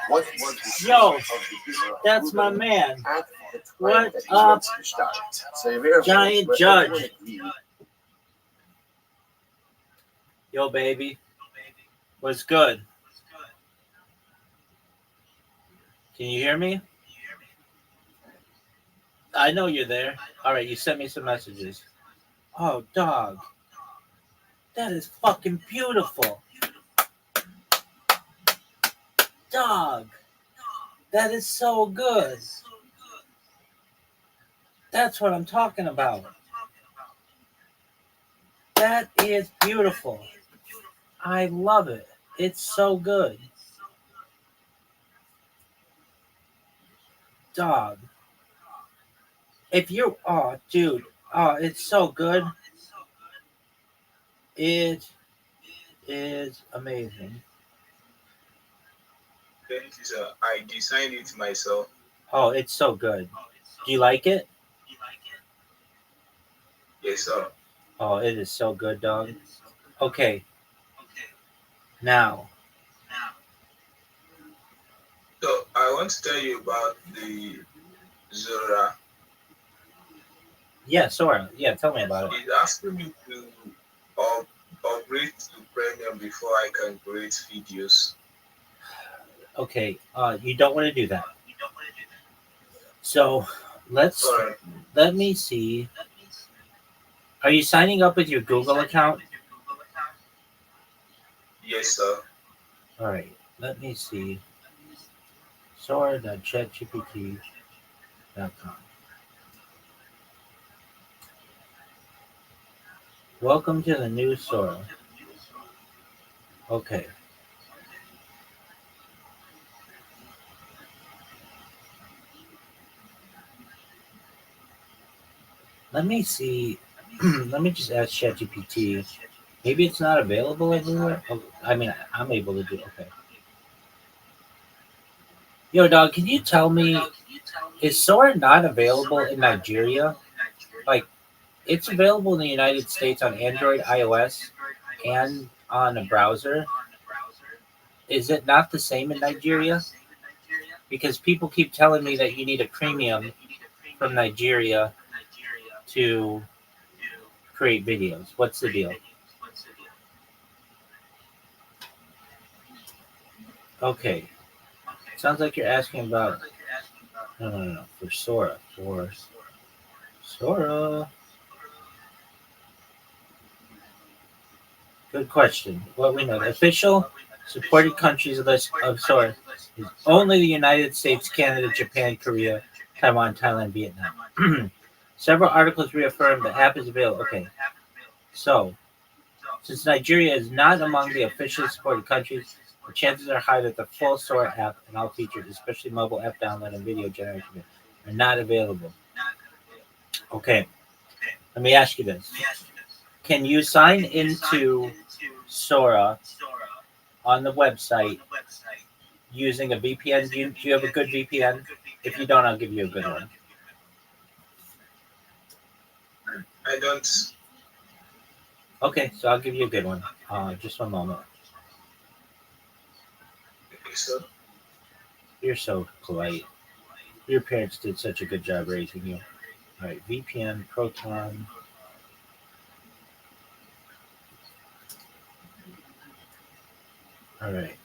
Speaker 1: What was the
Speaker 2: Yo,
Speaker 1: of the giver
Speaker 2: that's my man.
Speaker 1: at the time
Speaker 2: What
Speaker 1: that he
Speaker 2: up,
Speaker 1: went to the shtar? So
Speaker 2: Giant Judge? Yo, baby. What's good? Can you hear me? I know you're there. All right, you sent me some messages. Oh, dog. That is fucking beautiful. Dog. That is so good. That's what I'm talking about. That is beautiful. I love it. It's so good. Dog. If you, oh, dude. Oh, it's so good. It is amazing.
Speaker 20: I designed it myself.
Speaker 2: Oh, it's so good. Do you like it?
Speaker 20: Yes, sir.
Speaker 2: Oh, it is so good, dog. Okay. Now.
Speaker 20: So I want to tell you about the Zora.
Speaker 2: Yeah, Sora. Yeah, tell me about it.
Speaker 20: He's asking me to upgrade to premium before I can create videos.
Speaker 2: Okay, you don't want to do that. So let me see. Are you signing up with your Google account?
Speaker 20: Yes, sir.
Speaker 2: All right, let me see. Sora.chatgpt.com. Welcome to the new Sora. Okay. Let me see. Let me just ask ChatGPT. Maybe it's not available everywhere. Oh, I mean, I'm able to do it. Okay. Yo, dog, can you tell me, is Sora not available in Nigeria? Like, it's available in the United States on Android, iOS, and on a browser. Is it not the same in Nigeria? Because people keep telling me that you need a premium from Nigeria to create videos. What's the deal? Okay. Sounds like you're asking about... No. For Sora. For Sora. Good question. What we know. The official supported countries list of Sora is only the United States, Canada, Japan, Korea, Taiwan, Thailand, Vietnam. Several articles reaffirm the app is available. Okay. So, since Nigeria is not among the officially supported countries, the chances are high that the full Sora app and all features, especially mobile app download and video generation, are not available. Okay. Let me ask you this. Can you sign into Sora on the website using a VPN? Do you have a good VPN? If you don't, I'll give you a good one.
Speaker 10: I don't.
Speaker 2: Okay, so I'll give you a good one. Just one moment.
Speaker 10: So,
Speaker 2: You're so polite. Your parents did such a good job raising you. All right, VPN, Proton. All right.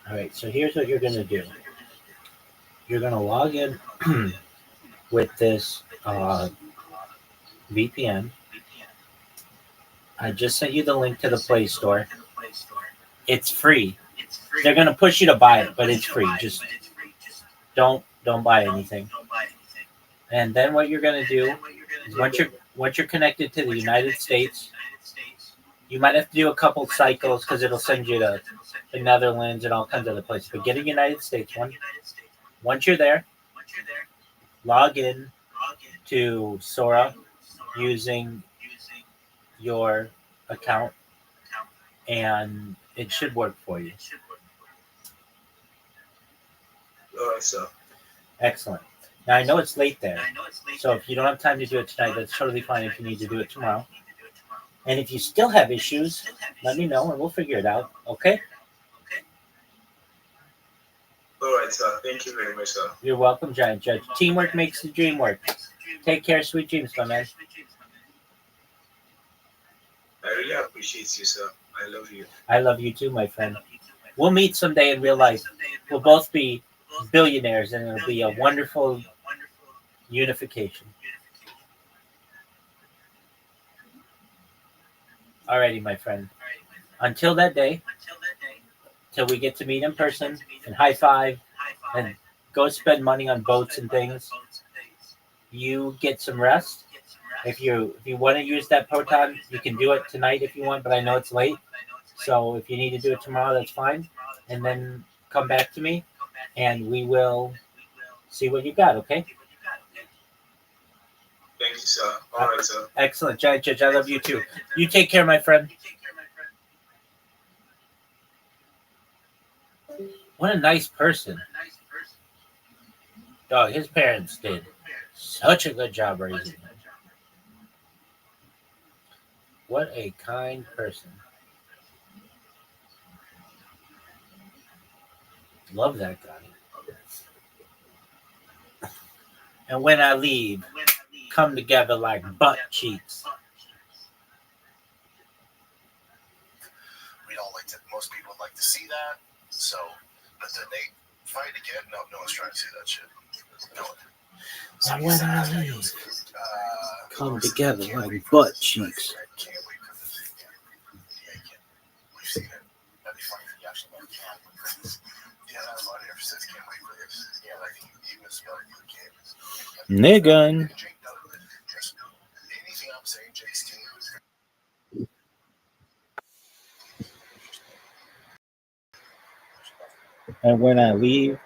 Speaker 2: All right, so here's what you're going to do. You're going to log in with this VPN. I just sent you the link to the Play Store. It's free. They're going to push you to buy it, but it's free. Just don't buy anything. And then what you're going to do is once you're connected to the United States, you might have to do a couple cycles because it'll send you to the Netherlands and all kinds of other places. But get a United States one. Once you're there, log in to Sora using your account, and it should work for you.
Speaker 10: all right, so.
Speaker 2: Excellent. Now, I know it's late there, so if you don't have time to do it tonight, that's totally fine if you need to do it tomorrow. And if you still have issues, let me know and we'll figure it out, okay?
Speaker 10: All right, sir. Thank you very much, sir.
Speaker 2: You're welcome, Giant Judge. Teamwork makes the dream work. Take care, sweet dreams, my man.
Speaker 10: I really appreciate you, sir. I love you.
Speaker 2: I love you too, my friend. We'll meet someday in real life. We'll both be billionaires, and it'll be a wonderful unification. Alrighty, my friend. Until that day, till we get to meet in person and high five and go spend money on boats and things, you get some rest. If you want to use that Proton, you can do it tonight if you want, but I know it's late. So if you need to do it tomorrow, that's fine. And then come back to me and we will see what you got, okay?
Speaker 10: Thank you, sir. All right, sir.
Speaker 2: Excellent, Giant Judge. I love you too. You take care, my friend. What a nice person. Dog, his parents did such a good job raising him. What a kind person. Love that guy. And when I leave, come together like butt cheeks.
Speaker 19: We don't like to, most people would like to see that. So, but then they fight again. No one's trying to see that shit. No one. So
Speaker 2: And when I leave, come together like butt cheeks.
Speaker 19: Can't wait for this again. We've seen it. That'd be funny if you actually know can. Yeah, that's funny. Ever since can't wait for this. Yeah, like he was spelling the game.
Speaker 2: Nigga.
Speaker 19: Anything I'm saying, Jake's team.
Speaker 2: And when I leave,